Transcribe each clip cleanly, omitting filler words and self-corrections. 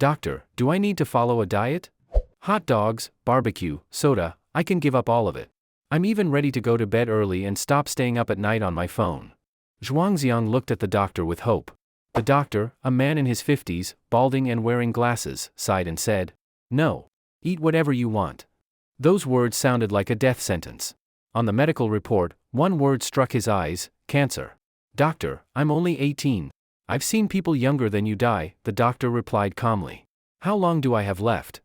Doctor, do I need to follow a diet? Hot dogs, barbecue, soda, I can give up all of it. I'm even ready to go to bed early and stop staying up at night on my phone. Zhuangziang looked at the doctor with hope. The doctor, a man in his 50s, balding and wearing glasses, sighed and said, "No. Eat whatever you want." Those words sounded like a death sentence. On the medical report, one word struck his eyes: cancer. "Doctor, I'm only 18. I've seen people younger than you die," the doctor replied calmly. "How long do I have left?"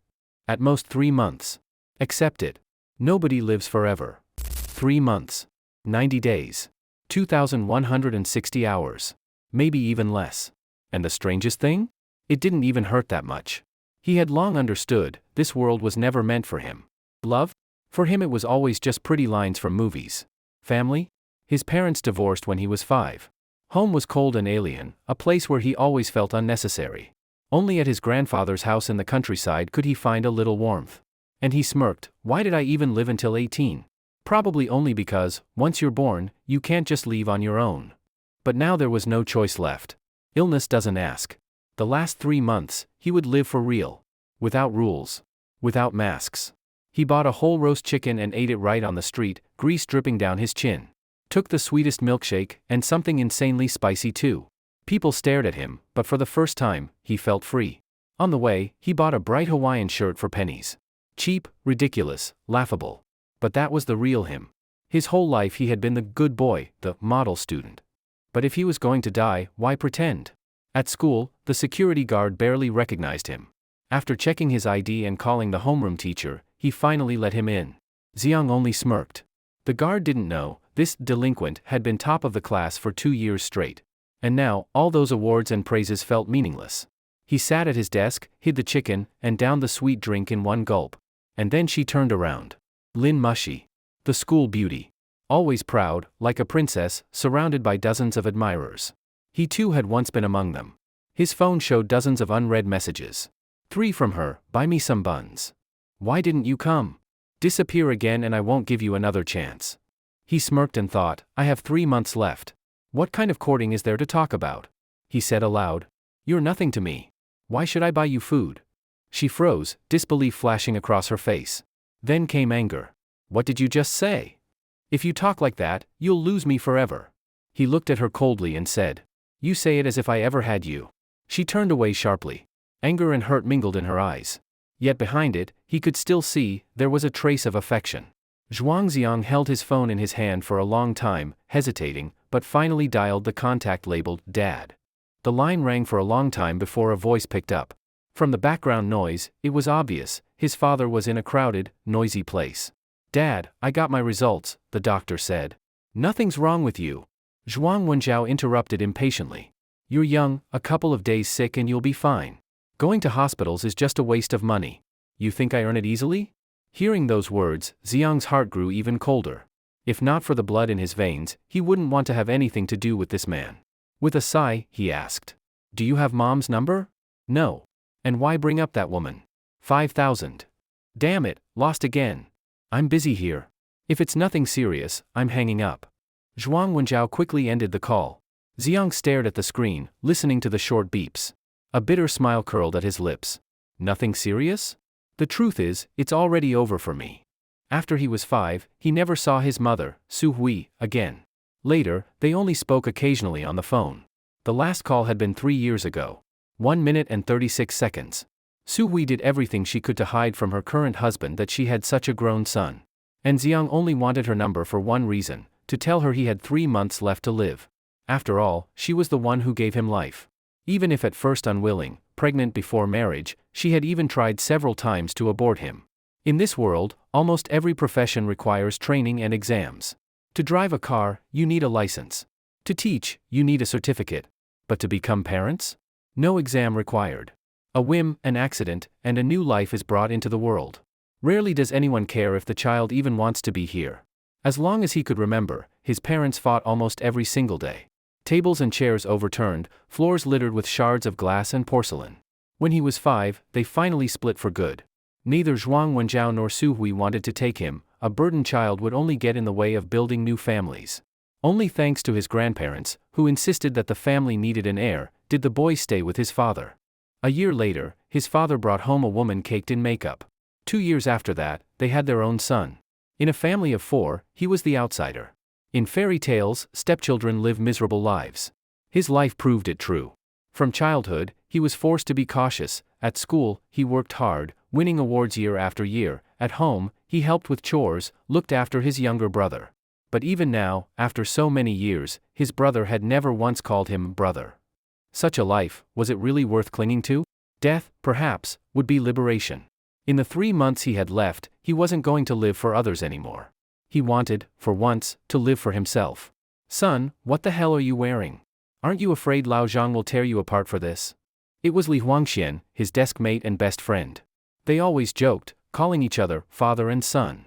"At most 3 months. Accept it. Nobody lives forever." 3 months. 90 days. 2,160 hours. Maybe even less. And the strangest thing? It didn't even hurt that much. He had long understood, this world was never meant for him. Love? For him it was always just pretty lines from movies. Family? His parents divorced when he was 5. Home was cold and alien, a place where he always felt unnecessary. Only at his grandfather's house in the countryside could he find a little warmth. And he smirked, why did I even live until 18? Probably only because, once you're born, you can't just leave on your own. But now there was no choice left. Illness doesn't ask. The last 3 months, he would live for real. Without rules. Without masks. He bought a whole roast chicken and ate it right on the street, grease dripping down his chin. Took the sweetest milkshake, and something insanely spicy too. People stared at him, but for the first time, he felt free. On the way, he bought a bright Hawaiian shirt for pennies. Cheap, ridiculous, laughable. But that was the real him. His whole life he had been the good boy, the model student. But if he was going to die, why pretend? At school, the security guard barely recognized him. After checking his ID and calling the homeroom teacher, he finally let him in. Xiang only smirked. The guard didn't know, this delinquent had been top of the class for 2 years straight. And now, all those awards and praises felt meaningless. He sat at his desk, hid the chicken, and downed the sweet drink in one gulp. And then she turned around. Lin Mushi. The school beauty. Always proud, like a princess, surrounded by dozens of admirers. He too had once been among them. His phone showed dozens of unread messages. 3 from her, buy me some buns. Why didn't you come? Disappear again and I won't give you another chance. He smirked and thought, I have 3 months left. What kind of courting is there to talk about? He said aloud. You're nothing to me. Why should I buy you food? She froze, disbelief flashing across her face. Then came anger. What did you just say? If you talk like that, you'll lose me forever. He looked at her coldly and said. You say it as if I ever had you. She turned away sharply. Anger and hurt mingled in her eyes. Yet behind it, he could still see, there was a trace of affection. Zhuangziang held his phone in his hand for a long time, hesitating, but finally dialed the contact labeled Dad. The line rang for a long time before a voice picked up. From the background noise, it was obvious, his father was in a crowded, noisy place. Dad, I got my results, the doctor said. Nothing's wrong with you. Zhuang Wenjiao interrupted impatiently. You're young, a couple of days sick and you'll be fine. Going to hospitals is just a waste of money. You think I earn it easily? Hearing those words, Xiang's heart grew even colder. If not for the blood in his veins, he wouldn't want to have anything to do with this man. With a sigh, he asked. Do you have Mom's number? No. And why bring up that woman? 5,000. Damn it, lost again. I'm busy here. If it's nothing serious, I'm hanging up. Zhuang Wenjiao quickly ended the call. Xiang stared at the screen, listening to the short beeps. A bitter smile curled at his lips. Nothing serious? The truth is, it's already over for me. After he was 5, he never saw his mother, Su Hui, again. Later, they only spoke occasionally on the phone. The last call had been 3 years ago. 1 minute and 36 seconds. Su Hui did everything she could to hide from her current husband that she had such a grown son. And Xiang only wanted her number for one reason, to tell her he had 3 months left to live. After all, she was the one who gave him life. Even if at first unwilling, pregnant before marriage, she had even tried several times to abort him. In this world, almost every profession requires training and exams. To drive a car, you need a license. To teach, you need a certificate. But to become parents? No exam required. A whim, an accident, and a new life is brought into the world. Rarely does anyone care if the child even wants to be here. As long as he could remember, his parents fought almost every single day. Tables and chairs overturned, floors littered with shards of glass and porcelain. When he was 5, they finally split for good. Neither Zhuang Wenjiao nor Su Hui wanted to take him, a burdened child would only get in the way of building new families. Only thanks to his grandparents, who insisted that the family needed an heir, did the boy stay with his father. A year later, his father brought home a woman caked in makeup. 2 years after that, they had their own son. In a family of 4, he was the outsider. In fairy tales, stepchildren live miserable lives. His life proved it true. From childhood, he was forced to be cautious. At school, he worked hard, winning awards year after year. At home, he helped with chores, looked after his younger brother. But even now, after so many years, his brother had never once called him brother. Such a life, was it really worth clinging to? Death, perhaps, would be liberation. In the 3 months he had left, he wasn't going to live for others anymore. He wanted, for once, to live for himself. Son, what the hell are you wearing? Aren't you afraid Lao Zhang will tear you apart for this? It was Li Huangxian, his desk mate and best friend. They always joked, calling each other father and son.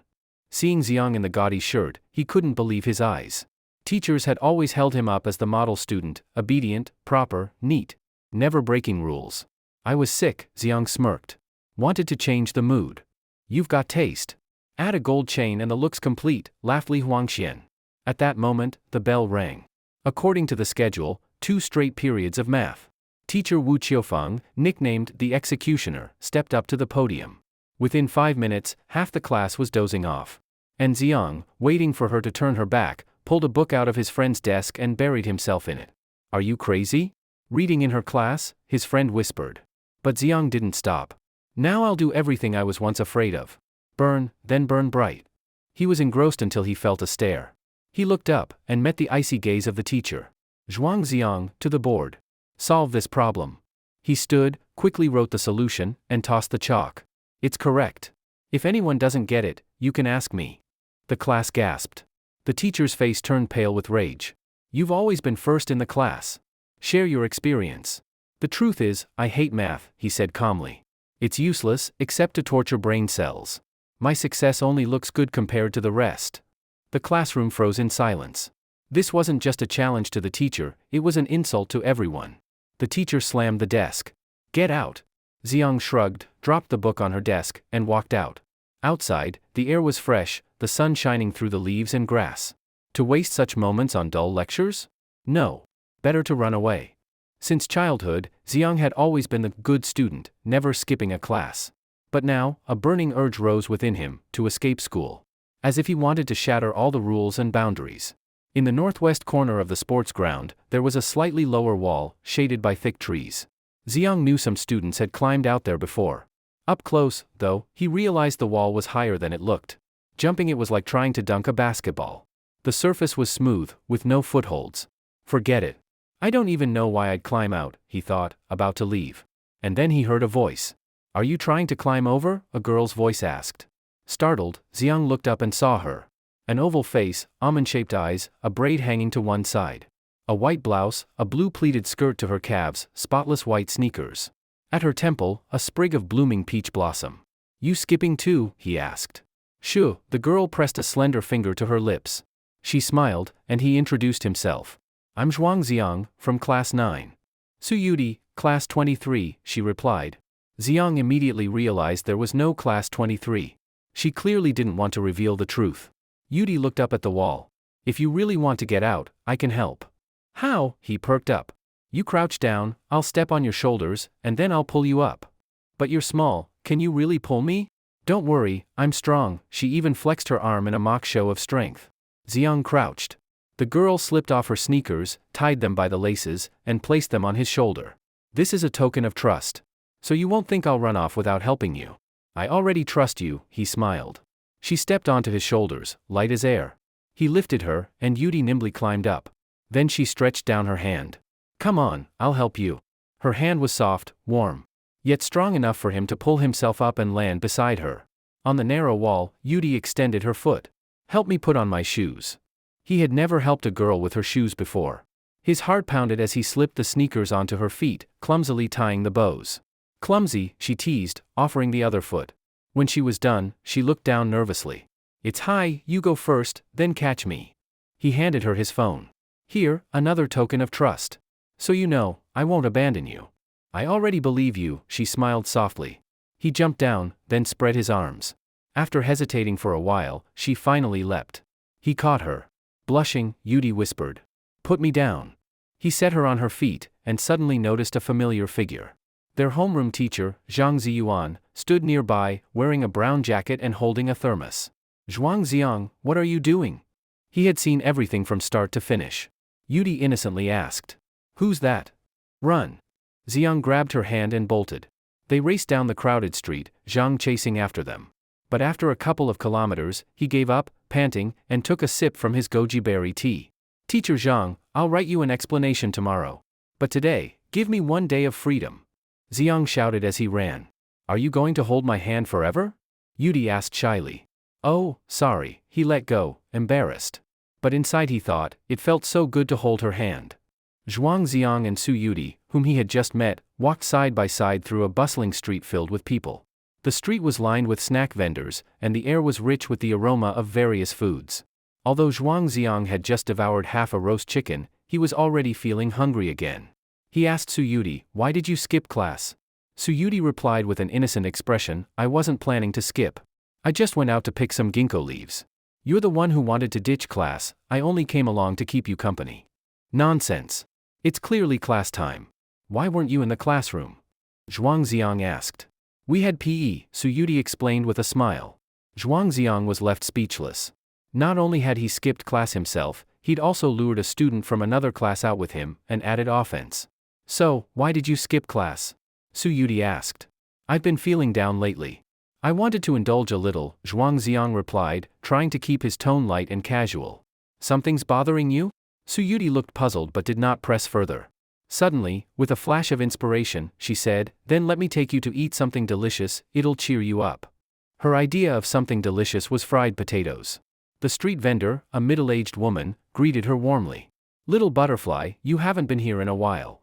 Seeing Xiang in the gaudy shirt, he couldn't believe his eyes. Teachers had always held him up as the model student, obedient, proper, neat, never breaking rules. I was sick, Xiang smirked. Wanted to change the mood. You've got taste. Add a gold chain and the look's complete, laughed Li Huangxian. At that moment, the bell rang. According to the schedule, 2 straight periods of math. Teacher Wu Qiufeng, nicknamed the Executioner, stepped up to the podium. Within 5 minutes, half the class was dozing off. And Xiang, waiting for her to turn her back, pulled a book out of his friend's desk and buried himself in it. Are you crazy? Reading in her class? His friend whispered. But Xiang didn't stop. Now I'll do everything I was once afraid of. Burn, then burn bright. He was engrossed until he felt a stare. He looked up, and met the icy gaze of the teacher. Zhuang Xiang, to the board. Solve this problem. He stood, quickly wrote the solution, and tossed the chalk. It's correct. If anyone doesn't get it, you can ask me. The class gasped. The teacher's face turned pale with rage. You've always been first in the class. Share your experience. The truth is, I hate math, he said calmly. It's useless, except to torture brain cells. My success only looks good compared to the rest. The classroom froze in silence. This wasn't just a challenge to the teacher, it was an insult to everyone. The teacher slammed the desk. Get out. Xiang shrugged, dropped the book on her desk, and walked out. Outside, the air was fresh, the sun shining through the leaves and grass. To waste such moments on dull lectures? No. Better to run away. Since childhood, Xiang had always been the good student, never skipping a class. But now, a burning urge rose within him, to escape school. As if he wanted to shatter all the rules and boundaries. In the northwest corner of the sports ground, there was a slightly lower wall, shaded by thick trees. Xiang knew some students had climbed out there before. Up close, though, he realized the wall was higher than it looked. Jumping it was like trying to dunk a basketball. The surface was smooth, with no footholds. Forget it. I don't even know why I'd climb out, he thought, about to leave. And then he heard a voice. Are you trying to climb over? A girl's voice asked. Startled, Xiang looked up and saw her. An oval face, almond-shaped eyes, a braid hanging to one side. A white blouse, a blue pleated skirt to her calves, spotless white sneakers. At her temple, a sprig of blooming peach blossom. You skipping too? He asked. Shoo, the girl pressed a slender finger to her lips. She smiled, and he introduced himself. I'm Zhuang Xiang, from class 9. Su Yudi, class 23, she replied. Xiang immediately realized there was no class 23. She clearly didn't want to reveal the truth. Yudi looked up at the wall. If you really want to get out, I can help. How? He perked up. You crouch down, I'll step on your shoulders, and then I'll pull you up. But you're small, can you really pull me? Don't worry, I'm strong, she even flexed her arm in a mock show of strength. Xiang crouched. The girl slipped off her sneakers, tied them by the laces, and placed them on his shoulder. This is a token of trust. So you won't think I'll run off without helping you. I already trust you, he smiled. She stepped onto his shoulders, light as air. He lifted her, and Yudi nimbly climbed up. Then she stretched down her hand. Come on, I'll help you. Her hand was soft, warm. Yet strong enough for him to pull himself up and land beside her. On the narrow wall, Yudi extended her foot. Help me put on my shoes. He had never helped a girl with her shoes before. His heart pounded as he slipped the sneakers onto her feet, clumsily tying the bows. Clumsy, she teased, offering the other foot. When she was done, she looked down nervously. It's high, you go first, then catch me. He handed her his phone. Here, another token of trust. So you know, I won't abandon you. I already believe you, she smiled softly. He jumped down, then spread his arms. After hesitating for a while, she finally leapt. He caught her. Blushing, Yudi whispered. Put me down. He set her on her feet, and suddenly noticed a familiar figure. Their homeroom teacher, Zhang Ziyuan, stood nearby, wearing a brown jacket and holding a thermos. Zhuang Xiang, what are you doing? He had seen everything from start to finish. Yudi innocently asked. Who's that? Run. Xiang grabbed her hand and bolted. They raced down the crowded street, Zhang chasing after them. But after a couple of kilometers, he gave up, panting, and took a sip from his goji berry tea. Teacher Zhang, I'll write you an explanation tomorrow. But today, give me 1 day of freedom. Xiang shouted as he ran. Are you going to hold my hand forever? Yudi asked shyly. Oh, sorry, he let go, embarrassed. But inside he thought, it felt so good to hold her hand. Zhuang Xiang and Su Yudi, whom he had just met, walked side by side through a bustling street filled with people. The street was lined with snack vendors, and the air was rich with the aroma of various foods. Although Zhuang Xiang had just devoured half a roast chicken, he was already feeling hungry again. He asked Su Yudi, why did you skip class? Su Yudi replied with an innocent expression, I wasn't planning to skip. I just went out to pick some ginkgo leaves. You're the one who wanted to ditch class, I only came along to keep you company. Nonsense. It's clearly class time. Why weren't you in the classroom? Zhuang Xiang asked. We had PE, Su Yudi explained with a smile. Zhuang Xiang was left speechless. Not only had he skipped class himself, he'd also lured a student from another class out with him, an added offense. So, why did you skip class? Su Yudi asked. I've been feeling down lately. I wanted to indulge a little, Zhuang Xiang replied, trying to keep his tone light and casual. Something's bothering you? Su Yudi looked puzzled but did not press further. Suddenly, with a flash of inspiration, she said, then let me take you to eat something delicious, it'll cheer you up. Her idea of something delicious was fried potatoes. The street vendor, a middle-aged woman, greeted her warmly. Little butterfly, you haven't been here in a while.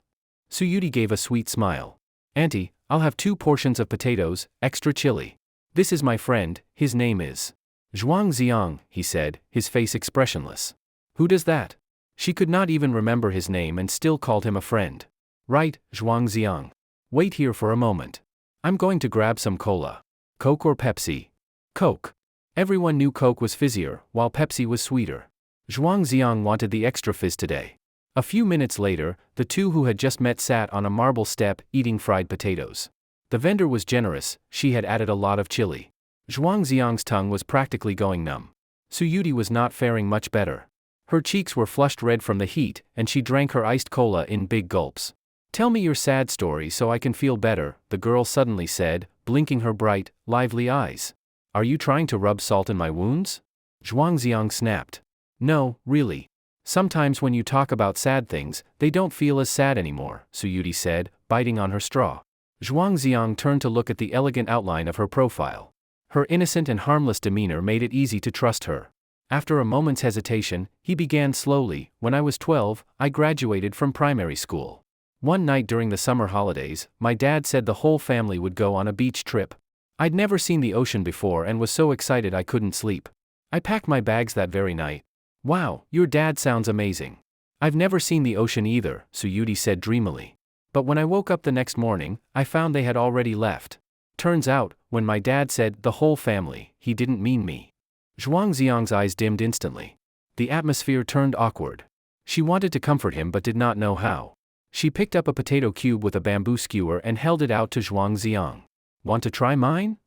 Su Yudi gave a sweet smile. Auntie, I'll have 2 portions of potatoes, extra chili. This is my friend, his name is Zhuang Xiang, he said, his face expressionless. Who does that? She could not even remember his name and still called him a friend. Right, Zhuang Xiang. Wait here for a moment. I'm going to grab some cola. Coke or Pepsi? Coke. Everyone knew Coke was fizzier, while Pepsi was sweeter. Zhuang Xiang wanted the extra fizz today. A few minutes later, the two who had just met sat on a marble step, eating fried potatoes. The vendor was generous, she had added a lot of chili. Zhuang Xiang's tongue was practically going numb. Su Yudi was not faring much better. Her cheeks were flushed red from the heat, and she drank her iced cola in big gulps. Tell me your sad story so I can feel better, the girl suddenly said, blinking her bright, lively eyes. Are you trying to rub salt in my wounds? Zhuang Xiang snapped. No, really. Sometimes when you talk about sad things, they don't feel as sad anymore, Su Yudi said, biting on her straw. Zhuang Xiang turned to look at the elegant outline of her profile. Her innocent and harmless demeanor made it easy to trust her. After a moment's hesitation, he began slowly, when I was 12, I graduated from primary school. One night during the summer holidays, my dad said the whole family would go on a beach trip. I'd never seen the ocean before and was so excited I couldn't sleep. I packed my bags that very night. Wow, your dad sounds amazing. I've never seen the ocean either, Su Yudi said dreamily. But when I woke up the next morning, I found they had already left. Turns out, when my dad said the whole family, he didn't mean me. Zhuang Xiang's eyes dimmed instantly. The atmosphere turned awkward. She wanted to comfort him but did not know how. She picked up a potato cube with a bamboo skewer and held it out to Zhuang Xiang. Want to try mine?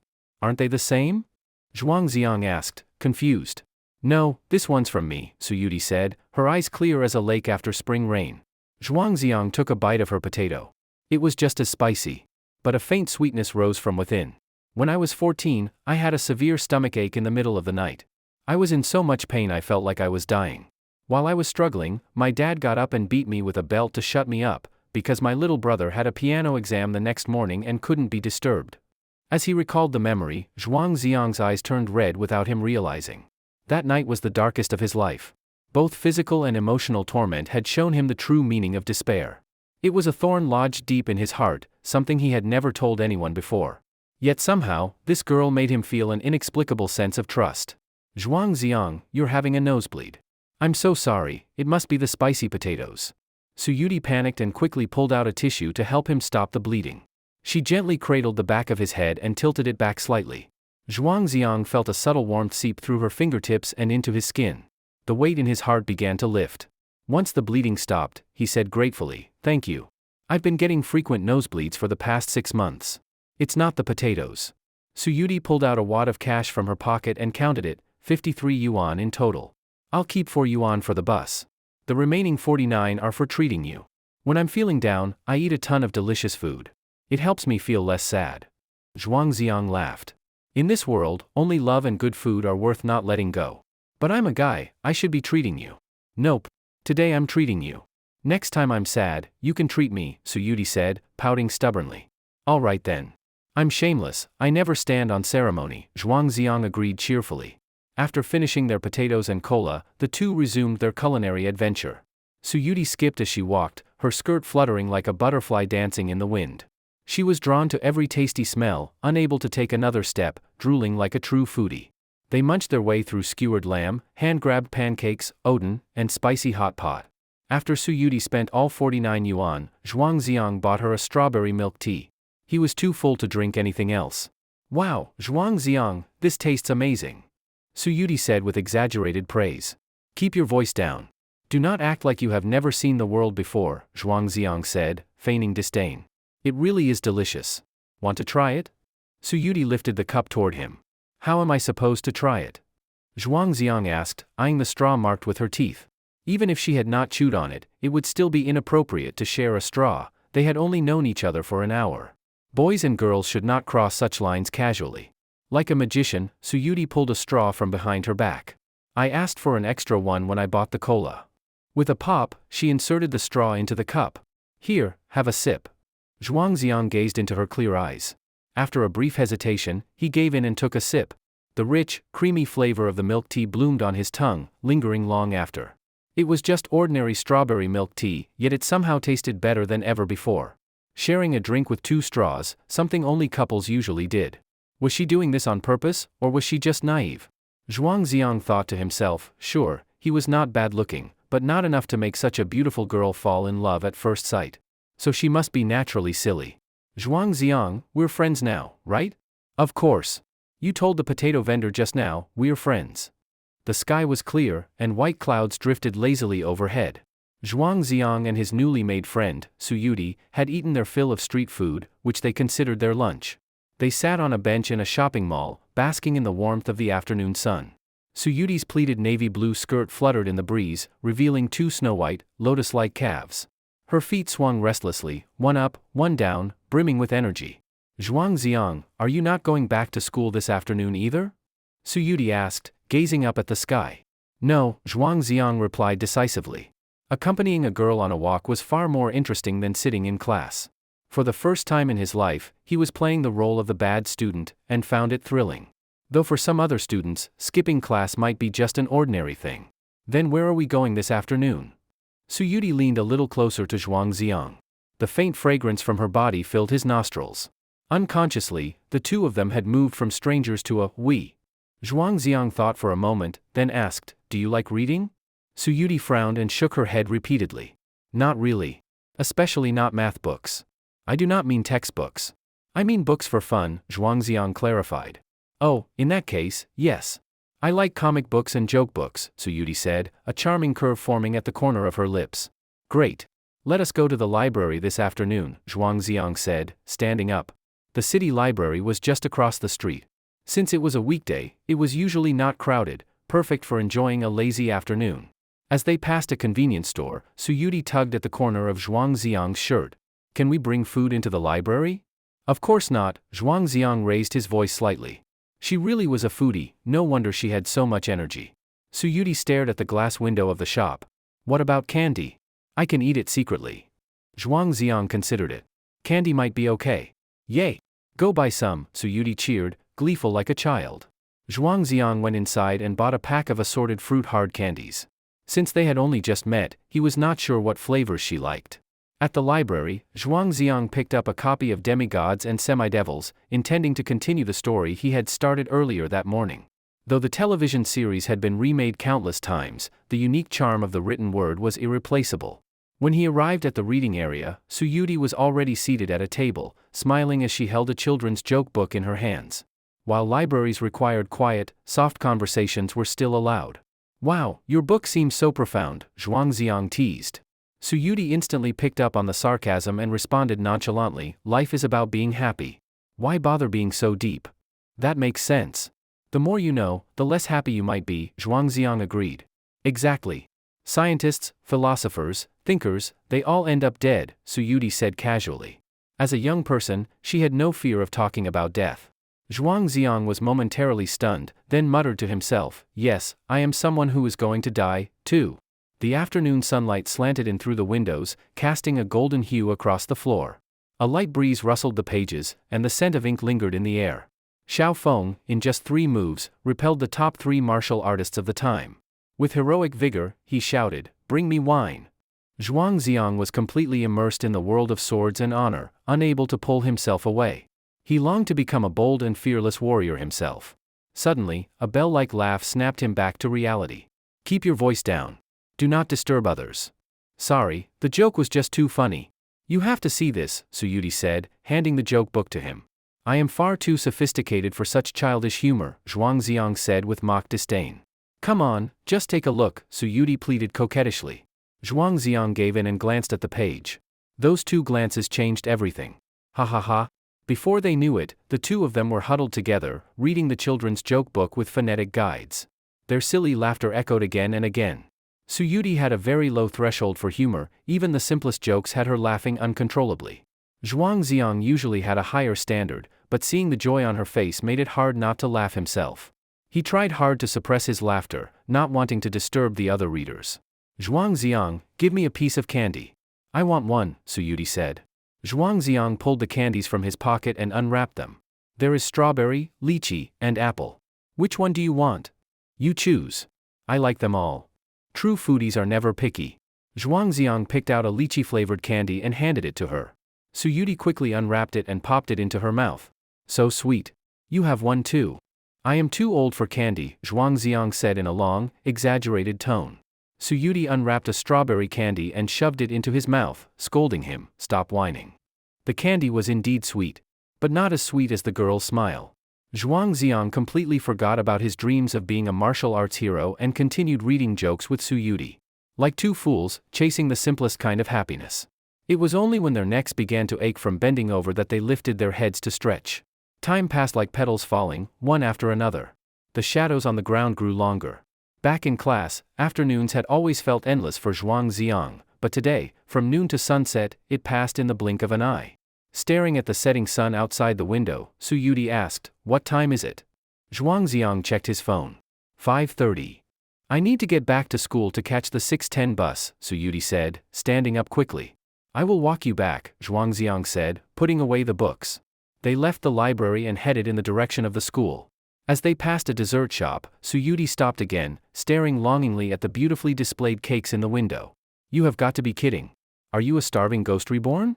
Aren't they the same? Zhuang Xiang asked, confused. No, this one's from me, Su Yudi said, her eyes clear as a lake after spring rain. Zhuang Xiang took a bite of her potato. It was just as spicy. But a faint sweetness rose from within. When I was 14, I had a severe stomachache in the middle of the night. I was in so much pain I felt like I was dying. While I was struggling, my dad got up and beat me with a belt to shut me up, because my little brother had a piano exam the next morning and couldn't be disturbed. As he recalled the memory, Zhuang Xiang's eyes turned red without him realizing. That night was the darkest of his life. Both physical and emotional torment had shown him the true meaning of despair. It was a thorn lodged deep in his heart, something he had never told anyone before. Yet somehow, this girl made him feel an inexplicable sense of trust. Zhuang Xiang, you're having a nosebleed. I'm so sorry, it must be the spicy potatoes. Su Yudi panicked and quickly pulled out a tissue to help him stop the bleeding. She gently cradled the back of his head and tilted it back slightly. Zhuang Xiang felt a subtle warmth seep through her fingertips and into his skin. The weight in his heart began to lift. Once the bleeding stopped, he said gratefully, "Thank you. I've been getting frequent nosebleeds for the past 6 months. It's not the potatoes. Suyudi pulled out a wad of cash from her pocket and counted it, 53 yuan in total. I'll keep 4 yuan for the bus. The remaining 49 are for treating you. When I'm feeling down, I eat a ton of delicious food. It helps me feel less sad. Zhuangziang laughed. In this world, only love and good food are worth not letting go. But I'm a guy, I should be treating you. Nope. Today I'm treating you. Next time I'm sad, you can treat me, Suyudi said, pouting stubbornly. All right then. I'm shameless, I never stand on ceremony, Zhuangziang agreed cheerfully. After finishing their potatoes and cola, the two resumed their culinary adventure. Suyudi skipped as she walked, her skirt fluttering like a butterfly dancing in the wind. She was drawn to every tasty smell, unable to take another step, drooling like a true foodie. They munched their way through skewered lamb, hand-grabbed pancakes, oden, and spicy hot pot. After Suyudi spent all 49 yuan, Zhuangziang bought her a strawberry milk tea. He was too full to drink anything else. Wow, Zhuangziang, this tastes amazing. Suyudi said with exaggerated praise. Keep your voice down. Do not act like you have never seen the world before, Zhuangziang said, feigning disdain. It really is delicious. Want to try it? Suyudi lifted the cup toward him. How am I supposed to try it? Zhuangziang asked, eyeing the straw marked with her teeth. Even if she had not chewed on it, it would still be inappropriate to share a straw. They had only known each other for an hour. Boys and girls should not cross such lines casually. Like a magician, Suyudi pulled a straw from behind her back. I asked for an extra one when I bought the cola. With a pop, she inserted the straw into the cup. Here, have a sip. Zhuangziang gazed into her clear eyes. After a brief hesitation, he gave in and took a sip. The rich, creamy flavor of the milk tea bloomed on his tongue, lingering long after. It was just ordinary strawberry milk tea, yet it somehow tasted better than ever before. Sharing a drink with 2 straws, something only couples usually did. Was she doing this on purpose, or was she just naive? Zhuangziang thought to himself, sure, he was not bad looking, but not enough to make such a beautiful girl fall in love at first sight. So she must be naturally silly. Zhuangziang, we're friends now, right? Of course. You told the potato vendor just now, we're friends. The sky was clear, and white clouds drifted lazily overhead. Zhuangziang and his newly made friend, Suyudi, had eaten their fill of street food, which they considered their lunch. They sat on a bench in a shopping mall, basking in the warmth of the afternoon sun. Suyudi's pleated navy blue skirt fluttered in the breeze, revealing 2 snow-white, lotus-like calves. Her feet swung restlessly, one up, one down, brimming with energy. Zhuangziang, are you not going back to school this afternoon either? Suyudi asked, gazing up at the sky. No, Zhuangziang replied decisively. Accompanying a girl on a walk was far more interesting than sitting in class. For the first time in his life, he was playing the role of the bad student, and found it thrilling. Though for some other students, skipping class might be just an ordinary thing. Then where are we going this afternoon? Suyudi leaned a little closer to Zhuangziang. The faint fragrance from her body filled his nostrils. Unconsciously, the two of them had moved from strangers to a we. Zhuangziang thought for a moment, then asked, do you like reading? Suyudi frowned and shook her head repeatedly. Not really. Especially not math books. I do not mean textbooks. I mean books for fun, Zhuangziang clarified. Oh, in that case, yes. I like comic books and joke books, Suyudi said, a charming curve forming at the corner of her lips. Great. Let us go to the library this afternoon, Zhuangziang said, standing up. The city library was just across the street. Since it was a weekday, it was usually not crowded, perfect for enjoying a lazy afternoon. As they passed a convenience store, Suyudi tugged at the corner of Zhuangziang's shirt. Can we bring food into the library? Of course not, Zhuangziang raised his voice slightly. She really was a foodie, no wonder she had so much energy. Suyudi stared at the glass window of the shop. What about candy? I can eat it secretly. Zhuangziang considered it. Candy might be okay. Yay! Go buy some, Suyudi cheered, gleeful like a child. Zhuangziang went inside and bought a pack of assorted fruit hard candies. Since they had only just met, he was not sure what flavors she liked. At the library, Zhuangziang picked up a copy of Demigods and Semidevils, intending to continue the story he had started earlier that morning. Though the television series had been remade countless times, the unique charm of the written word was irreplaceable. When he arrived at the reading area, Suyudi was already seated at a table, smiling as she held a children's joke book in her hands. While libraries required quiet, soft conversations were still allowed. Wow, your book seems so profound, Zhuangziang teased. Suyudi instantly picked up on the sarcasm and responded nonchalantly, life is about being happy. Why bother being so deep? That makes sense. The more you know, the less happy you might be, Zhuangziang agreed. Exactly. Scientists, philosophers, thinkers, they all end up dead, Suyudi said casually. As a young person, she had no fear of talking about death. Zhuangziang was momentarily stunned, then muttered to himself, yes, I am someone who is going to die, too. The afternoon sunlight slanted in through the windows, casting a golden hue across the floor. A light breeze rustled the pages, and the scent of ink lingered in the air. Xiao Feng, in just 3 moves, repelled the top 3 martial artists of the time. With heroic vigor, he shouted, bring me wine. Zhuangziang was completely immersed in the world of swords and honor, unable to pull himself away. He longed to become a bold and fearless warrior himself. Suddenly, a bell-like laugh snapped him back to reality. Keep your voice down. Do not disturb others. Sorry, the joke was just too funny. You have to see this, Suyudi said, handing the joke book to him. I am far too sophisticated for such childish humor, Zhuangziang said with mock disdain. Come on, just take a look, Suyudi pleaded coquettishly. Zhuangziang gave in and glanced at the page. Those 2 glances changed everything. Ha ha ha. Before they knew it, the 2 of them were huddled together, reading the children's joke book with phonetic guides. Their silly laughter echoed again and again. Suyudi had a very low threshold for humor, even the simplest jokes had her laughing uncontrollably. Zhuangziang usually had a higher standard, but seeing the joy on her face made it hard not to laugh himself. He tried hard to suppress his laughter, not wanting to disturb the other readers. Zhuangziang, give me a piece of candy. I want one, Suyudi said. Zhuangziang pulled the candies from his pocket and unwrapped them. There is strawberry, lychee, and apple. Which one do you want? You choose. I like them all. True foodies are never picky. Zhuangziang picked out a lychee-flavored candy and handed it to her. Suyudi quickly unwrapped it and popped it into her mouth. So sweet. You have one too. I am too old for candy, Zhuangziang said in a long, exaggerated tone. Suyudi unwrapped a strawberry candy and shoved it into his mouth, scolding him, stop whining. The candy was indeed sweet. But not as sweet as the girl's smile. Zhuangziang completely forgot about his dreams of being a martial arts hero and continued reading jokes with Suyudi. Like 2 fools, chasing the simplest kind of happiness. It was only when their necks began to ache from bending over that they lifted their heads to stretch. Time passed like petals falling, one after another. The shadows on the ground grew longer. Back in class, afternoons had always felt endless for Zhuangziang, but today, from noon to sunset, it passed in the blink of an eye. Staring at the setting sun outside the window, Suyudi asked, what time is it? Zhuangziang checked his phone. 5:30. I need to get back to school to catch the 6:10 bus, Suyudi said, standing up quickly. I will walk you back, Zhuangziang said, putting away the books. They left the library and headed in the direction of the school. As they passed a dessert shop, Suyudi stopped again, staring longingly at the beautifully displayed cakes in the window. You have got to be kidding. Are you a starving ghost reborn?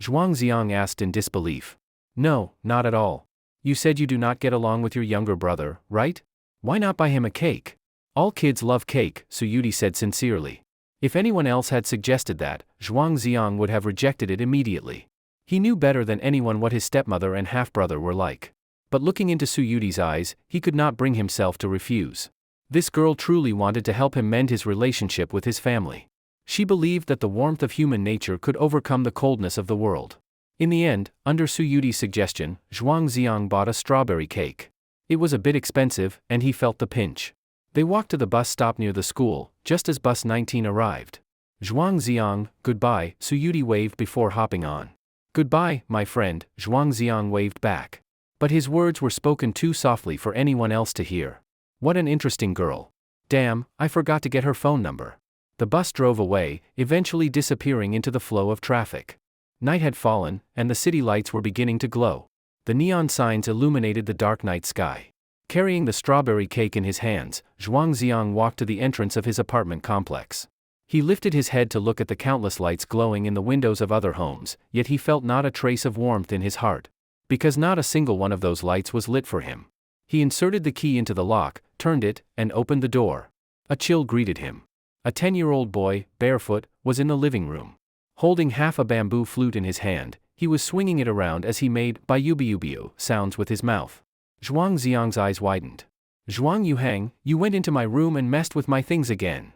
Zhuangziang asked in disbelief. No, not at all. You said you do not get along with your younger brother, right? Why not buy him a cake? All kids love cake, Suyudi said sincerely. If anyone else had suggested that, Zhuangziang would have rejected it immediately. He knew better than anyone what his stepmother and half-brother were like. But looking into Suyudi's eyes, he could not bring himself to refuse. This girl truly wanted to help him mend his relationship with his family. She believed that the warmth of human nature could overcome the coldness of the world. In the end, under Suyudi's suggestion, Zhuangziang bought a strawberry cake. It was a bit expensive, and he felt the pinch. They walked to the bus stop near the school, just as bus 19 arrived. Zhuangziang, goodbye, Suyudi waved before hopping on. Goodbye, my friend, Zhuangziang waved back. But his words were spoken too softly for anyone else to hear. What an interesting girl. Damn, I forgot to get her phone number. The bus drove away, eventually disappearing into the flow of traffic. Night had fallen, and the city lights were beginning to glow. The neon signs illuminated the dark night sky. Carrying the strawberry cake in his hands, Zhuangziang walked to the entrance of his apartment complex. He lifted his head to look at the countless lights glowing in the windows of other homes, yet he felt not a trace of warmth in his heart. Because not a single one of those lights was lit for him. He inserted the key into the lock, turned it, and opened the door. A chill greeted him. A 10-year-old boy, barefoot, was in the living room. Holding half a bamboo flute in his hand, he was swinging it around as he made "biu-biu-biu" sounds with his mouth. Zhuangziang's eyes widened. Zhuang Yuhang, you went into my room and messed with my things again.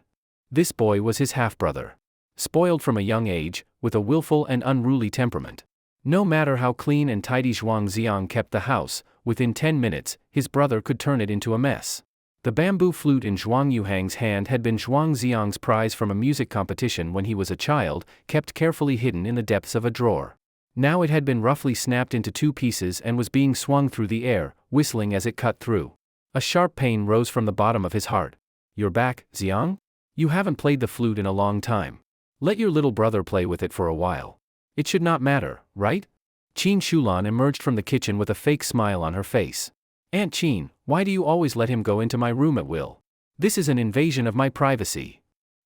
This boy was his half-brother. spoiled from a young age, with a willful and unruly temperament. No matter how clean and tidy Zhuang Xiang kept the house, within 10 minutes, his brother could turn it into a mess. The bamboo flute in Zhuang Yuhang's hand had been Zhuang Xiang's prize from a music competition when he was a child, kept carefully hidden in the depths of a drawer. Now it had been roughly snapped into 2 pieces and was being swung through the air, whistling as it cut through. A sharp pain rose from the bottom of his heart. "You're back, Xiang? You haven't played the flute in a long time. Let your little brother play with it for a while. It should not matter, right?" Qin Shulan emerged from the kitchen with a fake smile on her face. "Aunt Qin, why do you always let him go into my room at will? This is an invasion of my privacy."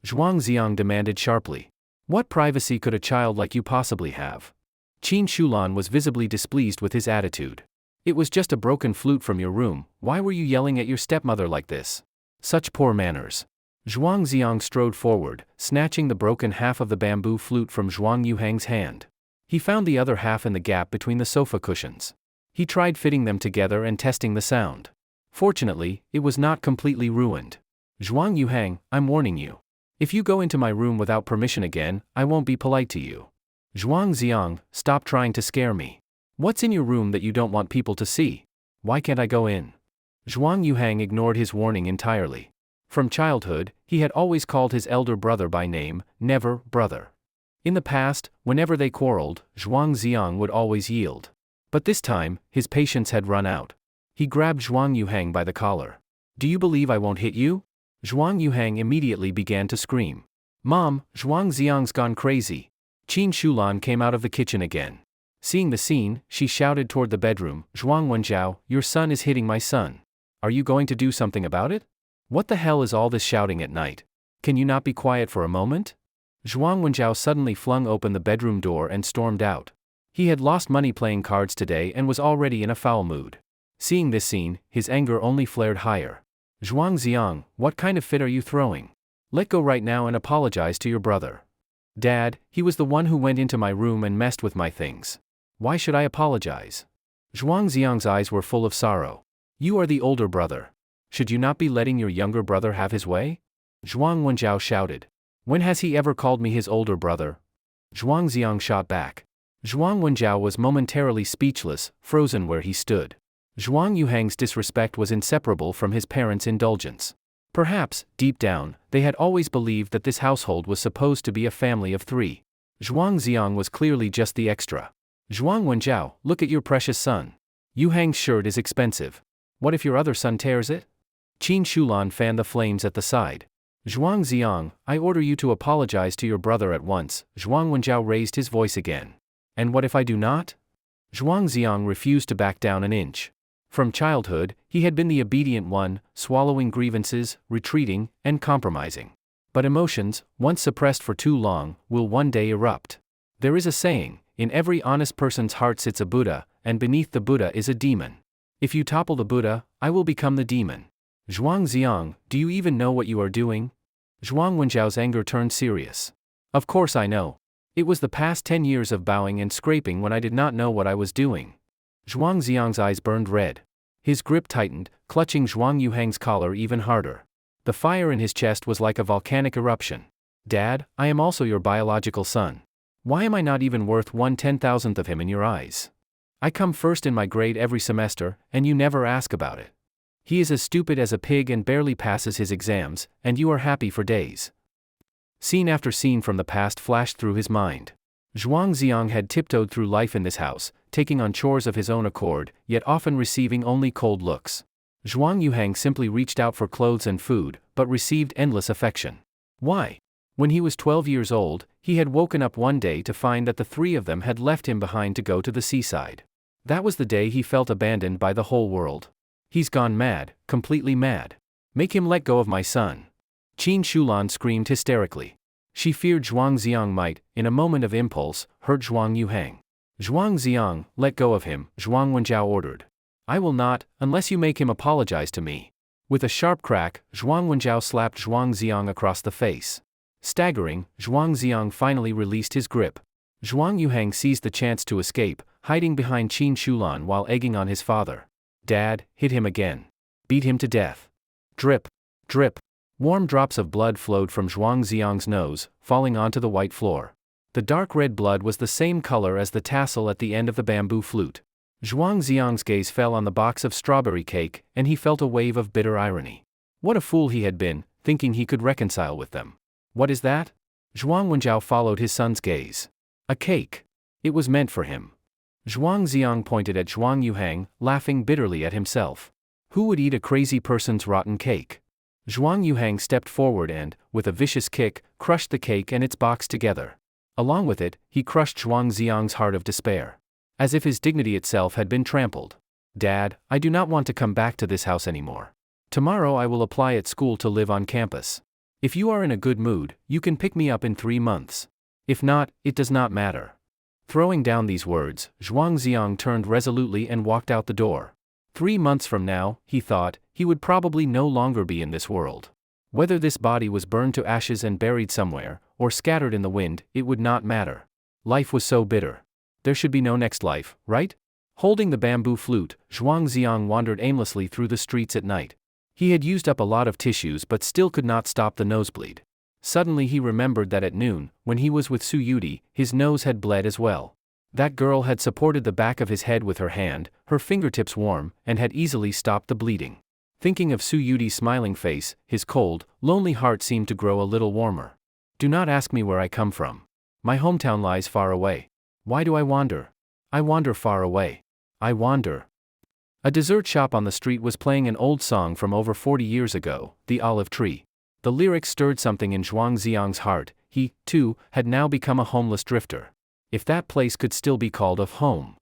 Zhuang Xiang demanded sharply. "What privacy could a child like you possibly have?" Qin Shulan was visibly displeased with his attitude. "It was just a broken flute from your room, why were you yelling at your stepmother like this? Such poor manners." Zhuang Xiang strode forward, snatching the broken half of the bamboo flute from Zhuang Yuhang's hand. He found the other half in the gap between the sofa cushions. He tried fitting them together and testing the sound. Fortunately, it was not completely ruined. "Zhuang Yuhang, I'm warning you. If you go into my room without permission again, I won't be polite to you." "Zhuang Xiang, stop trying to scare me. What's in your room that you don't want people to see? Why can't I go in?" Zhuang Yuhang ignored his warning entirely. From childhood, he had always called his elder brother by name, never brother. In the past, whenever they quarreled, Zhuang Xiang would always yield. But this time, his patience had run out. He grabbed Zhuang Yuhang by the collar. "Do you believe I won't hit you?" Zhuang Yuhang immediately began to scream. "Mom, Zhuang Xiang's gone crazy." Qin Shulan came out of the kitchen again. Seeing the scene, she shouted toward the bedroom, "Zhuang Wenjiao, your son is hitting my son. Are you going to do something about it? What the hell is all this shouting at night? Can you not be quiet for a moment?" Zhuang Wenjiao suddenly flung open the bedroom door and stormed out. He had lost money playing cards today and was already in a foul mood. Seeing this scene, his anger only flared higher. "Zhuang Xiang, what kind of fit are you throwing? Let go right now and apologize to your brother." "Dad, he was the one who went into my room and messed with my things. Why should I apologize?" Zhuang Xiang's eyes were full of sorrow. "You are the older brother. Should you not be letting your younger brother have his way?" Zhuang Wenjiao shouted. "When has he ever called me his older brother?" Zhuang Xiang shot back. Zhuang Wenjiao was momentarily speechless, frozen where he stood. Zhuang Yuhang's disrespect was inseparable from his parents' indulgence. Perhaps, deep down, they had always believed that this household was supposed to be a family of 3. Zhuang Xiang was clearly just the extra. "Zhuang Wenjiao, look at your precious son. Yuhang's shirt is expensive. What if your other son tears it?" Qin Shulan fanned the flames at the side. "Zhuang Xiang, I order you to apologize to your brother at once." Zhuang Wenjiao raised his voice again. "And what if I do not?" Zhuang Xiang refused to back down an inch. From childhood, he had been the obedient one, swallowing grievances, retreating, and compromising. But emotions, once suppressed for too long, will one day erupt. There is a saying, in every honest person's heart sits a Buddha, and beneath the Buddha is a demon. If you topple the Buddha, I will become the demon. "Zhuang Xiang, do you even know what you are doing?" Zhuang Wenjiao's anger turned serious. "Of course I know. It was the past 10 years of bowing and scraping when I did not know what I was doing." Zhuang Xiang's eyes burned red. His grip tightened, clutching Zhuang Yuhang's collar even harder. The fire in his chest was like a volcanic eruption. "Dad, I am also your biological son. Why am I not even worth 1/10,000th of him in your eyes? I come first in my grade every semester, and you never ask about it. He is as stupid as a pig and barely passes his exams, and you are happy for days." Scene after scene from the past flashed through his mind. Zhuang Xiang had tiptoed through life in this house, taking on chores of his own accord, yet often receiving only cold looks. Zhuang Yuhang simply reached out for clothes and food, but received endless affection. Why? When he was 12 years old, he had woken up one day to find that the 3 of them had left him behind to go to the seaside. That was the day he felt abandoned by the whole world. "He's gone mad, completely mad. Make him let go of my son." Qin Shulan screamed hysterically. She feared Zhuang Xiang might, in a moment of impulse, hurt Zhuang Yuhang. "Zhuang Xiang, let go of him," Zhuang Wenjiao ordered. "I will not, unless you make him apologize to me." With a sharp crack, Zhuang Wenjiao slapped Zhuang Xiang across the face. Staggering, Zhuang Xiang finally released his grip. Zhuang Yuhang seized the chance to escape, hiding behind Qin Shulan while egging on his father. "Dad, hit him again. Beat him to death. Drip. Drip." Warm drops of blood flowed from Zhuang Xiang's nose, falling onto the white floor. The dark red blood was the same color as the tassel at the end of the bamboo flute. Zhuang Xiang's gaze fell on the box of strawberry cake, and he felt a wave of bitter irony. What a fool he had been, thinking he could reconcile with them. What is that? Zhuang Wenjiao followed his son's gaze. A cake. It was meant for him. Zhuang Xiang pointed at Zhuang Yuhang, laughing bitterly at himself. Who would eat a crazy person's rotten cake? Zhuang Yuhang stepped forward and, with a vicious kick, crushed the cake and its box together. Along with it, he crushed Zhuang Xiang's heart of despair. As if his dignity itself had been trampled. Dad, I do not want to come back to this house anymore. Tomorrow I will apply at school to live on campus. If you are in a good mood, you can pick me up in 3 months. If not, it does not matter. Throwing down these words, Zhuang Xiang turned resolutely and walked out the door. 3 months from now, he thought, he would probably no longer be in this world. Whether this body was burned to ashes and buried somewhere, or scattered in the wind, it would not matter. Life was so bitter. There should be no next life, right? Holding the bamboo flute, Zhuang Xiang wandered aimlessly through the streets at night. He had used up a lot of tissues but still could not stop the nosebleed. Suddenly he remembered that at noon, when he was with Su Yudi, his nose had bled as well. That girl had supported the back of his head with her hand, her fingertips warm, and had easily stopped the bleeding. Thinking of Su Yudi's smiling face, his cold, lonely heart seemed to grow a little warmer. Do not ask me where I come from. My hometown lies far away. Why do I wander? I wander far away. I wander. A dessert shop on the street was playing an old song from over 40 years ago, The Olive Tree. The lyrics stirred something in Zhuang Xiang's heart. He, too, had now become a homeless drifter. If that place could still be called a home.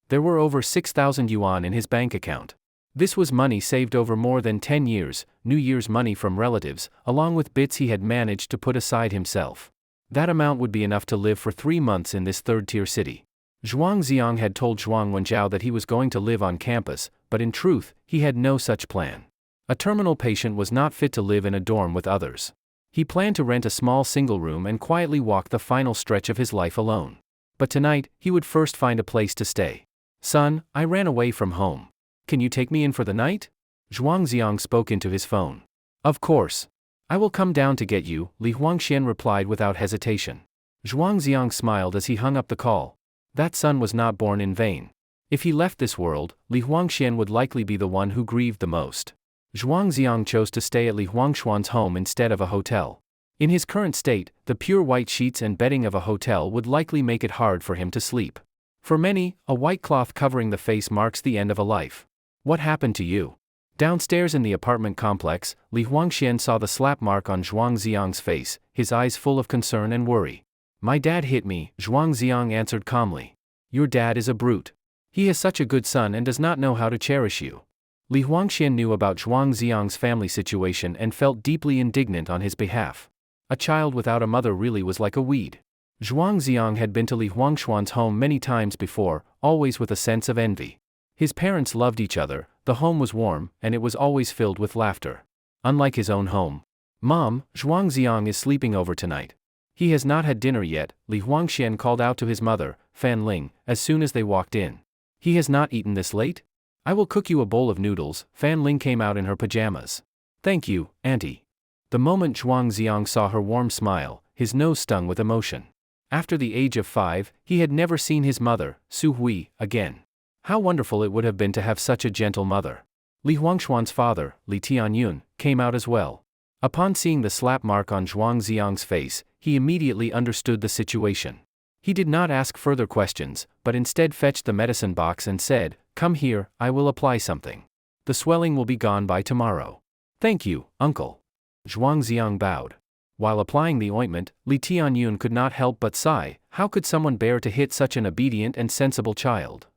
There were over 6,000 yuan in his bank account. This was money saved over more than 10 years, New Year's money from relatives, along with bits he had managed to put aside himself. That amount would be enough to live for 3 months in this third-tier city. Zhuang Xiang had told Zhuang Wenjiao that he was going to live on campus, but in truth, he had no such plan. A terminal patient was not fit to live in a dorm with others. He planned to rent a small single room and quietly walk the final stretch of his life alone. But tonight, he would first find a place to stay. Son, I ran away from home. Can you take me in for the night? Zhuang Xiang spoke into his phone. Of course. I will come down to get you, Li Huangxian replied without hesitation. Zhuang Xiang smiled as he hung up the call. That son was not born in vain. If he left this world, Li Huangxian would likely be the one who grieved the most. Zhuang Xiang chose to stay at Li Huangshuan's home instead of a hotel. In his current state, the pure white sheets and bedding of a hotel would likely make it hard for him to sleep. For many, a white cloth covering the face marks the end of a life. What happened to you? Downstairs in the apartment complex, Li Huangxian saw the slap mark on Zhuang Xiang's face, his eyes full of concern and worry. My dad hit me, Zhuang Xiang answered calmly. Your dad is a brute. He is such a good son and does not know how to cherish you. Li Huangxian knew about Zhuang Xiang's family situation and felt deeply indignant on his behalf. A child without a mother really was like a weed. Zhuang Xiang had been to Li Huangshuan's home many times before, always with a sense of envy. His parents loved each other, the home was warm, and it was always filled with laughter. Unlike his own home. Mom, Zhuang Xiang is sleeping over tonight. He has not had dinner yet, Li Huangxian called out to his mother, Fan Ling, as soon as they walked in. He has not eaten this late? I will cook you a bowl of noodles. Fan Ling came out in her pajamas. Thank you, Auntie. The moment Zhuang Xiang saw her warm smile, his nose stung with emotion. After the age of 5, he had never seen his mother, Su Hui, again. How wonderful it would have been to have such a gentle mother. Li Huangshuan's father, Li Tianyun, came out as well. Upon seeing the slap mark on Zhuang Xiang's face, he immediately understood the situation. He did not ask further questions, but instead fetched the medicine box and said, Come here, I will apply something. The swelling will be gone by tomorrow. Thank you, uncle. Zhuang Xiang bowed. While applying the ointment, Li Tianyun could not help but sigh. How could someone bear to hit such an obedient and sensible child?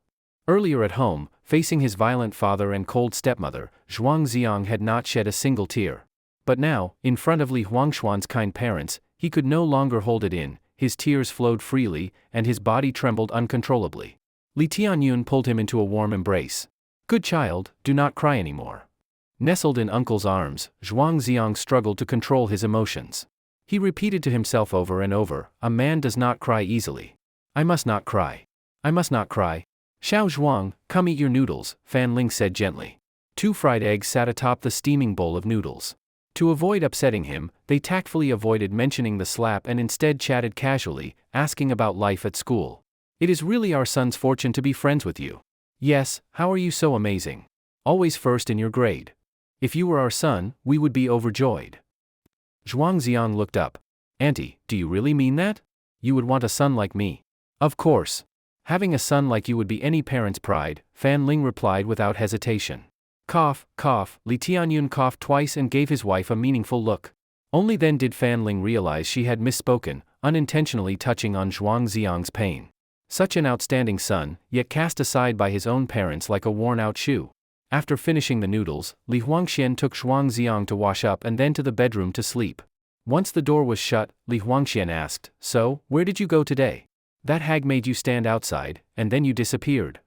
Earlier at home, facing his violent father and cold stepmother, Zhuang Xiang had not shed a single tear. But now, in front of Li Huangshuan's kind parents, he could no longer hold it in. His tears flowed freely, and his body trembled uncontrollably. Li Tianyun pulled him into a warm embrace. Good child, do not cry anymore. Nestled in uncle's arms, Zhuang Xiang struggled to control his emotions. He repeated to himself over and over, a man does not cry easily. I must not cry. I must not cry. Xiao Zhuang, come eat your noodles, Fan Ling said gently. 2 fried eggs sat atop the steaming bowl of noodles. To avoid upsetting him, they tactfully avoided mentioning the slap and instead chatted casually, asking about life at school. It is really our son's fortune to be friends with you. Yes, how are you so amazing? Always first in your grade. If you were our son, we would be overjoyed. Zhuangziang looked up. Auntie, do you really mean that? You would want a son like me? Of course. Having a son like you would be any parent's pride, Fan Ling replied without hesitation. Cough, cough, Li Tianyun coughed twice and gave his wife a meaningful look. Only then did Fan Ling realize she had misspoken, unintentionally touching on Zhuangziang's pain. Such an outstanding son, yet cast aside by his own parents like a worn-out shoe. After finishing the noodles, Li Huangxian took Zhuangziang to wash up and then to the bedroom to sleep. Once the door was shut, Li Huangxian asked, "So, where did you go today? That hag made you stand outside, and then you disappeared."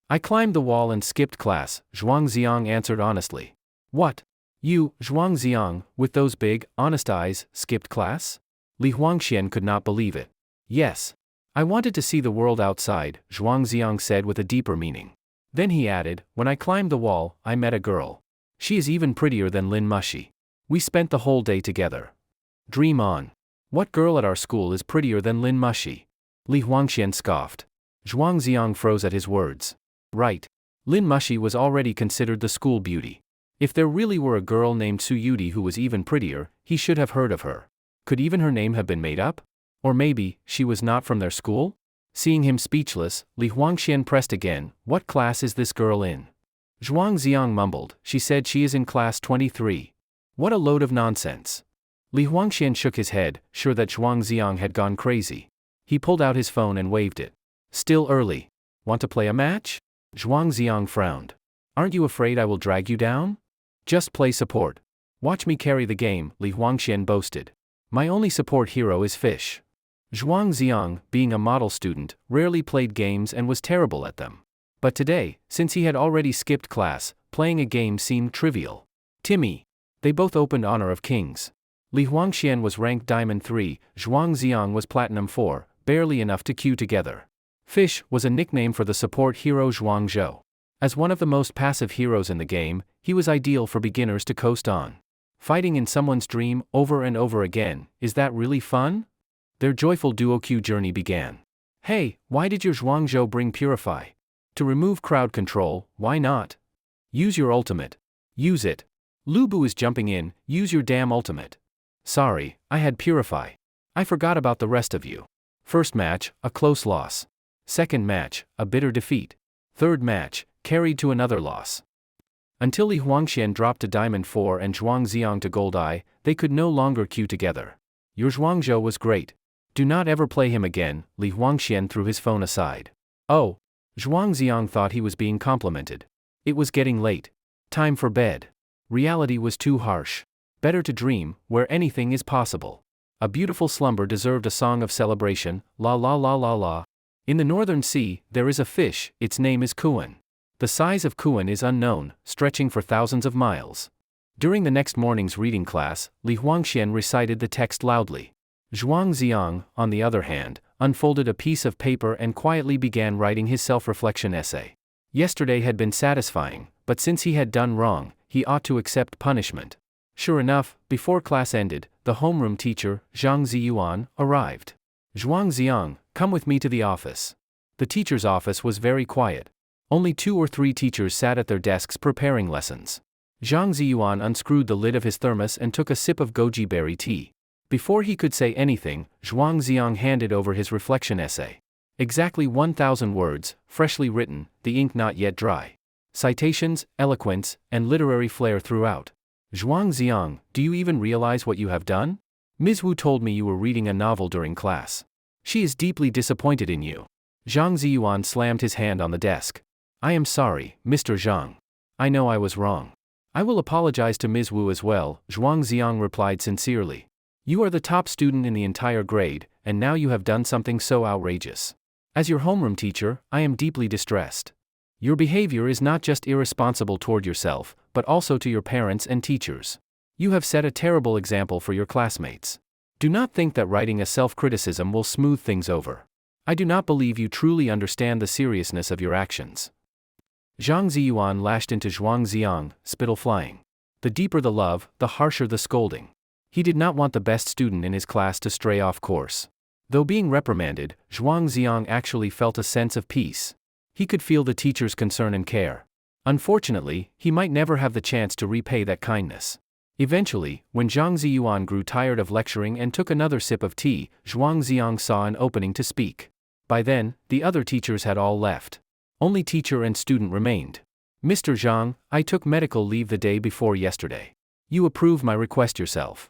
"I climbed the wall and skipped class," Zhuangziang answered honestly. "What? You, Zhuangziang, with those big, honest eyes, skipped class?" Li Huangxian could not believe it. "Yes. I wanted to see the world outside," Zhuangziang said with a deeper meaning. Then he added, "When I climbed the wall, I met a girl. She is even prettier than Lin Mushi. We spent the whole day together." "Dream on. What girl at our school is prettier than Lin Mushi?" Li Huangxian scoffed. Zhuangziang froze at his words. Right. Lin Mushi was already considered the school beauty. If there really were a girl named Su Yudi who was even prettier, he should have heard of her. Could even her name have been made up? Or maybe, she was not from their school? Seeing him speechless, Li Huangxian pressed again, "What class is this girl in?" Zhuangziang mumbled, "She said she is in class 23. What a load of nonsense." Li Huangxian shook his head, sure that Zhuangziang had gone crazy. He pulled out his phone and waved it. "Still early. Want to play a match?" Zhuangziang frowned. "Aren't you afraid I will drag you down?" "Just play support. Watch me carry the game," Li Huangxian boasted. "My only support hero is Fish." Zhuangziang, being a model student, rarely played games and was terrible at them. But today, since he had already skipped class, playing a game seemed trivial. Timmy. They both opened Honor of Kings. Li Huangxian was ranked Diamond 3, Zhuangziang was Platinum 4, barely enough to queue together. Fish was a nickname for the support hero Zhuangzhou. As one of the most passive heroes in the game, he was ideal for beginners to coast on. Fighting in someone's dream, over and over again, is that really fun? Their joyful duo queue journey began. "Hey, why did your Zhuangzhou bring Purify?" "To remove crowd control, why not?" "Use your ultimate." "Use it." "Lubu is jumping in, use your damn ultimate." "Sorry, I had Purify. I forgot about the rest of you." First match, a close loss. Second match, a bitter defeat. Third match, carried to another loss. Until Li Huangxian dropped to Diamond 4 and Zhuangziang to Gold Eye, they could no longer queue together. "Your Zhuangzhou was great. Do not ever play him again," Li Huangxian threw his phone aside. "Oh." Zhuangziang thought he was being complimented. It was getting late. Time for bed. Reality was too harsh. Better to dream, where anything is possible. A beautiful slumber deserved a song of celebration, la la la la la. In the northern sea, there is a fish, its name is Kuan. The size of Kuan is unknown, stretching for thousands of miles. During the next morning's reading class, Li Huangxian recited the text loudly. Zhuangziang, on the other hand, unfolded a piece of paper and quietly began writing his self-reflection essay. Yesterday had been satisfying, but since he had done wrong, he ought to accept punishment. Sure enough, before class ended, the homeroom teacher, Zhang Ziyuan, arrived. "Zhuangziang, come with me to the office." The teacher's office was very quiet. Only 2 or 3 teachers sat at their desks preparing lessons. Zhang Ziyuan unscrewed the lid of his thermos and took a sip of goji berry tea. Before he could say anything, Zhuangziang handed over his reflection essay. Exactly 1,000 words, freshly written, the ink not yet dry. Citations, eloquence, and literary flair throughout. "Zhuangziang, do you even realize what you have done? Ms. Wu told me you were reading a novel during class. She is deeply disappointed in you." Zhang Ziyuan slammed his hand on the desk. "I am sorry, Mr. Zhang. I know I was wrong. I will apologize to Ms. Wu as well," Zhuangziang replied sincerely. "You are the top student in the entire grade, and now you have done something so outrageous. As your homeroom teacher, I am deeply distressed. Your behavior is not just irresponsible toward yourself, but also to your parents and teachers. You have set a terrible example for your classmates. Do not think that writing a self-criticism will smooth things over. I do not believe you truly understand the seriousness of your actions." Zhang Ziyuan lashed into Zhuangziang, spittle flying. The deeper the love, the harsher the scolding. He did not want the best student in his class to stray off course. Though being reprimanded, Zhuang Xiang actually felt a sense of peace. He could feel the teacher's concern and care. Unfortunately, he might never have the chance to repay that kindness. Eventually, when Zhang Ziyuan grew tired of lecturing and took another sip of tea, Zhuang Xiang saw an opening to speak. By then, the other teachers had all left. Only teacher and student remained. Mr. Zhang, I took medical leave the day before yesterday. You approve my request yourself.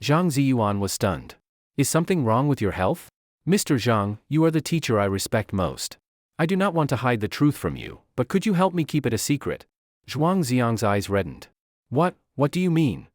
Zhang Ziyuan was stunned. Is something wrong with your health? Mr. Zhang, you are the teacher I respect most. I do not want to hide the truth from you, but could you help me keep it a secret? Zhuang Xiang's eyes reddened. What do you mean?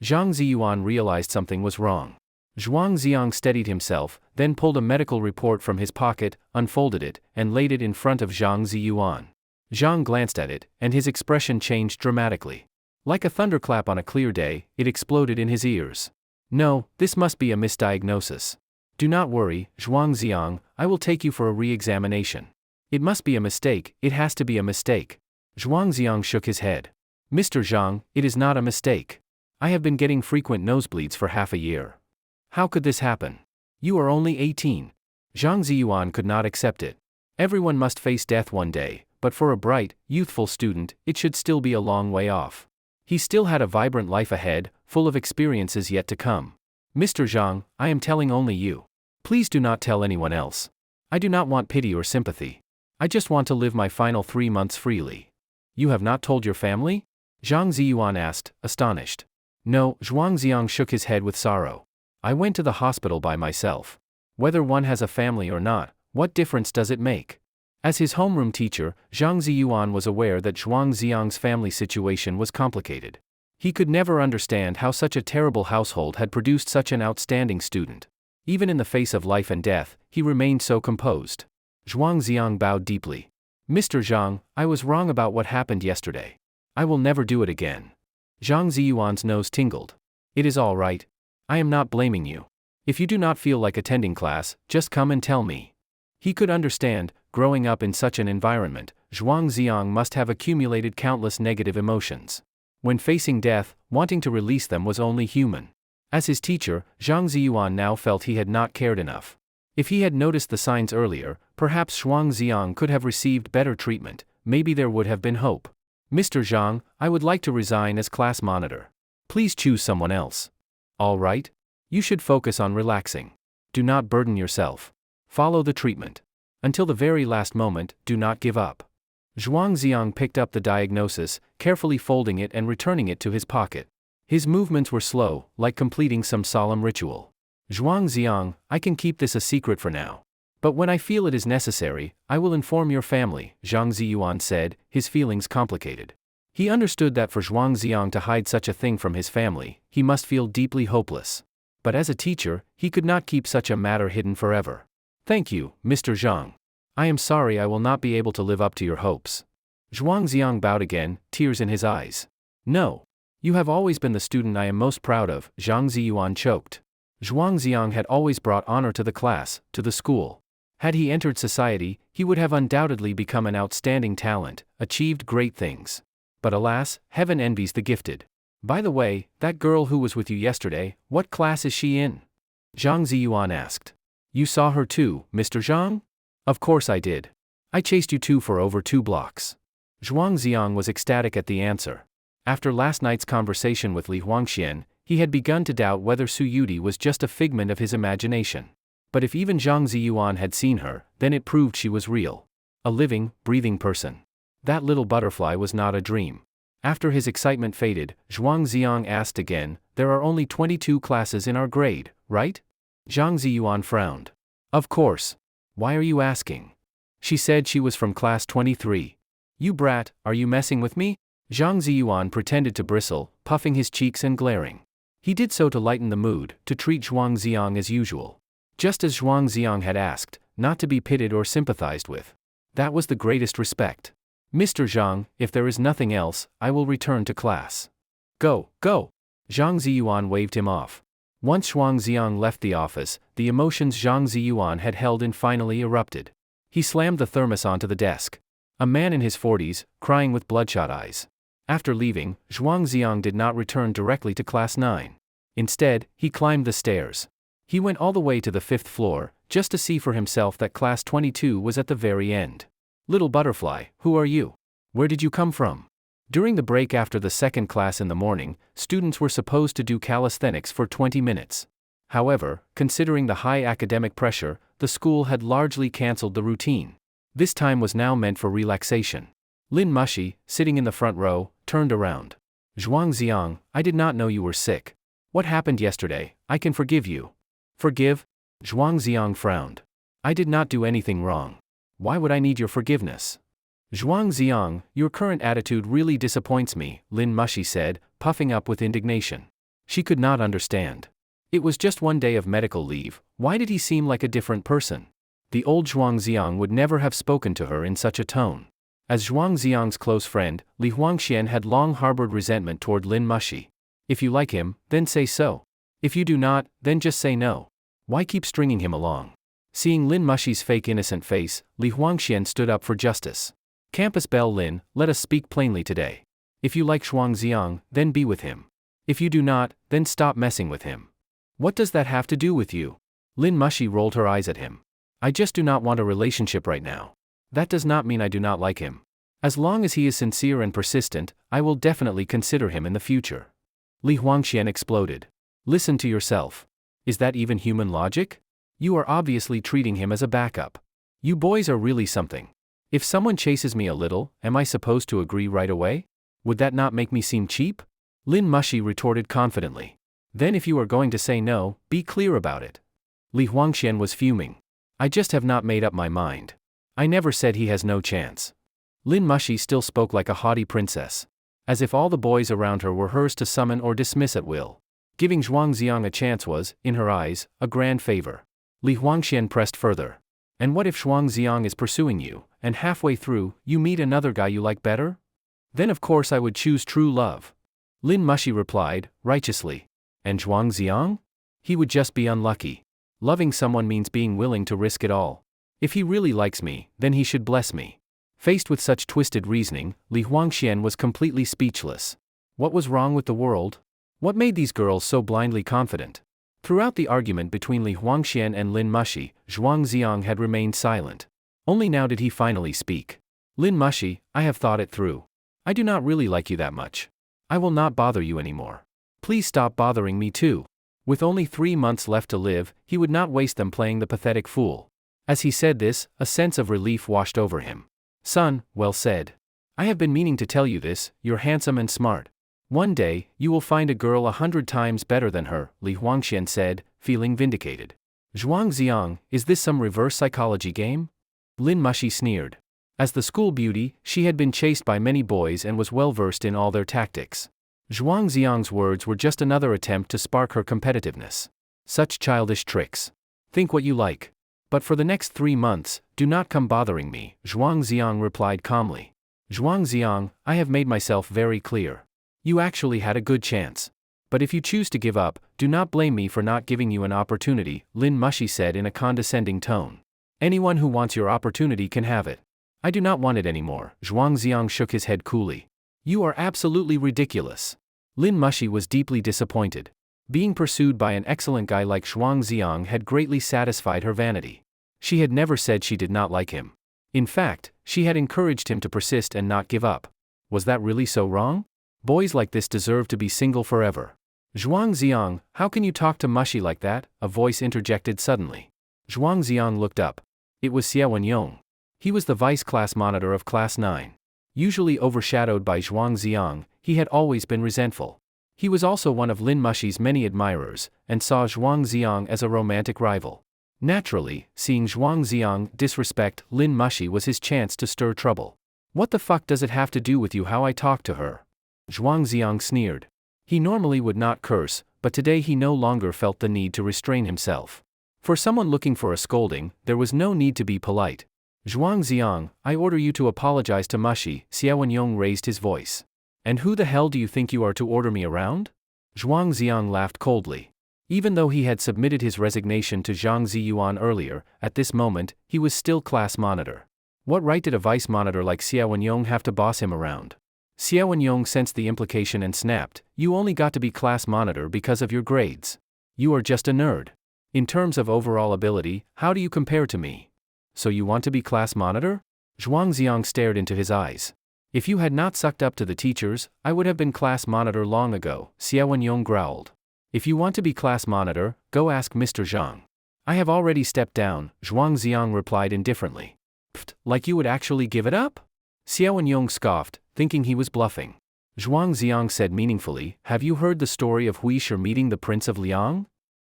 Zhang Ziyuan realized something was wrong. Zhuang Xiang steadied himself, then pulled a medical report from his pocket, unfolded it, and laid it in front of Zhang Ziyuan. Zhang glanced at it, and his expression changed dramatically. Like a thunderclap on a clear day, it exploded in his ears. No, this must be a misdiagnosis. Do not worry, Zhuang Xiang, I will take you for a re-examination. It must be a mistake, it has to be a mistake. Zhuang Xiang shook his head. Mr. Zhang, it is not a mistake. I have been getting frequent nosebleeds for half a year. How could this happen? You are only 18. Zhang Ziyuan could not accept it. Everyone must face death one day, but for a bright, youthful student, it should still be a long way off. He still had a vibrant life ahead, full of experiences yet to come. Mr. Zhang, I am telling only you. Please do not tell anyone else. I do not want pity or sympathy. I just want to live my final 3 months freely. You have not told your family? Zhang Ziyuan asked, astonished. No, Zhuang Xiang shook his head with sorrow. I went to the hospital by myself. Whether one has a family or not, what difference does it make? As his homeroom teacher, Zhang Ziyuan was aware that Zhuang Xiang's family situation was complicated. He could never understand how such a terrible household had produced such an outstanding student. Even in the face of life and death, he remained so composed. Zhuang Xiang bowed deeply. Mr. Zhang, I was wrong about what happened yesterday. I will never do it again. Zhang Ziyuan's nose tingled. It is all right. I am not blaming you. If you do not feel like attending class, just come and tell me. He could understand, growing up in such an environment, Zhuang Xiang must have accumulated countless negative emotions. When facing death, wanting to release them was only human. As his teacher, Zhang Ziyuan now felt he had not cared enough. If he had noticed the signs earlier, perhaps Zhuang Xiang could have received better treatment, maybe there would have been hope. Mr. Zhang, I would like to resign as class monitor. Please choose someone else. All right? You should focus on relaxing. Do not burden yourself. Follow the treatment. Until the very last moment, do not give up. Zhuang Xiang picked up the diagnosis, carefully folding it and returning it to his pocket. His movements were slow, like completing some solemn ritual. Zhuang Xiang, I can keep this a secret for now. But when I feel it is necessary, I will inform your family, Zhang Ziyuan said, his feelings complicated. He understood that for Zhuang Xiang to hide such a thing from his family, he must feel deeply hopeless. But as a teacher, he could not keep such a matter hidden forever. Thank you, Mr. Zhang. I am sorry I will not be able to live up to your hopes. Zhuang Xiang bowed again, tears in his eyes. No. You have always been the student I am most proud of, Zhang Ziyuan choked. Zhuang Xiang had always brought honor to the class, to the school. Had he entered society, he would have undoubtedly become an outstanding talent, achieved great things. But alas, heaven envies the gifted. By the way, that girl who was with you yesterday, what class is she in? Zhang Ziyuan asked. You saw her too, Mr. Zhang? Of course I did. I chased you two for over 2 blocks. Zhuang Xiang was ecstatic at the answer. After last night's conversation with Li Huangxian, he had begun to doubt whether Su Yudi was just a figment of his imagination. But if even Zhang Ziyuan had seen her, then it proved she was real. A living, breathing person. That little butterfly was not a dream. After his excitement faded, Zhuang Xiang asked again, there are only 22 classes in our grade, right? Zhang Ziyuan frowned. Of course. Why are you asking? She said she was from class 23. You brat, are you messing with me? Zhang Ziyuan pretended to bristle, puffing his cheeks and glaring. He did so to lighten the mood, to treat Zhuang Xiang as usual. Just as Zhuang Xiang had asked, not to be pitied or sympathized with. That was the greatest respect. Mr. Zhang, if there is nothing else, I will return to class. Go, go! Zhang Ziyuan waved him off. Once Zhuang Xiang left the office, the emotions Zhang Ziyuan had held in finally erupted. He slammed the thermos onto the desk. A man in his 40s, crying with bloodshot eyes. After leaving, Zhuangziang did not return directly to class 9. Instead, he climbed the stairs. He went all the way to the 5th floor, just to see for himself that class 22 was at the very end. Little butterfly, who are you? Where did you come from? During the break after the second class in the morning, students were supposed to do calisthenics for 20 minutes. However, considering the high academic pressure, the school had largely cancelled the routine. This time was now meant for relaxation. Lin Mushi, sitting in the front row, turned around. Zhuangziang, I did not know you were sick. What happened yesterday? I can forgive you. Forgive? Zhuangziang frowned. I did not do anything wrong. Why would I need your forgiveness? Zhuangziang, your current attitude really disappoints me, Lin Mushi said, puffing up with indignation. She could not understand. It was just one day of medical leave, why did he seem like a different person? The old Zhuangziang would never have spoken to her in such a tone. As Zhuangziang's close friend, Li Huangxian had long harbored resentment toward Lin Mushi. If you like him, then say so. If you do not, then just say no. Why keep stringing him along? Seeing Lin Mushi's fake innocent face, Li Huangxian stood up for justice. Campus bell Lin, let us speak plainly today. If you like Zhuangziang, then be with him. If you do not, then stop messing with him. What does that have to do with you? Lin Mushi rolled her eyes at him. I just do not want a relationship right now. That does not mean I do not like him. As long as he is sincere and persistent, I will definitely consider him in the future. Li Huangxian exploded. Listen to yourself. Is that even human logic? You are obviously treating him as a backup. You boys are really something. If someone chases me a little, am I supposed to agree right away? Would that not make me seem cheap? Lin Mushi retorted confidently. Then if you are going to say no, be clear about it. Li Huangxian was fuming. I just have not made up my mind. I never said he has no chance. Lin Mushi still spoke like a haughty princess. As if all the boys around her were hers to summon or dismiss at will. Giving Zhuangziang a chance was, in her eyes, a grand favor. Li Huangxian pressed further. And what if Zhuangziang is pursuing you, and halfway through, you meet another guy you like better? Then of course I would choose true love. Lin Mushi replied, righteously. And Zhuangziang? He would just be unlucky. Loving someone means being willing to risk it all. If he really likes me, then he should bless me. Faced with such twisted reasoning, Li Huangxian was completely speechless. What was wrong with the world? What made these girls so blindly confident? Throughout the argument between Li Huangxian and Lin Mushi, Zhuangziang had remained silent. Only now did he finally speak. Lin Mushi, I have thought it through. I do not really like you that much. I will not bother you anymore. Please stop bothering me too. With only 3 months left to live, he would not waste them playing the pathetic fool. As he said this, a sense of relief washed over him. Son, well said. I have been meaning to tell you this, you're handsome and smart. One day, you will find a girl 100 times better than her, Li Huangxian said, feeling vindicated. Zhuangziang, is this some reverse psychology game? Lin Mushi sneered. As the school beauty, she had been chased by many boys and was well versed in all their tactics. Zhuangziang's words were just another attempt to spark her competitiveness. Such childish tricks. Think what you like. But for the next 3 months, do not come bothering me, Zhuangziang replied calmly. Zhuangziang, I have made myself very clear. You actually had a good chance. But if you choose to give up, do not blame me for not giving you an opportunity, Lin Mushi said in a condescending tone. Anyone who wants your opportunity can have it. I do not want it anymore, Zhuangziang shook his head coolly. You are absolutely ridiculous. Lin Mushi was deeply disappointed. Being pursued by an excellent guy like Zhuangziang had greatly satisfied her vanity. She had never said she did not like him. In fact, she had encouraged him to persist and not give up. Was that really so wrong? Boys like this deserve to be single forever. Zhuangziang, how can you talk to Mushi like that? A voice interjected suddenly. Zhuangziang looked up. It was Xie Wenyong. He was the vice class monitor of class 9. Usually overshadowed by Zhuangziang, he had always been resentful. He was also one of Lin Mushi's many admirers, and saw Zhuangziang as a romantic rival. Naturally, seeing Zhuangziang disrespect Lin Mushi was his chance to stir trouble. What the fuck does it have to do with you how I talk to her? Zhuangziang sneered. He normally would not curse, but today he no longer felt the need to restrain himself. For someone looking for a scolding, there was no need to be polite. Zhuangziang, I order you to apologize to Mushi, Xie Wenyong raised his voice. And who the hell do you think you are to order me around? Zhuangziang laughed coldly. Even though he had submitted his resignation to Zhang Ziyuan earlier, at this moment, he was still class monitor. What right did a vice monitor like Xie Wenyong have to boss him around? Xiao Yong sensed the implication and snapped, "You only got to be class monitor because of your grades. You are just a nerd. In terms of overall ability, how do you compare to me? So you want to be class monitor?" Zhuangziang stared into his eyes. "If you had not sucked up to the teachers, I would have been class monitor long ago," Xiao Yong growled. "If you want to be class monitor, go ask Mr. Zhang." "I have already stepped down," Zhuangziang replied indifferently. "Pfft, like you would actually give it up?" Xiao Yong scoffed, thinking he was bluffing. Zhuangziang said meaningfully, "Have you heard the story of Huisher meeting the Prince of Liang?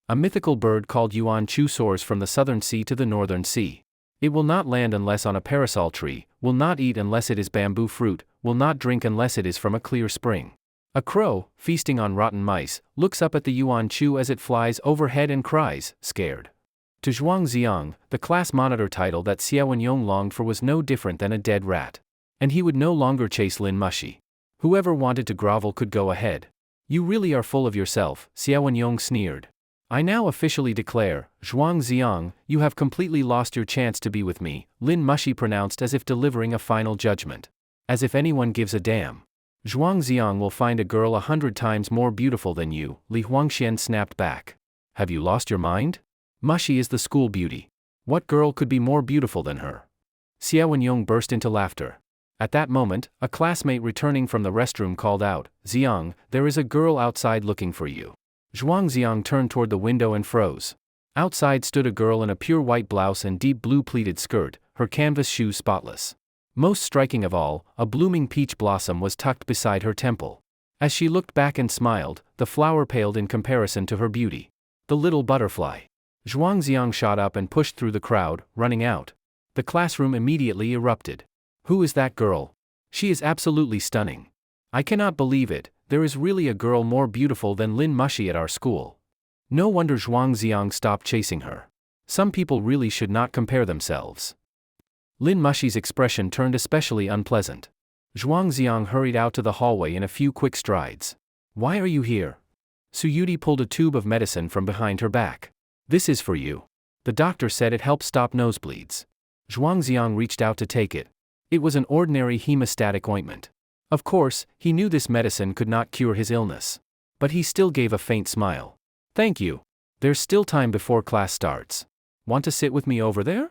A mythical bird called Yuan Chu soars from the southern sea to the northern sea. It will not land unless on a parasol tree, will not eat unless it is bamboo fruit, will not drink unless it is from a clear spring. A crow, feasting on rotten mice, looks up at the Yuan Chu as it flies overhead and cries, scared." To Zhuangziang, the class monitor title that Xiao Yong longed for was no different than a dead rat. And he would no longer chase Lin Mushi. Whoever wanted to grovel could go ahead. "You really are full of yourself," Xiao Yong sneered. "I now officially declare, Zhuangziang, you have completely lost your chance to be with me," Lin Mushi pronounced as if delivering a final judgment. "As if anyone gives a damn. Zhuangziang will find a girl 100 times more beautiful than you," Li Huangxian snapped back. "Have you lost your mind? Mushi is the school beauty. What girl could be more beautiful than her?" Xiao Yong burst into laughter. At that moment, a classmate returning from the restroom called out, "Xiang, there is a girl outside looking for you." Zhuangziang turned toward the window and froze. Outside stood a girl in a pure white blouse and deep blue pleated skirt, her canvas shoes spotless. Most striking of all, a blooming peach blossom was tucked beside her temple. As she looked back and smiled, the flower paled in comparison to her beauty. The little butterfly. Zhuangziang shot up and pushed through the crowd, running out. The classroom immediately erupted. "Who is that girl? She is absolutely stunning. I cannot believe it, there is really a girl more beautiful than Lin Mushi at our school." No wonder Zhuangziang stopped chasing her. Some people really should not compare themselves. Lin Mushi's expression turned especially unpleasant. Zhuangziang hurried out to the hallway in a few quick strides. "Why are you here?" Suyuti pulled a tube of medicine from behind her back. "This is for you. The doctor said it helps stop nosebleeds." Zhuangziang reached out to take it. It was an ordinary hemostatic ointment. Of course, he knew this medicine could not cure his illness. But he still gave a faint smile. "Thank you. There's still time before class starts. Want to sit with me over there?"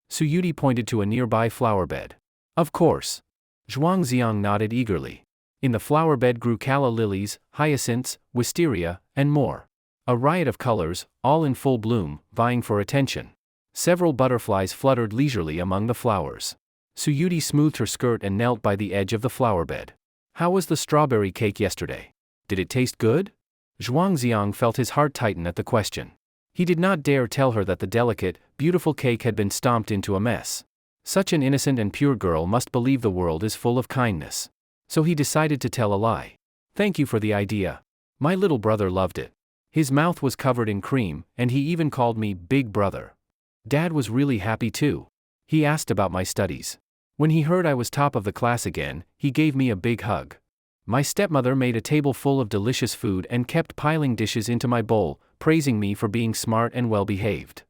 Suyuti pointed to a nearby flower bed. "Of course." Zhuangziang nodded eagerly. In the flower bed grew calla lilies, hyacinths, wisteria, and more. A riot of colors, all in full bloom, vying for attention. Several butterflies fluttered leisurely among the flowers. Suyuti smoothed her skirt and knelt by the edge of the flower bed. "How was the strawberry cake yesterday? Did it taste good?" Zhuangziang felt his heart tighten at the question. He did not dare tell her that the delicate, beautiful cake had been stomped into a mess. Such an innocent and pure girl must believe the world is full of kindness. So he decided to tell a lie. "Thank you for the idea. My little brother loved it. His mouth was covered in cream, and he even called me Big Brother. Dad was really happy too. He asked about my studies. When he heard I was top of the class again, he gave me a big hug. My stepmother made a table full of delicious food and kept piling dishes into my bowl, praising me for being smart and well-behaved."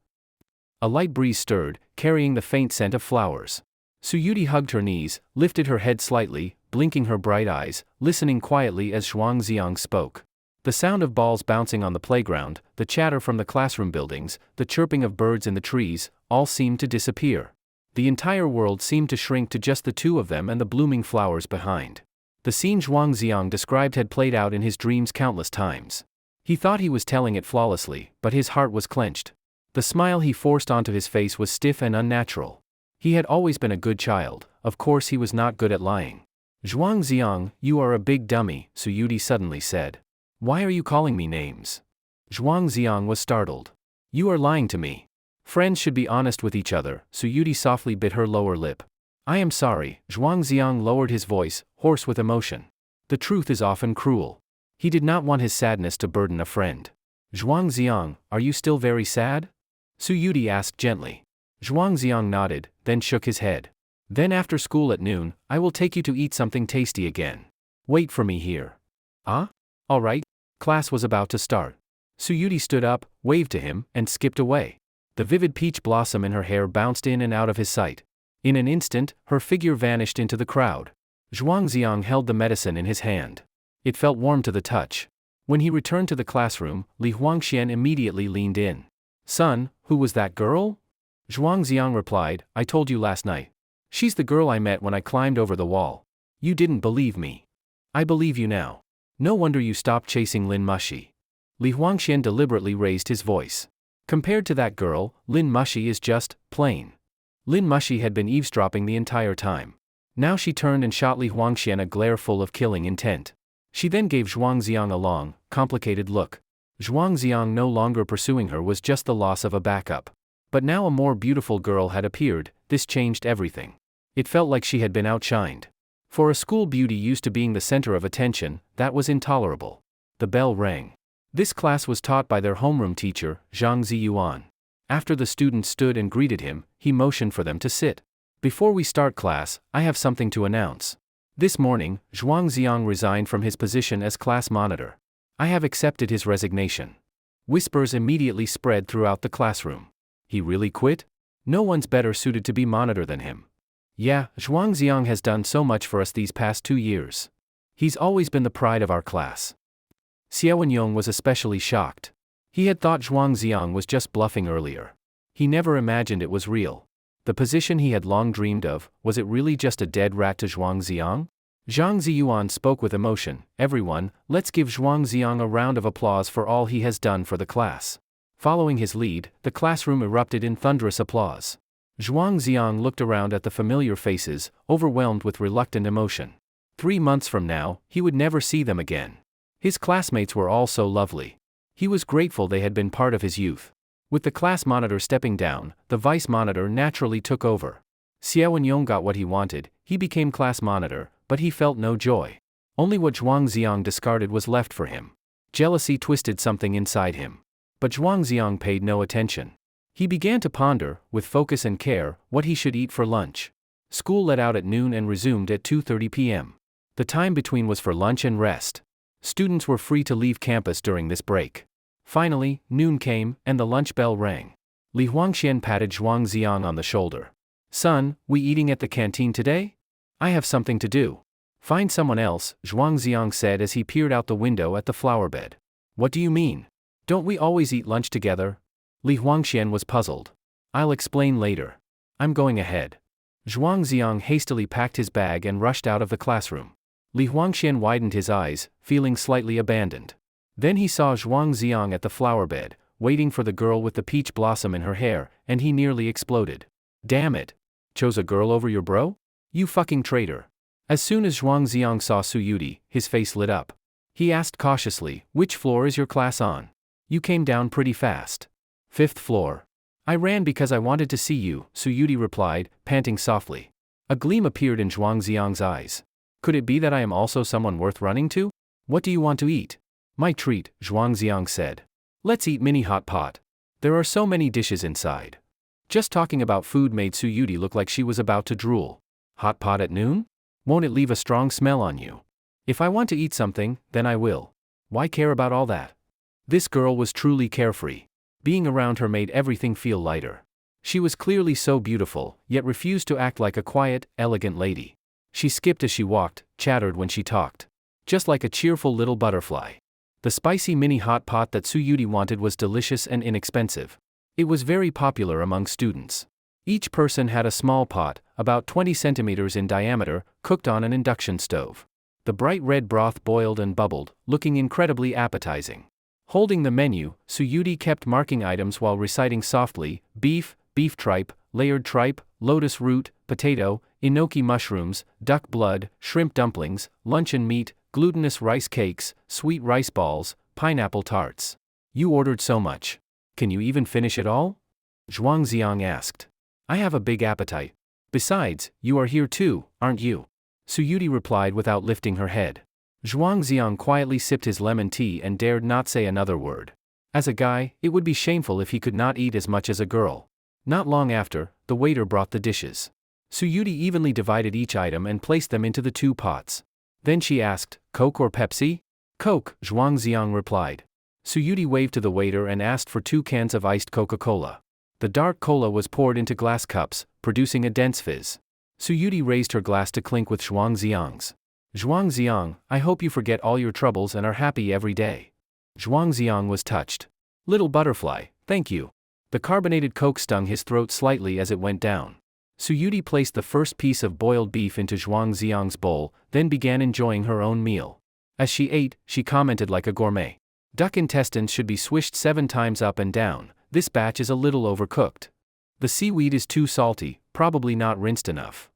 A light breeze stirred, carrying the faint scent of flowers. Suyuti hugged her knees, lifted her head slightly, blinking her bright eyes, listening quietly as Zhuangziang spoke. The sound of balls bouncing on the playground, the chatter from the classroom buildings, the chirping of birds in the trees, all seemed to disappear. The entire world seemed to shrink to just the two of them and the blooming flowers behind. The scene Zhuangziang described had played out in his dreams countless times. He thought he was telling it flawlessly, but his heart was clenched. The smile he forced onto his face was stiff and unnatural. He had always been a good child, of course he was not good at lying. "Zhuangziang, you are a big dummy," Suyuti suddenly said. "Why are you calling me names?" Zhuangziang was startled. "You are lying to me. Friends should be honest with each other." Suyuti softly bit her lower lip. "I am sorry." Zhuangziang lowered his voice, hoarse with emotion. "The truth is often cruel." He did not want his sadness to burden a friend. "Zhuangziang, are you still very sad?" Suyuti asked gently. Zhuangziang nodded, then shook his head. "Then after school at noon, I will take you to eat something tasty again. Wait for me here." "Ah? All right." Class was about to start. Suyuti stood up, waved to him, and skipped away. The vivid peach blossom in her hair bounced in and out of his sight. In an instant, her figure vanished into the crowd. Zhuangziang held the medicine in his hand. It felt warm to the touch. When he returned to the classroom, Li Huangxian immediately leaned in. Son, who was that girl? Zhuangziang replied, I told you last night. She's the girl I met when I climbed over the wall. You didn't believe me. I believe you now. No wonder you stopped chasing Lin Mushi. Li Huangxian deliberately raised his voice. Compared to that girl, Lin Mushi is just plain. Lin Mushi had been eavesdropping the entire time. Now she turned and shot Li Huangxian a glare full of killing intent. She then gave Zhuangziang a long, complicated look. Zhuangziang no longer pursuing her was just the loss of a backup. But now a more beautiful girl had appeared. This changed everything. It felt like she had been outshined. For a school beauty used to being the center of attention, that was intolerable. The bell rang. This class was taught by their homeroom teacher, Zhang Ziyuan. After the students stood and greeted him, he motioned for them to sit. Before we start class, I have something to announce. This morning, Zhuangziang resigned from his position as class monitor. I have accepted his resignation. Whispers immediately spread throughout the classroom. He really quit? No one's better suited to be monitor than him. Yeah, Zhuangziang has done so much for us these past 2 years. He's always been the pride of our class. Xiao Yong was especially shocked. He had thought Zhuangziang was just bluffing earlier. He never imagined it was real. The position he had long dreamed of, was it really just a dead rat to Zhuangziang? Zhang Ziyuan spoke with emotion, everyone, let's give Zhuangziang a round of applause for all he has done for the class. Following his lead, the classroom erupted in thunderous applause. Zhuangziang looked around at the familiar faces, overwhelmed with reluctant emotion. 3 months from now, he would never see them again. His classmates were all so lovely. He was grateful they had been part of his youth. With the class monitor stepping down, the vice monitor naturally took over. Xiao Yong got what he wanted, he became class monitor, but he felt no joy. Only what Zhuangziang discarded was left for him. Jealousy twisted something inside him. But Zhuangziang paid no attention. He began to ponder, with focus and care, what he should eat for lunch. School let out at noon and resumed at 2:30 p.m. The time between was for lunch and rest. Students were free to leave campus during this break. Finally, noon came, and the lunch bell rang. Li Huangxian patted Zhuangziang on the shoulder. Son, we eating at the canteen today? I have something to do. Find someone else, Zhuangziang said as he peered out the window at the flower bed. What do you mean? Don't we always eat lunch together? Li Huangxian was puzzled. I'll explain later. I'm going ahead. Zhuangziang hastily packed his bag and rushed out of the classroom. Li Huangxian widened his eyes, feeling slightly abandoned. Then he saw Zhuangziang at the flower bed, waiting for the girl with the peach blossom in her hair, and he nearly exploded. Damn it! Chose a girl over your bro? You fucking traitor. As soon as Zhuangziang saw Suyuti, his face lit up. He asked cautiously, which floor is your class on? You came down pretty fast. 5th floor. I ran because I wanted to see you, Suyuti replied, panting softly. A gleam appeared in Zhuangziang's eyes. Could it be that I am also someone worth running to? What do you want to eat? My treat, Zhuangziang said. Let's eat mini hot pot. There are so many dishes inside. Just talking about food made Suyuti look like she was about to drool. Hot pot at noon? Won't it leave a strong smell on you? If I want to eat something, then I will. Why care about all that? This girl was truly carefree. Being around her made everything feel lighter. She was clearly so beautiful, yet refused to act like a quiet, elegant lady. She skipped as she walked, chattered when she talked. Just like a cheerful little butterfly. The spicy mini hot pot that Suyuti wanted was delicious and inexpensive. It was very popular among students. Each person had a small pot, about 20 centimeters in diameter, cooked on an induction stove. The bright red broth boiled and bubbled, looking incredibly appetizing. Holding the menu, Suyuti kept marking items while reciting softly, beef, beef tripe, layered tripe, lotus root, potato, enoki mushrooms, duck blood, shrimp dumplings, luncheon meat, glutinous rice cakes, sweet rice balls, pineapple tarts. You ordered so much. Can you even finish it all? Zhuangziang asked. I have a big appetite. Besides, you are here too, aren't you? Suyuti replied without lifting her head. Zhuangziang quietly sipped his lemon tea and dared not say another word. As a guy, it would be shameful if he could not eat as much as a girl. Not long after, the waiter brought the dishes. Suyuti evenly divided each item and placed them into the 2 pots. Then she asked, Coke or Pepsi? Coke, Zhuangziang replied. Suyuti waved to the waiter and asked for 2 cans of iced Coca-Cola. The dark cola was poured into glass cups, producing a dense fizz. Su Yudi raised her glass to clink with Zhuangziang's. Zhuangziang, I hope you forget all your troubles and are happy every day. Zhuangziang was touched. Little butterfly, thank you. The carbonated coke stung his throat slightly as it went down. Su Yudi placed the first piece of boiled beef into Zhuangziang's bowl, then began enjoying her own meal. As she ate, she commented like a gourmet. Duck intestines should be swished 7 times up and down, this batch is a little overcooked. The seaweed is too salty, probably not rinsed enough.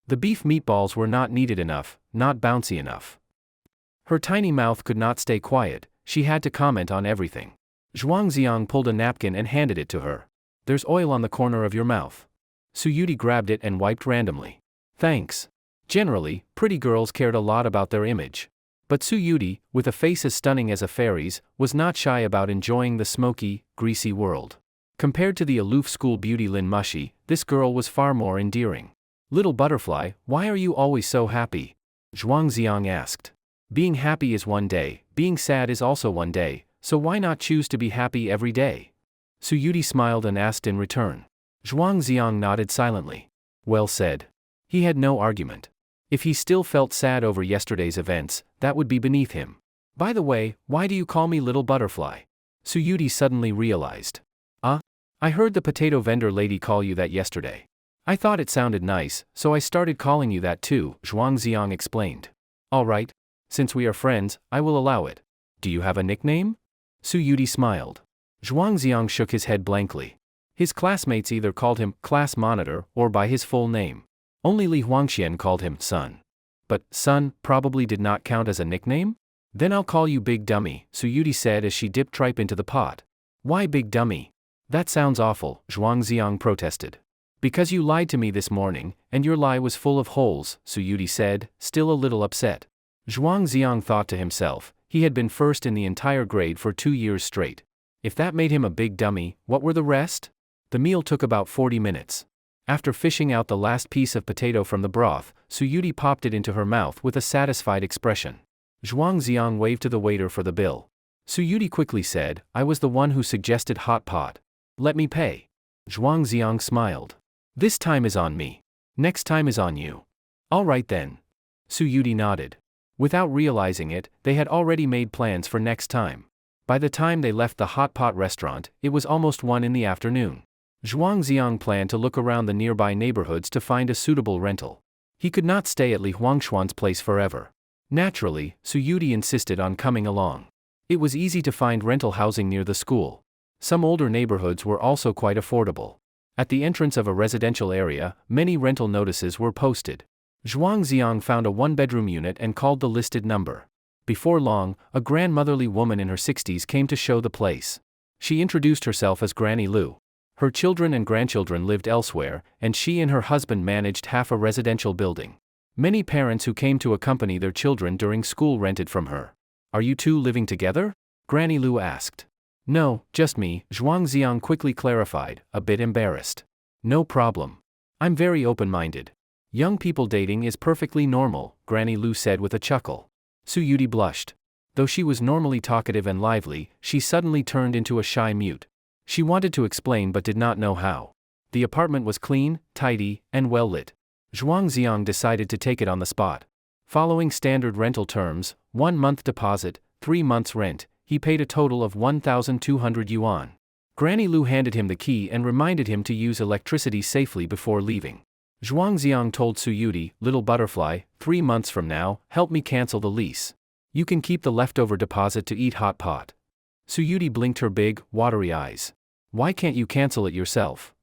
The beef meatballs were not kneaded enough, not bouncy enough. Her tiny mouth could not stay quiet, she had to comment on everything. Zhuangziang pulled a napkin and handed it to her. There's oil on the corner of your mouth. Su Yudi grabbed it and wiped randomly. Thanks. Generally, pretty girls cared a lot about their image. But Su Yudi, with a face as stunning as a fairy's, was not shy about enjoying the smoky, greasy world. Compared to the aloof school beauty Lin Mushi, this girl was far more endearing. Little butterfly, why are you always so happy? Zhuangziang asked. Being happy is one day, being sad is also one day, so why not choose to be happy every day? Su Yudi smiled and asked in return. Zhuangziang nodded silently. Well said. He had no argument. If he still felt sad over yesterday's events, that would be beneath him. By the way, why do you call me little butterfly? Su Yudi suddenly realized. I heard the potato vendor lady call you that yesterday. I thought it sounded nice, so I started calling you that too, Zhuangziang explained. Alright. Since we are friends, I will allow it. Do you have a nickname? Su Yudi smiled. Zhuangziang shook his head blankly. His classmates either called him class monitor or by his full name. Only Li Huangxian called him son. But son probably did not count as a nickname? Then I'll call you Big Dummy, Su Yudi said as she dipped tripe into the pot. Why Big Dummy? That sounds awful, Zhuangziang protested. Because you lied to me this morning, and your lie was full of holes, Su Yudi said, still a little upset. Zhuangziang thought to himself, he had been first in the entire grade for 2 years straight. If that made him a big dummy, what were the rest? The meal took about 40 minutes. After fishing out the last piece of potato from the broth, Su Yudi popped it into her mouth with a satisfied expression. Zhuangziang waved to the waiter for the bill. Su Yudi quickly said, I was the one who suggested hot pot. Let me pay. Zhuangziang smiled. This time is on me. Next time is on you. All right then. Su Yudi nodded. Without realizing it, they had already made plans for next time. By the time they left the hot pot restaurant, it was almost 1 in the afternoon. Zhuangziang planned to look around the nearby neighborhoods to find a suitable rental. He could not stay at Li Huangshuan's place forever. Naturally, Su Yudi insisted on coming along. It was easy to find rental housing near the school. Some older neighborhoods were also quite affordable. At the entrance of a residential area, many rental notices were posted. Zhuangziang found a 1-bedroom unit and called the listed number. Before long, a grandmotherly woman in her 60s came to show the place. She introduced herself as Granny Lu. Her children and grandchildren lived elsewhere, and she and her husband managed half a residential building. Many parents who came to accompany their children during school rented from her. Are you two living together? Granny Lu asked. No, just me, Zhuangziang quickly clarified, a bit embarrassed. No problem. I'm very open-minded. Young people dating is perfectly normal, Granny Lu said with a chuckle. Su Yudi blushed. Though she was normally talkative and lively, she suddenly turned into a shy mute. She wanted to explain but did not know how. The apartment was clean, tidy, and well lit. Zhuangziang decided to take it on the spot. Following standard rental terms, 1 month deposit, 3 months rent, he paid a total of 1,200 yuan. Granny Lu handed him the key and reminded him to use electricity safely before leaving. Zhuangziang told Su Yudi, little butterfly, 3 months from now, help me cancel the lease. You can keep the leftover deposit to eat hot pot. Su Yudi blinked her big, watery eyes. Why can't you cancel it yourself?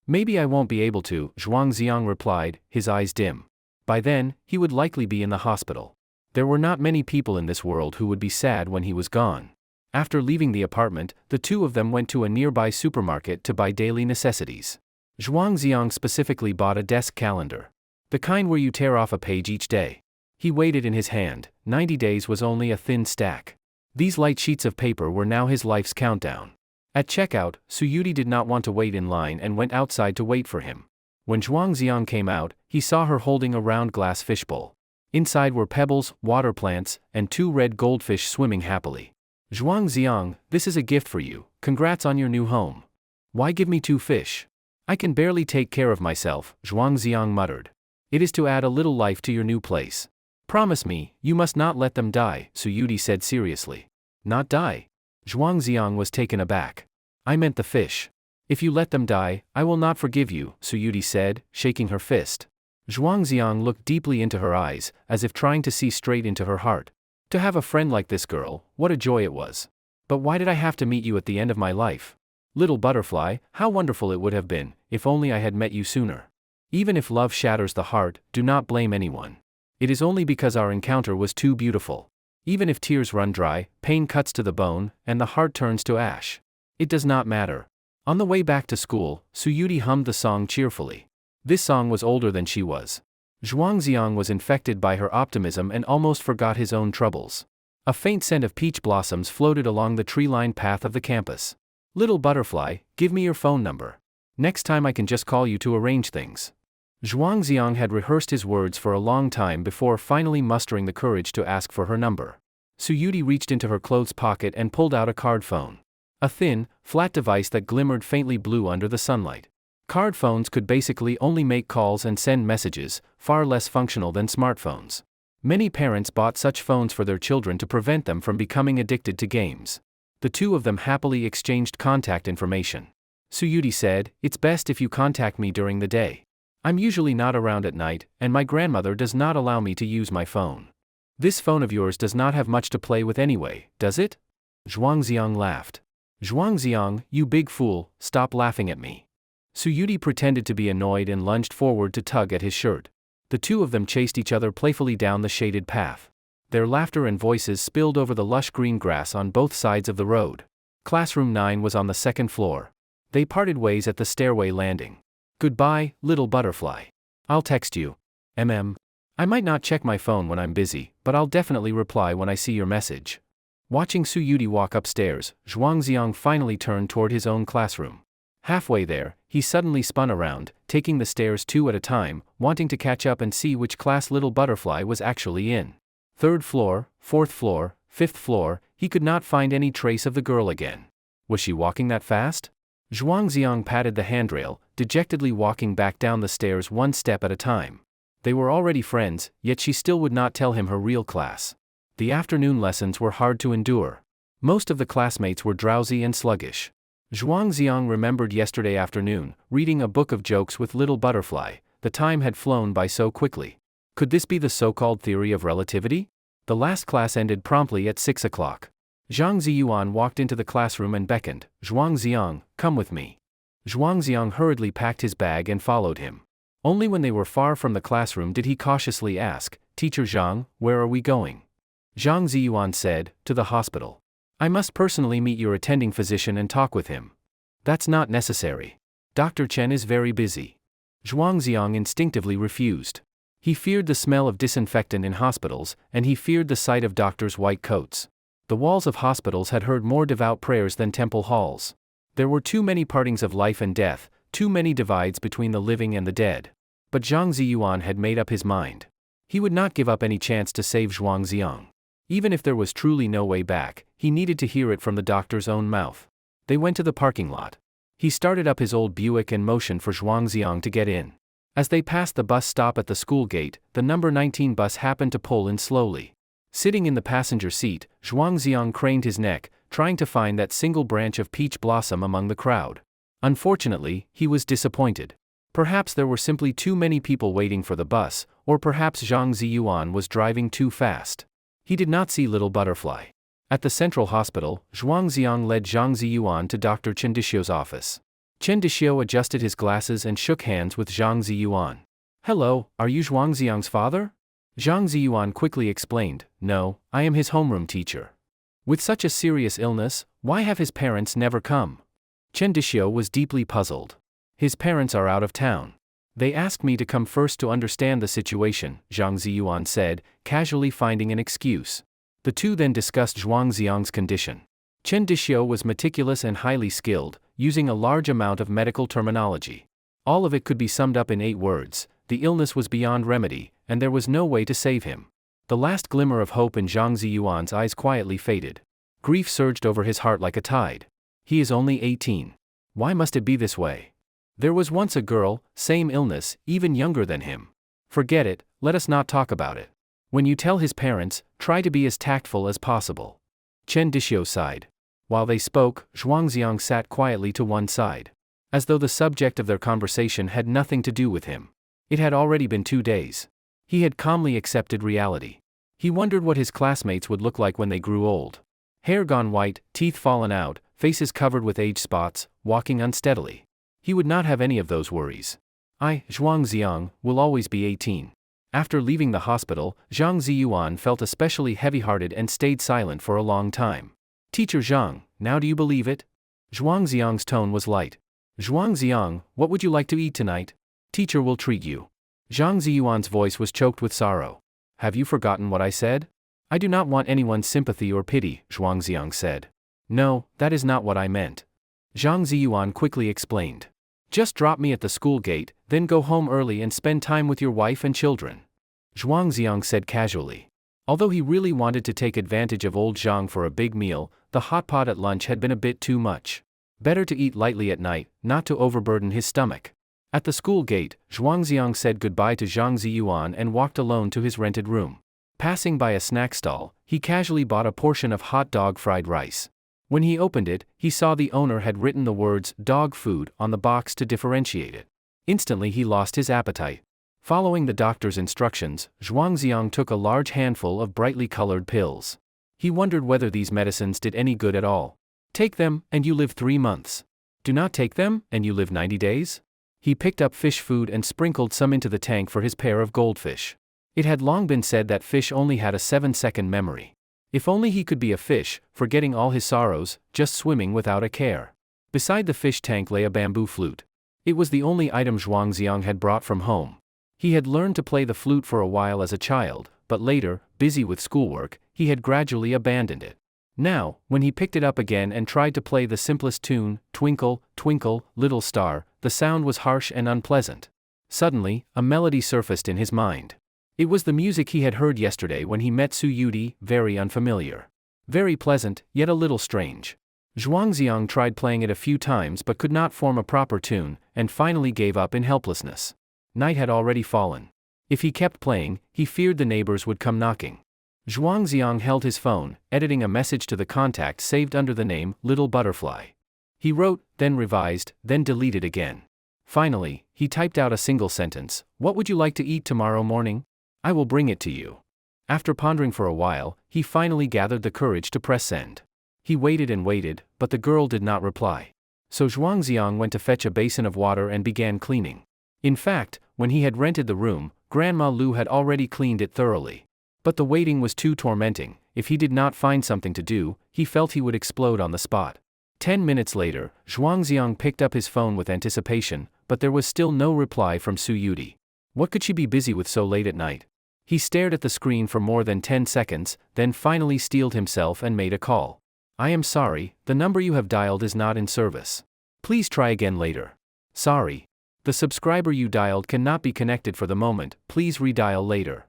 Maybe I won't be able to, Zhuangziang replied, his eyes dim. By then, he would likely be in the hospital. There were not many people in this world who would be sad when he was gone. After leaving the apartment, the two of them went to a nearby supermarket to buy daily necessities. Zhuangziang specifically bought a desk calendar. The kind where you tear off a page each day. He weighed it in his hand, 90 days was only a thin stack. These light sheets of paper were now his life's countdown. At checkout, Su Yudi did not want to wait in line and went outside to wait for him. When Zhuangziang came out, he saw her holding a round glass fishbowl. Inside were pebbles, water plants, and 2 red goldfish swimming happily. Zhuangziang, this is a gift for you, congrats on your new home. Why give me 2 fish? I can barely take care of myself, Zhuangziang muttered. It is to add a little life to your new place. Promise me, you must not let them die, Su Yudi said seriously. Not die? Zhuangziang was taken aback. I meant the fish. If you let them die, I will not forgive you, Su Yudi said, shaking her fist. Zhuangziang looked deeply into her eyes, as if trying to see straight into her heart. To have a friend like this girl, what a joy it was. But why did I have to meet you at the end of my life? Little butterfly, how wonderful it would have been, if only I had met you sooner. Even if love shatters the heart, do not blame anyone. It is only because our encounter was too beautiful. Even if tears run dry, pain cuts to the bone, and the heart turns to ash. It does not matter. On the way back to school, Su Yudi hummed the song cheerfully. This song was older than she was. Zhuangziang was infected by her optimism and almost forgot his own troubles. A faint scent of peach blossoms floated along the tree-lined path of the campus. Little butterfly, give me your phone number. Next time I can just call you to arrange things. Zhuangziang had rehearsed his words for a long time before finally mustering the courage to ask for her number. Su Yudi reached into her clothes pocket and pulled out a card phone. A thin, flat device that glimmered faintly blue under the sunlight. Card phones could basically only make calls and send messages, far less functional than smartphones. Many parents bought such phones for their children to prevent them from becoming addicted to games. The two of them happily exchanged contact information. Su Yudi said, "It's best if you contact me during the day. I'm usually not around at night, and my grandmother does not allow me to use my phone. This phone of yours does not have much to play with anyway, does it?" Zhuangziang laughed. "Zhuangziang, you big fool, stop laughing at me." Su Yudi pretended to be annoyed and lunged forward to tug at his shirt. The two of them chased each other playfully down the shaded path. Their laughter and voices spilled over the lush green grass on both sides of the road. Classroom 9 was on the second floor. They parted ways at the stairway landing. "Goodbye, little butterfly. I'll text you. I might not check my phone when I'm busy, but I'll definitely reply when I see your message." Watching Su Yudi walk upstairs, Zhuangziang finally turned toward his own classroom. Halfway there, he suddenly spun around, taking the stairs two at a time, wanting to catch up and see which class little butterfly was actually in. Third floor, fourth floor, fifth floor, he could not find any trace of the girl again. Was she walking that fast? Zhuangziang patted the handrail, dejectedly walking back down the stairs one step at a time. They were already friends, yet she still would not tell him her real class. The afternoon lessons were hard to endure. Most of the classmates were drowsy and sluggish. Zhuangziang remembered yesterday afternoon, reading a book of jokes with little butterfly. The time had flown by so quickly. Could this be the so-called theory of relativity? The last class ended promptly at 6 o'clock. Zhang Ziyuan walked into the classroom and beckoned, "Zhuangziang, come with me." Zhuangziang hurriedly packed his bag and followed him. Only when they were far from the classroom did he cautiously ask, "Teacher Zhang, where are we going?" Zhang Ziyuan said, "To the hospital. I must personally meet your attending physician and talk with him." "That's not necessary. Dr. Chen is very busy." Zhuangziang instinctively refused. He feared the smell of disinfectant in hospitals, and he feared the sight of doctors' white coats. The walls of hospitals had heard more devout prayers than temple halls. There were too many partings of life and death, too many divides between the living and the dead. But Zhang Ziyuan had made up his mind. He would not give up any chance to save Zhuangziang. Even if there was truly no way back, he needed to hear it from the doctor's own mouth. They went to the parking lot. He started up his old Buick and motioned for Zhuangziang to get in. As they passed the bus stop at the school gate, the number 19 bus happened to pull in slowly. Sitting in the passenger seat, Zhuangziang craned his neck, trying to find that single branch of peach blossom among the crowd. Unfortunately, he was disappointed. Perhaps there were simply too many people waiting for the bus, or perhaps Zhang Ziyuan was driving too fast. He did not see little butterfly. At the central hospital, Zhuangziang led Zhang Ziyuan to Dr. Chen Dixio's office. Chen Dixio adjusted his glasses and shook hands with Zhang Ziyuan. "Hello, are you Zhuangziang's father?" Zhang Ziyuan quickly explained, "No, I am his homeroom teacher." With such a serious illness, why have his parents never come? Chen Dixio was deeply puzzled. "His parents are out of town. They asked me to come first to understand the situation," Zhang Ziyuan said, casually finding an excuse. The two then discussed Zhuangziang's condition. Chen Dixio was meticulous and highly skilled, using a large amount of medical terminology. All of it could be summed up in 8 words: the illness was beyond remedy, and there was no way to save him. The last glimmer of hope in Zhang Ziyuan's eyes quietly faded. Grief surged over his heart like a tide. He is only 18. Why must it be this way? There was once a girl, same illness, even younger than him. Forget it, let us not talk about it. When you tell his parents, try to be as tactful as possible. Chen Dishio sighed. While they spoke, Zhuangziang sat quietly to one side. As though the subject of their conversation had nothing to do with him. It had already been 2 days. He had calmly accepted reality. He wondered what his classmates would look like when they grew old. Hair gone white, teeth fallen out, faces covered with age spots, walking unsteadily. He would not have any of those worries. I, Zhuangziang, will always be 18. After leaving the hospital, Zhang Ziyuan felt especially heavy-hearted and stayed silent for a long time. Teacher Zhang, now do you believe it? Zhuangziang's tone was light. Zhuangziang, what would you like to eat tonight? Teacher will treat you. Zhang Ziyuan's voice was choked with sorrow. Have you forgotten what I said? I do not want anyone's sympathy or pity, Zhuangziang said. No, that is not what I meant. Zhang Ziyuan quickly explained. Just drop me at the school gate, then go home early and spend time with your wife and children. Zhuangziang said casually. Although he really wanted to take advantage of old Zhang for a big meal, the hot pot at lunch had been a bit too much. Better to eat lightly at night, not to overburden his stomach. At the school gate, Zhuangziang said goodbye to Zhang Ziyuan and walked alone to his rented room. Passing by a snack stall, he casually bought a portion of hot dog fried rice. When he opened it, he saw the owner had written the words "dog food" on the box to differentiate it. Instantly he lost his appetite. Following the doctor's instructions, Zhuangziang took a large handful of brightly colored pills. He wondered whether these medicines did any good at all. Take them, and you live 3 months. Do not take them, and you live 90 days? He picked up fish food and sprinkled some into the tank for his pair of goldfish. It had long been said that fish only had a 7-second memory. If only he could be a fish, forgetting all his sorrows, just swimming without a care. Beside the fish tank lay a bamboo flute. It was the only item Zhuangziang had brought from home. He had learned to play the flute for a while as a child, but later, busy with schoolwork, he had gradually abandoned it. Now, when he picked it up again and tried to play the simplest tune, "Twinkle, Twinkle, Little Star," the sound was harsh and unpleasant. Suddenly, a melody surfaced in his mind. It was the music he had heard yesterday when he met Su Yudi, very unfamiliar. Very pleasant, yet a little strange. Zhuangziang tried playing it a few times but could not form a proper tune, and finally gave up in helplessness. Night had already fallen. If he kept playing, he feared the neighbors would come knocking. Zhuangziang held his phone, editing a message to the contact saved under the name Little Butterfly. He wrote, then revised, then deleted again. Finally, he typed out a single sentence: "What would you like to eat tomorrow morning? I will bring it to you." After pondering for a while, he finally gathered the courage to press send. He waited and waited, but the girl did not reply. So Zhuangziang went to fetch a basin of water and began cleaning. In fact, when he had rented the room, Grandma Lu had already cleaned it thoroughly. But the waiting was too tormenting. If he did not find something to do, he felt he would explode on the spot. 10 minutes later, Zhuangziang picked up his phone with anticipation, but there was still no reply from Su Yudi. What could she be busy with so late at night? He stared at the screen for more than 10 seconds, then finally steeled himself and made a call. "I am sorry, the number you have dialed is not in service. Please try again later." "Sorry. The subscriber you dialed cannot be connected for the moment, please redial later."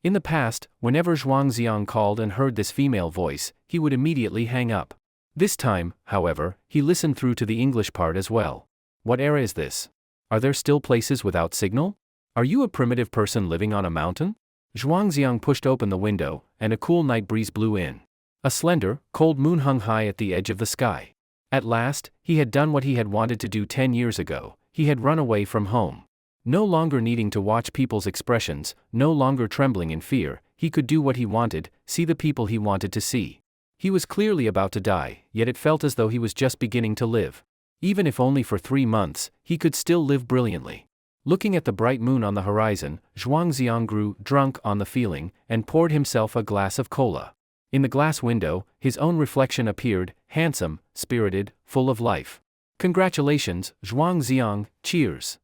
In the past, whenever Zhuangziang called and heard this female voice, he would immediately hang up. This time, however, he listened through to the English part as well. What era is this? Are there still places without signal? Are you a primitive person living on a mountain? Zhuangziang pushed open the window, and a cool night breeze blew in. A slender, cold moon hung high at the edge of the sky. At last, he had done what he had wanted to do 10 years ago. He had run away from home. No longer needing to watch people's expressions, no longer trembling in fear, he could do what he wanted, see the people he wanted to see. He was clearly about to die, yet it felt as though he was just beginning to live. Even if only for 3 months, he could still live brilliantly. Looking at the bright moon on the horizon, Zhuangziang grew drunk on the feeling, and poured himself a glass of cola. In the glass window, his own reflection appeared, handsome, spirited, full of life. "Congratulations, Zhuangziang, cheers."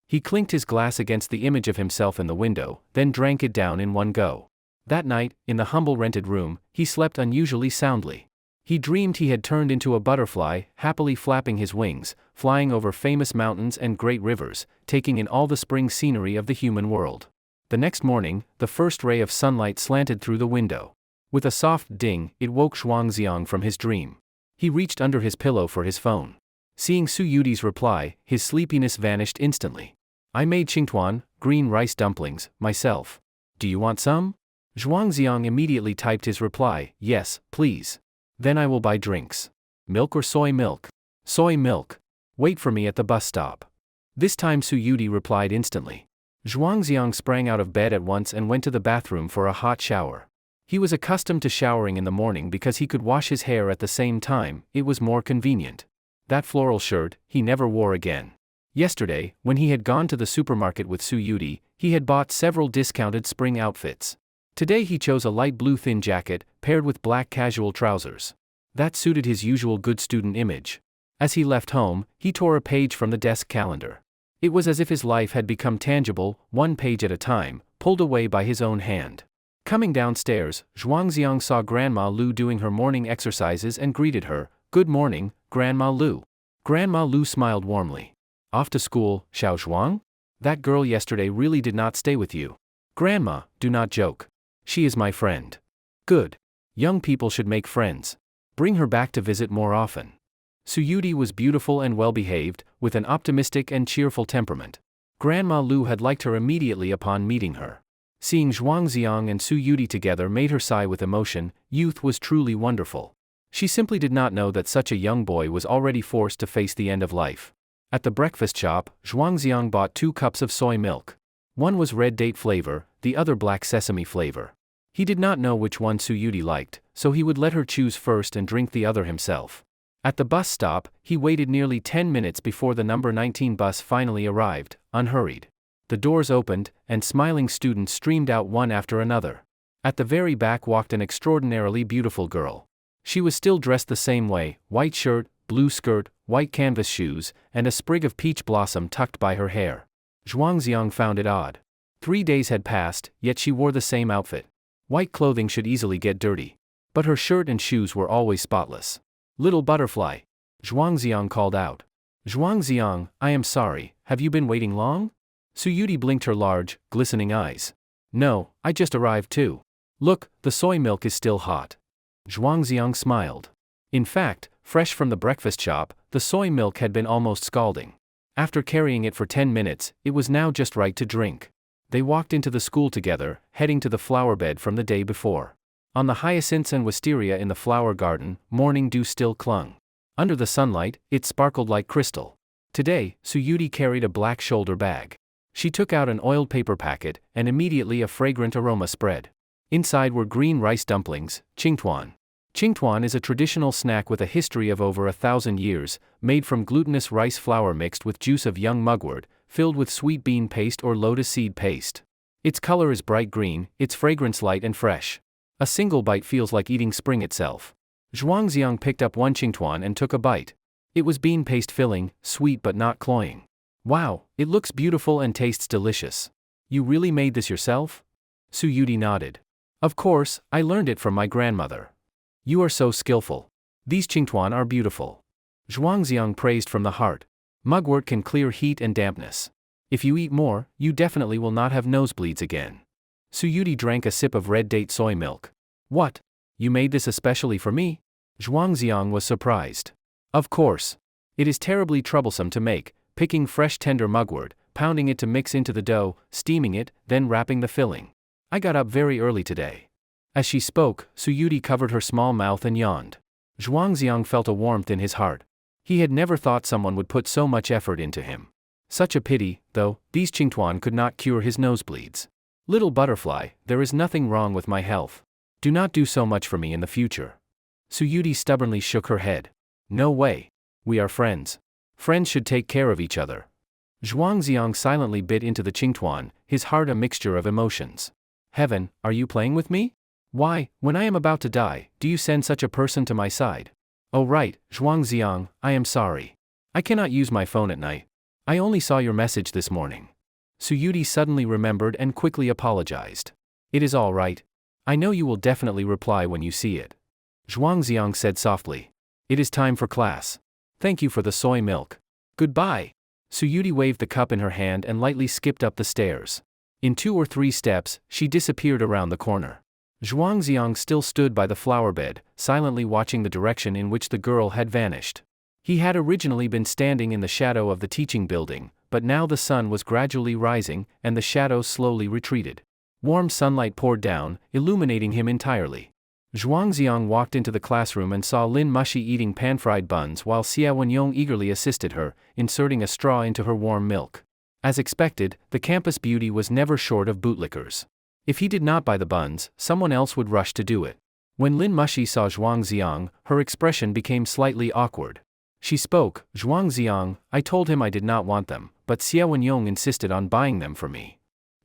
He clinked his glass against the image of himself in the window, then drank it down in one go. That night, in the humble rented room, he slept unusually soundly. He dreamed he had turned into a butterfly, happily flapping his wings, flying over famous mountains and great rivers, taking in all the spring scenery of the human world. The next morning, the first ray of sunlight slanted through the window. With a soft ding, it woke Zhuangziang from his dream. He reached under his pillow for his phone. Seeing Su Yudi's reply, his sleepiness vanished instantly. I made Qingtuan, green rice dumplings, myself. Do you want some? Zhuangziang immediately typed his reply, yes, please. Then I will buy drinks. Milk or soy milk? Soy milk. Wait for me at the bus stop. This time Su Yudi replied instantly. Zhuangziang sprang out of bed at once and went to the bathroom for a hot shower. He was accustomed to showering in the morning because he could wash his hair at the same time, it was more convenient. That floral shirt, he never wore again. Yesterday, when he had gone to the supermarket with Su Yudi, he had bought several discounted spring outfits. Today he chose a light blue thin jacket, paired with black casual trousers. That suited his usual good student image. As he left home, he tore a page from the desk calendar. It was as if his life had become tangible, one page at a time, pulled away by his own hand. Coming downstairs, Zhuangziang saw Grandma Lu doing her morning exercises and greeted her, "Good morning, Grandma Lu." Grandma Lu smiled warmly. "Off to school, Xiao Zhuang? That girl yesterday really did not stay with you." "Grandma, do not joke. She is my friend." "Good. Young people should make friends. Bring her back to visit more often." Su Yudi was beautiful and well-behaved, with an optimistic and cheerful temperament. Grandma Lu had liked her immediately upon meeting her. Seeing Zhuangziang and Su Yudi together made her sigh with emotion. Youth was truly wonderful. She simply did not know that such a young boy was already forced to face the end of life. At the breakfast shop, Zhuangziang bought 2 cups of soy milk. One was red date flavor, the other black sesame flavor. He did not know which one Su Yudi liked, so he would let her choose first and drink the other himself. At the bus stop, he waited nearly 10 minutes before the number 19 bus finally arrived, unhurried. The doors opened, and smiling students streamed out one after another. At the very back walked an extraordinarily beautiful girl. She was still dressed the same way, white shirt, blue skirt, white canvas shoes, and a sprig of peach blossom tucked by her hair. Zhuangziang found it odd. 3 days had passed, yet she wore the same outfit. White clothing should easily get dirty. But her shirt and shoes were always spotless. "Little butterfly," Zhuangziang called out. "Zhuangziang, I am sorry, have you been waiting long?" Su Yudi blinked her large, glistening eyes. "No, I just arrived too. Look, the soy milk is still hot." Zhuangziang smiled. In fact, fresh from the breakfast shop, the soy milk had been almost scalding. After carrying it for 10 minutes, it was now just right to drink. They walked into the school together, heading to the flower bed from the day before. On the hyacinths and wisteria in the flower garden, morning dew still clung. Under the sunlight, it sparkled like crystal. Today, Su Yudi carried a black shoulder bag. She took out an oiled paper packet, and immediately a fragrant aroma spread. Inside were green rice dumplings, Qingtuan. Qingtuan is a traditional snack with a history of over 1,000 years, made from glutinous rice flour mixed with juice of young mugwort, filled with sweet bean paste or lotus seed paste. Its color is bright green, its fragrance light and fresh. A single bite feels like eating spring itself. Zhuangziang picked up one Qingtuan and took a bite. It was bean paste filling, sweet but not cloying. "Wow, it looks beautiful and tastes delicious. You really made this yourself?" Su Yudi nodded. "Of course, I learned it from my grandmother." "You are so skillful. These Qingtuan are beautiful." Zhuangziang praised from the heart. Mugwort can clear heat and dampness. If you eat more, you definitely will not have nosebleeds again. Su Yudi drank a sip of red date soy milk. "What? You made this especially for me?" Zhuangziang was surprised. "Of course. It is terribly troublesome to make, picking fresh tender mugwort, pounding it to mix into the dough, steaming it, then wrapping the filling. I got up very early today." As she spoke, Su Yudi covered her small mouth and yawned. Zhuangziang felt a warmth in his heart. He had never thought someone would put so much effort into him. Such a pity, though, these Qingtuan could not cure his nosebleeds. "Little butterfly, there is nothing wrong with my health. Do not do so much for me in the future." Su Yudi stubbornly shook her head. "No way. We are friends. Friends should take care of each other." Zhuangziang silently bit into the Qingtuan, his heart a mixture of emotions. "Heaven, are you playing with me? Why, when I am about to die, do you send such a person to my side?" "Oh right, Zhuangziang, I am sorry. I cannot use my phone at night. I only saw your message this morning." Su Yudi suddenly remembered and quickly apologized. "It is all right. I know you will definitely reply when you see it." Zhuangziang said softly. "It is time for class. Thank you for the soy milk. Goodbye." Su Yudi waved the cup in her hand and lightly skipped up the stairs. In 2 or 3 steps, she disappeared around the corner. Zhuangziang still stood by the flower bed, silently watching the direction in which the girl had vanished. He had originally been standing in the shadow of the teaching building, but now the sun was gradually rising, and the shadows slowly retreated. Warm sunlight poured down, illuminating him entirely. Zhuangziang walked into the classroom and saw Lin Mushi eating pan-fried buns while Xia Wenyong eagerly assisted her, inserting a straw into her warm milk. As expected, the campus beauty was never short of bootlickers. If he did not buy the buns, someone else would rush to do it. When Lin Mushi saw Zhuangziang, her expression became slightly awkward. She spoke, "Zhuangziang, I told him I did not want them, but Xia Wenyong insisted on buying them for me."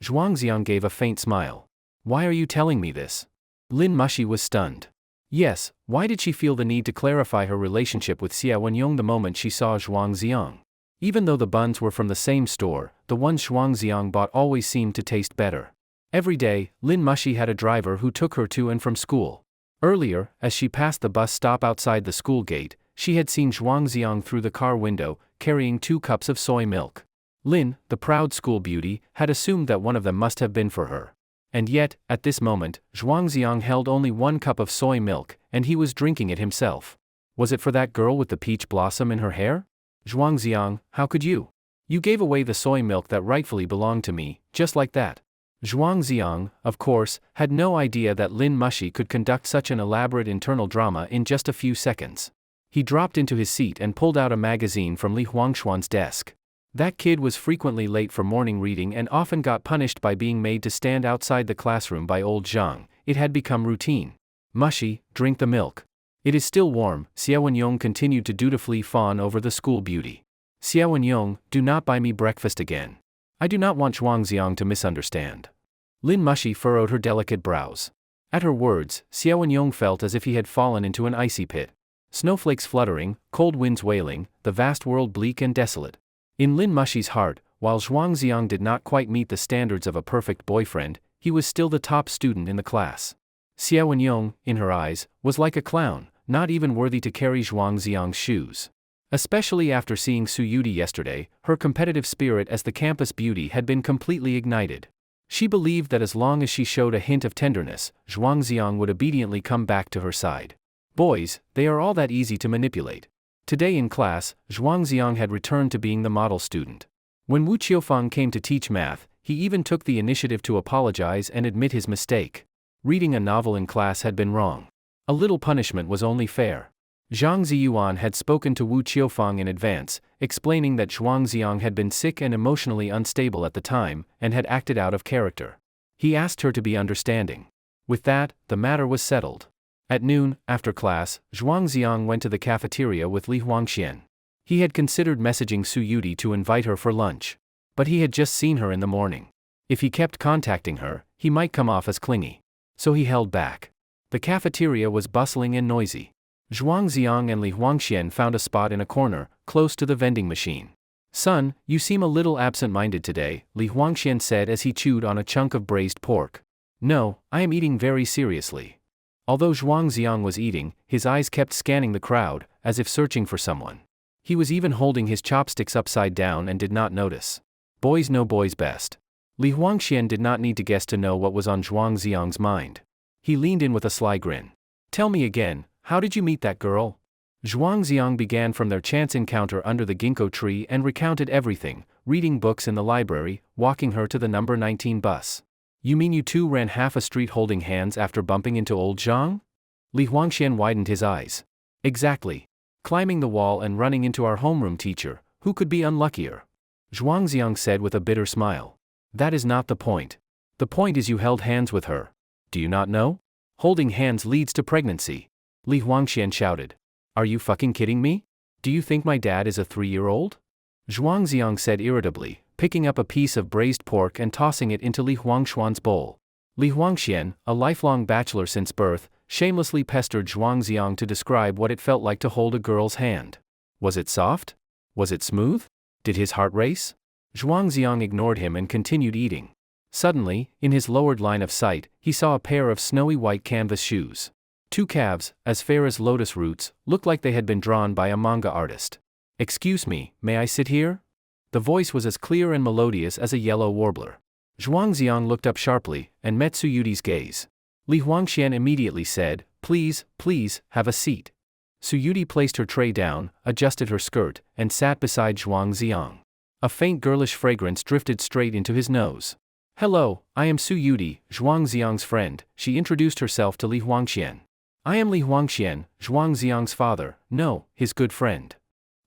Zhuangziang gave a faint smile. "Why are you telling me this?" Lin Mushi was stunned. Yes, why did she feel the need to clarify her relationship with Xia Wenyong the moment she saw Zhuangziang? Even though the buns were from the same store, the ones Zhuangziang bought always seemed to taste better. Every day, Lin Mushi had a driver who took her to and from school. Earlier, as she passed the bus stop outside the school gate, she had seen Zhuangziang through the car window, carrying 2 cups of soy milk. Lin, the proud school beauty, had assumed that one of them must have been for her. And yet, at this moment, Zhuangziang held only 1 cup of soy milk, and he was drinking it himself. Was it for that girl with the peach blossom in her hair? "Zhuangziang, how could you? You gave away the soy milk that rightfully belonged to me, just like that." Zhuangziang, of course, had no idea that Lin Mushi could conduct such an elaborate internal drama in just a few seconds. He dropped into his seat and pulled out a magazine from Li Huangshuan's desk. That kid was frequently late for morning reading and often got punished by being made to stand outside the classroom by old Zhang. It had become routine. "Mushi, drink the milk. It is still warm." Xia Wenyong continued to dutifully fawn over the school beauty. "Xia Wenyong, do not buy me breakfast again. I do not want Zhuangziang to misunderstand." Lin Mushi furrowed her delicate brows. At her words, Xia Wenyong felt as if he had fallen into an icy pit. Snowflakes fluttering, cold winds wailing, the vast world bleak and desolate. In Lin Mushi's heart, while Zhuangziang did not quite meet the standards of a perfect boyfriend, he was still the top student in the class. Xia Wenyong, in her eyes, was like a clown, not even worthy to carry Zhuangziang's shoes. Especially after seeing Su Yudi yesterday, her competitive spirit as the campus beauty had been completely ignited. She believed that as long as she showed a hint of tenderness, Zhuangziang would obediently come back to her side. Boys, they are all that easy to manipulate. Today in class, Zhuangziang had returned to being the model student. When Wu Qiufeng came to teach math, he even took the initiative to apologize and admit his mistake. Reading a novel in class had been wrong. A little punishment was only fair. Zhang Ziyuan had spoken to Wu Qiufeng in advance, explaining that Zhuangziang had been sick and emotionally unstable at the time, and had acted out of character. He asked her to be understanding. With that, the matter was settled. At noon, after class, Zhuangziang went to the cafeteria with Li Huangxian. He had considered messaging Su Yudi to invite her for lunch. But he had just seen her in the morning. If he kept contacting her, he might come off as clingy. So he held back. The cafeteria was bustling and noisy. Zhuangziang and Li Huangxian found a spot in a corner, close to the vending machine. "Son, you seem a little absent-minded today," Li Huangxian said as he chewed on a chunk of braised pork. "No, I am eating very seriously." Although Zhuangziang was eating, his eyes kept scanning the crowd, as if searching for someone. He was even holding his chopsticks upside down and did not notice. Boys know boys best. Li Huangxian did not need to guess to know what was on Zhuangziang's mind. He leaned in with a sly grin. "Tell me again, how did you meet that girl?" Zhuangziang began from their chance encounter under the ginkgo tree and recounted everything, reading books in the library, walking her to the number 19 bus. "You mean you two ran half a street holding hands after bumping into old Zhang?" Li Huangxian widened his eyes. "Exactly. Climbing the wall and running into our homeroom teacher, who could be unluckier?" Zhuangziang said with a bitter smile. "That is not the point. The point is you held hands with her. Do you not know? Holding hands leads to pregnancy." Li Huangxian shouted. "Are you fucking kidding me? Do you think my dad is a 3-year-old? Zhuangziang said irritably, picking up a piece of braised pork and tossing it into Li Huangshuan's bowl. Li Huangxian, a lifelong bachelor since birth, shamelessly pestered Zhuangziang to describe what it felt like to hold a girl's hand. Was it soft? Was it smooth? Did his heart race? Zhuangziang ignored him and continued eating. Suddenly, in his lowered line of sight, he saw a pair of snowy white canvas shoes. 2 calves, as fair as lotus roots, looked like they had been drawn by a manga artist. "Excuse me, may I sit here?" The voice was as clear and melodious as a yellow warbler. Zhuangziang looked up sharply, and met Su Yudi's gaze. Li Huangxian immediately said, please, have a seat." Su Yudi placed her tray down, adjusted her skirt, and sat beside Zhuangziang. A faint girlish fragrance drifted straight into his nose. Hello, I am Su Yudi, Zhuangxiang's friend, she introduced herself to Li Huangxian. I am Li Huangxian, Zhuangxiang's father, no, his good friend.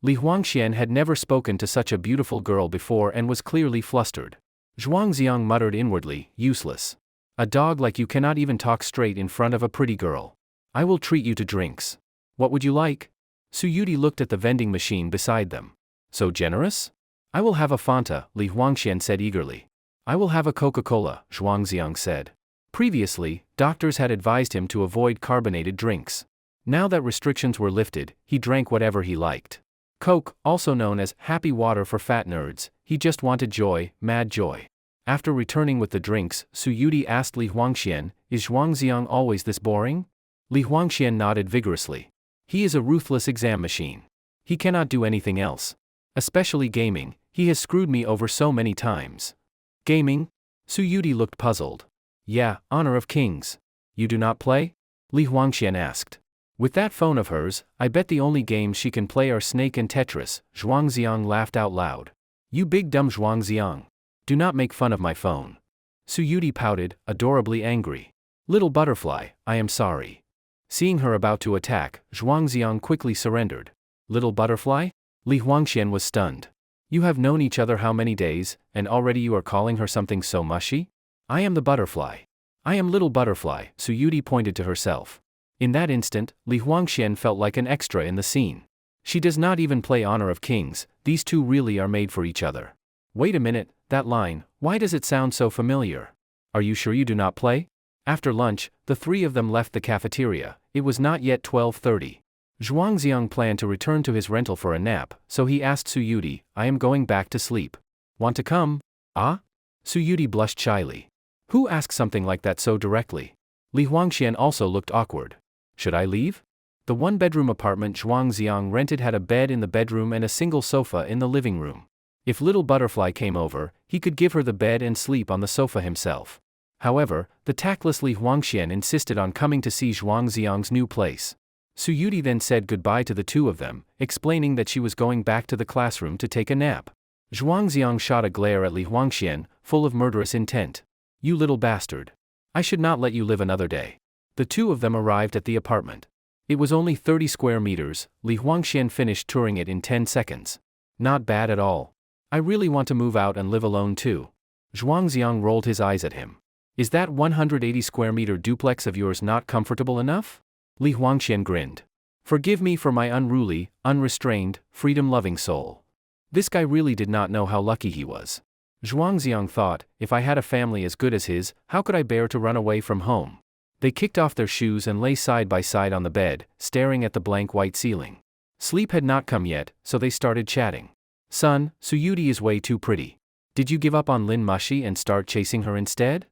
Li Huangxian had never spoken to such a beautiful girl before and was clearly flustered. Zhuangxiang muttered inwardly, useless. A dog like you cannot even talk straight in front of a pretty girl. I will treat you to drinks. What would you like? Su Yudi looked at the vending machine beside them. So generous? I will have a Fanta, Li Huangxian said eagerly. I will have a Coca-Cola, Zhuangxiang said. Previously, doctors had advised him to avoid carbonated drinks. Now that restrictions were lifted, he drank whatever he liked. Coke, also known as happy water for fat nerds, he just wanted joy, mad joy. After returning with the drinks, Su Yudi asked Li Huangxian, is Zhuangxiang always this boring? Li Huangxian nodded vigorously. He is a ruthless exam machine. He cannot do anything else. Especially gaming, he has screwed me over so many times. Gaming? Su Yudi looked puzzled. Yeah, Honor of Kings. You do not play? Li Huangxian asked. With that phone of hers, I bet the only games she can play are Snake and Tetris, Zhuangxiang laughed out loud. You big dumb Zhuangxiang. Do not make fun of my phone. Su Yudi pouted, adorably angry. Little butterfly, I am sorry. Seeing her about to attack, Zhuangxiang quickly surrendered. Little butterfly? Li Huangxian was stunned. You have known each other how many days, and already you are calling her something so mushy? I am the butterfly. I am little butterfly, Su Yudi pointed to herself. In that instant, Li Huangxian felt like an extra in the scene. She does not even play Honor of Kings, these two really are made for each other. Wait a minute, that line, why does it sound so familiar? Are you sure you do not play? After lunch, the three of them left the cafeteria. It was not yet 12:30. Zhuangxiang planned to return to his rental for a nap, so he asked Su Yudi, I am going back to sleep. Want to come? Ah? Su Yudi blushed shyly. Who asked something like that so directly? Li Huangxian also looked awkward. Should I leave? The one-bedroom apartment Zhuangxiang rented had a bed in the bedroom and a single sofa in the living room. If little butterfly came over, he could give her the bed and sleep on the sofa himself. However, the tactless Li Huangxian insisted on coming to see Zhuangxiang's new place. Su Yudi then said goodbye to the two of them, explaining that she was going back to the classroom to take a nap. Zhuangxiang shot a glare at Li Huangxian, full of murderous intent. You little bastard. I should not let you live another day. The two of them arrived at the apartment. It was only 30 square meters, Li Huangxian finished touring it in 10 seconds. Not bad at all. I really want to move out and live alone too. Zhuangxiang rolled his eyes at him. Is that 180 square meter duplex of yours not comfortable enough? Li Huangxian grinned. Forgive me for my unruly, unrestrained, freedom-loving soul. This guy really did not know how lucky he was. Zhuangxiang thought, if I had a family as good as his, how could I bear to run away from home? They kicked off their shoes and lay side by side on the bed, staring at the blank white ceiling. Sleep had not come yet, so they started chatting. Son, Su Yudi is way too pretty. Did you give up on Lin Mushi and start chasing her instead?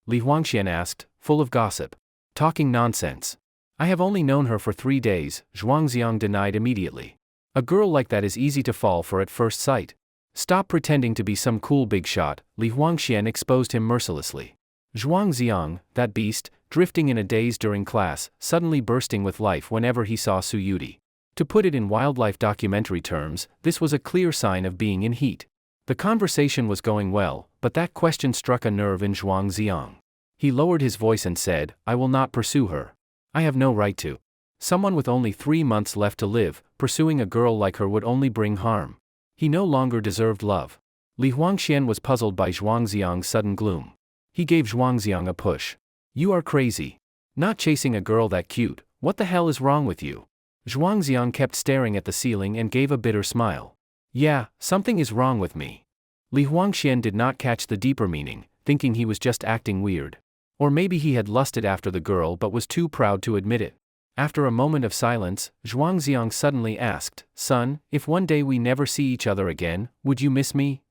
Li Huangxian asked, full of gossip. Talking nonsense. I have only known her for 3 days, Zhuangxiang denied immediately. A girl like that is easy to fall for at first sight. Stop pretending to be some cool big shot, Li Huangxian exposed him mercilessly. Zhuangxiang, that beast, drifting in a daze during class, suddenly bursting with life whenever he saw Su Yudi. To put it in wildlife documentary terms, this was a clear sign of being in heat. The conversation was going well, but that question struck a nerve in Zhuangxiang. He lowered his voice and said, I will not pursue her. I have no right to. Someone with only 3 months left to live, pursuing a girl like her would only bring harm. He no longer deserved love. Li Huangxian was puzzled by Zhuangxiang's sudden gloom. He gave Zhuangxiang a push. You are crazy. Not chasing a girl that cute, what the hell is wrong with you? Zhuangxiang kept staring at the ceiling and gave a bitter smile. Yeah, something is wrong with me. Li Huangxian did not catch the deeper meaning, thinking he was just acting weird. Or maybe he had lusted after the girl but was too proud to admit it. After a moment of silence, Zhuangxiang suddenly asked, Son, if one day we never see each other again, would you miss me?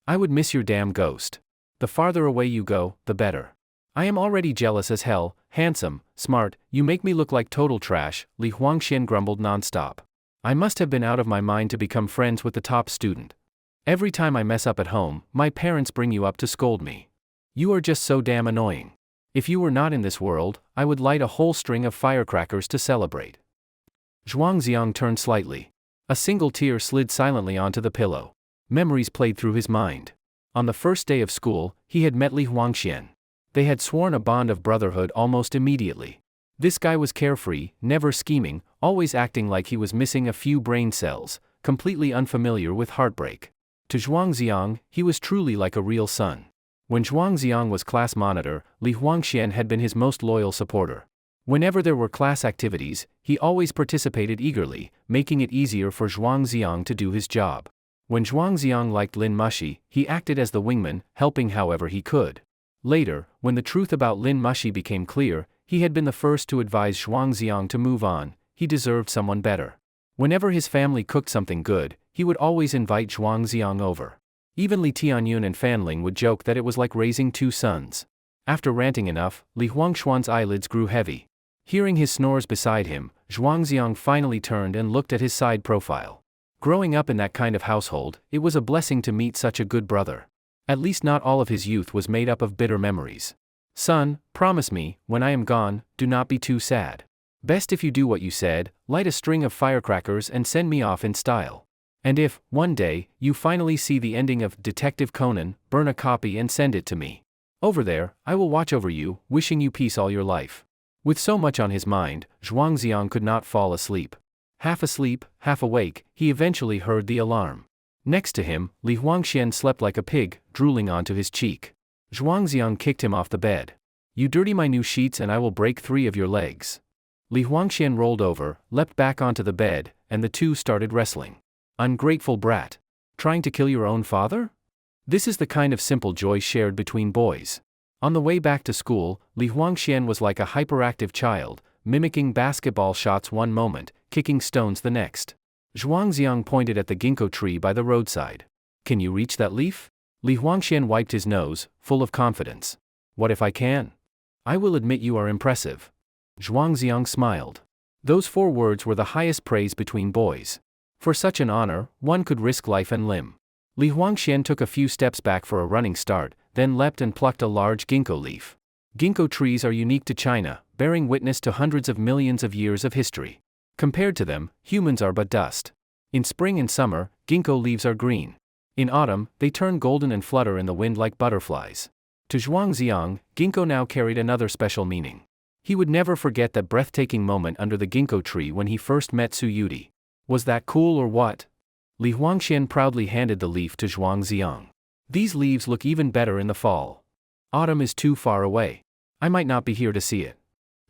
I would miss your damn ghost. The farther away you go, the better. I am already jealous as hell, handsome, smart, you make me look like total trash, Li Huangxian grumbled nonstop. I must have been out of my mind to become friends with the top student. Every time I mess up at home, my parents bring you up to scold me. You are just so damn annoying. If you were not in this world, I would light a whole string of firecrackers to celebrate. Zhuangxiang turned slightly. A single tear slid silently onto the pillow. Memories played through his mind. On the first day of school, he had met Li Huangxian. They had sworn a bond of brotherhood almost immediately. This guy was carefree, never scheming, always acting like he was missing a few brain cells, completely unfamiliar with heartbreak. To Zhuangziang, he was truly like a real son. When Zhuangziang was class monitor, Li Huangxian had been his most loyal supporter. Whenever there were class activities, he always participated eagerly, making it easier for Zhuangziang to do his job. When Zhuangziang liked Lin Mushi, he acted as the wingman, helping however he could. Later, when the truth about Lin Mushi became clear, he had been the first to advise Zhuangziang to move on. He deserved someone better. Whenever his family cooked something good, he would always invite Zhuangziang over. Even Li Tianyun and Fanling would joke that it was like raising two sons. After ranting enough, Li Huangshuan's eyelids grew heavy. Hearing his snores beside him, Zhuangziang finally turned and looked at his side profile. Growing up in that kind of household, it was a blessing to meet such a good brother. At least not all of his youth was made up of bitter memories. Son, promise me, when I am gone, do not be too sad. Best if you do what you said, light a string of firecrackers and send me off in style. And if, one day, you finally see the ending of Detective Conan, burn a copy and send it to me. Over there, I will watch over you, wishing you peace all your life. With so much on his mind, Zhuangziang could not fall asleep. Half asleep, half awake, he eventually heard the alarm. Next to him, Li Huangxian slept like a pig, drooling onto his cheek. Zhuangziang kicked him off the bed. You dirty my new sheets and I will break 3 of your legs. Li Huangxian rolled over, leapt back onto the bed, and the two started wrestling. Ungrateful brat. Trying to kill your own father? This is the kind of simple joy shared between boys. On the way back to school, Li Huangxian was like a hyperactive child, mimicking basketball shots one moment, kicking stones the next. Zhuangziang pointed at the ginkgo tree by the roadside. Can you reach that leaf? Li Huangxian wiped his nose, full of confidence. What if I can? I will admit you are impressive. Zhuangziang smiled. Those 4 words were the highest praise between boys. For such an honor, one could risk life and limb. Li Huangxian took a few steps back for a running start, then leapt and plucked a large ginkgo leaf. Ginkgo trees are unique to China, bearing witness to hundreds of millions of years of history. Compared to them, humans are but dust. In spring and summer, ginkgo leaves are green. In autumn, they turn golden and flutter in the wind like butterflies. To Zhuangziang, ginkgo now carried another special meaning. He would never forget that breathtaking moment under the ginkgo tree when he first met Su Yudi. Was that cool or what? Li Huangxian proudly handed the leaf to Zhuangziang. These leaves look even better in the fall. Autumn is too far away. I might not be here to see it.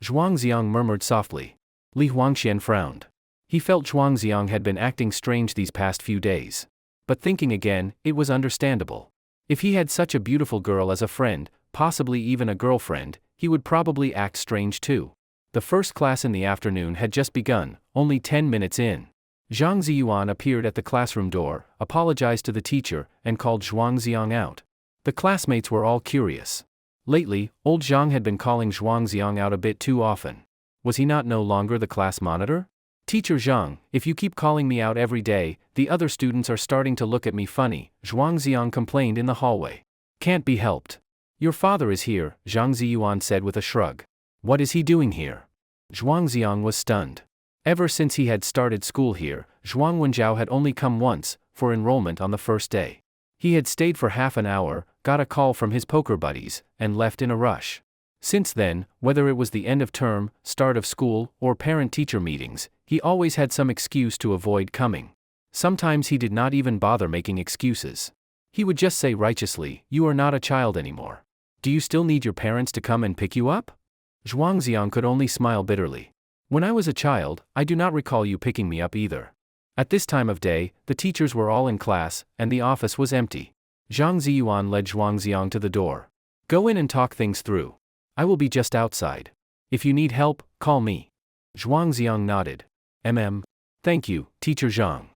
Zhuangziang murmured softly. Li Huangxian frowned. He felt Zhuangziang had been acting strange these past few days. But thinking again, it was understandable. If he had such a beautiful girl as a friend, possibly even a girlfriend, he would probably act strange too. The first class in the afternoon had just begun, only 10 minutes in. Zhang Ziyuan appeared at the classroom door, apologized to the teacher, and called Zhuangziang out. The classmates were all curious. Lately, old Zhang had been calling Zhuangziang out a bit too often. Was he not no longer the class monitor? Teacher Zhang, if you keep calling me out every day, the other students are starting to look at me funny, Zhuangziang complained in the hallway. Can't be helped. Your father is here, Zhang Ziyuan said with a shrug. What is he doing here? Zhuangziang was stunned. Ever since he had started school here, Zhuang Wenjiao had only come once, for enrollment on the first day. He had stayed for half an hour, got a call from his poker buddies, and left in a rush. Since then, whether it was the end of term, start of school, or parent-teacher meetings, he always had some excuse to avoid coming. Sometimes he did not even bother making excuses. He would just say righteously, "You are not a child anymore. Do you still need your parents to come and pick you up?" Zhuangziang could only smile bitterly. When I was a child, I do not recall you picking me up either. At this time of day, the teachers were all in class, and the office was empty. Zhang Ziyuan led Zhuangziang to the door. Go in and talk things through. I will be just outside. If you need help, call me. Zhuangziang nodded. Thank you, Teacher Zhang.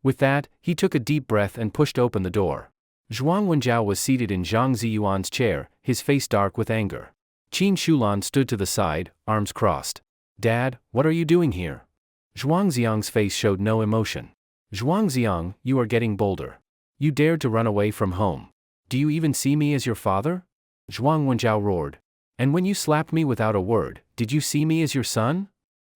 With that, he took a deep breath and pushed open the door. Zhuang Wenjiao was seated in Zhang Ziyuan's chair, his face dark with anger. Qin Shulan stood to the side, arms crossed. Dad, what are you doing here? Zhuangziang's face showed no emotion. Zhuangziang, you are getting bolder. You dared to run away from home. Do you even see me as your father? Zhuang Wenjiao roared. And when you slapped me without a word, did you see me as your son?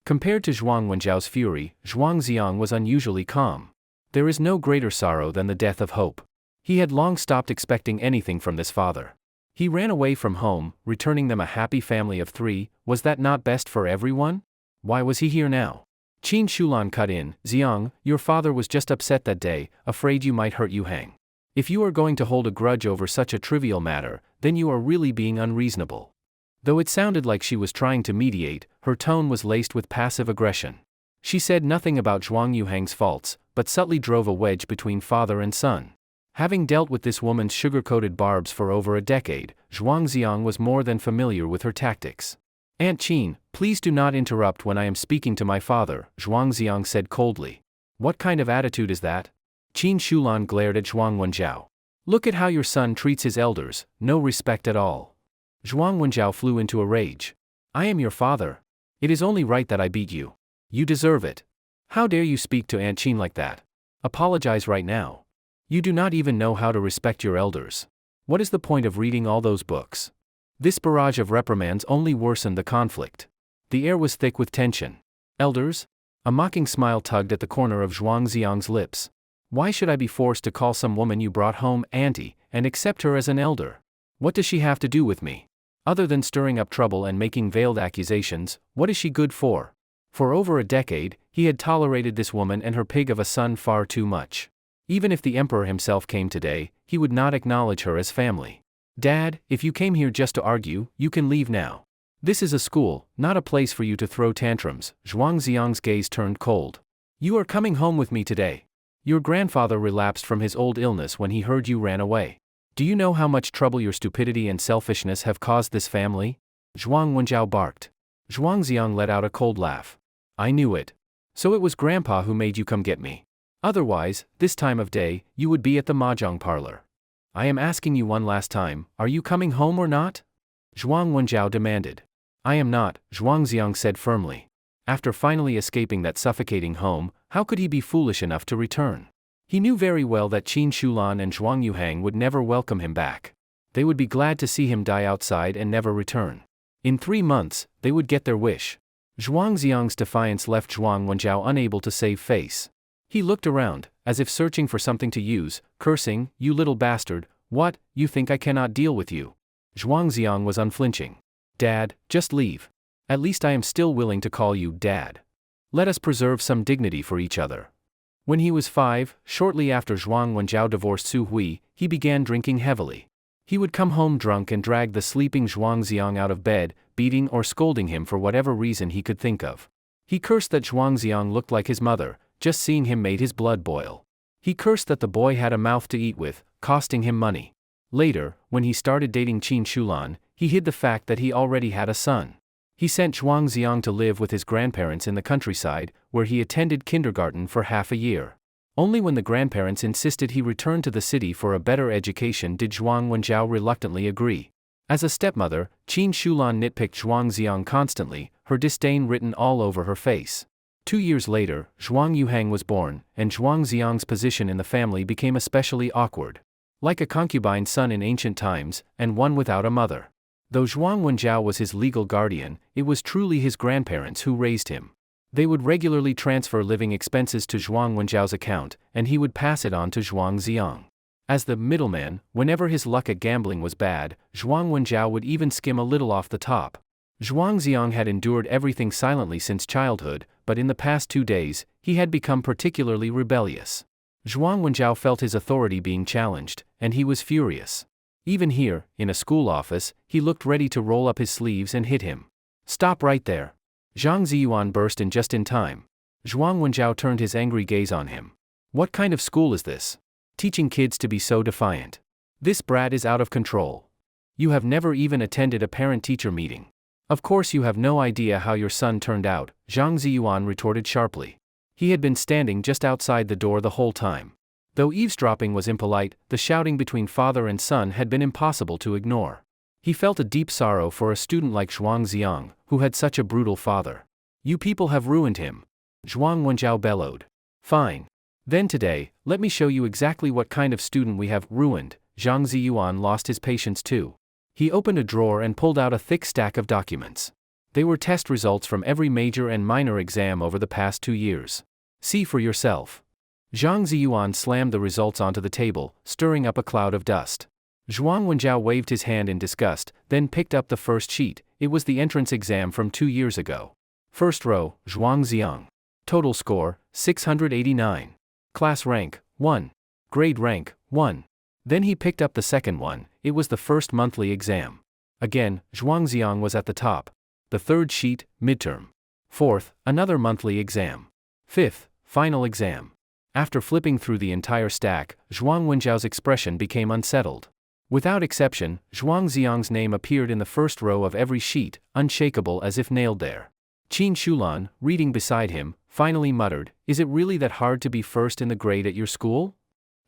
Compared to Zhuang Wenjiao's fury, Zhuangziang was unusually calm. There is no greater sorrow than the death of hope. He had long stopped expecting anything from this father. He ran away from home, returning them a happy family of 3. Was that not best for everyone? Why was he here now? Qin Shulan cut in. Xiang, your father was just upset that day, afraid you might hurt Yu Hang. If you are going to hold a grudge over such a trivial matter, then you are really being unreasonable. Though it sounded like she was trying to mediate, her tone was laced with passive aggression. She said nothing about Zhuang Yuhang's faults, but subtly drove a wedge between father and son. Having dealt with this woman's sugar-coated barbs for over a decade, Zhuang Xiang was more than familiar with her tactics. Aunt Qin, please do not interrupt when I am speaking to my father, Zhuang Xiang said coldly. What kind of attitude is that? Qin Shulan glared at Zhuang Wenjiao. Look at how your son treats his elders, no respect at all. Zhuang Wenjiao flew into a rage. I am your father. It is only right that I beat you. You deserve it. How dare you speak to Aunt Qin like that? Apologize right now. You do not even know how to respect your elders. What is the point of reading all those books? This barrage of reprimands only worsened the conflict. The air was thick with tension. Elders? A mocking smile tugged at the corner of Zhuang Xiang's lips. Why should I be forced to call some woman you brought home auntie, and accept her as an elder? What does she have to do with me? Other than stirring up trouble and making veiled accusations, what is she good for? For over a decade, he had tolerated this woman and her pig of a son far too much. Even if the emperor himself came today, he would not acknowledge her as family. Dad, if you came here just to argue, you can leave now. This is a school, not a place for you to throw tantrums. Zhuang Xiang's gaze turned cold. You are coming home with me today. Your grandfather relapsed from his old illness when he heard you ran away. Do you know how much trouble your stupidity and selfishness have caused this family? Zhuang Wenjiao barked. Zhuang Xiang let out a cold laugh. I knew it. So it was Grandpa who made you come get me. Otherwise, this time of day, you would be at the mahjong parlor. I am asking you one last time, are you coming home or not? Zhuang Wenjiao demanded. I am not, Zhuang Xiang said firmly. After finally escaping that suffocating home, how could he be foolish enough to return? He knew very well that Qin Shulan and Zhuang Yuhang would never welcome him back. They would be glad to see him die outside and never return. In 3 months, they would get their wish. Zhuang Xiang's defiance left Zhuang Wenjiao unable to save face. He looked around, as if searching for something to use, cursing, you little bastard, what, you think I cannot deal with you? Zhuang Xiang was unflinching. Dad, just leave. At least I am still willing to call you Dad. Let us preserve some dignity for each other. When he was 5, shortly after Zhuang Wenjiao divorced Su Hui, he began drinking heavily. He would come home drunk and drag the sleeping Zhuang Xiang out of bed, beating or scolding him for whatever reason he could think of. He cursed that Zhuang Xiang looked like his mother, just seeing him made his blood boil. He cursed that the boy had a mouth to eat with, costing him money. Later, when he started dating Qin Shulan, he hid the fact that he already had a son. He sent Zhuang Xiang to live with his grandparents in the countryside, where he attended kindergarten for half a year. Only when the grandparents insisted he return to the city for a better education did Zhuang Wenjiao reluctantly agree. As a stepmother, Qin Shulan nitpicked Zhuang Xiang constantly, her disdain written all over her face. 2 years later, Zhuang Yuhang was born, and Zhuang Xiang's position in the family became especially awkward. Like a concubine's son in ancient times, and one without a mother. Though Zhuang Wenjiao was his legal guardian, it was truly his grandparents who raised him. They would regularly transfer living expenses to Zhuang Wenjiao's account, and he would pass it on to Zhuang Xiang. As the middleman, whenever his luck at gambling was bad, Zhuang Wenjiao would even skim a little off the top. Zhuang Xiang had endured everything silently since childhood, but in the past 2 days, he had become particularly rebellious. Zhuang Wenjiao felt his authority being challenged, and he was furious. Even here, in a school office, he looked ready to roll up his sleeves and hit him. Stop right there. Zhang Ziyuan burst in just in time. Zhuang Wenjiao turned his angry gaze on him. What kind of school is this? Teaching kids to be so defiant. This brat is out of control. You have never even attended a parent-teacher meeting. Of course you have no idea how your son turned out, Zhang Ziyuan retorted sharply. He had been standing just outside the door the whole time. Though eavesdropping was impolite, the shouting between father and son had been impossible to ignore. He felt a deep sorrow for a student like Zhuang Xiang, who had such a brutal father. You people have ruined him. Zhuang Wenjiao bellowed. Fine. Then today, let me show you exactly what kind of student we have ruined. Zhang Ziyuan lost his patience too. He opened a drawer and pulled out a thick stack of documents. They were test results from every major and minor exam over the past 2 years. See for yourself. Zhang Ziyuan slammed the results onto the table, stirring up a cloud of dust. Zhuang Wenjiao waved his hand in disgust, then picked up the first sheet. It was the entrance exam from 2 years ago. First row, Zhuang Xiang. Total score, 689. Class rank, 1. Grade rank, 1. Then he picked up the second one. It was the first monthly exam. Again, Zhuang Xiang was at the top. The third sheet, midterm. Fourth, another monthly exam. Fifth, final exam. After flipping through the entire stack, Zhuang Wenjiao's expression became unsettled. Without exception, Zhuang Xiang's name appeared in the first row of every sheet, unshakable as if nailed there. Qin Shulan, reading beside him, finally muttered, "Is it really that hard to be first in the grade at your school?"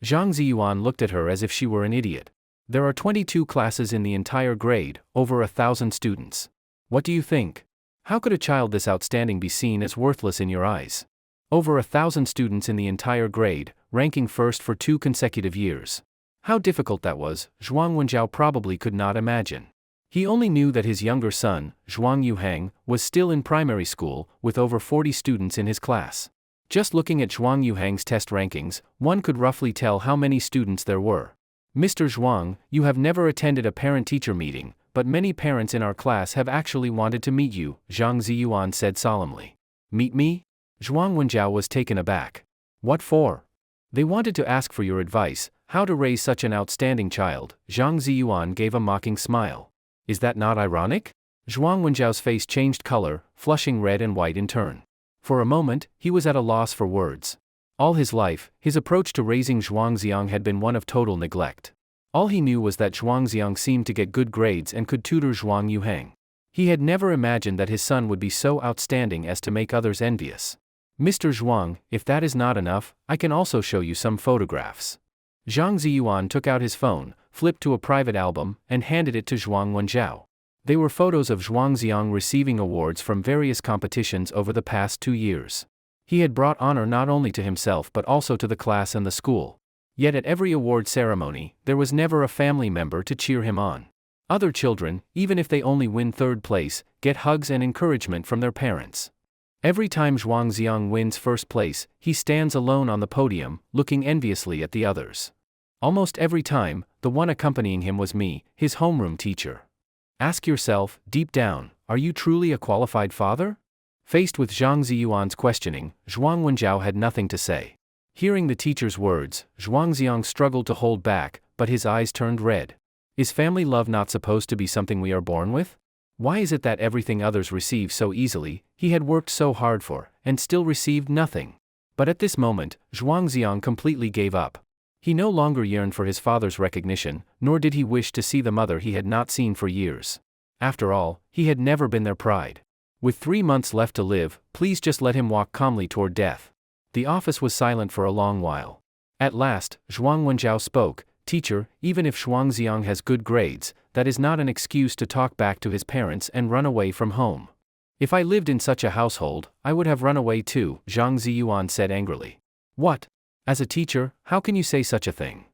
Zhang Ziyuan looked at her as if she were an idiot. There are 22 classes in the entire grade, over 1,000 students. What do you think? How could a child this outstanding be seen as worthless in your eyes? Over 1,000 students in the entire grade, ranking first for 2 consecutive years. How difficult that was, Zhuang Wenjiao probably could not imagine. He only knew that his younger son, Zhuang Yuhang, was still in primary school, with over 40 students in his class. Just looking at Zhuang Yuhang's test rankings, one could roughly tell how many students there were. "Mr. Zhuang, you have never attended a parent-teacher meeting, but many parents in our class have actually wanted to meet you," Zhang Ziyuan said solemnly. "Meet me?" Zhuang Wenjiao was taken aback. "What for?" "They wanted to ask for your advice, how to raise such an outstanding child." Zhang Ziyuan gave a mocking smile. "Is that not ironic?" Zhuang Wenjiao's face changed color, flushing red and white in turn. For a moment, he was at a loss for words. All his life, his approach to raising Zhuang Xiang had been one of total neglect. All he knew was that Zhuang Xiang seemed to get good grades and could tutor Zhuang Yuhang. He had never imagined that his son would be so outstanding as to make others envious. "Mr. Zhuang, if that is not enough, I can also show you some photographs." Zhang Ziyuan took out his phone, flipped to a private album, and handed it to Zhuang Wenjiao. They were photos of Zhuang Xiang receiving awards from various competitions over the past 2 years. He had brought honor not only to himself but also to the class and the school. Yet at every award ceremony, there was never a family member to cheer him on. Other children, even if they only win 3rd place, get hugs and encouragement from their parents. Every time Zhuang Xiang wins 1st place, he stands alone on the podium, looking enviously at the others. Almost every time, the one accompanying him was me, his homeroom teacher. Ask yourself, deep down, are you truly a qualified father? Faced with Zhang Ziyuan's questioning, Zhuang Wenjiao had nothing to say. Hearing the teacher's words, Zhuang Xiang struggled to hold back, but his eyes turned red. Is family love not supposed to be something we are born with? Why is it that everything others receive so easily, he had worked so hard for, and still received nothing? But at this moment, Zhuang Xiang completely gave up. He no longer yearned for his father's recognition, nor did he wish to see the mother he had not seen for years. After all, he had never been their pride. With 3 months left to live, please just let him walk calmly toward death. The office was silent for a long while. At last, Zhuang Wenjiao spoke. "Teacher, even if Zhuang Xiang has good grades, that is not an excuse to talk back to his parents and run away from home. If I lived in such a household, I would have run away too," Zhang Ziyuan said angrily. "What? As a teacher, how can you say such a thing?"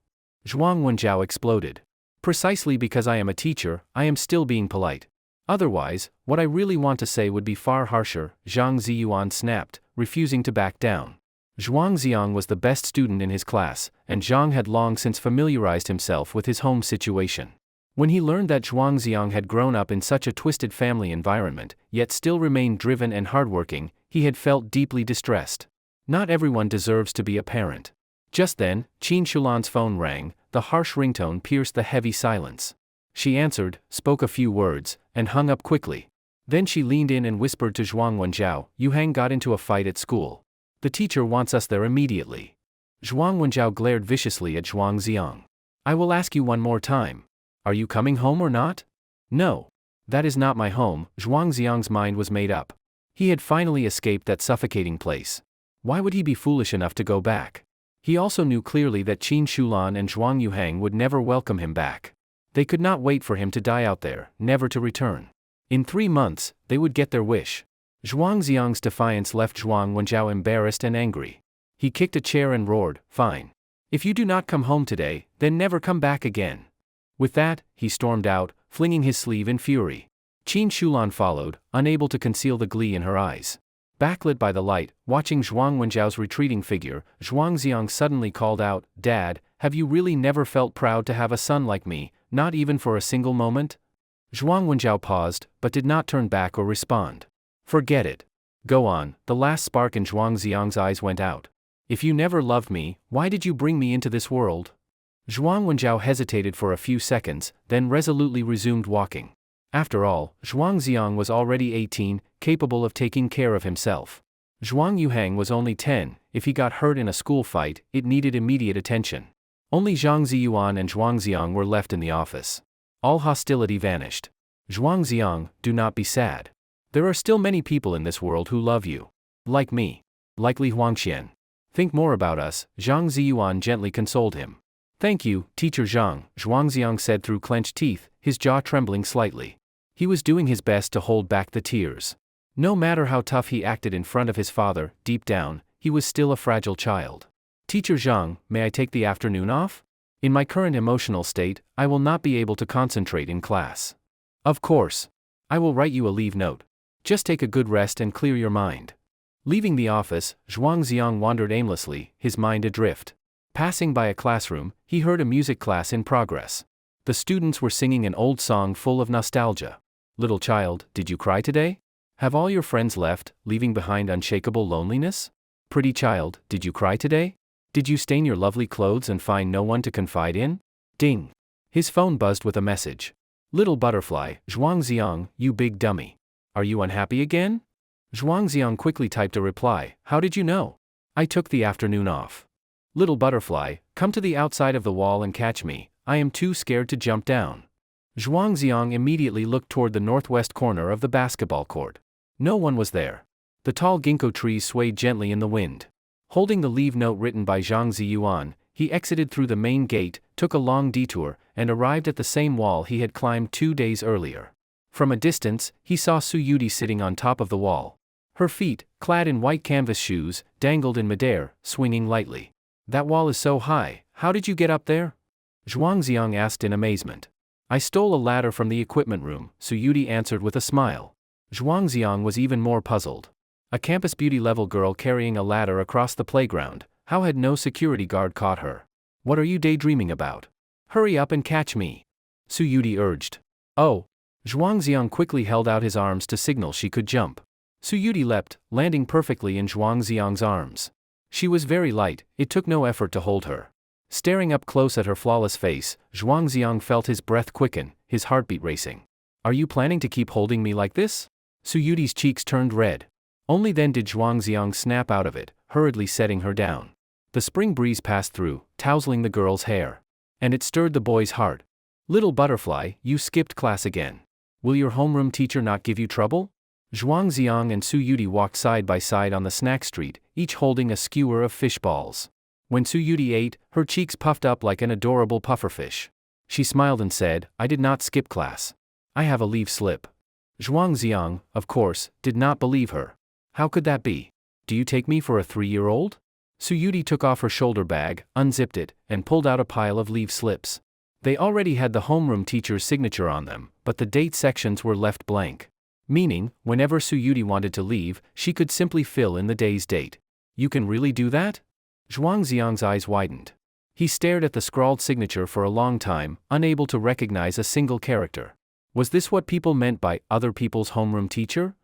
Zhuang Wenjiao exploded. "Precisely because I am a teacher, I am still being polite. Otherwise, what I really want to say would be far harsher," Zhang Ziyuan snapped, refusing to back down. Zhuang Xiang was the best student in his class, and Zhang had long since familiarized himself with his home situation. When he learned that Zhuang Xiang had grown up in such a twisted family environment, yet still remained driven and hardworking, he had felt deeply distressed. Not everyone deserves to be a parent. Just then, Qin Shulan's phone rang. The harsh ringtone pierced the heavy silence. She answered, spoke a few words, and hung up quickly. Then she leaned in and whispered to Zhuang Wenjiao, "Yuhang got into a fight at school. The teacher wants us there immediately." Zhuang Wenjiao glared viciously at Zhuang Xiang. "I will ask you one more time. Are you coming home or not?" "No. That is not my home." Zhuang Xiang's mind was made up. He had finally escaped that suffocating place. Why would he be foolish enough to go back? He also knew clearly that Qin Shulan and Zhuang Yuhang would never welcome him back. They could not wait for him to die out there, never to return. In 3 months, they would get their wish. Zhuang Xiang's defiance left Zhuang Wenjiao embarrassed and angry. He kicked a chair and roared, "Fine. If you do not come home today, then never come back again." With that, he stormed out, flinging his sleeve in fury. Qin Shulan followed, unable to conceal the glee in her eyes. Backlit by the light, watching Zhuang Wenjiao's retreating figure, Zhuangziang suddenly called out, "Dad, have you really never felt proud to have a son like me, not even for a single moment?" Zhuang Wenjiao paused, but did not turn back or respond. "Forget it. Go on." The last spark in Zhuangziang's eyes went out. "If you never loved me, why did you bring me into this world?" Zhuang Wenjiao hesitated for a few seconds, then resolutely resumed walking. After all, Zhuangziang was already 18, capable of taking care of himself. Zhuang Yuhang was only 10, if he got hurt in a school fight, it needed immediate attention. Only Zhang Ziyuan and Zhuangziang were left in the office. All hostility vanished. "Zhuangziang, do not be sad. There are still many people in this world who love you. Like me. Like Li Huangxian. Think more about us," Zhang Ziyuan gently consoled him. "Thank you, Teacher Zhang," Zhuangziang said through clenched teeth, his jaw trembling slightly. He was doing his best to hold back the tears. No matter how tough he acted in front of his father, deep down, he was still a fragile child. "Teacher Zhang, may I take the afternoon off? In my current emotional state, I will not be able to concentrate in class." "Of course. I will write you a leave note. Just take a good rest and clear your mind." Leaving the office, Zhuangziang wandered aimlessly, his mind adrift. Passing by a classroom, he heard a music class in progress. The students were singing an old song full of nostalgia. "Little child, did you cry today? Have all your friends left, leaving behind unshakable loneliness? Pretty child, did you cry today? Did you stain your lovely clothes and find no one to confide in?" Ding! His phone buzzed with a message. "Little butterfly, Zhuangziang, you big dummy. Are you unhappy again?" Zhuangziang quickly typed a reply. "How did you know? I took the afternoon off." "Little butterfly, come to the outside of the wall and catch me. I am too scared to jump down." Zhuangziang immediately looked toward the northwest corner of the basketball court. No one was there. The tall ginkgo trees swayed gently in the wind. Holding the leave note written by Zhang Ziyuan, he exited through the main gate, took a long detour, and arrived at the same wall he had climbed 2 days earlier. From a distance, he saw Su Yuti sitting on top of the wall. Her feet, clad in white canvas shoes, dangled in midair, swinging lightly. "That wall is so high, how did you get up there?" Zhuangziang asked in amazement. "I stole a ladder from the equipment room," Su Yuti answered with a smile. Zhuangziang was even more puzzled. A campus beauty-level girl carrying a ladder across the playground, how had no security guard caught her? "What are you daydreaming about? Hurry up and catch me," Su Yuti urged. "Oh." Zhuangziang quickly held out his arms to signal she could jump. Su Yuti leapt, landing perfectly in Zhuangziang's arms. She was very light, it took no effort to hold her. Staring up close at her flawless face, Zhuangziang felt his breath quicken, his heartbeat racing. "Are you planning to keep holding me like this?" Su Yuti's cheeks turned red. Only then did Zhuangziang snap out of it, hurriedly setting her down. The spring breeze passed through, tousling the girl's hair. And it stirred the boy's heart. "Little butterfly, you skipped class again. Will your homeroom teacher not give you trouble?" Zhuangziang and Su Yuti walked side by side on the snack street, each holding a skewer of fish balls. When Su Yuti ate, her cheeks puffed up like an adorable pufferfish. She smiled and said, "I did not skip class. I have a leave slip." Zhuangziang, of course, did not believe her. "How could that be? Do you take me for a 3-year-old? Su Yuti took off her shoulder bag, unzipped it, and pulled out a pile of leave slips. They already had the homeroom teacher's signature on them, but the date sections were left blank. Meaning, whenever Su Yuti wanted to leave, she could simply fill in the day's date. "You can really do that?" Zhuangziang's eyes widened. He stared at the scrawled signature for a long time, unable to recognize a single character. Was this what people meant by other people's homeroom teacher?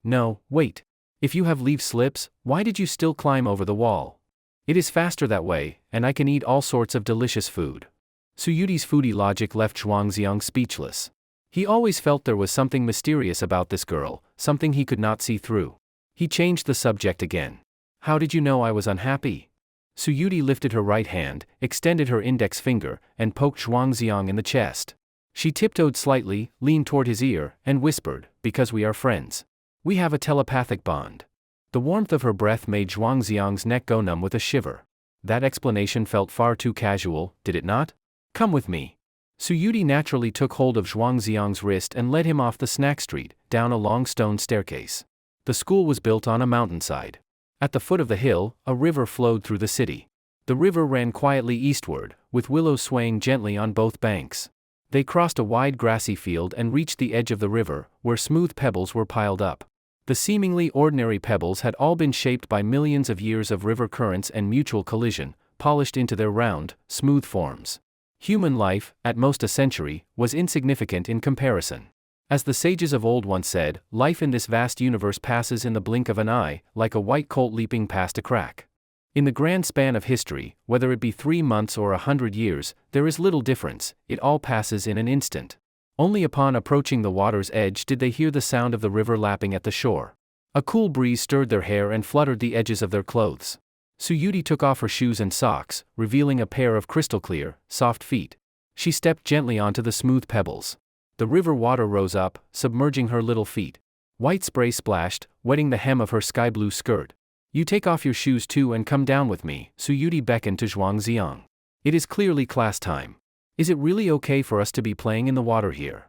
"No, wait. If you have leave slips, why did you still climb over the wall? It is faster that way, and I can eat all sorts of delicious food." Su Yuti's foodie logic left Zhuangziang speechless. He always felt there was something mysterious about this girl, something he could not see through. He changed the subject again. "How did you know I was unhappy?" Su Yuti lifted her right hand, extended her index finger, and poked Zhuangziang in the chest. She tiptoed slightly, leaned toward his ear, and whispered, "Because we are friends. We have a telepathic bond." The warmth of her breath made Zhuangziang's neck go numb with a shiver. That explanation felt far too casual, did it not? "Come with me." Su Yuti naturally took hold of Zhuangziang's wrist and led him off the snack street, down a long stone staircase. The school was built on a mountainside. At the foot of the hill, a river flowed through the city. The river ran quietly eastward, with willows swaying gently on both banks. They crossed a wide grassy field and reached the edge of the river, where smooth pebbles were piled up. The seemingly ordinary pebbles had all been shaped by millions of years of river currents and mutual collision, polished into their round, smooth forms. Human life, at most a century, was insignificant in comparison. As the sages of old once said, life in this vast universe passes in the blink of an eye, like a white colt leaping past a crack. In the grand span of history, whether it be 3 months or 100 years, there is little difference, it all passes in an instant. Only upon approaching the water's edge did they hear the sound of the river lapping at the shore. A cool breeze stirred their hair and fluttered the edges of their clothes. Tsuyuti took off her shoes and socks, revealing a pair of crystal-clear, soft feet. She stepped gently onto the smooth pebbles. The river water rose up, submerging her little feet. White spray splashed, wetting the hem of her sky-blue skirt. "You take off your shoes too and come down with me," Tsuyuti beckoned to Zhuangxiang. "It is clearly class time. Is it really okay for us to be playing in the water here?"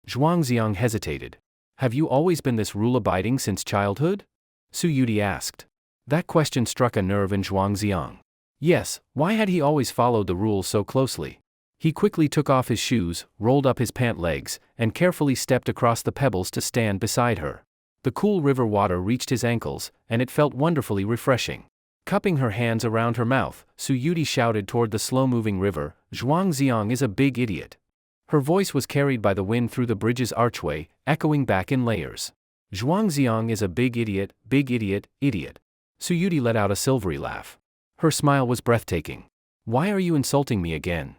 Zhuangxiang hesitated. "Have you always been this rule-abiding since childhood?" Tsuyuti asked. That question struck a nerve in Zhuangxiang. Yes, why had he always followed the rules so closely? He quickly took off his shoes, rolled up his pant legs, and carefully stepped across the pebbles to stand beside her. The cool river water reached his ankles, and it felt wonderfully refreshing. Cupping her hands around her mouth, Tsuyuti shouted toward the slow-moving river, "Zhuangxiang is a big idiot." Her voice was carried by the wind through the bridge's archway, echoing back in layers. "Zhuangxiang is a big idiot, idiot." Tsuyuti let out a silvery laugh. Her smile was breathtaking. "Why are you insulting me again?"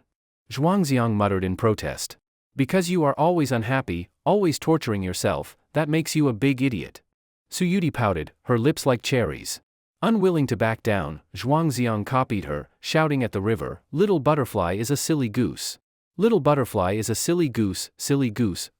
Zhuangxiang muttered in protest. "Because you are always unhappy, always torturing yourself, that makes you a big idiot." Tsuyuti pouted, her lips like cherries. Unwilling to back down, Zhuangxiang copied her, shouting at the river, "Little butterfly is a silly goose. Little butterfly is a silly goose,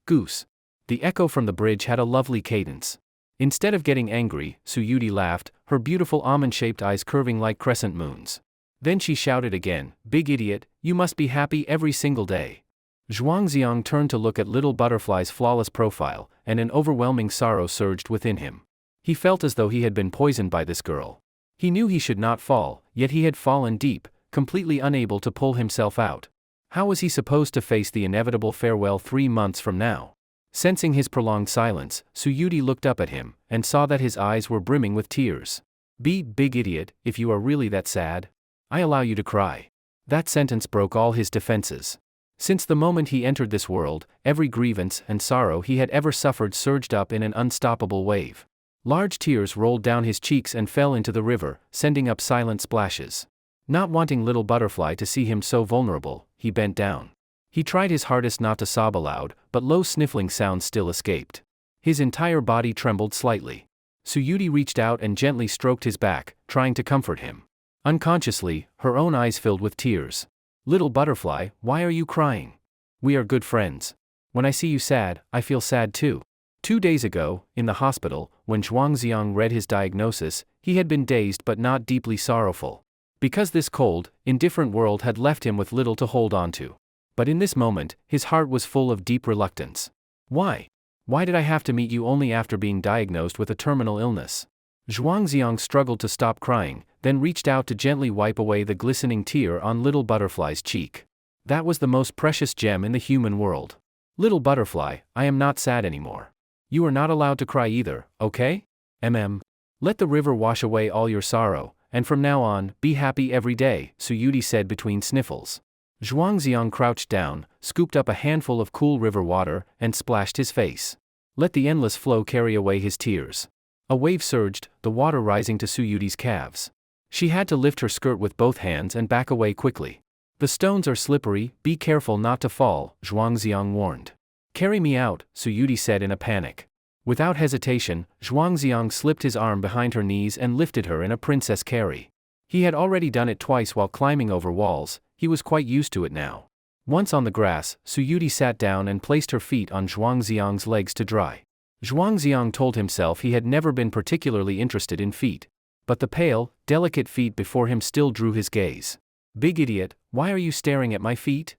goose." The echo from the bridge had a lovely cadence. Instead of getting angry, Tsuyuti laughed, her beautiful almond-shaped eyes curving like crescent moons. Then she shouted again, "Big idiot, you must be happy every single day." Zhuangxiang turned to look at Little Butterfly's flawless profile, and an overwhelming sorrow surged within him. He felt as though he had been poisoned by this girl. He knew he should not fall, yet he had fallen deep, completely unable to pull himself out. How was he supposed to face the inevitable farewell 3 months from now? Sensing his prolonged silence, Tsuyuti looked up at him, and saw that his eyes were brimming with tears. "Be big idiot, if you are really that sad. I allow you to cry." That sentence broke all his defenses. Since the moment he entered this world, every grievance and sorrow he had ever suffered surged up in an unstoppable wave. Large tears rolled down his cheeks and fell into the river, sending up silent splashes. Not wanting Little Butterfly to see him so vulnerable, he bent down. He tried his hardest not to sob aloud, but low sniffling sounds still escaped. His entire body trembled slightly. Tsuyuti reached out and gently stroked his back, trying to comfort him. Unconsciously, her own eyes filled with tears. "Little Butterfly, why are you crying? We are good friends. When I see you sad, I feel sad too." 2 days ago, in the hospital, when Zhuangxiang read his diagnosis, he had been dazed but not deeply sorrowful. Because this cold, indifferent world had left him with little to hold on to. But in this moment, his heart was full of deep reluctance. "Why? Why did I have to meet you only after being diagnosed with a terminal illness?" Zhuangxiang struggled to stop crying, then reached out to gently wipe away the glistening tear on Little Butterfly's cheek. That was the most precious gem in the human world. "Little Butterfly, I am not sad anymore. You are not allowed to cry either, okay? Let the river wash away all your sorrow, and from now on, be happy every day," Tsuyuti said between sniffles. Zhuangxiang crouched down, scooped up a handful of cool river water, and splashed his face. Let the endless flow carry away his tears. A wave surged, the water rising to Tsuyuti's calves. She had to lift her skirt with both hands and back away quickly. "The stones are slippery, be careful not to fall," Zhuangxiang warned. "Carry me out," Tsuyuti said in a panic. Without hesitation, Zhuangxiang slipped his arm behind her knees and lifted her in a princess carry. He had already done it twice while climbing over walls, he was quite used to it now. Once on the grass, Tsuyuti sat down and placed her feet on Zhuangxiang's legs to dry. Zhuangxiang told himself he had never been particularly interested in feet. But the pale, delicate feet before him still drew his gaze. "Big idiot, why are you staring at my feet?"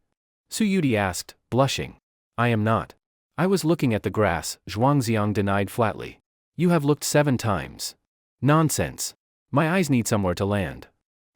Tsuyuti asked, blushing. "I am not. I was looking at the grass," Zhuangxiang denied flatly. "You have looked 7 times. Nonsense. My eyes need somewhere to land."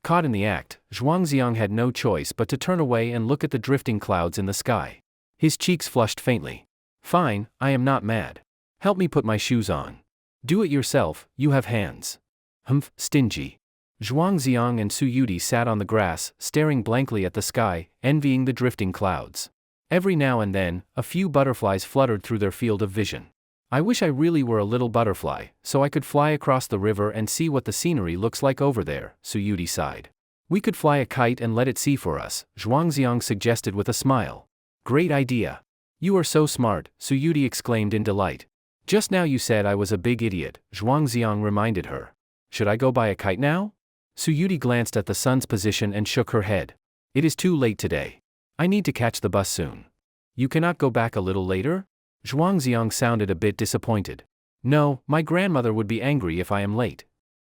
Caught in the act, Zhuangxiang had no choice but to turn away and look at the drifting clouds in the sky. His cheeks flushed faintly. "Fine, I am not mad. Help me put my shoes on." Do it yourself, you have hands. Humph, stingy. Zhuangziang and Su Yudi sat on the grass, staring blankly at the sky, envying the drifting clouds. Every now and then, a few butterflies fluttered through their field of vision. I wish I really were a little butterfly, so I could fly across the river and see what the scenery looks like over there, Su Yudi sighed. We could fly a kite and let it see for us, Zhuangziang suggested with a smile. Great idea. You are so smart, Su Yudi exclaimed in delight. Just now you said I was a big idiot, Zhuangziang reminded her. Should I go buy a kite now? Su Yudi glanced at the sun's position and shook her head. It is too late today. I need to catch the bus soon. You cannot go back a little later? Zhuangziang sounded a bit disappointed. No, my grandmother would be angry if I am late.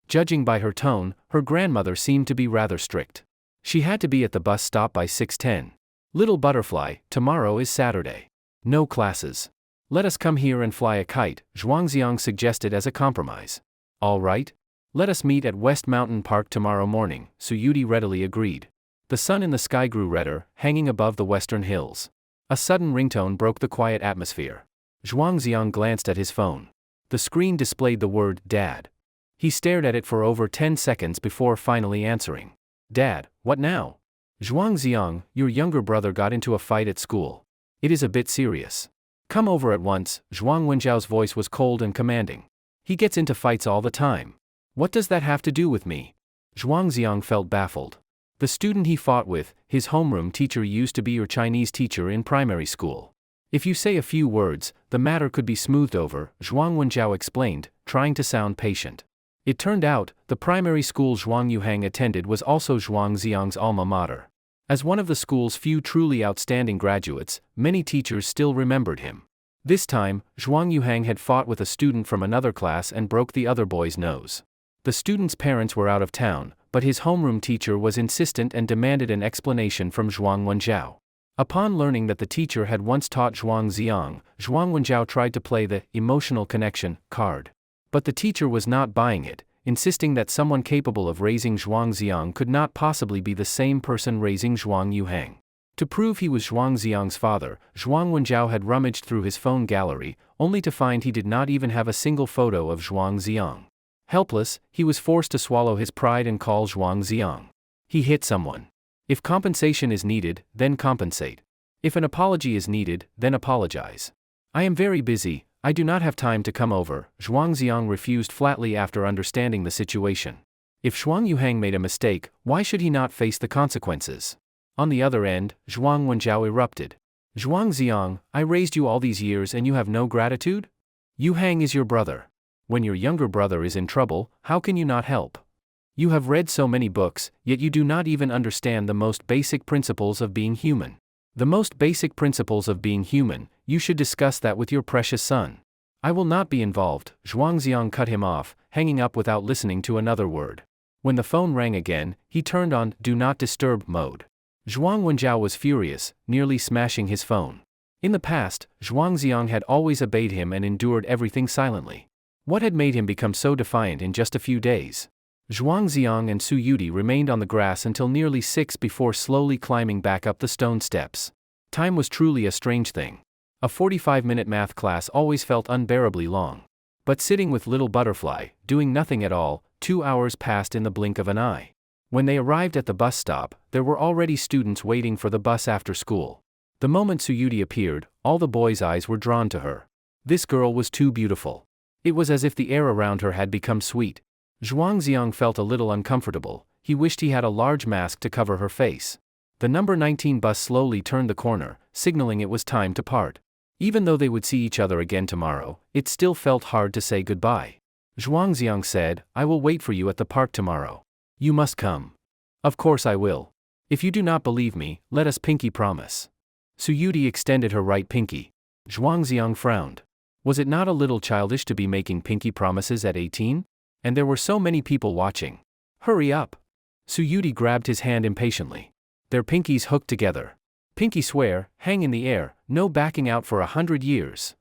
Judging by her tone, her grandmother seemed to be rather strict. She had to be at the bus stop by 6:10. Little butterfly, tomorrow is Saturday. No classes. Let us come here and fly a kite, Zhuangziang suggested as a compromise. All right. Let us meet at West Mountain Park tomorrow morning, Su Yudi readily agreed. The sun in the sky grew redder, hanging above the western hills. A sudden ringtone broke the quiet atmosphere. Zhuangziang glanced at his phone. The screen displayed the word, Dad. He stared at it for over 10 seconds before finally answering. Dad, what now? Zhuangziang, your younger brother got into a fight at school. It is a bit serious. Come over at once, Zhuang Wenjiao's voice was cold and commanding. He gets into fights all the time. What does that have to do with me? Zhuangziang felt baffled. The student he fought with, his homeroom teacher, used to be your Chinese teacher in primary school. If you say a few words, the matter could be smoothed over, Zhuang Wenjiao explained, trying to sound patient. It turned out, the primary school Zhuang Yuhang attended was also Zhuangziang's alma mater. As one of the school's few truly outstanding graduates, many teachers still remembered him. This time, Zhuang Yuhang had fought with a student from another class and broke the other boy's nose. The student's parents were out of town, but his homeroom teacher was insistent and demanded an explanation from Zhuang Wenjiao. Upon learning that the teacher had once taught Zhuang Wenjiao tried to play the emotional connection card. But the teacher was not buying it, insisting that someone capable of raising Zhuangziang could not possibly be the same person raising Zhuang Yuhang. To prove he was Zhuangziang's father, Zhuang Wenjiao had rummaged through his phone gallery, only to find he did not even have a single photo of Zhuangziang. Helpless, he was forced to swallow his pride and call Zhuangziang. He hit someone. If compensation is needed, then compensate. If an apology is needed, then apologize. I am very busy, I do not have time to come over, Zhuangziang refused flatly after understanding the situation. If Zhuang Yuhang made a mistake, why should he not face the consequences? On the other end, Zhuang Wenjiao erupted. Zhuangziang, I raised you all these years and you have no gratitude? Yuhang is your brother. When your younger brother is in trouble, how can you not help? You have read so many books, yet you do not even understand the most basic principles of being human. The most basic principles of being human, you should discuss that with your precious son. I will not be involved, Zhuangziang cut him off, hanging up without listening to another word. When the phone rang again, he turned on Do Not Disturb mode. Zhuang Wenjiao was furious, nearly smashing his phone. In the past, Zhuangziang had always obeyed him and endured everything silently. What had made him become so defiant in just a few days? Zhuangziang and Su Yudi remained on the grass until nearly 6 before slowly climbing back up the stone steps. Time was truly a strange thing. A 45-minute math class always felt unbearably long. But sitting with little butterfly, doing nothing at all, 2 hours passed in the blink of an eye. When they arrived at the bus stop, there were already students waiting for the bus after school. The moment Su Yudi appeared, all the boys' eyes were drawn to her. This girl was too beautiful. It was as if the air around her had become sweet. Zhuangziang felt a little uncomfortable, he wished he had a large mask to cover her face. The number 19 bus slowly turned the corner, signaling it was time to part. Even though they would see each other again tomorrow, it still felt hard to say goodbye. Zhuangziang said, I will wait for you at the park tomorrow. You must come. Of course I will. If you do not believe me, let us pinky promise. Su Yudi extended her right pinky. Zhuangziang frowned. Was it not a little childish to be making pinky promises at 18? And there were so many people watching. Hurry up. Su Yudi grabbed his hand impatiently. Their pinkies hooked together. Pinky swear, hang in the air, no backing out for 100 years.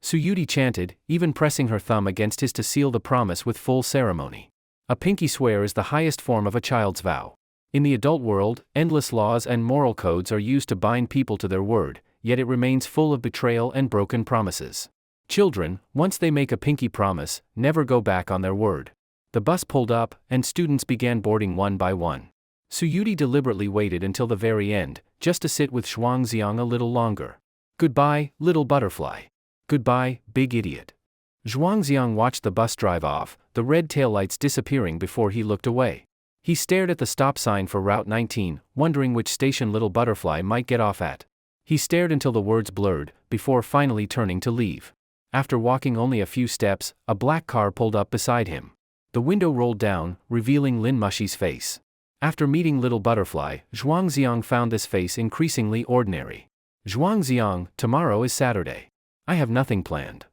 Su Yudi chanted, even pressing her thumb against his to seal the promise with full ceremony. A pinky swear is the highest form of a child's vow. In the adult world, endless laws and moral codes are used to bind people to their word, yet it remains full of betrayal and broken promises. Children, once they make a pinky promise, never go back on their word. The bus pulled up, and students began boarding one by one. Suyuti deliberately waited until the very end, just to sit with Zhuangxiang a little longer. Goodbye, little butterfly. Goodbye, big idiot. Zhuangxiang watched the bus drive off, the red taillights disappearing before he looked away. He stared at the stop sign for Route 19, wondering which station little butterfly might get off at. He stared until the words blurred, before finally turning to leave. After walking only a few steps, a black car pulled up beside him. The window rolled down, revealing Lin Mushi's face. After meeting little butterfly, Zhuangxiang found this face increasingly ordinary. Zhuangxiang, tomorrow is Saturday. I have nothing planned.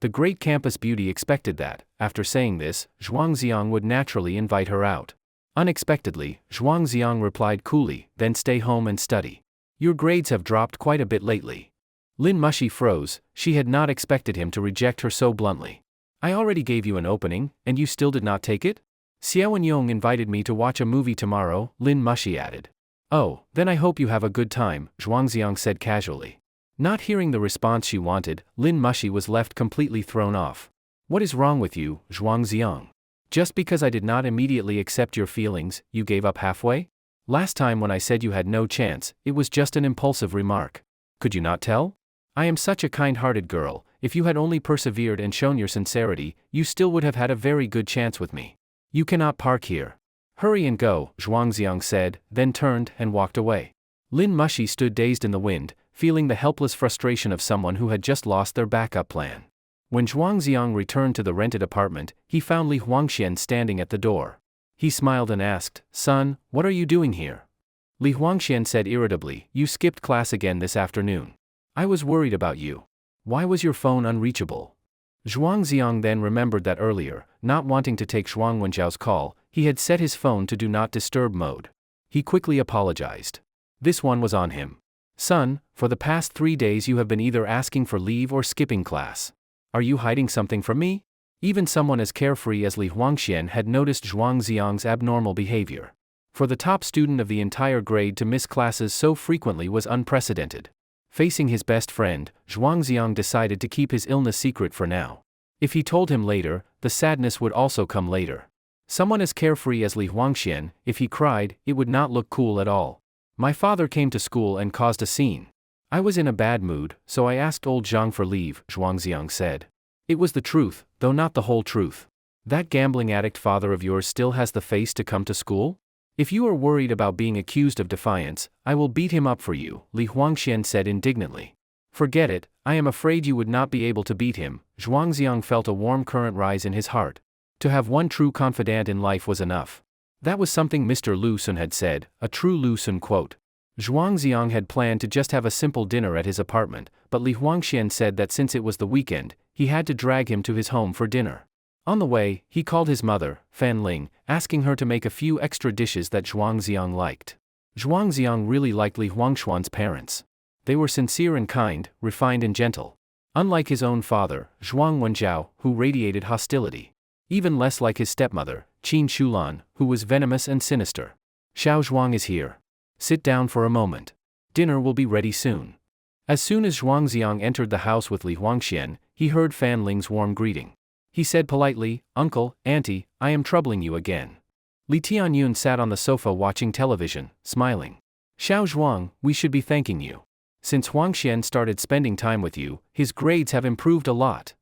The great campus beauty expected that, after saying this, Zhuangxiang would naturally invite her out. Unexpectedly, Zhuangxiang replied coolly, then stay home and study. Your grades have dropped quite a bit lately. Lin Mushi froze, she had not expected him to reject her so bluntly. I already gave you an opening, and you still did not take it? Xiao Yong invited me to watch a movie tomorrow, Lin Mushi added. Oh, then I hope you have a good time, Zhuangxiang said casually. Not hearing the response she wanted, Lin Mushi was left completely thrown off. What is wrong with you, Zhuangxiang? Just because I did not immediately accept your feelings, you gave up halfway? Last time when I said you had no chance, it was just an impulsive remark. Could you not tell? I am such a kind-hearted girl, if you had only persevered and shown your sincerity, you still would have had a very good chance with me. You cannot park here. Hurry and go, Zhuangxiang said, then turned and walked away. Lin Mushi stood dazed in the wind, feeling the helpless frustration of someone who had just lost their backup plan. When Zhuangxiang returned to the rented apartment, he found Li Huangxian standing at the door. He smiled and asked, Son, what are you doing here? Li Huangxian said irritably, You skipped class again this afternoon. I was worried about you. Why was your phone unreachable? Zhuangxiang then remembered that earlier, not wanting to take Zhuang Wenjiao's call, he had set his phone to do not disturb mode. He quickly apologized. This one was on him. Son, for the past 3 days you have been either asking for leave or skipping class. Are you hiding something from me? Even someone as carefree as Li Huangxian had noticed Zhuangxiang's abnormal behavior. For the top student of the entire grade to miss classes so frequently was unprecedented. Facing his best friend, Zhuangxiang decided to keep his illness secret for now. If he told him later, the sadness would also come later. Someone as carefree as Li Huangxian, if he cried, it would not look cool at all. My father came to school and caused a scene. I was in a bad mood, so I asked old Zhang for leave, Zhuangxiang said. It was the truth, though not the whole truth. That gambling addict father of yours still has the face to come to school? If you are worried about being accused of defiance, I will beat him up for you, Li Huangxian said indignantly. Forget it, I am afraid you would not be able to beat him. Zhuangxiang felt a warm current rise in his heart. To have one true confidant in life was enough. That was something Mr. Lu Sun had said, a true Lu Sun quote. Zhuangxiang had planned to just have a simple dinner at his apartment, but Li Huangxian said that since it was the weekend, he had to drag him to his home for dinner. On the way, he called his mother, Fan Ling, asking her to make a few extra dishes that Zhuangxiang liked. Zhuangxiang really liked Li Huangxuan's parents. They were sincere and kind, refined and gentle. Unlike his own father, Zhuang Wenjiao, who radiated hostility. Even less like his stepmother, Qin Shulan, who was venomous and sinister. Xiao Zhuang is here. Sit down for a moment. Dinner will be ready soon. As soon as Zhuangxiang entered the house with Li Huangxian, he heard Fan Ling's warm greeting. He said politely, Uncle, Auntie, I am troubling you again. Li Tianyun sat on the sofa watching television, smiling. Xiao Zhuang, we should be thanking you. Since Huangxian started spending time with you, his grades have improved a lot.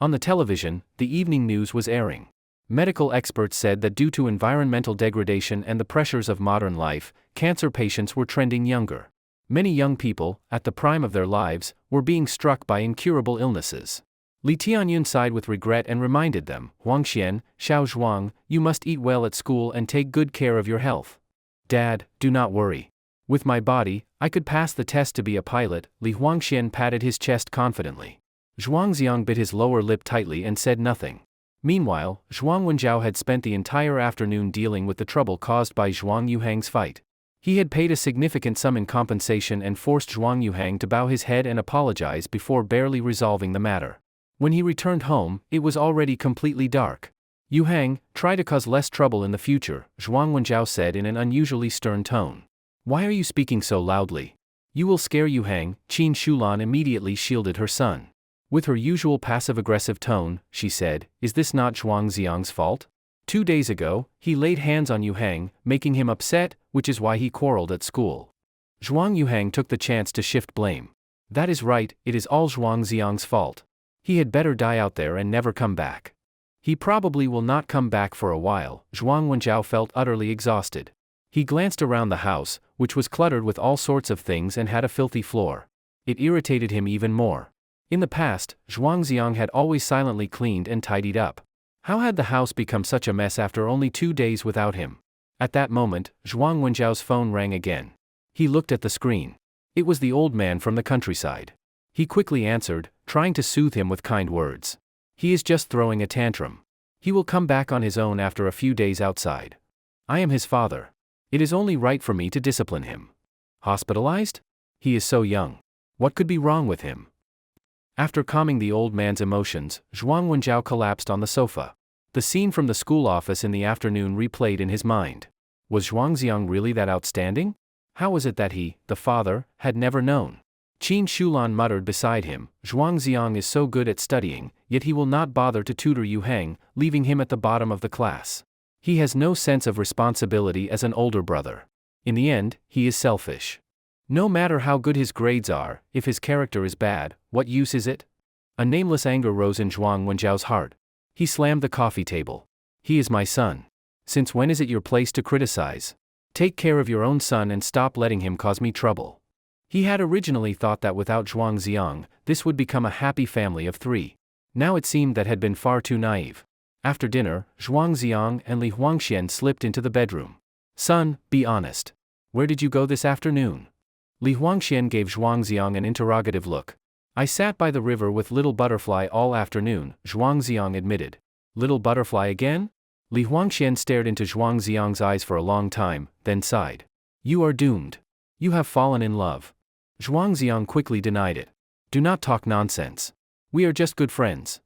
On the television, the evening news was airing. Medical experts said that due to environmental degradation and the pressures of modern life, cancer patients were trending younger. Many young people, at the prime of their lives, were being struck by incurable illnesses. Li Tianyun sighed with regret and reminded them, Huangxian, Xiao Zhuang, you must eat well at school and take good care of your health. Dad, do not worry. With my body, I could pass the test to be a pilot, Li Huangxian patted his chest confidently. Zhuangxiang bit his lower lip tightly and said nothing. Meanwhile, Zhuang Wenjiao had spent the entire afternoon dealing with the trouble caused by Zhuang Yuhang's fight. He had paid a significant sum in compensation and forced Zhuang Yuhang to bow his head and apologize before barely resolving the matter. When he returned home, it was already completely dark. Yuhang, try to cause less trouble in the future, Zhuang Wenjiao said in an unusually stern tone. Why are you speaking so loudly? You will scare Yuhang, Qin Shulan immediately shielded her son. With her usual passive-aggressive tone, she said, "Is this not Zhuang Xiang's fault? 2 days ago, he laid hands on Yu Hang, making him upset, which is why he quarreled at school." Zhuang Yuhang took the chance to shift blame. "That is right, it is all Zhuang Xiang's fault. He had better die out there and never come back." "He probably will not come back for a while." Zhuang Wenjiao felt utterly exhausted. He glanced around the house, which was cluttered with all sorts of things and had a filthy floor. It irritated him even more. In the past, Zhuang Xiang had always silently cleaned and tidied up. How had the house become such a mess after only 2 days without him? At that moment, Zhuang Wenjiao's phone rang again. He looked at the screen. It was the old man from the countryside. He quickly answered, trying to soothe him with kind words. "He is just throwing a tantrum. He will come back on his own after a few days outside. I am his father. It is only right for me to discipline him." "Hospitalized? He is so young. What could be wrong with him?" After calming the old man's emotions, Zhuang Wenjiao collapsed on the sofa. The scene from the school office in the afternoon replayed in his mind. Was Zhuang Xiang really that outstanding? How was it that he, the father, had never known? Qin Shulan muttered beside him, "Zhuang Xiang is so good at studying, yet he will not bother to tutor Yu Hang, leaving him at the bottom of the class. He has no sense of responsibility as an older brother. In the end, he is selfish. No matter how good his grades are, if his character is bad, what use is it?" A nameless anger rose in Zhuang Wenjiao's heart. He slammed the coffee table. "He is my son. Since when is it your place to criticize? Take care of your own son and stop letting him cause me trouble." He had originally thought that without Zhuang Xiang, this would become a happy family of 3. Now it seemed that had been far too naive. After dinner, Zhuang Xiang and Li Huangxian slipped into the bedroom. "Son, be honest. Where did you go this afternoon?" Li Huangxian gave Zhuang Xiang an interrogative look. "I sat by the river with Little Butterfly all afternoon," Zhuang Xiang admitted. "Little Butterfly again?" Li Huangxian stared into Zhuang Xiang's eyes for a long time, then sighed. "You are doomed. You have fallen in love." Zhuang Xiang quickly denied it. "Do not talk nonsense. We are just good friends.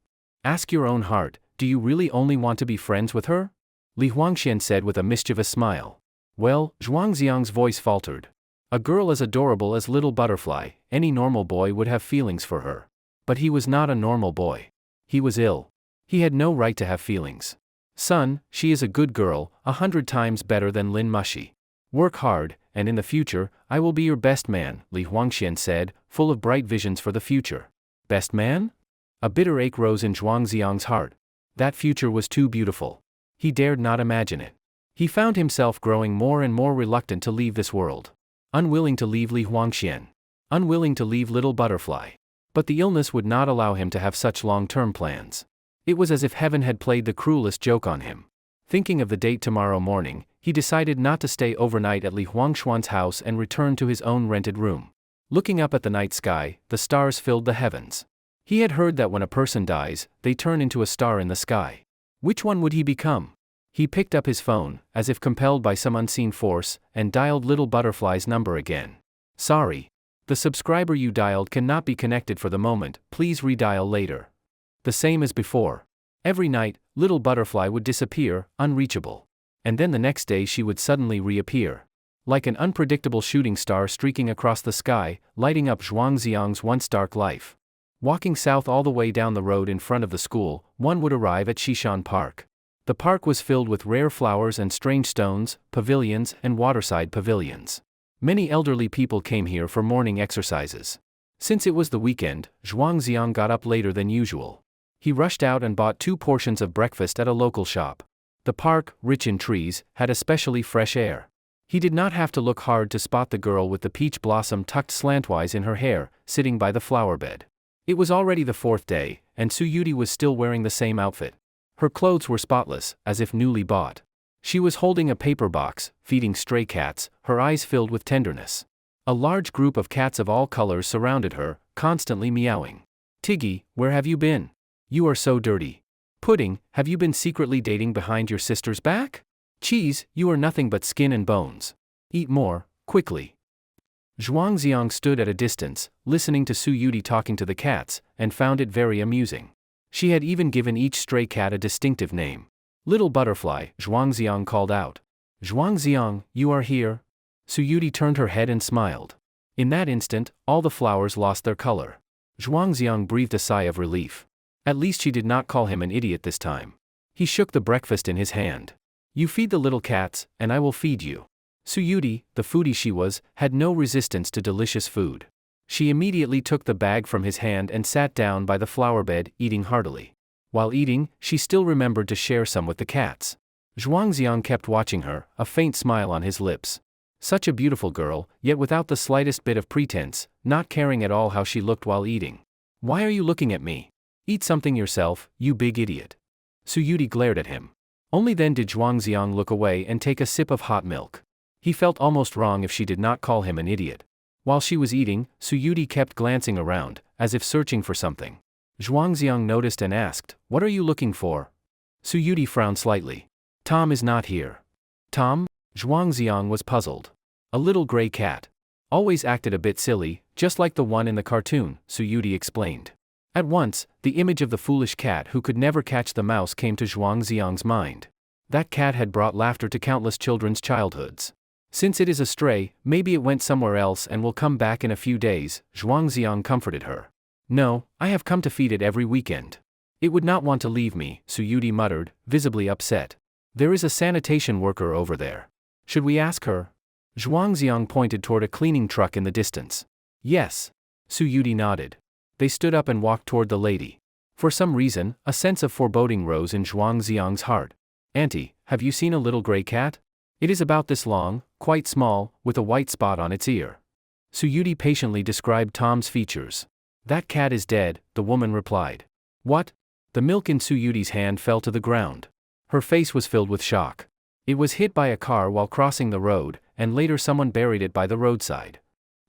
Ask your own heart, do you really only want to be friends with her?" Li Huangxian said with a mischievous smile. "Well," Zhuang Xiang's voice faltered. "A girl as adorable as Little Butterfly, any normal boy would have feelings for her. But he was not a normal boy. He was ill. He had no right to have feelings. Son, she is a good girl, 100 times better than Lin Mushi. Work hard, and in the future, I will be your best man," Li Huangxian said, full of bright visions for the future. Best man? A bitter ache rose in Zhuang Xiang's heart. That future was too beautiful. He dared not imagine it. He found himself growing more and more reluctant to leave this world. Unwilling to leave Li Huangxian. Unwilling to leave Little Butterfly. But the illness would not allow him to have such long-term plans. It was as if heaven had played the cruelest joke on him. Thinking of the date tomorrow morning, he decided not to stay overnight at Li Huangshuan's house and returned to his own rented room. Looking up at the night sky, the stars filled the heavens. He had heard that when a person dies, they turn into a star in the sky. Which one would he become? He picked up his phone, as if compelled by some unseen force, and dialed Little Butterfly's number again. "Sorry. The subscriber you dialed cannot be connected for the moment, please redial later." The same as before. Every night, Little Butterfly would disappear, unreachable. And then the next day she would suddenly reappear. Like an unpredictable shooting star streaking across the sky, lighting up Zhuang Xiang's once dark life. Walking south all the way down the road in front of the school, one would arrive at Shishan Park. The park was filled with rare flowers and strange stones, pavilions and waterside pavilions. Many elderly people came here for morning exercises. Since it was the weekend, Zhuang Xiang got up later than usual. He rushed out and bought 2 portions of breakfast at a local shop. The park, rich in trees, had especially fresh air. He did not have to look hard to spot the girl with the peach blossom tucked slantwise in her hair, sitting by the flower bed. It was already the 4th day, and Su Yuti was still wearing the same outfit. Her clothes were spotless, as if newly bought. She was holding a paper box, feeding stray cats, her eyes filled with tenderness. A large group of cats of all colors surrounded her, constantly meowing. "Tiggy, where have you been? You are so dirty. Pudding, have you been secretly dating behind your sister's back? Cheese, you are nothing but skin and bones. Eat more, quickly." Zhuang Xiang stood at a distance, listening to Su Yuti talking to the cats, and found it very amusing. She had even given each stray cat a distinctive name. "Little Butterfly," Zhuang Xiang called out. "Zhuang Xiang, you are here?" Su Yuti turned her head and smiled. In that instant, all the flowers lost their color. Zhuangziang breathed a sigh of relief. At least she did not call him an idiot this time. He shook the breakfast in his hand. You feed the little cats, and I will feed you. Suyuti, the foodie she was, had no resistance to delicious food. She immediately took the bag from his hand and sat down by the flower bed, eating heartily. While eating, she still remembered to share some with the cats. Zhuangziang kept watching her, a faint smile on his lips. Such a beautiful girl, yet without the slightest bit of pretense, not caring at all how she looked while eating. Why are you looking at me? Eat something yourself, you big idiot. Suyuti glared at him. Only then did Zhuangziang look away and take a sip of hot milk. He felt almost wrong if she did not call him an idiot. While she was eating, Suyuti kept glancing around, as if searching for something. Zhuangziang noticed and asked, "What are you looking for?" Suyuti frowned slightly. "Tom is not here." "Tom?" Zhuangziang was puzzled. "A little gray cat. Always acted a bit silly, just like the one in the cartoon," Suyuti explained. At once, the image of the foolish cat who could never catch the mouse came to Zhuangziang's mind. That cat had brought laughter to countless children's childhoods. Since it is a stray, maybe it went somewhere else and will come back in a few days, Zhuangziang comforted her. "No, I have come to feed it every weekend. It would not want to leave me," Suyuti muttered, visibly upset. "There is a sanitation worker over there. Should we ask her?" Zhuangziang pointed toward a cleaning truck in the distance. "Yes." Suyuti nodded. They stood up and walked toward the lady. For some reason, a sense of foreboding rose in Zhuangziang's heart. "Auntie, have you seen a little gray cat? It is about this long, quite small, with a white spot on its ear." Suyuti patiently described Tom's features. "That cat is dead," the woman replied. "What?" The milk in Suyuti's hand fell to the ground. Her face was filled with shock. It was hit by a car while crossing the road, and later someone buried it by the roadside.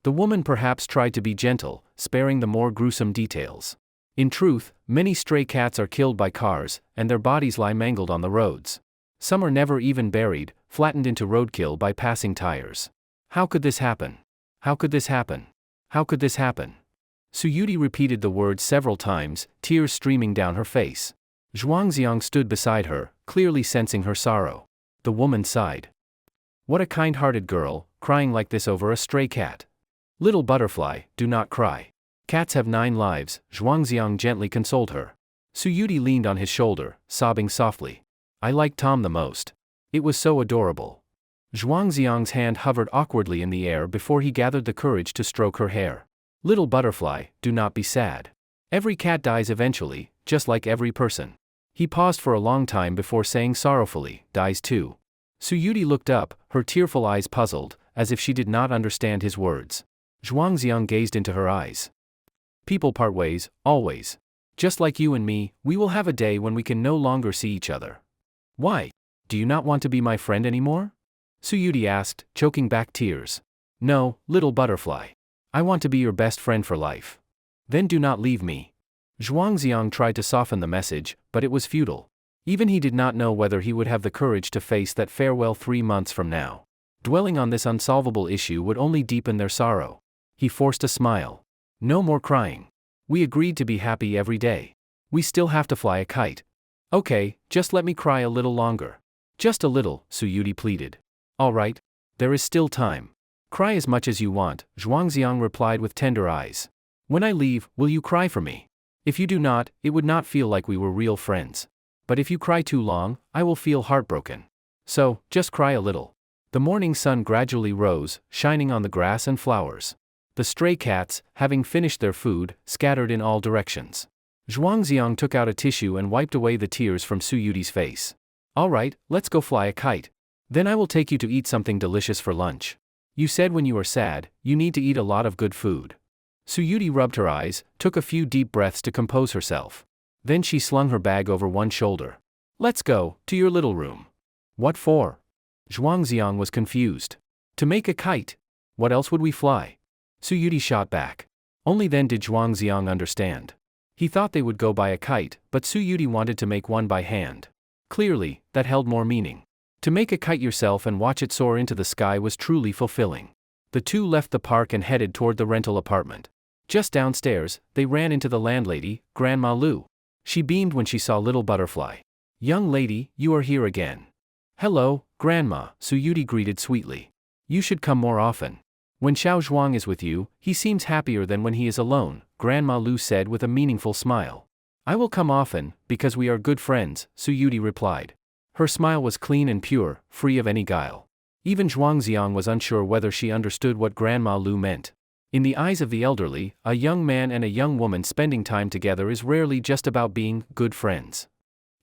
The woman perhaps tried to be gentle, sparing the more gruesome details. In truth, many stray cats are killed by cars, and their bodies lie mangled on the roads. Some are never even buried, flattened into roadkill by passing tires. How could this happen? How could this happen? How could this happen? Suyuti repeated the words several times, tears streaming down her face. Zhuangziang stood beside her, clearly sensing her sorrow. The woman sighed. "What a kind-hearted girl, crying like this over a stray cat. Little butterfly, do not cry. Cats have 9 lives," Zhuangziang gently consoled her. Suyuti leaned on his shoulder, sobbing softly. "I liked Tom the most. It was so adorable." Zhuangziang's hand hovered awkwardly in the air before he gathered the courage to stroke her hair. "Little butterfly, do not be sad. Every cat dies eventually, just like every person." He paused for a long time before saying sorrowfully, "Dies too." Suyuti looked up, her tearful eyes puzzled, as if she did not understand his words. Zhuangziang gazed into her eyes. "People part ways, always. Just like you and me, we will have a day when we can no longer see each other." "Why? Do you not want to be my friend anymore?" Suyuti asked, choking back tears. "No, little butterfly. I want to be your best friend for life. Then do not leave me." Zhuangziang tried to soften the message, but it was futile. Even he did not know whether he would have the courage to face that farewell 3 months from now. Dwelling on this unsolvable issue would only deepen their sorrow. He forced a smile. "No more crying. We agreed to be happy every day. We still have to fly a kite. Okay, just let me cry a little longer." "Just a little," Suyuti pleaded. "All right. There is still time. Cry as much as you want," Zhuangziang replied with tender eyes. "When I leave, will you cry for me? If you do not, it would not feel like we were real friends. But if you cry too long, I will feel heartbroken. So, just cry a little." The morning sun gradually rose, shining on the grass and flowers. The stray cats, having finished their food, scattered in all directions. Zhuangziang took out a tissue and wiped away the tears from Suyuti's face. "All right, let's go fly a kite. Then I will take you to eat something delicious for lunch. You said when you are sad, you need to eat a lot of good food." Suyuti rubbed her eyes, took a few deep breaths to compose herself. Then she slung her bag over one shoulder. "Let's go, to your little room." "What for?" Zhuangziang was confused. "To make a kite. What else would we fly?" Suyuti shot back. Only then did Zhuangziang understand. He thought they would go by a kite, but Suyuti wanted to make one by hand. Clearly, that held more meaning. To make a kite yourself and watch it soar into the sky was truly fulfilling. The two left the park and headed toward the rental apartment. Just downstairs, they ran into the landlady, Grandma Lu. She beamed when she saw Little Butterfly. "Young lady, you are here again." "Hello, Grandma," Suyuti greeted sweetly. "You should come more often. When Xiao Zhuang is with you, he seems happier than when he is alone, Grandma Lu said with a meaningful smile. I will come often, because we are good friends, Su Yudi replied. Her smile was clean and pure, free of any guile. Even Zhuangziang was unsure whether she understood what Grandma Lu meant. In the eyes of the elderly, a young man and a young woman spending time together is rarely just about being good friends.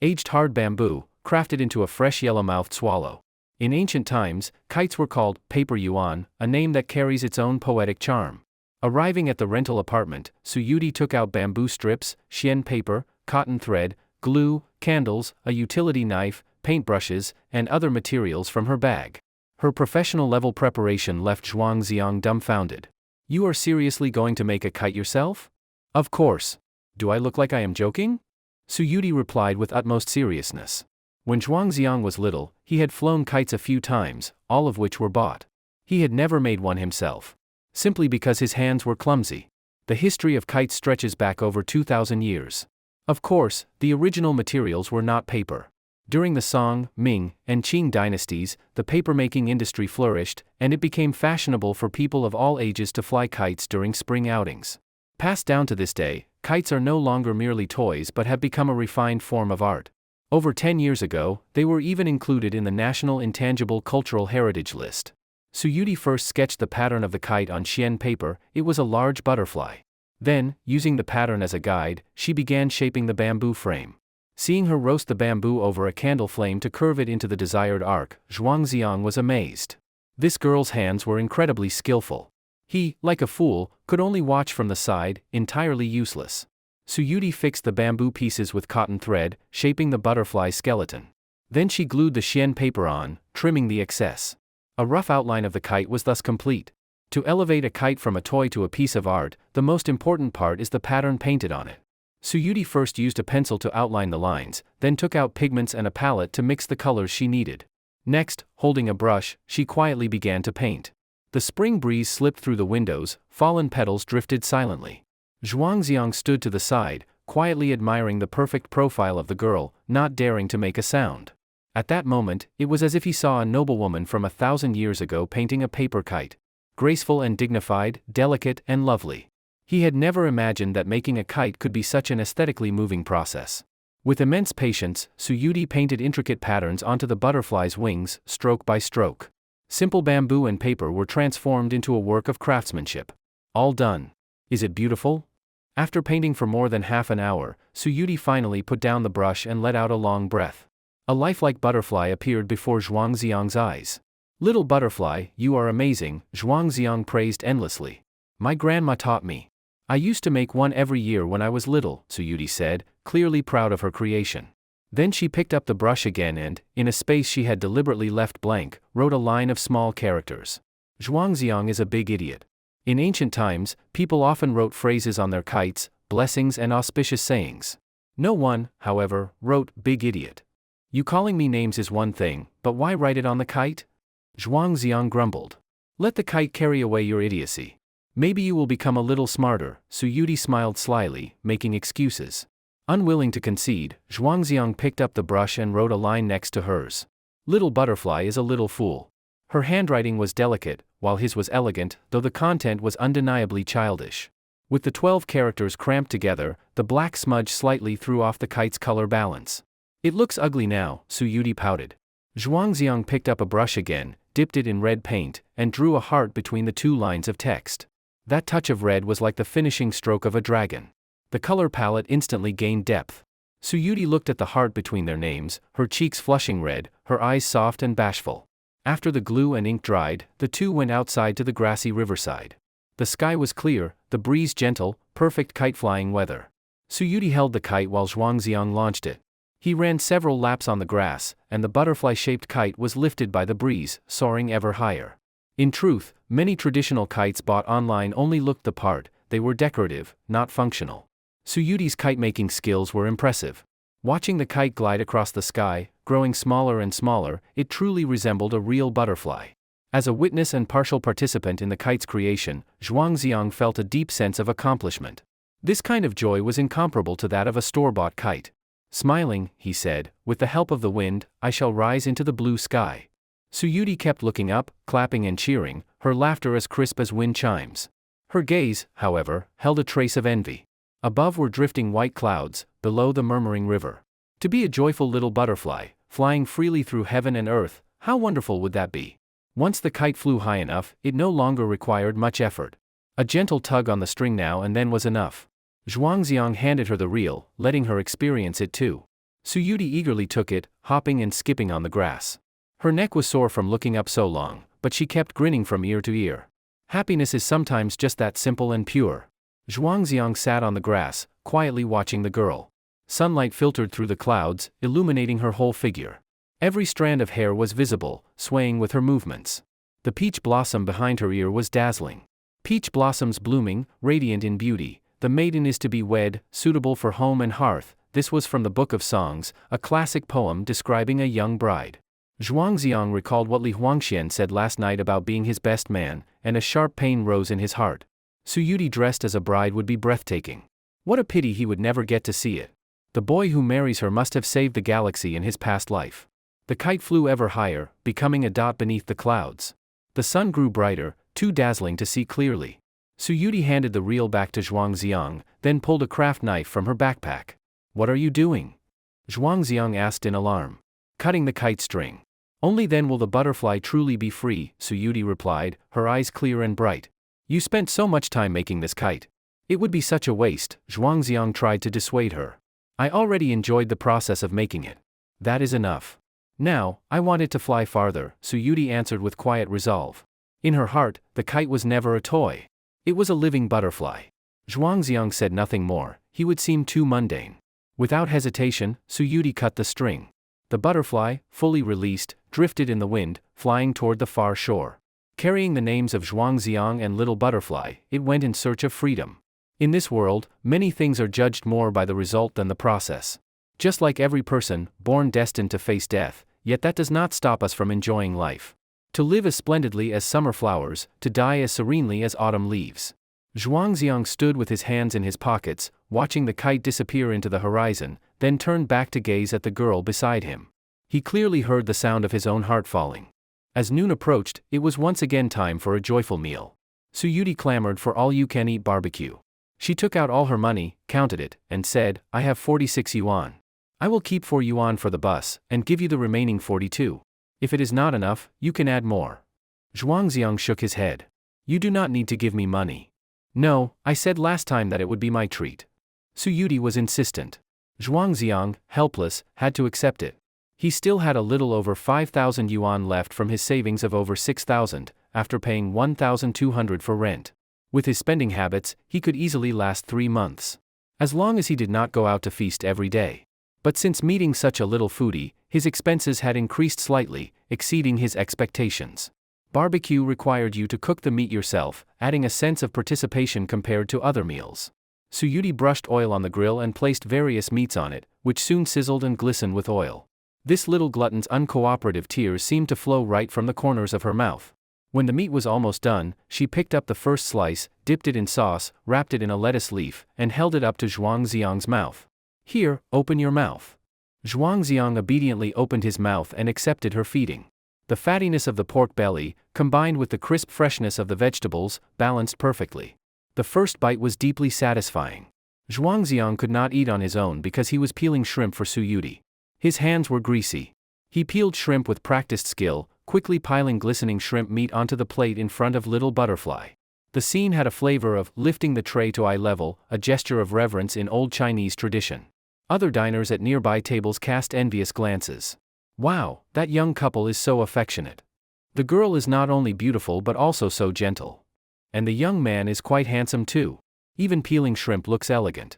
Aged hard bamboo, crafted into a fresh yellow-mouthed swallow. In ancient times, kites were called paper yuan, a name that carries its own poetic charm. Arriving at the rental apartment, Su Yudi took out bamboo strips, xian paper, cotton thread, glue, candles, a utility knife, paintbrushes, and other materials from her bag. Her professional-level preparation left Zhuangziang dumbfounded. You are seriously going to make a kite yourself? Of course. Do I look like I am joking? Su Yudi replied with utmost seriousness. When Zhuangziang was little, he had flown kites a few times, all of which were bought. He had never made one himself. Simply because his hands were clumsy. The history of kites stretches back over 2,000 years. Of course, the original materials were not paper. During the Song, Ming, and Qing dynasties, the paper-making industry flourished, and it became fashionable for people of all ages to fly kites during spring outings. Passed down to this day, kites are no longer merely toys but have become a refined form of art. Over 10 years ago, they were even included in the National Intangible Cultural Heritage List. Su Yudi first sketched the pattern of the kite on xian paper. It was a large butterfly. Then, using the pattern as a guide, she began shaping the bamboo frame. Seeing her roast the bamboo over a candle flame to curve it into the desired arc, Zhuangziang was amazed. This girl's hands were incredibly skillful. He, like a fool, could only watch from the side, entirely useless. Su Yudi fixed the bamboo pieces with cotton thread, shaping the butterfly skeleton. Then she glued the xian paper on, trimming the excess. A rough outline of the kite was thus complete. To elevate a kite from a toy to a piece of art, the most important part is the pattern painted on it. Su Yudi first used a pencil to outline the lines, then took out pigments and a palette to mix the colors she needed. Next, holding a brush, she quietly began to paint. The spring breeze slipped through the windows, fallen petals drifted silently. Zhuangziang stood to the side, quietly admiring the perfect profile of the girl, not daring to make a sound. At that moment, it was as if he saw a noblewoman from 1,000 years ago painting a paper kite. Graceful and dignified, delicate and lovely. He had never imagined that making a kite could be such an aesthetically moving process. With immense patience, Su Yudi painted intricate patterns onto the butterfly's wings, stroke by stroke. Simple bamboo and paper were transformed into a work of craftsmanship. All done. Is it beautiful? After painting for more than half an hour, Su Yudi finally put down the brush and let out a long breath. A lifelike butterfly appeared before Zhuangziang's eyes. Little butterfly, you are amazing, Zhuangziang praised endlessly. My grandma taught me. I used to make one every year when I was little, Su Yudi said, clearly proud of her creation. Then she picked up the brush again and, in a space she had deliberately left blank, wrote a line of small characters. Zhuangziang is a big idiot. In ancient times, people often wrote phrases on their kites, blessings and auspicious sayings. No one, however, wrote big idiot. You calling me names is one thing, but why write it on the kite? Zhuangziang grumbled. Let the kite carry away your idiocy. Maybe you will become a little smarter, Su Yudi smiled slyly, making excuses. Unwilling to concede, Zhuangziang picked up the brush and wrote a line next to hers. Little butterfly is a little fool. Her handwriting was delicate, while his was elegant, though the content was undeniably childish. With the 12 characters cramped together, the black smudge slightly threw off the kite's color balance. It looks ugly now, Su Yudi pouted. Zhuangziang picked up a brush again, dipped it in red paint, and drew a heart between the 2 lines of text. That touch of red was like the finishing stroke of a dragon. The color palette instantly gained depth. Su Yudi looked at the heart between their names, her cheeks flushing red, her eyes soft and bashful. After the glue and ink dried, the two went outside to the grassy riverside. The sky was clear, the breeze gentle, perfect kite-flying weather. Su Yudi held the kite while Zhuangziang launched it. He ran several laps on the grass, and the butterfly-shaped kite was lifted by the breeze, soaring ever higher. In truth, many traditional kites bought online only looked the part, they were decorative, not functional. Su Yudi's kite-making skills were impressive. Watching the kite glide across the sky, growing smaller and smaller, it truly resembled a real butterfly. As a witness and partial participant in the kite's creation, Zhuangziang felt a deep sense of accomplishment. This kind of joy was incomparable to that of a store-bought kite. Smiling, he said, with the help of the wind, I shall rise into the blue sky. Su Yudi kept looking up, clapping and cheering, her laughter as crisp as wind chimes. Her gaze, however, held a trace of envy. Above were drifting white clouds, below the murmuring river. To be a joyful little butterfly, flying freely through heaven and earth, how wonderful would that be? Once the kite flew high enough, it no longer required much effort. A gentle tug on the string now and then was enough. Zhuangziang handed her the reel, letting her experience it too. Suyuti eagerly took it, hopping and skipping on the grass. Her neck was sore from looking up so long, but she kept grinning from ear to ear. Happiness is sometimes just that simple and pure. Zhuangziang sat on the grass, quietly watching the girl. Sunlight filtered through the clouds, illuminating her whole figure. Every strand of hair was visible, swaying with her movements. The peach blossom behind her ear was dazzling. Peach blossoms blooming, radiant in beauty, the maiden is to be wed, suitable for home and hearth. This was from the Book of Songs, a classic poem describing a young bride. Zhuangziang recalled what Li Huangxian said last night about being his best man, and a sharp pain rose in his heart. Suyuti dressed as a bride would be breathtaking. What a pity he would never get to see it. The boy who marries her must have saved the galaxy in his past life. The kite flew ever higher, becoming a dot beneath the clouds. The sun grew brighter, too dazzling to see clearly. Suyuti handed the reel back to Zhuangziang, then pulled a craft knife from her backpack. "What are you doing?" Zhuangziang asked in alarm. "Cutting the kite string. Only then will the butterfly truly be free," Suyuti replied, her eyes clear and bright. "You spent so much time making this kite. It would be such a waste," Zhuangziang tried to dissuade her. "I already enjoyed the process of making it. That is enough. Now, I want it to fly farther," Suyuti answered with quiet resolve. In her heart, the kite was never a toy. It was a living butterfly. Zhuangziang said nothing more, he would seem too mundane. Without hesitation, Suyuti cut the string. The butterfly, fully released, drifted in the wind, flying toward the far shore. Carrying the names of Zhuangziang and Little Butterfly, it went in search of freedom. In this world, many things are judged more by the result than the process. Just like every person, born destined to face death, yet that does not stop us from enjoying life. To live as splendidly as summer flowers, to die as serenely as autumn leaves. Zhuangziang stood with his hands in his pockets, watching the kite disappear into the horizon, then turned back to gaze at the girl beside him. He clearly heard the sound of his own heart falling. As noon approached, it was once again time for a joyful meal. Suyuti clamored for all-you-can-eat barbecue. She took out all her money, counted it, and said, "I have 46 yuan. I will keep 4 yuan for the bus, and give you the remaining 42. If it is not enough, you can add more." Zhuangziang shook his head. "You do not need to give me money." "No, I said last time that it would be my treat." Suyuti was insistent. Zhuangziang, helpless, had to accept it. He still had a little over 5,000 yuan left from his savings of over 6,000, after paying 1,200 for rent. With his spending habits, he could easily last 3 months. As long as he did not go out to feast every day. But since meeting such a little foodie, his expenses had increased slightly, exceeding his expectations. Barbecue required you to cook the meat yourself, adding a sense of participation compared to other meals. Suyuti brushed oil on the grill and placed various meats on it, which soon sizzled and glistened with oil. This little glutton's uncooperative tears seemed to flow right from the corners of her mouth. When the meat was almost done, she picked up the first slice, dipped it in sauce, wrapped it in a lettuce leaf, and held it up to Zhuangziang's mouth. "Here, open your mouth." Zhuangziang obediently opened his mouth and accepted her feeding. The fattiness of the pork belly, combined with the crisp freshness of the vegetables, balanced perfectly. The first bite was deeply satisfying. Zhuangziang could not eat on his own because he was peeling shrimp for Suyuti. His hands were greasy. He peeled shrimp with practiced skill, quickly piling glistening shrimp meat onto the plate in front of Little Butterfly. The scene had a flavor of lifting the tray to eye level, a gesture of reverence in old Chinese tradition. Other diners at nearby tables cast envious glances. "Wow, that young couple is so affectionate. The girl is not only beautiful but also so gentle. And the young man is quite handsome too. Even peeling shrimp looks elegant."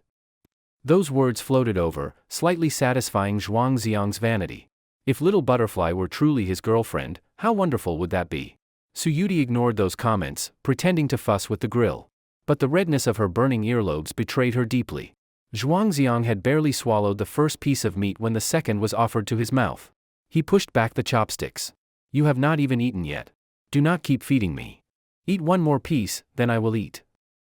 Those words floated over, slightly satisfying Zhuangziang's vanity. If Little Butterfly were truly his girlfriend, how wonderful would that be? Suyuti ignored those comments, pretending to fuss with the grill. But the redness of her burning earlobes betrayed her deeply. Zhuangziang had barely swallowed the first piece of meat when the second was offered to his mouth. He pushed back the chopsticks. "You have not even eaten yet. Do not keep feeding me. Eat one more piece, then I will eat."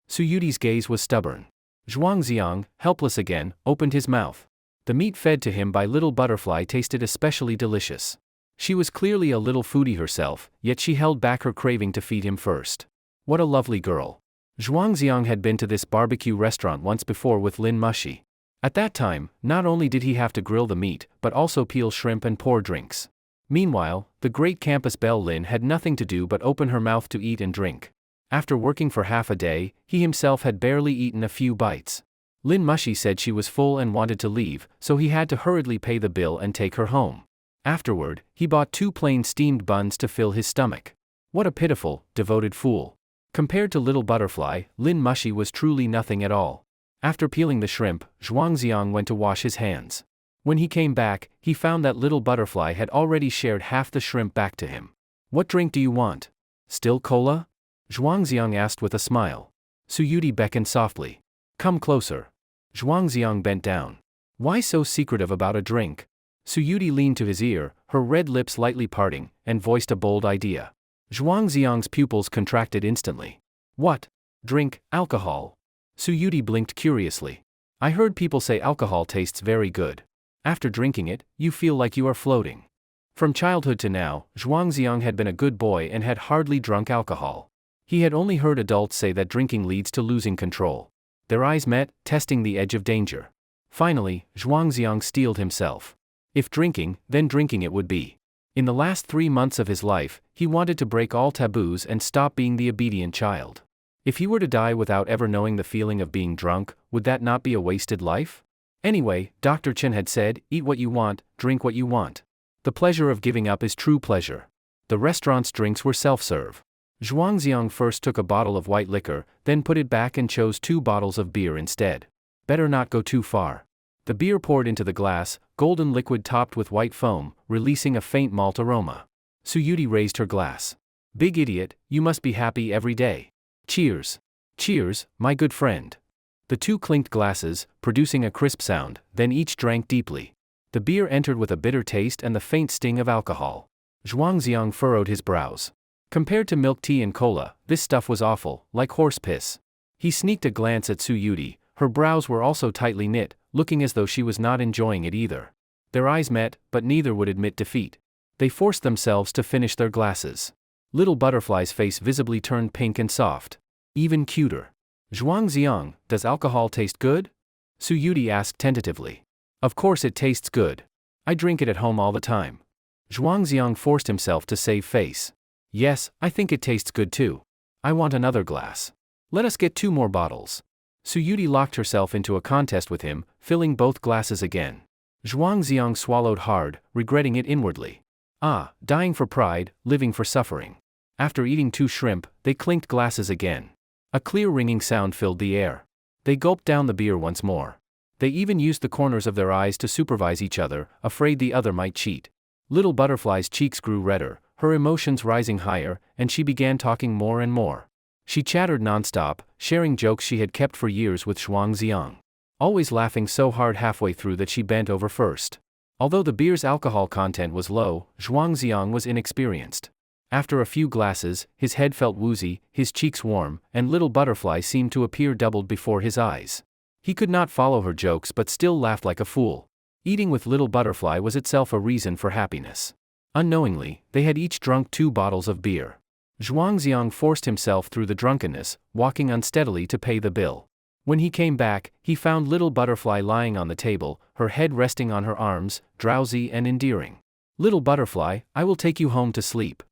Suyuti's gaze was stubborn. Zhuangziang, helpless again, opened his mouth. The meat fed to him by Little Butterfly tasted especially delicious. She was clearly a little foodie herself, yet she held back her craving to feed him first. What a lovely girl. Zhuangziang had been to this barbecue restaurant once before with Lin Mushi. At that time, not only did he have to grill the meat, but also peel shrimp and pour drinks. Meanwhile, the great campus belle Lin had nothing to do but open her mouth to eat and drink. After working for half a day, he himself had barely eaten a few bites. Lin Mushi said she was full and wanted to leave, so he had to hurriedly pay the bill and take her home. Afterward, he bought 2 plain steamed buns to fill his stomach. What a pitiful, devoted fool. Compared to Little Butterfly, Lin Mushi was truly nothing at all. After peeling the shrimp, Zhuangziang went to wash his hands. When he came back, he found that Little Butterfly had already shared half the shrimp back to him. What drink do you want? Still cola? Zhuangziang asked with a smile. Suyuti beckoned softly. Come closer. Zhuangziang bent down. Why so secretive about a drink? Suyuti leaned to his ear, her red lips lightly parting, and voiced a bold idea. Zhuangziang's pupils contracted instantly. What? Drink, alcohol? Suyuti blinked curiously. I heard people say alcohol tastes very good. After drinking it, you feel like you are floating. From childhood to now, Zhuangziang had been a good boy and had hardly drunk alcohol. He had only heard adults say that drinking leads to losing control. Their eyes met, testing the edge of danger. Finally, Zhuangziang steeled himself. If drinking, then drinking it would be. In the last 3 months of his life, he wanted to break all taboos and stop being the obedient child. If he were to die without ever knowing the feeling of being drunk, would that not be a wasted life? Anyway, Dr. Chen had said, eat what you want, drink what you want. The pleasure of giving up is true pleasure. The restaurant's drinks were self-serve. Zhuangziang first took a bottle of white liquor, then put it back and chose 2 bottles of beer instead. Better not go too far. The beer poured into the glass, golden liquid topped with white foam, releasing a faint malt aroma. Suyuti raised her glass. Big idiot, you must be happy every day. Cheers. Cheers, my good friend. The 2 clinked glasses, producing a crisp sound, then each drank deeply. The beer entered with a bitter taste and the faint sting of alcohol. Zhuangziang furrowed his brows. Compared to milk tea and cola, this stuff was awful, like horse piss. He sneaked a glance at Suyuti. Her brows were also tightly knit, looking as though she was not enjoying it either. Their eyes met, but neither would admit defeat. They forced themselves to finish their glasses. Little Butterfly's face visibly turned pink and soft. Even cuter. Zhuangziang, does alcohol taste good? Suyuti asked tentatively. Of course it tastes good. I drink it at home all the time. Zhuangziang forced himself to save face. Yes, I think it tastes good too. I want another glass. Let us get 2 more bottles. Suyuti locked herself into a contest with him, filling both glasses again. Zhuangziang swallowed hard, regretting it inwardly. Ah, dying for pride, living for suffering. After eating 2 shrimp, they clinked glasses again. A clear ringing sound filled the air. They gulped down the beer once more. They even used the corners of their eyes to supervise each other, afraid the other might cheat. Little Butterfly's cheeks grew redder, her emotions rising higher, and she began talking more and more. She chattered nonstop, sharing jokes she had kept for years with Zhuangziang. Always laughing so hard halfway through that she bent over first. Although the beer's alcohol content was low, Zhuangziang was inexperienced. After a few glasses, his head felt woozy, his cheeks warm, and Little Butterfly seemed to appear doubled before his eyes. He could not follow her jokes but still laughed like a fool. Eating with Little Butterfly was itself a reason for happiness. Unknowingly, they had each drunk 2 bottles of beer. Zhuangziang forced himself through the drunkenness, walking unsteadily to pay the bill. When he came back, he found Little Butterfly lying on the table, her head resting on her arms, drowsy and endearing. Little Butterfly, I will take you home to sleep.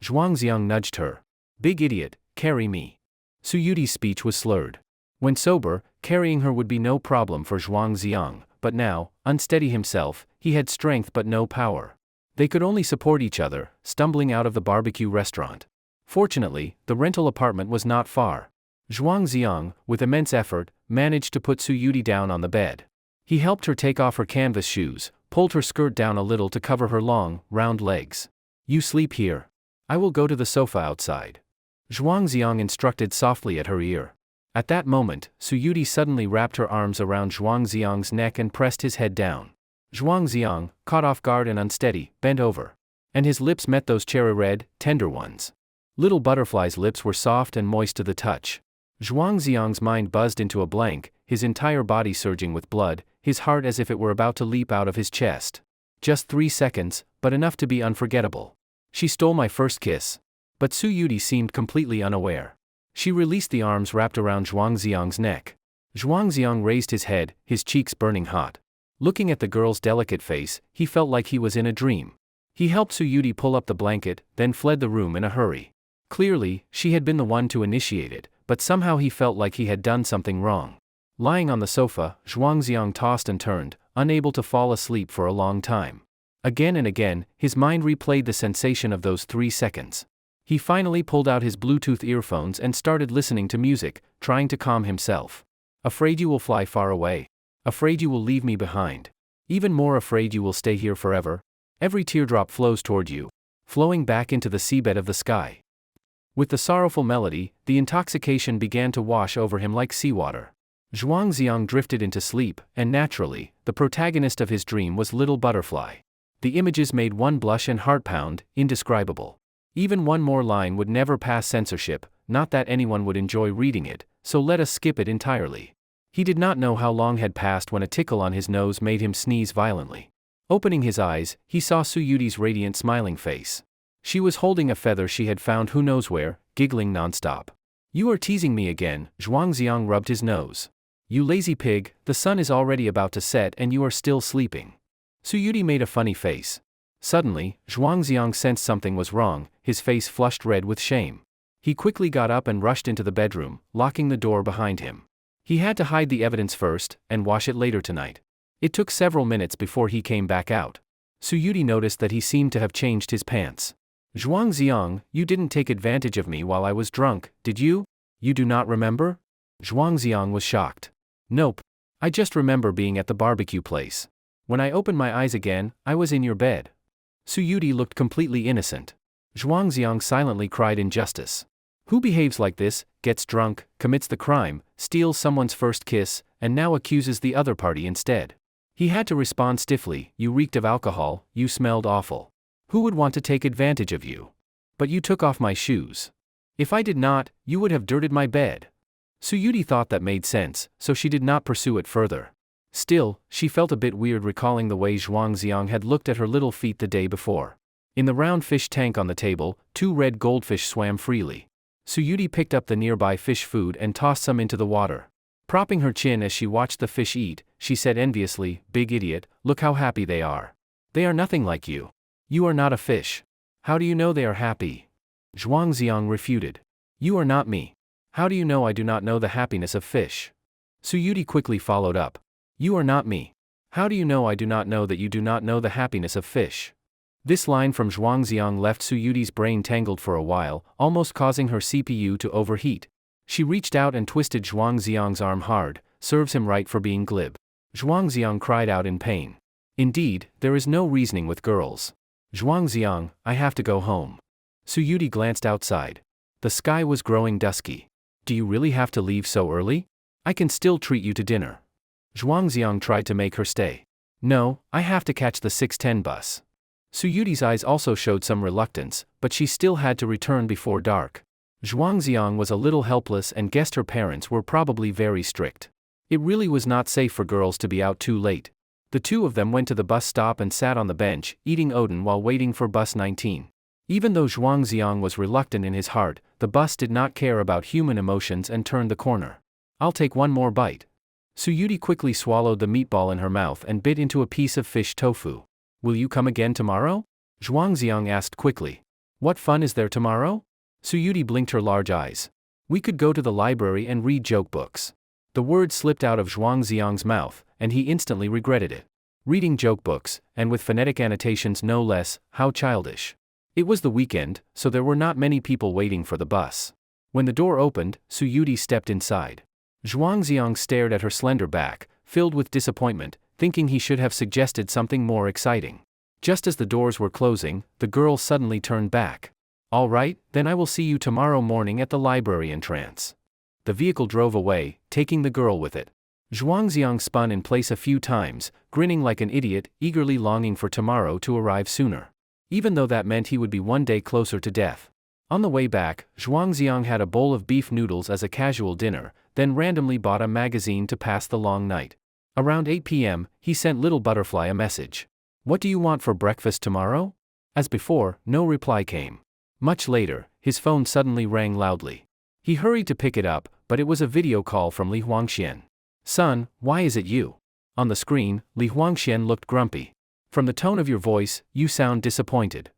Zhuangziang nudged her. Big idiot, carry me. Suyuti's speech was slurred. When sober, carrying her would be no problem for Zhuangziang, but now, unsteady himself, he had strength but no power. They could only support each other, stumbling out of the barbecue restaurant. Fortunately, the rental apartment was not far. Zhuangziang, with immense effort, managed to put Suyuti down on the bed. He helped her take off her canvas shoes, pulled her skirt down a little to cover her long, round legs. You sleep here. I will go to the sofa outside. Zhuangziang instructed softly at her ear. At that moment, Suyuti suddenly wrapped her arms around Zhuangziang's neck and pressed his head down. Zhuangziang, caught off guard and unsteady, bent over. And his lips met those cherry-red, tender ones. Little Butterfly's lips were soft and moist to the touch. Zhuangziang's mind buzzed into a blank, his entire body surging with blood, his heart as if it were about to leap out of his chest. Just 3 seconds, but enough to be unforgettable. She stole my first kiss. But Su Yudi seemed completely unaware. She released the arms wrapped around Zhuangziang's neck. Zhuangziang raised his head, his cheeks burning hot. Looking at the girl's delicate face, he felt like he was in a dream. He helped Su Yudi pull up the blanket, then fled the room in a hurry. Clearly, she had been the one to initiate it, but somehow he felt like he had done something wrong. Lying on the sofa, Zhuangziang tossed and turned, unable to fall asleep for a long time. Again and again, his mind replayed the sensation of those 3 seconds. He finally pulled out his Bluetooth earphones and started listening to music, trying to calm himself. Afraid you will fly far away. Afraid you will leave me behind. Even more afraid you will stay here forever. Every teardrop flows toward you, flowing back into the seabed of the sky. With the sorrowful melody, the intoxication began to wash over him like seawater. Zhuangziang drifted into sleep, and naturally, the protagonist of his dream was Little Butterfly. The images made one blush and heart pound, indescribable. Even one more line would never pass censorship, not that anyone would enjoy reading it, so let us skip it entirely. He did not know how long had passed when a tickle on his nose made him sneeze violently. Opening his eyes, he saw Su Yudi's radiant smiling face. She was holding a feather she had found who knows where, giggling nonstop. You are teasing me again, Zhuangziang rubbed his nose. You lazy pig, the sun is already about to set and you are still sleeping. Su Yudi made a funny face. Suddenly, Zhuangziang sensed something was wrong, his face flushed red with shame. He quickly got up and rushed into the bedroom, locking the door behind him. He had to hide the evidence first, and wash it later tonight. It took several minutes before he came back out. Su Yudi noticed that he seemed to have changed his pants. Zhuangziang, you didn't take advantage of me while I was drunk, did you? You do not remember? Zhuangziang was shocked. Nope. I just remember being at the barbecue place. When I opened my eyes again, I was in your bed. Su Yudi looked completely innocent. Zhuangziang silently cried injustice. Who behaves like this, gets drunk, commits the crime, steals someone's first kiss, and now accuses the other party instead? He had to respond stiffly, you reeked of alcohol, you smelled awful. Who would want to take advantage of you? But you took off my shoes. If I did not, you would have dirted my bed. Su Yudi thought that made sense, so she did not pursue it further. Still, she felt a bit weird recalling the way Zhuangziang had looked at her little feet the day before. In the round fish tank on the table, 2 red goldfish swam freely. Su Yudi picked up the nearby fish food and tossed some into the water. Propping her chin as she watched the fish eat, she said enviously, big idiot, look how happy they are. They are nothing like you. You are not a fish. How do you know they are happy? Zhuangziang refuted. You are not me. How do you know I do not know the happiness of fish? Su Yudi quickly followed up. You are not me. How do you know I do not know that you do not know the happiness of fish? This line from Zhuangziang left Su Yudi's brain tangled for a while, almost causing her CPU to overheat. She reached out and twisted Zhuangziang's arm hard, serves him right for being glib. Zhuangziang cried out in pain. Indeed, there is no reasoning with girls. Zhuangziang, I have to go home. Su Yudi glanced outside. The sky was growing dusky. Do you really have to leave so early? I can still treat you to dinner. Zhuangziang tried to make her stay. No, I have to catch the 6:10 bus. Su Yudi's eyes also showed some reluctance, but she still had to return before dark. Zhuangziang was a little helpless and guessed her parents were probably very strict. It really was not safe for girls to be out too late. The two of them went to the bus stop and sat on the bench, eating oden while waiting for bus 19. Even though Zhuangziang was reluctant in his heart, the bus did not care about human emotions and turned the corner. I'll take one more bite. Su Yudi quickly swallowed the meatball in her mouth and bit into a piece of fish tofu. Will you come again tomorrow? Zhuangziang asked quickly. What fun is there tomorrow? Su Yudi blinked her large eyes. We could go to the library and read joke books. The word slipped out of Zhuangziang's mouth, and he instantly regretted it. Reading joke books, and with phonetic annotations no less, how childish. It was the weekend, so there were not many people waiting for the bus. When the door opened, Su Yudi stepped inside. Zhuangziang stared at her slender back, filled with disappointment, thinking he should have suggested something more exciting. Just as the doors were closing, the girl suddenly turned back. All right, then I will see you tomorrow morning at the library entrance. The vehicle drove away, taking the girl with it. Zhuangziang spun in place a few times, grinning like an idiot, eagerly longing for tomorrow to arrive sooner. Even though that meant he would be one day closer to death. On the way back, Zhuangziang had a bowl of beef noodles as a casual dinner, then randomly bought a magazine to pass the long night. Around 8 p.m., he sent Little Butterfly a message. What do you want for breakfast tomorrow? As before, no reply came. Much later, his phone suddenly rang loudly. He hurried to pick it up, but it was a video call from Li Huangxian. Son, why is it you? On the screen, Li Huangxian looked grumpy. From the tone of your voice, you sound disappointed.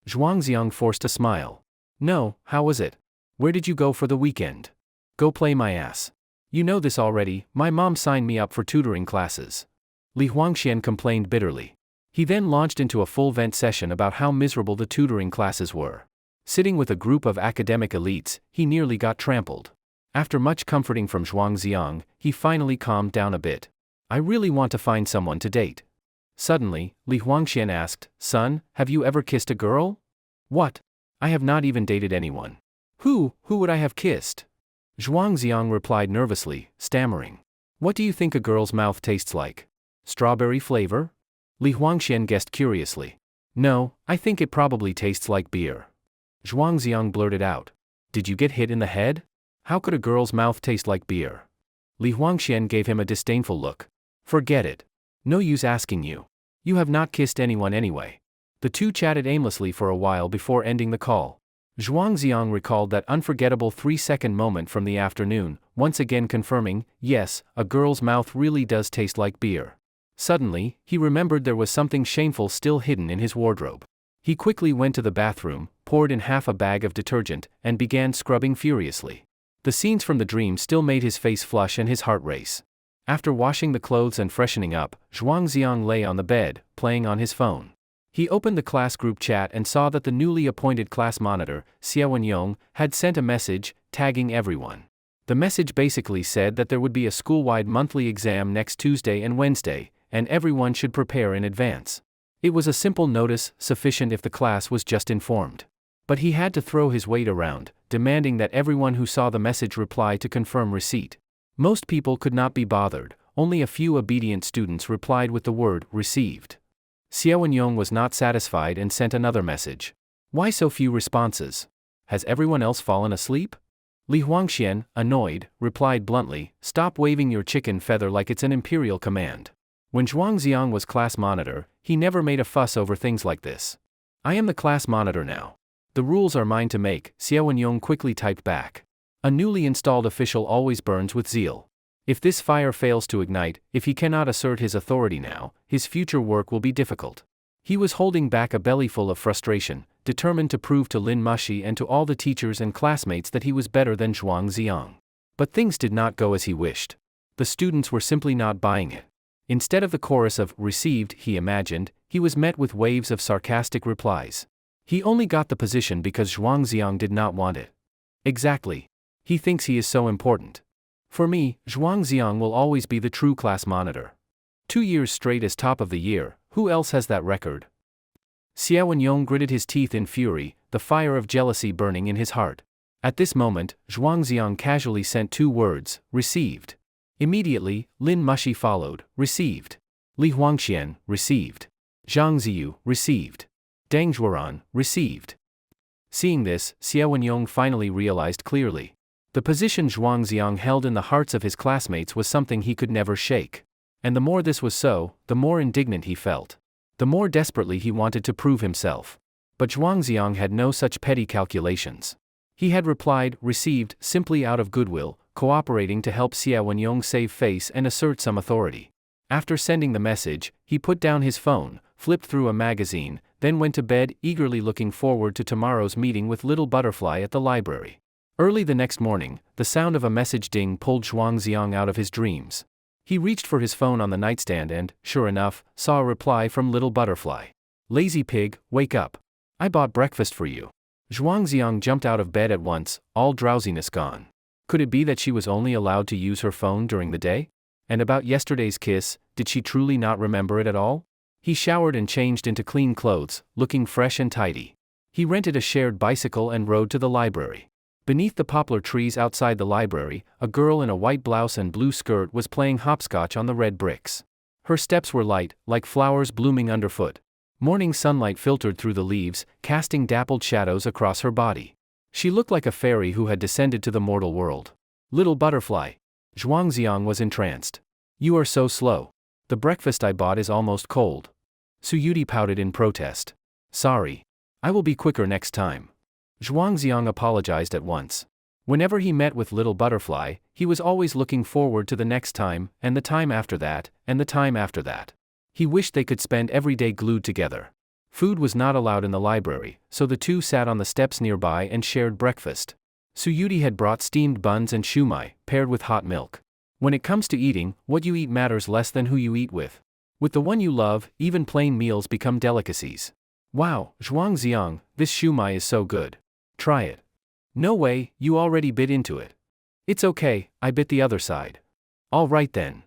Zhuangziang forced a smile. No, how was it? Where did you go for the weekend? Go play my ass. You know this already, my mom signed me up for tutoring classes. Li Huangxian complained bitterly. He then launched into a full vent session about how miserable the tutoring classes were. Sitting with a group of academic elites, he nearly got trampled. After much comforting from Zhuangziang, he finally calmed down a bit. I really want to find someone to date. Suddenly, Li Huangxian asked, Son, have you ever kissed a girl? What? I have not even dated anyone. Who would I have kissed? Zhuangziang replied nervously, stammering. What do you think a girl's mouth tastes like? Strawberry flavor? Li Huangxian guessed curiously. No, I think it probably tastes like beer. Zhuangziang blurted out. Did you get hit in the head? How could a girl's mouth taste like beer? Li Huangxian gave him a disdainful look. Forget it. No use asking you. You have not kissed anyone anyway. The two chatted aimlessly for a while before ending the call. Zhuangziang recalled that unforgettable 3-second moment from the afternoon, once again confirming, yes, a girl's mouth really does taste like beer. Suddenly, he remembered there was something shameful still hidden in his wardrobe. He quickly went to the bathroom, poured in half a bag of detergent, and began scrubbing furiously. The scenes from the dream still made his face flush and his heart race. After washing the clothes and freshening up, Zhuangziang lay on the bed, playing on his phone. He opened the class group chat and saw that the newly appointed class monitor, Xiao Wenyong, had sent a message, tagging everyone. The message basically said that there would be a school-wide monthly exam next Tuesday and Wednesday, and everyone should prepare in advance. It was a simple notice, sufficient if the class was just informed. But he had to throw his weight around, demanding that everyone who saw the message reply to confirm receipt. Most people could not be bothered, only a few obedient students replied with the word, received. Xiao Wenyong was not satisfied and sent another message. Why so few responses? Has everyone else fallen asleep? Li Huangxian, annoyed, replied bluntly, stop waving your chicken feather like it's an imperial command. When Zhuangziang was class monitor, he never made a fuss over things like this. I am the class monitor now. The rules are mine to make, Xiao Wenyong quickly typed back. A newly installed official always burns with zeal. If this fire fails to ignite, if he cannot assert his authority now, his future work will be difficult. He was holding back a bellyful of frustration, determined to prove to Lin Mushi and to all the teachers and classmates that he was better than Zhuangziang. But things did not go as he wished. The students were simply not buying it. Instead of the chorus of received, he imagined, he was met with waves of sarcastic replies. He only got the position because Zhuangziang did not want it. Exactly. He thinks he is so important. For me, Zhuangziang will always be the true class monitor. 2 years straight as top of the year, who else has that record? Xiao Wenyong gritted his teeth in fury, the fire of jealousy burning in his heart. At this moment, Zhuangziang casually sent 2 words, received. Immediately, Lin Mushi followed, received. Li Huangxian, received. Zhang Ziyu, received. Deng Zhuoran, received. Seeing this, Xiao Wenyong finally realized clearly. The position Zhuangziang held in the hearts of his classmates was something he could never shake. And the more this was so, the more indignant he felt. The more desperately he wanted to prove himself. But Zhuangziang had no such petty calculations. He had replied, received, simply out of goodwill, cooperating to help Xiao Wenyong save face and assert some authority. After sending the message, he put down his phone, flipped through a magazine, then went to bed, eagerly looking forward to tomorrow's meeting with Little Butterfly at the library. Early the next morning, the sound of a message ding pulled Zhuangziang out of his dreams. He reached for his phone on the nightstand and, sure enough, saw a reply from Little Butterfly. Lazy pig, wake up. I bought breakfast for you. Zhuangziang jumped out of bed at once, all drowsiness gone. Could it be that she was only allowed to use her phone during the day? And about yesterday's kiss, did she truly not remember it at all? He showered and changed into clean clothes, looking fresh and tidy. He rented a shared bicycle and rode to the library. Beneath the poplar trees outside the library, a girl in a white blouse and blue skirt was playing hopscotch on the red bricks. Her steps were light, like flowers blooming underfoot. Morning sunlight filtered through the leaves, casting dappled shadows across her body. She looked like a fairy who had descended to the mortal world. Little Butterfly. Zhuangziang was entranced. You are so slow. The breakfast I bought is almost cold. Yudi pouted in protest. Sorry. I will be quicker next time. Zhuangziang apologized at once. Whenever he met with Little Butterfly, he was always looking forward to the next time, and the time after that, and the time after that. He wished they could spend every day glued together. Food was not allowed in the library, so the two sat on the steps nearby and shared breakfast. Yudi had brought steamed buns and shumai, paired with hot milk. When it comes to eating, what you eat matters less than who you eat with. With the one you love, even plain meals become delicacies. Wow, Zhuangziang, this shumai is so good. Try it. No way, you already bit into it. It's okay, I bit the other side. All right then.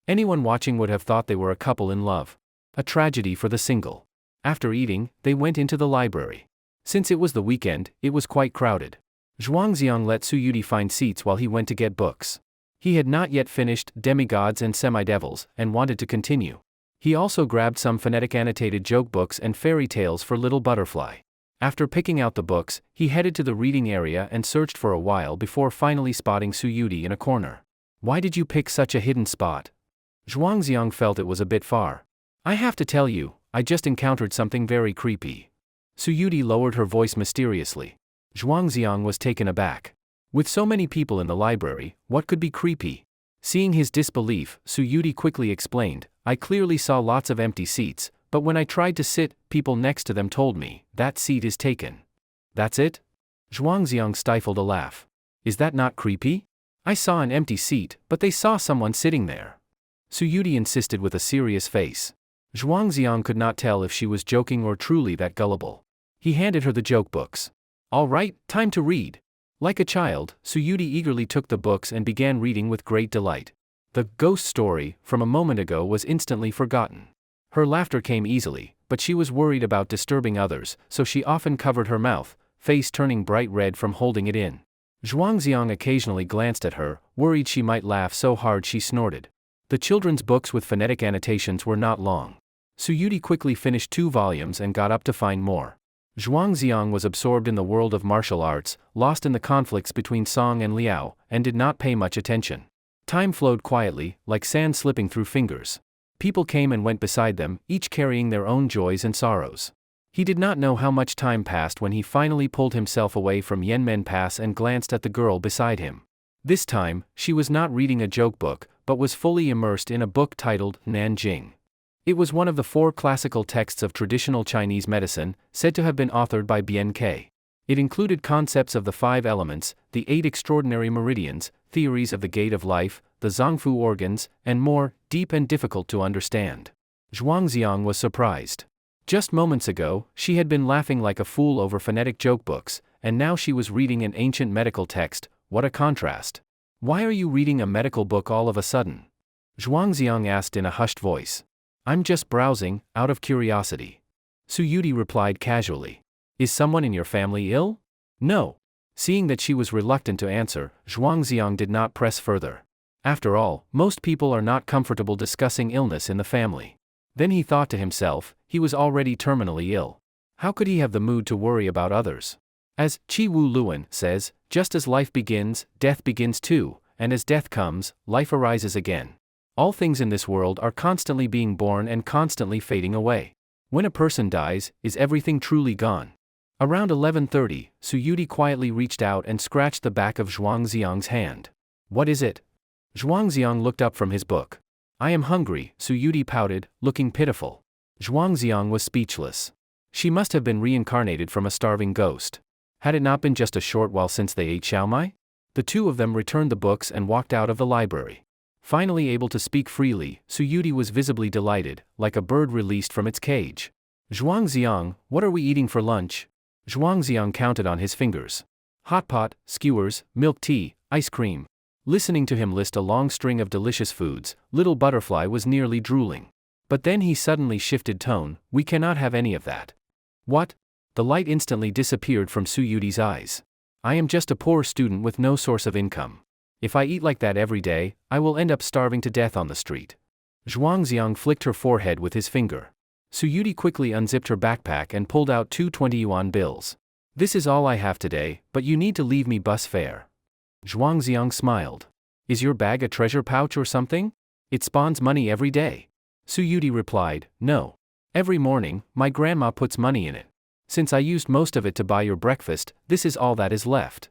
Anyone watching would have thought they were a couple in love. A tragedy for the single. After eating, they went into the library. Since it was the weekend, it was quite crowded. Zhuangziang let Yudi find seats while he went to get books. He had not yet finished Demigods and Semidevils, and wanted to continue. He also grabbed some phonetic annotated joke books and fairy tales for Little Butterfly. After picking out the books, he headed to the reading area and searched for a while before finally spotting Yudi in a corner. Why did you pick such a hidden spot? Zhuangziang felt it was a bit far. I have to tell you, I just encountered something very creepy. Yudi lowered her voice mysteriously. Zhuangziang was taken aback. With so many people in the library, what could be creepy? Seeing his disbelief, Yudi quickly explained, I clearly saw lots of empty seats, but when I tried to sit, people next to them told me, that seat is taken. That's it? Zhuangziang stifled a laugh. Is that not creepy? I saw an empty seat, but they saw someone sitting there. Yudi insisted with a serious face. Zhuangziang could not tell if she was joking or truly that gullible. He handed her the joke books. All right, time to read. Like a child, Yudi eagerly took the books and began reading with great delight. The ghost story, from a moment ago, was instantly forgotten. Her laughter came easily, but she was worried about disturbing others, so she often covered her mouth, face turning bright red from holding it in. Zhuangziang occasionally glanced at her, worried she might laugh so hard she snorted. The children's books with phonetic annotations were not long. Yudi quickly finished 2 volumes and got up to find more. Zhuangziang was absorbed in the world of martial arts, lost in the conflicts between Song and Liao, and did not pay much attention. Time flowed quietly, like sand slipping through fingers. People came and went beside them, each carrying their own joys and sorrows. He did not know how much time passed when he finally pulled himself away from Yanmen Pass and glanced at the girl beside him. This time, she was not reading a joke book, but was fully immersed in a book titled Nanjing. It was one of the 4 classical texts of traditional Chinese medicine, said to have been authored by Bien Ke. It included concepts of the 5 elements, the 8 extraordinary meridians, theories of the gate of life, the Zongfu organs, and more, deep and difficult to understand. Zhuangziang was surprised. Just moments ago, she had been laughing like a fool over phonetic joke books, and now she was reading an ancient medical text. What a contrast. Why are you reading a medical book all of a sudden? Zhuangziang asked in a hushed voice. I'm just browsing, out of curiosity. Yudi replied casually. Is someone in your family ill? No. Seeing that she was reluctant to answer, Zhuangziang did not press further. After all, most people are not comfortable discussing illness in the family. Then he thought to himself, he was already terminally ill. How could he have the mood to worry about others? As Qi Wu Luan says, just as life begins, death begins too, and as death comes, life arises again. All things in this world are constantly being born and constantly fading away. When a person dies, is everything truly gone? Around 11:30, Yudi quietly reached out and scratched the back of Zhuangziang's hand. What is it? Zhuangziang looked up from his book. I am hungry, Yudi pouted, looking pitiful. Zhuangziang was speechless. She must have been reincarnated from a starving ghost. Had it not been just a short while since they ate xiaomai? The two of them returned the books and walked out of the library. Finally able to speak freely, Yudi was visibly delighted, like a bird released from its cage. Zhuangziang, what are we eating for lunch? Zhuangziang counted on his fingers. Hot pot, skewers, milk tea, ice cream. Listening to him list a long string of delicious foods, Little Butterfly was nearly drooling. But then he suddenly shifted tone, we cannot have any of that. What? The light instantly disappeared from Yudi's eyes. I am just a poor student with no source of income. If I eat like that every day, I will end up starving to death on the street. Zhuangziang flicked her forehead with his finger. Yudi quickly unzipped her backpack and pulled out 2 20-yuan bills. This is all I have today, but you need to leave me bus fare. Zhuangziang smiled. Is your bag a treasure pouch or something? It spawns money every day. Yudi replied, no. Every morning, my grandma puts money in it. Since I used most of it to buy your breakfast, this is all that is left.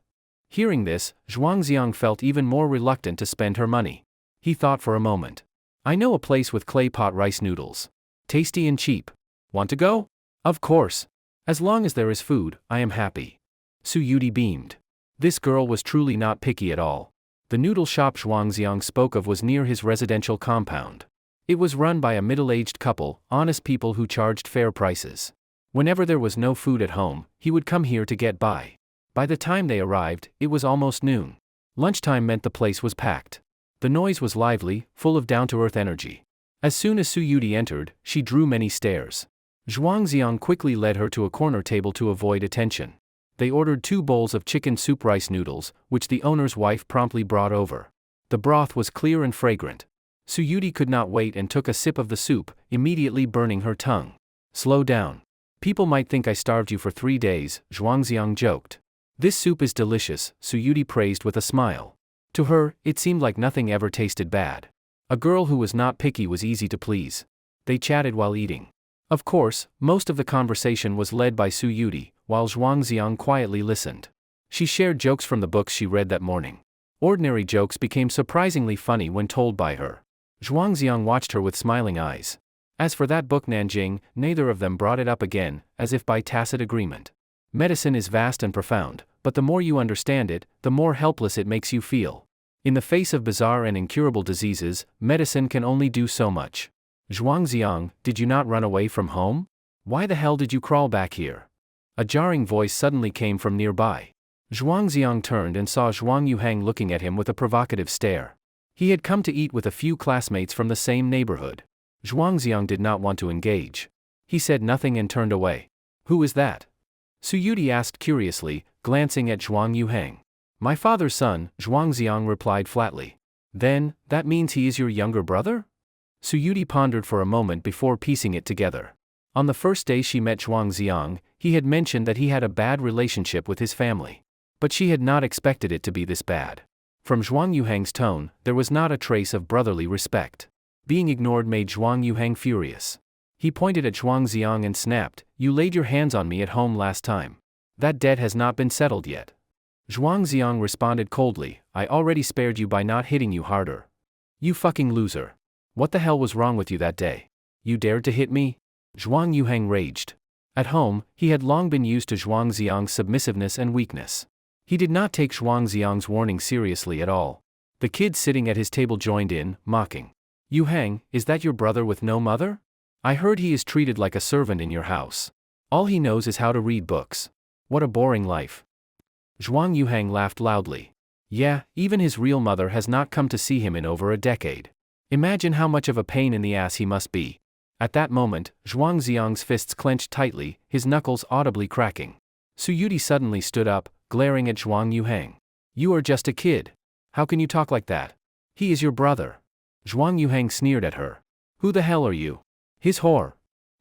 Hearing this, Zhuangziang felt even more reluctant to spend her money. He thought for a moment. I know a place with clay pot rice noodles. Tasty and cheap. Want to go? Of course. As long as there is food, I am happy. Su Yudi beamed. This girl was truly not picky at all. The noodle shop Zhuangziang spoke of was near his residential compound. It was run by a middle-aged couple, honest people who charged fair prices. Whenever there was no food at home, he would come here to get by. By the time they arrived, it was almost noon. Lunchtime meant the place was packed. The noise was lively, full of down-to-earth energy. As soon as Su Yudi entered, she drew many stares. Zhuangziang quickly led her to a corner table to avoid attention. They ordered 2 bowls of chicken soup rice noodles, which the owner's wife promptly brought over. The broth was clear and fragrant. Su Yudi could not wait and took a sip of the soup, immediately burning her tongue. Slow down. People might think I starved you for 3 days, Zhuangziang joked. This soup is delicious, Su Yudi praised with a smile. To her, it seemed like nothing ever tasted bad. A girl who was not picky was easy to please. They chatted while eating. Of course, most of the conversation was led by Su Yudi, while Zhuangziang quietly listened. She shared jokes from the books she read that morning. Ordinary jokes became surprisingly funny when told by her. Zhuangziang watched her with smiling eyes. As for that book Nanjing, neither of them brought it up again, as if by tacit agreement. Medicine is vast and profound, but the more you understand it, the more helpless it makes you feel. In the face of bizarre and incurable diseases, medicine can only do so much. Zhuangziang, did you not run away from home? Why the hell did you crawl back here? A jarring voice suddenly came from nearby. Zhuangziang turned and saw Zhuang Yuhang looking at him with a provocative stare. He had come to eat with a few classmates from the same neighborhood. Zhuangziang did not want to engage. He said nothing and turned away. Who is that? Su Yudi asked curiously, glancing at Zhuang Yuhang. My father's son, Zhuangziang replied flatly. Then, that means he is your younger brother? Su Yudi pondered for a moment before piecing it together. On the first day she met Zhuangziang, he had mentioned that he had a bad relationship with his family. But she had not expected it to be this bad. From Zhuang Yuhang's tone, there was not a trace of brotherly respect. Being ignored made Zhuang Yuhang furious. He pointed at Zhuangziang and snapped, You laid your hands on me at home last time. That debt has not been settled yet. Zhuangziang responded coldly, I already spared you by not hitting you harder. You fucking loser. What the hell was wrong with you that day? You dared to hit me? Zhuang Yuhang raged. At home, he had long been used to Zhuangziang's submissiveness and weakness. He did not take Zhuangziang's warning seriously at all. The kids sitting at his table joined in, mocking. Yuhang, is that your brother with no mother? I heard he is treated like a servant in your house. All he knows is how to read books. What a boring life. Zhuang Yuhang laughed loudly. Yeah, even his real mother has not come to see him in over a decade. Imagine how much of a pain in the ass he must be. At that moment, Zhuangziang's fists clenched tightly, his knuckles audibly cracking. Su Yudi suddenly stood up, glaring at Zhuang Yuhang. You are just a kid. How can you talk like that? He is your brother. Zhuang Yuhang sneered at her. Who the hell are you? His whore.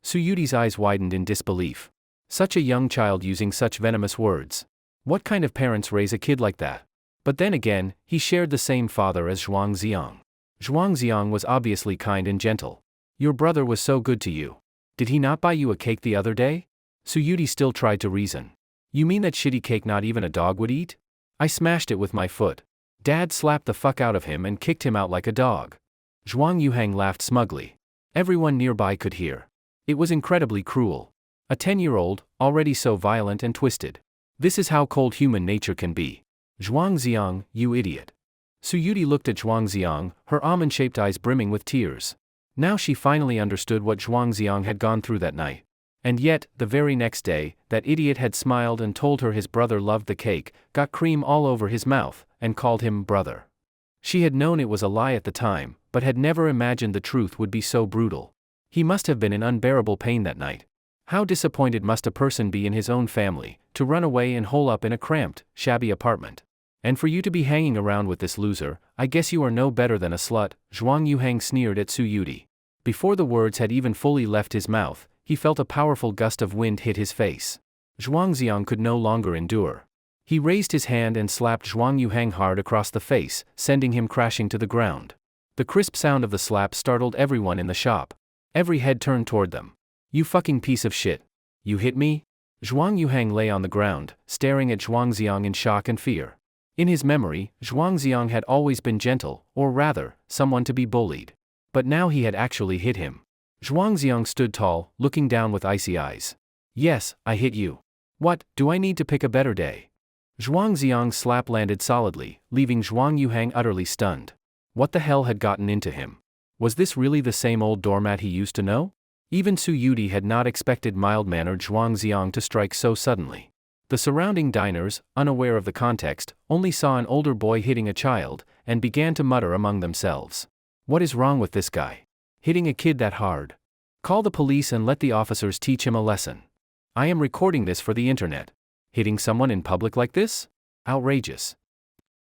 Su Yudi's eyes widened in disbelief. Such a young child using such venomous words. What kind of parents raise a kid like that? But then again, he shared the same father as Zhuangziang. Zhuangziang was obviously kind and gentle. Your brother was so good to you. Did he not buy you a cake the other day? Su Yudi still tried to reason. You mean that shitty cake not even a dog would eat? I smashed it with my foot. Dad slapped the fuck out of him and kicked him out like a dog. Zhuang Yuhang laughed smugly. Everyone nearby could hear. It was incredibly cruel. A 10-year-old, already so violent and twisted. This is how cold human nature can be. Zhuangziang, you idiot. Su Yudi looked at Zhuangziang, her almond-shaped eyes brimming with tears. Now she finally understood what Zhuangziang had gone through that night. And yet, the very next day, that idiot had smiled and told her his brother loved the cake, got cream all over his mouth, and called him brother. She had known it was a lie at the time, but had never imagined the truth would be so brutal. He must have been in unbearable pain that night. How disappointed must a person be in his own family, to run away and hole up in a cramped, shabby apartment. And for you to be hanging around with this loser, I guess you are no better than a slut, Zhuang Yuhang sneered at Su Yudi. Before the words had even fully left his mouth, he felt a powerful gust of wind hit his face. Zhuangziang could no longer endure. He raised his hand and slapped Zhuang Yuhang hard across the face, sending him crashing to the ground. The crisp sound of the slap startled everyone in the shop. Every head turned toward them. You fucking piece of shit. You hit me? Zhuang Yuhang lay on the ground, staring at Zhuangziang in shock and fear. In his memory, Zhuangziang had always been gentle, or rather, someone to be bullied. But now he had actually hit him. Zhuangziang stood tall, looking down with icy eyes. Yes, I hit you. What, do I need to pick a better day? Zhuangziang's slap landed solidly, leaving Zhuang Yuhang utterly stunned. What the hell had gotten into him? Was this really the same old doormat he used to know? Even Su Yudi had not expected mild-mannered Zhuangziang to strike so suddenly. The surrounding diners, unaware of the context, only saw an older boy hitting a child, and began to mutter among themselves. What is wrong with this guy? Hitting a kid that hard? Call the police and let the officers teach him a lesson. I am recording this for the internet. Hitting someone in public like this? Outrageous.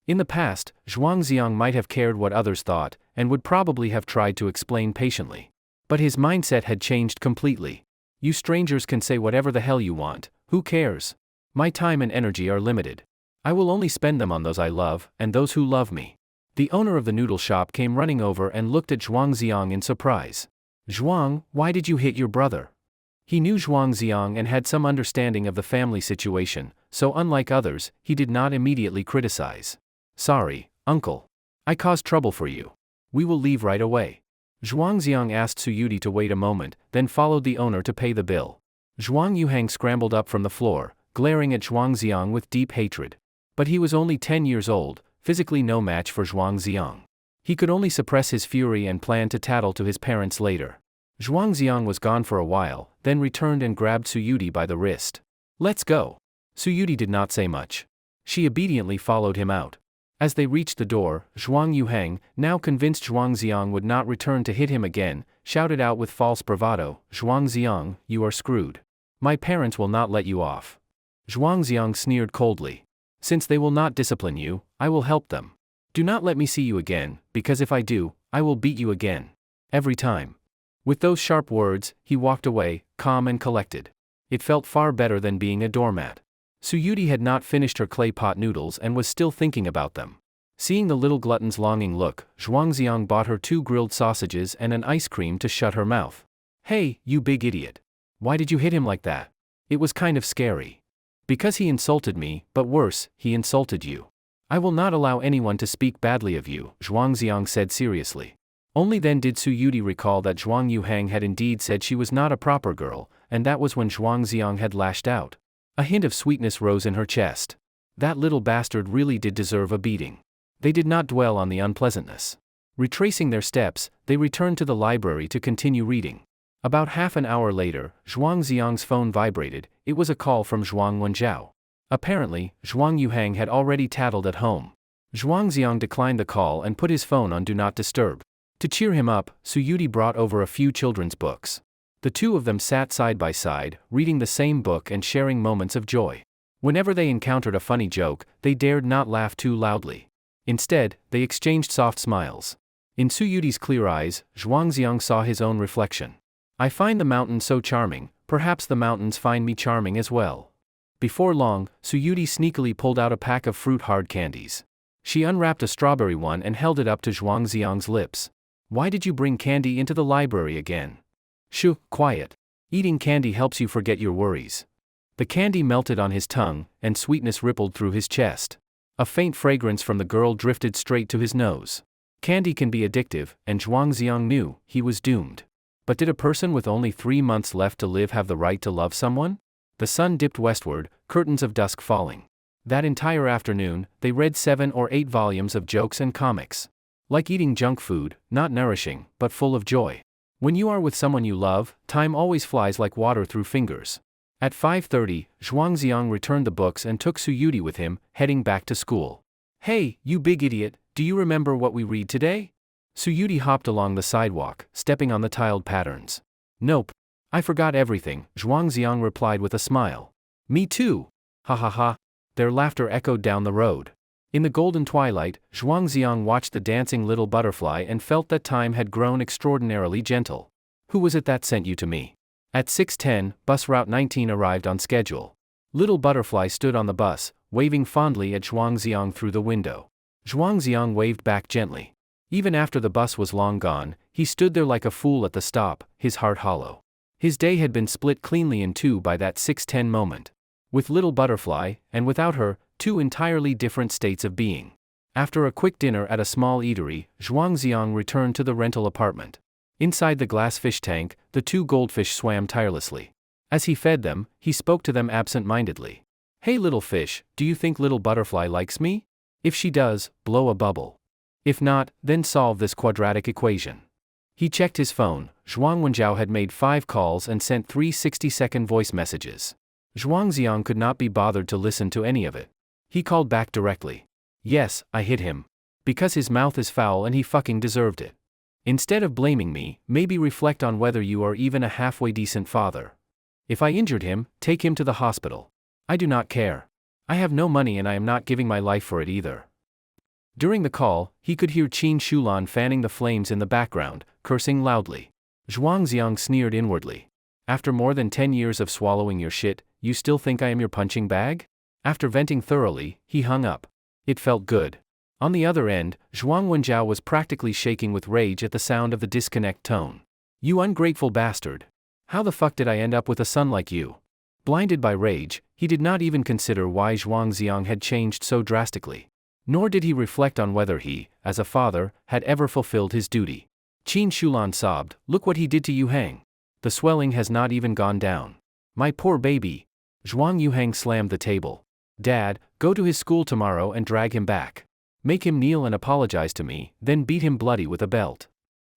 In the past, Zhuangziang might have cared what others thought, and would probably have tried to explain patiently. But his mindset had changed completely. You strangers can say whatever the hell you want, who cares? My time and energy are limited. I will only spend them on those I love, and those who love me. The owner of the noodle shop came running over and looked at Zhuangziang in surprise. Zhuang, why did you hit your brother? He knew Zhuangziang and had some understanding of the family situation, so unlike others, he did not immediately criticize. Sorry, uncle. I caused trouble for you. We will leave right away. Zhuangziang asked Su Yudi to wait a moment, then followed the owner to pay the bill. Zhuang Yuhang scrambled up from the floor, glaring at Zhuangziang with deep hatred. But he was only 10 years old, physically no match for Zhuangziang. He could only suppress his fury and plan to tattle to his parents later. Zhuangziang was gone for a while, then returned and grabbed Su Yudi by the wrist. Let's go. Su Yudi did not say much. She obediently followed him out. As they reached the door, Zhuang Yuhang, now convinced Zhuangziang would not return to hit him again, shouted out with false bravado, Zhuangziang, you are screwed. My parents will not let you off. Zhuangziang sneered coldly. Since they will not discipline you, I will help them. Do not let me see you again, because if I do, I will beat you again. Every time. With those sharp words, he walked away, calm and collected. It felt far better than being a doormat. Su Yudi had not finished her clay pot noodles and was still thinking about them. Seeing the little glutton's longing look, Zhuangziang bought her 2 grilled sausages and an ice cream to shut her mouth. Hey, you big idiot. Why did you hit him like that? It was kind of scary. Because he insulted me, but worse, he insulted you. I will not allow anyone to speak badly of you, Zhuangziang said seriously. Only then did Su Yudi recall that Zhuang Yuhang had indeed said she was not a proper girl, and that was when Zhuangziang had lashed out. A hint of sweetness rose in her chest. That little bastard really did deserve a beating. They did not dwell on the unpleasantness. Retracing their steps, they returned to the library to continue reading. About half an hour later, Zhuangziang's phone vibrated. It was a call from Zhuang Wenjiao. Apparently, Zhuang Yuhang had already tattled at home. Zhuangziang declined the call and put his phone on Do Not Disturb. To cheer him up, Su Yudi brought over a few children's books. The two of them sat side by side, reading the same book and sharing moments of joy. Whenever they encountered a funny joke, they dared not laugh too loudly. Instead, they exchanged soft smiles. In Su Yudi's clear eyes, Zhuangziang saw his own reflection. I find the mountains so charming, perhaps the mountains find me charming as well. Before long, Su Yudi sneakily pulled out a pack of fruit hard candies. She unwrapped a strawberry one and held it up to Zhuangziang's lips. Why did you bring candy into the library again? Shoo, quiet. Eating candy helps you forget your worries. The candy melted on his tongue, and sweetness rippled through his chest. A faint fragrance from the girl drifted straight to his nose. Candy can be addictive, and Zhuangziang knew he was doomed. But did a person with only 3 months left to live have the right to love someone? The sun dipped westward, curtains of dusk falling. That entire afternoon, they read 7 or 8 volumes of jokes and comics. Like eating junk food, not nourishing, but full of joy. When you are with someone you love, time always flies like water through fingers. At 5:30, Zhuangziang returned the books and took Su Yudi with him, heading back to school. Hey, you big idiot, do you remember what we read today? Su Yudi hopped along the sidewalk, stepping on the tiled patterns. Nope. I forgot everything, Zhuangziang replied with a smile. Me too. Ha ha ha. Their laughter echoed down the road. In the golden twilight, Zhuangziang watched the dancing little butterfly and felt that time had grown extraordinarily gentle. Who was it that sent you to me? At 6:10, bus route 19 arrived on schedule. Little butterfly stood on the bus, waving fondly at Zhuangziang through the window. Zhuangziang waved back gently. Even after the bus was long gone, he stood there like a fool at the stop, his heart hollow. His day had been split cleanly in two by that 6:10 moment. With Little Butterfly, and without her, two entirely different states of being. After a quick dinner at a small eatery, Zhuangziang returned to the rental apartment. Inside the glass fish tank, the two goldfish swam tirelessly. As he fed them, he spoke to them absent-mindedly. "Hey little fish, do you think Little Butterfly likes me? If she does, blow a bubble. If not, then solve this quadratic equation." He checked his phone. Zhuang Wenjiao had made 5 calls and sent 3 60-second voice messages. Zhuangziang could not be bothered to listen to any of it. He called back directly. "Yes, I hit him. Because his mouth is foul and he fucking deserved it. Instead of blaming me, maybe reflect on whether you are even a halfway decent father. If I injured him, take him to the hospital. I do not care. I have no money and I am not giving my life for it either." During the call, he could hear Qin Shulan fanning the flames in the background, cursing loudly. Zhuangziang sneered inwardly. "After more than 10 years of swallowing your shit, you still think I am your punching bag?" After venting thoroughly, he hung up. It felt good. On the other end, Zhuang Wenjiao was practically shaking with rage at the sound of the disconnect tone. "You ungrateful bastard. How the fuck did I end up with a son like you?" Blinded by rage, he did not even consider why Zhuangziang had changed so drastically. Nor did he reflect on whether he, as a father, had ever fulfilled his duty. Qin Shulan sobbed, "Look what he did to Yuhang. The swelling has not even gone down. My poor baby." Zhuang Yuhang slammed the table. "Dad, go to his school tomorrow and drag him back. Make him kneel and apologize to me, then beat him bloody with a belt.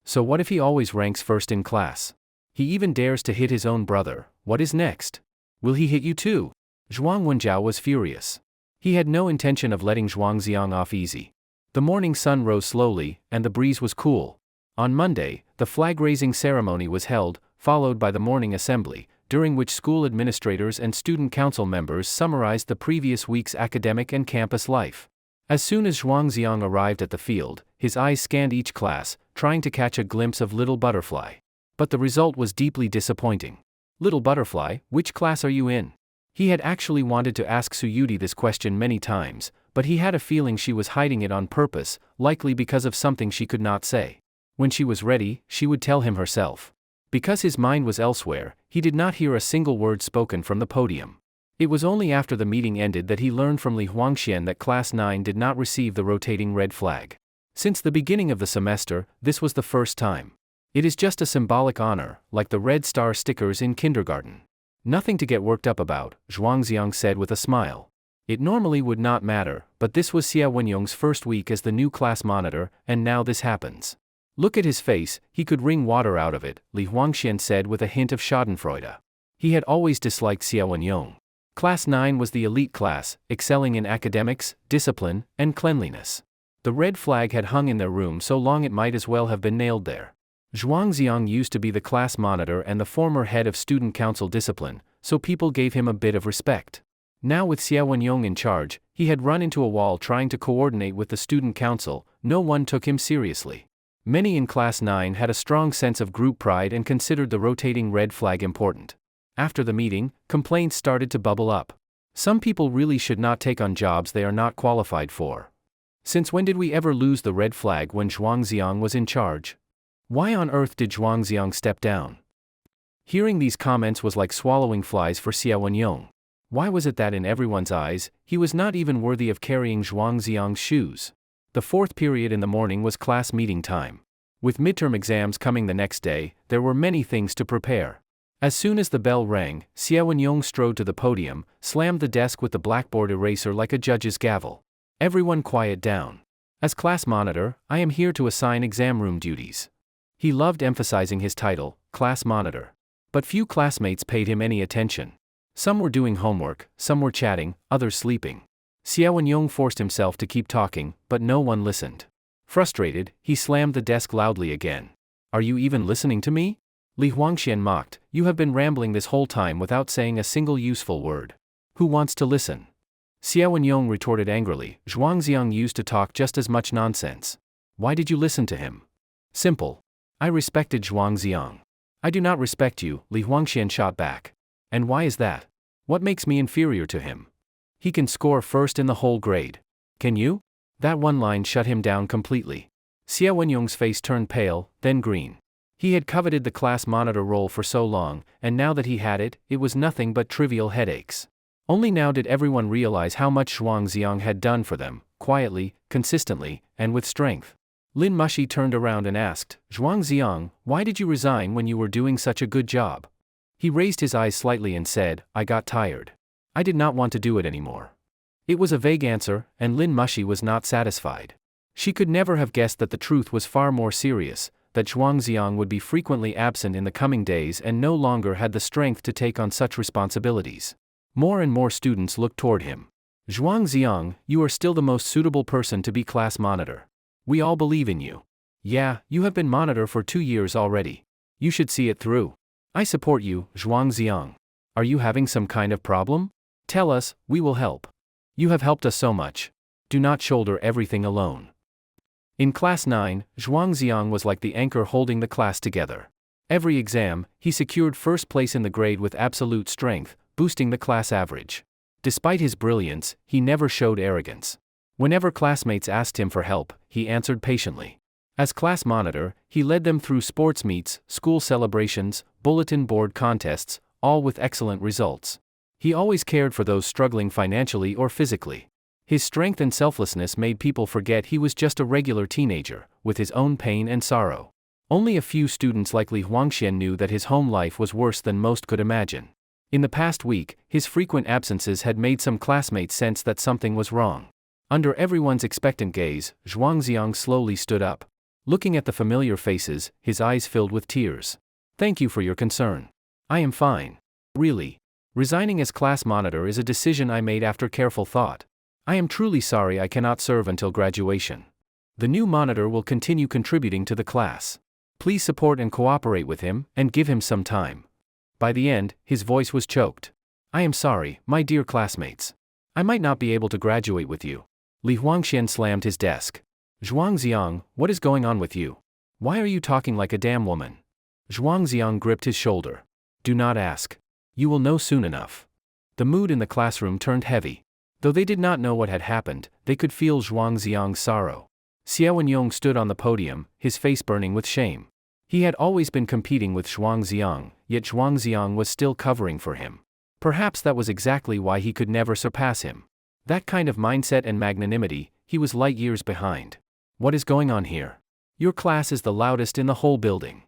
So what if he always ranks first in class? He even dares to hit his own brother. What is next? Will he hit you too?" Zhuang Wenjiao was furious. He had no intention of letting Zhuangziang off easy. The morning sun rose slowly, and the breeze was cool. On Monday, the flag-raising ceremony was held, followed by the morning assembly, during which school administrators and student council members summarized the previous week's academic and campus life. As soon as Zhuangziang arrived at the field, his eyes scanned each class, trying to catch a glimpse of Little Butterfly. But the result was deeply disappointing. "Little Butterfly, which class are you in?" He had actually wanted to ask Suyudi this question many times, but he had a feeling she was hiding it on purpose, likely because of something she could not say. When she was ready, she would tell him herself. Because his mind was elsewhere, he did not hear a single word spoken from the podium. It was only after the meeting ended that he learned from Li Huangxian that Class 9 did not receive the rotating red flag. Since the beginning of the semester, this was the first time. It is just a symbolic honor, like the red star stickers in kindergarten. "Nothing to get worked up about," Zhuangziang said with a smile. It normally would not matter, but this was Xia Wenyong's first week as the new class monitor, and now this happens. "Look at his face, he could wring water out of it," Li Huangxian said with a hint of schadenfreude. He had always disliked Xia Wenyong. Class 9 was the elite class, excelling in academics, discipline, and cleanliness. The red flag had hung in their room so long it might as well have been nailed there. Zhuangziang used to be the class monitor and the former head of student council discipline, so people gave him a bit of respect. Now with Xia Wenyong in charge, he had run into a wall trying to coordinate with the student council. No one took him seriously. Many in Class 9 had a strong sense of group pride and considered the rotating red flag important. After the meeting, complaints started to bubble up. Some people really should not take on jobs they are not qualified for. Since when did we ever lose the red flag when Zhuangziang was in charge? Why on earth did Zhuangziang step down? Hearing these comments was like swallowing flies for Xia Wenyong. Why was it that in everyone's eyes, he was not even worthy of carrying Zhuangziang's shoes? The fourth period in the morning was class meeting time. With midterm exams coming the next day, there were many things to prepare. As soon as the bell rang, Xia Wenyong strode to the podium, slammed the desk with the blackboard eraser like a judge's gavel. "Everyone quiet down. As class monitor, I am here to assign exam room duties." He loved emphasizing his title, class monitor. But few classmates paid him any attention. Some were doing homework, some were chatting, others sleeping. Xia Wenyong forced himself to keep talking, but no one listened. Frustrated, he slammed the desk loudly again. "Are you even listening to me?" Li Huangxian mocked. "You have been rambling this whole time without saying a single useful word. Who wants to listen?" Xia Wenyong retorted angrily. "Zhuangziang used to talk just as much nonsense. Why did you listen to him?" "Simple. I respected Zhuangziang." "I do not respect you," Li Huangxian shot back. "And why is that? What makes me inferior to him? He can score first in the whole grade. Can you?" That one line shut him down completely. Xia Wenyong's face turned pale, then green. He had coveted the class monitor role for so long, and now that he had it, it was nothing but trivial headaches. Only now did everyone realize how much Zhuang Xiang had done for them, quietly, consistently, and with strength. Lin Mushi turned around and asked, "Zhuang Xiang, why did you resign when you were doing such a good job?" He raised his eyes slightly and said, "I got tired. I did not want to do it anymore." It was a vague answer, and Lin Mushi was not satisfied. She could never have guessed that the truth was far more serious, that Zhuang Xiang would be frequently absent in the coming days and no longer had the strength to take on such responsibilities. More and more students looked toward him. "Zhuang Xiang, you are still the most suitable person to be class monitor. We all believe in you. Yeah, you have been monitor for 2 years already. You should see it through. I support you, Zhuang Xiang. Are you having some kind of problem? Tell us, we will help. You have helped us so much. Do not shoulder everything alone." In Class 9, Zhuang Xiang was like the anchor holding the class together. Every exam, he secured first place in the grade with absolute strength, boosting the class average. Despite his brilliance, he never showed arrogance. Whenever classmates asked him for help, he answered patiently. As class monitor, he led them through sports meets, school celebrations, bulletin board contests, all with excellent results. He always cared for those struggling financially or physically. His strength and selflessness made people forget he was just a regular teenager, with his own pain and sorrow. Only a few students like Li Huangxian knew that his home life was worse than most could imagine. In the past week, his frequent absences had made some classmates sense that something was wrong. Under everyone's expectant gaze, Zhuang Xiang slowly stood up. Looking at the familiar faces, his eyes filled with tears. "Thank you for your concern. I am fine. Really. Resigning as class monitor is a decision I made after careful thought. I am truly sorry I cannot serve until graduation. The new monitor will continue contributing to the class. Please support and cooperate with him, and give him some time." By the end, his voice was choked. "I am sorry, my dear classmates. I might not be able to graduate with you." Li Huangxian slammed his desk. "Zhuang Xiang, what is going on with you? Why are you talking like a damn woman?" Zhuang Xiang gripped his shoulder. "Do not ask. You will know soon enough." The mood in the classroom turned heavy. Though they did not know what had happened, they could feel Zhuang Xiang's sorrow. Xiao Wenyong stood on the podium, his face burning with shame. He had always been competing with Zhuang Xiang, yet Zhuang Xiang was still covering for him. Perhaps that was exactly why he could never surpass him. That kind of mindset and magnanimity, he was light years behind. "What is going on here? Your class is the loudest in the whole building."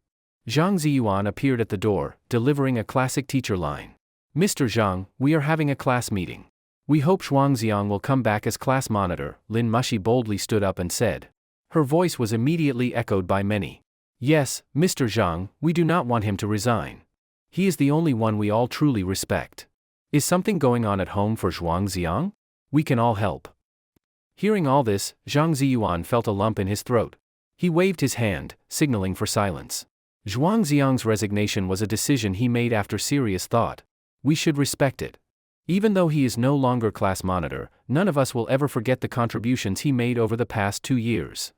Zhang Ziyuan appeared at the door, delivering a classic teacher line. "Mr. Zhang, we are having a class meeting. We hope Zhuang Xiang will come back as class monitor," Lin Mushi boldly stood up and said. Her voice was immediately echoed by many. "Yes, Mr. Zhang, we do not want him to resign. He is the only one we all truly respect. Is something going on at home for Zhuang Xiang? We can all help." Hearing all this, Zhang Ziyuan felt a lump in his throat. He waved his hand, signaling for silence. Zhuang Xiang's resignation was a decision he made after serious thought. We should respect it. Even though he is no longer class monitor, none of us will ever forget the contributions he made over the past 2 years.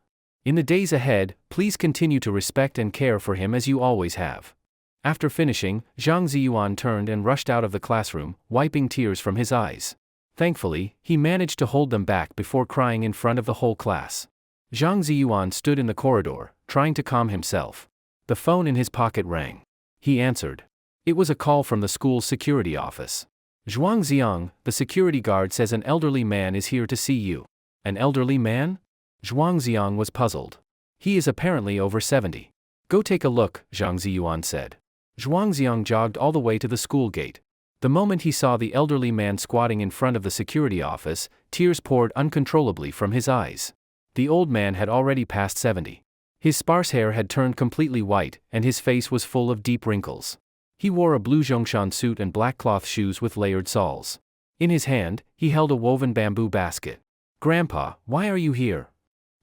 In the days ahead, please continue to respect and care for him as you always have. After finishing, Zhang Ziyuan turned and rushed out of the classroom, wiping tears from his eyes. Thankfully, he managed to hold them back before crying in front of the whole class. Zhang Ziyuan stood in the corridor, trying to calm himself. The phone in his pocket rang. He answered. It was a call from the school's security office. "Zhuang Xiang, the security guard says an elderly man is here to see you." "An elderly man?" Zhuang Xiang was puzzled. "He is apparently over 70. "Go take a look," Zhang Ziyuan said. Zhuang Xiang jogged all the way to the school gate. The moment he saw the elderly man squatting in front of the security office, tears poured uncontrollably from his eyes. The old man had already passed 70. His sparse hair had turned completely white, and his face was full of deep wrinkles. He wore a blue Zhongshan suit and black cloth shoes with layered soles. In his hand, he held a woven bamboo basket. "Grandpa, why are you here?"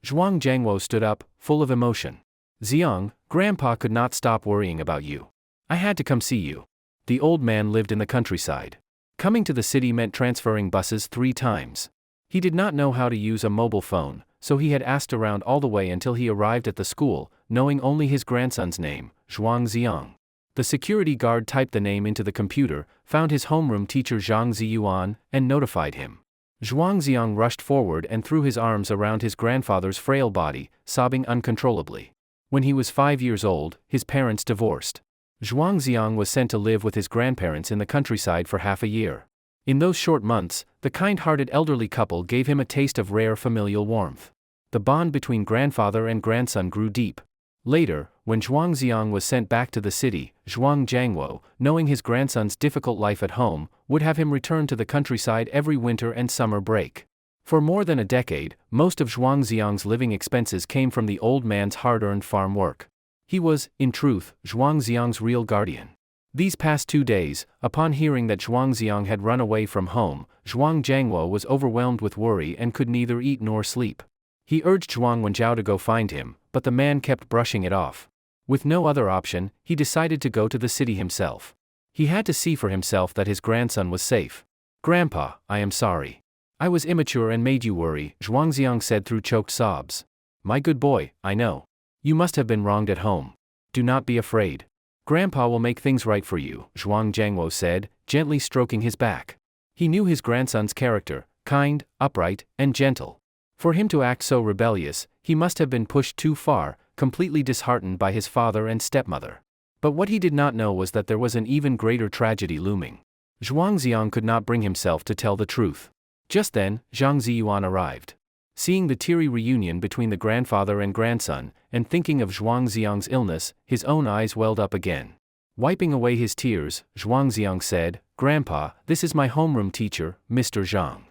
Zhuang Jiangwo stood up, full of emotion. "Xiang, Grandpa could not stop worrying about you. I had to come see you." The old man lived in the countryside. Coming to the city meant transferring buses 3 times. He did not know how to use a mobile phone, so he had asked around all the way until he arrived at the school, knowing only his grandson's name, Zhuang Xiang. The security guard typed the name into the computer, found his homeroom teacher Zhang Ziyuan, and notified him. Zhuang Xiang rushed forward and threw his arms around his grandfather's frail body, sobbing uncontrollably. When he was 5 years old, his parents divorced. Zhuang Xiang was sent to live with his grandparents in the countryside for half a year. In those short months, the kind-hearted elderly couple gave him a taste of rare familial warmth. The bond between grandfather and grandson grew deep. Later, when Zhuang Xiang was sent back to the city, Zhuang Jiangwo, knowing his grandson's difficult life at home, would have him return to the countryside every winter and summer break. For more than a decade, most of Zhuang Xiang's living expenses came from the old man's hard-earned farm work. He was, in truth, Zhuang Xiang's real guardian. These past 2 days, upon hearing that Zhuang Xiang had run away from home, Zhuang Jiangwo was overwhelmed with worry and could neither eat nor sleep. He urged Zhuang Wenjiao to go find him, but the man kept brushing it off. With no other option, he decided to go to the city himself. He had to see for himself that his grandson was safe. "Grandpa, I am sorry. I was immature and made you worry," Zhuang Xiang said through choked sobs. "My good boy, I know. You must have been wronged at home. Do not be afraid. Grandpa will make things right for you," Zhuang Jiangwo said, gently stroking his back. He knew his grandson's character, kind, upright, and gentle. For him to act so rebellious, he must have been pushed too far, completely disheartened by his father and stepmother. But what he did not know was that there was an even greater tragedy looming. Zhuang Xiang could not bring himself to tell the truth. Just then, Zhang Ziyuan arrived. Seeing the teary reunion between the grandfather and grandson, and thinking of Zhuang Xiang's illness, his own eyes welled up again. Wiping away his tears, Zhuang Xiang said, "Grandpa, this is my homeroom teacher, Mr. Zhang."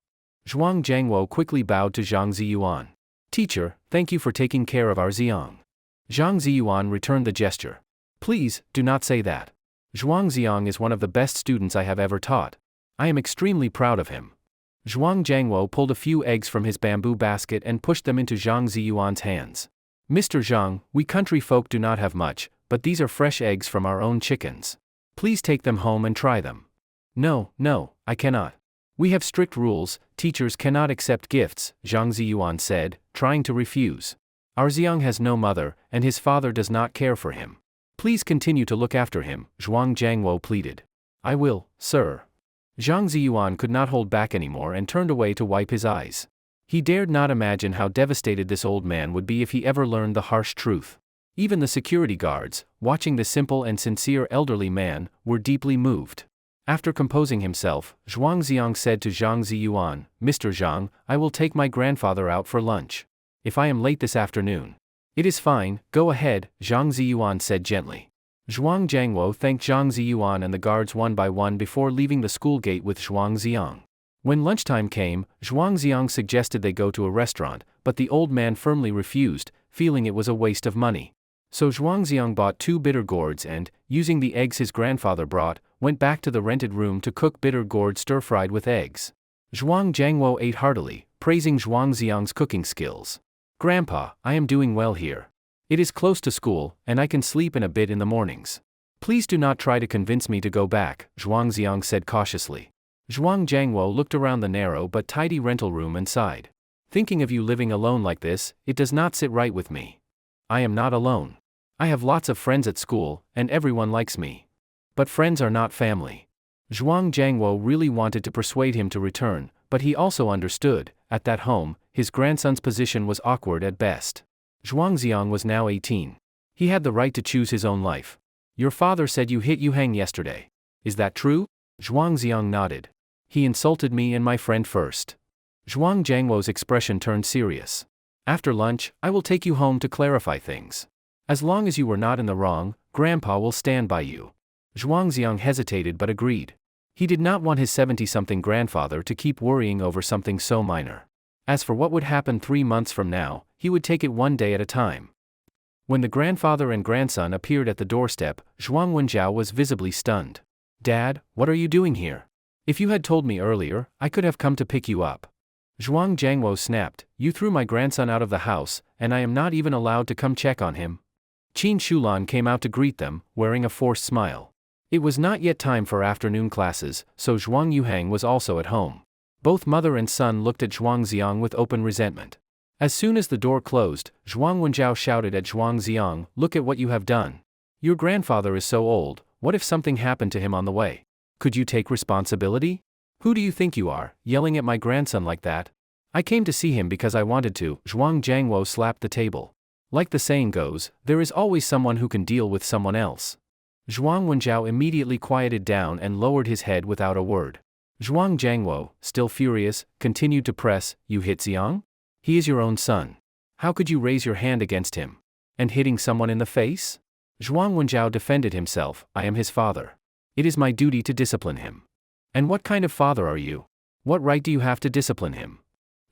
Zhuang Jiangwo quickly bowed to Zhang Ziyuan. "Teacher, thank you for taking care of our Xiang." Zhang Ziyuan returned the gesture. "Please, do not say that. Zhuang Xiang is one of the best students I have ever taught. I am extremely proud of him." Zhuang Jiangwo pulled a few eggs from his bamboo basket and pushed them into Zhang Ziyuan's hands. "Mr. Zhang, we country folk do not have much, but these are fresh eggs from our own chickens. Please take them home and try them." "No, I cannot. We have strict rules, teachers cannot accept gifts," Zhang Ziyuan said, trying to refuse. "Our Xiang has no mother, and his father does not care for him. Please continue to look after him," Zhuang Jiangwo pleaded. "I will, sir." Zhang Ziyuan could not hold back anymore and turned away to wipe his eyes. He dared not imagine how devastated this old man would be if he ever learned the harsh truth. Even the security guards, watching the simple and sincere elderly man, were deeply moved. After composing himself, Zhuang Xiang said to Zhang Ziyuan, "Mr. Zhang, I will take my grandfather out for lunch. If I am late this afternoon." "It is fine, go ahead," Zhang Ziyuan said gently. Zhuang Jiangwo thanked Zhang Ziyuan and the guards one by one before leaving the school gate with Zhuang Xiang. When lunchtime came, Zhuang Xiang suggested they go to a restaurant, but the old man firmly refused, feeling it was a waste of money. So Zhuang Xiang bought 2 bitter gourds and, using the eggs his grandfather brought, went back to the rented room to cook bitter gourd stir-fried with eggs. Zhuang Jiangwo ate heartily, praising Zhuang Xiang's cooking skills. "Grandpa, I am doing well here. It is close to school, and I can sleep in a bit in the mornings. Please do not try to convince me to go back," Zhuang Xiang said cautiously. Zhuang Jiangwo looked around the narrow but tidy rental room and sighed. "Thinking of you living alone like this, it does not sit right with me. I am not alone. I have lots of friends at school, and everyone likes me. But friends are not family." Zhuang Jiangwo really wanted to persuade him to return, but he also understood, at that home, his grandson's position was awkward at best. Zhuang Xiang was now 18. He had the right to choose his own life. "Your father said you hit Yuhang yesterday. Is that true?" Zhuang Xiang nodded. "He insulted me and my friend first." Zhuang Jiangwo's expression turned serious. "After lunch, I will take you home to clarify things. As long as you were not in the wrong, Grandpa will stand by you." Zhuang Xiang hesitated but agreed. He did not want his 70-something grandfather to keep worrying over something so minor. As for what would happen 3 months from now, he would take it one day at a time. When the grandfather and grandson appeared at the doorstep, Zhuang Wenjiao was visibly stunned. "Dad, what are you doing here? If you had told me earlier, I could have come to pick you up." Zhuang Jiangwo snapped, "You threw my grandson out of the house, and I am not even allowed to come check on him." Qin Shulan came out to greet them, wearing a forced smile. It was not yet time for afternoon classes, so Zhuang Yuhang was also at home. Both mother and son looked at Zhuang Xiang with open resentment. As soon as the door closed, Zhuang Wenjiao shouted at Zhuang Xiang, "Look at what you have done. Your grandfather is so old, what if something happened to him on the way? Could you take responsibility? Who do you think you are, yelling at my grandson like that?" "I came to see him because I wanted to," Zhuang Jiangwo slapped the table. Like the saying goes, there is always someone who can deal with someone else. Zhuang Wenjiao immediately quieted down and lowered his head without a word. Zhuang Jiangwo, still furious, continued to press, "You hit Xiang? He is your own son. How could you raise your hand against him? And hitting someone in the face?" Zhuang Wenjiao defended himself, "I am his father. It is my duty to discipline him." "And what kind of father are you? What right do you have to discipline him?"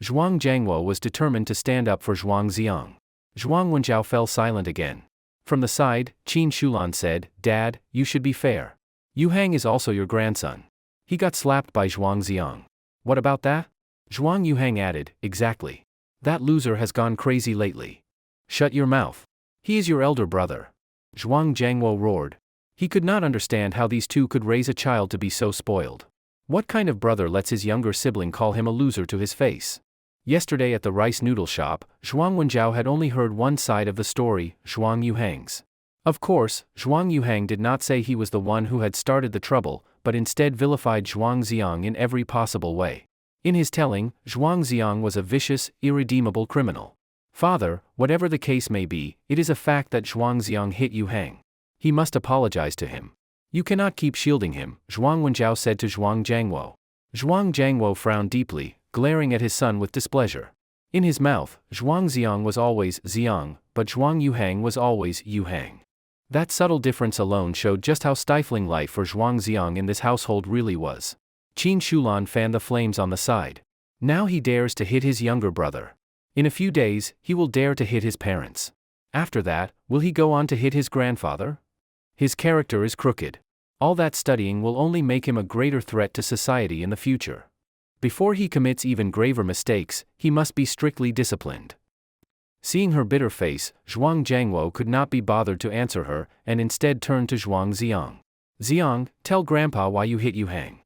Zhuang Jiangwo was determined to stand up for Zhuang Xiang. Zhuang Wenjiao fell silent again. From the side, Qin Shulan said, "Dad, you should be fair. Yu Hang is also your grandson. He got slapped by Zhuang Xiang. What about that?" Zhuang Yuhang added, "Exactly. That loser has gone crazy lately." "Shut your mouth. He is your elder brother." Zhuang Jiangwo roared. He could not understand how these two could raise a child to be so spoiled. What kind of brother lets his younger sibling call him a loser to his face? Yesterday at the rice noodle shop, Zhuang Wenjiao had only heard one side of the story, Zhuang Yuhang's. Of course, Zhuang Yuhang did not say he was the one who had started the trouble, but instead vilified Zhuang Xiang in every possible way. In his telling, Zhuang Xiang was a vicious, irredeemable criminal. "Father, whatever the case may be, it is a fact that Zhuang Xiang hit Yu Hang. He must apologize to him. You cannot keep shielding him," Zhuang Wenjiao said to Zhuang Jiangwo. Zhuang Jiangwo frowned deeply, glaring at his son with displeasure. In his mouth, Zhuang Xiang was always Xiang, but Zhuang Yuhang was always Yu Hang. That subtle difference alone showed just how stifling life for Zhuang Xiang in this household really was. Qin Shulan fanned the flames on the side. Now he dares to hit his younger brother. In a few days, he will dare to hit his parents. After that, will he go on to hit his grandfather? His character is crooked. All that studying will only make him a greater threat to society in the future. Before he commits even graver mistakes, he must be strictly disciplined. Seeing her bitter face, Zhuang Jiangwo could not be bothered to answer her, and instead turned to Zhuang Xiang. "Xiang, tell Grandpa why you hit Yu Hang."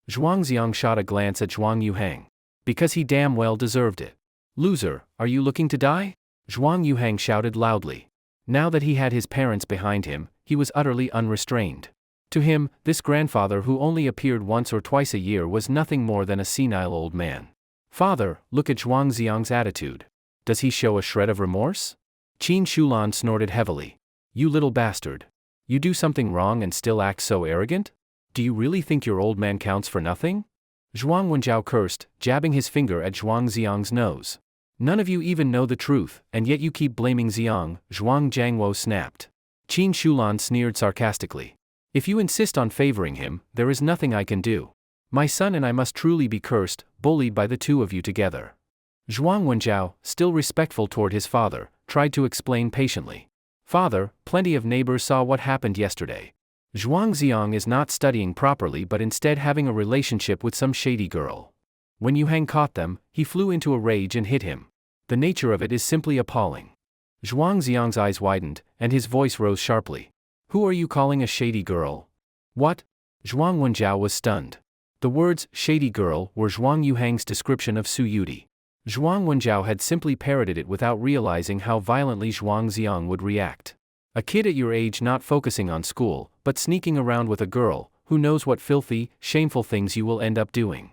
Zhuang Xiang shot a glance at Zhuang Yuhang. "Because he damn well deserved it." "Loser, are you looking to die?" Zhuang Yuhang shouted loudly. Now that he had his parents behind him, he was utterly unrestrained. To him, this grandfather who only appeared once or twice a year was nothing more than a senile old man. "Father, look at Zhuang Xiang's attitude. Does he show a shred of remorse?" Qin Shulan snorted heavily. "You little bastard. You do something wrong and still act so arrogant? Do you really think your old man counts for nothing?" Zhuang Wenjiao cursed, jabbing his finger at Zhuang Xiang's nose. "None of you even know the truth, and yet you keep blaming Xiang," Zhuang Jiangwo snapped. Qin Shulan sneered sarcastically. "If you insist on favoring him, there is nothing I can do. My son and I must truly be cursed, bullied by the two of you together." Zhuang Wenjiao, still respectful toward his father, tried to explain patiently. "Father, plenty of neighbors saw what happened yesterday. Zhuang Xiang is not studying properly but instead having a relationship with some shady girl. When Yu Hang caught them, he flew into a rage and hit him. The nature of it is simply appalling." Zhuang Xiang's eyes widened, and his voice rose sharply. "Who are you calling a shady girl?" "What?" Zhuang Wenjiao was stunned. The words, shady girl, were Zhuang Yuhang's description of Su Yudi. Zhuang Wenjiao had simply parroted it without realizing how violently Zhuang Xiang would react. A kid at your age not focusing on school, but sneaking around with a girl, who knows what filthy, shameful things you will end up doing.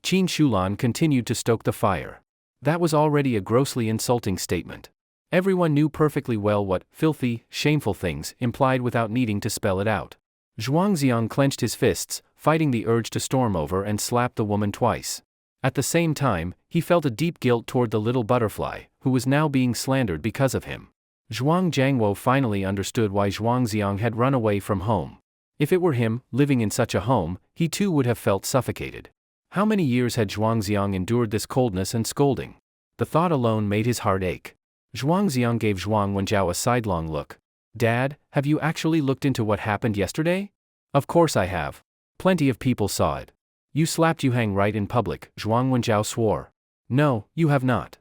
Qin Shulan continued to stoke the fire. That was already a grossly insulting statement. Everyone knew perfectly well what filthy, shameful things implied without needing to spell it out. Zhuang Xiang clenched his fists, fighting the urge to storm over and slap the woman twice. At the same time, he felt a deep guilt toward the little butterfly, who was now being slandered because of him. Zhuang Jiangwo finally understood why Zhuang Xiang had run away from home. If it were him, living in such a home, he too would have felt suffocated. How many years had Zhuang Xiang endured this coldness and scolding? The thought alone made his heart ache. Zhuang Xiang gave Zhuang Wenjiao a sidelong look. "Dad, have you actually looked into what happened yesterday?" "Of course I have. Plenty of people saw it." "You slapped Yu Hang right in public," Zhuang Wenjiao swore. "No, you have not."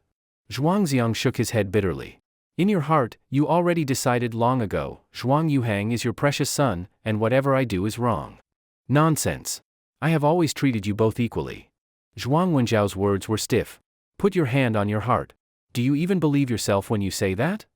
Zhuang Xiang shook his head bitterly. "In your heart, you already decided long ago, Zhuang Yuhang is your precious son, and whatever I do is wrong." "Nonsense. I have always treated you both equally." Zhuang Wenjiao's words were stiff. "Put your hand on your heart. Do you even believe yourself when you say that?"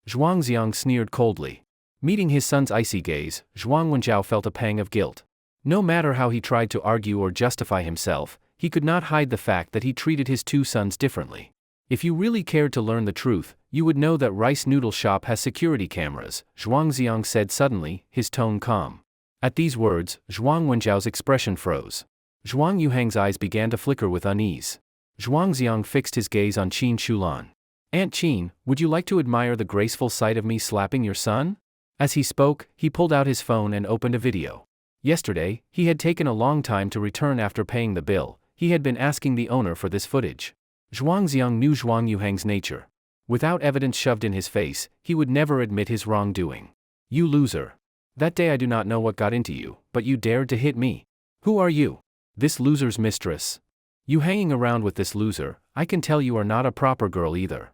Zhuang Xiang sneered coldly. Meeting his son's icy gaze, Zhuang Wenjiao felt a pang of guilt. No matter how he tried to argue or justify himself, he could not hide the fact that he treated his two sons differently. If you really cared to learn the truth, you would know that rice noodle shop has security cameras, Zhuang Xiang said suddenly, his tone calm. At these words, Zhuang Wenjiao's expression froze. Zhuang Yuhang's eyes began to flicker with unease. Zhuang Xiang fixed his gaze on Qin Shulan. Aunt Qin, would you like to admire the graceful sight of me slapping your son? As he spoke, he pulled out his phone and opened a video. Yesterday, he had taken a long time to return after paying the bill. He had been asking the owner for this footage. Zhuang Xiang knew Zhuang Yuhang's nature. Without evidence shoved in his face, he would never admit his wrongdoing. You loser. That day I do not know what got into you, but you dared to hit me. Who are you? This loser's mistress. You hanging around with this loser, I can tell you are not a proper girl either.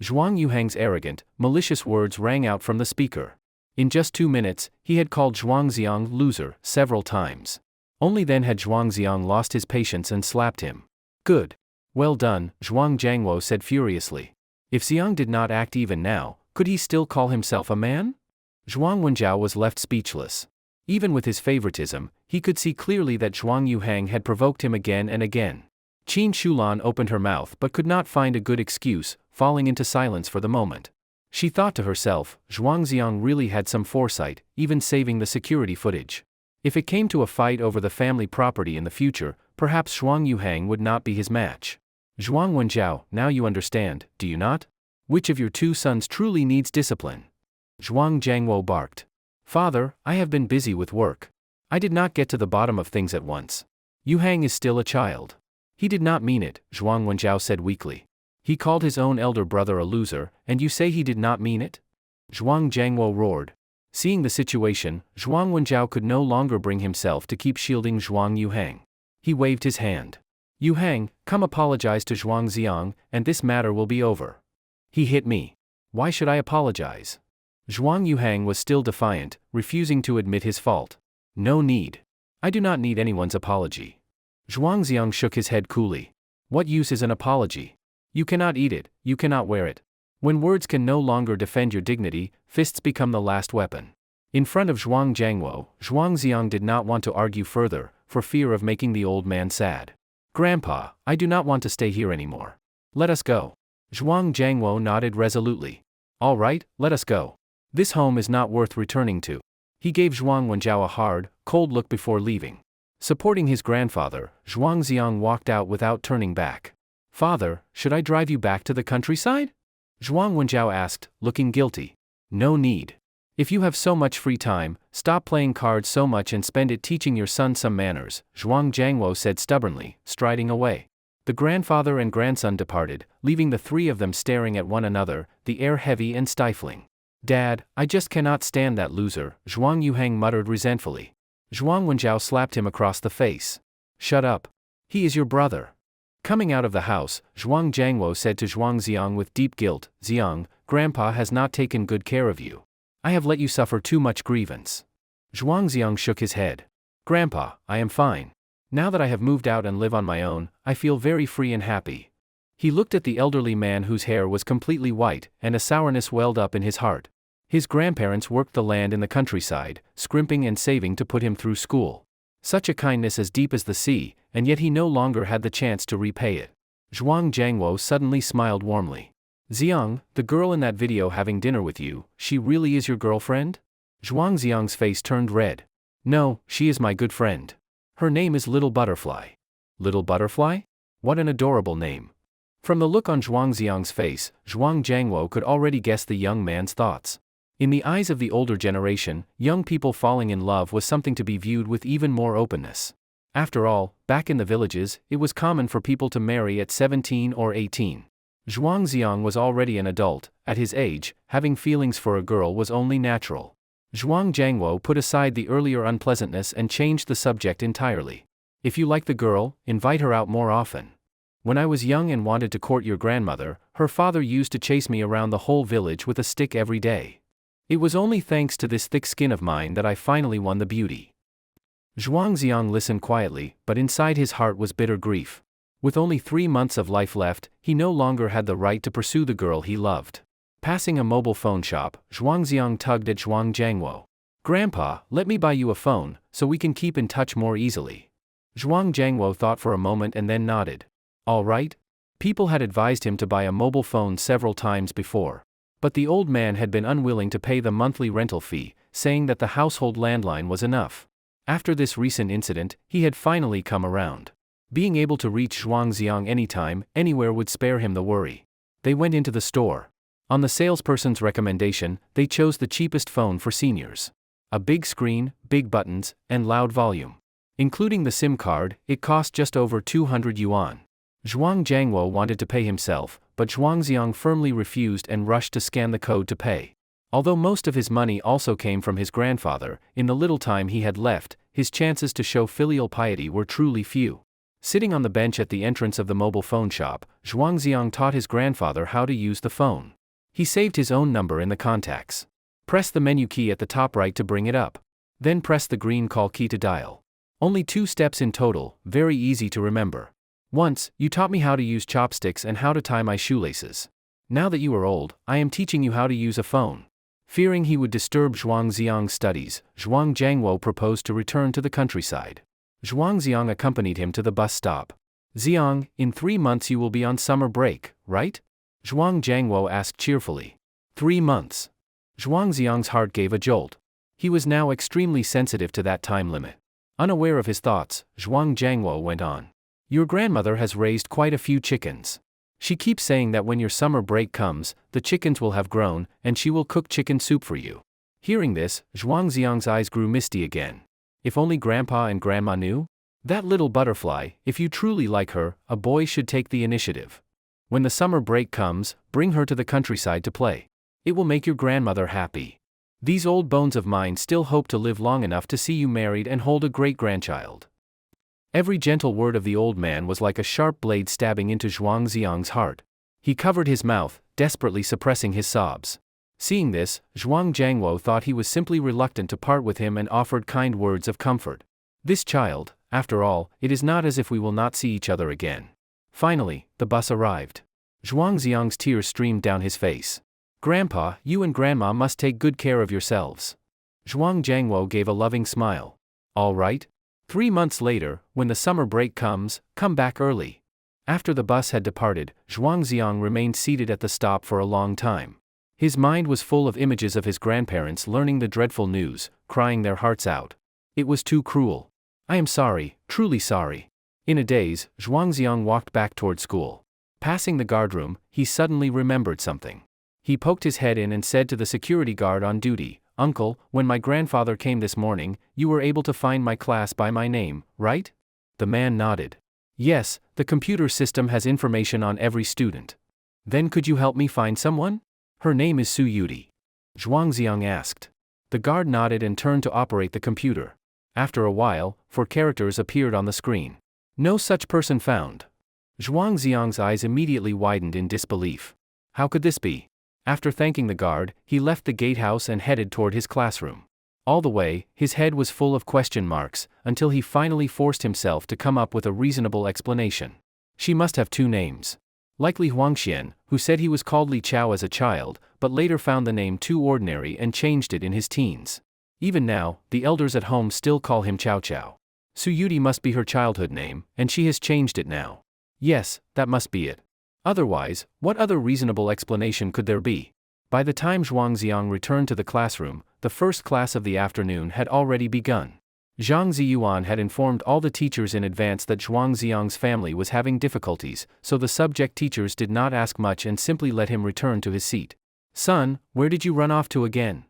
Zhuang Yuhang's arrogant, malicious words rang out from the speaker. In just 2 minutes, he had called Zhuang Xiang loser several times. Only then had Zhuang Xiang lost his patience and slapped him. Good. Well done, Zhuang Jiangwo said furiously. If Xiang did not act even now, could he still call himself a man? Zhuang Wenjiao was left speechless. Even with his favoritism, he could see clearly that Zhuang Yuhang had provoked him again and again. Qin Shulan opened her mouth but could not find a good excuse, falling into silence for the moment. She thought to herself, Zhuang Xiang really had some foresight, even saving the security footage. If it came to a fight over the family property in the future, perhaps Zhuang Yuhang would not be his match. Zhuang Wenjiao, now you understand, do you not? Which of your 2 sons truly needs discipline? Zhuang Jiangwo barked. Father, I have been busy with work. I did not get to the bottom of things at once. Yuhang is still a child. He did not mean it, Zhuang Wenjiao said weakly. He called his own elder brother a loser, and you say he did not mean it? Zhuang Jiangwo roared. Seeing the situation, Zhuang Wenjiao could no longer bring himself to keep shielding Zhuang Yuhang. He waved his hand. Yuhang, come apologize to Zhuang Xiang, and this matter will be over. He hit me. Why should I apologize? Zhuang Yuhang was still defiant, refusing to admit his fault. No need. I do not need anyone's apology. Zhuang Xiang shook his head coolly. What use is an apology? You cannot eat it, you cannot wear it. When words can no longer defend your dignity, fists become the last weapon. In front of Zhuang Jiangwo, Zhuang Xiang did not want to argue further, for fear of making the old man sad. Grandpa, I do not want to stay here anymore. Let us go. Zhuang Jiangwo nodded resolutely. All right, let us go. This home is not worth returning to. He gave Zhuang Wenjiao a hard, cold look before leaving. Supporting his grandfather, Zhuang Xiang walked out without turning back. Father, should I drive you back to the countryside? Zhuang Wenjiao asked, looking guilty. No need. If you have so much free time, stop playing cards so much and spend it teaching your son some manners, Zhuang Jiangwo said stubbornly, striding away. The grandfather and grandson departed, leaving the 3 of them staring at one another, the air heavy and stifling. Dad, I just cannot stand that loser, Zhuang Yuhang muttered resentfully. Zhuang Wenjiao slapped him across the face. Shut up. He is your brother. Coming out of the house, Zhuang Jiangwo said to Zhuang Xiang with deep guilt, Xiang, Grandpa has not taken good care of you. I have let you suffer too much grievance. Zhuang Xiang shook his head. Grandpa, I am fine. Now that I have moved out and live on my own, I feel very free and happy. He looked at the elderly man whose hair was completely white, and a sourness welled up in his heart. His grandparents worked the land in the countryside, scrimping and saving to put him through school. Such a kindness as deep as the sea, and yet he no longer had the chance to repay it. Zhuang Jiangwo suddenly smiled warmly. Xiang, the girl in that video having dinner with you, she really is your girlfriend? Zhuang Xiang's face turned red. No, she is my good friend. Her name is Little Butterfly. Little Butterfly? What an adorable name. From the look on Zhuang Xiang's face, Zhuang Jiangwo could already guess the young man's thoughts. In the eyes of the older generation, young people falling in love was something to be viewed with even more openness. After all, back in the villages, it was common for people to marry at 17 or 18. Zhuang Xiang was already an adult. At his age, having feelings for a girl was only natural. Zhuang Jiangwo put aside the earlier unpleasantness and changed the subject entirely. If you like the girl, invite her out more often. When I was young and wanted to court your grandmother, her father used to chase me around the whole village with a stick every day. It was only thanks to this thick skin of mine that I finally won the beauty. Zhuang Xiang listened quietly, but inside his heart was bitter grief. With only 3 months of life left, he no longer had the right to pursue the girl he loved. Passing a mobile phone shop, Zhuang Xiang tugged at Zhuang Jiangwo. Grandpa, let me buy you a phone, so we can keep in touch more easily. Zhuang Jiangwo thought for a moment and then nodded. All right. People had advised him to buy a mobile phone several times before. But the old man had been unwilling to pay the monthly rental fee, saying that the household landline was enough. After this recent incident, he had finally come around. Being able to reach Zhuangziang anytime, anywhere would spare him the worry. They went into the store. On the salesperson's recommendation, they chose the cheapest phone for seniors. A big screen, big buttons, and loud volume. Including the SIM card, it cost just over 200 yuan. Zhuang Jiangwo wanted to pay himself, but Zhuangziang firmly refused and rushed to scan the code to pay. Although most of his money also came from his grandfather, in the little time he had left, his chances to show filial piety were truly few. Sitting on the bench at the entrance of the mobile phone shop, Zhuangziang taught his grandfather how to use the phone. He saved his own number in the contacts. Press the menu key at the top right to bring it up. Then press the green call key to dial. Only 2 steps in total, very easy to remember. Once, you taught me how to use chopsticks and how to tie my shoelaces. Now that you are old, I am teaching you how to use a phone. Fearing he would disturb Zhuangziang's studies, Zhuang Jiangwo proposed to return to the countryside. Zhuangziang accompanied him to the bus stop. Ziang, in 3 months you will be on summer break, right? Zhuang Jiangwo asked cheerfully. 3 months. Zhuangziang's heart gave a jolt. He was now extremely sensitive to that time limit. Unaware of his thoughts, Zhuang Jiangwo went on. Your grandmother has raised quite a few chickens. She keeps saying that when your summer break comes, the chickens will have grown, and she will cook chicken soup for you. Hearing this, Zhuangziang's eyes grew misty again. If only Grandpa and Grandma knew? That little butterfly, if you truly like her, a boy should take the initiative. When the summer break comes, bring her to the countryside to play. It will make your grandmother happy. These old bones of mine still hope to live long enough to see you married and hold a great-grandchild. Every gentle word of the old man was like a sharp blade stabbing into Zhuangziang's heart. He covered his mouth, desperately suppressing his sobs. Seeing this, Zhuang Jiangwo thought he was simply reluctant to part with him and offered kind words of comfort. This child, after all, it is not as if we will not see each other again. Finally, the bus arrived. Zhuangziang's tears streamed down his face. Grandpa, you and Grandma must take good care of yourselves. Zhuang Jiangwo gave a loving smile. All right. 3 months later, when the summer break comes, come back early. After the bus had departed, Zhuangziang remained seated at the stop for a long time. His mind was full of images of his grandparents learning the dreadful news, crying their hearts out. It was too cruel. I am sorry, truly sorry. In a daze, Zhuangziang walked back toward school. Passing the guardroom, he suddenly remembered something. He poked his head in and said to the security guard on duty, Uncle, when my grandfather came this morning, you were able to find my class by my name, right? The man nodded. Yes, the computer system has information on every student. Then could you help me find someone? Her name is Su Yudi. Zhuangziang asked. The guard nodded and turned to operate the computer. After a while, 4 characters appeared on the screen. No such person found. Zhuangziang's eyes immediately widened in disbelief. How could this be? After thanking the guard, he left the gatehouse and headed toward his classroom. All the way, his head was full of question marks, until he finally forced himself to come up with a reasonable explanation. She must have 2 names. Likely Huangxian, who said he was called Li Chao as a child, but later found the name too ordinary and changed it in his teens. Even now, the elders at home still call him Chao Chao. Su Yudi must be her childhood name, and she has changed it now. Yes, that must be it. Otherwise, what other reasonable explanation could there be? By the time Zhuangziang returned to the classroom, the first class of the afternoon had already begun. Zhang Ziyuan had informed all the teachers in advance that Zhuangziang's family was having difficulties, so the subject teachers did not ask much and simply let him return to his seat. Son, where did you run off to again?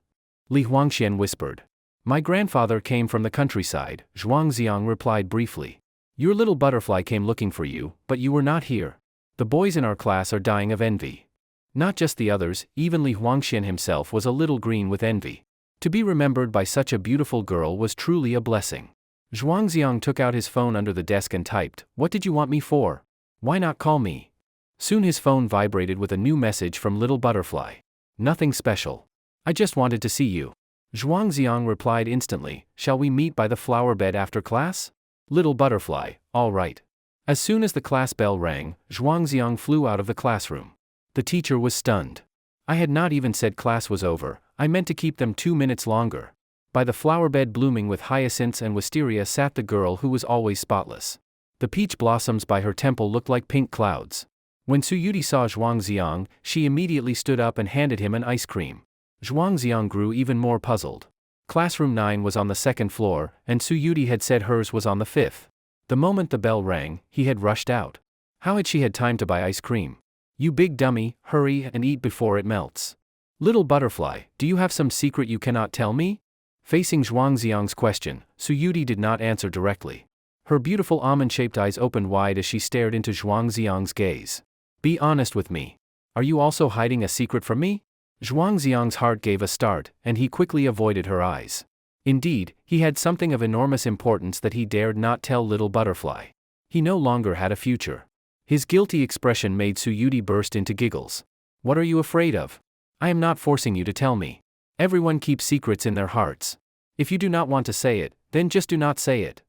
Li Huangxian whispered. My grandfather came from the countryside, Zhuangziang replied briefly. Your little butterfly came looking for you, but you were not here. The boys in our class are dying of envy. Not just the others, even Li Huangxian himself was a little green with envy. To be remembered by such a beautiful girl was truly a blessing. Zhuangziang took out his phone under the desk and typed, What did you want me for? Why not call me? Soon his phone vibrated with a new message from Little Butterfly. Nothing special. I just wanted to see you. Zhuangziang replied instantly, Shall we meet by the flower bed after class? Little Butterfly, all right. As soon as the class bell rang, Zhuangziang flew out of the classroom. The teacher was stunned. I had not even said class was over, I meant to keep them 2 minutes longer. By the flower bed blooming with hyacinths and wisteria sat the girl who was always spotless. The peach blossoms by her temple looked like pink clouds. When Su Yudi saw Zhuangziang, she immediately stood up and handed him an ice cream. Zhuangziang grew even more puzzled. Classroom 9 was on the second floor, and Su Yudi had said hers was on the fifth. The moment the bell rang, he had rushed out. How had she had time to buy ice cream? You big dummy, hurry and eat before it melts. Little butterfly, do you have some secret you cannot tell me? Facing Zhuangziang's question, Su Yudi did not answer directly. Her beautiful almond-shaped eyes opened wide as she stared into Zhuangziang's gaze. Be honest with me. Are you also hiding a secret from me? Zhuangziang's heart gave a start, and he quickly avoided her eyes. Indeed, he had something of enormous importance that he dared not tell little butterfly. He no longer had a future. His guilty expression made Su Yudi burst into giggles. What are you afraid of? I am not forcing you to tell me. Everyone keeps secrets in their hearts. If you do not want to say it, then just do not say it.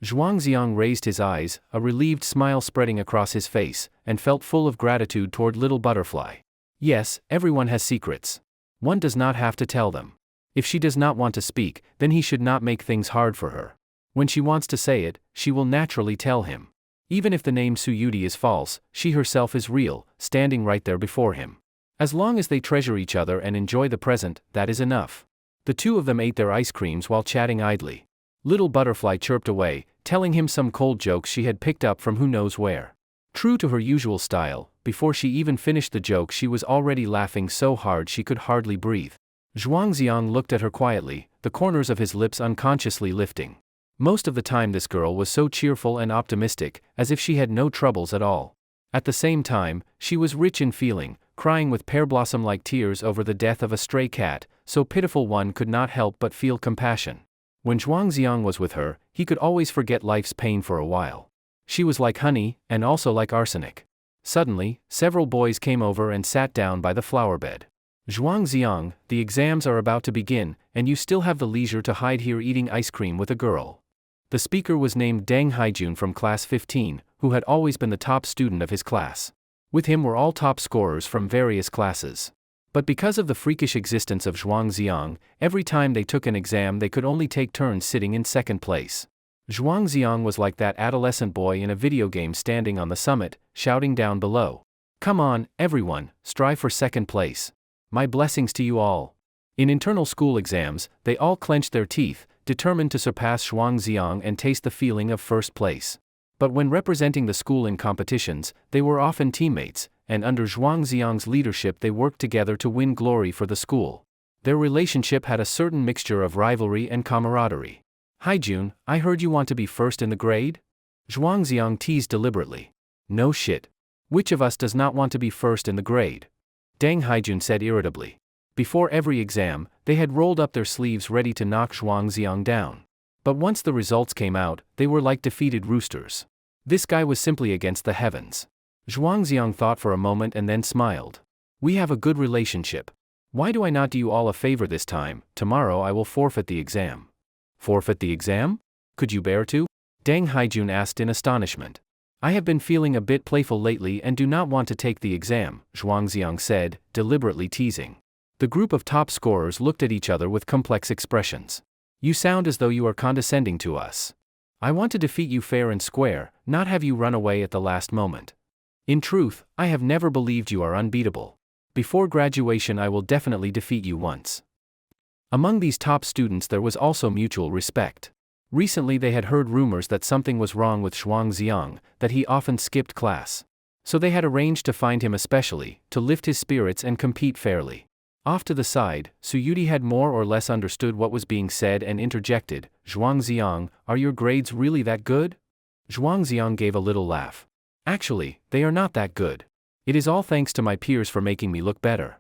Zhuangziang raised his eyes, a relieved smile spreading across his face, and felt full of gratitude toward little butterfly. Yes, everyone has secrets. One does not have to tell them. If she does not want to speak, then he should not make things hard for her. When she wants to say it, she will naturally tell him. Even if the name Su Yudi is false, she herself is real, standing right there before him. As long as they treasure each other and enjoy the present, that is enough. The two of them ate their ice creams while chatting idly. Little butterfly chirped away, telling him some cold jokes she had picked up from who knows where. True to her usual style, before she even finished the joke she was already laughing so hard she could hardly breathe. Zhuangziang looked at her quietly, the corners of his lips unconsciously lifting. Most of the time this girl was so cheerful and optimistic, as if she had no troubles at all. At the same time, she was rich in feeling, crying with pear blossom-like tears over the death of a stray cat, so pitiful one could not help but feel compassion. When Zhuangziang was with her, he could always forget life's pain for a while. She was like honey, and also like arsenic. Suddenly, several boys came over and sat down by the flower bed. Zhuangziang, the exams are about to begin, and you still have the leisure to hide here eating ice cream with a girl. The speaker was named Deng Haijun from class 15, who had always been the top student of his class. With him were all top scorers from various classes. But because of the freakish existence of Zhuangziang, every time they took an exam they could only take turns sitting in second place. Zhuangziang was like that adolescent boy in a video game standing on the summit, shouting down below. Come on, everyone, strive for second place. My blessings to you all. In internal school exams, they all clenched their teeth, determined to surpass Zhuangziang and taste the feeling of first place. But when representing the school in competitions, they were often teammates, and under Zhuangziang's leadership they worked together to win glory for the school. Their relationship had a certain mixture of rivalry and camaraderie. Haijun, I heard you want to be first in the grade? Zhuangziang teased deliberately. No shit. Which of us does not want to be first in the grade? Deng Haijun said irritably. Before every exam, they had rolled up their sleeves ready to knock Zhuangziang down. But once the results came out, they were like defeated roosters. This guy was simply against the heavens. Zhuangziang thought for a moment and then smiled. We have a good relationship. Why do I not do you all a favor this time? Tomorrow I will forfeit the exam. Forfeit the exam? Could you bear to? Deng Haijun asked in astonishment. I have been feeling a bit playful lately and do not want to take the exam, Zhuangziang said, deliberately teasing. The group of top scorers looked at each other with complex expressions. You sound as though you are condescending to us. I want to defeat you fair and square, not have you run away at the last moment. In truth, I have never believed you are unbeatable. Before graduation I will definitely defeat you once. Among these top students there was also mutual respect. Recently they had heard rumors that something was wrong with Zhuangziang, that he often skipped class. So they had arranged to find him especially, to lift his spirits and compete fairly. Off to the side, Su Yudi had more or less understood what was being said and interjected, Zhuangziang, are your grades really that good? Zhuangziang gave a little laugh. Actually, they are not that good. It is all thanks to my peers for making me look better.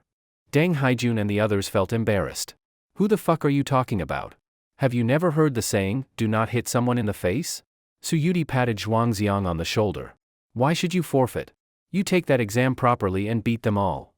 Deng Haijun and the others felt embarrassed. Who the fuck are you talking about? Have you never heard the saying, do not hit someone in the face? Su Yudi patted Zhuangziang on the shoulder. Why should you forfeit? You take that exam properly and beat them all.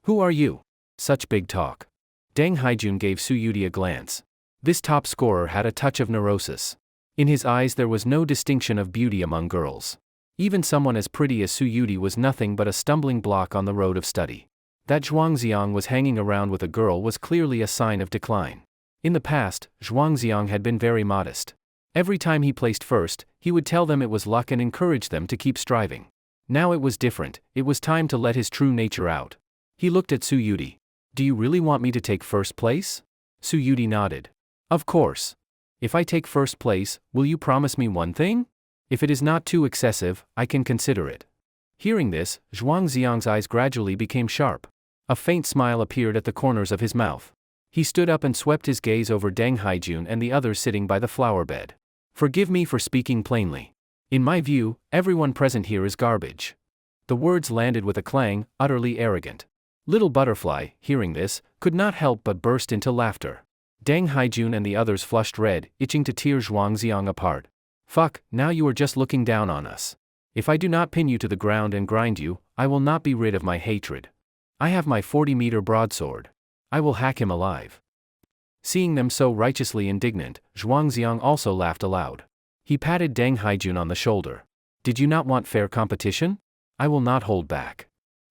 Who are you? Such big talk. Deng Haijun gave Su Yudi a glance. This top scorer had a touch of neurosis. In his eyes there was no distinction of beauty among girls. Even someone as pretty as Su Yudi was nothing but a stumbling block on the road of study. That Zhuangziang was hanging around with a girl was clearly a sign of decline. In the past, Zhuangziang had been very modest. Every time he placed first, he would tell them it was luck and encourage them to keep striving. Now it was different, it was time to let his true nature out. He looked at Su Yudi. Do you really want me to take first place? Su Yudi nodded. Of course. If I take first place, will you promise me one thing? If it is not too excessive, I can consider it. Hearing this, Zhuang Xiang's eyes gradually became sharp. A faint smile appeared at the corners of his mouth. He stood up and swept his gaze over Deng Haijun and the others sitting by the flower bed. Forgive me for speaking plainly. In my view, everyone present here is garbage. The words landed with a clang, utterly arrogant. Little Butterfly, hearing this, could not help but burst into laughter. Deng Haijun and the others flushed red, itching to tear Zhuang Xiang apart. Fuck, now you are just looking down on us. If I do not pin you to the ground and grind you, I will not be rid of my hatred. I have my 40-meter broadsword. I will hack him alive. Seeing them so righteously indignant, Zhuang Xiang also laughed aloud. He patted Deng Haijun on the shoulder. Did you not want fair competition? I will not hold back.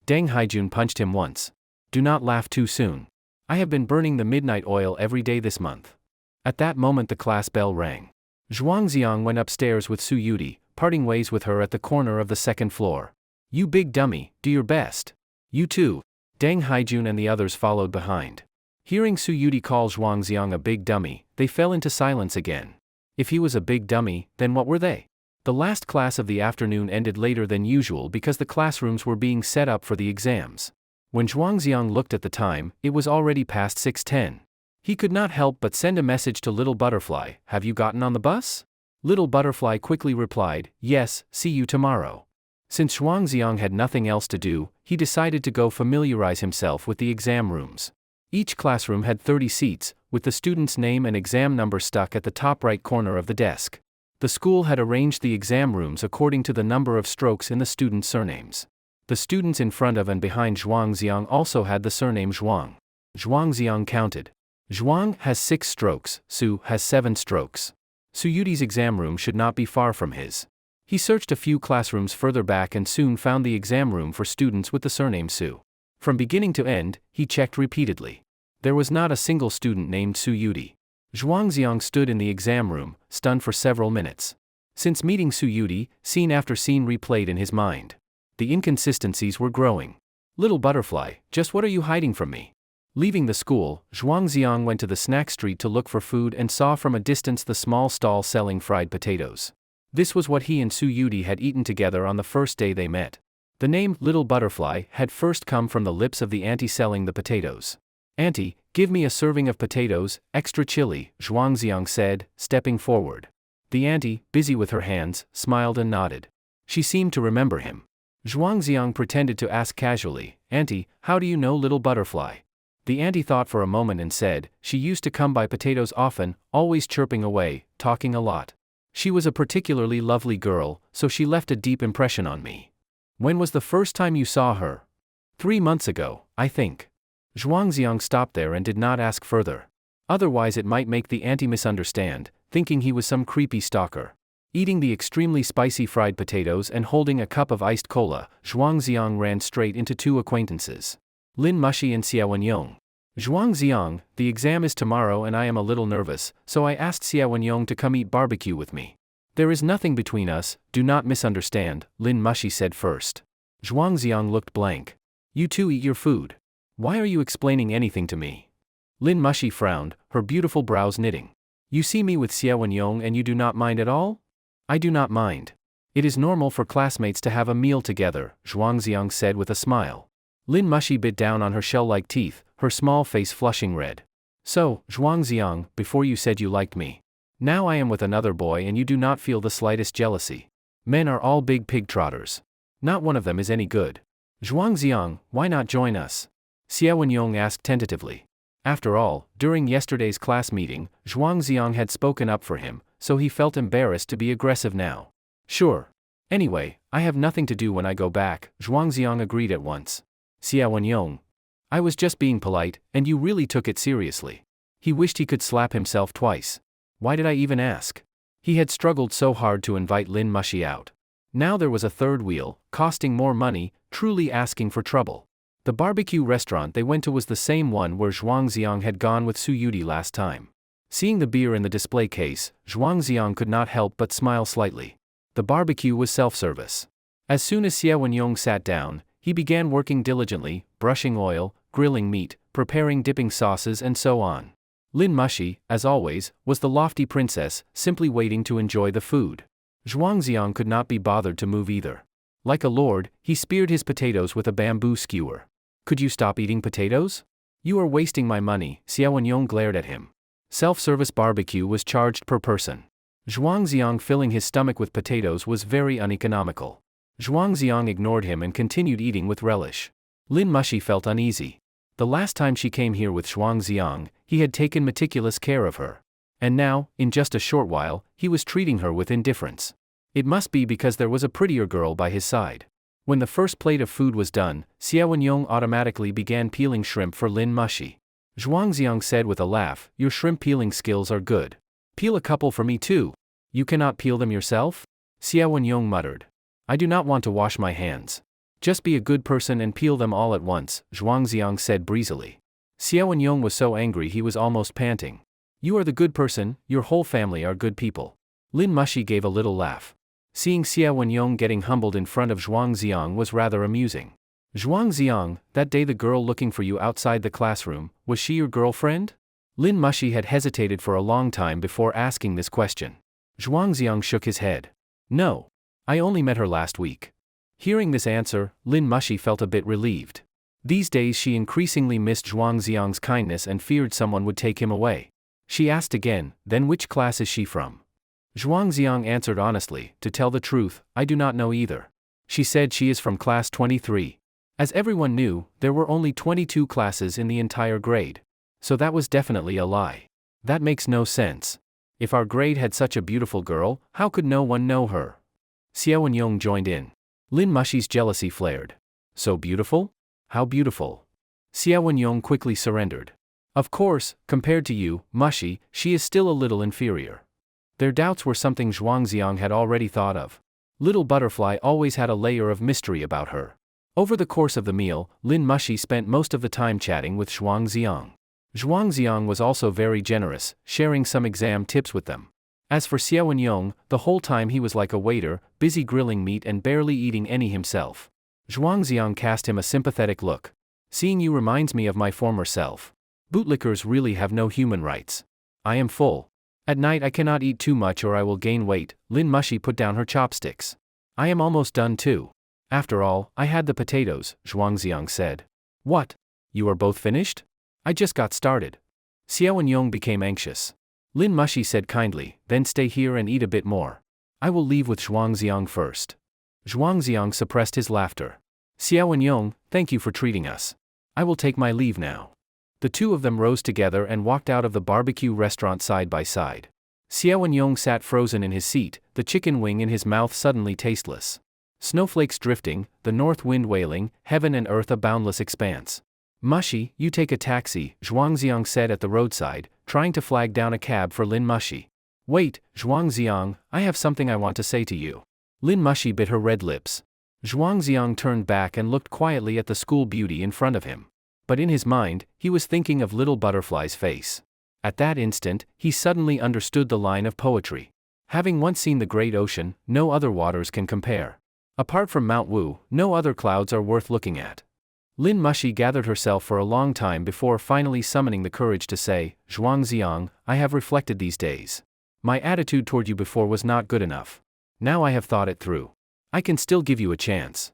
Deng Haijun punched him once. Do not laugh too soon. I have been burning the midnight oil every day this month. At that moment the class bell rang. Zhuang Xiang went upstairs with Su Yudi, parting ways with her at the corner of the second floor. You big dummy, do your best. You too. Deng Haijun and the others followed behind. Hearing Su Yudi call Zhuang Xiang a big dummy, they fell into silence again. If he was a big dummy, then what were they? The last class of the afternoon ended later than usual because the classrooms were being set up for the exams. When Zhuang Xiang looked at the time, it was already past 6:10. He could not help but send a message to Little Butterfly, have you gotten on the bus? Little Butterfly quickly replied, yes, see you tomorrow. Since Zhuang Xiang had nothing else to do, he decided to go familiarize himself with the exam rooms. Each classroom had 30 seats, with the student's name and exam number stuck at the top right corner of the desk. The school had arranged the exam rooms according to the number of strokes in the students' surnames. The students in front of and behind Zhuang Xiang also had the surname Zhuang. Zhuang Xiang counted. Zhuang has 6 strokes, Su has 7 strokes. Su Yudi's exam room should not be far from his. He searched a few classrooms further back and soon found the exam room for students with the surname Su. From beginning to end, he checked repeatedly. There was not a single student named Su Yudi. Zhuang Xiang stood in the exam room, stunned for several minutes. Since meeting Su Yudi, scene after scene replayed in his mind. The inconsistencies were growing. Little Butterfly, just what are you hiding from me? Leaving the school, Zhuang Xiang went to the snack street to look for food and saw from a distance the small stall selling fried potatoes. This was what he and Su Yudi had eaten together on the first day they met. The name Little Butterfly had first come from the lips of the auntie selling the potatoes. Auntie, give me a serving of potatoes, extra chili, Zhuang Xiang said, stepping forward. The auntie, busy with her hands, smiled and nodded. She seemed to remember him. Zhuang Xiang pretended to ask casually, Auntie, how do you know Little Butterfly? The auntie thought for a moment and said, she used to come by potatoes often, always chirping away, talking a lot. She was a particularly lovely girl, so she left a deep impression on me. When was the first time you saw her? 3 months ago, I think. Zhuang Xiang stopped there and did not ask further. Otherwise it might make the auntie misunderstand, thinking he was some creepy stalker. Eating the extremely spicy fried potatoes and holding a cup of iced cola, Zhuang Xiang ran straight into 2 acquaintances. Lin Mushi and Xiao Yong. Zhuang Xiang, the exam is tomorrow and I am a little nervous, so I asked Xiao Yong to come eat barbecue with me. There is nothing between us, do not misunderstand, Lin Mushi said first. Zhuang Xiang looked blank. You two eat your food. Why are you explaining anything to me? Lin Mushi frowned, her beautiful brows knitting. You see me with Xiao Yong and you do not mind at all? I do not mind. It is normal for classmates to have a meal together, Zhuang Xiang said with a smile. Lin Mushi bit down on her shell-like teeth, her small face flushing red. So, Zhuang Xiang, before you said you liked me. Now I am with another boy and you do not feel the slightest jealousy. Men are all big pig trotters. Not one of them is any good. Zhuang Xiang, why not join us? Xiao Yong asked tentatively. After all, during yesterday's class meeting, Zhuang Xiang had spoken up for him, so he felt embarrassed to be aggressive now. Sure. Anyway, I have nothing to do when I go back, Zhuang Xiang agreed at once. Xiao Yong. I was just being polite, and you really took it seriously. He wished he could slap himself twice. Why did I even ask? He had struggled so hard to invite Lin Mushi out. Now there was a third wheel, costing more money, truly asking for trouble. The barbecue restaurant they went to was the same one where Zhuang Xiang had gone with Su Yudi last time. Seeing the beer in the display case, Zhuang Xiang could not help but smile slightly. The barbecue was self-service. As soon as Xie Wenyong sat down, he began working diligently, brushing oil, grilling meat, preparing dipping sauces and so on. Lin Mushi, as always, was the lofty princess, simply waiting to enjoy the food. Zhuangziang could not be bothered to move either. Like a lord, he speared his potatoes with a bamboo skewer. Could you stop eating potatoes? You are wasting my money, Xie Wenyong glared at him. Self-service barbecue was charged per person. Zhuangziang filling his stomach with potatoes was very uneconomical. Zhuangziang ignored him and continued eating with relish. Lin Mushi felt uneasy. The last time she came here with Zhuangziang, he had taken meticulous care of her. And now, in just a short while, he was treating her with indifference. It must be because there was a prettier girl by his side. When the first plate of food was done, Xie Wenyong automatically began peeling shrimp for Lin Mushi. Zhuangziang said with a laugh, "Your shrimp peeling skills are good. Peel a couple for me too." "You cannot peel them yourself?" Xie Wenyong muttered. "I do not want to wash my hands." "Just be a good person and peel them all at once," Zhuangziang said breezily. Xie Wenyong was so angry he was almost panting. "You are the good person, your whole family are good people." Lin Mushi gave a little laugh. Seeing Xie Wenyong getting humbled in front of Zhuangziang was rather amusing. "Zhuangziang, that day the girl looking for you outside the classroom, was she your girlfriend?" Lin Mushi had hesitated for a long time before asking this question. Zhuangziang shook his head. "No. I only met her last week." Hearing this answer, Lin Mushi felt a bit relieved. These days she increasingly missed Zhuangziang's kindness and feared someone would take him away. She asked again, "Then which class is she from?" Zhuangziang answered honestly, "To tell the truth, I do not know either. She said she is from class 23. As everyone knew, there were only 22 classes in the entire grade. So that was definitely a lie. That makes no sense. If our grade had such a beautiful girl, how could no one know her?" Xie Wenyong joined in. Lin Mushi's jealousy flared. "So beautiful? How beautiful?" Xie Wenyong quickly surrendered. "Of course, compared to you, Mushi, she is still a little inferior." Their doubts were something Zhuangziang had already thought of. Little Butterfly always had a layer of mystery about her. Over the course of the meal, Lin Mushi spent most of the time chatting with Zhuangziang. Zhuangziang was also very generous, sharing some exam tips with them. As for Xie Wenyong, the whole time he was like a waiter, busy grilling meat and barely eating any himself. Zhuangziang cast him a sympathetic look. "Seeing you reminds me of my former self. Bootlickers really have no human rights. I am full. At night I cannot eat too much or I will gain weight." Lin Mushi put down her chopsticks. "I am almost done too. After all, I had the potatoes," Zhuangziang said. "What? You are both finished? I just got started." Xie Wenyong became anxious. Lin Mushi said kindly, "Then stay here and eat a bit more. I will leave with Zhuangziang first." Zhuangziang suppressed his laughter. "Xie Wenyong, thank you for treating us. I will take my leave now." The two of them rose together and walked out of the barbecue restaurant side by side. Xie Wenyong sat frozen in his seat, the chicken wing in his mouth suddenly tasteless. Snowflakes drifting, the north wind wailing, heaven and earth a boundless expanse. "Mushi, you take a taxi," Zhuangziang said at the roadside, trying to flag down a cab for Lin Mushi. "Wait, Zhuangziang, I have something I want to say to you." Lin Mushi bit her red lips. Zhuangziang turned back and looked quietly at the school beauty in front of him. But in his mind, he was thinking of Little Butterfly's face. At that instant, he suddenly understood the line of poetry. Having once seen the great ocean, no other waters can compare. Apart from Mount Wu, no other clouds are worth looking at. Lin Mushi gathered herself for a long time before finally summoning the courage to say, "Zhuangziang, I have reflected these days. My attitude toward you before was not good enough. Now I have thought it through. I can still give you a chance."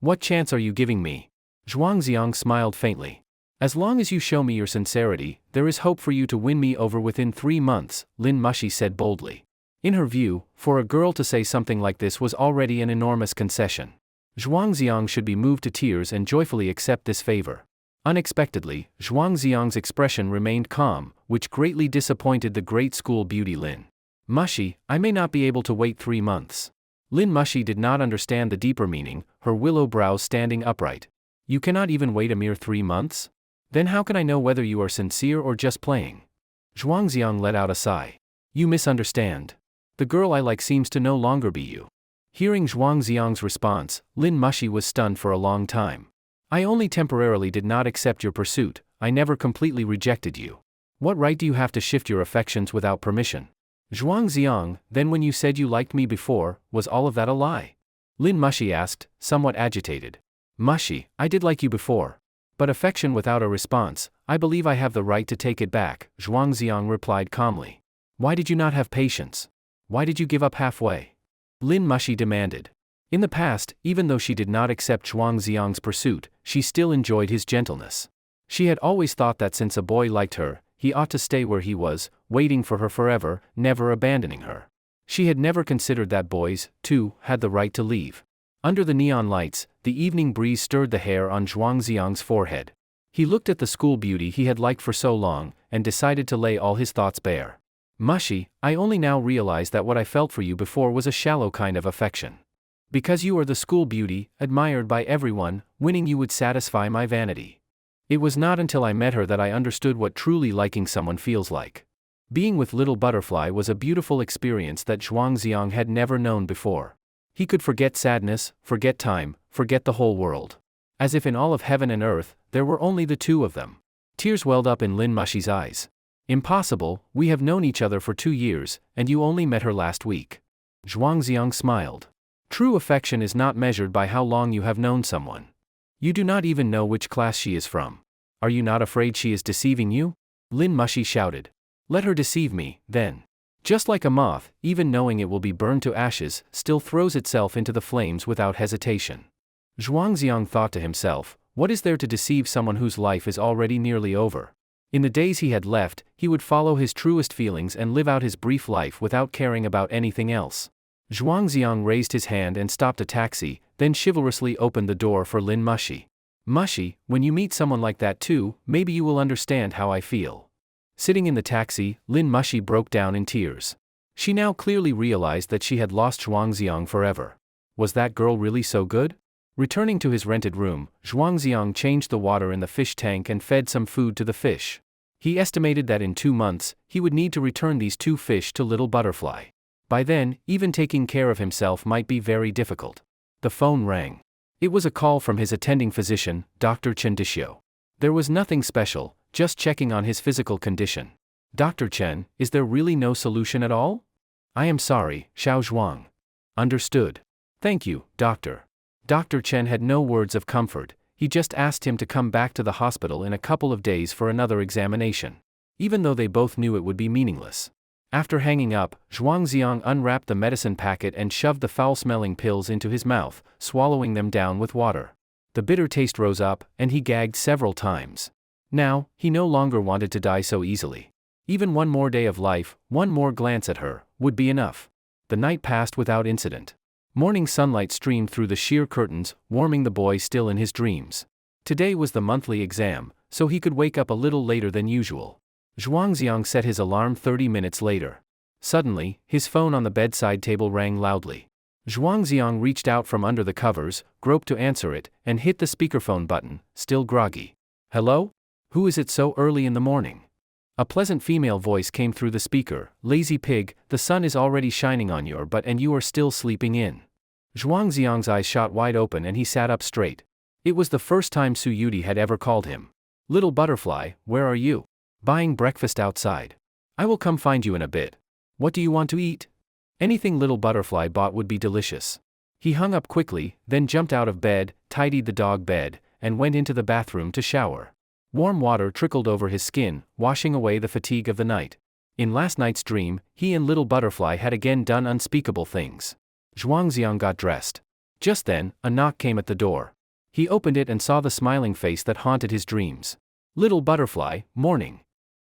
"What chance are you giving me?" Zhuangziang smiled faintly. "As long as you show me your sincerity, there is hope for you to win me over within 3 months, Lin Mushi said boldly. In her view, for a girl to say something like this was already an enormous concession. Zhuangziang should be moved to tears and joyfully accept this favor. Unexpectedly, Zhuangziang's expression remained calm, which greatly disappointed the great school beauty Lin Mushi. "I may not be able to wait 3 months." Lin Mushi did not understand the deeper meaning, her willow brows standing upright. "You cannot even wait a mere 3 months? Then how can I know whether you are sincere or just playing?" Zhuangziang let out a sigh. "You misunderstand. The girl I like seems to no longer be you." Hearing Zhuangziang's response, Lin Mushi was stunned for a long time. "I only temporarily did not accept your pursuit, I never completely rejected you. What right do you have to shift your affections without permission?" "Zhuangziang, then when you said you liked me before, was all of that a lie?" Lin Mushi asked, somewhat agitated. Mushi, I did like you before. But affection without a response, I believe I have the right to take it back, Zhuangziang replied calmly. Why did you not have patience? Why did you give up halfway? Lin Mushi demanded. In the past, even though she did not accept Zhuangziang's pursuit, she still enjoyed his gentleness. She had always thought that since a boy liked her, he ought to stay where he was, waiting for her forever, never abandoning her. She had never considered that boys, too, had the right to leave. Under the neon lights, the evening breeze stirred the hair on Zhuangziang's forehead. He looked at the school beauty he had liked for so long, and decided to lay all his thoughts bare. Mushi, I only now realize that what I felt for you before was a shallow kind of affection. Because you are the school beauty, admired by everyone, winning you would satisfy my vanity. It was not until I met her that I understood what truly liking someone feels like. Being with Little Butterfly was a beautiful experience that Zhuangziang had never known before. He could forget sadness, forget time, forget the whole world. As if in all of heaven and earth, there were only the two of them. Tears welled up in Lin Mushi's eyes. Impossible, we have known each other for 2 years, and you only met her last week. Zhuangziang smiled. True affection is not measured by how long you have known someone. You do not even know which class she is from. Are you not afraid she is deceiving you? Lin Mushi shouted. Let her deceive me, then. Just like a moth, even knowing it will be burned to ashes, still throws itself into the flames without hesitation. Zhuangziang thought to himself, what is there to deceive someone whose life is already nearly over? In the days he had left, he would follow his truest feelings and live out his brief life without caring about anything else. Zhuangziang raised his hand and stopped a taxi, then chivalrously opened the door for Lin Mushi. Mushi, when you meet someone like that too, maybe you will understand how I feel. Sitting in the taxi, Lin Mushi broke down in tears. She now clearly realized that she had lost Zhuangziang forever. Was that girl really so good? Returning to his rented room, Zhuangziang changed the water in the fish tank and fed some food to the fish. He estimated that in 2 months, he would need to return these 2 fish to Little Butterfly. By then, even taking care of himself might be very difficult. The phone rang. It was a call from his attending physician, Dr. Chen Dishio. There was nothing special, just checking on his physical condition. Dr. Chen, is there really no solution at all? I am sorry, Xiao Zhuang. Understood. Thank you, doctor. Dr. Chen had no words of comfort, he just asked him to come back to the hospital in a couple of days for another examination. Even though they both knew it would be meaningless. After hanging up, Zhuangziang unwrapped the medicine packet and shoved the foul-smelling pills into his mouth, swallowing them down with water. The bitter taste rose up, and he gagged several times. Now, he no longer wanted to die so easily. Even one more day of life, one more glance at her, would be enough. The night passed without incident. Morning sunlight streamed through the sheer curtains, warming the boy still in his dreams. Today was the monthly exam, so he could wake up a little later than usual. Zhuangziang set his alarm 30 minutes later. Suddenly, his phone on the bedside table rang loudly. Zhuangziang reached out from under the covers, groped to answer it, and hit the speakerphone button, still groggy. Hello? Who is it so early in the morning? A pleasant female voice came through the speaker. Lazy pig, the sun is already shining on your butt and you are still sleeping in. Zhuangziang's eyes shot wide open and he sat up straight. It was the first time Su Yudi had ever called him. Little Butterfly, where are you? Buying breakfast outside. I will come find you in a bit. What do you want to eat? Anything Little Butterfly bought would be delicious. He hung up quickly, then jumped out of bed, tidied the dog bed, and went into the bathroom to shower. Warm water trickled over his skin, washing away the fatigue of the night. In last night's dream, he and Little Butterfly had again done unspeakable things. Zhuangziang got dressed. Just then, a knock came at the door. He opened it and saw the smiling face that haunted his dreams. Little Butterfly, morning.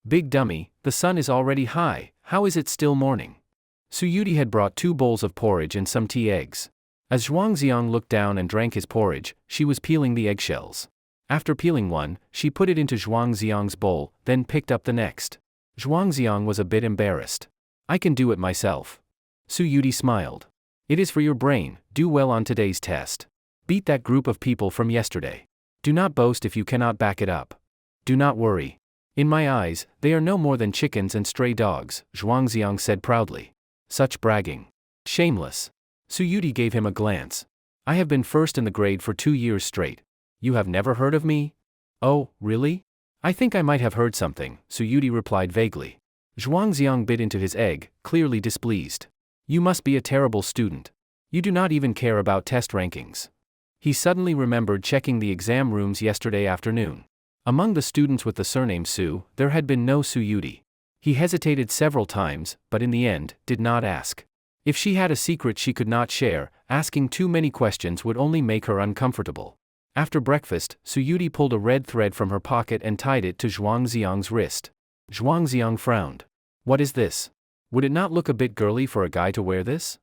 Big dummy, the sun is already high, how is it still morning? Su Yudi had brought 2 bowls of porridge and some tea eggs. As Zhuangziang looked down and drank his porridge, she was peeling the eggshells. After peeling one, she put it into Zhuangziang's bowl, then picked up the next. Zhuangziang was a bit embarrassed. I can do it myself. Su Yudi smiled. It is for your brain, do well on today's test. Beat that group of people from yesterday. Do not boast if you cannot back it up. Do not worry. In my eyes, they are no more than chickens and stray dogs, Zhuangziang said proudly. Such bragging. Shameless. Su Yudi gave him a glance. I have been first in the grade for 2 years straight. You have never heard of me? Oh, really? I think I might have heard something, Su Yudi replied vaguely. Zhuangziang bit into his egg, clearly displeased. You must be a terrible student. You do not even care about test rankings. He suddenly remembered checking the exam rooms yesterday afternoon. Among the students with the surname Su, there had been no Suyuti. He hesitated several times, but in the end, did not ask. If she had a secret she could not share, asking too many questions would only make her uncomfortable. After breakfast, Suyuti pulled a red thread from her pocket and tied it to Zhuangziang's wrist. Zhuangziang frowned. What is this? Would it not look a bit girly for a guy to wear this?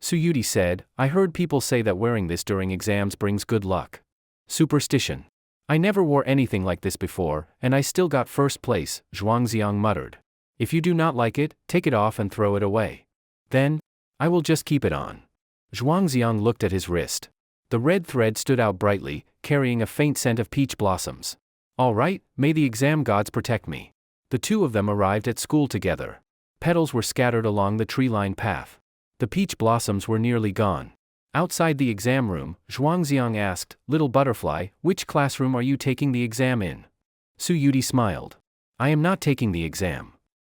Suyuti said, I heard people say that wearing this during exams brings good luck. Superstition. I never wore anything like this before, and I still got first place, Zhuangziang muttered. If you do not like it, take it off and throw it away. Then, I will just keep it on. Zhuangziang looked at his wrist. The red thread stood out brightly, carrying a faint scent of peach blossoms. All right, may the exam gods protect me. The two of them arrived at school together. Petals were scattered along the tree-lined path. The peach blossoms were nearly gone. Outside the exam room, Zhuangziang asked, Little butterfly, which classroom are you taking the exam in? Suyuti smiled. I am not taking the exam.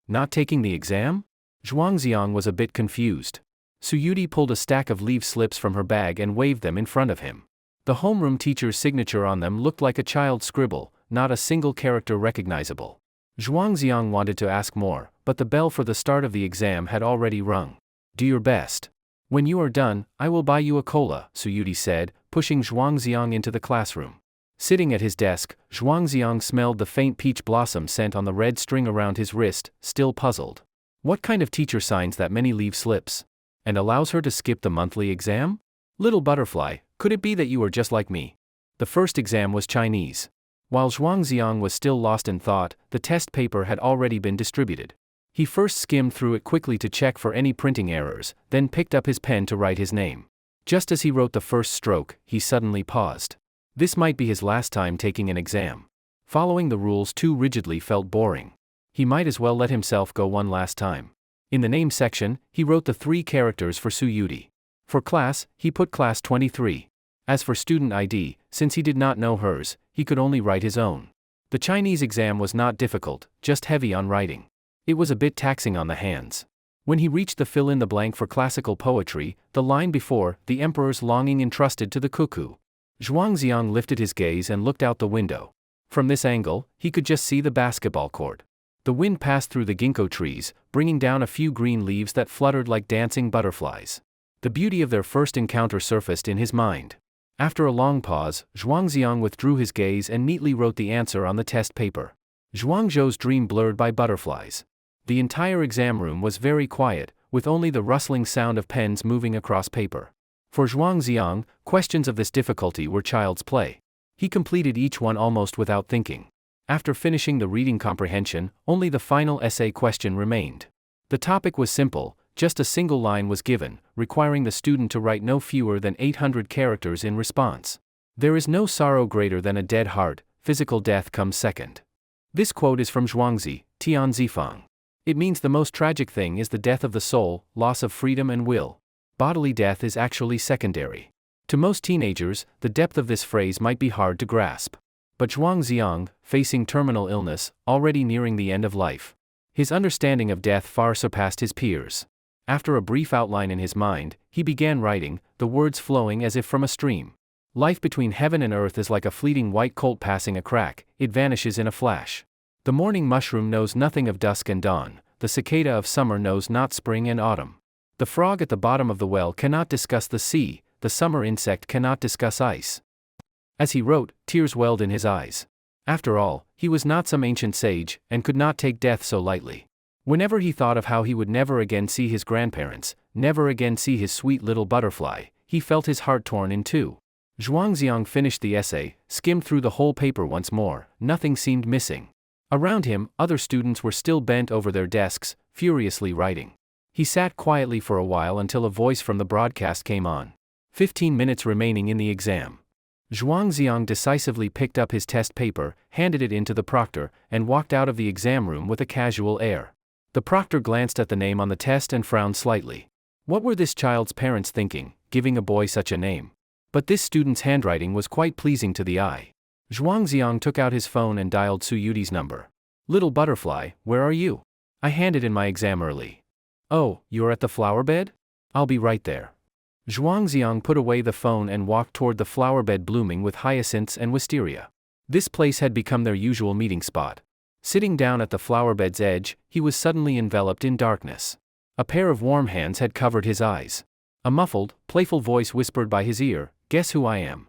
Not taking the exam? Zhuangziang was a bit confused. Suyuti pulled a stack of leave slips from her bag and waved them in front of him. The homeroom teacher's signature on them looked like a child's scribble, not a single character recognizable. Zhuangziang wanted to ask more, but the bell for the start of the exam had already rung. Do your best. When you are done, I will buy you a cola, Suyuti said, pushing Zhuangziang into the classroom. Sitting at his desk, Zhuangziang smelled the faint peach blossom scent on the red string around his wrist, still puzzled. What kind of teacher signs that many leave slips? And allows her to skip the monthly exam? Little butterfly, could it be that you are just like me? The first exam was Chinese. While Zhuangziang was still lost in thought, the test paper had already been distributed. He first skimmed through it quickly to check for any printing errors, then picked up his pen to write his name. Just as he wrote the first stroke, he suddenly paused. This might be his last time taking an exam. Following the rules too rigidly felt boring. He might as well let himself go one last time. In the name section, he wrote the 3 characters for Suyuti. For class, he put class 23. As for student ID, since he did not know hers, he could only write his own. The Chinese exam was not difficult, just heavy on writing. It was a bit taxing on the hands. When he reached the fill-in-the-blank for classical poetry, the line before, the emperor's longing entrusted to the cuckoo. Zhuangziang lifted his gaze and looked out the window. From this angle, he could just see the basketball court. The wind passed through the ginkgo trees, bringing down a few green leaves that fluttered like dancing butterflies. The beauty of their first encounter surfaced in his mind. After a long pause, Zhuangziang withdrew his gaze and neatly wrote the answer on the test paper. Zhuangzhou's dream blurred by butterflies. The entire exam room was very quiet, with only the rustling sound of pens moving across paper. For Zhuangziang, questions of this difficulty were child's play. He completed each one almost without thinking. After finishing the reading comprehension, only the final essay question remained. The topic was simple, just a single line was given, requiring the student to write no fewer than 800 characters in response. There is no sorrow greater than a dead heart, physical death comes second. This quote is from Zhuangzi, Tian Zifang. It means the most tragic thing is the death of the soul, loss of freedom and will. Bodily death is actually secondary. To most teenagers, the depth of this phrase might be hard to grasp. But Zhuangziang, facing terminal illness, already nearing the end of life. His understanding of death far surpassed his peers. After a brief outline in his mind, he began writing, the words flowing as if from a stream. Life between heaven and earth is like a fleeting white colt passing a crack, it vanishes in a flash. The morning mushroom knows nothing of dusk and dawn, the cicada of summer knows not spring and autumn. The frog at the bottom of the well cannot discuss the sea, the summer insect cannot discuss ice. As he wrote, tears welled in his eyes. After all, he was not some ancient sage, and could not take death so lightly. Whenever he thought of how he would never again see his grandparents, never again see his sweet little butterfly, he felt his heart torn in two. Zhuangziang finished the essay, skimmed through the whole paper once more, nothing seemed missing. Around him, other students were still bent over their desks, furiously writing. He sat quietly for a while until a voice from the broadcast came on. 15 minutes remaining in the exam. Zhuangziang decisively picked up his test paper, handed it in to the proctor, and walked out of the exam room with a casual air. The proctor glanced at the name on the test and frowned slightly. What were this child's parents thinking, giving a boy such a name? But this student's handwriting was quite pleasing to the eye. Zhuangziang took out his phone and dialed Suyuti's number. Little butterfly, where are you? I handed in my exam early. Oh, you're at the flower bed? I'll be right there. Zhuangziang put away the phone and walked toward the flower bed blooming with hyacinths and wisteria. This place had become their usual meeting spot. Sitting down at the flower bed's edge, he was suddenly enveloped in darkness. A pair of warm hands had covered his eyes. A muffled, playful voice whispered by his ear, "Guess who I am?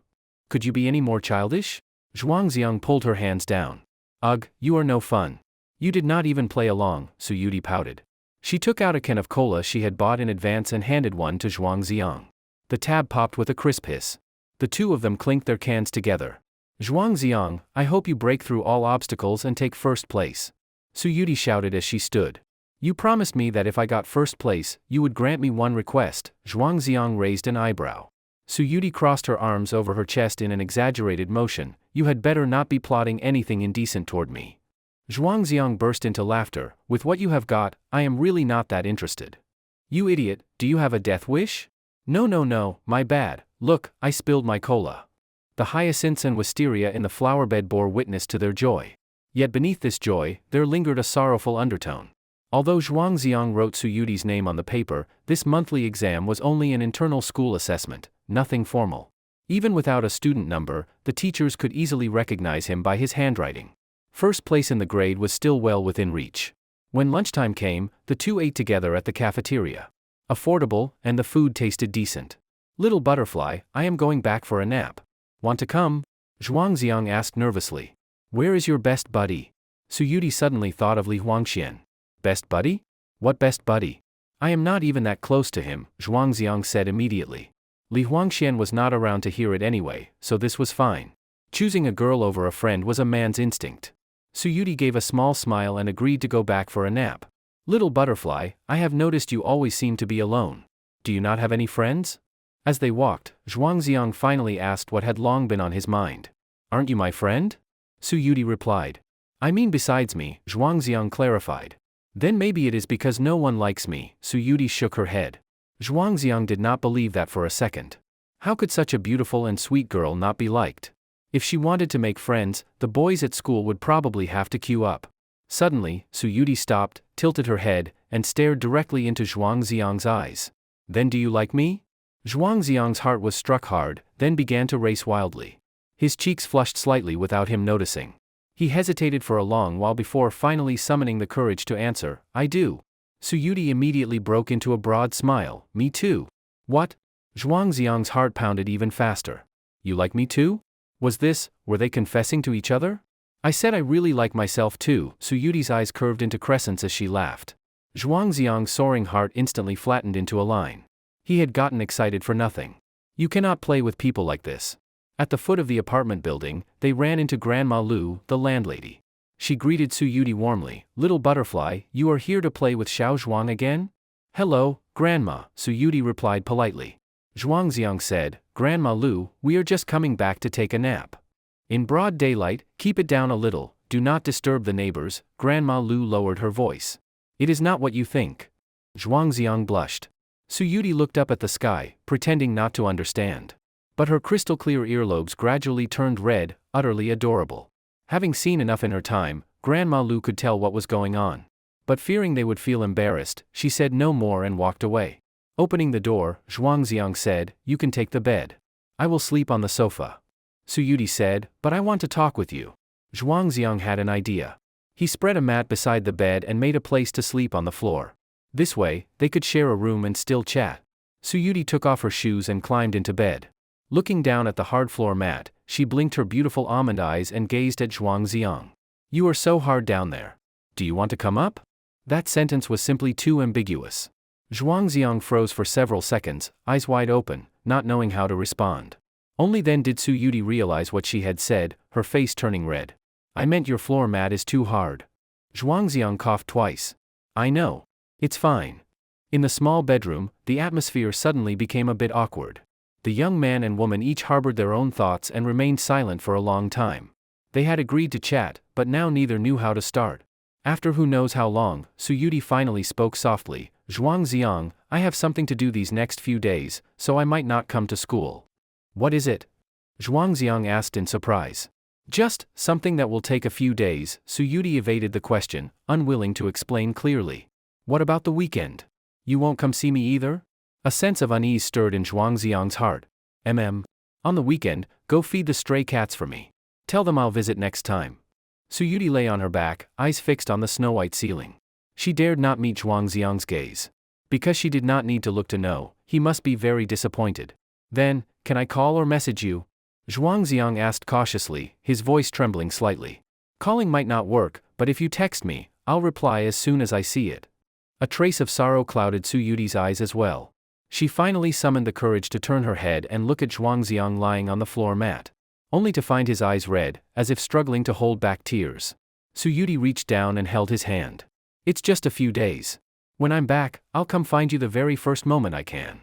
Could you be any more childish?" Zhuangziang pulled her hands down. "Ugh, you are no fun. You did not even play along," Su Yudi pouted. She took out a can of cola she had bought in advance and handed one to Zhuangziang. The tab popped with a crisp hiss. The two of them clinked their cans together. "Zhuangziang, I hope you break through all obstacles and take first place," Su Yudi shouted as she stood. "You promised me that if I got first place, you would grant me one request." Zhuangziang raised an eyebrow. Su Yudi crossed her arms over her chest in an exaggerated motion. "You had better not be plotting anything indecent toward me." Zhuangziang burst into laughter. "With what you have got, I am really not that interested." "You idiot, do you have a death wish?" No, my bad, look, I spilled my cola." The hyacinths and wisteria in the flower bed bore witness to their joy. Yet beneath this joy, there lingered a sorrowful undertone. Although Zhuangziang wrote Su Yudi's name on the paper, this monthly exam was only an internal school assessment, nothing formal. Even without a student number, the teachers could easily recognize him by his handwriting. First place in the grade was still well within reach. When lunchtime came, the two ate together at the cafeteria. Affordable, and the food tasted decent. "Little butterfly, I am going back for a nap. Want to come?" Zhuangziang asked nervously. "Where is your best buddy?" Su Yudi suddenly thought of Li Huangxian. "Best buddy? What best buddy? I am not even that close to him," Zhuangziang said immediately. Li Huangxian was not around to hear it anyway, so this was fine. Choosing a girl over a friend was a man's instinct. Su Yudi gave a small smile and agreed to go back for a nap. "Little butterfly, I have noticed you always seem to be alone. Do you not have any friends?" As they walked, Zhuangziang finally asked what had long been on his mind. "Aren't you my friend?" Su Yudi replied. "I mean besides me," Zhuangziang clarified. "Then maybe it is because no one likes me," Su Yudi shook her head. Zhuangziang did not believe that for a second. How could such a beautiful and sweet girl not be liked? If she wanted to make friends, the boys at school would probably have to queue up. Suddenly, Su Yudi stopped, tilted her head, and stared directly into Zhuangziang's eyes. "Then do you like me?" Zhuangziang's heart was struck hard, then began to race wildly. His cheeks flushed slightly without him noticing. He hesitated for a long while before finally summoning the courage to answer, "I do." Su Yudi immediately broke into a broad smile. "Me too." "What?" Zhuangziang's heart pounded even faster. "You like me too?" Were they confessing to each other? "I said I really like myself too." Su Yudi's eyes curved into crescents as she laughed. Zhuangziang's soaring heart instantly flattened into a line. He had gotten excited for nothing. You cannot play with people like this. At the foot of the apartment building, they ran into Grandma Lu, the landlady. She greeted Su Yudi warmly. "Little butterfly, you are here to play with Xiao Zhuang again?" "Hello, Grandma," Su Yudi replied politely. Zhuangziang said, "Grandma Lu, we are just coming back to take a nap." "In broad daylight, keep it down a little, do not disturb the neighbors." Grandma Lu lowered her voice. "It is not what you think." Zhuangziang blushed. Su Yudi looked up at the sky, pretending not to understand. But her crystal-clear earlobes gradually turned red, utterly adorable. Having seen enough in her time, Grandma Lu could tell what was going on. But fearing they would feel embarrassed, she said no more and walked away. Opening the door, Zhuangziang said, "You can take the bed. I will sleep on the sofa." Su Yudi said, "But I want to talk with you." Zhuangziang had an idea. He spread a mat beside the bed and made a place to sleep on the floor. This way, they could share a room and still chat. Su Yudi took off her shoes and climbed into bed. Looking down at the hard floor mat, she blinked her beautiful almond eyes and gazed at Zhuangziang. "You are so hard down there. Do you want to come up?" That sentence was simply too ambiguous. Zhuangziang froze for several seconds, eyes wide open, not knowing how to respond. Only then did Su Yudi realize what she had said, her face turning red. "I meant your floor mat is too hard." Zhuangziang coughed twice. "I know. It's fine." In the small bedroom, the atmosphere suddenly became a bit awkward. The young man and woman each harbored their own thoughts and remained silent for a long time. They had agreed to chat, but now neither knew how to start. After who knows how long, Su Yudi finally spoke softly. "Zhuangziang, I have something to do these next few days, so I might not come to school." "What is it?" Zhuangziang asked in surprise. "Just something that will take a few days." Su Yudi evaded the question, unwilling to explain clearly. "What about the weekend? You won't come see me either?" A sense of unease stirred in Zhuangziang's heart. On the weekend, go feed the stray cats for me. Tell them I'll visit next time. Suyuti lay on her back, eyes fixed on the snow-white ceiling. She dared not meet Zhuangziang's gaze. Because she did not need to look to know, he must be very disappointed. Then, can I call or message you? Zhuangziang asked cautiously, his voice trembling slightly. Calling might not work, but if you text me, I'll reply as soon as I see it. A trace of sorrow clouded Suyuti's eyes as well. She finally summoned the courage to turn her head and look at Zhuangziang lying on the floor mat. Only to find his eyes red, as if struggling to hold back tears. Suyuti reached down and held his hand. It's just a few days. When I'm back, I'll come find you the very first moment I can.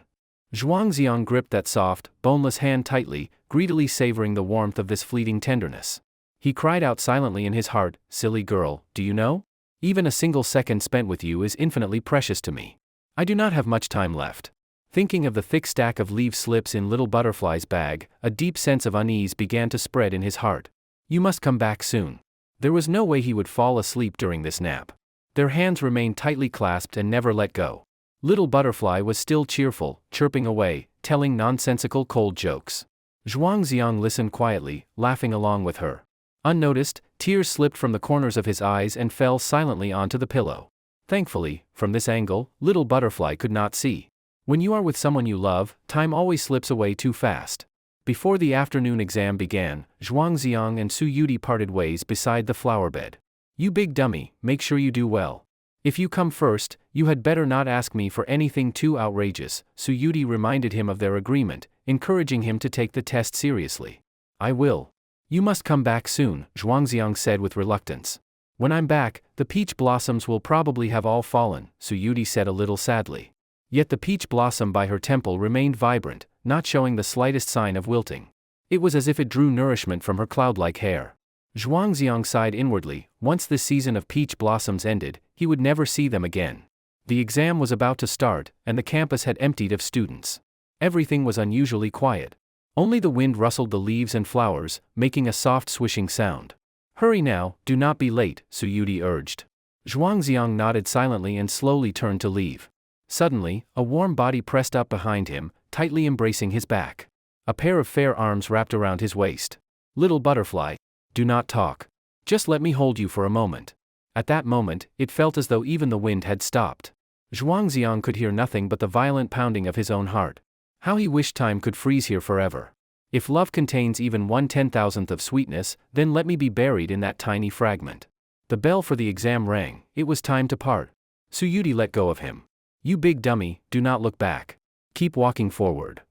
Zhuangziang gripped that soft, boneless hand tightly, greedily savoring the warmth of this fleeting tenderness. He cried out silently in his heart, silly girl, do you know? Even a single second spent with you is infinitely precious to me. I do not have much time left. Thinking of the thick stack of leaf slips in Little Butterfly's bag, a deep sense of unease began to spread in his heart. You must come back soon. There was no way he would fall asleep during this nap. Their hands remained tightly clasped and never let go. Little Butterfly was still cheerful, chirping away, telling nonsensical cold jokes. Zhuangziang listened quietly, laughing along with her. Unnoticed, tears slipped from the corners of his eyes and fell silently onto the pillow. Thankfully, from this angle, Little Butterfly could not see. When you are with someone you love, time always slips away too fast. Before the afternoon exam began, Zhuangziang and Suyuti parted ways beside the flower bed. You big dummy, make sure you do well. If you come first, you had better not ask me for anything too outrageous, Suyuti reminded him of their agreement, encouraging him to take the test seriously. I will. You must come back soon, Zhuangziang said with reluctance. When I'm back, the peach blossoms will probably have all fallen, Suyuti said a little sadly. Yet the peach blossom by her temple remained vibrant, not showing the slightest sign of wilting. It was as if it drew nourishment from her cloud-like hair. Zhuangziang sighed inwardly. Once this season of peach blossoms ended, he would never see them again. The exam was about to start, and the campus had emptied of students. Everything was unusually quiet. Only the wind rustled the leaves and flowers, making a soft swishing sound. Hurry now, do not be late, Suyuti urged. Zhuangziang nodded silently and slowly turned to leave. Suddenly, a warm body pressed up behind him, tightly embracing his back. A pair of fair arms wrapped around his waist. Little Butterfly, do not talk. Just let me hold you for a moment. At that moment, it felt as though even the wind had stopped. Zhuangziang could hear nothing but the violent pounding of his own heart. How he wished time could freeze here forever. If love contains even 1/10,000th of sweetness, then let me be buried in that tiny fragment. The bell for the exam rang. It was time to part. Suyuti let go of him. You big dummy, do not look back. Keep walking forward.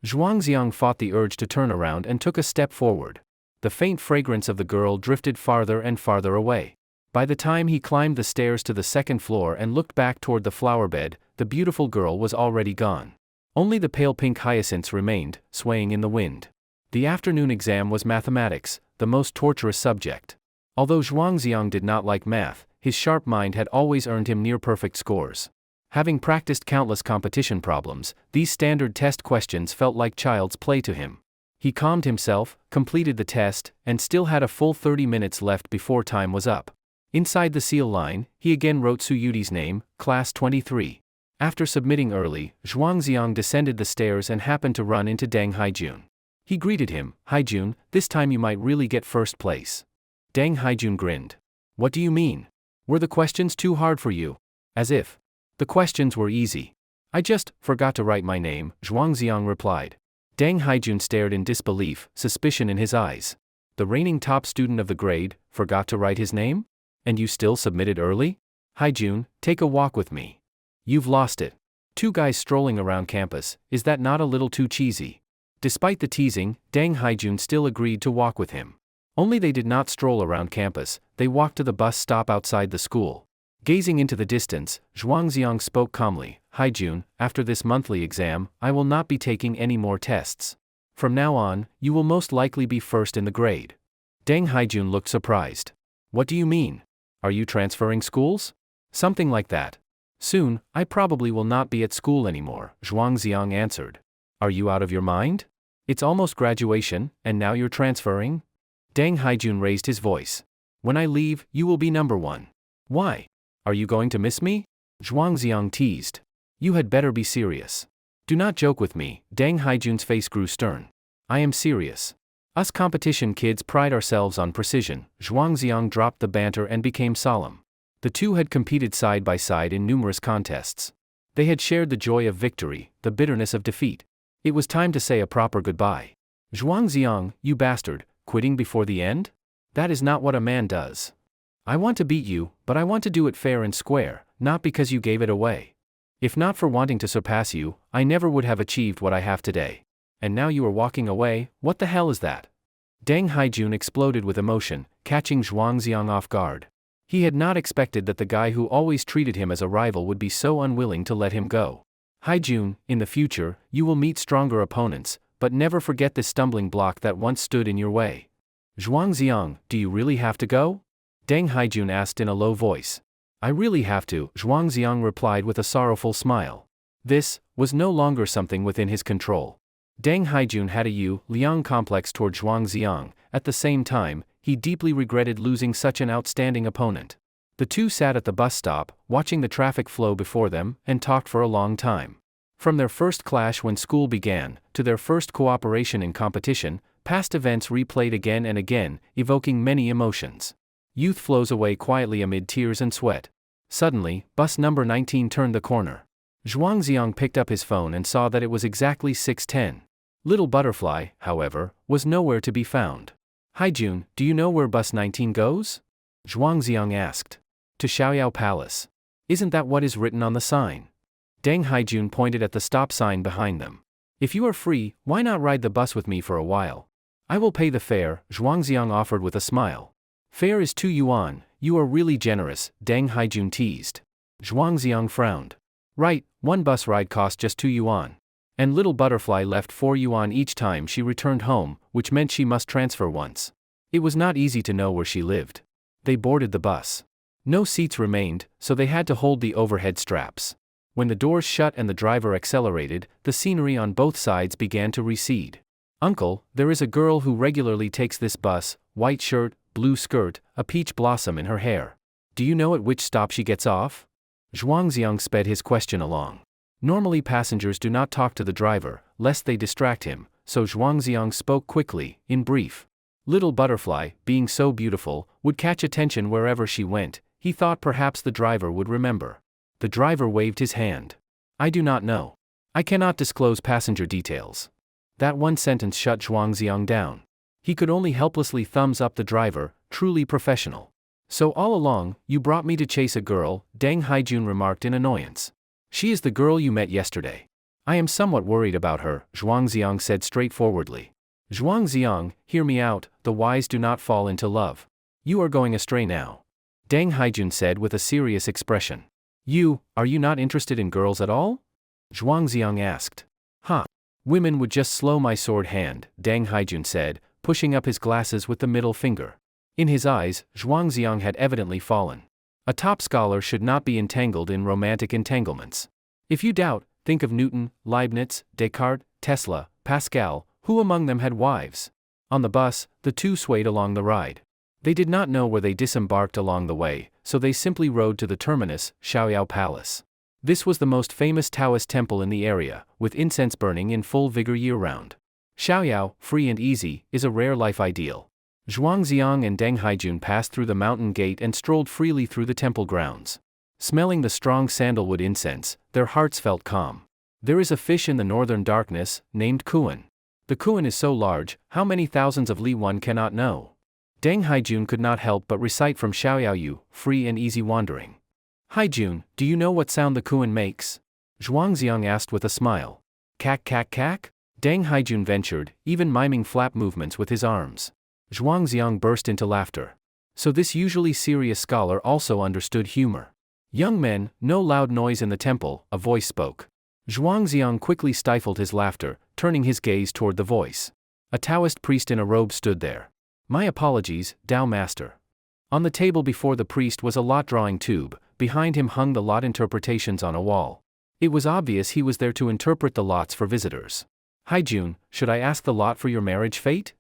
Zhuangziang fought the urge to turn around and took a step forward. The faint fragrance of the girl drifted farther and farther away. By the time he climbed the stairs to the second floor and looked back toward the flower bed, the beautiful girl was already gone. Only the pale pink hyacinths remained, swaying in the wind. The afternoon exam was mathematics, the most torturous subject. Although Zhuangziang did not like math, his sharp mind had always earned him near-perfect scores. Having practiced countless competition problems, these standard test questions felt like child's play to him. He calmed himself, completed the test, and still had a full 30 minutes left before time was up. Inside the seal line, he again wrote Suyuti's name, Class 23. After submitting early, Zhuangziang descended the stairs and happened to run into Deng Haijun. He greeted him, Haijun, this time you might really get first place. Deng Haijun grinned. What do you mean? Were the questions too hard for you? As if. The questions were easy. I just forgot to write my name, Zhuangziang replied. Deng Haijun stared in disbelief, suspicion in his eyes. The reigning top student of the grade, forgot to write his name? And you still submitted early? Haijun, take a walk with me. You've lost it. Two guys strolling around campus, is that not a little too cheesy? Despite the teasing, Deng Haijun still agreed to walk with him. Only they did not stroll around campus, they walked to the bus stop outside the school. Gazing into the distance, Zhuangziang spoke calmly, Haijun, after this monthly exam, I will not be taking any more tests. From now on, you will most likely be first in the grade. Deng Haijun looked surprised. What do you mean? Are you transferring schools? Something like that. Soon, I probably will not be at school anymore, Zhuangziang answered. Are you out of your mind? It's almost graduation, and now you're transferring? Deng Haijun raised his voice. When I leave, you will be number one. Why? Are you going to miss me? Zhuangziang teased. You had better be serious. Do not joke with me, Deng Haijun's face grew stern. I am serious. Us competition kids pride ourselves on precision. Zhuangziang dropped the banter and became solemn. The two had competed side by side in numerous contests. They had shared the joy of victory, the bitterness of defeat. It was time to say a proper goodbye. Zhuangziang, you bastard, quitting before the end? That is not what a man does. I want to beat you, but I want to do it fair and square, not because you gave it away. If not for wanting to surpass you, I never would have achieved what I have today. And now you are walking away, what the hell is that? Deng Haijun exploded with emotion, catching Zhuangziang off guard. He had not expected that the guy who always treated him as a rival would be so unwilling to let him go. Haijun, in the future, you will meet stronger opponents, but never forget this stumbling block that once stood in your way. Zhuangziang, do you really have to go? Deng Haijun asked in a low voice. I really have to, Zhuangziang replied with a sorrowful smile. This was no longer something within his control. Deng Haijun had a Liang complex toward Zhuangziang. At the same time, he deeply regretted losing such an outstanding opponent. The two sat at the bus stop, watching the traffic flow before them, and talked for a long time. From their first clash when school began, to their first cooperation in competition, past events replayed again and again, evoking many emotions. Youth flows away quietly amid tears and sweat. Suddenly, bus number 19 turned the corner. Zhuangziang picked up his phone and saw that it was exactly 6:10. Little Butterfly, however, was nowhere to be found. Haijun, do you know where bus 19 goes? Zhuangziang asked. To Xiaoyao Palace. Isn't that what is written on the sign? Deng Haijun pointed at the stop sign behind them. If you are free, why not ride the bus with me for a while? I will pay the fare, Zhuangziang offered with a smile. Fare is 2 yuan, you are really generous, Deng Haijun teased. Zhuangziang frowned. Right, one bus ride cost just 2 yuan. And Little Butterfly left 4 yuan each time she returned home, which meant she must transfer once. It was not easy to know where she lived. They boarded the bus. No seats remained, so they had to hold the overhead straps. When the doors shut and the driver accelerated, the scenery on both sides began to recede. Uncle, there is a girl who regularly takes this bus, white shirt, blue skirt, a peach blossom in her hair. Do you know at which stop she gets off? Zhuangziang sped his question along. Normally passengers do not talk to the driver, lest they distract him, so Zhuangziang spoke quickly, in brief. Little Butterfly, being so beautiful, would catch attention wherever she went. He thought perhaps the driver would remember. The driver waved his hand. I do not know. I cannot disclose passenger details. That one sentence shut Zhuangziang down. He could only helplessly thumbs up the driver, truly professional. So all along, you brought me to chase a girl, Deng Haijun remarked in annoyance. She is the girl you met yesterday. I am somewhat worried about her, Zhuangziang said straightforwardly. Zhuangziang, hear me out, the wise do not fall into love. You are going astray now. Deng Haijun said with a serious expression. Are you not interested in girls at all? Zhuangziang asked. Huh. Women would just slow my sword hand, Deng Haijun said, pushing up his glasses with the middle finger. In his eyes, Zhuangziang had evidently fallen. A top scholar should not be entangled in romantic entanglements. If you doubt, think of Newton, Leibniz, Descartes, Tesla, Pascal, who among them had wives? On the bus, the two swayed along the ride. They did not know where they disembarked along the way, so they simply rode to the terminus, Xiaoyao Palace. This was the most famous Taoist temple in the area, with incense burning in full vigor year-round. Xiaoyao, free and easy, is a rare life ideal. Zhuangziang and Deng Haijun passed through the mountain gate and strolled freely through the temple grounds. Smelling the strong sandalwood incense, their hearts felt calm. There is a fish in the northern darkness, named Kuan. The Kuan is so large, how many thousands of li one cannot know. Deng Haijun could not help but recite from Xiaoyao, free and easy wandering. Haijun, do you know what sound the Kuan makes? Zhuangziang asked with a smile. Kak kak kak? Deng Haijun ventured, even miming flap movements with his arms. Zhuangziang burst into laughter. So this usually serious scholar also understood humor. Young men, no loud noise in the temple, a voice spoke. Zhuangziang quickly stifled his laughter, turning his gaze toward the voice. A Taoist priest in a robe stood there. My apologies, Tao Master. On the table before the priest was a lot drawing tube, behind him hung the lot interpretations on a wall. It was obvious he was there to interpret the lots for visitors. Haijun, should I ask the lot for your marriage fate?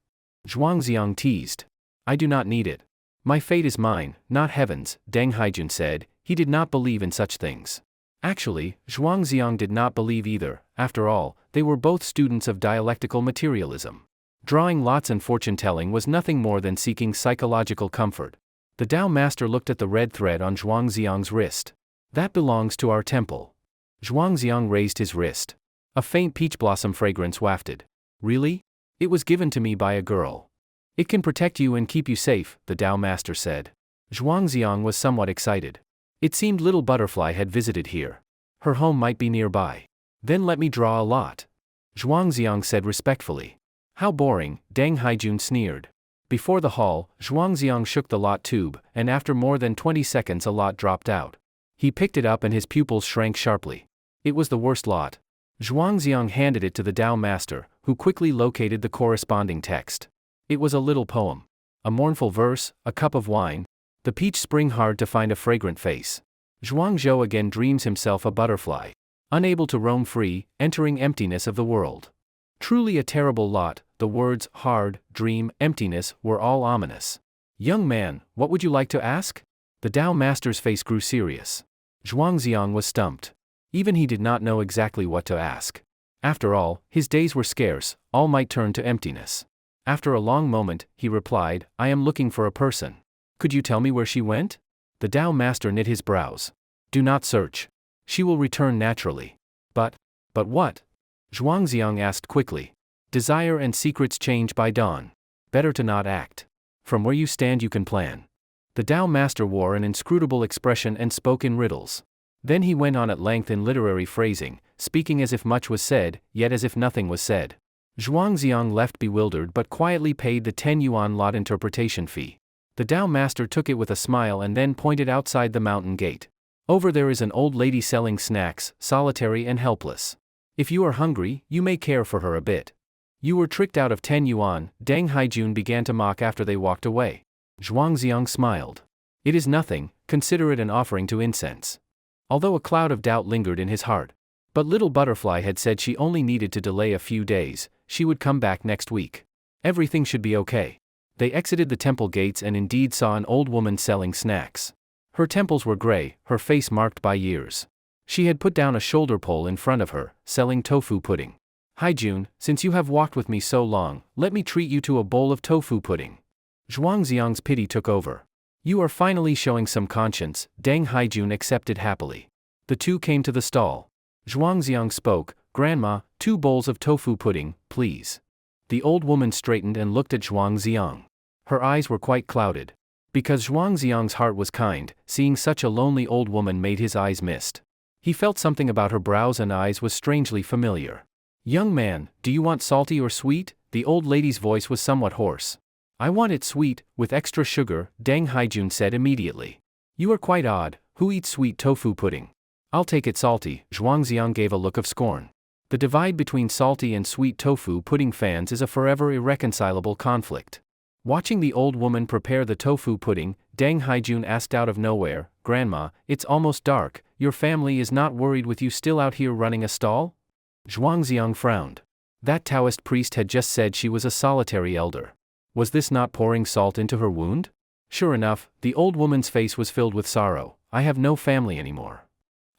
Zhuangziang teased. I do not need it. My fate is mine, not heaven's, Deng Haijun said. He did not believe in such things. Actually, Zhuangziang did not believe either, After all, they were both students of dialectical materialism. Drawing lots and fortune-telling was nothing more than seeking psychological comfort. The Tao master looked at the red thread on Zhuangziang's wrist. That belongs to our temple. Zhuangziang raised his wrist. A faint peach blossom fragrance wafted. Really? It was given to me by a girl. It can protect you and keep you safe, the Tao master said. Zhuangziang was somewhat excited. It seemed Little Butterfly had visited here. Her home might be nearby. Then let me draw a lot. Zhuangziang said respectfully. How boring, Deng Haijun sneered. Before the hall, Zhuangziang shook the lot tube, and after more than 20 seconds a lot dropped out. He picked it up and his pupils shrank sharply. It was the worst lot. Zhuangziang handed it to the Tao master, who quickly located the corresponding text. It was a little poem. A mournful verse, a cup of wine. The peach spring hard to find a fragrant face. Zhuangzhou again dreams himself a butterfly. Unable to roam free, entering emptiness of the world. Truly a terrible lot, the words, hard, dream, emptiness, were all ominous. Young man, what would you like to ask? The Tao master's face grew serious. Zhuangziang was stumped. Even he did not know exactly what to ask. After all, his days were scarce, all might turn to emptiness. After a long moment, he replied, I am looking for a person. Could you tell me where she went? The Tao master knit his brows. Do not search. She will return naturally. But what? Zhuangziang asked quickly. Desire and secrets change by dawn. Better to not act. From where you stand you can plan. The Tao master wore an inscrutable expression and spoke in riddles. Then he went on at length in literary phrasing, speaking as if much was said, yet as if nothing was said. Zhuangziang left bewildered but quietly paid the 10 yuan lot interpretation fee. The Tao master took it with a smile and then pointed outside the mountain gate. Over there is an old lady selling snacks, solitary and helpless. If you are hungry, you may care for her a bit. You were tricked out of 10 yuan, Deng Haijun began to mock after they walked away. Zhuangziang smiled. It is nothing, consider it an offering to incense. Although a cloud of doubt lingered in his heart. But Little Butterfly had said she only needed to delay a few days, she would come back next week. Everything should be okay. They exited the temple gates and indeed saw an old woman selling snacks. Her temples were gray, her face marked by years. She had put down a shoulder pole in front of her, selling tofu pudding. Haijun, since you have walked with me so long, let me treat you to a bowl of tofu pudding. Zhuangziang's pity took over. You are finally showing some conscience, Deng Haijun accepted happily. The two came to the stall. Zhuangziang spoke, Grandma, 2 bowls of tofu pudding, please. The old woman straightened and looked at Zhuangziang. Her eyes were quite clouded. Because Zhuangziang's heart was kind, seeing such a lonely old woman made his eyes mist. He felt something about her brows and eyes was strangely familiar. Young man, do you want salty or sweet? The old lady's voice was somewhat hoarse. I want it sweet, with extra sugar, Deng Haijun said immediately. You are quite odd, who eats sweet tofu pudding? I'll take it salty, Zhuangziang gave a look of scorn. The divide between salty and sweet tofu pudding fans is a forever irreconcilable conflict. Watching the old woman prepare the tofu pudding, Deng Haijun asked out of nowhere, Grandma, it's almost dark, your family is not worried with you still out here running a stall? Zhuangziang frowned. That Taoist priest had just said she was a solitary elder. Was this not pouring salt into her wound? Sure enough, the old woman's face was filled with sorrow. I have no family anymore.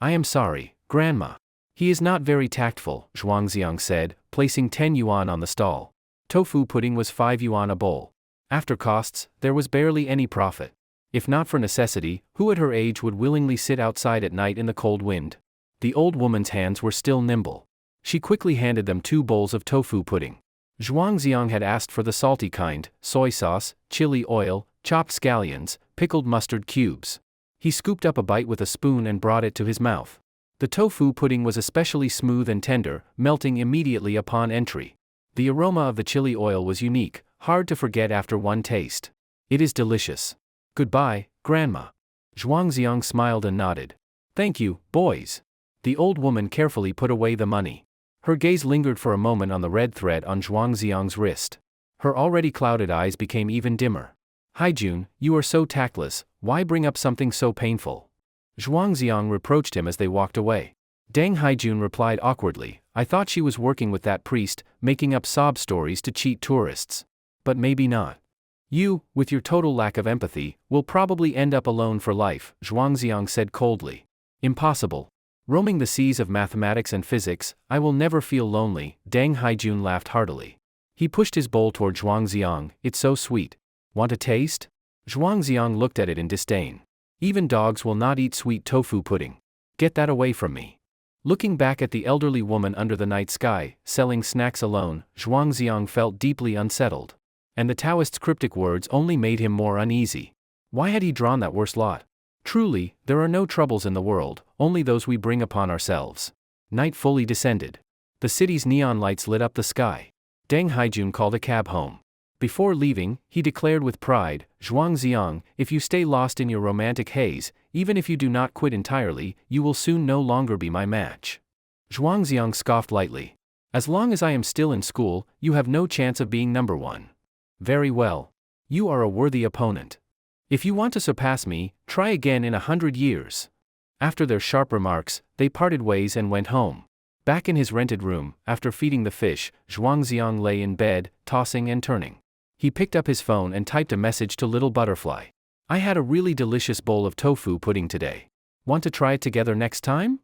I am sorry, Grandma. He is not very tactful, Zhuangziang said, placing 10 yuan on the stall. Tofu pudding was 5 yuan a bowl. After costs, there was barely any profit. If not for necessity, who at her age would willingly sit outside at night in the cold wind? The old woman's hands were still nimble. She quickly handed them 2 bowls of tofu pudding. Zhuangziang had asked for the salty kind, soy sauce, chili oil, chopped scallions, pickled mustard cubes. He scooped up a bite with a spoon and brought it to his mouth. The tofu pudding was especially smooth and tender, melting immediately upon entry. The aroma of the chili oil was unique, hard to forget after one taste. It is delicious. Goodbye, Grandma. Zhuangziang smiled and nodded. Thank you, boys. The old woman carefully put away the money. Her gaze lingered for a moment on the red thread on Zhuangziang's wrist. Her already clouded eyes became even dimmer. Haijun, you are so tactless, why bring up something so painful? Zhuangziang reproached him as they walked away. Deng Haijun replied awkwardly, I thought she was working with that priest, making up sob stories to cheat tourists. But maybe not. You, with your total lack of empathy, will probably end up alone for life, Zhuangziang said coldly. Impossible. Roaming the seas of mathematics and physics, I will never feel lonely, Deng Haijun laughed heartily. He pushed his bowl toward Zhuangziang, it's so sweet. Want a taste? Zhuangziang looked at it in disdain. Even dogs will not eat sweet tofu pudding. Get that away from me. Looking back at the elderly woman under the night sky, selling snacks alone, Zhuangziang felt deeply unsettled. And the Taoist's cryptic words only made him more uneasy. Why had he drawn that worst lot? Truly, there are no troubles in the world, only those we bring upon ourselves. Night fully descended. The city's neon lights lit up the sky. Deng Haijun called a cab home. Before leaving, he declared with pride, Zhuangziang, if you stay lost in your romantic haze, even if you do not quit entirely, you will soon no longer be my match. Zhuangziang scoffed lightly. As long as I am still in school, you have no chance of being number one. Very well. You are a worthy opponent. If you want to surpass me, try again in 100 years. After their sharp remarks, they parted ways and went home. Back in his rented room, after feeding the fish, Zhuangziang lay in bed, tossing and turning. He picked up his phone and typed a message to Little Butterfly. I had a really delicious bowl of tofu pudding today. Want to try it together next time?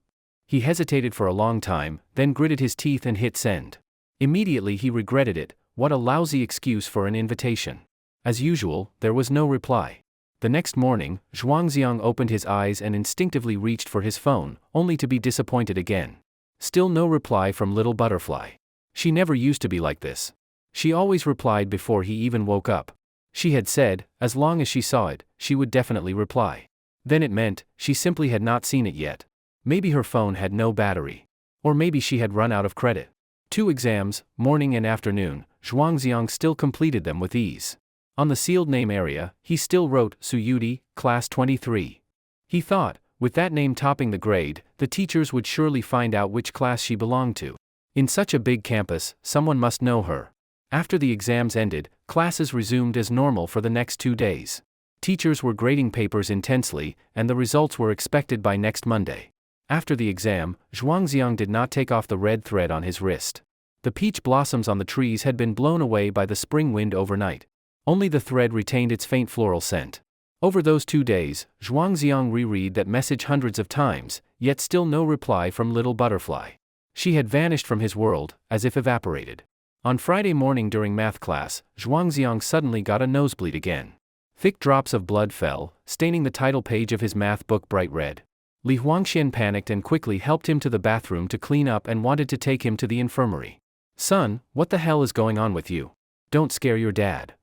He hesitated for a long time, then gritted his teeth and hit send. Immediately he regretted it. What a lousy excuse for an invitation. As usual, there was no reply. The next morning, Zhuangziang opened his eyes and instinctively reached for his phone, only to be disappointed again. Still no reply from Little Butterfly. She never used to be like this. She always replied before he even woke up. She had said, as long as she saw it, she would definitely reply. Then it meant, she simply had not seen it yet. Maybe her phone had no battery. Or maybe she had run out of credit. 2 exams, morning and afternoon, Zhuangziang still completed them with ease. On the sealed name area, he still wrote Suyudi, class 23. He thought, with that name topping the grade, the teachers would surely find out which class she belonged to. In such a big campus, someone must know her. After the exams ended, classes resumed as normal for the next 2 days. Teachers were grading papers intensely, and the results were expected by next Monday. After the exam, Zhuangziang did not take off the red thread on his wrist. The peach blossoms on the trees had been blown away by the spring wind overnight. Only the thread retained its faint floral scent. Over those 2 days, Zhuangziang reread that message hundreds of times, yet still no reply from Little Butterfly. She had vanished from his world, as if evaporated. On Friday morning during math class, Zhuangziang suddenly got a nosebleed again. Thick drops of blood fell, staining the title page of his math book bright red. Li Huangxian panicked and quickly helped him to the bathroom to clean up and wanted to take him to the infirmary. Son, what the hell is going on with you? Don't scare your dad.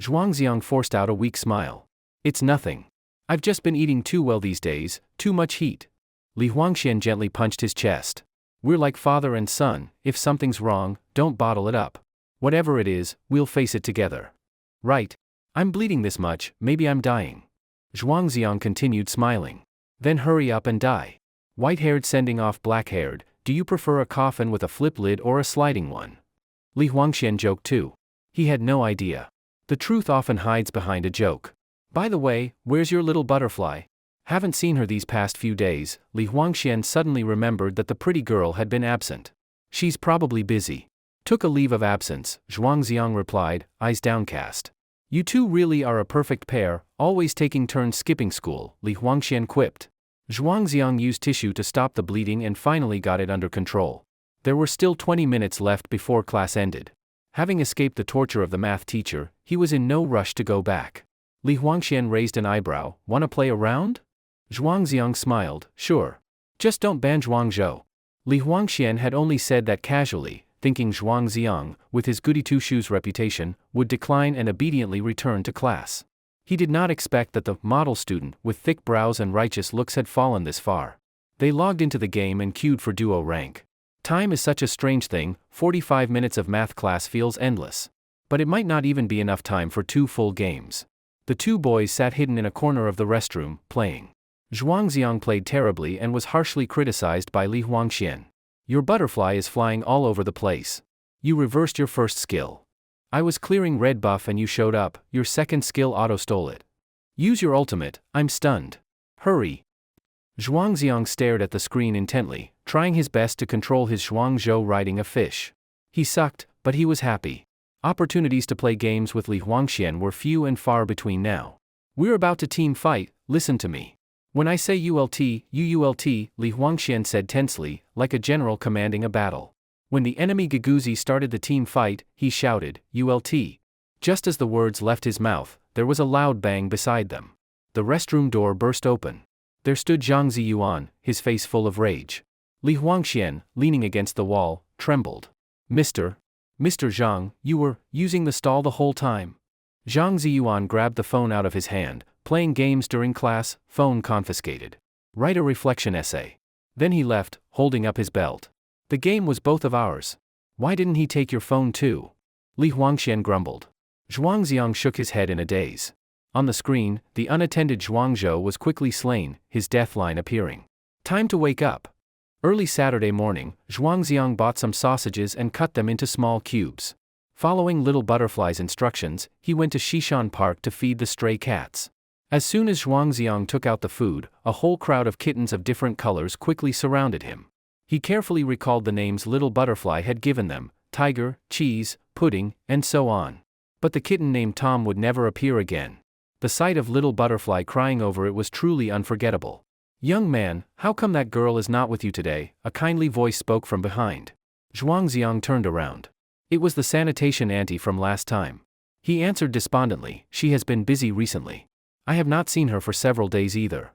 Zhuangziang forced out a weak smile. It's nothing. I've just been eating too well these days, too much heat. Li Huangxian gently punched his chest. We're like father and son, if something's wrong, don't bottle it up. Whatever it is, we'll face it together. Right. I'm bleeding this much, maybe I'm dying. Zhuangziang continued smiling. Then hurry up and die. White-haired sending off black-haired, do you prefer a coffin with a flip lid or a sliding one? Li Huangxian joked too. He had no idea. The truth often hides behind a joke. By the way, where's your Little Butterfly? Haven't seen her these past few days. Li Huangxian suddenly remembered that the pretty girl had been absent. She's probably busy. Took a leave of absence, Zhuangziang replied, eyes downcast. You two really are a perfect pair, always taking turns skipping school, Li Huangxian quipped. Zhuangziang used tissue to stop the bleeding and finally got it under control. There were still 20 minutes left before class ended. Having escaped the torture of the math teacher, he was in no rush to go back. Li Huangxian raised an eyebrow. Wanna play around? Zhuangziang smiled, sure. Just don't ban Zhuangzhou. Li Huangxian had only said that casually, thinking Zhuangziang, with his goody two-shoes reputation, would decline and obediently return to class. He did not expect that the model student with thick brows and righteous looks had fallen this far. They logged into the game and queued for duo rank. Time is such a strange thing, 45 minutes of math class feels endless. But it might not even be enough time for 2 full games. The 2 boys sat hidden in a corner of the restroom, playing. Zhuangziang played terribly and was harshly criticized by Li Huangxian. Your butterfly is flying all over the place. You reversed your first skill. I was clearing red buff and you showed up, your second skill auto-stole it. Use your ultimate, I'm stunned. Hurry. Zhuangziang stared at the screen intently, trying his best to control his Zhuangzhou riding a fish. He sucked, but he was happy. Opportunities to play games with Li Huangxian were few and far between now. We're about to team fight, listen to me. When I say ULT, UULT, Li Huangxian said tensely, like a general commanding a battle. When the enemy Giguzi started the team fight, he shouted, ULT. Just as the words left his mouth, there was a loud bang beside them. The restroom door burst open. There stood Zhang Ziyuan, his face full of rage. Li Huangxian, leaning against the wall, trembled. Mr. Zhang, you were using the stall the whole time. Zhang Ziyuan grabbed the phone out of his hand. Playing games during class, phone confiscated. Write a reflection essay. Then he left, holding up his belt. The game was both of ours. Why didn't he take your phone too? Li Huangxian grumbled. Zhuangziang shook his head in a daze. On the screen, the unattended Zhuangzhou was quickly slain, his death line appearing. Time to wake up. Early Saturday morning, Zhuangziang bought some sausages and cut them into small cubes. Following Little Butterfly's instructions, he went to Shishan Park to feed the stray cats. As soon as Zhuangziang took out the food, a whole crowd of kittens of different colors quickly surrounded him. He carefully recalled the names Little Butterfly had given them: tiger, cheese, pudding, and so on. But the kitten named Tom would never appear again. The sight of Little Butterfly crying over it was truly unforgettable. Young man, how come that girl is not with you today? A kindly voice spoke from behind. Zhuangziang turned around. It was the sanitation auntie from last time. He answered despondently, she has been busy recently. I have not seen her for several days either.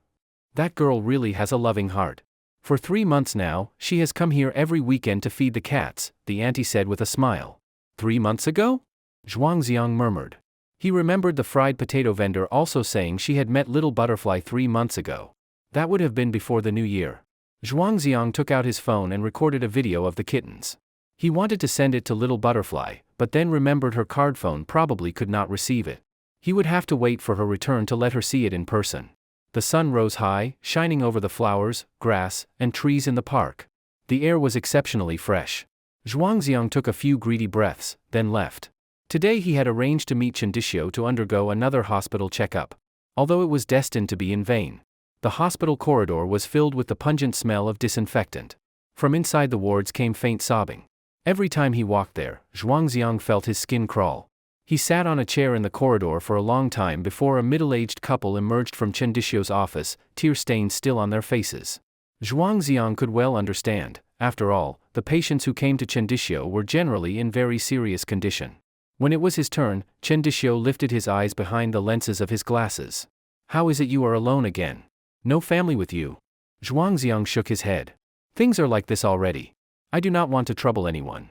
That girl really has a loving heart. For 3 months now, she has come here every weekend to feed the cats, the auntie said with a smile. 3 months ago? Zhuangziang murmured. He remembered the fried potato vendor also saying she had met Little Butterfly 3 months ago. That would have been before the new year. Zhuangziang took out his phone and recorded a video of the kittens. He wanted to send it to Little Butterfly, but then remembered her card phone probably could not receive it. He would have to wait for her return to let her see it in person. The sun rose high, shining over the flowers, grass, and trees in the park. The air was exceptionally fresh. Zhuangziang took a few greedy breaths, then left. Today he had arranged to meet Chendishio to undergo another hospital checkup. Although it was destined to be in vain. The hospital corridor was filled with the pungent smell of disinfectant. From inside the wards came faint sobbing. Every time he walked there, Zhuangziang felt his skin crawl. He sat on a chair in the corridor for a long time before a middle-aged couple emerged from Chendishio's office, tear stains still on their faces. Zhuangziang could well understand. After all, the patients who came to Chendishio were generally in very serious condition. When it was his turn, Chendishio lifted his eyes behind the lenses of his glasses. How is it you are alone again? No family with you? Zhuangziang shook his head. Things are like this already. I do not want to trouble anyone.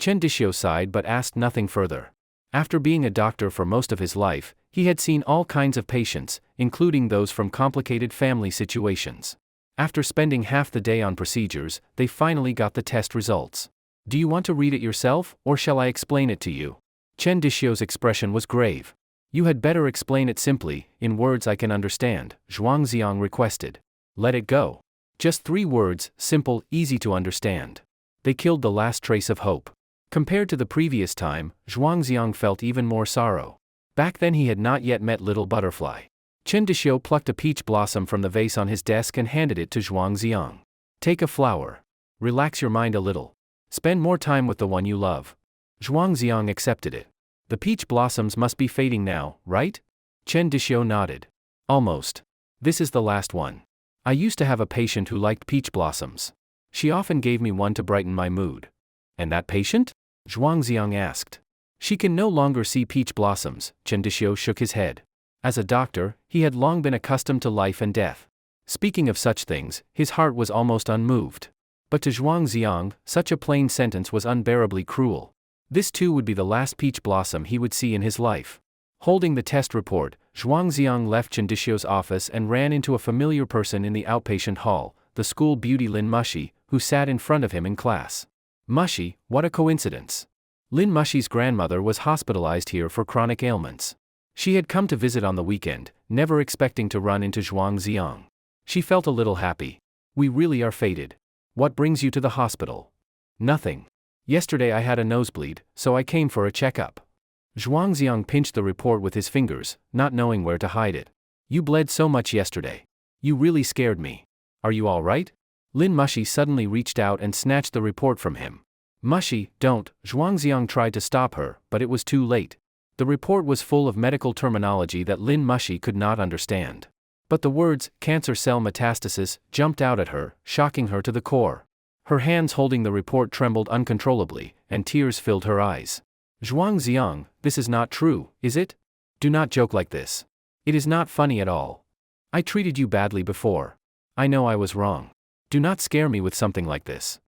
Chendishio sighed but asked nothing further. After being a doctor for most of his life, he had seen all kinds of patients, including those from complicated family situations. After spending half the day on procedures, they finally got the test results. Do you want to read it yourself, or shall I explain it to you? Chendishio's expression was grave. You had better explain it simply, in words I can understand, Zhuangziang requested. Let it go. Just 3 words, simple, easy to understand. They killed the last trace of hope. Compared to the previous time, Zhuangziang felt even more sorrow. Back then he had not yet met Little Butterfly. Chendishio plucked a peach blossom from the vase on his desk and handed it to Zhuangziang. Take a flower. Relax your mind a little. Spend more time with the one you love. Zhuangziang accepted it. The peach blossoms must be fading now, right? Chendishio nodded. Almost. This is the last one. I used to have a patient who liked peach blossoms. She often gave me one to brighten my mood. And that patient? Zhuangziang asked. She can no longer see peach blossoms, Chendishio shook his head. As a doctor, he had long been accustomed to life and death. Speaking of such things, his heart was almost unmoved. But to Zhuangziang, such a plain sentence was unbearably cruel. This too would be the last peach blossom he would see in his life. Holding the test report, Zhuangziang left Chendishio's office and ran into a familiar person in the outpatient hall, the school beauty Lin Mushi, who sat in front of him in class. Mushi, what a coincidence. Lin Mushi's grandmother was hospitalized here for chronic ailments. She had come to visit on the weekend, never expecting to run into Zhuangziang. She felt a little happy. We really are fated. What brings you to the hospital? Nothing. Yesterday I had a nosebleed, so I came for a checkup. Zhuangziang pinched the report with his fingers, not knowing where to hide it. You bled so much yesterday. You really scared me. Are you all right? Lin Mushi suddenly reached out and snatched the report from him. Mushi, don't, Zhuangziang tried to stop her, but it was too late. The report was full of medical terminology that Lin Mushi could not understand. But the words, cancer cell metastasis, jumped out at her, shocking her to the core. Her hands holding the report trembled uncontrollably, and tears filled her eyes. Zhuangziang, this is not true, is it? Do not joke like this. It is not funny at all. I treated you badly before. I know I was wrong. Do not scare me with something like this.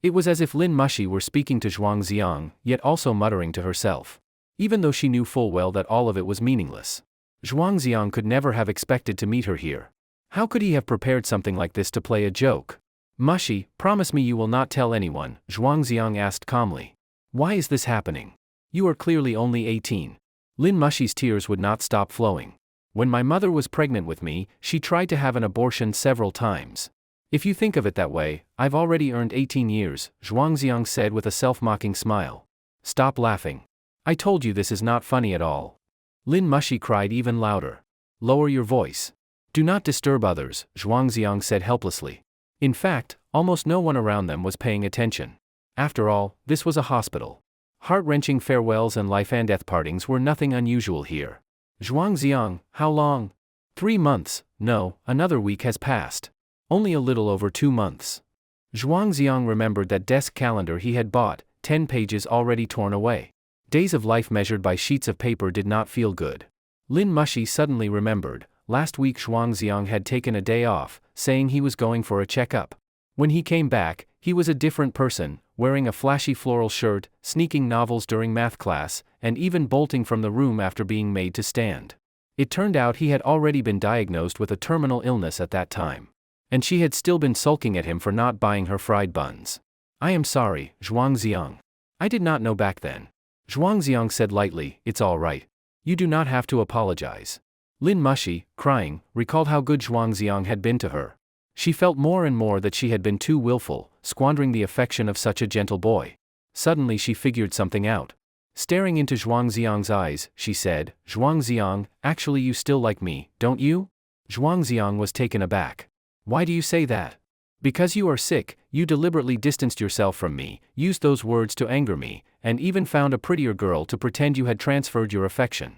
It was as if Lin Mushi were speaking to Zhuangziang, yet also muttering to herself. Even though she knew full well that all of it was meaningless. Zhuangziang could never have expected to meet her here. How could he have prepared something like this to play a joke? Mushi, promise me you will not tell anyone, Zhuangziang asked calmly. Why is this happening? You are clearly only 18. Lin Mushi's tears would not stop flowing. When my mother was pregnant with me, she tried to have an abortion several times. If you think of it that way, I've already earned 18 years, Zhuangziang said with a self-mocking smile. Stop laughing. I told you this is not funny at all. Lin Mushi cried even louder. Lower your voice. Do not disturb others, Zhuangziang said helplessly. In fact, almost no one around them was paying attention. After all, this was a hospital. Heart-wrenching farewells and life-and-death partings were nothing unusual here. Zhuangziang, how long? 3 months, no, another week has passed. Only a little over 2 months. Zhuangziang remembered that desk calendar he had bought, 10 pages already torn away. Days of life measured by sheets of paper did not feel good. Lin Mushi suddenly remembered, last week Zhuangziang had taken a day off, saying he was going for a checkup. When he came back, he was a different person, wearing a flashy floral shirt, sneaking novels during math class, and even bolting from the room after being made to stand. It turned out he had already been diagnosed with a terminal illness at that time. And she had still been sulking at him for not buying her fried buns. I am sorry, Zhuangziang. I did not know back then. Zhuangziang said lightly, it's all right. You do not have to apologize. Lin Mushi, crying, recalled how good Zhuangziang had been to her. She felt more and more that she had been too willful, squandering the affection of such a gentle boy. Suddenly she figured something out. Staring into Zhuangziang's eyes, she said, Zhuangziang, actually you still like me, don't you? Zhuangziang was taken aback. Why do you say that? Because you are sick, you deliberately distanced yourself from me, used those words to anger me, and even found a prettier girl to pretend you had transferred your affection.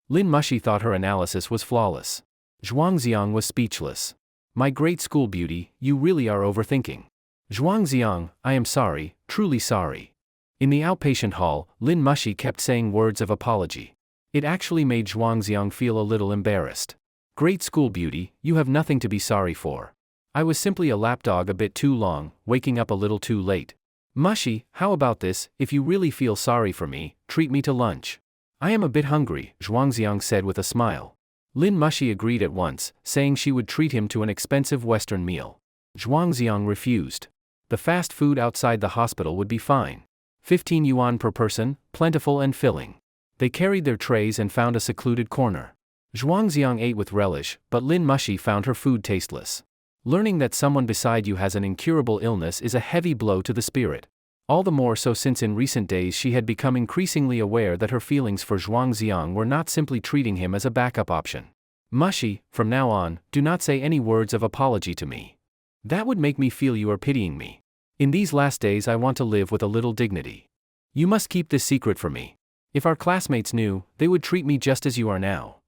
Lin Mushi thought her analysis was flawless. Zhuangziang was speechless. My great school beauty, you really are overthinking. Zhuangziang, I am sorry, truly sorry. In the outpatient hall, Lin Mushi kept saying words of apology. It actually made Zhuangziang feel a little embarrassed. Great school beauty, you have nothing to be sorry for. I was simply a lapdog a bit too long, waking up a little too late. Mushi, how about this, if you really feel sorry for me, treat me to lunch. I am a bit hungry, Zhuangziang said with a smile. Lin Mushi agreed at once, saying she would treat him to an expensive Western meal. Zhuangziang refused. The fast food outside the hospital would be fine. 15 yuan per person, plentiful and filling. They carried their trays and found a secluded corner. Zhuangziang ate with relish, but Lin Mushi found her food tasteless. Learning that someone beside you has an incurable illness is a heavy blow to the spirit. All the more so since in recent days she had become increasingly aware that her feelings for Zhuangziang were not simply treating him as a backup option. Mushi, from now on, do not say any words of apology to me. That would make me feel you are pitying me. In these last days I want to live with a little dignity. You must keep this secret from me. If our classmates knew, they would treat me just as you are now.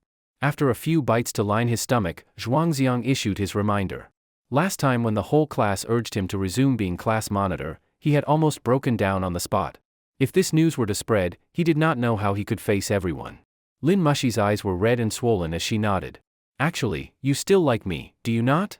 After a few bites to line his stomach, Zhuangziang issued his reminder. Last time when the whole class urged him to resume being class monitor, he had almost broken down on the spot. If this news were to spread, he did not know how he could face everyone. Lin Mushi's eyes were red and swollen as she nodded. Actually, you still like me, do you not?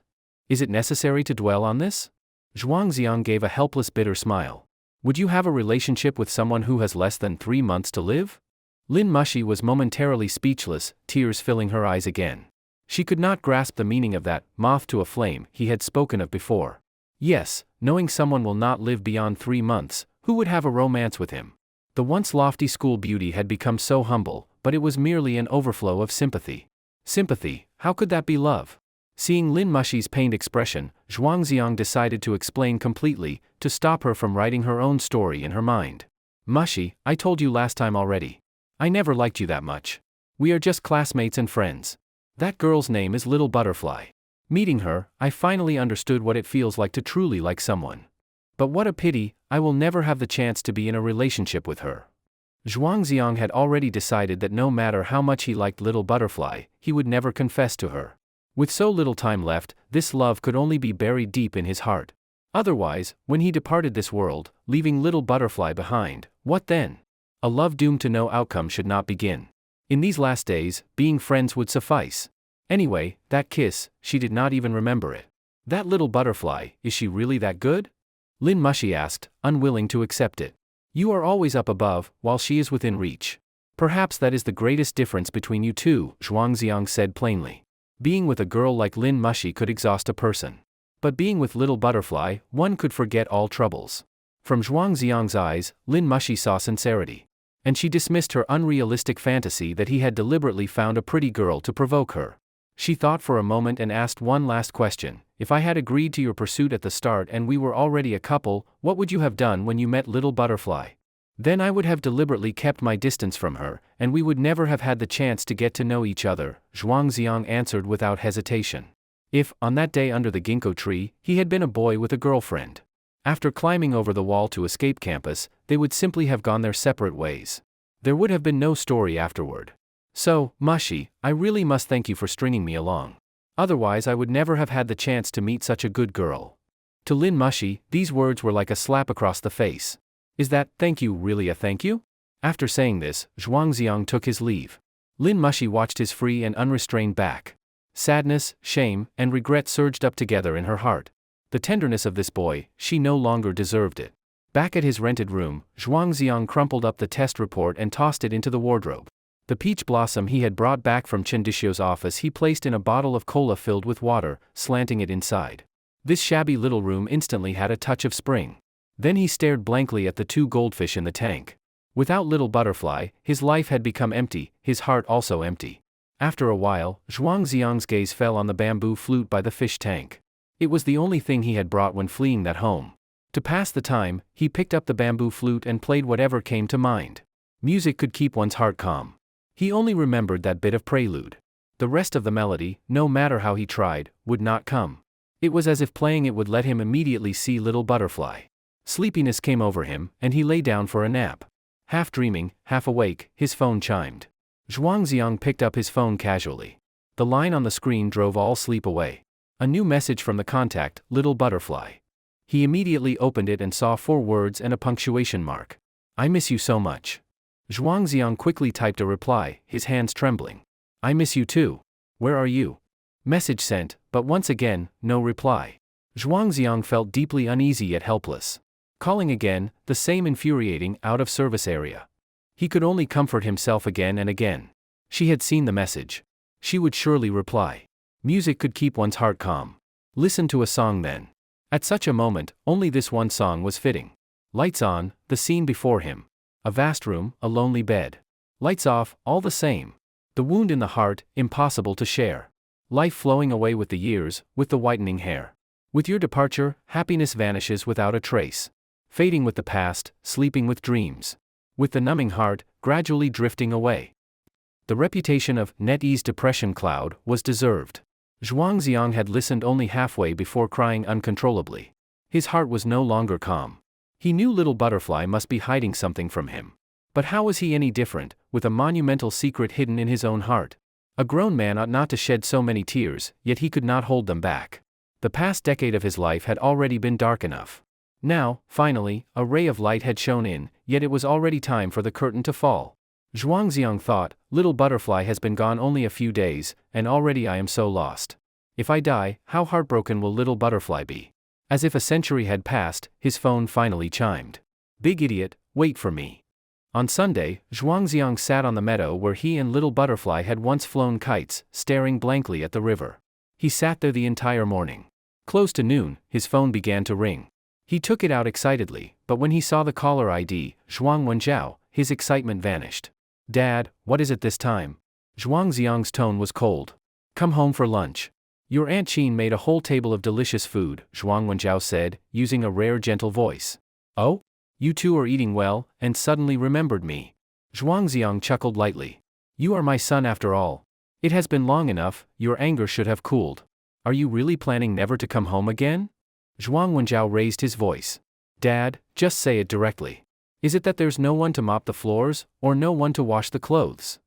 Is it necessary to dwell on this? Zhuangziang gave a helpless bitter smile. Would you have a relationship with someone who has less than 3 months to live? Lin Mushi was momentarily speechless, tears filling her eyes again. She could not grasp the meaning of that moth to a flame he had spoken of before. Yes, knowing someone will not live beyond 3 months, who would have a romance with him? The once lofty school beauty had become so humble, but it was merely an overflow of sympathy. Sympathy, how could that be love? Seeing Lin Mushi's pained expression, Zhuangziang decided to explain completely, to stop her from writing her own story in her mind. Mushi, I told you last time already. I never liked you that much. We are just classmates and friends. That girl's name is Little Butterfly. Meeting her, I finally understood what it feels like to truly like someone. But what a pity, I will never have the chance to be in a relationship with her. Zhuangziang had already decided that no matter how much he liked Little Butterfly, he would never confess to her. With so little time left, this love could only be buried deep in his heart. Otherwise, when he departed this world, leaving little butterfly behind, what then? A love doomed to no outcome should not begin. In these last days, being friends would suffice. Anyway, that kiss, she did not even remember it. That little butterfly, is she really that good? Lin Mushi asked, unwilling to accept it. You are always up above, while she is within reach. Perhaps that is the greatest difference between you two, Zhuangziang said plainly. Being with a girl like Lin Mushi could exhaust a person. But being with little butterfly, one could forget all troubles. From Zhuangziang's eyes, Lin Mushi saw sincerity. And she dismissed her unrealistic fantasy that he had deliberately found a pretty girl to provoke her. She thought for a moment and asked one last question. If I had agreed to your pursuit at the start and we were already a couple, what would you have done when you met little butterfly? Then I would have deliberately kept my distance from her, and we would never have had the chance to get to know each other, Zhuangziang answered without hesitation. If, on that day under the ginkgo tree, he had been a boy with a girlfriend. After climbing over the wall to escape campus, they would simply have gone their separate ways. There would have been no story afterward. So, Mushi, I really must thank you for stringing me along. Otherwise I would never have had the chance to meet such a good girl. To Lin Mushi, these words were like a slap across the face. Is that thank you really a thank you? After saying this, Zhuangziang took his leave. Lin Mushi watched his free and unrestrained back. Sadness, shame, and regret surged up together in her heart. The tenderness of this boy, she no longer deserved it. Back at his rented room, Zhuangziang crumpled up the test report and tossed it into the wardrobe. The peach blossom he had brought back from Chendishio's office he placed in a bottle of cola filled with water, slanting it inside. This shabby little room instantly had a touch of spring. Then he stared blankly at the two goldfish in the tank. Without little butterfly, his life had become empty, his heart also empty. After a while, Zhuangziang's gaze fell on the bamboo flute by the fish tank. It was the only thing he had brought when fleeing that home. To pass the time, he picked up the bamboo flute and played whatever came to mind. Music could keep one's heart calm. He only remembered that bit of prelude. The rest of the melody, no matter how he tried, would not come. It was as if playing it would let him immediately see little butterfly. Sleepiness came over him, and he lay down for a nap. Half dreaming, half awake, his phone chimed. Zhuangziang picked up his phone casually. The line on the screen drove all sleep away. A new message from the contact, little butterfly. He immediately opened it and saw 4 words and a punctuation mark. I miss you so much. Zhuangziang quickly typed a reply, his hands trembling. I miss you too. Where are you? Message sent, but once again, no reply. Zhuangziang felt deeply uneasy yet helpless. Calling again, the same infuriating, out-of-service area. He could only comfort himself again and again. She had seen the message. She would surely reply. Music could keep one's heart calm. Listen to a song then. At such a moment, only this one song was fitting. Lights on, the scene before him. A vast room, a lonely bed. Lights off, all the same. The wound in the heart, impossible to share. Life flowing away with the years, with the whitening hair. With your departure, happiness vanishes without a trace. Fading with the past, sleeping with dreams. With the numbing heart, gradually drifting away. The reputation of NetEase depression cloud was deserved. Zhuangziang had listened only halfway before crying uncontrollably. His heart was no longer calm. He knew little butterfly must be hiding something from him. But how was he any different, with a monumental secret hidden in his own heart? A grown man ought not to shed so many tears, yet he could not hold them back. The past decade of his life had already been dark enough. Now, finally, a ray of light had shone in, yet it was already time for the curtain to fall. Zhuangziang thought, little butterfly has been gone only a few days, and already I am so lost. If I die, how heartbroken will little butterfly be? As if a century had passed, his phone finally chimed. Big idiot, wait for me. On Sunday, Zhuangziang sat on the meadow where he and little butterfly had once flown kites, staring blankly at the river. He sat there the entire morning. Close to noon, his phone began to ring. He took it out excitedly, but when he saw the caller ID, Zhuang Wenjiao, his excitement vanished. Dad, what is it this time? Zhuangziang's tone was cold. Come home for lunch. Your Aunt Qin made a whole table of delicious food, Zhuang Wenjiao said, using a rare gentle voice. Oh? You two are eating well, and suddenly remembered me. Zhuangziang chuckled lightly. You are my son after all. It has been long enough, your anger should have cooled. Are you really planning never to come home again? Zhuang Wenjiao raised his voice. Dad, just say it directly. Is it that there's no one to mop the floors, or no one to wash the clothes?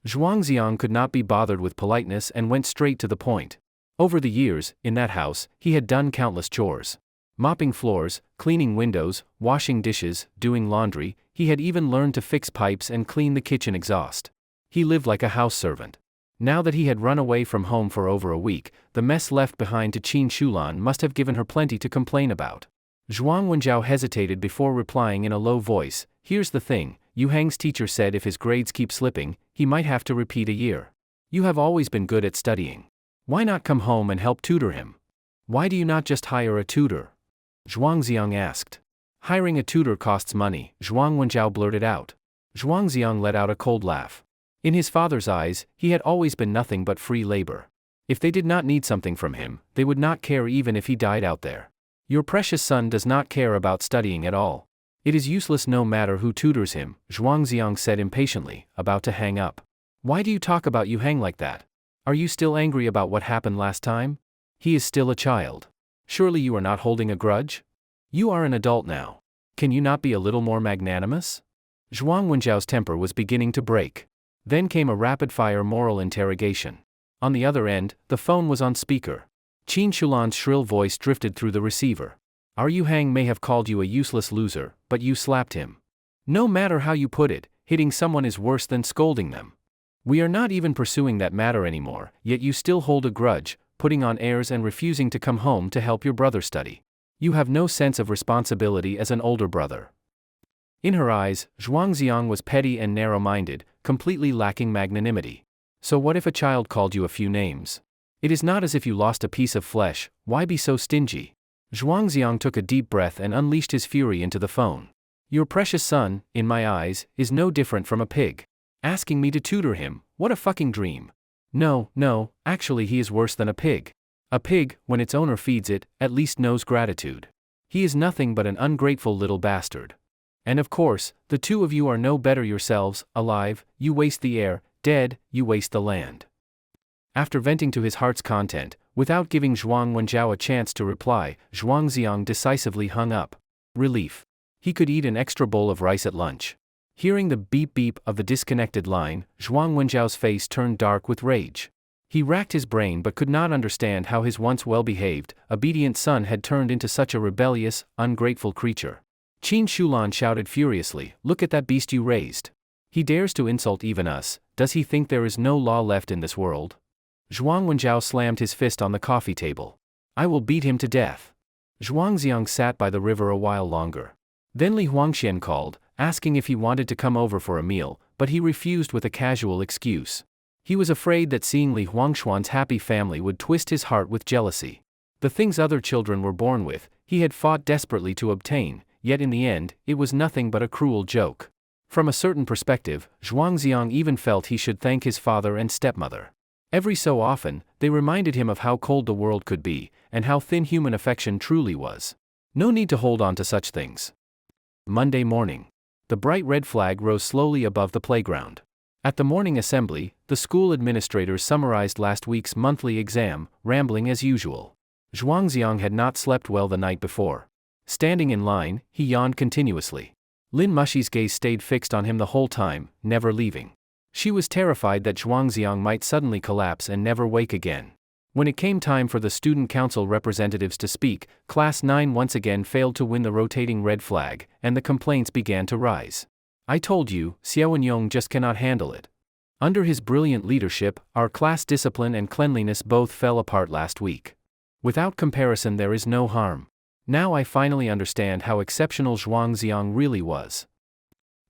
Zhuangziang could not be bothered with politeness and went straight to the point. Over the years, in that house, he had done countless chores. Mopping floors, cleaning windows, washing dishes, doing laundry, he had even learned to fix pipes and clean the kitchen exhaust. He lived like a house servant. Now that he had run away from home for over a week, the mess left behind to Qin Shulan must have given her plenty to complain about. Zhuang Wenjiao hesitated before replying in a low voice, "Here's the thing, Yu Hang's teacher said if his grades keep slipping, he might have to repeat a year. You have always been good at studying. Why not come home and help tutor him? Why do you not just hire a tutor?" Zhuangziang asked. "Hiring a tutor costs money," Zhuang Wenjiao blurted out. Zhuangziang let out a cold laugh. In his father's eyes, he had always been nothing but free labor. If they did not need something from him, they would not care even if he died out there. "Your precious son does not care about studying at all. It is useless no matter who tutors him," Zhuangziang said impatiently, about to hang up. "Why do you talk about Yu Hang like that? Are you still angry about what happened last time? He is still a child. Surely you are not holding a grudge? You are an adult now. Can you not be a little more magnanimous?" Zhuang Wenjiao's temper was beginning to break. Then came a rapid-fire moral interrogation. On the other end, the phone was on speaker. Qin Shulan's shrill voice drifted through the receiver. "Yu Hang may have called you a useless loser, but you slapped him. No matter how you put it, hitting someone is worse than scolding them. We are not even pursuing that matter anymore, yet you still hold a grudge, putting on airs and refusing to come home to help your brother study. You have no sense of responsibility as an older brother." In her eyes, Zhuangziang was petty and narrow-minded, completely lacking magnanimity. "So what if a child called you a few names? It is not as if you lost a piece of flesh, why be so stingy?" Zhuangziang took a deep breath and unleashed his fury into the phone. "Your precious son, in my eyes, is no different from a pig. Asking me to tutor him, what a fucking dream. No, actually he is worse than a pig. A pig, when its owner feeds it, at least knows gratitude. He is nothing but an ungrateful little bastard. And of course, the two of you are no better yourselves, alive, you waste the air, dead, you waste the land." After venting to his heart's content, without giving Zhuang Wenjiao a chance to reply, Zhuangziang decisively hung up. Relief. He could eat an extra bowl of rice at lunch. Hearing the beep-beep of the disconnected line, Zhuang Wenjiao's face turned dark with rage. He racked his brain but could not understand how his once well-behaved, obedient son had turned into such a rebellious, ungrateful creature. Qin Shulan shouted furiously, "Look at that beast you raised. He dares to insult even us, does he think there is no law left in this world?" Zhuang Wenjiao slammed his fist on the coffee table. "I will beat him to death." Zhuangziang sat by the river a while longer. Then Li Huangxian called, asking if he wanted to come over for a meal, but he refused with a casual excuse. He was afraid that seeing Li Huangxuan's happy family would twist his heart with jealousy. The things other children were born with, he had fought desperately to obtain, yet in the end, it was nothing but a cruel joke. From a certain perspective, Zhuangziang even felt he should thank his father and stepmother. Every so often, they reminded him of how cold the world could be, and how thin human affection truly was. No need to hold on to such things. Monday morning. The bright red flag rose slowly above the playground. At the morning assembly, the school administrators summarized last week's monthly exam, rambling as usual. Zhuangziang had not slept well the night before. Standing in line, he yawned continuously. Lin Mushi's gaze stayed fixed on him the whole time, never leaving. She was terrified that Zhuangziang might suddenly collapse and never wake again. When it came time for the student council representatives to speak, Class 9 once again failed to win the rotating red flag, and the complaints began to rise. "I told you, Xiaowenyong just cannot handle it. Under his brilliant leadership, our class discipline and cleanliness both fell apart last week. Without comparison there is no harm. Now I finally understand how exceptional Zhuangziang really was."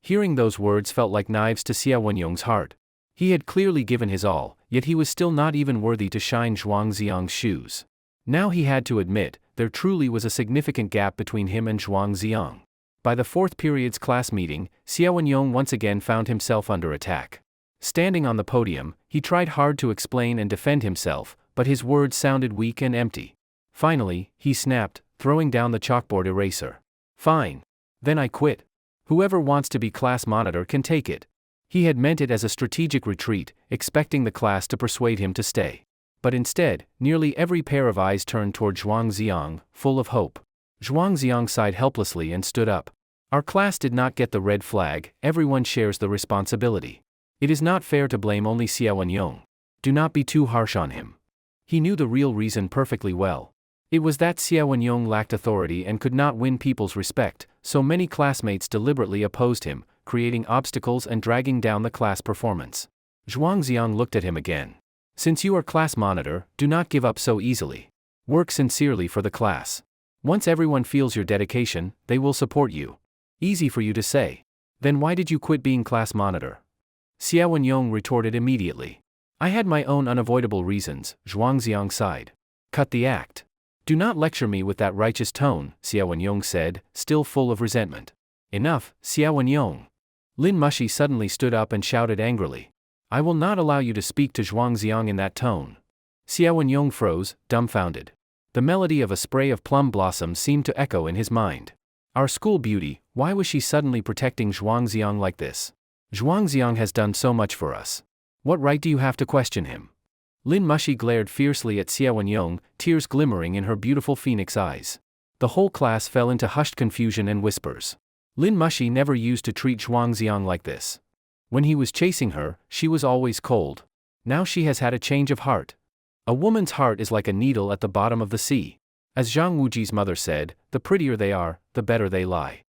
Hearing those words felt like knives to Xiaowenyong's heart. He had clearly given his all, yet he was still not even worthy to shine Zhuangziang's shoes. Now he had to admit, there truly was a significant gap between him and Zhuangziang. By the fourth period's class meeting, Xiaowenyong once again found himself under attack. Standing on the podium, he tried hard to explain and defend himself, but his words sounded weak and empty. Finally, he snapped, throwing down the chalkboard eraser. "Fine. Then I quit. Whoever wants to be class monitor can take it." He had meant it as a strategic retreat, expecting the class to persuade him to stay. But instead, nearly every pair of eyes turned toward Zhuangziang, full of hope. Zhuangziang sighed helplessly and stood up. "Our class did not get the red flag, everyone shares the responsibility. It is not fair to blame only Xiaowenyong. Do not be too harsh on him. He knew the real reason perfectly well. It was that Xiao Wenyong lacked authority and could not win people's respect, so many classmates deliberately opposed him, creating obstacles and dragging down the class performance. Zhuangxiang looked at him again. Since you are class monitor, do not give up so easily. Work sincerely for the class. Once everyone feels your dedication, they will support you. Easy for you to say. Then why did you quit being class monitor? Xiao Wenyong retorted immediately. I had my own unavoidable reasons, Zhuangxiang sighed. Cut the act. Do not lecture me with that righteous tone, Xiao Wenyong said, still full of resentment. Enough, Xiao Wenyong. Lin Mushi suddenly stood up and shouted angrily. I will not allow you to speak to Zhuangxiang in that tone. Xiao Wenyong froze, dumbfounded. The melody of a spray of plum blossoms seemed to echo in his mind. Our school beauty, why was she suddenly protecting Zhuangxiang like this? Zhuangxiang has done so much for us. What right do you have to question him? Lin Mushi glared fiercely at Xiao Wenyong, tears glimmering in her beautiful phoenix eyes. The whole class fell into hushed confusion and whispers. Lin Mushi never used to treat Zhuangxiang like this. When he was chasing her, she was always cold. Now she has had a change of heart. A woman's heart is like a needle at the bottom of the sea. As Zhang Wuji's mother said, the prettier they are, the better they lie.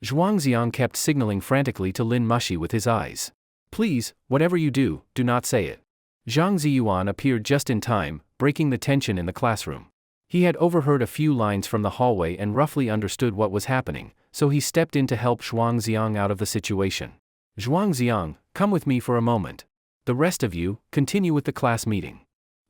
Zhuangxiang kept signaling frantically to Lin Mushi with his eyes. Please, whatever you do, do not say it. Zhang Ziyuan appeared just in time, breaking the tension in the classroom. He had overheard a few lines from the hallway and roughly understood what was happening, so he stepped in to help Zhuangxiang out of the situation. Zhuangxiang, come with me for a moment. The rest of you, continue with the class meeting.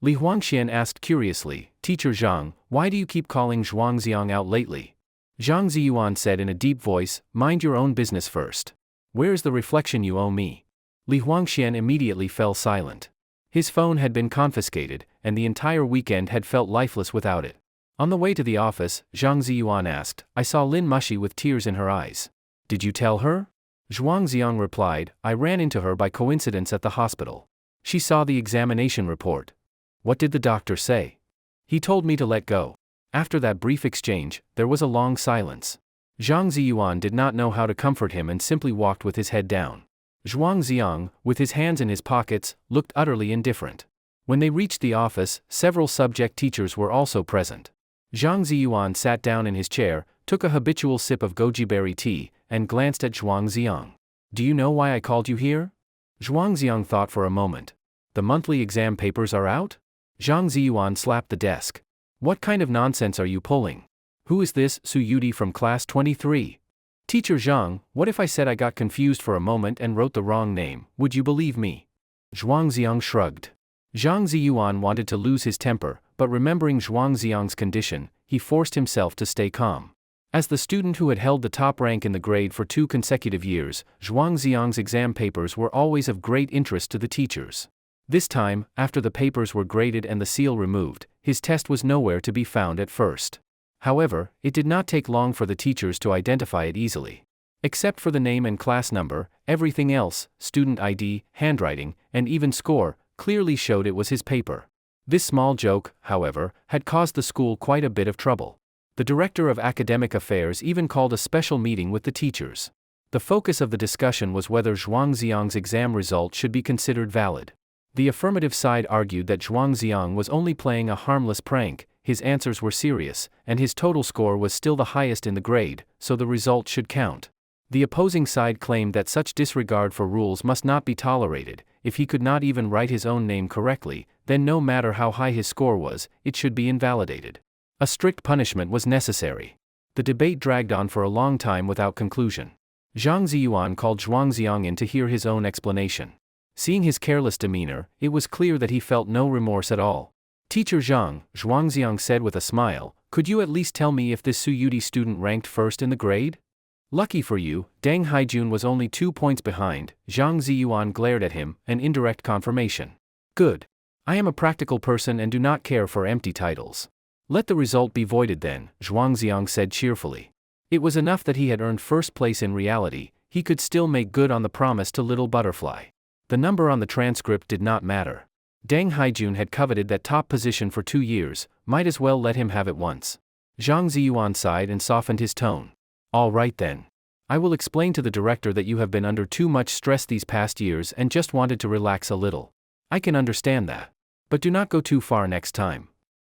Li Huangxian asked curiously, Teacher Zhang, why do you keep calling Zhuangxiang out lately? Zhang Ziyuan said in a deep voice, mind your own business first. Where is the reflection you owe me? Li Huangxian immediately fell silent. His phone had been confiscated, and the entire weekend had felt lifeless without it. On the way to the office, Zhang Ziyuan asked, I saw Lin Mushi with tears in her eyes. Did you tell her? Zhuangxiang replied, I ran into her by coincidence at the hospital. She saw the examination report. What did the doctor say? He told me to let go. After that brief exchange, there was a long silence. Zhang Ziyuan did not know how to comfort him and simply walked with his head down. Zhuangxiang, with his hands in his pockets, looked utterly indifferent. When they reached the office, several subject teachers were also present. Zhang Ziyuan sat down in his chair, took a habitual sip of goji berry tea, and glanced at Zhuangxiang. Do you know why I called you here? Zhuangxiang thought for a moment. The monthly exam papers are out? Zhang Ziyuan slapped the desk. What kind of nonsense are you pulling? Who is this Su Yudi from class 23? Teacher Zhang, what if I said I got confused for a moment and wrote the wrong name, would you believe me? Zhuangxiang shrugged. Zhang Ziyuan wanted to lose his temper, but remembering Zhuangxiang's condition, he forced himself to stay calm. As the student who had held the top rank in the grade for 2 consecutive years, Zhuangxiang's exam papers were always of great interest to the teachers. This time, after the papers were graded and the seal removed, his test was nowhere to be found at first. However, it did not take long for the teachers to identify it easily. Except for the name and class number, everything else, student ID, handwriting, and even score, clearly showed it was his paper. This small joke, however, had caused the school quite a bit of trouble. The director of academic affairs even called a special meeting with the teachers. The focus of the discussion was whether Zhuangxiang's exam result should be considered valid. The affirmative side argued that Zhuangxiang was only playing a harmless prank, his answers were serious, and his total score was still the highest in the grade, so the result should count. The opposing side claimed that such disregard for rules must not be tolerated. If he could not even write his own name correctly, then no matter how high his score was, it should be invalidated. A strict punishment was necessary. The debate dragged on for a long time without conclusion. Zhang Ziyuan called Zhuangxiang in to hear his own explanation. Seeing his careless demeanor, it was clear that he felt no remorse at all. Teacher Zhang, Zhuangxiang said with a smile, could you at least tell me if this Su Yudi student ranked first in the grade? Lucky for you, Deng Haijun was only 2 points behind. Zhang Ziyuan glared at him, an indirect confirmation. Good. I am a practical person and do not care for empty titles. Let the result be voided then, Zhuangxiang said cheerfully. It was enough that he had earned first place in reality, he could still make good on the promise to Little Butterfly. The number on the transcript did not matter. Deng Haijun had coveted that top position for 2 years, might as well let him have it once. Zhang Ziyuan sighed and softened his tone. All right then. I will explain to the director that you have been under too much stress these past years and just wanted to relax a little. I can understand that. But do not go too far next time.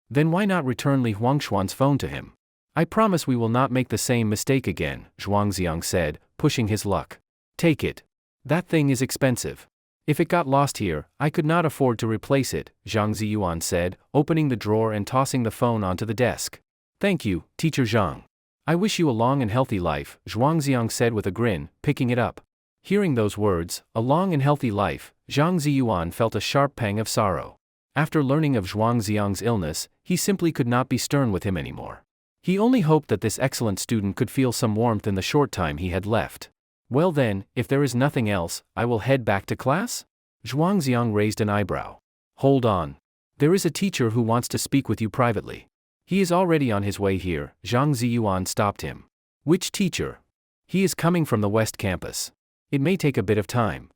Then why not return Li Huangshuan's phone to him? I promise we will not make the same mistake again, Zhuangziang said, pushing his luck. Take it. That thing is expensive. If it got lost here, I could not afford to replace it, Zhang Ziyuan said, opening the drawer and tossing the phone onto the desk. Thank you, Teacher Zhang. I wish you a long and healthy life, Zhuangziang said with a grin, picking it up. Hearing those words, a long and healthy life, Zhang Ziyuan felt a sharp pang of sorrow. After learning of Zhuangziang's illness, he simply could not be stern with him anymore. He only hoped that this excellent student could feel some warmth in the short time he had left. Well then, if there is nothing else, I will head back to class? Zhuangziang raised an eyebrow. Hold on. There is a teacher who wants to speak with you privately. He is already on his way here, Zhang Ziyuan stopped him. Which teacher? He is coming from the West Campus. It may take a bit of time.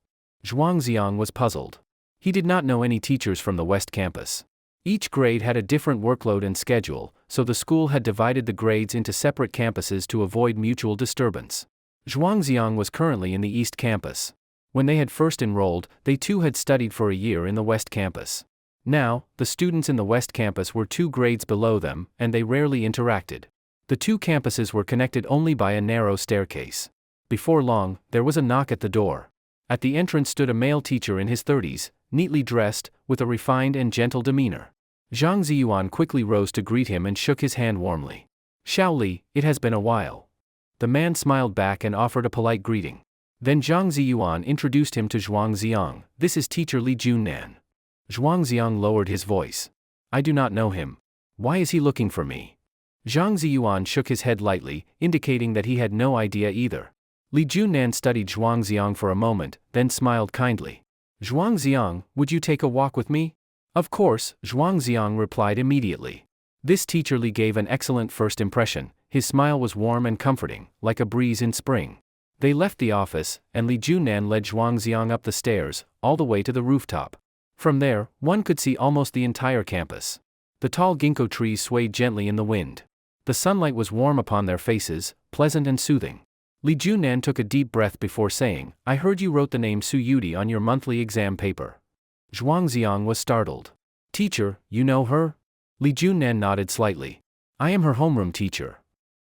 Zhuangziang was puzzled. He did not know any teachers from the West Campus. Each grade had a different workload and schedule, so the school had divided the grades into separate campuses to avoid mutual disturbance. Zhuangziang was currently in the East Campus. When they had first enrolled, they too had studied for a year in the West Campus. Now, the students in the West Campus were 2 grades below them, and they rarely interacted. The 2 campuses were connected only by a narrow staircase. Before long, there was a knock at the door. At the entrance stood a male teacher in his 30s, neatly dressed, with a refined and gentle demeanor. Zhang Ziyuan quickly rose to greet him and shook his hand warmly. Xiao Li, it has been a while. The man smiled back and offered a polite greeting. Then Zhang Ziyuan introduced him to Zhuangziang. This is teacher Li Junnan. Zhuangziang lowered his voice. I do not know him. Why is he looking for me? Zhang Ziyuan shook his head lightly, indicating that he had no idea either. Li Junnan studied Zhuangziang for a moment, then smiled kindly. Zhuangziang, would you take a walk with me? Of course, Zhuangziang replied immediately. This teacher Li gave an excellent first impression. His smile was warm and comforting, like a breeze in spring. They left the office, and Li Junnan led Zhuangziang up the stairs, all the way to the rooftop. From there, one could see almost the entire campus. The tall ginkgo trees swayed gently in the wind. The sunlight was warm upon their faces, pleasant and soothing. Li Junnan took a deep breath before saying, I heard you wrote the name Su Yudi on your monthly exam paper. Zhuangziang was startled. Teacher, you know her? Li Junnan nodded slightly. I am her homeroom teacher.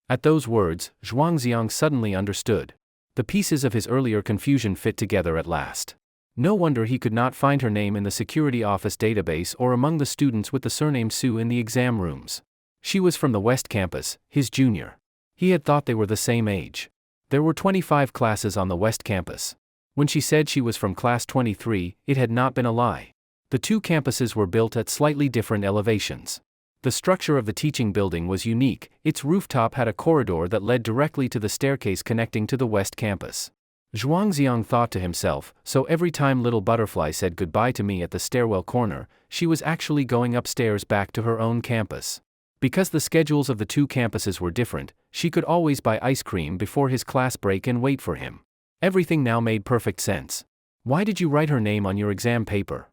At those words, Zhuangziang suddenly understood. The pieces of his earlier confusion fit together at last. No wonder he could not find her name in the security office database or among the students with the surname Su in the exam rooms. She was from the West Campus, his junior. He had thought they were the same age. There were 25 classes on the West Campus. When she said she was from class 23, it had not been a lie. The 2 campuses were built at slightly different elevations. The structure of the teaching building was unique. Its rooftop had a corridor that led directly to the staircase connecting to the West Campus. Zhuangziang thought to himself, so every time Little Butterfly said goodbye to me at the stairwell corner, she was actually going upstairs back to her own campus. Because the schedules of the 2 campuses were different, she could always buy ice cream before his class break and wait for him. Everything now made perfect sense. Why did you write her name on your exam paper?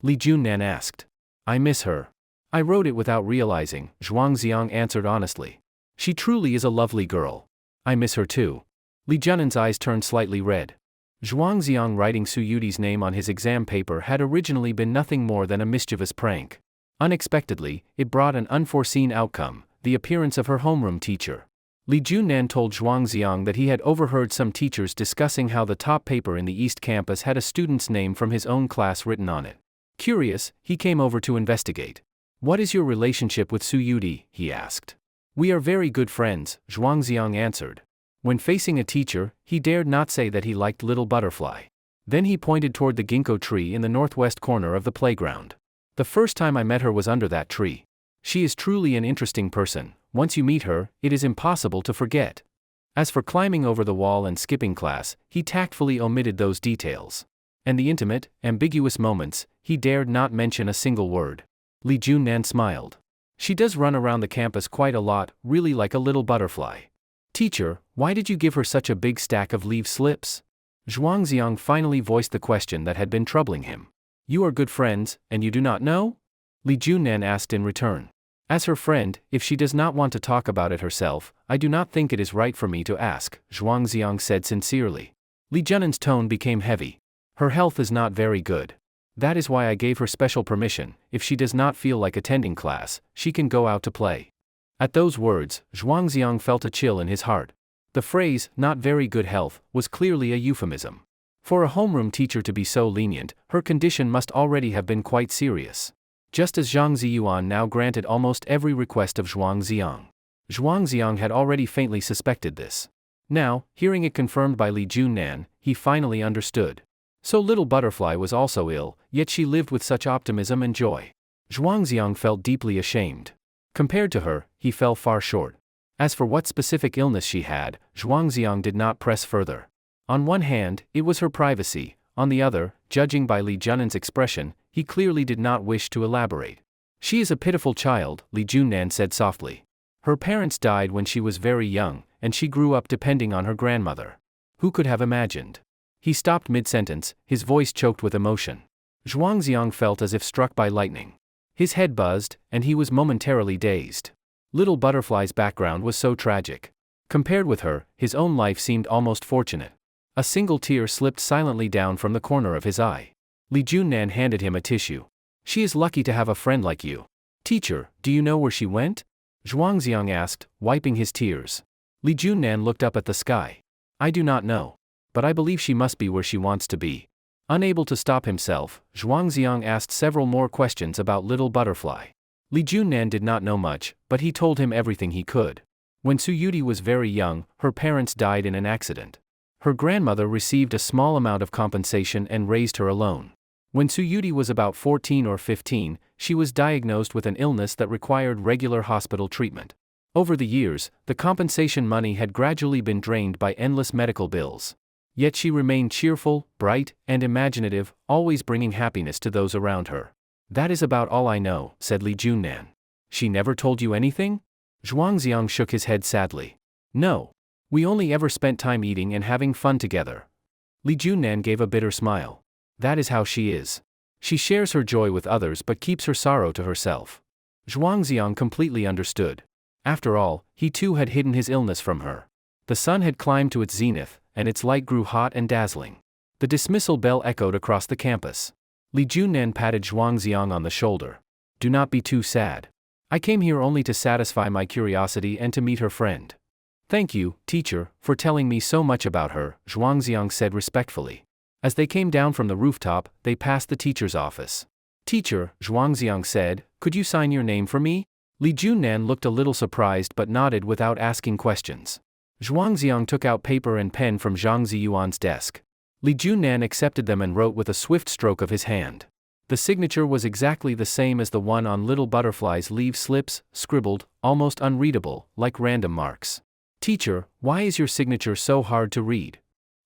Li Junnan asked. I miss her. I wrote it without realizing, Zhuangziang answered honestly. She truly is a lovely girl. I miss her too. Li Junnan's eyes turned slightly red. Zhuangziang writing Su Yudi's name on his exam paper had originally been nothing more than a mischievous prank. Unexpectedly, it brought an unforeseen outcome, the appearance of her homeroom teacher. Li Junnan told Zhuangziang that he had overheard some teachers discussing how the top paper in the East Campus had a student's name from his own class written on it. Curious, he came over to investigate. What is your relationship with Su Yudi? He asked. We are very good friends, Zhuangziang answered. When facing a teacher, he dared not say that he liked Little Butterfly. Then he pointed toward the ginkgo tree in the northwest corner of the playground. The first time I met her was under that tree. She is truly an interesting person. Once you meet her, it is impossible to forget. As for climbing over the wall and skipping class, he tactfully omitted those details. And the intimate, ambiguous moments, he dared not mention a single word. Li Junnan smiled. She does run around the campus quite a lot, really like a little butterfly. Teacher, why did you give her such a big stack of leave slips? Zhuangziang finally voiced the question that had been troubling him. You are good friends, and you do not know? Li Junnan asked in return. As her friend, if she does not want to talk about it herself, I do not think it is right for me to ask, Zhuangziang said sincerely. Li Junnan's tone became heavy. Her health is not very good. That is why I gave her special permission. If she does not feel like attending class, she can go out to play. At those words, Zhuangziang felt a chill in his heart. The phrase, not very good health, was clearly a euphemism. For a homeroom teacher to be so lenient, her condition must already have been quite serious. Just as Zhang Ziyuan now granted almost every request of Zhuangziang. Zhuangziang had already faintly suspected this. Now, hearing it confirmed by Li Junnan, he finally understood. So Little Butterfly was also ill, yet she lived with such optimism and joy. Zhuangziang felt deeply ashamed. Compared to her, he fell far short. As for what specific illness she had, Zhuangziang did not press further. On one hand, it was her privacy, on the other, judging by Li Junnan's expression, he clearly did not wish to elaborate. She is a pitiful child, Li Junnan said softly. Her parents died when she was very young, and she grew up depending on her grandmother. Who could have imagined? He stopped mid-sentence, his voice choked with emotion. Zhuangziang felt as if struck by lightning. His head buzzed, and he was momentarily dazed. Little Butterfly's background was so tragic. Compared with her, his own life seemed almost fortunate. A single tear slipped silently down from the corner of his eye. Li Junnan handed him a tissue. She is lucky to have a friend like you. Teacher, do you know where she went? Zhuangziang asked, wiping his tears. Li Junnan looked up at the sky. I do not know. But I believe she must be where she wants to be. Unable to stop himself, Zhuangziang asked several more questions about Little Butterfly. Li Junnan did not know much, but he told him everything he could. When Suyuti was very young, her parents died in an accident. Her grandmother received a small amount of compensation and raised her alone. When Suyuti was about 14 or 15, she was diagnosed with an illness that required regular hospital treatment. Over the years, the compensation money had gradually been drained by endless medical bills. Yet she remained cheerful, bright, and imaginative, always bringing happiness to those around her. That is about all I know, said Li Junnan. She never told you anything? Zhuangziang shook his head sadly. No. We only ever spent time eating and having fun together. Li Junnan gave a bitter smile. That is how she is. She shares her joy with others but keeps her sorrow to herself. Zhuangziang completely understood. After all, he too had hidden his illness from her. The sun had climbed to its zenith, and its light grew hot and dazzling. The dismissal bell echoed across the campus. Li Junnan patted Zhuangziang on the shoulder. Do not be too sad. I came here only to satisfy my curiosity and to meet her friend. Thank you, teacher, for telling me so much about her, Zhuangziang said respectfully. As they came down from the rooftop, they passed the teacher's office. Teacher, Zhuangziang said, could you sign your name for me? Li Junnan looked a little surprised but nodded without asking questions. Zhuangziang took out paper and pen from Zhang Ziyuan's desk. Li Junnan accepted them and wrote with a swift stroke of his hand. The signature was exactly the same as the one on Little Butterfly's leave slips, scribbled, almost unreadable, like random marks. Teacher, why is your signature so hard to read?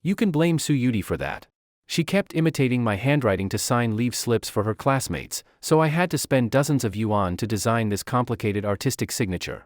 You can blame Suyuti for that. She kept imitating my handwriting to sign leave slips for her classmates, so I had to spend dozens of yuan to design this complicated artistic signature.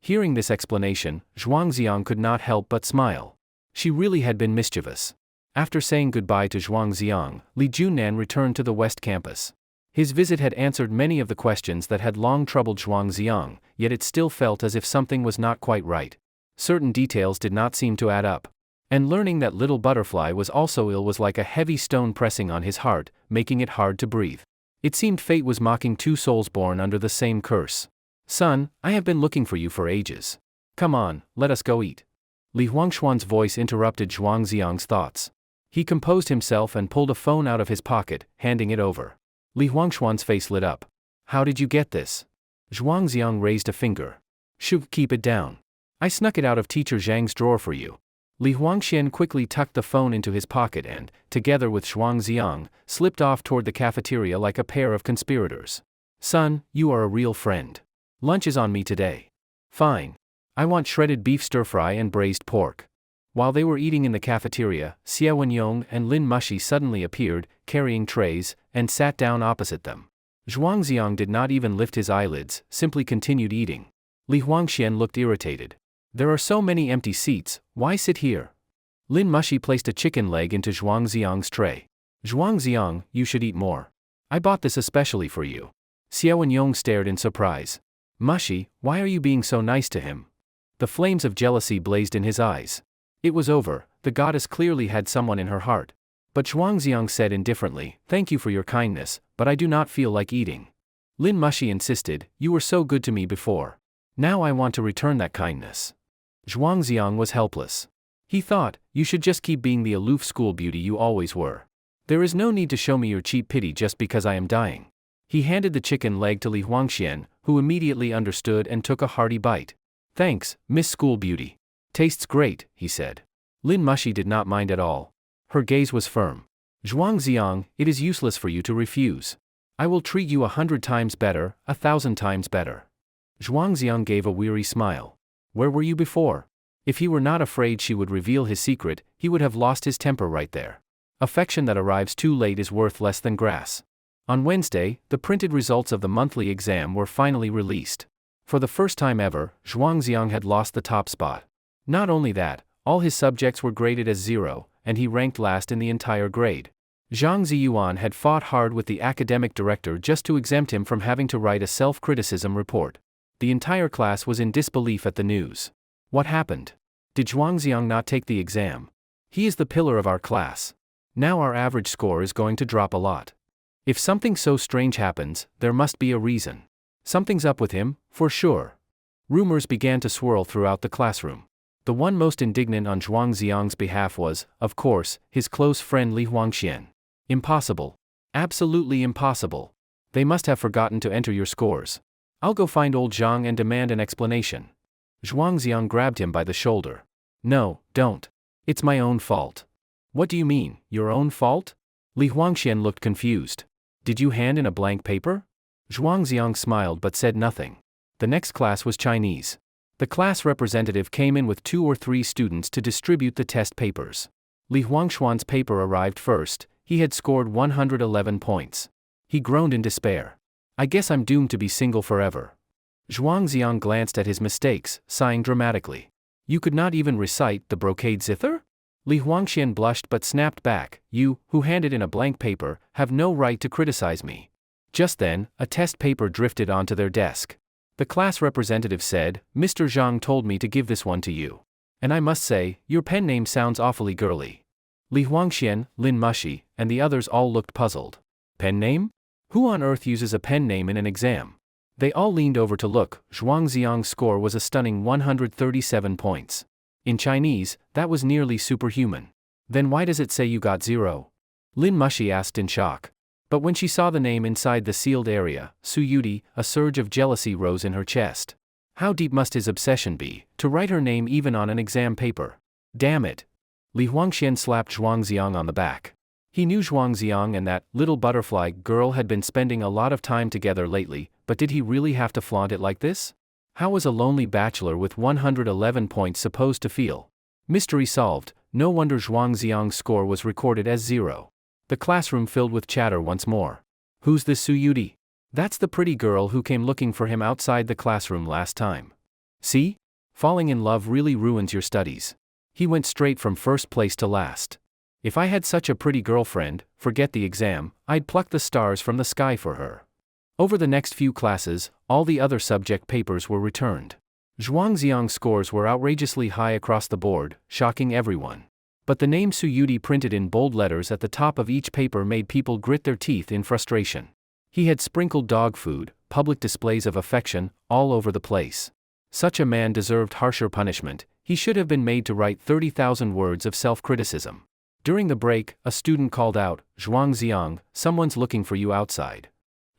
Hearing this explanation, Zhuangziang could not help but smile. She really had been mischievous. After saying goodbye to Zhuangziang, Li Junnan returned to the West Campus. His visit had answered many of the questions that had long troubled Zhuangziang, yet it still felt as if something was not quite right. Certain details did not seem to add up. And learning that Little Butterfly was also ill was like a heavy stone pressing on his heart, making it hard to breathe. It seemed fate was mocking two souls born under the same curse. Son, I have been looking for you for ages. Come on, let us go eat. Li Huangshuan's voice interrupted Zhuangziang's thoughts. He composed himself and pulled a phone out of his pocket, handing it over. Li Huangshuan's face lit up. How did you get this? Zhuangziang raised a finger. Should keep it down. I snuck it out of Teacher Zhang's drawer for you. Li Huangxian quickly tucked the phone into his pocket and, together with Zhuangziang, slipped off toward the cafeteria like a pair of conspirators. Son, you are a real friend. Lunch is on me today. Fine. I want shredded beef stir-fry and braised pork. While they were eating in the cafeteria, Xie Wenyong and Lin Mushi suddenly appeared, carrying trays, and sat down opposite them. Zhuangziang did not even lift his eyelids, simply continued eating. Li Huangxian looked irritated. There are so many empty seats, why sit here? Lin Mushi placed a chicken leg into Zhuangziang's tray. Zhuangziang, you should eat more. I bought this especially for you. Xie Wenyong stared in surprise. Mushi, why are you being so nice to him? The flames of jealousy blazed in his eyes. It was over, the goddess clearly had someone in her heart. But Zhuangziang said indifferently, "Thank you for your kindness, but I do not feel like eating." Lin Mushi insisted, "You were so good to me before. Now I want to return that kindness." Zhuangziang was helpless. He thought, "You should just keep being the aloof school beauty you always were. There is no need to show me your cheap pity just because I am dying." He handed the chicken leg to Li Huangxian, who immediately understood and took a hearty bite. "Thanks, Miss School Beauty. Tastes great," he said. Lin Mushi did not mind at all. Her gaze was firm. "Zhuangziang, it is useless for you to refuse. I will treat you 100 times better, 1,000 times better." Zhuangziang gave a weary smile. Where were you before? If he were not afraid she would reveal his secret, he would have lost his temper right there. Affection that arrives too late is worth less than grass. On Wednesday, the printed results of the monthly exam were finally released. For the first time ever, Zhuangziang had lost the top spot. Not only that, all his subjects were graded as 0, and he ranked last in the entire grade. Zhang Ziyuan had fought hard with the academic director just to exempt him from having to write a self-criticism report. The entire class was in disbelief at the news. What happened? Did Zhuangziang not take the exam? He is the pillar of our class. Now our average score is going to drop a lot. If something so strange happens, there must be a reason. Something's up with him, for sure. Rumors began to swirl throughout the classroom. The one most indignant on Zhuangziang's behalf was, of course, his close friend Li Huangxian. Impossible. Absolutely impossible. They must have forgotten to enter your scores. I'll go find old Zhang and demand an explanation. Zhuangziang grabbed him by the shoulder. No, don't. It's my own fault. What do you mean, your own fault? Li Huangxian looked confused. Did you hand in a blank paper? Zhuangziang smiled but said nothing. The next class was Chinese. The class representative came in with 2 or 3 students to distribute the test papers. Li Huangxuan's paper arrived first. He had scored 111 points. He groaned in despair. I guess I'm doomed to be single forever. Zhuangziang glanced at his mistakes, sighing dramatically. You could not even recite the brocade zither? Li Huangxian blushed but snapped back. You, who handed in a blank paper, have no right to criticize me. Just then, a test paper drifted onto their desk. The class representative said, Mr. Zhang told me to give this one to you. And I must say, your pen name sounds awfully girly. Li Huangxian, Lin Mushi, and the others all looked puzzled. Pen name? Who on earth uses a pen name in an exam? They all leaned over to look. Zhuangziang's score was a stunning 137 points. In Chinese, that was nearly superhuman. Then why does it say you got 0? Lin Mushi asked in shock. But when she saw the name inside the sealed area, Suyudi, a surge of jealousy rose in her chest. How deep must his obsession be, to write her name even on an exam paper? Damn it! Li Huangxian slapped Zhuangziang on the back. He knew Zhuangziang and that little butterfly girl had been spending a lot of time together lately, but did he really have to flaunt it like this? How was a lonely bachelor with 111 points supposed to feel? Mystery solved. No wonder Zhuangziang's score was recorded as 0. The classroom filled with chatter once more. Who's this Suyudi? That's the pretty girl who came looking for him outside the classroom last time. See? Falling in love really ruins your studies. He went straight from first place to last. If I had such a pretty girlfriend, forget the exam, I'd pluck the stars from the sky for her. Over the next few classes, all the other subject papers were returned. Zhuangziang's scores were outrageously high across the board, shocking everyone. But the name Suyudi printed in bold letters at the top of each paper made people grit their teeth in frustration. He had sprinkled dog food, public displays of affection, all over the place. Such a man deserved harsher punishment. He should have been made to write 30,000 words of self-criticism. During the break, a student called out, Zhuangziang, someone's looking for you outside.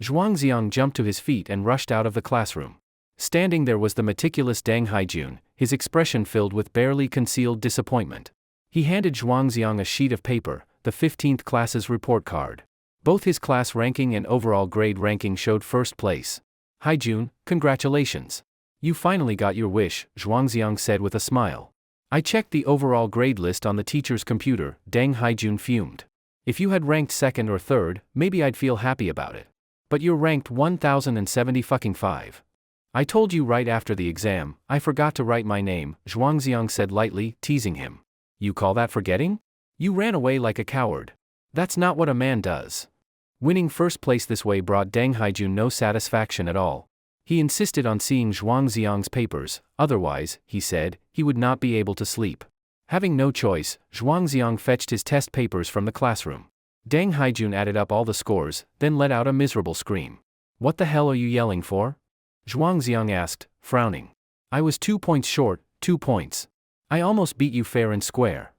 Zhuangziang jumped to his feet and rushed out of the classroom. Standing there was the meticulous Deng Haijun, his expression filled with barely concealed disappointment. He handed Zhuangziang a sheet of paper, the 15th class's report card. Both his class ranking and overall grade ranking showed first place. Haijun, congratulations. You finally got your wish, Zhuangziang said with a smile. I checked the overall grade list on the teacher's computer, Deng Haijun fumed. If you had ranked 2nd or 3rd, maybe I'd feel happy about it. But you're ranked 1075. I told you right after the exam, I forgot to write my name, Zhuangziang said lightly, teasing him. You call that forgetting? You ran away like a coward. That's not what a man does. Winning first place this way brought Deng Haijun no satisfaction at all. He insisted on seeing Zhuangziang's papers, otherwise, he said, he would not be able to sleep. Having no choice, Zhuangxiang fetched his test papers from the classroom. Deng Haijun added up all the scores, then let out a miserable scream. "What the hell are you yelling for?" Zhuangxiang asked, frowning. "I was 2 points short, 2 points. I almost beat you fair and square."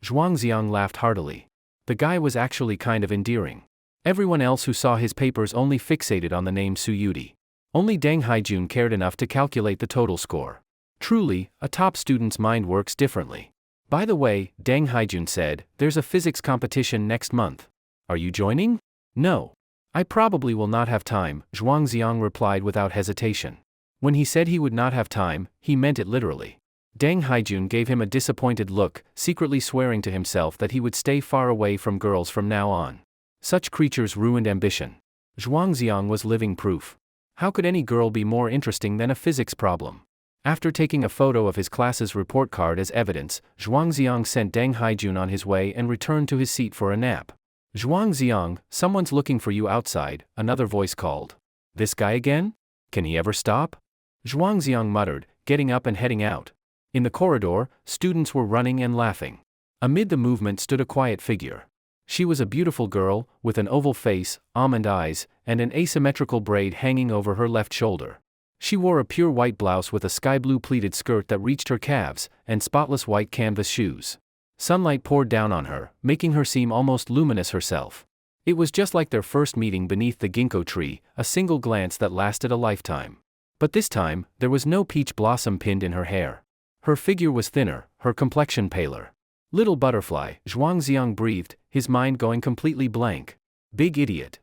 Zhuangxiang laughed heartily. The guy was actually kind of endearing. Everyone else who saw his papers only fixated on the name Suyudi. Only Deng Haijun cared enough to calculate the total score. Truly, a top student's mind works differently. "By the way," Deng Haijun said, "there's a physics competition next month. Are you joining?" "No. I probably will not have time," Zhuangxiang replied without hesitation. When he said he would not have time, he meant it literally. Deng Haijun gave him a disappointed look, secretly swearing to himself that he would stay far away from girls from now on. Such creatures ruined ambition. Zhuangxiang was living proof. How could any girl be more interesting than a physics problem? After taking a photo of his class's report card as evidence, Zhuangxiang sent Deng Haijun on his way and returned to his seat for a nap. "Zhuangxiang, someone's looking for you outside," another voice called. "This guy again? Can he ever stop?" Zhuangxiang muttered, getting up and heading out. In the corridor, students were running and laughing. Amid the movement stood a quiet figure. She was a beautiful girl, with an oval face, almond eyes, and an asymmetrical braid hanging over her left shoulder. She wore a pure white blouse with a sky-blue pleated skirt that reached her calves, and spotless white canvas shoes. Sunlight poured down on her, making her seem almost luminous herself. It was just like their first meeting beneath the ginkgo tree, a single glance that lasted a lifetime. But this time, there was no peach blossom pinned in her hair. Her figure was thinner, her complexion paler. "Little butterfly," Zhuangxiang breathed, his mind going completely blank. "Big idiot."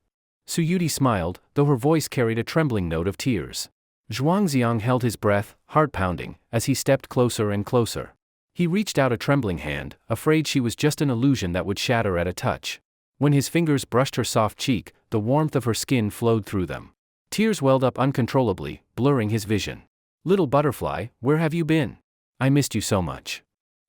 Suyudi smiled, though her voice carried a trembling note of tears. Zhuangxiang held his breath, heart pounding, as he stepped closer and closer. He reached out a trembling hand, afraid she was just an illusion that would shatter at a touch. When his fingers brushed her soft cheek, the warmth of her skin flowed through them. Tears welled up uncontrollably, blurring his vision. "Little butterfly, where have you been? I missed you so much."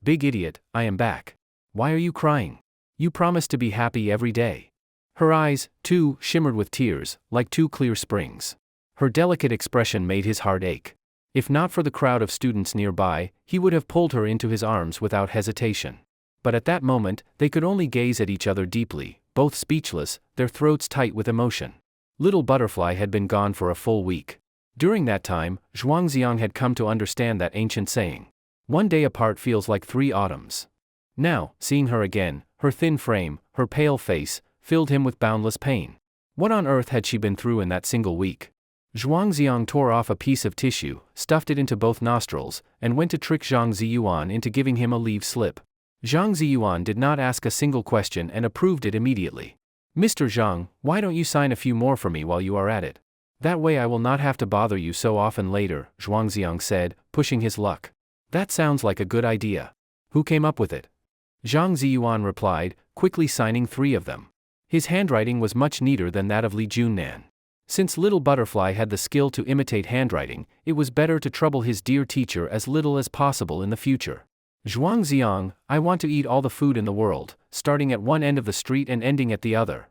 "Big idiot, I am back. Why are you crying? You promised to be happy every day." Her eyes, too, shimmered with tears, like two clear springs. Her delicate expression made his heart ache. If not for the crowd of students nearby, he would have pulled her into his arms without hesitation. But at that moment, they could only gaze at each other deeply, both speechless, their throats tight with emotion. Little Butterfly had been gone for a full week. During that time, Zhuangxiang had come to understand that ancient saying. One day apart feels like 3 autumns. Now, seeing her again, her thin frame, her pale face, filled him with boundless pain. What on earth had she been through in that single week? Zhuangxiang tore off a piece of tissue, stuffed it into both nostrils, and went to trick Zhang Ziyuan into giving him a leave slip. Zhang Ziyuan did not ask a single question and approved it immediately. "Mr. Zhang, why don't you sign a few more for me while you are at it? That way I will not have to bother you so often later," Zhuangxiang said, pushing his luck. "That sounds like a good idea. Who came up with it?" Zhang Ziyuan replied, quickly signing 3 of them. His handwriting was much neater than that of Li Junnan. Since Little Butterfly had the skill to imitate handwriting, it was better to trouble his dear teacher as little as possible in the future. "Zhuangxiang, I want to eat all the food in the world, starting at one end of the street and ending at the other."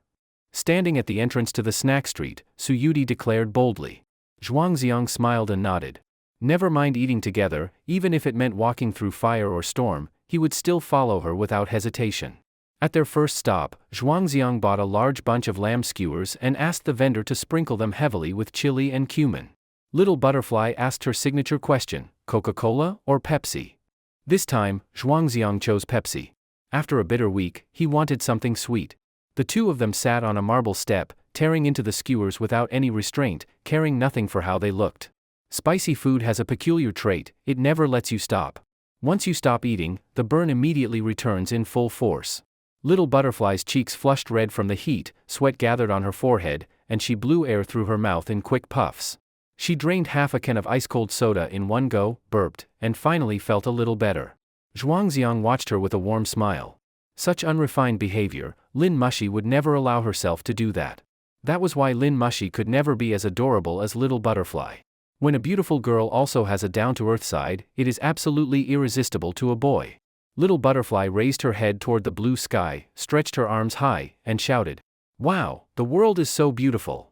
Standing at the entrance to the snack street, Suyudi declared boldly. Zhuangxiang smiled and nodded. Never mind eating together, even if it meant walking through fire or storm, he would still follow her without hesitation. At their first stop, Zhuangxiang bought a large bunch of lamb skewers and asked the vendor to sprinkle them heavily with chili and cumin. Little Butterfly asked her signature question, Coca-Cola or Pepsi? This time, Zhuangxiang chose Pepsi. After a bitter week, he wanted something sweet. The two of them sat on a marble step, tearing into the skewers without any restraint, caring nothing for how they looked. Spicy food has a peculiar trait, it never lets you stop. Once you stop eating, the burn immediately returns in full force. Little Butterfly's cheeks flushed red from the heat, sweat gathered on her forehead, and she blew air through her mouth in quick puffs. She drained half a can of ice-cold soda in one go, burped, and finally felt a little better. Zhuangxiang watched her with a warm smile. Such unrefined behavior, Lin Mushi would never allow herself to do that. That was why Lin Mushi could never be as adorable as Little Butterfly. When a beautiful girl also has a down-to-earth side, it is absolutely irresistible to a boy. Little Butterfly raised her head toward the blue sky, stretched her arms high, and shouted, "Wow, the world is so beautiful."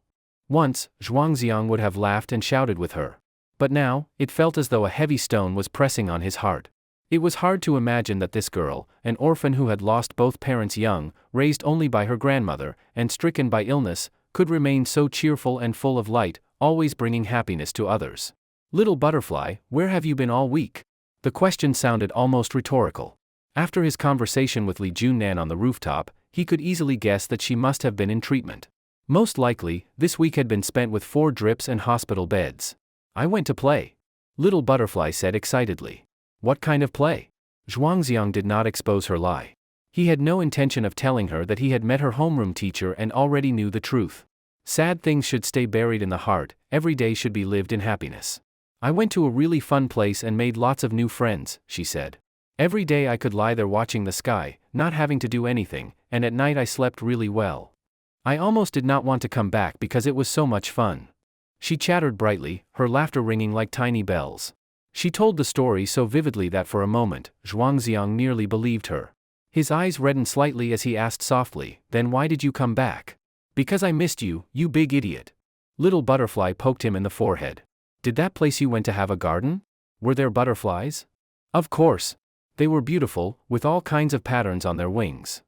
Once, Zhuangxiang would have laughed and shouted with her. But now, it felt as though a heavy stone was pressing on his heart. It was hard to imagine that this girl, an orphan who had lost both parents young, raised only by her grandmother, and stricken by illness, could remain so cheerful and full of light, always bringing happiness to others. "Little butterfly, where have you been all week?" The question sounded almost rhetorical. After his conversation with Lee Junnan on the rooftop, he could easily guess that she must have been in treatment. Most likely, this week had been spent with 4 drips and hospital beds. "I went to play," Little Butterfly said excitedly. "What kind of play?" Zhuangxiang did not expose her lie. He had no intention of telling her that he had met her homeroom teacher and already knew the truth. Sad things should stay buried in the heart, every day should be lived in happiness. "I went to a really fun place and made lots of new friends," she said. "Every day I could lie there watching the sky, not having to do anything, and at night I slept really well. I almost did not want to come back because it was so much fun." She chattered brightly, her laughter ringing like tiny bells. She told the story so vividly that for a moment, Zhuangxiang nearly believed her. His eyes reddened slightly as he asked softly, "Then why did you come back?" "Because I missed you, you big idiot." Little Butterfly poked him in the forehead. "Did that place you went to have a garden? Were there butterflies?" "Of course. They were beautiful, with all kinds of patterns on their wings."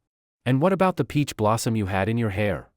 "And what about the peach blossom you had in your hair?"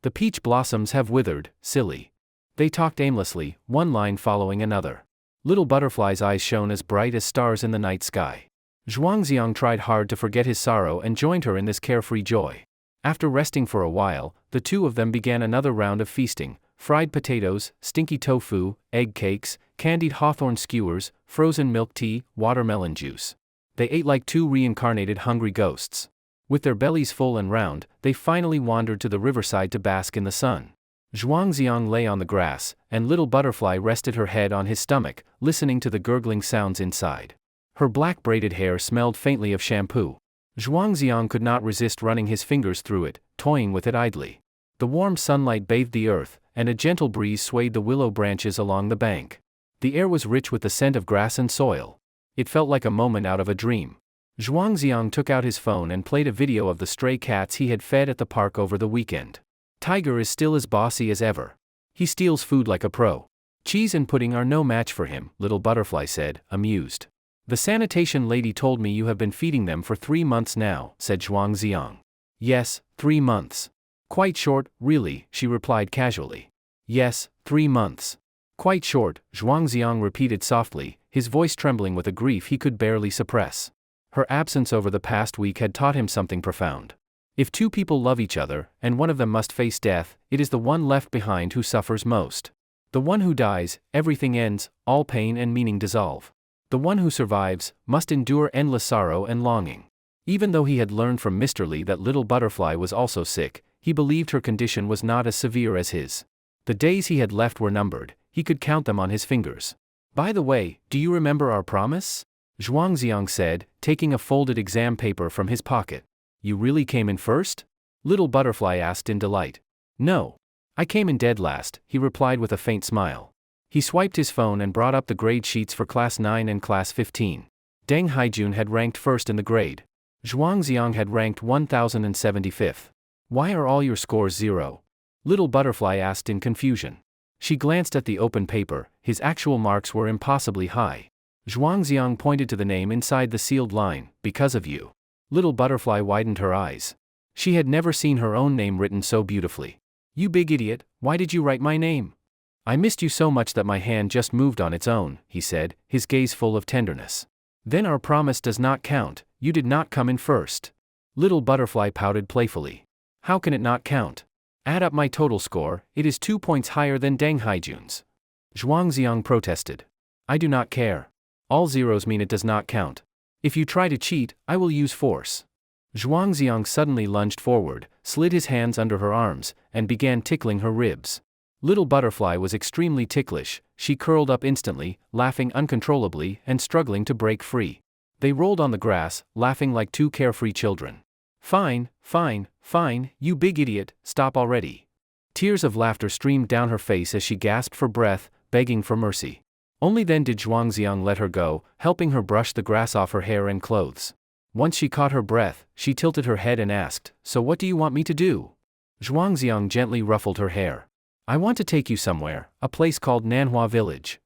"The peach blossoms have withered, silly." They talked aimlessly, one line following another. Little Butterfly's eyes shone as bright as stars in the night sky. Zhuangxiang tried hard to forget his sorrow and joined her in this carefree joy. After resting for a while, the two of them began another round of feasting: fried potatoes, stinky tofu, egg cakes, candied hawthorn skewers, frozen milk tea, watermelon juice. They ate like 2 reincarnated hungry ghosts. With their bellies full and round, they finally wandered to the riverside to bask in the sun. Zhuangxiang lay on the grass, and Little Butterfly rested her head on his stomach, listening to the gurgling sounds inside. Her black braided hair smelled faintly of shampoo. Zhuangxiang could not resist running his fingers through it, toying with it idly. The warm sunlight bathed the earth, and a gentle breeze swayed the willow branches along the bank. The air was rich with the scent of grass and soil. It felt like a moment out of a dream. Zhuangxiang took out his phone and played a video of the stray cats he had fed at the park over the weekend. Tiger is still as bossy as ever. He steals food like a pro. "Cheese and pudding are no match for him," Little Butterfly said, amused. "The sanitation lady told me you have been feeding them for 3 months now," said Zhuangxiang. "Yes, 3 months. Quite short, really," she replied casually. "Yes, 3 months. Quite short," Zhuangxiang repeated softly, his voice trembling with a grief he could barely suppress. Her absence over the past week had taught him something profound. If 2 people love each other, and one of them must face death, it is the one left behind who suffers most. The one who dies, everything ends, all pain and meaning dissolve. The one who survives, must endure endless sorrow and longing. Even though he had learned from Mr. Lee that Little Butterfly was also sick, he believed her condition was not as severe as his. The days he had left were numbered, he could count them on his fingers. "By the way, do you remember our promise?" Zhuangxiang said, taking a folded exam paper from his pocket. "You really came in first?" Little Butterfly asked in delight. "No. I came in dead last," he replied with a faint smile. He swiped his phone and brought up the grade sheets for Class 9 and Class 15. Deng Haijun had ranked first in the grade. Zhuangxiang had ranked 1075th. "Why are all your scores 0? Little Butterfly asked in confusion. She glanced at the open paper, his actual marks were impossibly high. Zhuangxiang pointed to the name inside the sealed line, "Because of you." Little Butterfly widened her eyes. She had never seen her own name written so beautifully. "You big idiot, why did you write my name?" "I missed you so much that my hand just moved on its own," he said, his gaze full of tenderness. "Then our promise does not count, you did not come in first." Little Butterfly pouted playfully. "How can it not count? Add up my total score, it is 2 points higher than Deng Haijun's." Zhuangxiang protested. "I do not care. All zeros mean it does not count. If you try to cheat, I will use force." Zhuangxiang suddenly lunged forward, slid his hands under her arms, and began tickling her ribs. Little Butterfly was extremely ticklish, she curled up instantly, laughing uncontrollably and struggling to break free. They rolled on the grass, laughing like 2 carefree children. "Fine, fine, fine, you big idiot, stop already." Tears of laughter streamed down her face as she gasped for breath, begging for mercy. Only then did Zhuangxiang let her go, helping her brush the grass off her hair and clothes. Once she caught her breath, she tilted her head and asked, "So what do you want me to do?" Zhuangxiang gently ruffled her hair. "I want to take you somewhere, a place called Manhwa Village."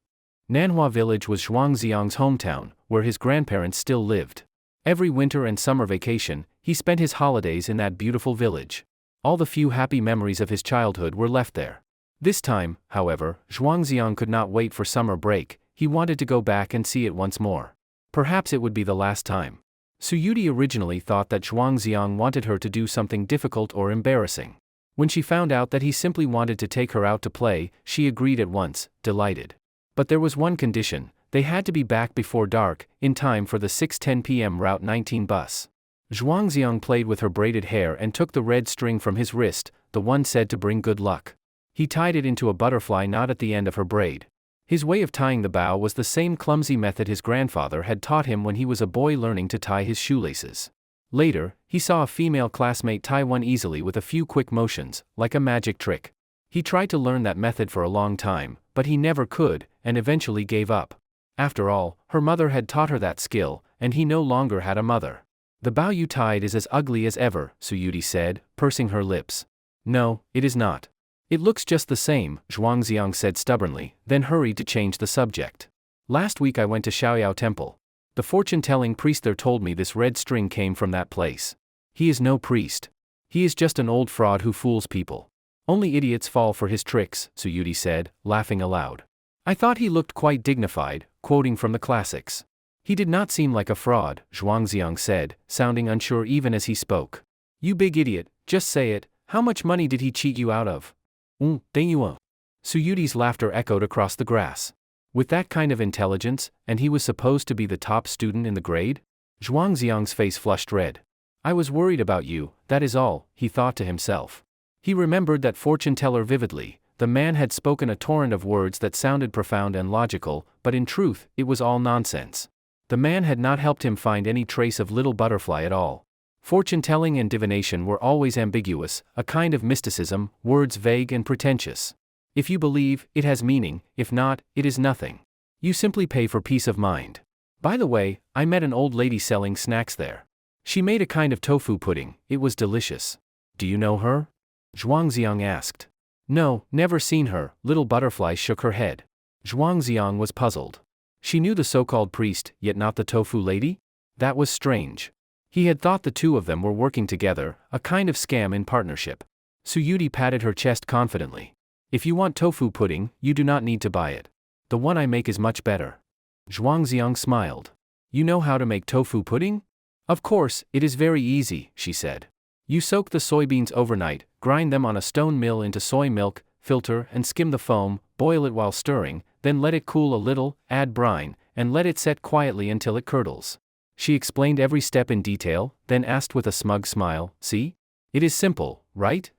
Manhwa Village was Zhuangxiang's hometown, where his grandparents still lived. Every winter and summer vacation, he spent his holidays in that beautiful village. All the few happy memories of his childhood were left there. This time, however, Zhuangziang could not wait for summer break. He wanted to go back and see it once more. Perhaps it would be the last time. Suyuti originally thought that Zhuangziang wanted her to do something difficult or embarrassing. When she found out that he simply wanted to take her out to play, she agreed at once, delighted. But there was one condition: they had to be back before dark, in time for the 6:10 p.m. Route 19 bus. Zhuangziang played with her braided hair and took the red string from his wrist, the one said to bring good luck. He tied it into a butterfly knot at the end of her braid. His way of tying the bow was the same clumsy method his grandfather had taught him when he was a boy learning to tie his shoelaces. Later, he saw a female classmate tie one easily with a few quick motions, like a magic trick. He tried to learn that method for a long time, but he never could, and eventually gave up. After all, her mother had taught her that skill, and he no longer had a mother. "The bow you tied is as ugly as ever," Suyuti said, pursing her lips. "No, it is not. It looks just the same," Zhuangziang said stubbornly, then hurried to change the subject. "Last week I went to Xiaoyao Temple. The fortune-telling priest there told me this red string came from that place. He is no priest. He is just an old fraud who fools people. Only idiots fall for his tricks," Suyuti said, laughing aloud. "I thought he looked quite dignified, quoting from the classics." "He did not seem like a fraud," Zhuangziang said, sounding unsure even as he spoke. "You big idiot, just say it, how much money did he cheat you out of?" "Dengyuo." Suyuti's laughter echoed across the grass. With that kind of intelligence, and he was supposed to be the top student in the grade? Zhuangziang's face flushed red. "I was worried about you, that is all," he thought to himself. He remembered that fortune-teller vividly. The man had spoken a torrent of words that sounded profound and logical, but in truth, it was all nonsense. The man had not helped him find any trace of Little Butterfly at all. Fortune-telling and divination were always ambiguous, a kind of mysticism, words vague and pretentious. If you believe, it has meaning; if not, it is nothing. You simply pay for peace of mind. By the way, I met an old lady selling snacks there. She made a kind of tofu pudding. It was delicious. Do you know her?" Zhuangziang asked. "No, never seen her," Little Butterfly shook her head. Zhuangziang was puzzled. She knew the so-called priest, yet not the tofu lady? That was strange. He had thought the two of them were working together, a kind of scam in partnership. Suyuti patted her chest confidently. "If you want tofu pudding, you do not need to buy it. The one I make is much better." Zhuangziang smiled. "You know how to make tofu pudding?" "Of course, it is very easy," she said. "You soak the soybeans overnight, grind them on a stone mill into soy milk, filter and skim the foam, boil it while stirring, then let it cool a little, add brine, and let it set quietly until it curdles." She explained every step in detail, then asked with a smug smile, "See? It is simple, right?"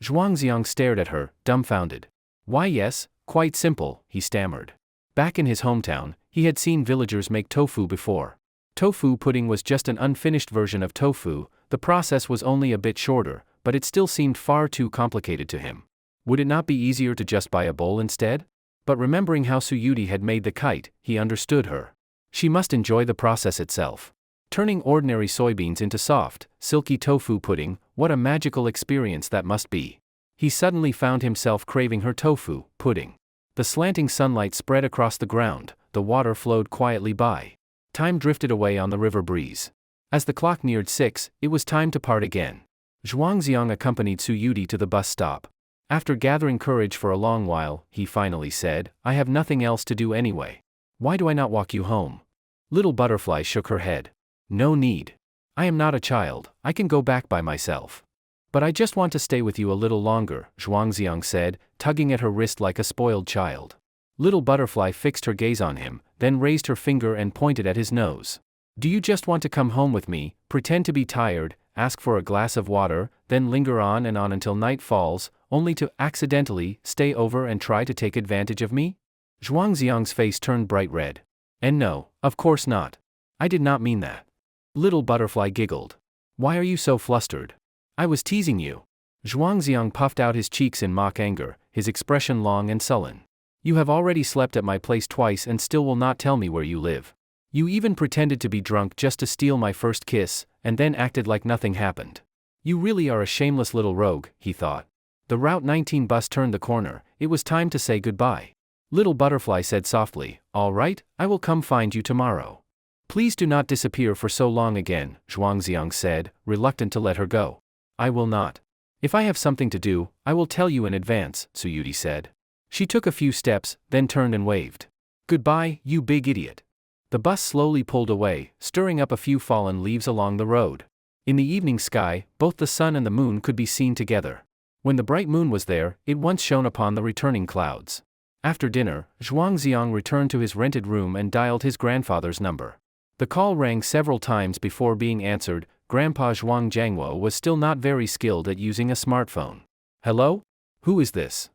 Zhuangziang stared at her, dumbfounded. "Why yes, quite simple," he stammered. Back in his hometown, he had seen villagers make tofu before. Tofu pudding was just an unfinished version of tofu. The process was only a bit shorter, but it still seemed far too complicated to him. Would it not be easier to just buy a bowl instead? But remembering how Suyuti had made the kite, he understood her. She must enjoy the process itself. Turning ordinary soybeans into soft, silky tofu pudding, what a magical experience that must be. He suddenly found himself craving her tofu pudding. The slanting sunlight spread across the ground, the water flowed quietly by. Time drifted away on the river breeze. As the clock neared 6, it was time to part again. Zhuangziang accompanied Suyuti to the bus stop. After gathering courage for a long while, he finally said, "I have nothing else to do anyway. Why do I not walk you home?" Little Butterfly shook her head. "No need. I am not a child, I can go back by myself." "But I just want to stay with you a little longer," Zhuangziang said, tugging at her wrist like a spoiled child. Little Butterfly fixed her gaze on him, then raised her finger and pointed at his nose. "Do you just want to come home with me, pretend to be tired, ask for a glass of water, then linger on and on until night falls, only to, accidentally, stay over and try to take advantage of me?" Zhuangziang's face turned bright red. "And no, of course not. I did not mean that." Little Butterfly giggled. "Why are you so flustered? I was teasing you." Zhuangziang puffed out his cheeks in mock anger, his expression long and sullen. "You have already slept at my place twice and still will not tell me where you live. You even pretended to be drunk just to steal my first kiss, and then acted like nothing happened. You really are a shameless little rogue," he thought. The Route 19 bus turned the corner. It was time to say goodbye. Little Butterfly said softly, "All right, I will come find you tomorrow. Please do not disappear for so long again, Zhuangziang said, reluctant to let her go. I will not. If I have something to do, I will tell you in advance, Suyuti said. She took a few steps, then turned and waved. Goodbye, you big idiot. The bus slowly pulled away, stirring up a few fallen leaves along the road. In the evening sky, both the sun and the moon could be seen together. When the bright moon was there, it once shone upon the returning clouds. After dinner, Zhuangziang returned to his rented room and dialed his grandfather's number. The call rang several times before being answered. Grandpa Zhuang Jiangwo was still not very skilled at using a smartphone. Hello? Who is this?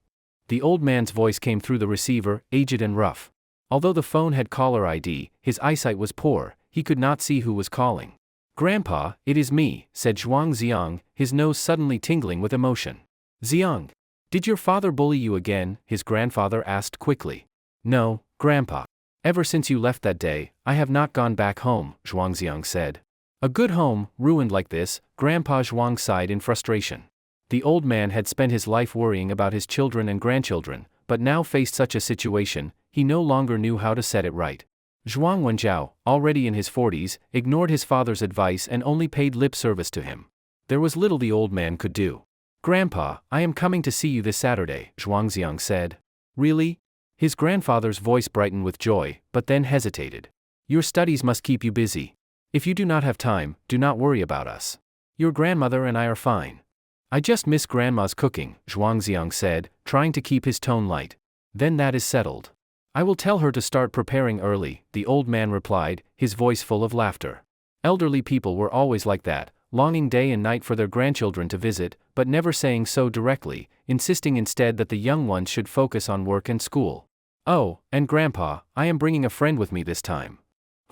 The old man's voice came through the receiver, aged and rough. Although the phone had caller ID, his eyesight was poor, he could not see who was calling. Grandpa, it is me, said Zhuangziang, his nose suddenly tingling with emotion. Xiang, did your father bully you again? His grandfather asked quickly. No, Grandpa. Ever since you left that day, I have not gone back home, Zhuangziang said. A good home, ruined like this, Grandpa Zhuang sighed in frustration. The old man had spent his life worrying about his children and grandchildren, but now faced such a situation, he no longer knew how to set it right. Zhuang Wenjiao, already in his 40s, ignored his father's advice and only paid lip service to him. There was little the old man could do. Grandpa, I am coming to see you this Saturday, Zhuangziang said. Really? His grandfather's voice brightened with joy, but then hesitated. Your studies must keep you busy. If you do not have time, do not worry about us. Your grandmother and I are fine. I just miss Grandma's cooking, Zhuangziang said, trying to keep his tone light. Then that is settled. I will tell her to start preparing early, the old man replied, his voice full of laughter. Elderly people were always like that, longing day and night for their grandchildren to visit, but never saying so directly, insisting instead that the young ones should focus on work and school. Oh, and Grandpa, I am bringing a friend with me this time.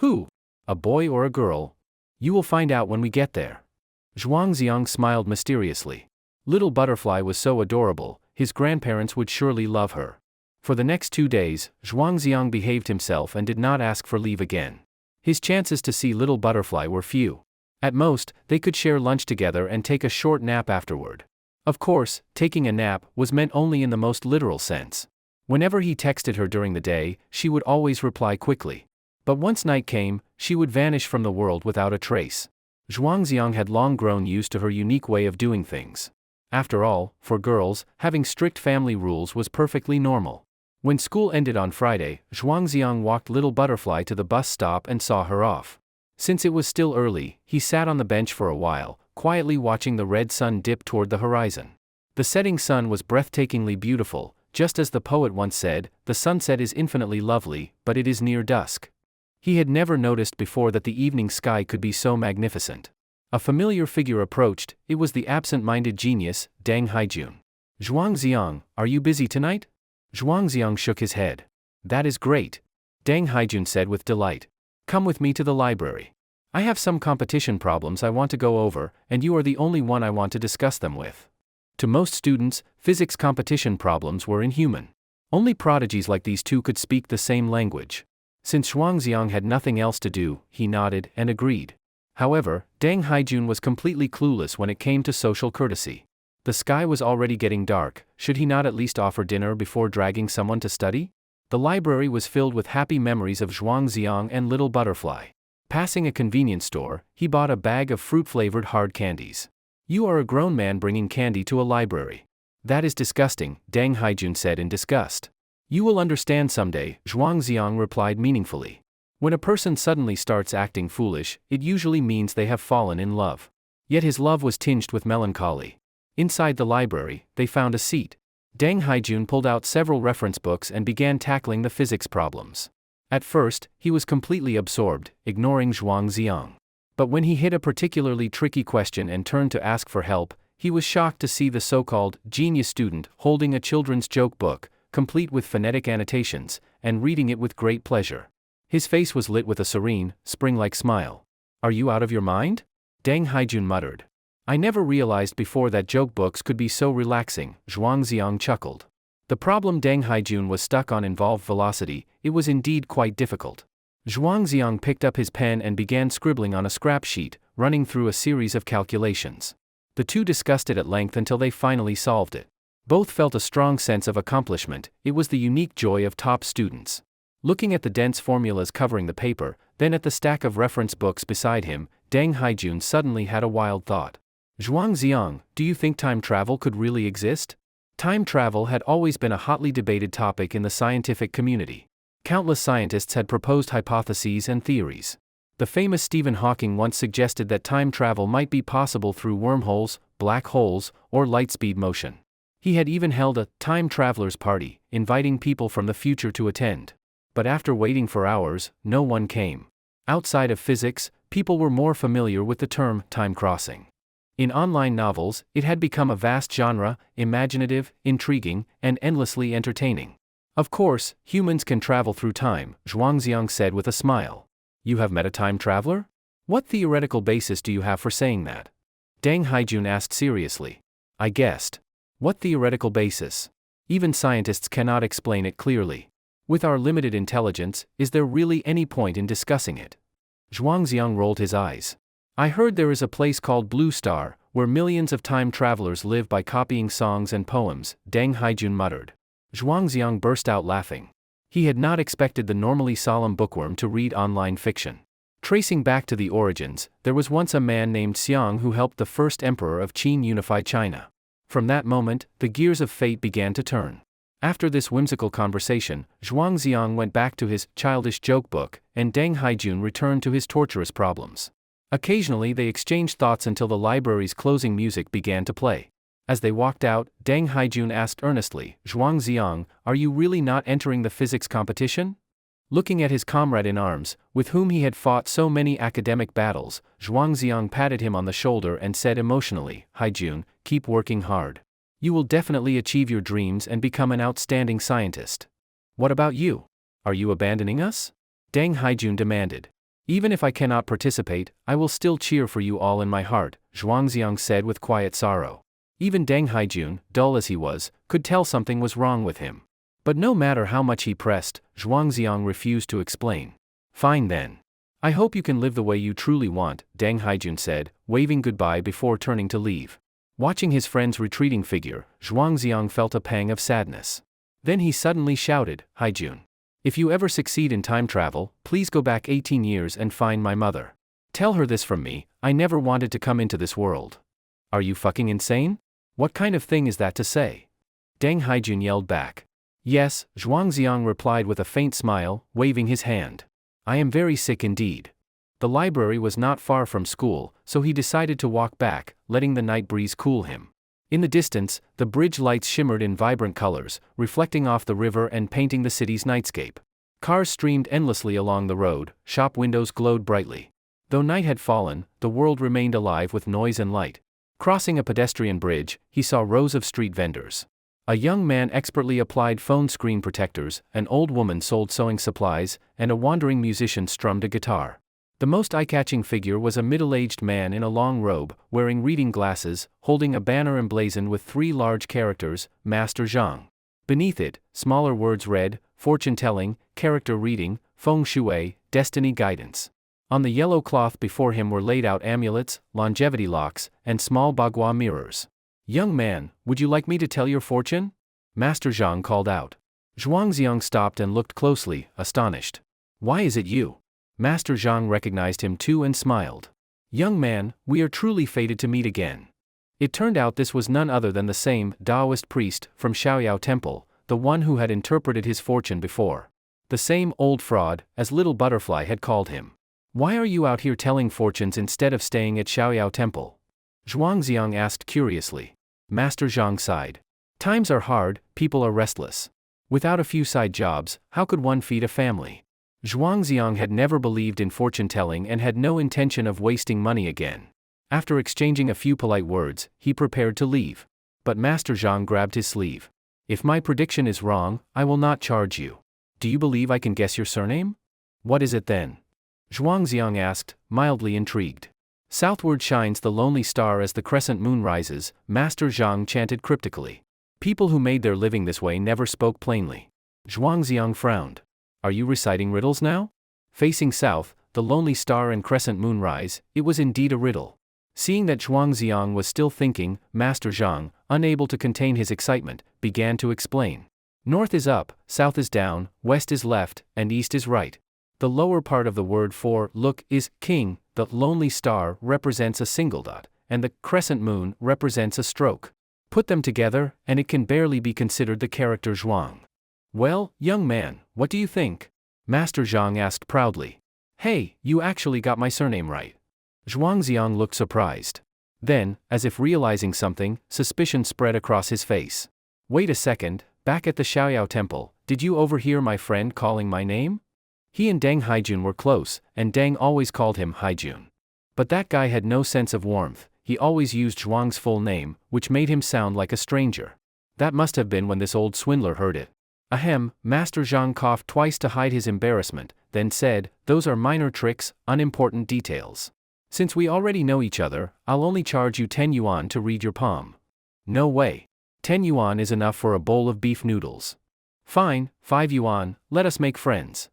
Who? A boy or a girl? You will find out when we get there. Zhuangziang smiled mysteriously. Little Butterfly was so adorable, his grandparents would surely love her. For the next 2 days, Zhuangziang behaved himself and did not ask for leave again. His chances to see Little Butterfly were few. At most, they could share lunch together and take a short nap afterward. Of course, taking a nap was meant only in the most literal sense. Whenever he texted her during the day, she would always reply quickly. But once night came, she would vanish from the world without a trace. Zhuangziang had long grown used to her unique way of doing things. After all, for girls, having strict family rules was perfectly normal. When school ended on Friday, Zhuangziang walked Little Butterfly to the bus stop and saw her off. Since it was still early, he sat on the bench for a while, quietly watching the red sun dip toward the horizon. The setting sun was breathtakingly beautiful, just as the poet once said, the sunset is infinitely lovely, but it is near dusk. He had never noticed before that the evening sky could be so magnificent. A familiar figure approached, it was the absent-minded genius, Deng Haijun. Zhuangziang, are you busy tonight? Zhuangziang shook his head. That is great. Deng Haijun said with delight. Come with me to the library. I have some competition problems I want to go over, and you are the only one I want to discuss them with. To most students, physics competition problems were inhuman. Only prodigies like these two could speak the same language. Since Zhuangziang had nothing else to do, he nodded and agreed. However, Deng Haijun was completely clueless when it came to social courtesy. The sky was already getting dark, should he not at least offer dinner before dragging someone to study? The library was filled with happy memories of Zhuangziang and Little Butterfly. Passing a convenience store, he bought a bag of fruit-flavored hard candies. You are a grown man bringing candy to a library. That is disgusting, Deng Haijun said in disgust. You will understand someday, Zhuangziang replied meaningfully. When a person suddenly starts acting foolish, it usually means they have fallen in love. Yet his love was tinged with melancholy. Inside the library, they found a seat. Deng Haijun pulled out several reference books and began tackling the physics problems. At first, he was completely absorbed, ignoring Zhuangziang. But when he hit a particularly tricky question and turned to ask for help, he was shocked to see the so-called genius student holding a children's joke book, complete with phonetic annotations, and reading it with great pleasure. His face was lit with a serene, spring-like smile. Are you out of your mind? Deng Haijun muttered. I never realized before that joke books could be so relaxing, Zhuangziang chuckled. The problem Deng Haijun was stuck on involved velocity, it was indeed quite difficult. Zhuangziang picked up his pen and began scribbling on a scrap sheet, running through a series of calculations. The two discussed it at length until they finally solved it. Both felt a strong sense of accomplishment, it was the unique joy of top students. Looking at the dense formulas covering the paper, then at the stack of reference books beside him. Deng Haijun suddenly had a wild thought. Zhuangziang, do you think time travel could really exist? Time travel had always been a hotly debated topic in the scientific community. Countless scientists had proposed hypotheses and theories. The famous Stephen Hawking once suggested that time travel might be possible through wormholes, black holes, or light-speed motion. He had even held a time traveler's party, inviting people from the future to attend. But after waiting for hours, no one came. Outside of physics, people were more familiar with the term time crossing. In online novels, it had become a vast genre, imaginative, intriguing, and endlessly entertaining. Of course, humans can travel through time, Zhuangziang said with a smile. You have met a time traveler? What theoretical basis do you have for saying that? Deng Haijun asked seriously. I guessed. What theoretical basis? Even scientists cannot explain it clearly. With our limited intelligence, is there really any point in discussing it? Zhuangziang rolled his eyes. I heard there is a place called Blue Star, where millions of time travelers live by copying songs and poems, Deng Haijun muttered. Zhuangziang burst out laughing. He had not expected the normally solemn bookworm to read online fiction. Tracing back to the origins, there was once a man named Xiang who helped the first emperor of Qin unify China. From that moment, the gears of fate began to turn. After this whimsical conversation, Zhuangziang went back to his childish joke book, and Deng Haijun returned to his torturous problems. Occasionally they exchanged thoughts until the library's closing music began to play. As they walked out, Deng Haijun asked earnestly, Zhuangziang, are you really not entering the physics competition? Looking at his comrade in arms, with whom he had fought so many academic battles, Zhuangziang patted him on the shoulder and said emotionally, Haijun, keep working hard. You will definitely achieve your dreams and become an outstanding scientist. What about you? Are you abandoning us? Deng Haijun demanded. Even if I cannot participate, I will still cheer for you all in my heart, Zhuangziang said with quiet sorrow. Even Deng Haijun, dull as he was, could tell something was wrong with him. But no matter how much he pressed, Zhuangziang refused to explain. Fine then. I hope you can live the way you truly want, Deng Haijun said, waving goodbye before turning to leave. Watching his friend's retreating figure, Zhuangziang felt a pang of sadness. Then he suddenly shouted, Haijun. If you ever succeed in time travel, please go back 18 years and find my mother. Tell her this from me, I never wanted to come into this world. Are you fucking insane? What kind of thing is that to say? Deng Haijun yelled back. Yes, Zhuangziang replied with a faint smile, waving his hand. I am very sick indeed. The library was not far from school, so he decided to walk back, letting the night breeze cool him. In the distance, the bridge lights shimmered in vibrant colors, reflecting off the river and painting the city's nightscape. Cars streamed endlessly along the road, shop windows glowed brightly. Though night had fallen, the world remained alive with noise and light. Crossing a pedestrian bridge, he saw rows of street vendors. A young man expertly applied phone screen protectors, an old woman sold sewing supplies, and a wandering musician strummed a guitar. The most eye-catching figure was a middle-aged man in a long robe, wearing reading glasses, holding a banner emblazoned with 3 large characters, Master Zhang. Beneath it, smaller words read, fortune-telling, character reading, feng shui, destiny guidance. On the yellow cloth before him were laid out amulets, longevity locks, and small bagua mirrors. Young man, would you like me to tell your fortune? Master Zhang called out. Zhuangziang stopped and looked closely, astonished. Why is it you? Master Zhang recognized him too and smiled. Young man, we are truly fated to meet again. It turned out this was none other than the same Taoist priest from Xiaoyao Temple, the one who had interpreted his fortune before. The same old fraud, as Little Butterfly had called him. Why are you out here telling fortunes instead of staying at Xiaoyao Temple? Zhuangziang asked curiously. Master Zhang sighed. Times are hard, people are restless. Without a few side jobs, how could one feed a family? Zhuangziang had never believed in fortune-telling and had no intention of wasting money again. After exchanging a few polite words, he prepared to leave. But Master Zhang grabbed his sleeve. If my prediction is wrong, I will not charge you. Do you believe I can guess your surname? What is it then? Zhuangziang asked, mildly intrigued. Southward shines the lonely star as the crescent moon rises, Master Zhang chanted cryptically. People who made their living this way never spoke plainly. Zhuangziang frowned. Are you reciting riddles now? Facing south, the lonely star and crescent moon rise, it was indeed a riddle. Seeing that Zhuangziang was still thinking, Master Zhang, unable to contain his excitement, began to explain. North is up, south is down, west is left, and east is right. The lower part of the word for look is king, the lonely star represents a single dot, and the crescent moon represents a stroke. Put them together, and it can barely be considered the character Zhuang. Well, young man, what do you think? Master Zhang asked proudly. Hey, you actually got my surname right. Zhuangziang looked surprised. Then, as if realizing something, suspicion spread across his face. Wait a second, back at the Xiaoyao temple, did you overhear my friend calling my name? He and Deng Haijun were close, and Deng always called him Haijun. But that guy had no sense of warmth, he always used Zhuang's full name, which made him sound like a stranger. That must have been when this old swindler heard it. Ahem, Master Zhang coughed twice to hide his embarrassment, then said, those are minor tricks, unimportant details. Since we already know each other, I'll only charge you 10 yuan to read your palm. No way. 10 yuan is enough for a bowl of beef noodles. Fine, 5 yuan, let us make friends.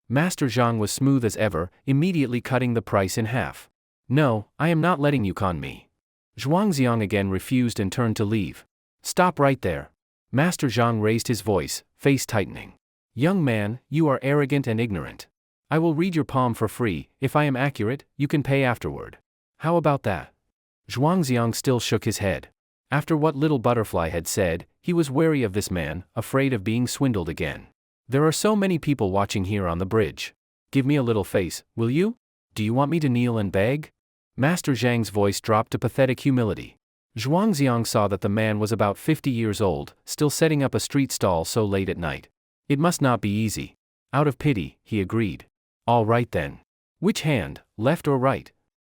Master Zhang was smooth as ever, immediately cutting the price in half. No, I am not letting you con me. Zhuangziang again refused and turned to leave. Stop right there. Master Zhang raised his voice, face tightening. Young man, you are arrogant and ignorant. I will read your palm for free, if I am accurate, you can pay afterward. How about that? Zhuangziang still shook his head. After what Little Butterfly had said, he was wary of this man, afraid of being swindled again. There are so many people watching here on the bridge. Give me a little face, will you? Do you want me to kneel and beg? Master Zhang's voice dropped to pathetic humility. Zhuangziang saw that the man was about 50 years old, still setting up a street stall so late at night. It must not be easy. Out of pity, he agreed. All right then. Which hand, left or right?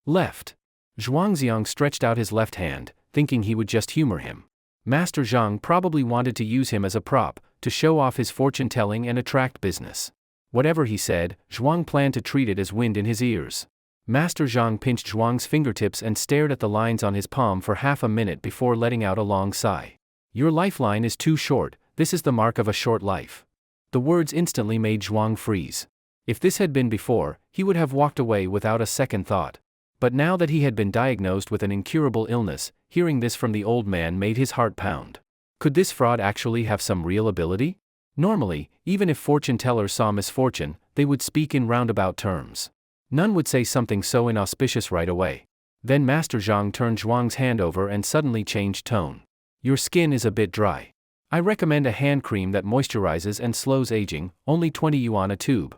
Left. Zhuangziang stretched out his left hand, thinking he would just humor him. Master Zhang probably wanted to use him as a prop, to show off his fortune-telling and attract business. Whatever he said, Zhuang planned to treat it as wind in his ears. Master Zhang pinched Zhuang's fingertips and stared at the lines on his palm for half a minute before letting out a long sigh. Your lifeline is too short, this is the mark of a short life. The words instantly made Zhuang freeze. If this had been before, he would have walked away without a second thought. But now that he had been diagnosed with an incurable illness, hearing this from the old man made his heart pound. Could this fraud actually have some real ability? Normally, even if fortune tellers saw misfortune, they would speak in roundabout terms. None would say something so inauspicious right away. Then Master Zhang turned Zhuang's hand over and suddenly changed tone. Your skin is a bit dry. I recommend a hand cream that moisturizes and slows aging, only 20 yuan a tube.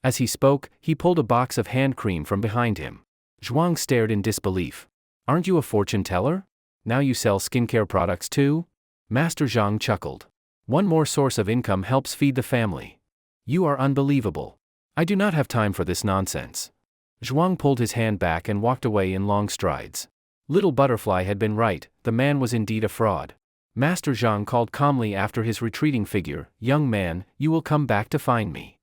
As he spoke, he pulled a box of hand cream from behind him. Zhuang stared in disbelief. Aren't you a fortune teller? Now you sell skincare products too? Master Zhang chuckled. One more source of income helps feed the family. You are unbelievable. I do not have time for this nonsense. Zhuang pulled his hand back and walked away in long strides. Little Butterfly had been right, the man was indeed a fraud. Master Zhang called calmly after his retreating figure, young man, you will come back to find me.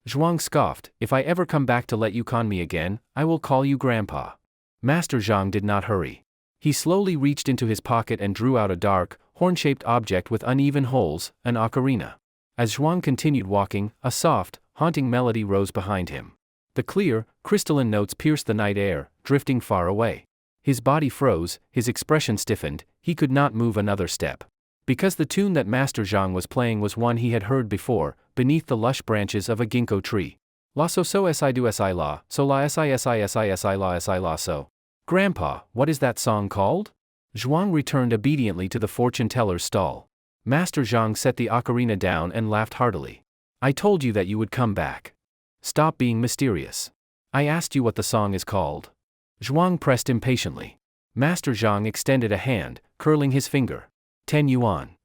Zhuang scoffed, if I ever come back to let you con me again, I will call you grandpa. Master Zhang did not hurry. He slowly reached into his pocket and drew out a dark, horn-shaped object with uneven holes, an ocarina. As Zhuang continued walking, a soft, haunting melody rose behind him. The clear, crystalline notes pierced the night air, drifting far away. His body froze, his expression stiffened, he could not move another step. Because the tune that Master Zhang was playing was one he had heard before, beneath the lush branches of a ginkgo tree. La so si do si la, so la si la so. Grandpa, what is that song called? Zhuang returned obediently to the fortune teller's stall. Master Zhang set the ocarina down and laughed heartily. I told you that you would come back. Stop being mysterious. I asked you what the song is called. Zhuang pressed impatiently. Master Zhang extended a hand, curling his finger. 10 yuan.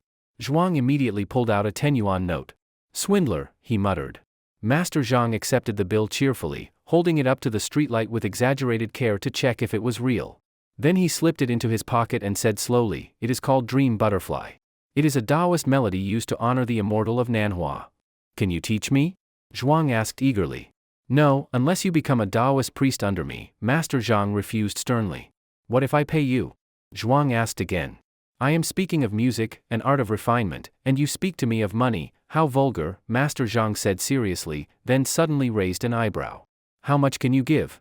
Zhuang immediately pulled out a 10 yuan note. Swindler, he muttered. Master Zhang accepted the bill cheerfully, holding it up to the streetlight with exaggerated care to check if it was real. Then he slipped it into his pocket and said slowly, it is called Dream Butterfly. It is a Taoist melody used to honor the immortal of Manhwa. Can you teach me? Zhuang asked eagerly. No, unless you become a Taoist priest under me, Master Zhang refused sternly. What if I pay you? Zhuang asked again. I am speaking of music, an art of refinement, and you speak to me of money, how vulgar, Master Zhang said seriously, then suddenly raised an eyebrow. How much can you give?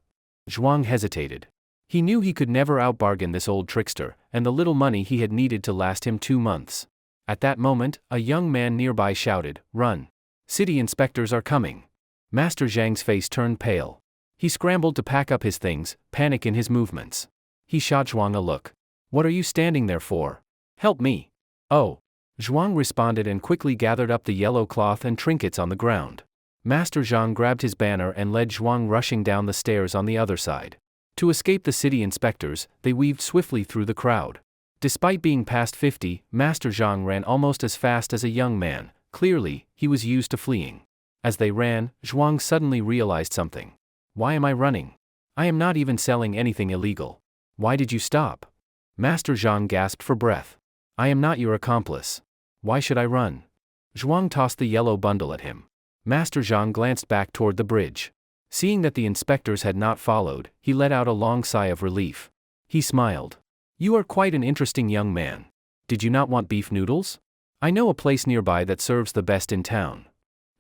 Zhuang hesitated. He knew he could never outbargain this old trickster, and the little money he had needed to last him 2 months. At that moment, a young man nearby shouted, Run! City inspectors are coming. Master Zhang's face turned pale. He scrambled to pack up his things, panic in his movements. He shot Zhuang a look. What are you standing there for? Help me. Oh. Zhuang responded and quickly gathered up the yellow cloth and trinkets on the ground. Master Zhang grabbed his banner and led Zhuang rushing down the stairs on the other side. To escape the city inspectors, they weaved swiftly through the crowd. Despite being past 50, Master Zhang ran almost as fast as a young man. Clearly, he was used to fleeing. As they ran, Zhuang suddenly realized something. Why am I running? I am not even selling anything illegal. Why did you stop? Master Zhang gasped for breath. I am not your accomplice. Why should I run? Zhuang tossed the yellow bundle at him. Master Zhang glanced back toward the bridge. Seeing that the inspectors had not followed, he let out a long sigh of relief. He smiled. You are quite an interesting young man. Did you not want beef noodles? I know a place nearby that serves the best in town.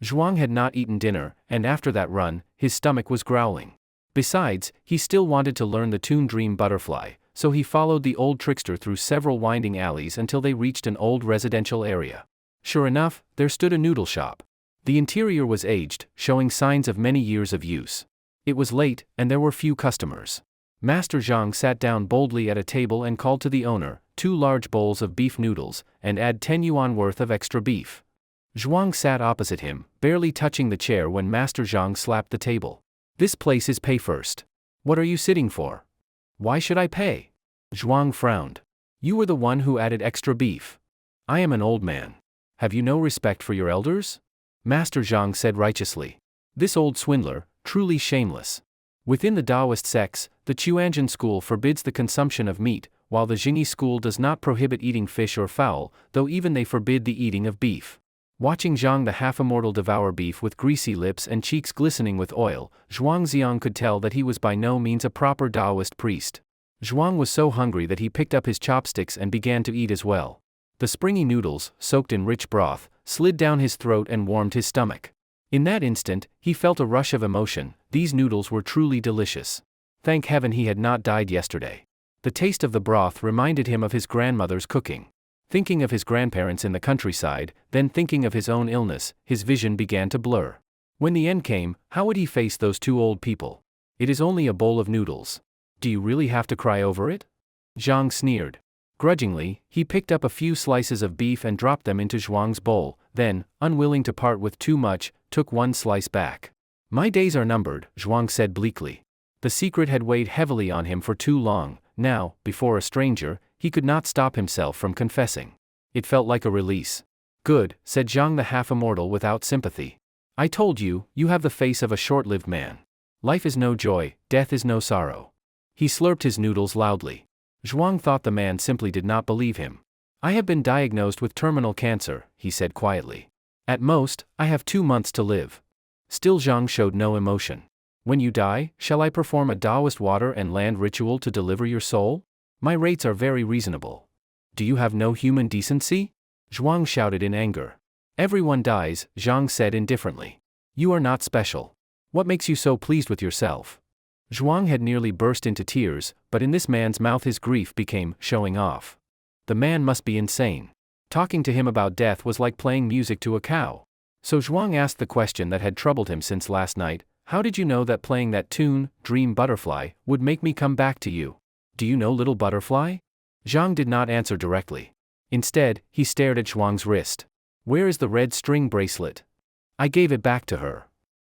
Zhuang had not eaten dinner, and after that run, his stomach was growling. Besides, he still wanted to learn the Toon Dream Butterfly, so he followed the old trickster through several winding alleys until they reached an old residential area. Sure enough, there stood a noodle shop. The interior was aged, showing signs of many years of use. It was late, and there were few customers. Master Zhang sat down boldly at a table and called to the owner, 2 large bowls of beef noodles, and add 10 yuan worth of extra beef. Zhuang sat opposite him, barely touching the chair when Master Zhang slapped the table. This place is pay first. What are you sitting for? Why should I pay? Zhuang frowned. You were the one who added extra beef. I am an old man. Have you no respect for your elders? Master Zhang said righteously. This old swindler, truly shameless. Within the Taoist sects, the Chuanjin school forbids the consumption of meat, while the Jingyi school does not prohibit eating fish or fowl, though even they forbid the eating of beef. Watching Zhang the half-immortal devour beef with greasy lips and cheeks glistening with oil, Zhuang Xiang could tell that he was by no means a proper Taoist priest. Zhuang was so hungry that he picked up his chopsticks and began to eat as well. The springy noodles, soaked in rich broth, slid down his throat and warmed his stomach. In that instant, he felt a rush of emotion. These noodles were truly delicious. Thank heaven he had not died yesterday. The taste of the broth reminded him of his grandmother's cooking. Thinking of his grandparents in the countryside, then thinking of his own illness, his vision began to blur. When the end came, how would he face those 2 old people? It is only a bowl of noodles. Do you really have to cry over it? Zhang sneered. Grudgingly, he picked up a few slices of beef and dropped them into Zhuang's bowl, then, unwilling to part with too much, took 1 slice back. My days are numbered, Zhuang said bleakly. The secret had weighed heavily on him for too long. Now, before a stranger, he could not stop himself from confessing. It felt like a release. Good, said Zhang the half-immortal without sympathy. I told you, you have the face of a short-lived man. Life is no joy, death is no sorrow. He slurped his noodles loudly. Zhuang thought the man simply did not believe him. I have been diagnosed with terminal cancer, he said quietly. At most, I have 2 months to live. Still Zhang showed no emotion. When you die, shall I perform a Taoist water and land ritual to deliver your soul? My rates are very reasonable. Do you have no human decency? Zhuang shouted in anger. Everyone dies, Zhang said indifferently. You are not special. What makes you so pleased with yourself? Zhuang had nearly burst into tears, but in this man's mouth his grief became showing off. The man must be insane. Talking to him about death was like playing music to a cow. So Zhuang asked the question that had troubled him since last night. How did you know that playing that tune, Dream Butterfly, would make me come back to you? Do you know Little Butterfly? Zhang did not answer directly. Instead, he stared at Zhuang's wrist. Where is the red string bracelet? I gave it back to her.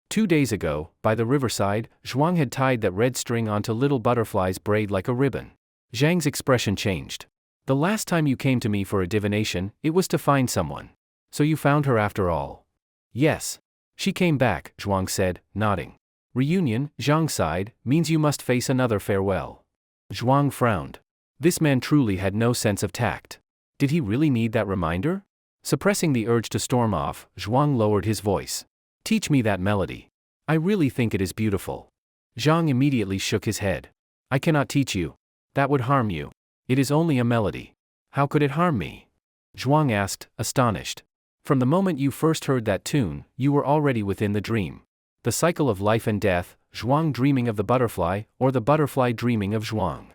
2 days ago, by the riverside, Zhuang had tied that red string onto Little Butterfly's braid like a ribbon. Zhang's expression changed. The last time you came to me for a divination, it was to find someone. So you found her after all? Yes. She came back, Zhuang said, nodding. Reunion, Zhang sighed, means you must face another farewell. Zhuang frowned. This man truly had no sense of tact. Did he really need that reminder? Suppressing the urge to storm off, Zhuang lowered his voice. Teach me that melody. I really think it is beautiful. Zhang immediately shook his head. I cannot teach you. That would harm you. It is only a melody. How could it harm me? Zhuang asked, astonished. From the moment you first heard that tune, you were already within the dream. The cycle of life and death, Zhuang dreaming of the butterfly, or the butterfly dreaming of Zhuang.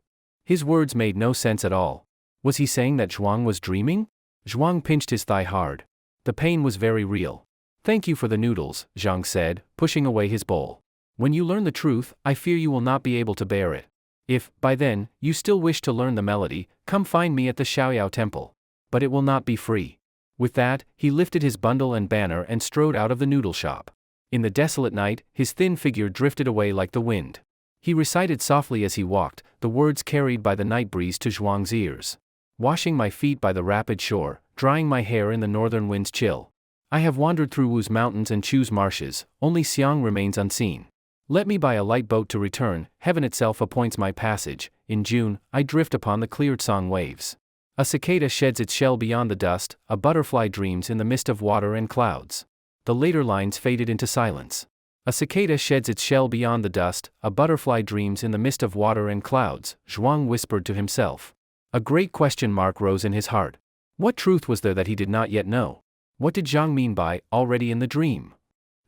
His words made no sense at all. Was he saying that Zhuang was dreaming? Zhuang pinched his thigh hard. The pain was very real. Thank you for the noodles, Zhang said, pushing away his bowl. When you learn the truth, I fear you will not be able to bear it. If, by then, you still wish to learn the melody, come find me at the Xiaoyao temple. But it will not be free. With that, he lifted his bundle and banner and strode out of the noodle shop. In the desolate night, his thin figure drifted away like the wind. He recited softly as he walked, the words carried by the night breeze to Zhuang's ears. Washing my feet by the rapid shore, drying my hair in the northern wind's chill. I have wandered through Wu's mountains and Chu's marshes, only Xiang remains unseen. Let me buy a light boat to return, heaven itself appoints my passage. In June, I drift upon the cleared song waves. A cicada sheds its shell beyond the dust, a butterfly dreams in the mist of water and clouds. The later lines faded into silence. A cicada sheds its shell beyond the dust, a butterfly dreams in the mist of water and clouds, Zhuang whispered to himself. A great question mark rose in his heart. What truth was there that he did not yet know? What did Zhang mean by, already in the dream?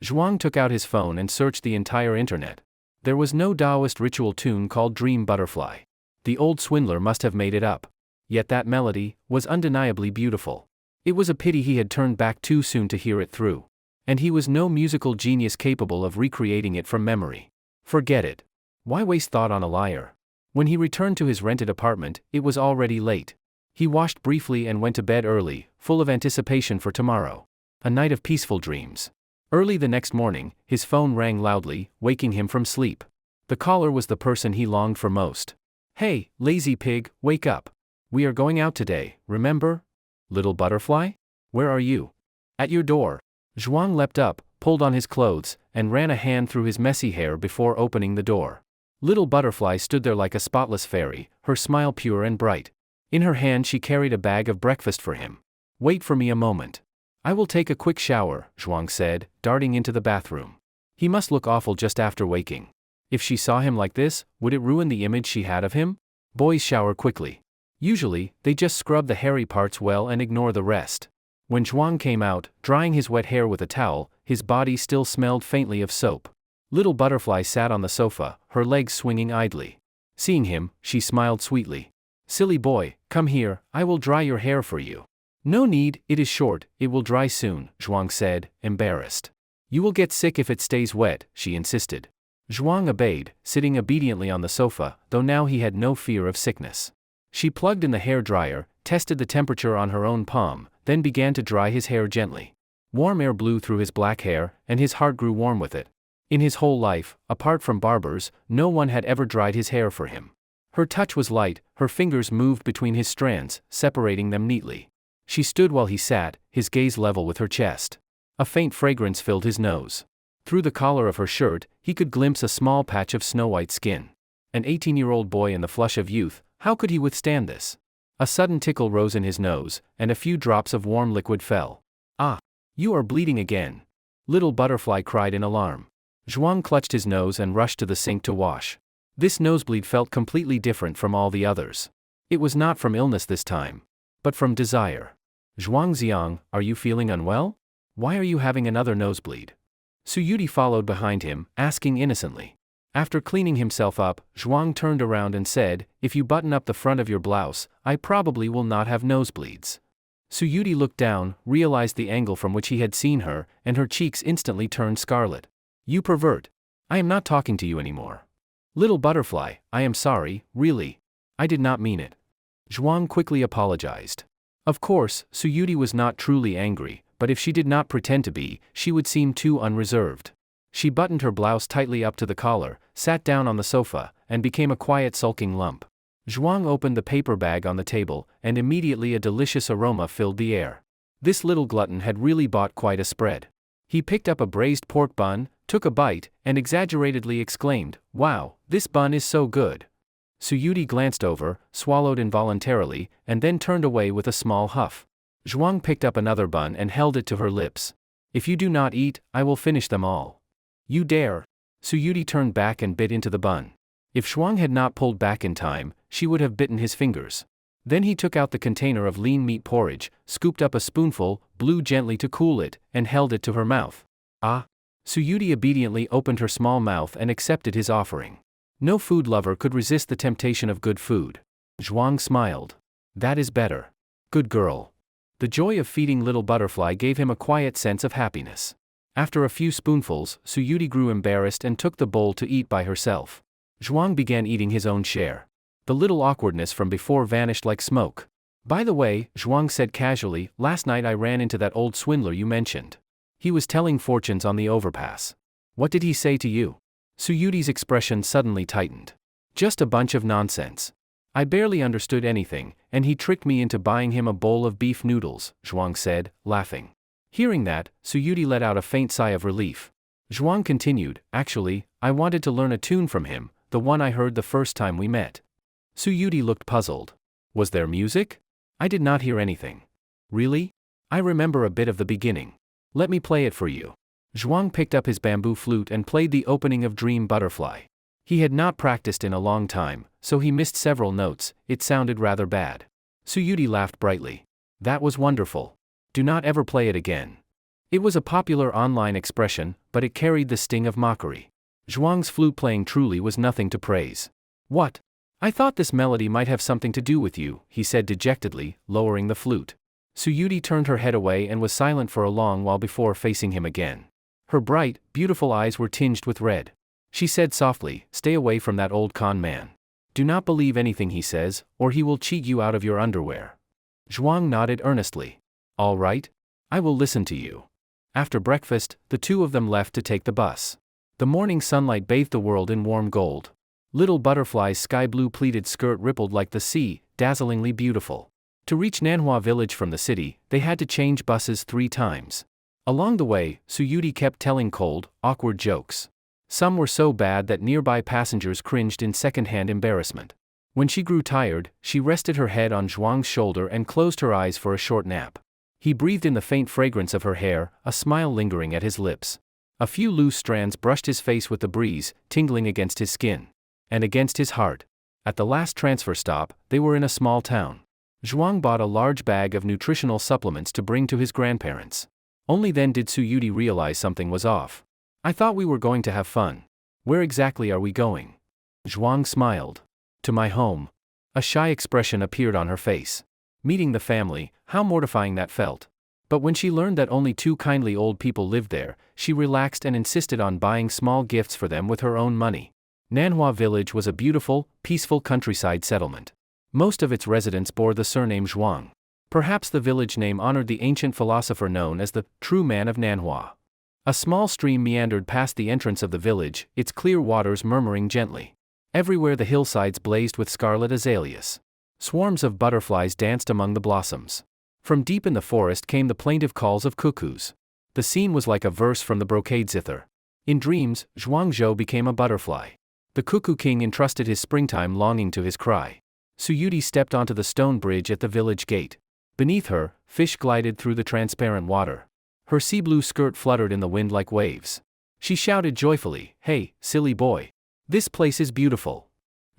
Zhuang took out his phone and searched the entire internet. There was no Taoist ritual tune called Dream Butterfly. The old swindler must have made it up. Yet that melody was undeniably beautiful. It was a pity he had turned back too soon to hear it through. And he was no musical genius capable of recreating it from memory. Forget it. Why waste thought on a liar? When he returned to his rented apartment, it was already late. He washed briefly and went to bed early, full of anticipation for tomorrow. A night of peaceful dreams. Early the next morning, his phone rang loudly, waking him from sleep. The caller was the person he longed for most. Hey, lazy pig, wake up. We are going out today, remember? Little butterfly? Where are you? At your door. Zhuang leapt up, pulled on his clothes, and ran a hand through his messy hair before opening the door. Little butterfly stood there like a spotless fairy, her smile pure and bright. In her hand she carried a bag of breakfast for him. Wait for me a moment. I will take a quick shower, Zhuang said, darting into the bathroom. He must look awful just after waking. If she saw him like this, would it ruin the image she had of him? Boys shower quickly. Usually, they just scrub the hairy parts well and ignore the rest. When Zhuang came out, drying his wet hair with a towel, his body still smelled faintly of soap. Little butterfly sat on the sofa, her legs swinging idly. Seeing him, she smiled sweetly. Silly boy, come here, I will dry your hair for you. No need, it is short, it will dry soon, Zhuang said, embarrassed. You will get sick if it stays wet, she insisted. Zhuang obeyed, sitting obediently on the sofa, though now he had no fear of sickness. She plugged in the hair dryer, tested the temperature on her own palm, then began to dry his hair gently. Warm air blew through his black hair, and his heart grew warm with it. In his whole life, apart from barbers, no one had ever dried his hair for him. Her touch was light, her fingers moved between his strands, separating them neatly. She stood while he sat, his gaze level with her chest. A faint fragrance filled his nose. Through the collar of her shirt, he could glimpse a small patch of snow-white skin. An 18-year-old boy in the flush of youth, how could he withstand this? A sudden tickle rose in his nose, and a few drops of warm liquid fell. Ah! You are bleeding again. Little butterfly cried in alarm. Zhuang clutched his nose and rushed to the sink to wash. This nosebleed felt completely different from all the others. It was not from illness this time, but from desire. Zhuangziang, are you feeling unwell? Why are you having another nosebleed? Suyuti followed behind him, asking innocently. After cleaning himself up, Zhuang turned around and said, if you button up the front of your blouse, I probably will not have nosebleeds. Suyuti looked down, realized the angle from which he had seen her, and her cheeks instantly turned scarlet. You pervert. I am not talking to you anymore. Little butterfly, I am sorry, really. I did not mean it. Zhuang quickly apologized. Of course, Suyuti was not truly angry, but if she did not pretend to be, she would seem too unreserved. She buttoned her blouse tightly up to the collar, sat down on the sofa, and became a quiet sulking lump. Zhuang opened the paper bag on the table, and immediately a delicious aroma filled the air. This little glutton had really bought quite a spread. He picked up a braised pork bun, took a bite, and exaggeratedly exclaimed, wow, this bun is so good. Suyuti glanced over, swallowed involuntarily, and then turned away with a small huff. Zhuang picked up another bun and held it to her lips. If you do not eat, I will finish them all. You dare. Suyuti turned back and bit into the bun. If Zhuang had not pulled back in time, she would have bitten his fingers. Then he took out the container of lean meat porridge, scooped up a spoonful, blew gently to cool it, and held it to her mouth. Ah! Suyuti obediently opened her small mouth and accepted his offering. No food lover could resist the temptation of good food. Zhuang smiled. That is better. Good girl. The joy of feeding little butterfly gave him a quiet sense of happiness. After a few spoonfuls, Suyuti grew embarrassed and took the bowl to eat by herself. Zhuang began eating his own share. The little awkwardness from before vanished like smoke. By the way, Zhuang said casually, last night I ran into that old swindler you mentioned. He was telling fortunes on the overpass. What did he say to you? Suyuti's expression suddenly tightened. Just a bunch of nonsense. I barely understood anything, and he tricked me into buying him a bowl of beef noodles, Zhuang said, laughing. Hearing that, Suyuti let out a faint sigh of relief. Zhuang continued, actually, I wanted to learn a tune from him, the one I heard the first time we met. Suyuti looked puzzled. Was there music? I did not hear anything. Really? I remember a bit of the beginning. Let me play it for you. Zhuang picked up his bamboo flute and played the opening of Dream Butterfly. He had not practiced in a long time, so he missed several notes. It sounded rather bad. Suyuti laughed brightly. That was wonderful. Do not ever play it again. It was a popular online expression, but it carried the sting of mockery. Zhuang's flute playing truly was nothing to praise. What? I thought this melody might have something to do with you, he said dejectedly, lowering the flute. Suyuti turned her head away and was silent for a long while before facing him again. Her bright, beautiful eyes were tinged with red. She said softly, stay away from that old con man. Do not believe anything he says, or he will cheat you out of your underwear. Zhuang nodded earnestly. All right. I will listen to you. After breakfast, the two of them left to take the bus. The morning sunlight bathed the world in warm gold. Little Butterfly's sky-blue pleated skirt rippled like the sea, dazzlingly beautiful. To reach Manhwa village from the city, they had to change buses 3 times. Along the way, Suyuti kept telling cold, awkward jokes. Some were so bad that nearby passengers cringed in second-hand embarrassment. When she grew tired, she rested her head on Zhuang's shoulder and closed her eyes for a short nap. He breathed in the faint fragrance of her hair, a smile lingering at his lips. A few loose strands brushed his face with the breeze, tingling against his skin. And against his heart. At the last transfer stop, they were in a small town. Zhuang bought a large bag of nutritional supplements to bring to his grandparents. Only then did Suyuti realize something was off. I thought we were going to have fun. Where exactly are we going? Zhuang smiled. To my home. A shy expression appeared on her face. Meeting the family, how mortifying that felt. But when she learned that only 2 kindly old people lived there, she relaxed and insisted on buying small gifts for them with her own money. Manhwa village was a beautiful, peaceful countryside settlement. Most of its residents bore the surname Zhuang. Perhaps the village name honored the ancient philosopher known as the true man of Manhwa. A small stream meandered past the entrance of the village, its clear waters murmuring gently. Everywhere the hillsides blazed with scarlet azaleas. Swarms of butterflies danced among the blossoms. From deep in the forest came the plaintive calls of cuckoos. The scene was like a verse from the brocade zither. In dreams, Zhuangzhou became a butterfly. The cuckoo king entrusted his springtime longing to his cry. Suyuti stepped onto the stone bridge at the village gate. Beneath her, fish glided through the transparent water. Her sea blue skirt fluttered in the wind like waves. She shouted joyfully, "Hey, silly boy. This place is beautiful."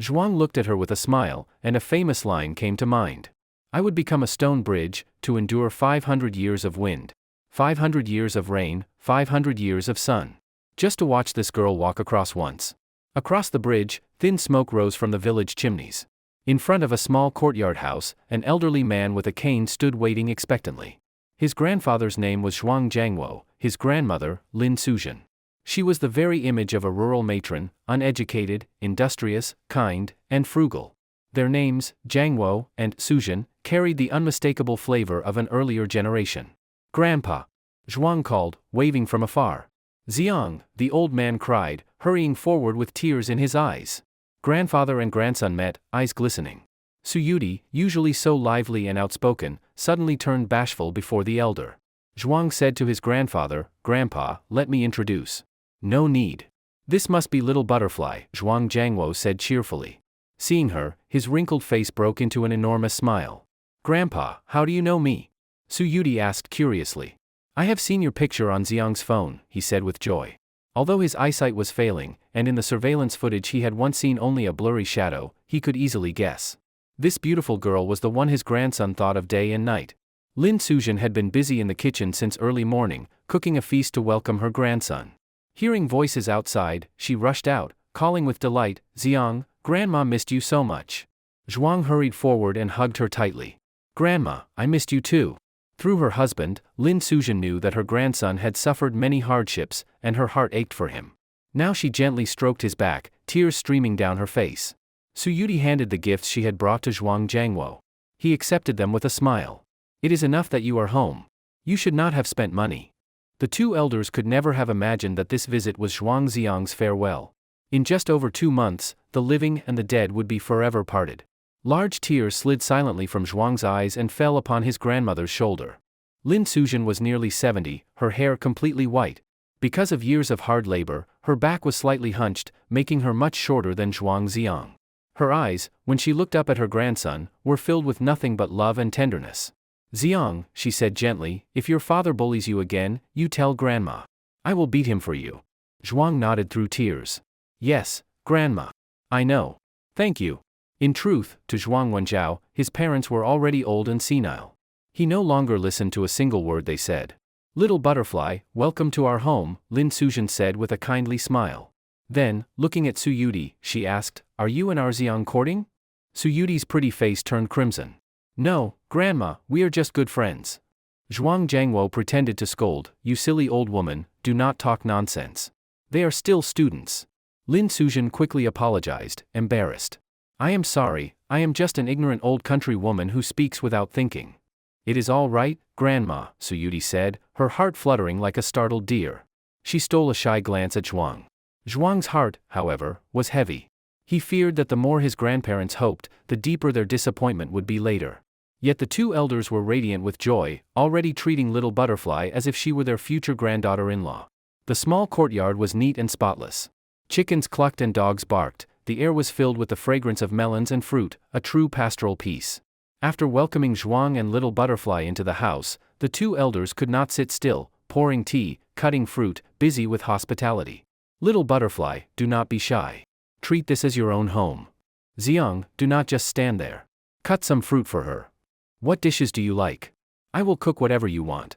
Zhuang looked at her with a smile, and a famous line came to mind. I would become a stone bridge, to endure 500 years of wind. 500 years of rain, 500 years of sun. Just to watch this girl walk across once. Across the bridge, thin smoke rose from the village chimneys. In front of a small courtyard house, an elderly man with a cane stood waiting expectantly. His grandfather's name was Zhuang Jiangwo, his grandmother, Lin Suzhen. She was the very image of a rural matron, uneducated, industrious, kind, and frugal. Their names, Jiangwo and Suzhen, carried the unmistakable flavor of an earlier generation. "Grandpa!" Zhuang called, waving from afar. "Xiang!" the old man cried, hurrying forward with tears in his eyes. Grandfather and grandson met, eyes glistening. Suyuti, usually so lively and outspoken, suddenly turned bashful before the elder. Zhuang said to his grandfather, "Grandpa, let me introduce." "No need. This must be Little Butterfly," Zhuang Jiangwo said cheerfully. Seeing her, his wrinkled face broke into an enormous smile. "Grandpa, how do you know me?" Suyuti asked curiously. "I have seen your picture on Xiang's phone," he said with joy. Although his eyesight was failing, and in the surveillance footage he had once seen only a blurry shadow, he could easily guess. This beautiful girl was the one his grandson thought of day and night. Lin Suzhen had been busy in the kitchen since early morning, cooking a feast to welcome her grandson. Hearing voices outside, she rushed out, calling with delight, "Xiang, Grandma missed you so much." Zhuang hurried forward and hugged her tightly. "Grandma, I missed you too. Through her husband, Lin Sujin knew that her grandson had suffered many hardships, and her heart ached for him. Now she gently stroked his back, tears streaming down her face. Suyuti handed the gifts she had brought to Zhuang Jiangwo. He accepted them with a smile. It is enough that you are home. You should not have spent money. The two elders could never have imagined that this visit was Zhuang Xiang's farewell. In just over 2 months, the living and the dead would be forever parted. Large tears slid silently from Zhuang's eyes and fell upon his grandmother's shoulder. Lin Sujin was nearly 70, her hair completely white. Because of years of hard labor, her back was slightly hunched, making her much shorter than Zhuang Xiang. Her eyes, when she looked up at her grandson, were filled with nothing but love and tenderness. Xiang, she said gently, if your father bullies you again, you tell grandma. I will beat him for you. Zhuang nodded through tears. Yes, grandma. I know. Thank you. In truth, to Zhuang Wenjiao, his parents were already old and senile. He no longer listened to a single word they said. Little butterfly, welcome to our home, Lin Sujin said with a kindly smile. Then, looking at Suyuti, she asked, are you and our Xiang courting? Suyuti's pretty face turned crimson. No, grandma, we are just good friends. Zhuang Jiangwo pretended to scold, you silly old woman, do not talk nonsense. They are still students. Lin Sujin quickly apologized, embarrassed. I am sorry, I am just an ignorant old country woman who speaks without thinking. It is all right, grandma, Suyuti said, her heart fluttering like a startled deer. She stole a shy glance at Zhuang. Zhuang's heart, however, was heavy. He feared that the more his grandparents hoped, the deeper their disappointment would be later. Yet the two elders were radiant with joy, already treating little butterfly as if she were their future granddaughter-in-law. The small courtyard was neat and spotless. Chickens clucked and dogs barked, the air was filled with the fragrance of melons and fruit, a true pastoral peace. After welcoming Zhuang and little butterfly into the house, the two elders could not sit still, pouring tea, cutting fruit, busy with hospitality. Little butterfly, do not be shy. Treat this as your own home. Xiang, do not just stand there. Cut some fruit for her. What dishes do you like? I will cook whatever you want.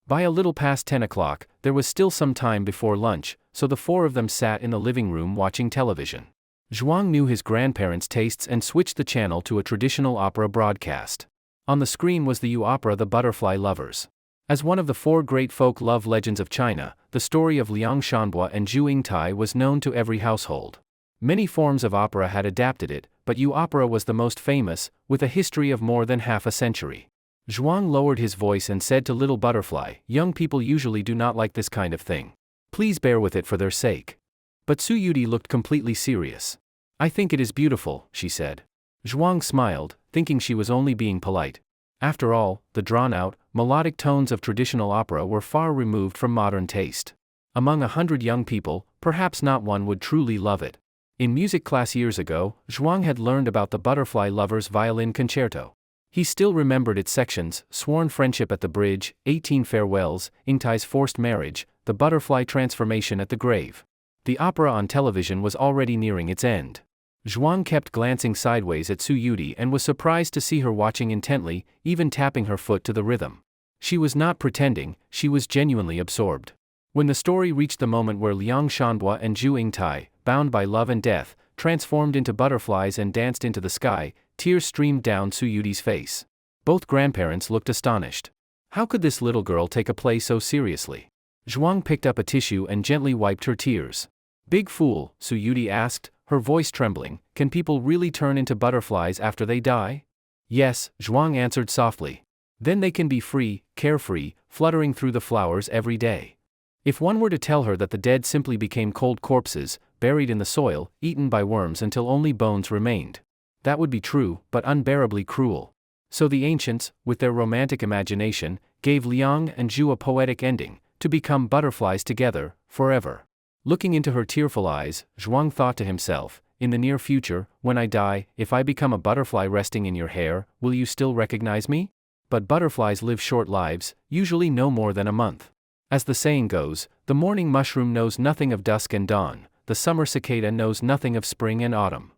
By a little past 10 o'clock, there was still some time before lunch, so the four of them sat in the living room watching television. Zhuang knew his grandparents' tastes and switched the channel to a traditional opera broadcast. On the screen was the opera The Butterfly Lovers. As one of the 4 great folk love legends of China, the story of Liang Shanbua and Zhu Yingtai was known to every household. Many forms of opera had adapted it, but opera was the most famous, with a history of more than half a century. Zhuang lowered his voice and said to little butterfly, young people usually do not like this kind of thing. Please bear with it for their sake. But Suyuti looked completely serious. I think it is beautiful, she said. Zhuang smiled, thinking she was only being polite. After all, the drawn-out, melodic tones of traditional opera were far removed from modern taste. Among 100 young people, perhaps not one would truly love it. In music class years ago, Zhuang had learned about the Butterfly Lovers Violin Concerto. He still remembered its sections: Sworn Friendship at the Bridge, 18 Farewells, Yingtai's Forced Marriage, the Butterfly Transformation at the Grave. The opera on television was already nearing its end. Zhuang kept glancing sideways at Suyuti and was surprised to see her watching intently, even tapping her foot to the rhythm. She was not pretending, she was genuinely absorbed. When the story reached the moment where Liang Shanbua and Zhu Yingtai, bound by love and death, transformed into butterflies and danced into the sky, tears streamed down Suyuti's face. Both grandparents looked astonished. How could this little girl take a play so seriously? Zhuang picked up a tissue and gently wiped her tears. Big fool, Suyuti asked, her voice trembling, can people really turn into butterflies after they die? Yes, Zhuang answered softly. Then they can be free, carefree, fluttering through the flowers every day. If one were to tell her that the dead simply became cold corpses, buried in the soil, eaten by worms until only bones remained, that would be true, but unbearably cruel. So the ancients, with their romantic imagination, gave Liang and Zhu a poetic ending, to become butterflies together, forever. Looking into her tearful eyes, Zhuang thought to himself, in the near future, when I die, if I become a butterfly resting in your hair, will you still recognize me? But butterflies live short lives, usually no more than a month. As the saying goes, the morning mushroom knows nothing of dusk and dawn, the summer cicada knows nothing of spring and autumn.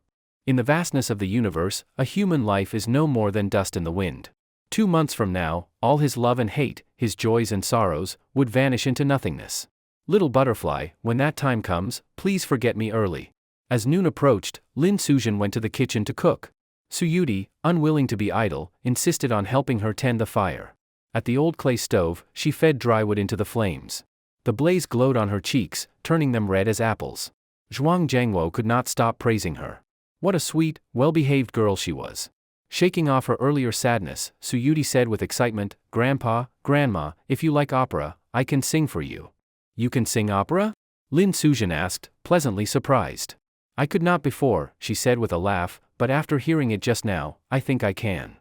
In the vastness of the universe, a human life is no more than dust in the wind. 2 months from now, all his love and hate, his joys and sorrows, would vanish into nothingness. Little butterfly, when that time comes, please forget me early. As noon approached, Lin Sujin went to the kitchen to cook. Suyuti, unwilling to be idle, insisted on helping her tend the fire. At the old clay stove, she fed drywood into the flames. The blaze glowed on her cheeks, turning them red as apples. Zhuang Jiangwo could not stop praising her. What a sweet, well-behaved girl she was. Shaking off her earlier sadness, Su Yudi said with excitement, "Grandpa, Grandma, if you like opera, I can sing for you." "You can sing opera?" Lin Suzhen asked, pleasantly surprised. "I could not before," she said with a laugh, "but after hearing it just now, I think I can."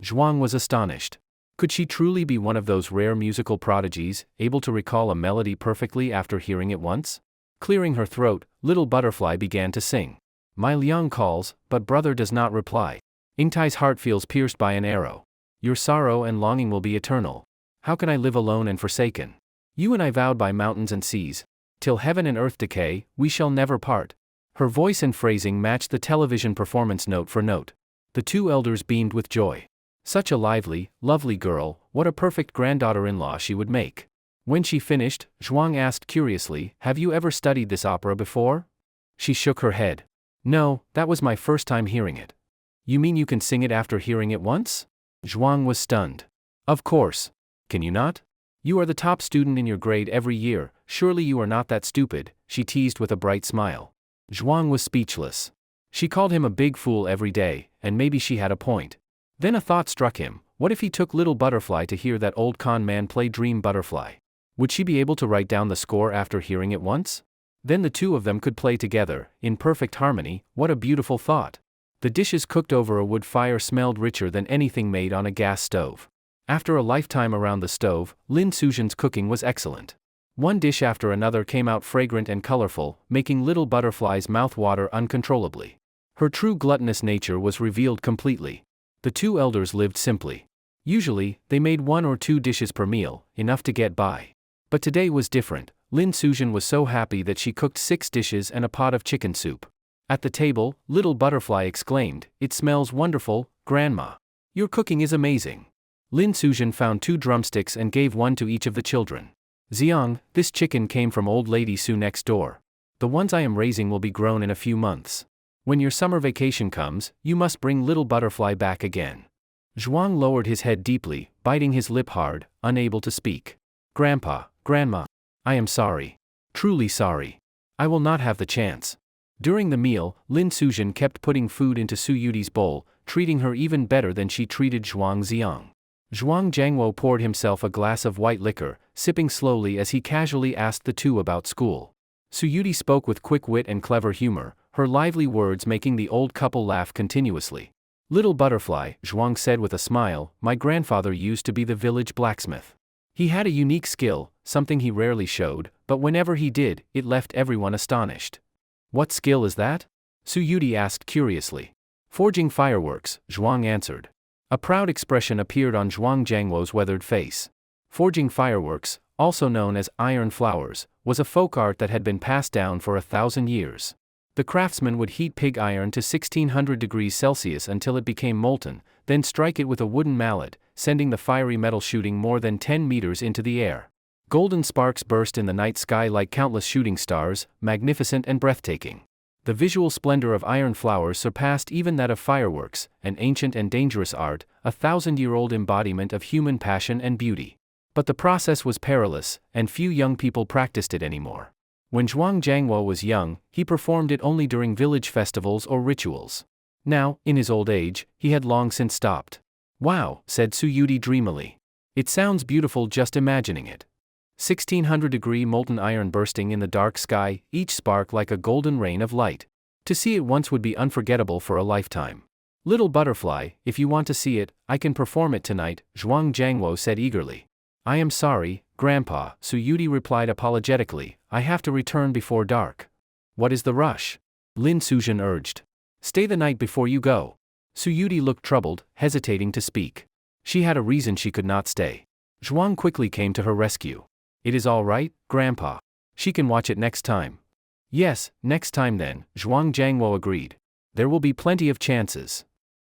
Zhuang was astonished. Could she truly be one of those rare musical prodigies, able to recall a melody perfectly after hearing it once? Clearing her throat, Little Butterfly began to sing. "My Liang calls, but brother does not reply. Ingtai's heart feels pierced by an arrow. Your sorrow and longing will be eternal. How can I live alone and forsaken? You and I vowed by mountains and seas. Till heaven and earth decay, we shall never part." Her voice and phrasing matched the television performance note for note. The two elders beamed with joy. Such a lively, lovely girl, what a perfect granddaughter-in-law she would make. When she finished, Zhuang asked curiously, "Have you ever studied this opera before?" She shook her head. "No, that was my first time hearing it." "You mean you can sing it after hearing it once?" Zhuang was stunned. "Of course. Can you not? You are the top student in your grade every year, surely you are not that stupid," she teased with a bright smile. Zhuang was speechless. She called him a big fool every day, and maybe she had a point. Then a thought struck him, what if he took Little Butterfly to hear that old con man play Dream Butterfly? Would she be able to write down the score after hearing it once? Then the two of them could play together, in perfect harmony. What a beautiful thought. The dishes cooked over a wood fire smelled richer than anything made on a gas stove. After a lifetime around the stove, Lin Suzhen's cooking was excellent. One dish after another came out fragrant and colorful, making Little Butterfly's mouth water uncontrollably. Her true gluttonous nature was revealed completely. The two elders lived simply. Usually, they made 1 or 2 dishes per meal, enough to get by. But today was different. Lin Suzhen was so happy that she cooked 6 dishes and a pot of chicken soup. At the table, Little Butterfly exclaimed, "It smells wonderful, Grandma. Your cooking is amazing." Lin Suzhen found 2 drumsticks and gave one to each of the children. "Xiang, this chicken came from old lady Su next door. The ones I am raising will be grown in a few months. When your summer vacation comes, you must bring Little Butterfly back again." Zhuang lowered his head deeply, biting his lip hard, unable to speak. "Grandpa, Grandma, I am sorry. Truly sorry. I will not have the chance." During the meal, Lin Suzhen kept putting food into Su Yudi's bowl, treating her even better than she treated Zhuang Xiang. Zhuang Jiangwo poured himself a glass of white liquor, sipping slowly as he casually asked the two about school. Su Yudi spoke with quick wit and clever humor, her lively words making the old couple laugh continuously. "Little Butterfly," Zhuang said with a smile, "my grandfather used to be the village blacksmith. He had a unique skill, something he rarely showed, but whenever he did, it left everyone astonished." "What skill is that?" Su Yudi asked curiously. "Forging fireworks," Zhuang answered. A proud expression appeared on Zhuang Jiangwo's weathered face. Forging fireworks, also known as iron flowers, was a folk art that had been passed down for 1,000 years. The craftsman would heat pig iron to 1600 degrees Celsius until it became molten, then strike it with a wooden mallet, sending the fiery metal shooting more than 10 meters into the air. Golden sparks burst in the night sky like countless shooting stars, magnificent and breathtaking. The visual splendor of iron flowers surpassed even that of fireworks, an ancient and dangerous art, a 1,000-year-old embodiment of human passion and beauty. But the process was perilous, and few young people practiced it anymore. When Zhuang Jiangwo was young, he performed it only during village festivals or rituals. Now, in his old age, he had long since stopped. "Wow," said Su Yudi dreamily. "It sounds beautiful just imagining it. 1600-degree molten iron bursting in the dark sky, each spark like a golden rain of light. To see it once would be unforgettable for a lifetime. Little Butterfly, if you want to see it, I can perform it tonight," Zhuang Jiangwo said eagerly. "I am sorry, Grandpa," Su Yudi replied apologetically, "I have to return before dark." "What is the rush?" Lin Suzhen urged. "Stay the night before you go." Su Yudi looked troubled, hesitating to speak. She had a reason she could not stay. Zhuang quickly came to her rescue. "It is all right, Grandpa. She can watch it next time." "Yes, next time then," Zhuang Jiangwo agreed. "There will be plenty of chances."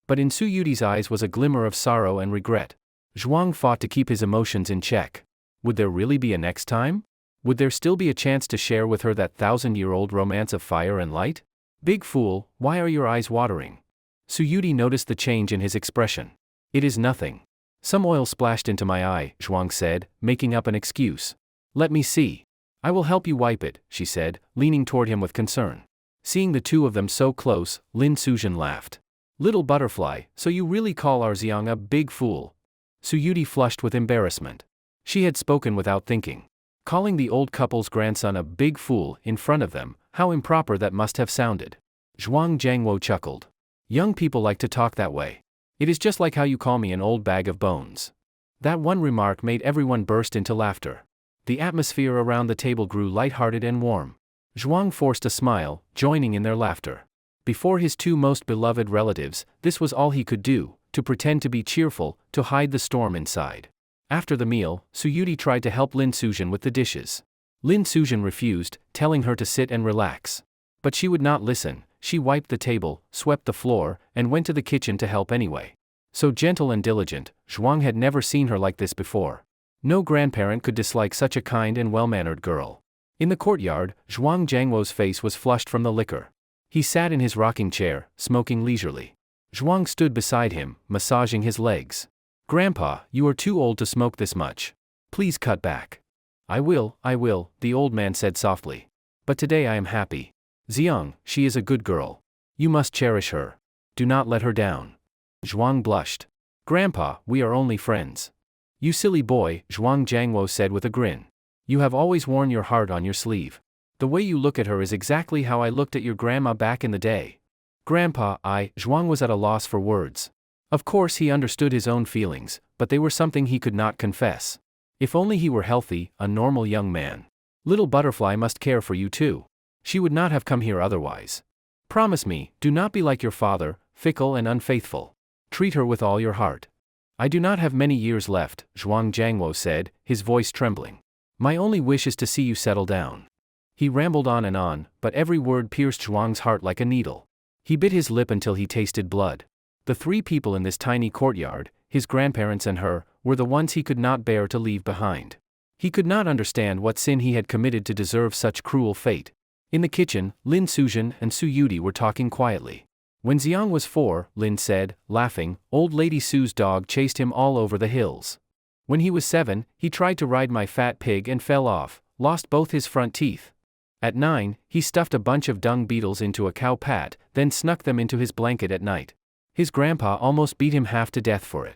But in Su Yudi's eyes was a glimmer of sorrow and regret. Zhuang fought to keep his emotions in check. Would there really be a next time? Would there still be a chance to share with her that 1,000-year-old romance of fire and light? "Big fool, why are your eyes watering?" Su Yudi noticed the change in his expression. "It is nothing." Some oil splashed into my eye, Zhuang said, making up an excuse. Let me see. I will help you wipe it, she said, leaning toward him with concern. Seeing the two of them so close, Lin Sujin laughed. Little butterfly, so you really call our Xiang a big fool? Suyuti flushed with embarrassment. She had spoken without thinking. Calling the old couple's grandson a big fool in front of them, how improper that must have sounded. Zhuang Jiangwo chuckled. Young people like to talk that way. It is just like how you call me an old bag of bones. That one remark made everyone burst into laughter. The atmosphere around the table grew light-hearted and warm. Zhuang forced a smile, joining in their laughter. Before his two most beloved relatives, this was all he could do, to pretend to be cheerful, to hide the storm inside. After the meal, Suyuti tried to help Lin Sujin with the dishes. Lin Sujin refused, telling her to sit and relax. But she would not listen. She wiped the table, swept the floor, and went to the kitchen to help anyway. So gentle and diligent, Zhuang had never seen her like this before. No grandparent could dislike such a kind and well-mannered girl. In the courtyard, Zhuang Jiangwo's face was flushed from the liquor. He sat in his rocking chair, smoking leisurely. Zhuang stood beside him, massaging his legs. Grandpa, you are too old to smoke this much. Please cut back. I will, the old man said softly. But today I am happy. Xiang, she is a good girl. You must cherish her. Do not let her down. Zhuang blushed. Grandpa, we are only friends. You silly boy, Zhuang Jiangwo said with a grin. You have always worn your heart on your sleeve. The way you look at her is exactly how I looked at your grandma back in the day. Grandpa, Zhuang was at a loss for words. Of course he understood his own feelings, but they were something he could not confess. If only he were healthy, a normal young man. Little butterfly must care for you too. She would not have come here otherwise. Promise me, do not be like your father, fickle and unfaithful. Treat her with all your heart. I do not have many years left, Zhuang Jiangwo said, his voice trembling. My only wish is to see you settle down. He rambled on, but every word pierced Zhuang's heart like a needle. He bit his lip until he tasted blood. The three people in this tiny courtyard, his grandparents and her, were the ones he could not bear to leave behind. He could not understand what sin he had committed to deserve such cruel fate. In the kitchen, Lin Sujin and Suyuti were talking quietly. When Xiang was 4, Lin said, laughing, old lady Su's dog chased him all over the hills. When he was 7, he tried to ride my fat pig and fell off, lost both his front teeth. At 9, he stuffed a bunch of dung beetles into a cow pat, then snuck them into his blanket at night. His grandpa almost beat him half to death for it.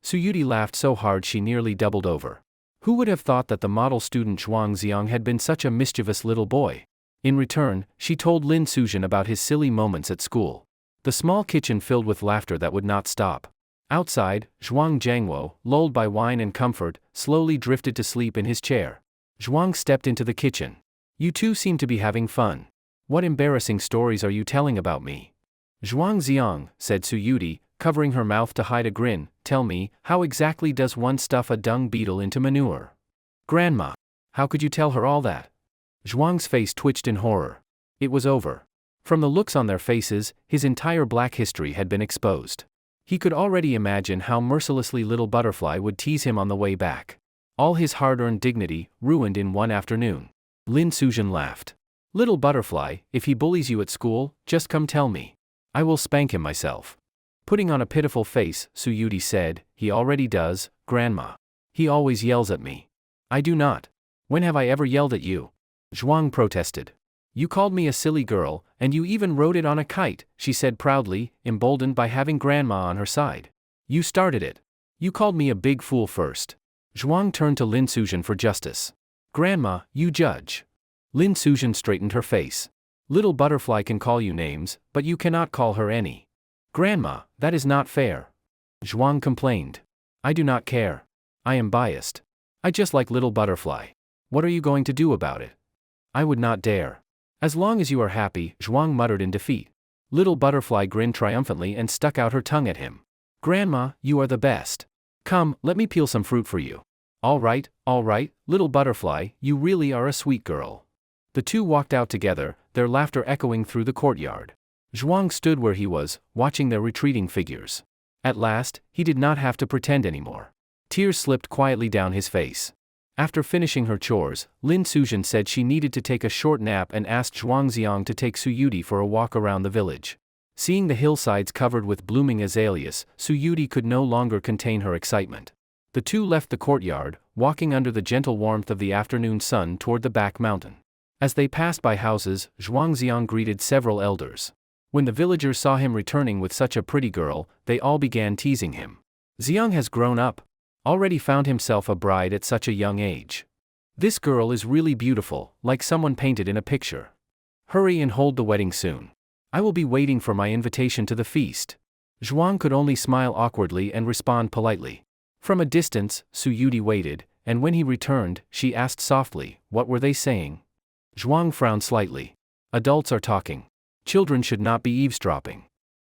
Suyuti laughed so hard she nearly doubled over. Who would have thought that the model student Zhuang Xiang had been such a mischievous little boy? In return, she told Lin Sujin about his silly moments at school. The small kitchen filled with laughter that would not stop. Outside, Zhuang Jiangwo, lulled by wine and comfort, slowly drifted to sleep in his chair. Zhuang stepped into the kitchen. You two seem to be having fun. What embarrassing stories are you telling about me? Zhuang Xiang, said Suyuti, covering her mouth to hide a grin, tell me, how exactly does one stuff a dung beetle into manure? Grandma. How could you tell her all that? Zhuang's face twitched in horror. It was over. From the looks on their faces, his entire black history had been exposed. He could already imagine how mercilessly Little Butterfly would tease him on the way back. All his hard-earned dignity, ruined in one afternoon. Lin Sujin laughed. Little Butterfly, if he bullies you at school, just come tell me. I will spank him myself. Putting on a pitiful face, Suyuti said, he already does, Grandma. He always yells at me. I do not. When have I ever yelled at you? Zhuang protested. You called me a silly girl, and you even rode it on a kite, she said proudly, emboldened by having Grandma on her side. You started it. You called me a big fool first. Zhuang turned to Lin Sujin for justice. Grandma, you judge. Lin Sujin straightened her face. Little Butterfly can call you names, but you cannot call her any. Grandma, that is not fair. Zhuang complained. I do not care. I am biased. I just like Little Butterfly. What are you going to do about it? I would not dare. As long as you are happy, Zhuang muttered in defeat. Little Butterfly grinned triumphantly and stuck out her tongue at him. Grandma, you are the best. Come, let me peel some fruit for you. All right, Little Butterfly, you really are a sweet girl. The two walked out together, their laughter echoing through the courtyard. Zhuang stood where he was, watching their retreating figures. At last, he did not have to pretend anymore. Tears slipped quietly down his face. After finishing her chores, Lin Sujin said she needed to take a short nap and asked Zhuang Xiang to take Suyuti for a walk around the village. Seeing the hillsides covered with blooming azaleas, Suyuri could no longer contain her excitement. The two left the courtyard, walking under the gentle warmth of the afternoon sun toward the back mountain. As they passed by houses, Zhuangziang greeted several elders. When the villagers saw him returning with such a pretty girl, they all began teasing him. Xiang has grown up. Already found himself a bride at such a young age. This girl is really beautiful, like someone painted in a picture. Hurry and hold the wedding soon. I will be waiting for my invitation to the feast. Zhuang could only smile awkwardly and respond politely. From a distance, Suyuri waited, and when he returned, she asked softly, "What were they saying?" Zhuang frowned slightly. "Adults are talking. Children should not be eavesdropping."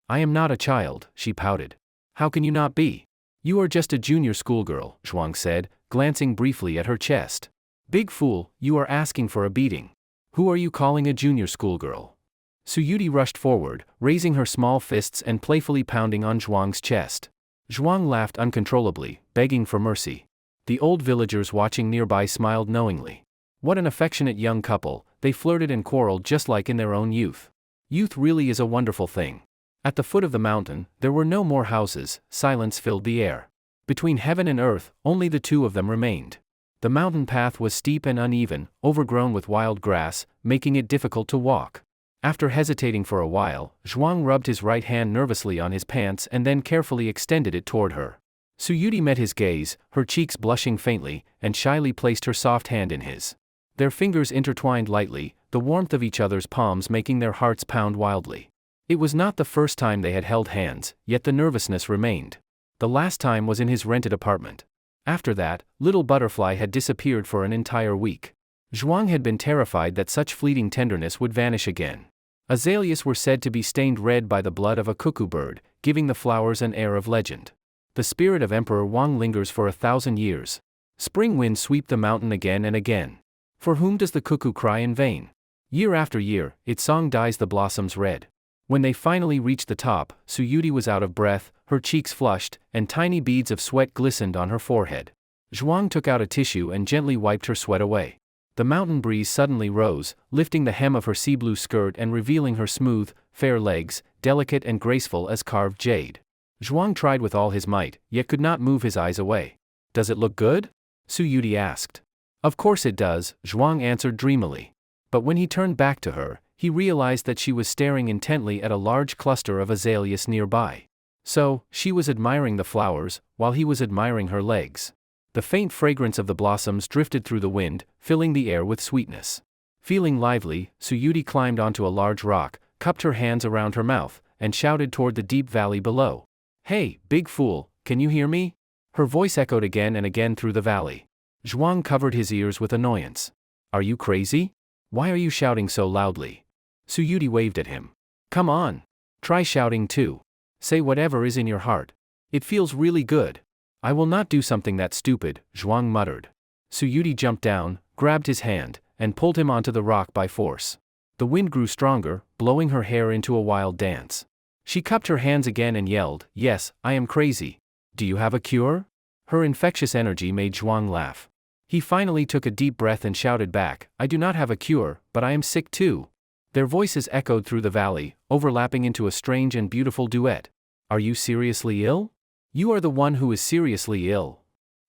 "I am not a child," she pouted. "How can you not be? You are just a junior schoolgirl," Zhuang said, glancing briefly at her chest. "Big fool, you are asking for a beating. Who are you calling a junior schoolgirl?" Suyuri rushed forward, raising her small fists and playfully pounding on Zhuang's chest. Zhuang laughed uncontrollably, begging for mercy. The old villagers watching nearby smiled knowingly. What an affectionate young couple, they flirted and quarreled just like in their own youth. Youth really is a wonderful thing. At the foot of the mountain, there were no more houses, silence filled the air. Between heaven and earth, only the two of them remained. The mountain path was steep and uneven, overgrown with wild grass, making it difficult to walk. After hesitating for a while, Zhuang rubbed his right hand nervously on his pants and then carefully extended it toward her. Suyuri met his gaze, her cheeks blushing faintly, and shyly placed her soft hand in his. Their fingers intertwined lightly, the warmth of each other's palms making their hearts pound wildly. It was not the first time they had held hands, yet the nervousness remained. The last time was in his rented apartment. After that, Little Butterfly had disappeared for an entire week. Zhuang had been terrified that such fleeting tenderness would vanish again. Azaleas were said to be stained red by the blood of a cuckoo bird, giving the flowers an air of legend. The spirit of Emperor Wang lingers for 1,000 years. Spring winds sweep the mountain again and again. For whom does the cuckoo cry in vain? Year after year, its song dyes the blossoms red. When they finally reached the top, Suyuri was out of breath, her cheeks flushed, and tiny beads of sweat glistened on her forehead. Zhuang took out a tissue and gently wiped her sweat away. The mountain breeze suddenly rose, lifting the hem of her sea blue skirt and revealing her smooth, fair legs, delicate and graceful as carved jade. Zhuang tried with all his might, yet could not move his eyes away. "Does it look good?" Suyuri asked. "Of course it does," Zhuang answered dreamily. But when he turned back to her, he realized that she was staring intently at a large cluster of azaleas nearby. So, she was admiring the flowers, while he was admiring her legs. The faint fragrance of the blossoms drifted through the wind, filling the air with sweetness. Feeling lively, Suyuri climbed onto a large rock, cupped her hands around her mouth, and shouted toward the deep valley below. "Hey, big fool, can you hear me?" Her voice echoed again and again through the valley. Zhuang covered his ears with annoyance. "Are you crazy? Why are you shouting so loudly?" Suyuri waved at him. "Come on. Try shouting too. Say whatever is in your heart. It feels really good." "I will not do something that stupid," Zhuang muttered. Suyuri jumped down, grabbed his hand, and pulled him onto the rock by force. The wind grew stronger, blowing her hair into a wild dance. She cupped her hands again and yelled, "Yes, I am crazy. Do you have a cure?" Her infectious energy made Zhuang laugh. He finally took a deep breath and shouted back, "I do not have a cure, but I am sick too." Their voices echoed through the valley, overlapping into a strange and beautiful duet. "Are you seriously ill?" "You are the one who is seriously ill."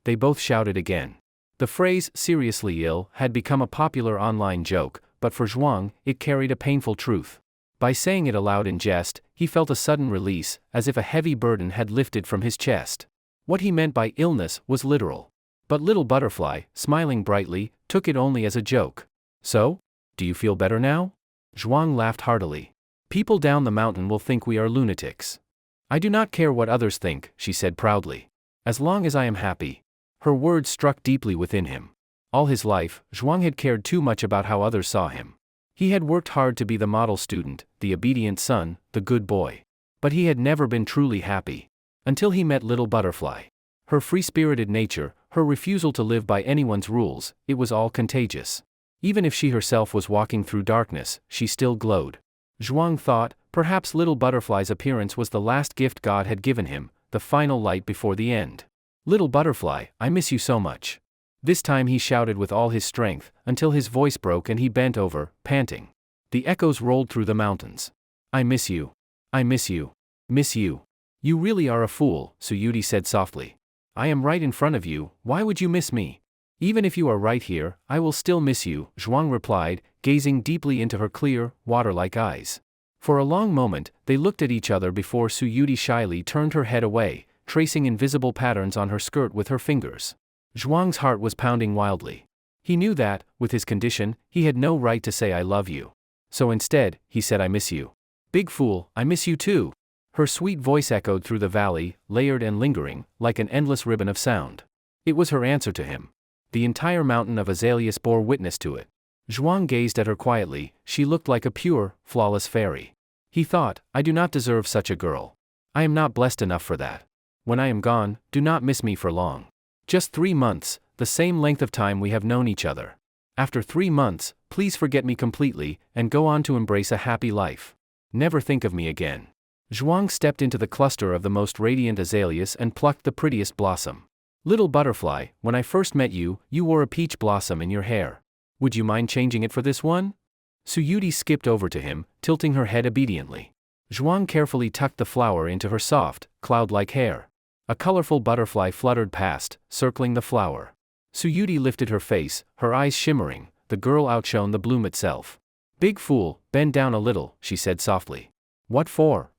They both shouted again. The phrase, "seriously ill," had become a popular online joke, but for Zhuang, it carried a painful truth. By saying it aloud in jest, he felt a sudden release, as if a heavy burden had lifted from his chest. What he meant by illness was literal. But Little Butterfly, smiling brightly, took it only as a joke. "So? Do you feel better now?" Zhuang laughed heartily. "People down the mountain will think we are lunatics." "I do not care what others think," she said proudly. "As long as I am happy." Her words struck deeply within him. All his life, Zhuang had cared too much about how others saw him. He had worked hard to be the model student, the obedient son, the good boy. But he had never been truly happy. Until he met Little Butterfly. Her free-spirited nature, her refusal to live by anyone's rules, it was all contagious. Even if she herself was walking through darkness, she still glowed. Zhuang thought, perhaps Little Butterfly's appearance was the last gift God had given him, the final light before the end. "Little Butterfly, I miss you so much." This time he shouted with all his strength, until his voice broke and he bent over, panting. The echoes rolled through the mountains. "I miss you. I miss you. Miss you. You really are a fool, Suyudi said softly. I am right in front of you, why would you miss me? Even if you are right here, I will still miss you, Zhuang replied, gazing deeply into her clear, water-like eyes. For a long moment, they looked at each other before Suyudi shyly turned her head away, tracing invisible patterns on her skirt with her fingers. Zhuang's heart was pounding wildly. He knew that, with his condition, he had no right to say I love you. So instead, he said I miss you. Big fool, I miss you too. Her sweet voice echoed through the valley, layered and lingering, like an endless ribbon of sound. It was her answer to him. The entire mountain of azaleas bore witness to it. Zhuang gazed at her quietly, she looked like a pure, flawless fairy. He thought, I do not deserve such a girl. I am not blessed enough for that. When I am gone, do not miss me for long. Just 3 months, the same length of time we have known each other. After 3 months, please forget me completely, and go on to embrace a happy life. Never think of me again. Zhuang stepped into the cluster of the most radiant azaleas and plucked the prettiest blossom. Little butterfly, when I first met you, you wore a peach blossom in your hair. Would you mind changing it for this one? Suyudi skipped over to him, tilting her head obediently. Zhuang carefully tucked the flower into her soft, cloud-like hair. A colorful butterfly fluttered past, circling the flower. Suyudi lifted her face, her eyes shimmering, the girl outshone the bloom itself. Big fool, bend down a little, she said softly. What for?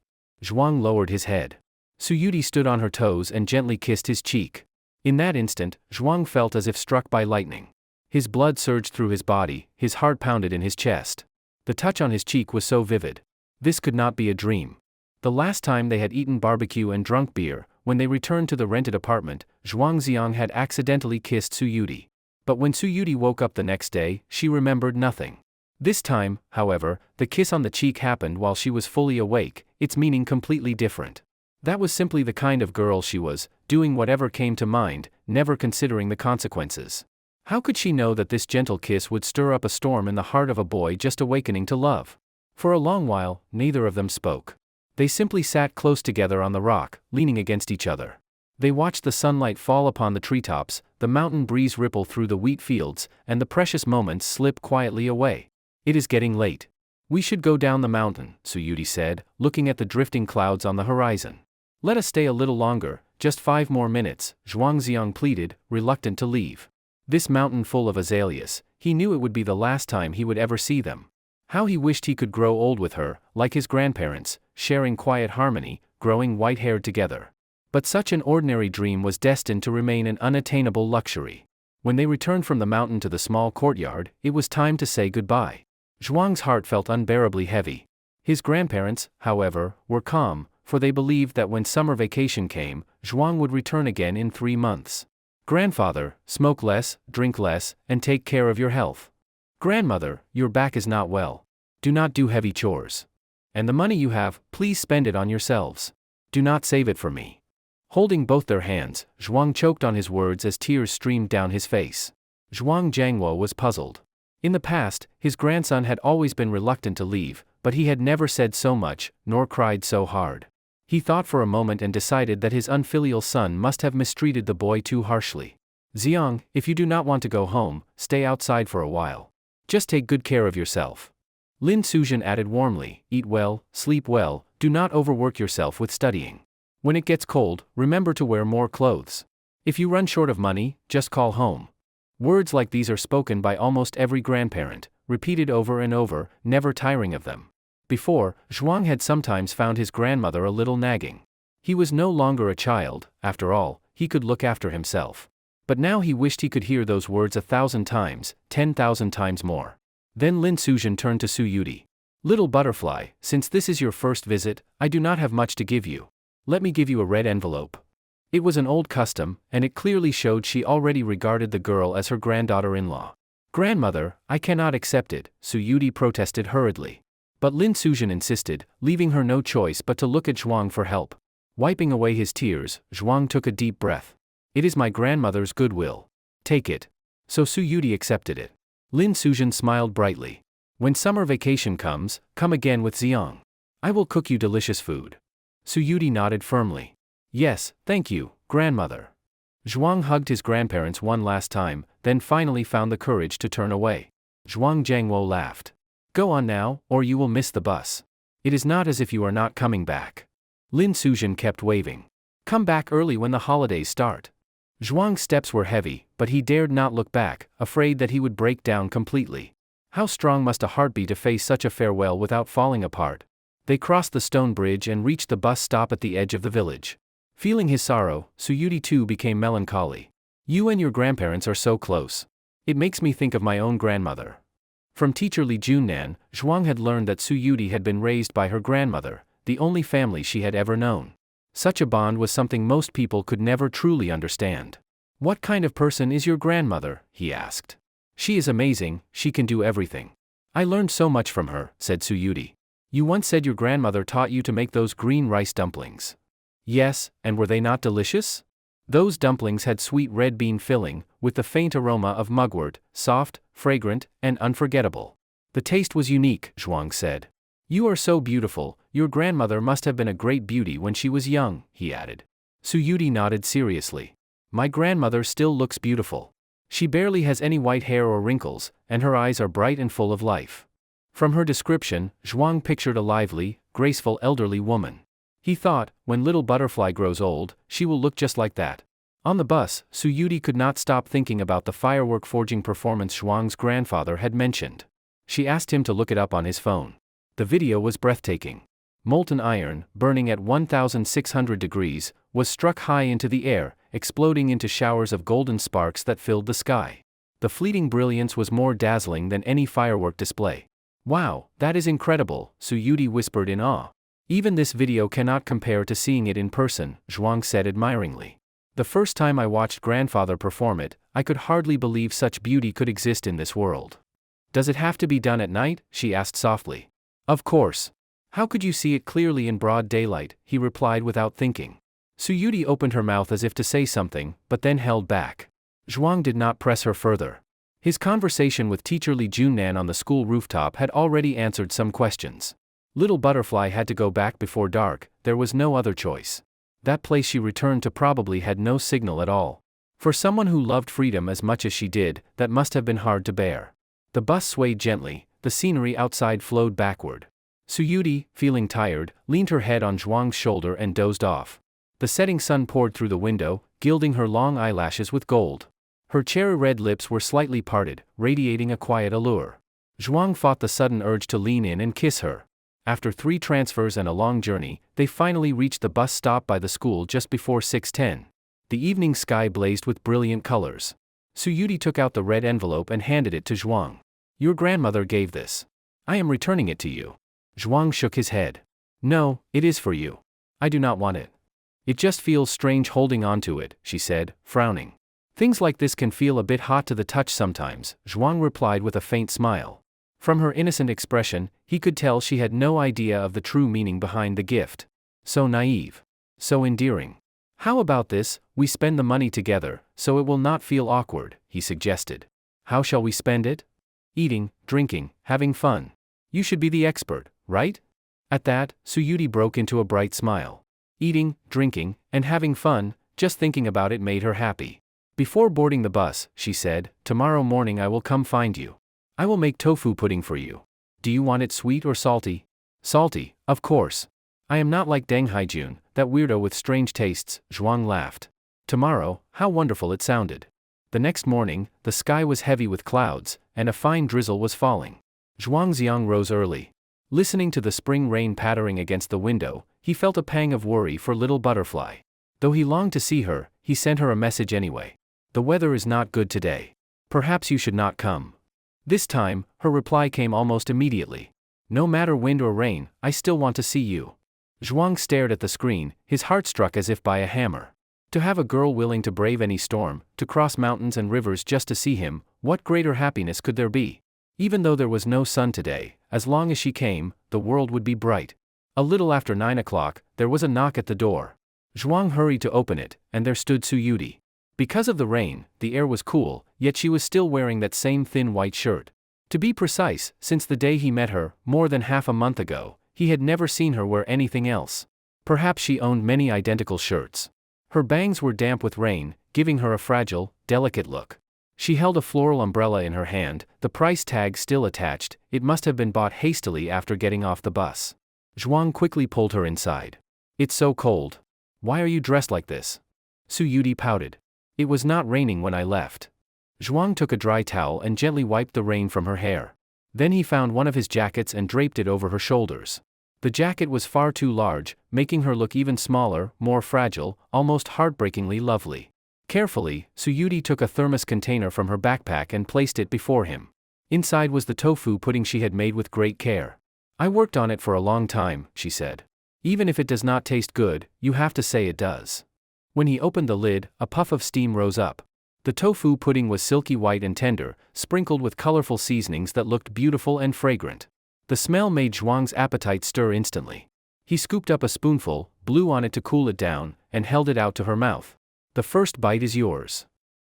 Zhuang lowered his head. Suyudi stood on her toes and gently kissed his cheek. In that instant, Zhuang felt as if struck by lightning. His blood surged through his body, his heart pounded in his chest. The touch on his cheek was so vivid. This could not be a dream. The last time they had eaten barbecue and drunk beer, when they returned to the rented apartment, Zhuang Xiang had accidentally kissed Suyudi. But when Suyudi woke up the next day, she remembered nothing. This time, however, the kiss on the cheek happened while she was fully awake, its meaning completely different. That was simply the kind of girl she was, doing whatever came to mind, never considering the consequences. How could she know that this gentle kiss would stir up a storm in the heart of a boy just awakening to love? For a long while, neither of them spoke. They simply sat close together on the rock, leaning against each other. They watched the sunlight fall upon the treetops, the mountain breeze ripple through the wheat fields, and the precious moments slip quietly away. It is getting late. We should go down the mountain, Suyudi said, looking at the drifting clouds on the horizon. Let us stay a little longer, just 5 more minutes, Zhuang Xiang pleaded, reluctant to leave. This mountain full of azaleas, he knew it would be the last time he would ever see them. How he wished he could grow old with her, like his grandparents, sharing quiet harmony, growing white-haired together. But such an ordinary dream was destined to remain an unattainable luxury. When they returned from the mountain to the small courtyard, it was time to say goodbye. Zhuang's heart felt unbearably heavy. His grandparents, however, were calm, for they believed that when summer vacation came, Zhuang would return again in 3 months. Grandfather, smoke less, drink less, and take care of your health. Grandmother, your back is not well. Do not do heavy chores. And the money you have, please spend it on yourselves. Do not save it for me. Holding both their hands, Zhuang choked on his words as tears streamed down his face. Zhuang Jiangwo was puzzled. In the past, his grandson had always been reluctant to leave, but he had never said so much, nor cried so hard. He thought for a moment and decided that his unfilial son must have mistreated the boy too harshly. Xiang, if you do not want to go home, stay outside for a while. Just take good care of yourself. Lin Suzhen added warmly, eat well, sleep well, do not overwork yourself with studying. When it gets cold, remember to wear more clothes. If you run short of money, just call home. Words like these are spoken by almost every grandparent, repeated over and over, never tiring of them. Before, Zhuang had sometimes found his grandmother a little nagging. He was no longer a child, after all, he could look after himself. But now he wished he could hear those words 1,000 times, 10,000 times more. Then Lin Suzhen turned to Suyudi. Little butterfly, since this is your first visit, I do not have much to give you. Let me give you a red envelope. It was an old custom, and it clearly showed she already regarded the girl as her granddaughter-in-law. Grandmother, I cannot accept it, Suyudi protested hurriedly. But Lin Suzhen insisted, leaving her no choice but to look at Zhuang for help. Wiping away his tears, Zhuang took a deep breath. It is my grandmother's goodwill. Take it. So Suyudi accepted it. Lin Suzhen smiled brightly. When summer vacation comes, come again with Xiang. I will cook you delicious food. Suyudi nodded firmly. Yes, thank you, grandmother. Zhuang hugged his grandparents one last time, then finally found the courage to turn away. Zhuang Jiangwo laughed. Go on now, or you will miss the bus. It is not as if you are not coming back. Lin Suzhen kept waving. Come back early when the holidays start. Zhuang's steps were heavy, but he dared not look back, afraid that he would break down completely. How strong must a heart be to face such a farewell without falling apart? They crossed the stone bridge and reached the bus stop at the edge of the village. Feeling his sorrow, Suyudi too became melancholy. You and your grandparents are so close. It makes me think of my own grandmother. From teacher Li Junnan, Zhuang had learned that Suyudi had been raised by her grandmother, the only family she had ever known. Such a bond was something most people could never truly understand. What kind of person is your grandmother? He asked. She is amazing, she can do everything. I learned so much from her, said Suyudi. You once said your grandmother taught you to make those green rice dumplings. Yes, and were they not delicious? Those dumplings had sweet red bean filling, with the faint aroma of mugwort, soft, fragrant, and unforgettable. The taste was unique, Zhuang said. You are so beautiful, your grandmother must have been a great beauty when she was young, he added. Suyudi nodded seriously. My grandmother still looks beautiful. She barely has any white hair or wrinkles, and her eyes are bright and full of life. From her description, Zhuang pictured a lively, graceful elderly woman. He thought, when little butterfly grows old, she will look just like that. On the bus, Suyudi could not stop thinking about the firework forging performance Zhuang's grandfather had mentioned. She asked him to look it up on his phone. The video was breathtaking. Molten iron, burning at 1,600 degrees, was struck high into the air, exploding into showers of golden sparks that filled the sky. The fleeting brilliance was more dazzling than any firework display. Wow, that is incredible, Suyudi whispered in awe. Even this video cannot compare to seeing it in person, Zhuang said admiringly. The first time I watched grandfather perform it, I could hardly believe such beauty could exist in this world. Does it have to be done at night? She asked softly. Of course. How could you see it clearly in broad daylight? He replied without thinking. Suyudi opened her mouth as if to say something, but then held back. Zhuang did not press her further. His conversation with teacher Li Junnan on the school rooftop had already answered some questions. Little Butterfly had to go back before dark, there was no other choice. That place she returned to probably had no signal at all. For someone who loved freedom as much as she did, that must have been hard to bear. The bus swayed gently, the scenery outside flowed backward. Suyudi, feeling tired, leaned her head on Zhuang's shoulder and dozed off. The setting sun poured through the window, gilding her long eyelashes with gold. Her cherry-red lips were slightly parted, radiating a quiet allure. Zhuang fought the sudden urge to lean in and kiss her. After 3 transfers and a long journey, they finally reached the bus stop by the school just before 6:10. The evening sky blazed with brilliant colors. Suyudi took out the red envelope and handed it to Zhuang. Your grandmother gave this. I am returning it to you. Zhuang shook his head. No, it is for you. I do not want it. It just feels strange holding on to it, she said, frowning. Things like this can feel a bit hot to the touch sometimes, Zhuang replied with a faint smile. From her innocent expression, he could tell she had no idea of the true meaning behind the gift. So naive. So endearing. How about this, we spend the money together, so it will not feel awkward, he suggested. How shall we spend it? Eating, drinking, having fun. You should be the expert, right? At that, Suyudi broke into a bright smile. Eating, drinking, and having fun, just thinking about it made her happy. Before boarding the bus, she said, tomorrow morning I will come find you. I will make tofu pudding for you. Do you want it sweet or salty? Salty, of course. I am not like Deng Haijun, that weirdo with strange tastes, Zhuang laughed. Tomorrow, how wonderful it sounded. The next morning, the sky was heavy with clouds, and a fine drizzle was falling. Zhuang Xiang rose early. Listening to the spring rain pattering against the window, he felt a pang of worry for Little Butterfly. Though he longed to see her, he sent her a message anyway. The weather is not good today. Perhaps you should not come. This time, her reply came almost immediately. No matter wind or rain, I still want to see you. Zhuang stared at the screen, his heart struck as if by a hammer. To have a girl willing to brave any storm, to cross mountains and rivers just to see him, what greater happiness could there be? Even though there was no sun today, as long as she came, the world would be bright. A little after 9 o'clock, there was a knock at the door. Zhuang hurried to open it, and there stood Suyudi. Because of the rain, the air was cool, yet she was still wearing that same thin white shirt. To be precise, since the day he met her, more than half a month ago, he had never seen her wear anything else. Perhaps she owned many identical shirts. Her bangs were damp with rain, giving her a fragile, delicate look. She held a floral umbrella in her hand, the price tag still attached. It must have been bought hastily after getting off the bus. Zhuang quickly pulled her inside. It's so cold. Why are you dressed like this? Su Yudi pouted. It was not raining when I left. Zhuang took a dry towel and gently wiped the rain from her hair. Then he found one of his jackets and draped it over her shoulders. The jacket was far too large, making her look even smaller, more fragile, almost heartbreakingly lovely. Carefully, Su Yudi took a thermos container from her backpack and placed it before him. Inside was the tofu pudding she had made with great care. I worked on it for a long time, she said. Even if it does not taste good, you have to say it does. When he opened the lid, a puff of steam rose up. The tofu pudding was silky white and tender, sprinkled with colorful seasonings that looked beautiful and fragrant. The smell made Zhuang's appetite stir instantly. He scooped up a spoonful, blew on it to cool it down, and held it out to her mouth. The first bite is yours.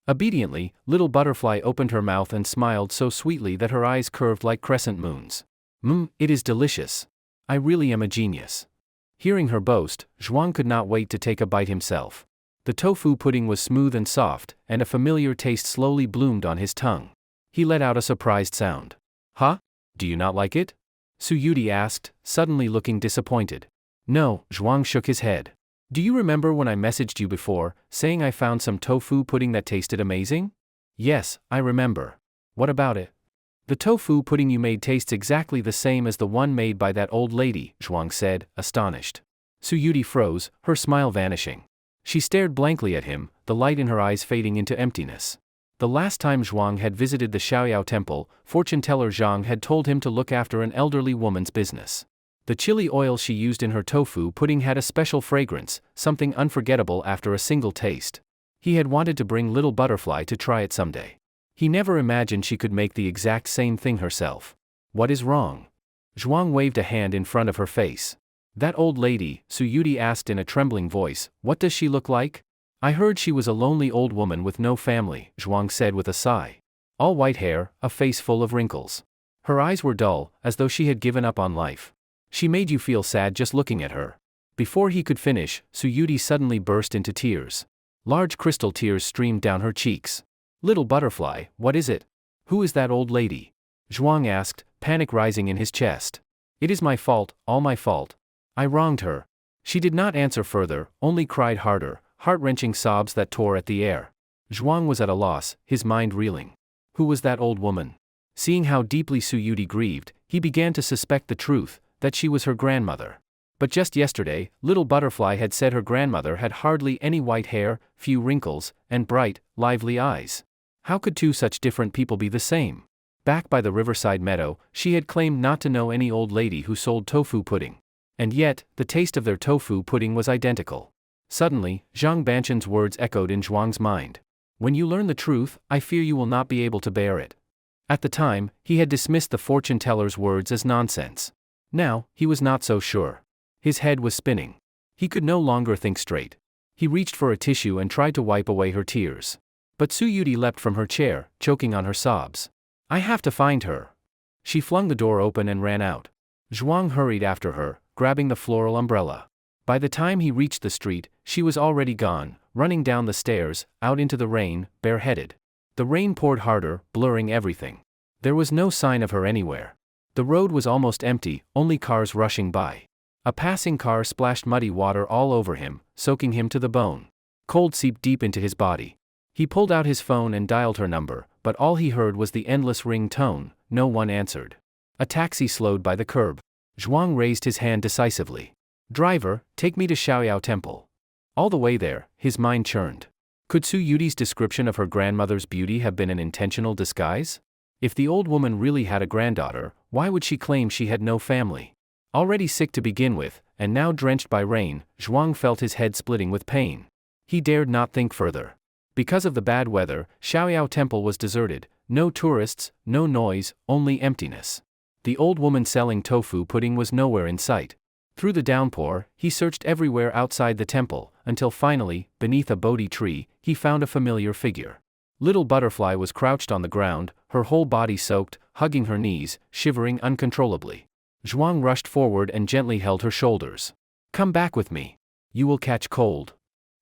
Obediently, little butterfly opened her mouth and smiled so sweetly that her eyes curved like crescent moons. It is delicious. I really am a genius. Hearing her boast, Zhuang could not wait to take a bite himself. The tofu pudding was smooth and soft, and a familiar taste slowly bloomed on his tongue. He let out a surprised sound. Huh? Do you not like it? Su Yudi asked, suddenly looking disappointed. No, Zhuang shook his head. Do you remember when I messaged you before, saying I found some tofu pudding that tasted amazing? Yes, I remember. What about it? The tofu pudding you made tastes exactly the same as the one made by that old lady, Zhuang said, astonished. Su Yudi froze, her smile vanishing. She stared blankly at him, the light in her eyes fading into emptiness. The last time Zhuang had visited the Xiaoyao temple, fortune teller Zhang had told him to look after an elderly woman's business. The chili oil she used in her tofu pudding had a special fragrance, something unforgettable after a single taste. He had wanted to bring Little Butterfly to try it someday. He never imagined she could make the exact same thing herself. What is wrong? Zhuang waved a hand in front of her face. That old lady, Su Yudi asked in a trembling voice, what does she look like? I heard she was a lonely old woman with no family, Zhuang said with a sigh. All white hair, a face full of wrinkles. Her eyes were dull, as though she had given up on life. She made you feel sad just looking at her. Before he could finish, Su Yudi suddenly burst into tears. Large crystal tears streamed down her cheeks. Little Butterfly, what is it? Who is that old lady? Zhuang asked, panic rising in his chest. It is my fault, all my fault. I wronged her. She did not answer further, only cried harder, heart-wrenching sobs that tore at the air. Zhuang was at a loss, his mind reeling. Who was that old woman? Seeing how deeply Su Yudi grieved, he began to suspect the truth, that she was her grandmother. But just yesterday, Little Butterfly had said her grandmother had hardly any white hair, few wrinkles, and bright, lively eyes. How could two such different people be the same? Back by the riverside meadow, she had claimed not to know any old lady who sold tofu pudding. And yet, the taste of their tofu pudding was identical. Suddenly, Zhang Banchan's words echoed in Zhuang's mind. When you learn the truth, I fear you will not be able to bear it. At the time, he had dismissed the fortune teller's words as nonsense. Now, he was not so sure. His head was spinning. He could no longer think straight. He reached for a tissue and tried to wipe away her tears. But Su Yudi leapt from her chair, choking on her sobs. I have to find her. She flung the door open and ran out. Zhuang hurried after her, grabbing the floral umbrella. By the time he reached the street, she was already gone, running down the stairs, out into the rain, bareheaded. The rain poured harder, blurring everything. There was no sign of her anywhere. The road was almost empty, only cars rushing by. A passing car splashed muddy water all over him, soaking him to the bone. Cold seeped deep into his body. He pulled out his phone and dialed her number, but all he heard was the endless ring tone. No one answered. A taxi slowed by the curb. Zhuang raised his hand decisively. Driver, take me to Xiaoyao Temple. All the way there, his mind churned. Could Su Yudi's description of her grandmother's beauty have been an intentional disguise? If the old woman really had a granddaughter, why would she claim she had no family? Already sick to begin with, and now drenched by rain, Zhuang felt his head splitting with pain. He dared not think further. Because of the bad weather, Xiaoyao Temple was deserted, no tourists, no noise, only emptiness. The old woman selling tofu pudding was nowhere in sight. Through the downpour, he searched everywhere outside the temple, until finally, beneath a Bodhi tree, he found a familiar figure. Little Butterfly was crouched on the ground, her whole body soaked, hugging her knees, shivering uncontrollably. Zhuang rushed forward and gently held her shoulders. Come back with me. You will catch cold.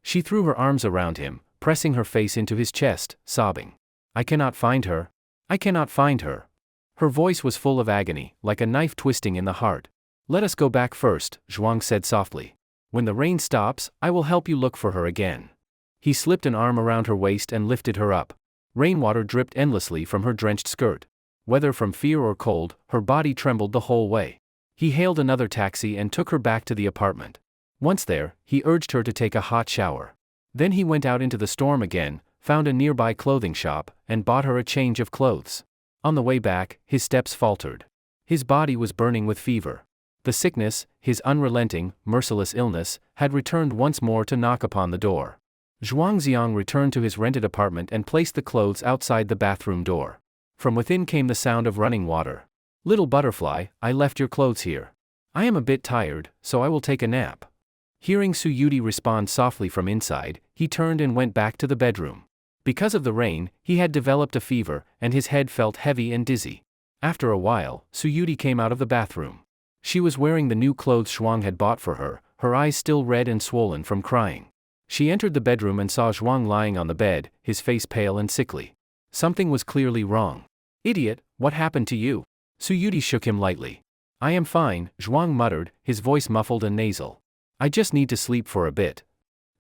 She threw her arms around him, pressing her face into his chest, sobbing. I cannot find her. I cannot find her. Her voice was full of agony, like a knife twisting in the heart. Let us go back first, Zhuang said softly. When the rain stops, I will help you look for her again. He slipped an arm around her waist and lifted her up. Rainwater dripped endlessly from her drenched skirt. Whether from fear or cold, her body trembled the whole way. He hailed another taxi and took her back to the apartment. Once there, he urged her to take a hot shower. Then he went out into the storm again, found a nearby clothing shop, and bought her a change of clothes. On the way back, his steps faltered. His body was burning with fever. The sickness, his unrelenting, merciless illness, had returned once more to knock upon the door. Zhuangziang returned to his rented apartment and placed the clothes outside the bathroom door. From within came the sound of running water. Little butterfly, I left your clothes here. I am a bit tired, so I will take a nap. Hearing Suyudi respond softly from inside, he turned and went back to the bedroom. Because of the rain, he had developed a fever, and his head felt heavy and dizzy. After a while, Suyudi came out of the bathroom. She was wearing the new clothes Zhuang had bought for her eyes still red and swollen from crying. She entered the bedroom and saw Zhuang lying on the bed, his face pale and sickly. Something was clearly wrong. Idiot, what happened to you? Suyudi shook him lightly. I am fine, Zhuang muttered, his voice muffled and nasal. I just need to sleep for a bit.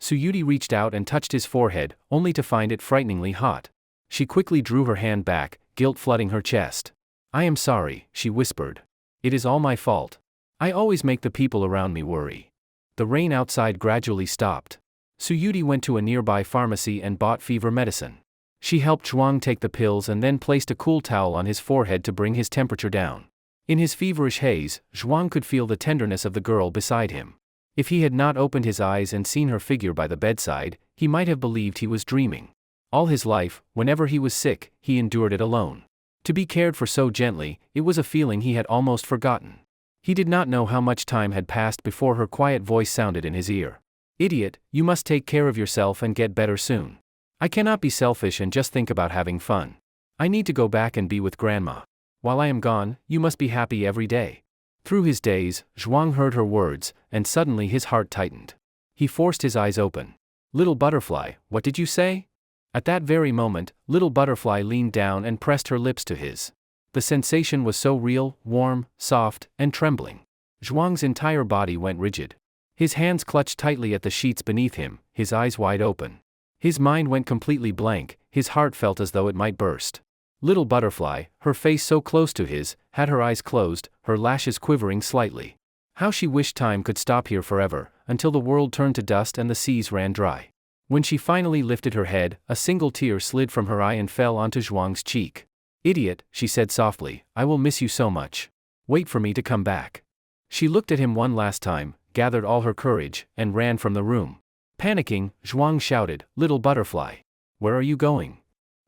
Suyudi reached out and touched his forehead, only to find it frighteningly hot. She quickly drew her hand back, guilt flooding her chest. I am sorry, she whispered. It is all my fault. I always make the people around me worry. The rain outside gradually stopped. Suyudi went to a nearby pharmacy and bought fever medicine. She helped Zhuang take the pills and then placed a cool towel on his forehead to bring his temperature down. In his feverish haze, Zhuang could feel the tenderness of the girl beside him. If he had not opened his eyes and seen her figure by the bedside, he might have believed he was dreaming. All his life, whenever he was sick, he endured it alone. To be cared for so gently, it was a feeling he had almost forgotten. He did not know how much time had passed before her quiet voice sounded in his ear. Idiot, you must take care of yourself and get better soon. I cannot be selfish and just think about having fun. I need to go back and be with grandma. While I am gone, you must be happy every day. Through his daze, Zhuang heard her words, and suddenly his heart tightened. He forced his eyes open. Little butterfly, what did you say? At that very moment, little butterfly leaned down and pressed her lips to his. The sensation was so real, warm, soft, and trembling. Zhuang's entire body went rigid. His hands clutched tightly at the sheets beneath him, his eyes wide open. His mind went completely blank, his heart felt as though it might burst. Little butterfly, her face so close to his, had her eyes closed, her lashes quivering slightly. How she wished time could stop here forever, until the world turned to dust and the seas ran dry. When she finally lifted her head, a single tear slid from her eye and fell onto Zhuang's cheek. Idiot, she said softly, I will miss you so much. Wait for me to come back. She looked at him one last time, gathered all her courage, and ran from the room. Panicking, Zhuang shouted, Little butterfly. Where are you going?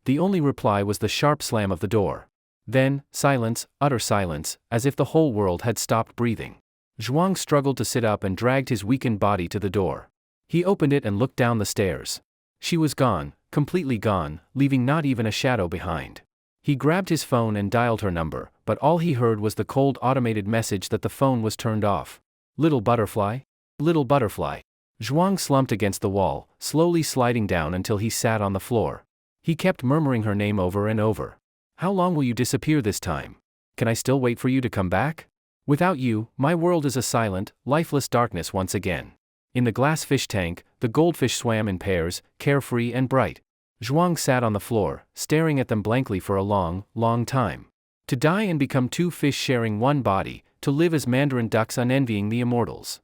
The only reply was the sharp slam of the door. Then, silence, utter silence, as if the whole world had stopped breathing. Zhuang struggled to sit up and dragged his weakened body to the door. He opened it and looked down the stairs. She was gone, completely gone, leaving not even a shadow behind. He grabbed his phone and dialed her number, but all he heard was the cold automated message that the phone was turned off. Little butterfly? Little butterfly. Zhuang slumped against the wall, slowly sliding down until he sat on the floor. He kept murmuring her name over and over. How long will you disappear this time? Can I still wait for you to come back? Without you, my world is a silent, lifeless darkness once again. In the glass fish tank, the goldfish swam in pairs, carefree and bright. Zhuang sat on the floor, staring at them blankly for a long, long time. To die and become two fish sharing one body, to live as mandarin ducks unenvying the immortals.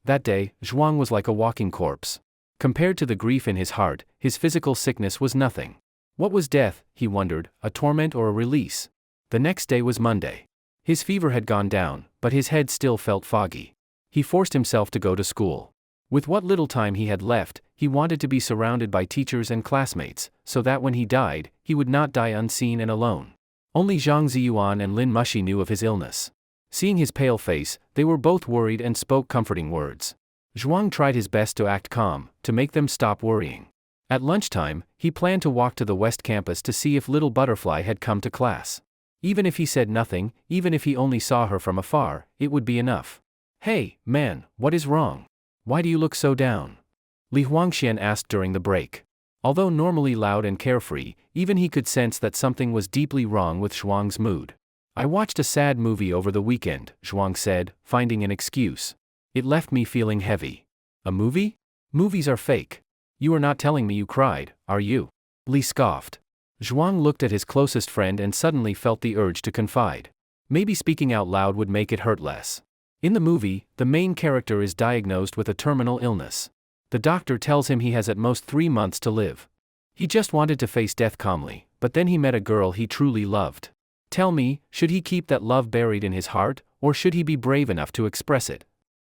That day, Zhuang was like a walking corpse. Compared to the grief in his heart, his physical sickness was nothing. What was death, he wondered, a torment or a release? The next day was Monday. His fever had gone down, but his head still felt foggy. He forced himself to go to school. With what little time he had left, he wanted to be surrounded by teachers and classmates, so that when he died, he would not die unseen and alone. Only Zhang Ziyuan and Lin Mushi knew of his illness. Seeing his pale face, they were both worried and spoke comforting words. Zhuang tried his best to act calm, to make them stop worrying. At lunchtime, he planned to walk to the West Campus to see if Little Butterfly had come to class. Even if he said nothing, even if he only saw her from afar, it would be enough. Hey, man, what is wrong? Why do you look so down? Li Huangxian asked during the break. Although normally loud and carefree, even he could sense that something was deeply wrong with Zhuang's mood. I watched a sad movie over the weekend, Zhuang said, finding an excuse. It left me feeling heavy. A movie? Movies are fake. You are not telling me you cried, are you? Li scoffed. Zhuang looked at his closest friend and suddenly felt the urge to confide. Maybe speaking out loud would make it hurt less. In the movie, the main character is diagnosed with a terminal illness. The doctor tells him he has at most 3 months to live. He just wanted to face death calmly, but then he met a girl he truly loved. Tell me, should he keep that love buried in his heart, or should he be brave enough to express it?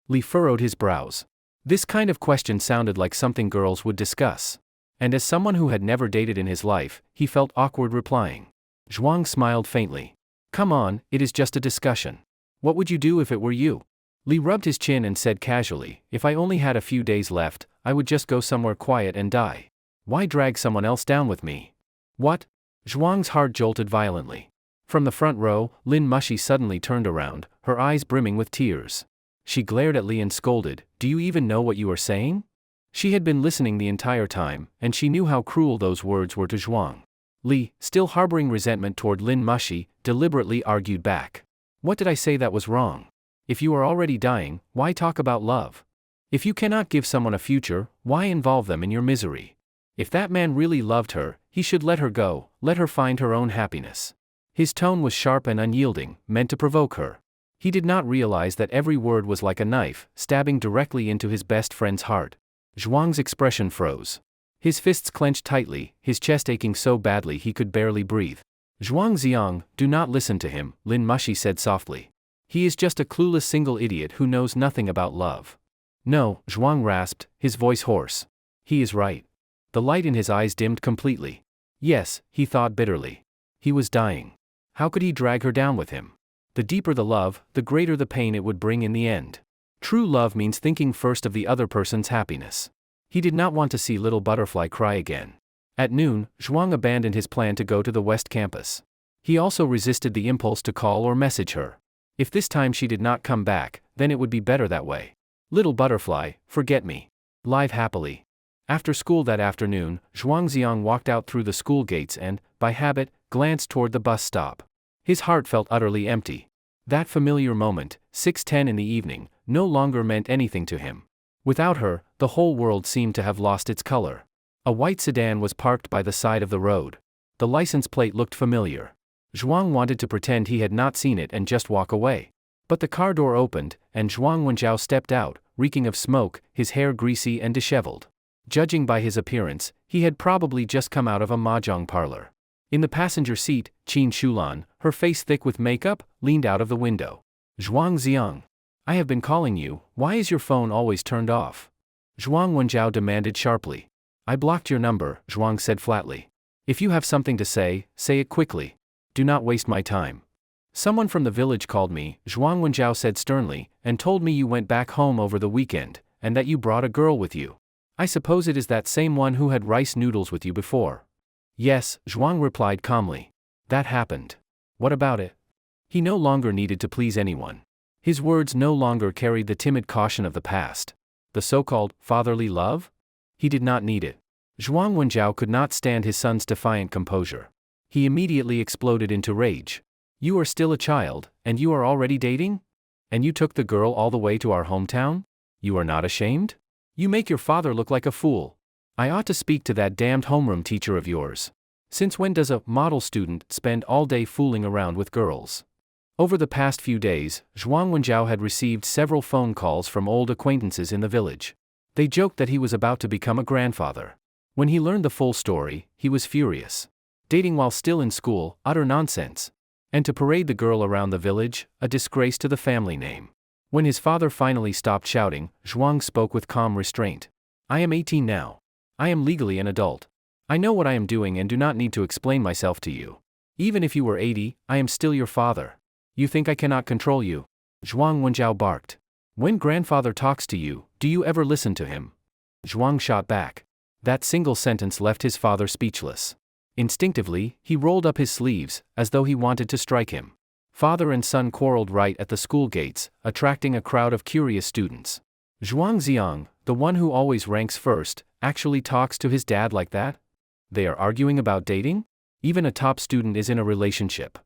Li furrowed his brows. This kind of question sounded like something girls would discuss. And as someone who had never dated in his life, he felt awkward replying. Zhuang smiled faintly. Come on, it is just a discussion. What would you do if it were you? Li rubbed his chin and said casually, if I only had a few days left, I would just go somewhere quiet and die. Why drag someone else down with me? What? Zhuang's heart jolted violently. From the front row, Lin Mushi suddenly turned around, her eyes brimming with tears. She glared at Li and scolded, do you even know what you are saying? She had been listening the entire time, and she knew how cruel those words were to Zhuang. Li, still harboring resentment toward Lin Mushi, deliberately argued back. What did I say that was wrong? If you are already dying, why talk about love? If you cannot give someone a future, why involve them in your misery? If that man really loved her, he should let her go, let her find her own happiness. His tone was sharp and unyielding, meant to provoke her. He did not realize that every word was like a knife, stabbing directly into his best friend's heart. Zhuang's expression froze. His fists clenched tightly, his chest aching so badly he could barely breathe. Zhuang Xiang, do not listen to him, Lin Mushi said softly. He is just a clueless single idiot who knows nothing about love. No, Zhuang rasped, his voice hoarse. He is right. The light in his eyes dimmed completely. Yes, he thought bitterly. He was dying. How could he drag her down with him? The deeper the love, the greater the pain it would bring in the end. True love means thinking first of the other person's happiness. He did not want to see little butterfly cry again. At noon, Zhuang abandoned his plan to go to the West Campus. He also resisted the impulse to call or message her. If this time she did not come back, then it would be better that way. Little butterfly, forget me. Live happily. After school that afternoon, Zhuang Xiang walked out through the school gates and, by habit, glanced toward the bus stop. His heart felt utterly empty. That familiar moment, 6:10 in the evening, no longer meant anything to him. Without her, the whole world seemed to have lost its color. A white sedan was parked by the side of the road. The license plate looked familiar. Zhuang wanted to pretend he had not seen it and just walk away. But the car door opened, and Zhuang Wenjiao stepped out, reeking of smoke, his hair greasy and disheveled. Judging by his appearance, he had probably just come out of a mahjong parlor. In the passenger seat, Qin Shulan, her face thick with makeup, leaned out of the window. Zhuang Xiang. I have been calling you, why is your phone always turned off? Zhuang Wenjiao demanded sharply. I blocked your number, Zhuang said flatly. If you have something to say it quickly. Do not waste my time. Someone from the village called me, Zhuang Wenjiao said sternly, and told me you went back home over the weekend, and that you brought a girl with you. I suppose it is that same one who had rice noodles with you before. Yes, Zhuang replied calmly. That happened. What about it? He no longer needed to please anyone. His words no longer carried the timid caution of the past. The so-called fatherly love? He did not need it. Zhuang Wenjiao could not stand his son's defiant composure. He immediately exploded into rage. You are still a child, and you are already dating? And you took the girl all the way to our hometown? You are not ashamed? You make your father look like a fool. I ought to speak to that damned homeroom teacher of yours. Since when does a model student spend all day fooling around with girls? Over the past few days, Zhuang Wenjiao had received several phone calls from old acquaintances in the village. They joked that he was about to become a grandfather. When he learned the full story, he was furious. Dating while still in school, utter nonsense. And to parade the girl around the village, a disgrace to the family name. When his father finally stopped shouting, Zhuang spoke with calm restraint. I am 18 now. I am legally an adult. I know what I am doing and do not need to explain myself to you. Even if you were 80, I am still your father. You think I cannot control you? Zhuang Wenjiao barked. When grandfather talks to you, do you ever listen to him? Zhuang shot back. That single sentence left his father speechless. Instinctively, he rolled up his sleeves, as though he wanted to strike him. Father and son quarreled right at the school gates, attracting a crowd of curious students. Zhuang Xiang, the one who always ranks first, actually talks to his dad like that? They are arguing about dating? Even a top student is in a relationship.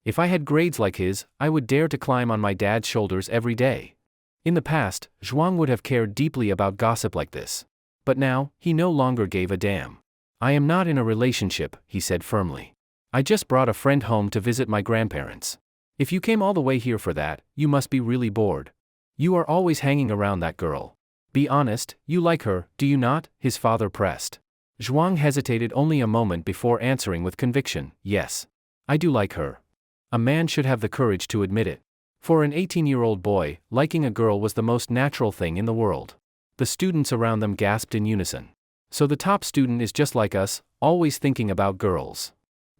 If I had grades like his, I would dare to climb on my dad's shoulders every day. In the past, Zhuang would have cared deeply about gossip like this. But now, he no longer gave a damn. I am not in a relationship, he said firmly. I just brought a friend home to visit my grandparents. If you came all the way here for that, you must be really bored. You are always hanging around that girl. Be honest, you like her, do you not? His father pressed. Zhuang hesitated only a moment before answering with conviction, yes. I do like her. A man should have the courage to admit it. For an 18-year-old boy, liking a girl was the most natural thing in the world. The students around them gasped in unison. So the top student is just like us, always thinking about girls.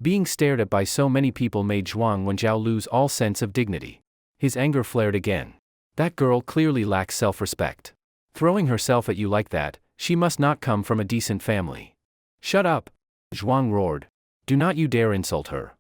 Being stared at by so many people made Zhuang Wenjiao lose all sense of dignity. His anger flared again. That girl clearly lacks self-respect. Throwing herself at you like that, she must not come from a decent family. Shut up! Zhuang roared. Do not you dare insult her.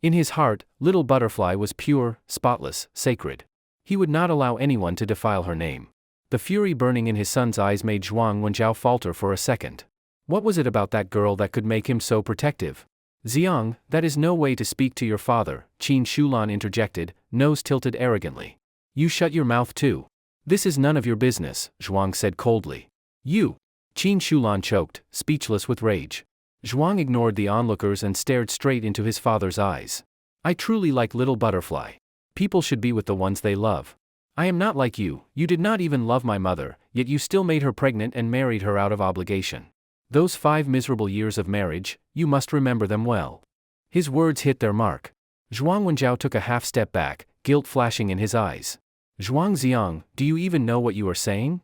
In his heart, Little Butterfly was pure, spotless, sacred. He would not allow anyone to defile her name. The fury burning in his son's eyes made Zhuang Wenjiao falter for a second. What was it about that girl that could make him so protective? Xiang, that is no way to speak to your father, Qin Shulan interjected, nose tilted arrogantly. You shut your mouth too. This is none of your business, Zhuang said coldly. You! Qin Shulan choked, speechless with rage. Zhuang ignored the onlookers and stared straight into his father's eyes. I truly like Little Butterfly. People should be with the ones they love. I am not like you, you did not even love my mother, yet you still made her pregnant and married her out of obligation. Those 5 miserable years of marriage, you must remember them well. His words hit their mark. Zhuang Wenjiao took a half step back, guilt flashing in his eyes. Zhuang Xiang, do you even know what you are saying?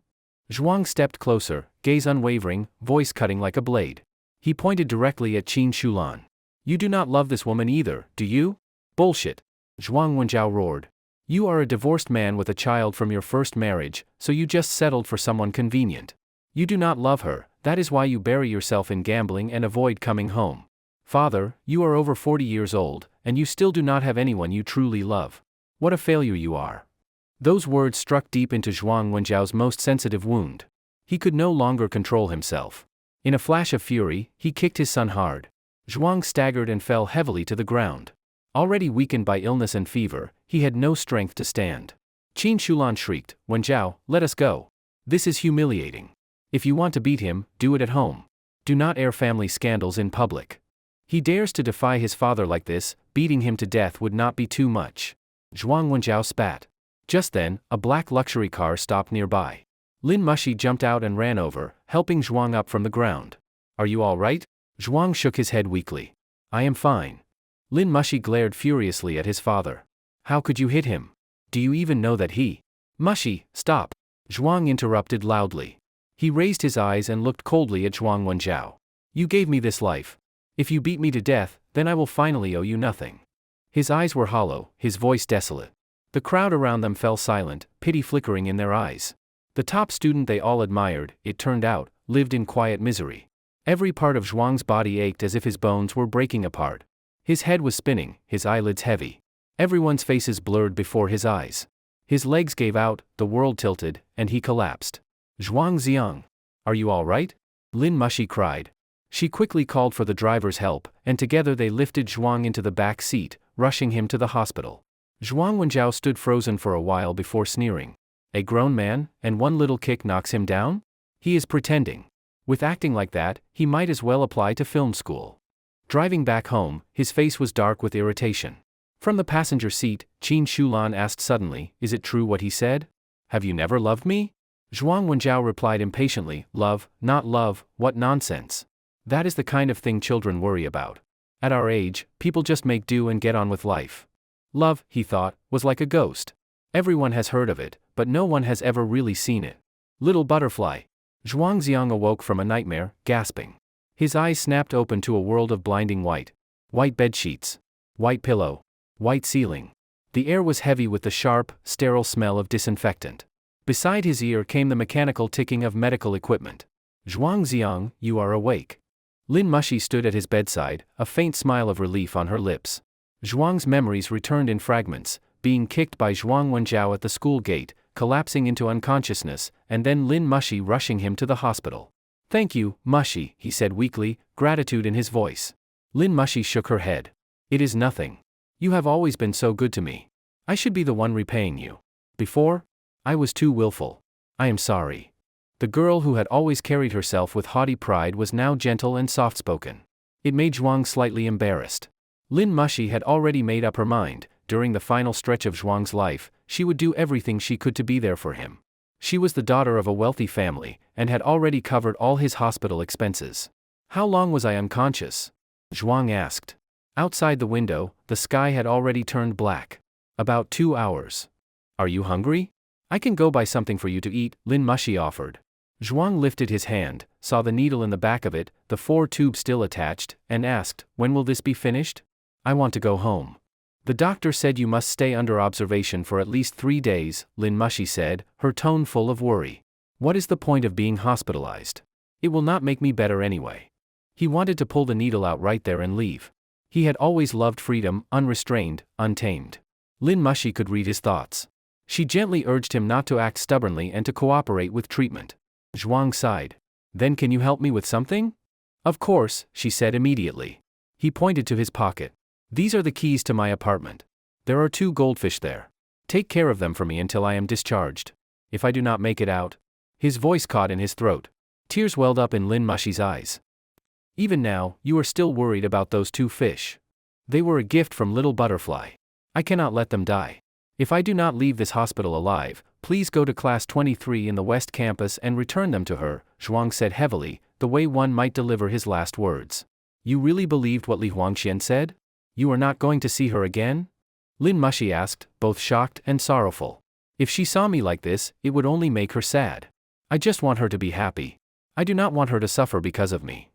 Zhuang stepped closer, gaze unwavering, voice cutting like a blade. He pointed directly at Qin Shulan. You do not love this woman either, do you? Bullshit! Zhuang Wenjiao roared. You are a divorced man with a child from your first marriage, so you just settled for someone convenient. You do not love her, that is why you bury yourself in gambling and avoid coming home. Father, you are over 40 years old, and you still do not have anyone you truly love. What a failure you are. Those words struck deep into Zhuang Wenjiao's most sensitive wound. He could no longer control himself. In a flash of fury, he kicked his son hard. Zhuang staggered and fell heavily to the ground. Already weakened by illness and fever, he had no strength to stand. Qin Shulan shrieked, Wenjiao, let us go. This is humiliating. If you want to beat him, do it at home. Do not air family scandals in public. He dares to defy his father like this, beating him to death would not be too much. Zhuang Wenjiao spat. Just then, a black luxury car stopped nearby. Lin Mushi jumped out and ran over, helping Zhuang up from the ground. Are you all right? Zhuang shook his head weakly. I am fine. Lin Mushi glared furiously at his father. How could you hit him? Do you even know that he? Mushi, stop! Zhuang interrupted loudly. He raised his eyes and looked coldly at Zhuang Wenjiao. You gave me this life. If you beat me to death, then I will finally owe you nothing. His eyes were hollow, his voice desolate. The crowd around them fell silent, pity flickering in their eyes. The top student they all admired, it turned out, lived in quiet misery. Every part of Zhuang's body ached as if his bones were breaking apart. His head was spinning, his eyelids heavy. Everyone's faces blurred before his eyes. His legs gave out, the world tilted, and he collapsed. Zhuang Xiang. Are you all right? Lin Mushi cried. She quickly called for the driver's help, and together they lifted Zhuang into the back seat, rushing him to the hospital. Zhuang Wenjiao stood frozen for a while before sneering. A grown man, and one little kick knocks him down? He is pretending. With acting like that, he might as well apply to film school. Driving back home, his face was dark with irritation. From the passenger seat, Qin Shulan asked suddenly, is it true what he said? Have you never loved me? Zhuang Wenjiao replied impatiently, love, not love, what nonsense. That is the kind of thing children worry about. At our age, people just make do and get on with life. Love, he thought, was like a ghost. Everyone has heard of it, but no one has ever really seen it. Little Butterfly. Zhuang Xiang awoke from a nightmare, gasping. His eyes snapped open to a world of blinding white. White bedsheets. White pillow. White ceiling. The air was heavy with the sharp, sterile smell of disinfectant. Beside his ear came the mechanical ticking of medical equipment. Zhuang Xiang, you are awake. Lin Mushi stood at his bedside, a faint smile of relief on her lips. Zhuang's memories returned in fragments, being kicked by Zhuang Wenjiao at the school gate, collapsing into unconsciousness, and then Lin Mushi rushing him to the hospital. Thank you, Mushi, he said weakly, gratitude in his voice. Lin Mushi shook her head. It is nothing. You have always been so good to me. I should be the one repaying you. Before? I was too willful. I am sorry. The girl who had always carried herself with haughty pride was now gentle and soft-spoken. It made Zhuang slightly embarrassed. Lin Mushi had already made up her mind. During the final stretch of Zhuang's life, she would do everything she could to be there for him. She was the daughter of a wealthy family, and had already covered all his hospital expenses. How long was I unconscious? Zhuang asked. Outside the window, the sky had already turned black. About 2 hours. Are you hungry? I can go buy something for you to eat, Lin Mushi offered. Zhuang lifted his hand, saw the needle in the back of it, the 4 tubes still attached, and asked, when will this be finished? I want to go home. The doctor said you must stay under observation for at least 3 days, Lin Mushi said, her tone full of worry. What is the point of being hospitalized? It will not make me better anyway. He wanted to pull the needle out right there and leave. He had always loved freedom, unrestrained, untamed. Lin Mushi could read his thoughts. She gently urged him not to act stubbornly and to cooperate with treatment. Zhuang sighed. Then can you help me with something? Of course, she said immediately. He pointed to his pocket. These are the keys to my apartment. There are 2 goldfish there. Take care of them for me until I am discharged. If I do not make it out. His voice caught in his throat. Tears welled up in Lin Mushi's eyes. Even now, you are still worried about those 2 fish. They were a gift from Little Butterfly. I cannot let them die. If I do not leave this hospital alive, please go to class 23 in the West Campus and return them to her, Zhuang said heavily, the way one might deliver his last words. You really believed what Li Huangxian said? You are not going to see her again? Lin Mushi asked, both shocked and sorrowful. If she saw me like this, it would only make her sad. I just want her to be happy. I do not want her to suffer because of me.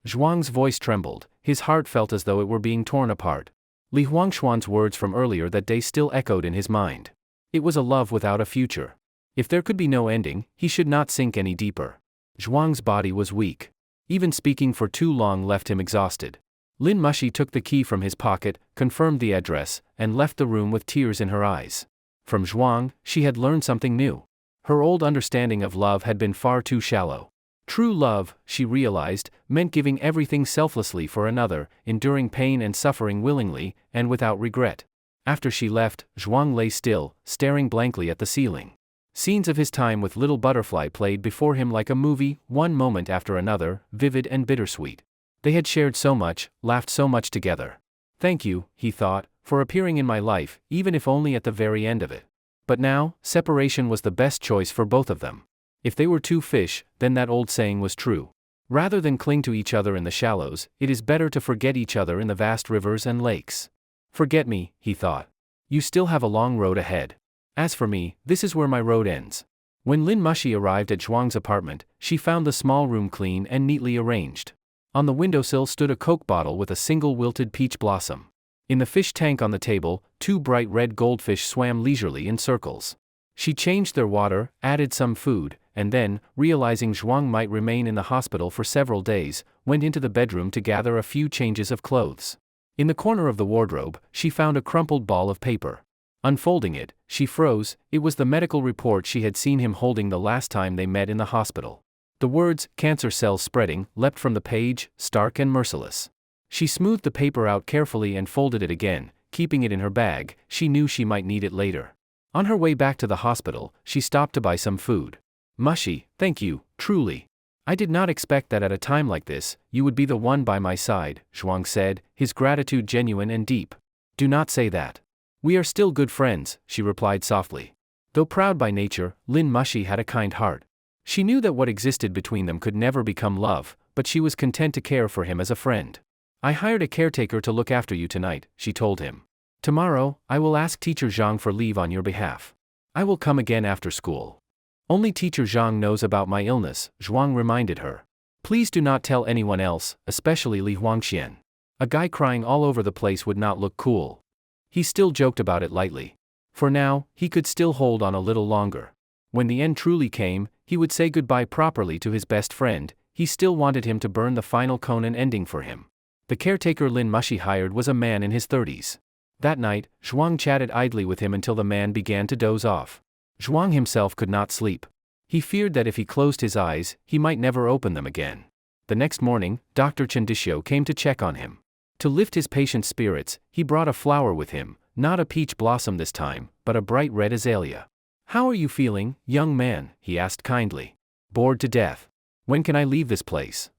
Zhuang's voice trembled, his heart felt as though it were being torn apart. Li Huangshuan's words from earlier that day still echoed in his mind. It was a love without a future. If there could be no ending, he should not sink any deeper. Zhuang's body was weak. Even speaking for too long left him exhausted. Lin Mushi took the key from his pocket, confirmed the address, and left the room with tears in her eyes. From Zhuang, she had learned something new. Her old understanding of love had been far too shallow. True love, she realized, meant giving everything selflessly for another, enduring pain and suffering willingly, and without regret. After she left, Zhuang lay still, staring blankly at the ceiling. Scenes of his time with Little Butterfly played before him like a movie, one moment after another, vivid and bittersweet. They had shared so much, laughed so much together. Thank you, he thought, for appearing in my life, even if only at the very end of it. But now, separation was the best choice for both of them. If they were 2 fish, then that old saying was true. Rather than cling to each other in the shallows, it is better to forget each other in the vast rivers and lakes. Forget me, he thought. You still have a long road ahead. As for me, this is where my road ends. When Lin Mushi arrived at Zhuang's apartment, she found the small room clean and neatly arranged. On the windowsill stood a Coke bottle with a single wilted peach blossom. In the fish tank on the table, 2 bright red goldfish swam leisurely in circles. She changed their water, added some food, and then, realizing Zhuang might remain in the hospital for several days, went into the bedroom to gather a few changes of clothes. In the corner of the wardrobe, she found a crumpled ball of paper. Unfolding it, she froze. It was the medical report she had seen him holding the last time they met in the hospital. The words, cancer cells spreading, leapt from the page, stark and merciless. She smoothed the paper out carefully and folded it again, keeping it in her bag. She knew she might need it later. On her way back to the hospital, she stopped to buy some food. Mushi, thank you, truly. I did not expect that at a time like this, you would be the one by my side, Zhuang said, his gratitude genuine and deep. Do not say that. We are still good friends, she replied softly. Though proud by nature, Lin Mushi had a kind heart. She knew that what existed between them could never become love, but she was content to care for him as a friend. I hired a caretaker to look after you tonight, she told him. Tomorrow, I will ask Teacher Zhang for leave on your behalf. I will come again after school. Only Teacher Zhang knows about my illness, Zhuang reminded her. Please do not tell anyone else, especially Li Huangxian. A guy crying all over the place would not look cool. He still joked about it lightly. For now, he could still hold on a little longer. When the end truly came, he would say goodbye properly to his best friend. He still wanted him to burn the final Conan ending for him. The caretaker Lin Mushi hired was a man in his 30s. That night, Zhuang chatted idly with him until the man began to doze off. Zhuang himself could not sleep. He feared that if he closed his eyes, he might never open them again. The next morning, Dr. Chandishio came to check on him. To lift his patient's spirits, he brought a flower with him, not a peach blossom this time, but a bright red azalea. "How are you feeling, young man?" he asked kindly. "Bored to death. When can I leave this place?"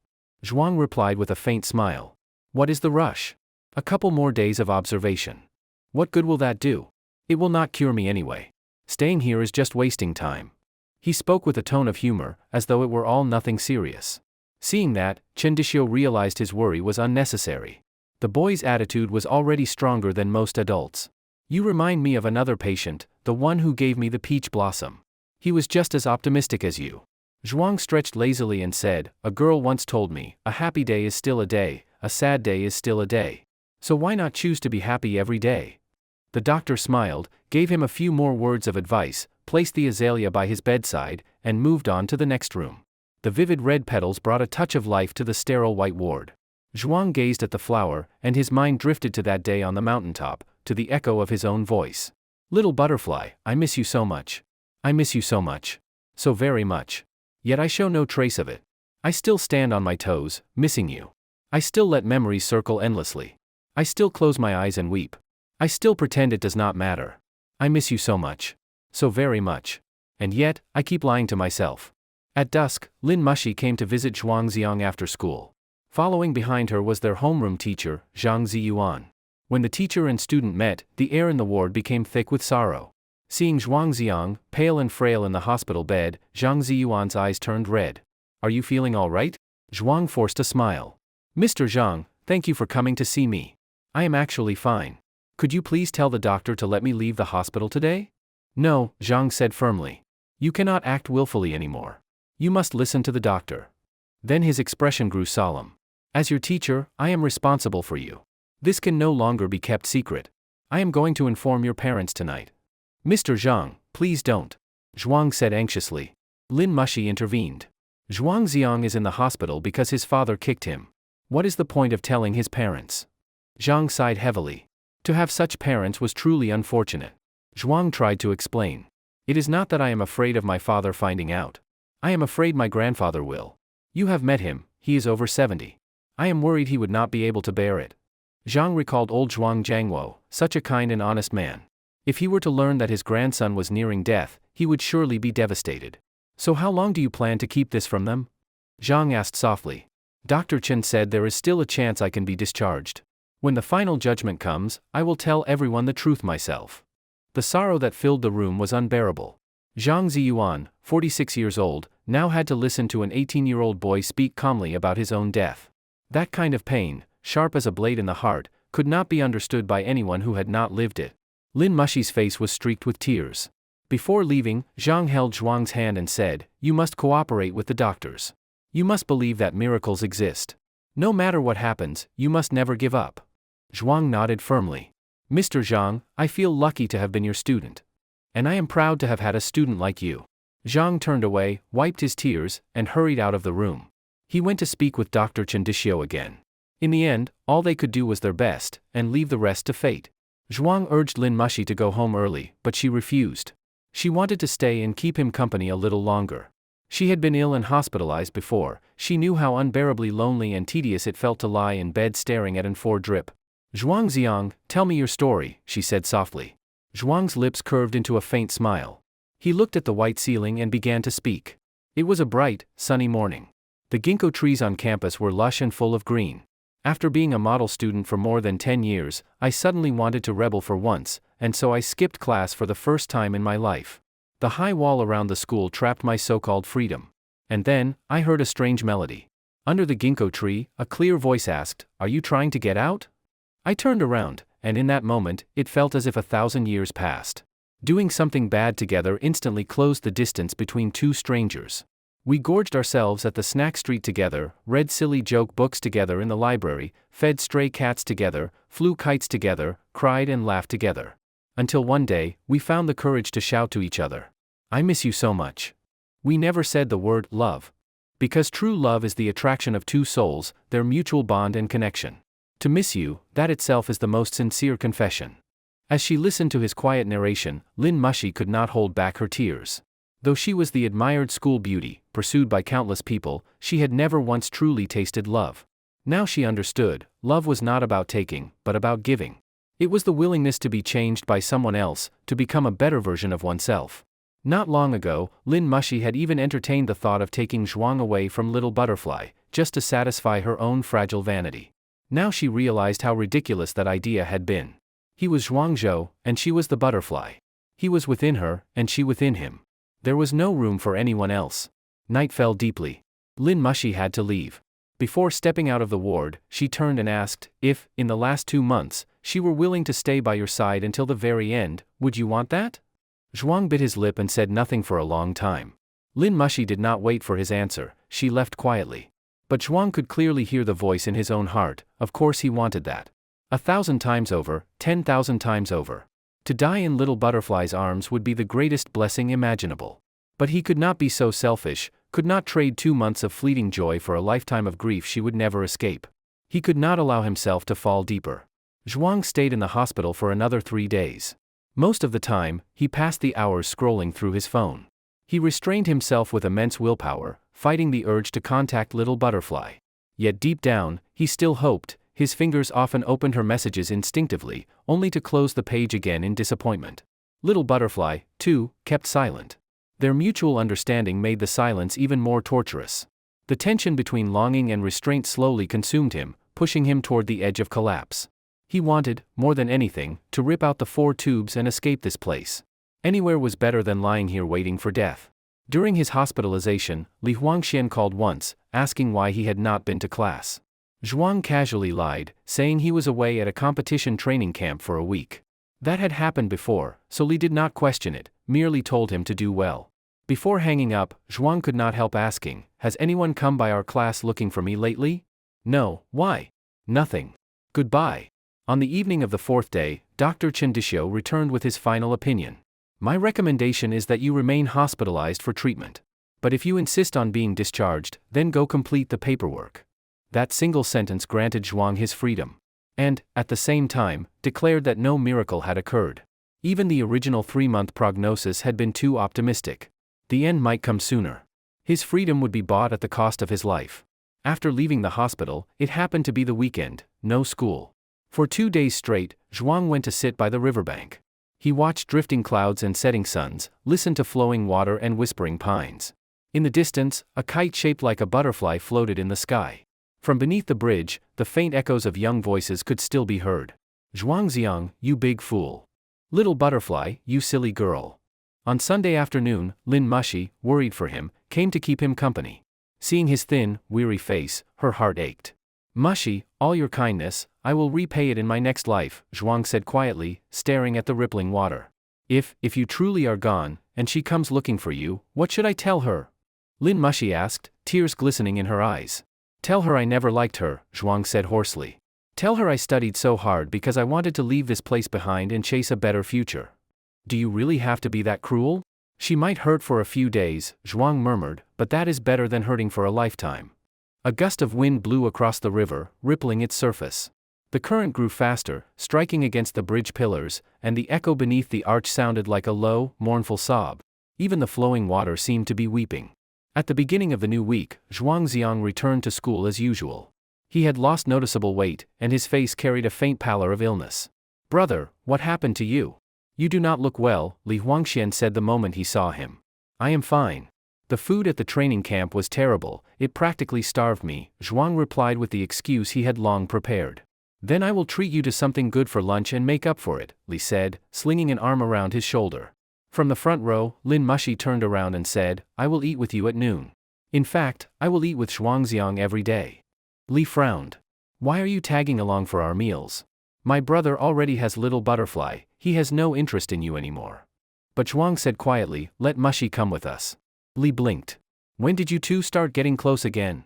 Zhuang replied with a faint smile. "What is the rush? A couple more days of observation. What good will that do? It will not cure me anyway. Staying here is just wasting time." He spoke with a tone of humor, as though it were all nothing serious. Seeing that, Chen Dishio realized his worry was unnecessary. The boy's attitude was already stronger than most adults. "You remind me of another patient, the one who gave me the peach blossom. He was just as optimistic as you." Zhuang stretched lazily and said, "A girl once told me, a happy day is still a day, a sad day is still a day. So why not choose to be happy every day?" The doctor smiled, gave him a few more words of advice, placed the azalea by his bedside, and moved on to the next room. The vivid red petals brought a touch of life to the sterile white ward. Zhuang gazed at the flower, and his mind drifted to that day on the mountaintop, to the echo of his own voice. "Little butterfly, I miss you so much. I miss you so much. So very much. Yet I show no trace of it. I still stand on my toes, missing you. I still let memories circle endlessly. I still close my eyes and weep. I still pretend it does not matter. I miss you so much. So very much. And yet, I keep lying to myself." At dusk, Lin Mushi came to visit Zhuang Xiang after school. Following behind her was their homeroom teacher, Zhang Ziyuan. When the teacher and student met, the air in the ward became thick with sorrow. Seeing Zhuang Xiang, pale and frail in the hospital bed, Zhang Ziyuan's eyes turned red. "Are you feeling all right?" Zhuang forced a smile. "Mr. Zhang, thank you for coming to see me. I am actually fine. Could you please tell the doctor to let me leave the hospital today?" "No," Zhang said firmly. "You cannot act willfully anymore. You must listen to the doctor." Then his expression grew solemn. "As your teacher, I am responsible for you. This can no longer be kept secret. I am going to inform your parents tonight." "Mr. Zhang, please don't," Zhuang said anxiously. Lin Mushi intervened. "Zhuang Xiang is in the hospital because his father kicked him. What is the point of telling his parents?" Zhang sighed heavily. To have such parents was truly unfortunate. Zhuang tried to explain. "It is not that I am afraid of my father finding out. I am afraid my grandfather will. You have met him, he is over 70. I am worried he would not be able to bear it." Zhang recalled old Zhuang Jiangwo, such a kind and honest man. If he were to learn that his grandson was nearing death, he would surely be devastated. "So how long do you plan to keep this from them?" Zhang asked softly. Dr. Chen said there is still a chance I can be discharged. When the final judgment comes, I will tell everyone the truth myself. The sorrow that filled the room was unbearable. Zhang Ziyuan, 46 years old, now had to listen to an 18-year-old boy speak calmly about his own death. That kind of pain, sharp as a blade in the heart, could not be understood by anyone who had not lived it. Lin Mushi's face was streaked with tears. Before leaving, Zhang held Zhuang's hand and said, "You must cooperate with the doctors. You must believe that miracles exist. No matter what happens, you must never give up." Zhuang nodded firmly. "Mr. Zhang, I feel lucky to have been your student. And I am proud to have had a student like you." Zhang turned away, wiped his tears, and hurried out of the room. He went to speak with Dr. Chen Dishio again. In the end, all they could do was their best, and leave the rest to fate. Zhuang urged Lin Mushi to go home early, but she refused. She wanted to stay and keep him company a little longer. She had been ill and hospitalized before. She knew how unbearably lonely and tedious it felt to lie in bed staring at an four drip. "Zhuang Xiang, tell me your story," she said softly. Zhuang's lips curved into a faint smile. He looked at the white ceiling and began to speak. It was a bright, sunny morning. The ginkgo trees on campus were lush and full of green. After being a model student for more than 10 years, I suddenly wanted to rebel for once, and so I skipped class for the first time in my life. The high wall around the school trapped my so-called freedom. And then, I heard a strange melody. Under the ginkgo tree, a clear voice asked, "Are you trying to get out?" I turned around, and in that moment, it felt as if 1,000 years passed. Doing something bad together instantly closed the distance between two strangers. We gorged ourselves at the snack street together, read silly joke books together in the library, fed stray cats together, flew kites together, cried and laughed together. Until one day, we found the courage to shout to each other, "I miss you so much." We never said the word love. Because true love is the attraction of two souls, their mutual bond and connection. To miss you, that itself is the most sincere confession. As she listened to his quiet narration, Lin Mushi could not hold back her tears. Though she was the admired school beauty, pursued by countless people, she had never once truly tasted love. Now she understood, love was not about taking, but about giving. It was the willingness to be changed by someone else, to become a better version of oneself. Not long ago, Lin Mushi had even entertained the thought of taking Zhuang away from Little Butterfly, just to satisfy her own fragile vanity. Now she realized how ridiculous that idea had been. He was Zhuangzhou, and she was the butterfly. He was within her, and she within him. There was no room for anyone else. Night fell deeply. Lin Mushi had to leave. Before stepping out of the ward, she turned and asked, if, in the last 2 months, she were willing to stay by your side until the very end, would you want that? Zhuang bit his lip and said nothing for a long time. Lin Mushi did not wait for his answer, she left quietly. But Zhuang could clearly hear the voice in his own heart, of course he wanted that. 1,000 times over, 10,000 times over. To die in Little Butterfly's arms would be the greatest blessing imaginable. But he could not be so selfish, could not trade 2 months of fleeting joy for a lifetime of grief she would never escape. He could not allow himself to fall deeper. Zhuang stayed in the hospital for another 3 days. Most of the time, he passed the hours scrolling through his phone. He restrained himself with immense willpower, fighting the urge to contact Little Butterfly. Yet deep down, he still hoped. His fingers often opened her messages instinctively, only to close the page again in disappointment. Little Butterfly, too, kept silent. Their mutual understanding made the silence even more torturous. The tension between longing and restraint slowly consumed him, pushing him toward the edge of collapse. He wanted, more than anything, to rip out the 4 tubes and escape this place. Anywhere was better than lying here waiting for death. During his hospitalization, Li Huangxian called once, asking why he had not been to class. Zhuang casually lied, saying he was away at a competition training camp for a week. That had happened before, so Li did not question it, merely told him to do well. Before hanging up, Zhuang could not help asking, has anyone come by our class looking for me lately? No, why? Nothing. Goodbye. On the evening of the 4th day, Dr. Chen Dishio returned with his final opinion. My recommendation is that you remain hospitalized for treatment. But if you insist on being discharged, then go complete the paperwork. That single sentence granted Zhuang his freedom. And, at the same time, declared that no miracle had occurred. Even the original 3-month prognosis had been too optimistic. The end might come sooner. His freedom would be bought at the cost of his life. After leaving the hospital, it happened to be the weekend, no school. For 2 days straight, Zhuang went to sit by the riverbank. He watched drifting clouds and setting suns, listened to flowing water and whispering pines. In the distance, a kite shaped like a butterfly floated in the sky. From beneath the bridge, the faint echoes of young voices could still be heard. Zhuangziang, you big fool. Little Butterfly, you silly girl. On Sunday afternoon, Lin Mushi, worried for him, came to keep him company. Seeing his thin, weary face, her heart ached. Mushi, all your kindness, I will repay it in my next life, Zhuang said quietly, staring at the rippling water. If you truly are gone, and she comes looking for you, what should I tell her? Lin Mushi asked, tears glistening in her eyes. Tell her I never liked her, Zhuang said hoarsely. Tell her I studied so hard because I wanted to leave this place behind and chase a better future. Do you really have to be that cruel? She might hurt for a few days, Zhuang murmured, but that is better than hurting for a lifetime. A gust of wind blew across the river, rippling its surface. The current grew faster, striking against the bridge pillars, and the echo beneath the arch sounded like a low, mournful sob. Even the flowing water seemed to be weeping. At the beginning of the new week, Zhuangziang returned to school as usual. He had lost noticeable weight, and his face carried a faint pallor of illness. Brother, what happened to you? You do not look well, Li Huangxian said the moment he saw him. I am fine. The food at the training camp was terrible, it practically starved me, Zhuang replied with the excuse he had long prepared. Then I will treat you to something good for lunch and make up for it, Li said, slinging an arm around his shoulder. From the front row, Lin Mushi turned around and said, I will eat with you at noon. In fact, I will eat with Zhuangziang every day. Li frowned. Why are you tagging along for our meals? My brother already has Little Butterfly, he has no interest in you anymore. But Zhuang said quietly, let Mushi come with us. Li blinked. When did you two start getting close again?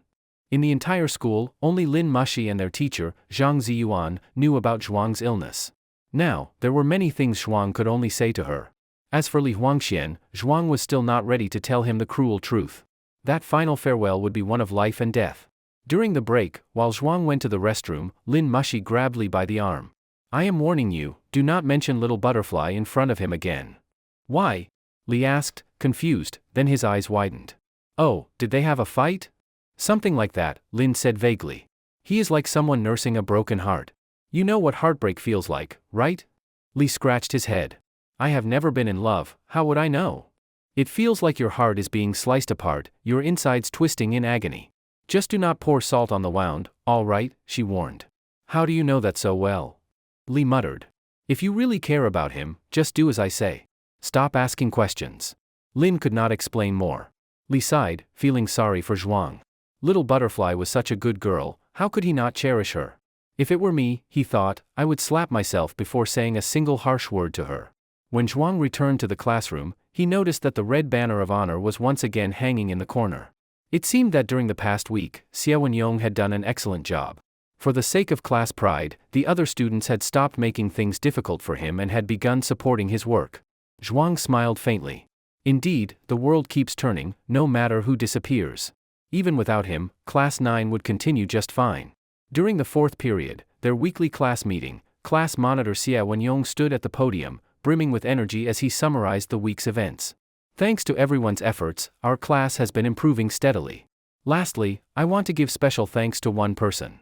In the entire school, only Lin Mushi and their teacher, Zhang Ziyuan, knew about Zhuang's illness. Now, there were many things Zhuang could only say to her. As for Li Huangxian, Zhuang was still not ready to tell him the cruel truth. That final farewell would be one of life and death. During the break, while Zhuang went to the restroom, Lin Mushi grabbed Li by the arm. I am warning you, do not mention Little Butterfly in front of him again. Why? Li asked, confused, then his eyes widened. Oh, did they have a fight? Something like that, Lin said vaguely. He is like someone nursing a broken heart. You know what heartbreak feels like, right? Lee scratched his head. I have never been in love, how would I know? It feels like your heart is being sliced apart, your insides twisting in agony. Just do not pour salt on the wound, all right, she warned. How do you know that so well? Lee muttered. If you really care about him, just do as I say. Stop asking questions. Lin could not explain more. Lee sighed, feeling sorry for Zhuang. Little Butterfly was such a good girl, how could he not cherish her? If it were me, he thought, I would slap myself before saying a single harsh word to her. When Zhuang returned to the classroom, he noticed that the red banner of honor was once again hanging in the corner. It seemed that during the past week, Xie Wenyong had done an excellent job. For the sake of class pride, the other students had stopped making things difficult for him and had begun supporting his work. Zhuang smiled faintly. Indeed, the world keeps turning, no matter who disappears. Even without him, Class 9 would continue just fine. During the fourth period, their weekly class meeting, class monitor Xie Wenyong stood at the podium, brimming with energy as he summarized the week's events. Thanks to everyone's efforts, our class has been improving steadily. Lastly, I want to give special thanks to one person.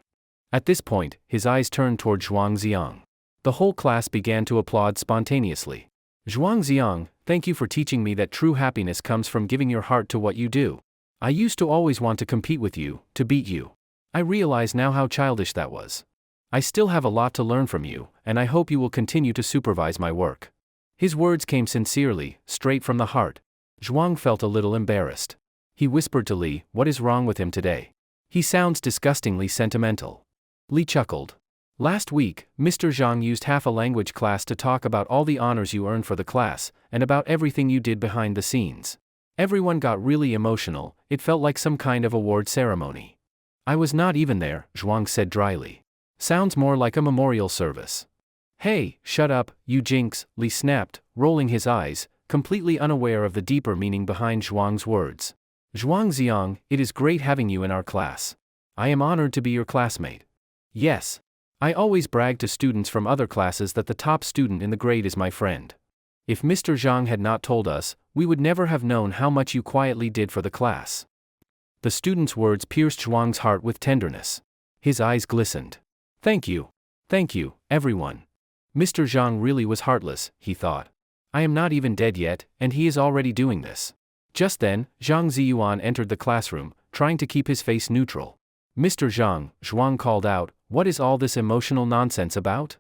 At this point, his eyes turned toward Zhuang Xiang. The whole class began to applaud spontaneously. Zhuang Xiang, thank you for teaching me that true happiness comes from giving your heart to what you do. I used to always want to compete with you, to beat you. I realize now how childish that was. I still have a lot to learn from you, and I hope you will continue to supervise my work. His words came sincerely, straight from the heart. Zhuang felt a little embarrassed. He whispered to Li, what is wrong with him today? He sounds disgustingly sentimental. Li chuckled. Last week, Mr. Zhang used half a language class to talk about all the honors you earned for the class, and about everything you did behind the scenes. Everyone got really emotional, it felt like some kind of award ceremony. I was not even there, Zhuang said dryly. Sounds more like a memorial service. Hey, shut up, you jinx, Li snapped, rolling his eyes, completely unaware of the deeper meaning behind Zhuang's words. Zhuang Xiang, it is great having you in our class. I am honored to be your classmate. Yes. I always brag to students from other classes that the top student in the grade is my friend. If Mr. Zhang had not told us, we would never have known how much you quietly did for the class. The student's words pierced Zhuang's heart with tenderness. His eyes glistened. Thank you, everyone. Mr. Zhang really was heartless, he thought. I am not even dead yet, and he is already doing this. Just then, Zhang Ziyuan entered the classroom, trying to keep his face neutral. Mr. Zhang, Zhuang called out, what is all this emotional nonsense about?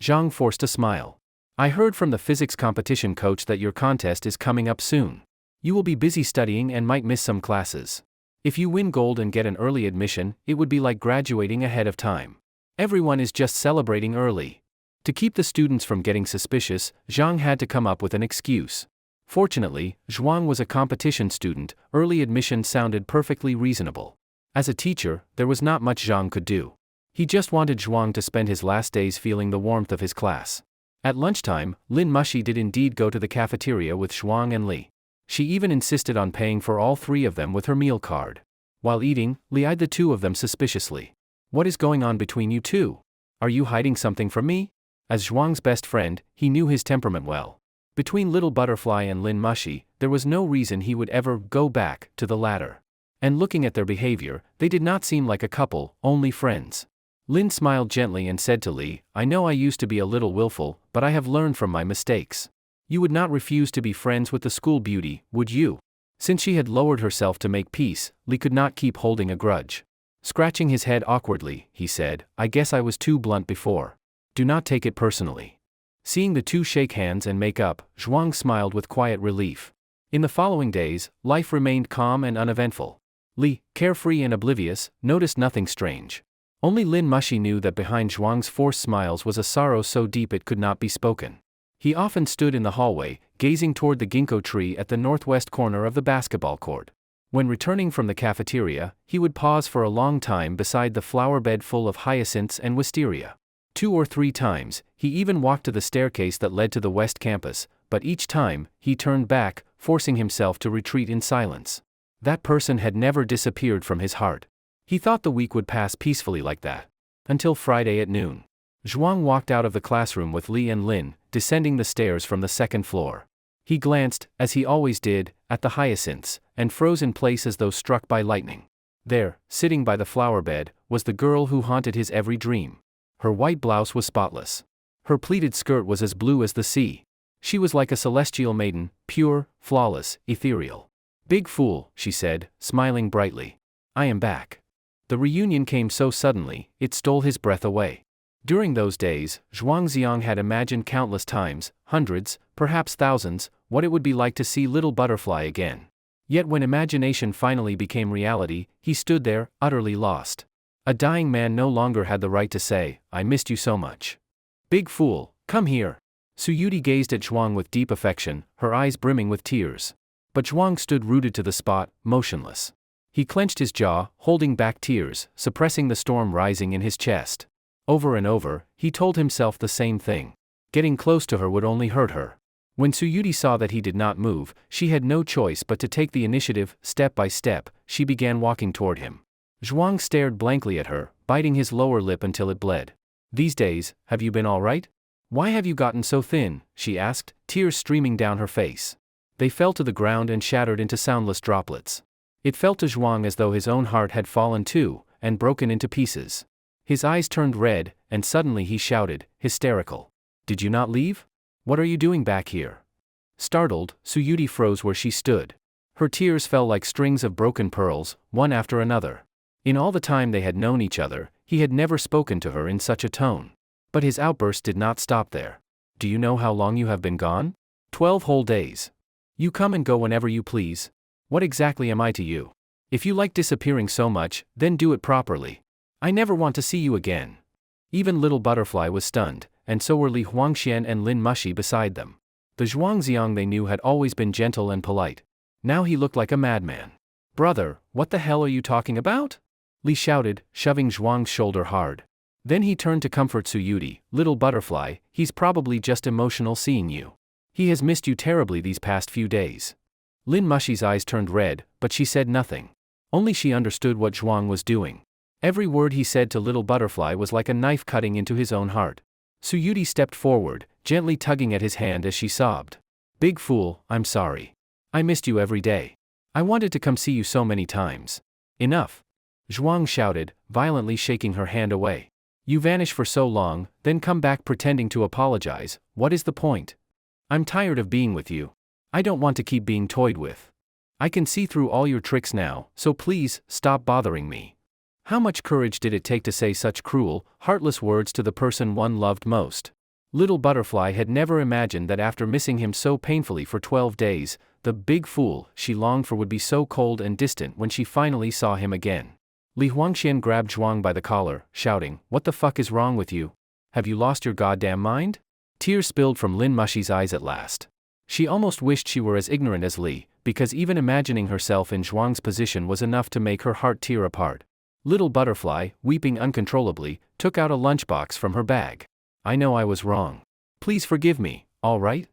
Zhang forced a smile. I heard from the physics competition coach that your contest is coming up soon. You will be busy studying and might miss some classes. If you win gold and get an early admission, it would be like graduating ahead of time. Everyone is just celebrating early. To keep the students from getting suspicious, Zhang had to come up with an excuse. Fortunately, Zhuang was a competition student, early admission sounded perfectly reasonable. As a teacher, there was not much Zhang could do. He just wanted Zhuang to spend his last days feeling the warmth of his class. At lunchtime, Lin Mushi did indeed go to the cafeteria with Zhuang and Li. She even insisted on paying for all three of them with her meal card. While eating, Li eyed the two of them suspiciously. What is going on between you two? Are you hiding something from me? As Zhuang's best friend, he knew his temperament well. Between Little Butterfly and Lin Mushi, there was no reason he would ever go back to the latter. And looking at their behavior, they did not seem like a couple, only friends. Lin smiled gently and said to Li, I know I used to be a little willful, but I have learned from my mistakes. You would not refuse to be friends with the school beauty, would you? Since she had lowered herself to make peace, Li could not keep holding a grudge. Scratching his head awkwardly, he said, I guess I was too blunt before. Do not take it personally. Seeing the two shake hands and make up, Zhuang smiled with quiet relief. In the following days, life remained calm and uneventful. Li, carefree and oblivious, noticed nothing strange. Only Lin Mushi knew that behind Zhuang's forced smiles was a sorrow so deep it could not be spoken. He often stood in the hallway, gazing toward the ginkgo tree at the northwest corner of the basketball court. When returning from the cafeteria, he would pause for a long time beside the flower bed full of hyacinths and wisteria. 2 or 3 times, he even walked to the staircase that led to the west campus, but each time, he turned back, forcing himself to retreat in silence. That person had never disappeared from his heart. He thought the week would pass peacefully like that. Until Friday at noon. Zhuang walked out of the classroom with Li and Lin, descending the stairs from the second floor. He glanced, as he always did, at the hyacinths, and froze in place as though struck by lightning. There, sitting by the flower bed, was the girl who haunted his every dream. Her white blouse was spotless. Her pleated skirt was as blue as the sea. She was like a celestial maiden, pure, flawless, ethereal. "Big fool," she said, smiling brightly. "I am back." The reunion came so suddenly, it stole his breath away. During those days, Zhuangziang had imagined countless times, hundreds, perhaps thousands, what it would be like to see Little Butterfly again. Yet when imagination finally became reality, he stood there, utterly lost. A dying man no longer had the right to say, "I missed you so much." "Big fool, come here." Suyuti gazed at Zhuang with deep affection, her eyes brimming with tears. But Zhuang stood rooted to the spot, motionless. He clenched his jaw, holding back tears, suppressing the storm rising in his chest. Over and over, he told himself the same thing. Getting close to her would only hurt her. When Suyuti saw that he did not move, she had no choice but to take the initiative. Step by step, she began walking toward him. Zhuang stared blankly at her, biting his lower lip until it bled. "These days, have you been all right? Why have you gotten so thin?" she asked, tears streaming down her face. They fell to the ground and shattered into soundless droplets. It felt to Zhuang as though his own heart had fallen too, and broken into pieces. His eyes turned red, and suddenly he shouted, hysterical. "Did you not leave? What are you doing back here?" Startled, Suyuti froze where she stood. Her tears fell like strings of broken pearls, one after another. In all the time they had known each other, he had never spoken to her in such a tone. But his outburst did not stop there. "Do you know how long you have been gone?" 12 whole days. "You come and go whenever you please. What exactly am I to you? If you like disappearing so much, then do it properly. I never want to see you again." Even Little Butterfly was stunned, and so were Li Huangxian and Lin Mushi beside them. The Zhuangziang they knew had always been gentle and polite. Now he looked like a madman. "Brother, what the hell are you talking about?" Li shouted, shoving Zhuang's shoulder hard. Then he turned to comfort Suyuti. "Little Butterfly, he's probably just emotional seeing you. He has missed you terribly these past few days." Lin Mushi's eyes turned red, but she said nothing. Only she understood what Zhuang was doing. Every word he said to Little Butterfly was like a knife cutting into his own heart. Suyuti stepped forward, gently tugging at his hand as she sobbed. "Big fool, I'm sorry. I missed you every day. I wanted to come see you so many times." "Enough!" Zhuang shouted, violently shaking her hand away. "You vanish for so long, then come back pretending to apologize. What is the point? I'm tired of being with you. I don't want to keep being toyed with. I can see through all your tricks now, so please, stop bothering me." How much courage did it take to say such cruel, heartless words to the person one loved most? Little Butterfly had never imagined that after missing him so painfully for 12 days, the big fool she longed for would be so cold and distant when she finally saw him again. Li Huangxian grabbed Zhuang by the collar, shouting, "What the fuck is wrong with you? Have you lost your goddamn mind?" Tears spilled from Lin Mushi's eyes at last. She almost wished she were as ignorant as Li, because even imagining herself in Zhuang's position was enough to make her heart tear apart. Little Butterfly, weeping uncontrollably, took out a lunchbox from her bag. "I know I was wrong. Please forgive me, all right?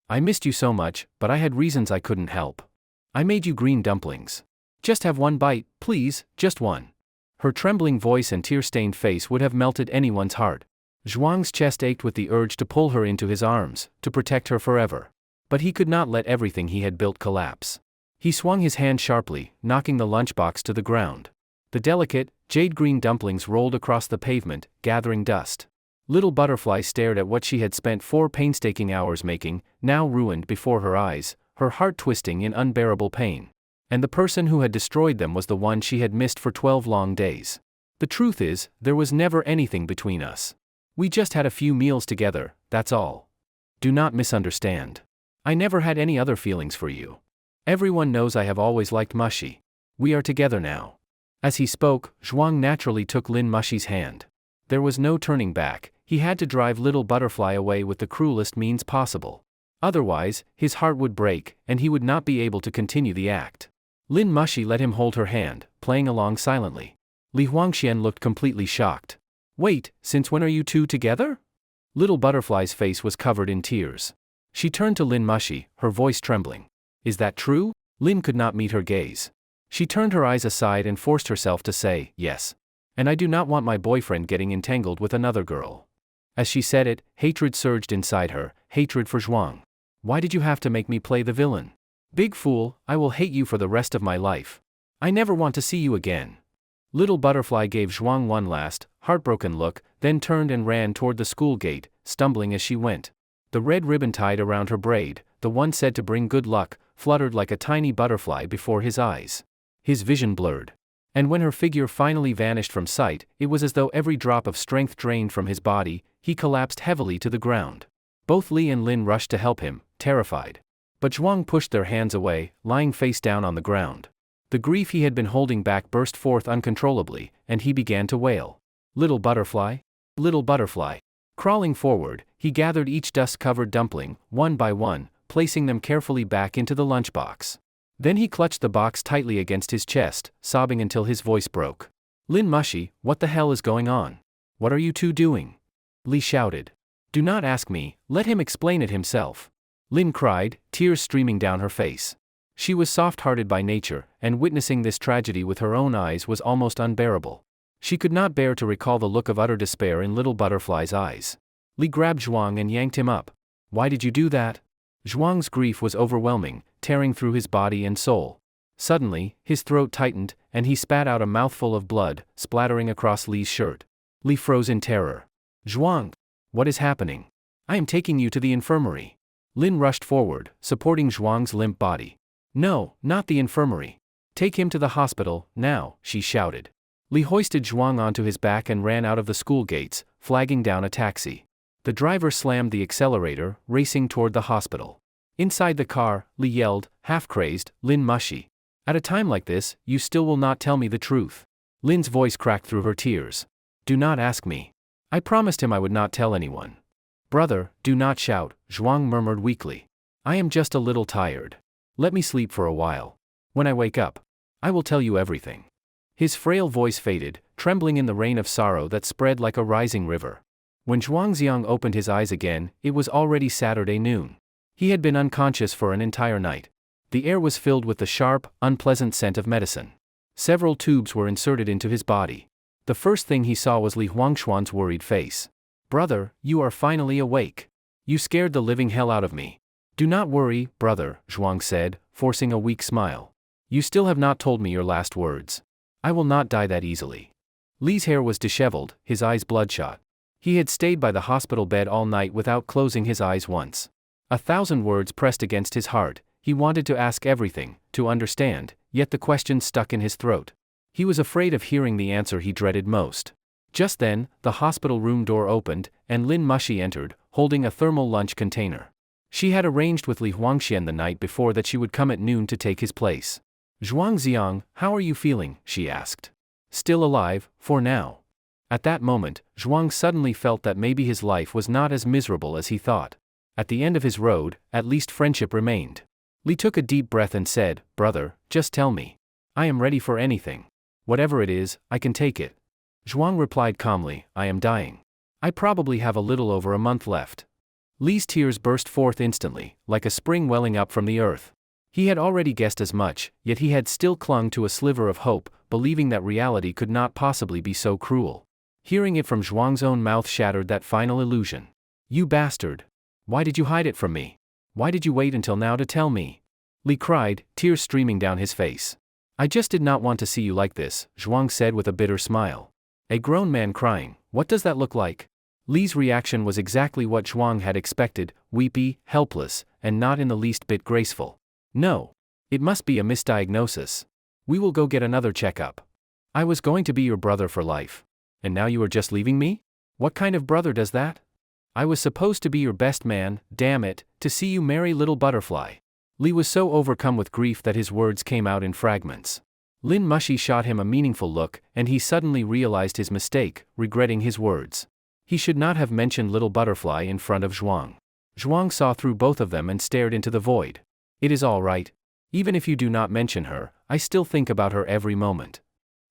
I missed you so much, but I had reasons I couldn't help. I made you green dumplings. Just have one bite, please, just one." Her trembling voice and tear-stained face would have melted anyone's heart. Zhuang's chest ached with the urge to pull her into his arms, to protect her forever. But he could not let everything he had built collapse. He swung his hand sharply, knocking the lunchbox to the ground. The delicate, jade-green dumplings rolled across the pavement, gathering dust. Little Butterfly stared at what she had spent 4 painstaking hours making, now ruined before her eyes, her heart twisting in unbearable pain. And the person who had destroyed them was the one she had missed for 12 long days. "The truth is, there was never anything between us. We just had a few meals together, that's all. Do not misunderstand. I never had any other feelings for you. Everyone knows I have always liked Mushi. We are together now." As he spoke, Zhuang naturally took Lin Mushi's hand. There was no turning back, he had to drive Little Butterfly away with the cruelest means possible. Otherwise, his heart would break, and he would not be able to continue the act. Lin Mushi let him hold her hand, playing along silently. Li Huangxian looked completely shocked. "Wait, since when are you two together?" Little Butterfly's face was covered in tears. She turned to Lin Mushi, her voice trembling. "Is that true?" Lin could not meet her gaze. She turned her eyes aside and forced herself to say, "Yes. And I do not want my boyfriend getting entangled with another girl." As she said it, hatred surged inside her, hatred for Zhuang. "Why did you have to make me play the villain? Big fool, I will hate you for the rest of my life. I never want to see you again." Little Butterfly gave Zhuang one last, heartbroken look, then turned and ran toward the school gate, stumbling as she went. The red ribbon tied around her braid, the one said to bring good luck, fluttered like a tiny butterfly before his eyes. His vision blurred. And when her figure finally vanished from sight, it was as though every drop of strength drained from his body. He collapsed heavily to the ground. Both Li and Lin rushed to help him, terrified. But Zhuang pushed their hands away, lying face down on the ground. The grief he had been holding back burst forth uncontrollably, and he began to wail. Little butterfly? Little butterfly. Crawling forward, he gathered each dust-covered dumpling, one by one, placing them carefully back into the lunchbox. Then he clutched the box tightly against his chest, sobbing until his voice broke. Lin Mushi, what the hell is going on? What are you two doing? Li shouted. Do not ask me, let him explain it himself. Lin cried, tears streaming down her face. She was soft-hearted by nature, and witnessing this tragedy with her own eyes was almost unbearable. She could not bear to recall the look of utter despair in Little Butterfly's eyes. Li grabbed Zhuang and yanked him up. Why did you do that? Zhuang's grief was overwhelming, tearing through his body and soul. Suddenly, his throat tightened, and he spat out a mouthful of blood, splattering across Li's shirt. Li froze in terror. Zhuang! What is happening? I am taking you to the infirmary. Lin rushed forward, supporting Zhuang's limp body. No, not the infirmary. Take him to the hospital, now, she shouted. Li hoisted Zhuang onto his back and ran out of the school gates, flagging down a taxi. The driver slammed the accelerator, racing toward the hospital. Inside the car, Li yelled, half-crazed, Lin Mushi. At a time like this, you still will not tell me the truth. Lin's voice cracked through her tears. Do not ask me. I promised him I would not tell anyone. Brother, do not shout, Zhuang murmured weakly. I am just a little tired. Let me sleep for a while. When I wake up, I will tell you everything. His frail voice faded, trembling in the rain of sorrow that spread like a rising river. When Zhuangziang opened his eyes again, it was already Saturday noon. He had been unconscious for an entire night. The air was filled with the sharp, unpleasant scent of medicine. Several tubes were inserted into his body. The first thing he saw was Li Huangshuan's worried face. Brother, you are finally awake. You scared the living hell out of me. Do not worry, brother, Zhuang said, forcing a weak smile. You still have not told me your last words. I will not die that easily. Li's hair was disheveled, his eyes bloodshot. He had stayed by the hospital bed all night without closing his eyes once. 1,000 words pressed against his heart. He wanted to ask everything, to understand, yet the question stuck in his throat. He was afraid of hearing the answer he dreaded most. Just then, the hospital room door opened, and Lin Mushi entered, holding a thermal lunch container. She had arranged with Li Huangxian the night before that she would come at noon to take his place. Zhuangziang, how are you feeling? She asked. Still alive, for now. At that moment, Zhuang suddenly felt that maybe his life was not as miserable as he thought. At the end of his road, at least friendship remained. Li took a deep breath and said, Brother, just tell me. I am ready for anything. Whatever it is, I can take it. Zhuang replied calmly, I am dying. I probably have a little over a month left. Li's tears burst forth instantly, like a spring welling up from the earth. He had already guessed as much, yet he had still clung to a sliver of hope, believing that reality could not possibly be so cruel. Hearing it from Zhuang's own mouth shattered that final illusion. You bastard! Why did you hide it from me? Why did you wait until now to tell me? Li cried, tears streaming down his face. I just did not want to see you like this, Zhuang said with a bitter smile. A grown man crying, what does that look like? Li's reaction was exactly what Zhuang had expected, weepy, helpless, and not in the least bit graceful. No. It must be a misdiagnosis. We will go get another checkup. I was going to be your brother for life. And now you are just leaving me? What kind of brother does that? I was supposed to be your best man, damn it, to see you marry Little Butterfly. Li was so overcome with grief that his words came out in fragments. Lin Mushi shot him a meaningful look, and he suddenly realized his mistake, regretting his words. He should not have mentioned Little Butterfly in front of Zhuang. Zhuang saw through both of them and stared into the void. It is all right. Even if you do not mention her, I still think about her every moment.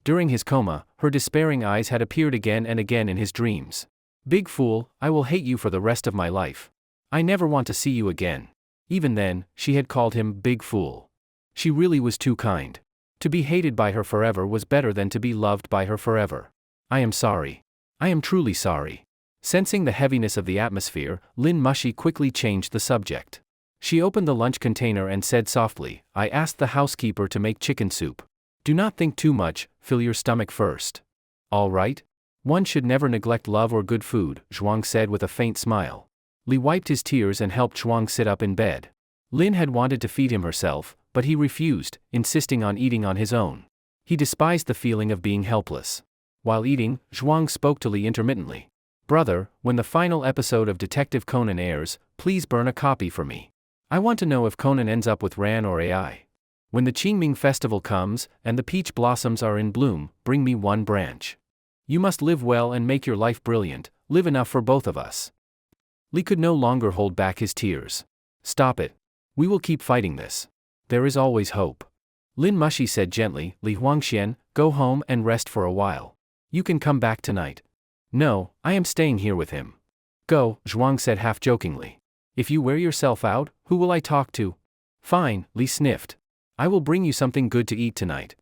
During his coma, her despairing eyes had appeared again and again in his dreams. Big fool, I will hate you for the rest of my life. I never want to see you again. Even then, she had called him big fool. She really was too kind. To be hated by her forever was better than to be loved by her forever. I am sorry. I am truly sorry. Sensing the heaviness of the atmosphere, Lin Mushi quickly changed the subject. She opened the lunch container and said softly, I asked the housekeeper to make chicken soup. Do not think too much, fill your stomach first. All right? One should never neglect love or good food, Zhuang said with a faint smile. Li wiped his tears and helped Zhuang sit up in bed. Lin had wanted to feed him herself, but he refused, insisting on eating on his own. He despised the feeling of being helpless. While eating, Zhuang spoke to Li intermittently. Brother, when the final episode of Detective Conan airs, please burn a copy for me. I want to know if Conan ends up with Ran or AI. When the Qingming festival comes, and the peach blossoms are in bloom, bring me one branch. You must live well and make your life brilliant, live enough for both of us. Li could no longer hold back his tears. Stop it. We will keep fighting this. There is always hope. Lin Mushi said gently, Li Huangxian, go home and rest for a while. You can come back tonight. No, I am staying here with him. Go, Zhuang said half-jokingly. If you wear yourself out, who will I talk to? Fine, Li sniffed. I will bring you something good to eat tonight.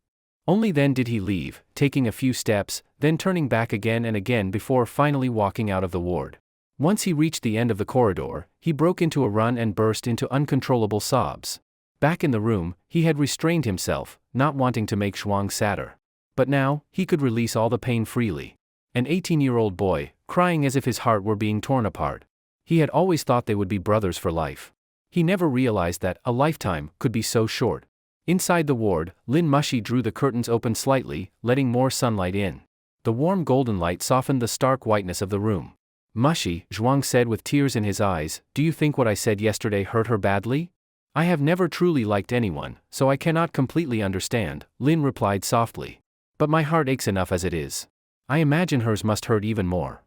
Only then did he leave, taking a few steps, then turning back again and again before finally walking out of the ward. Once he reached the end of the corridor, he broke into a run and burst into uncontrollable sobs. Back in the room, he had restrained himself, not wanting to make Zhuang sadder. But now, he could release all the pain freely. An 18-year-old boy, crying as if his heart were being torn apart. He had always thought they would be brothers for life. He never realized that a lifetime could be so short. Inside the ward, Lin Mushi drew the curtains open slightly, letting more sunlight in. The warm golden light softened the stark whiteness of the room. Mushi, Zhuang said with tears in his eyes, do you think what I said yesterday hurt her badly? I have never truly liked anyone, so I cannot completely understand, Lin replied softly. But my heart aches enough as it is. I imagine hers must hurt even more.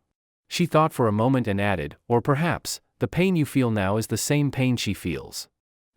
She thought for a moment and added, or perhaps, the pain you feel now is the same pain she feels.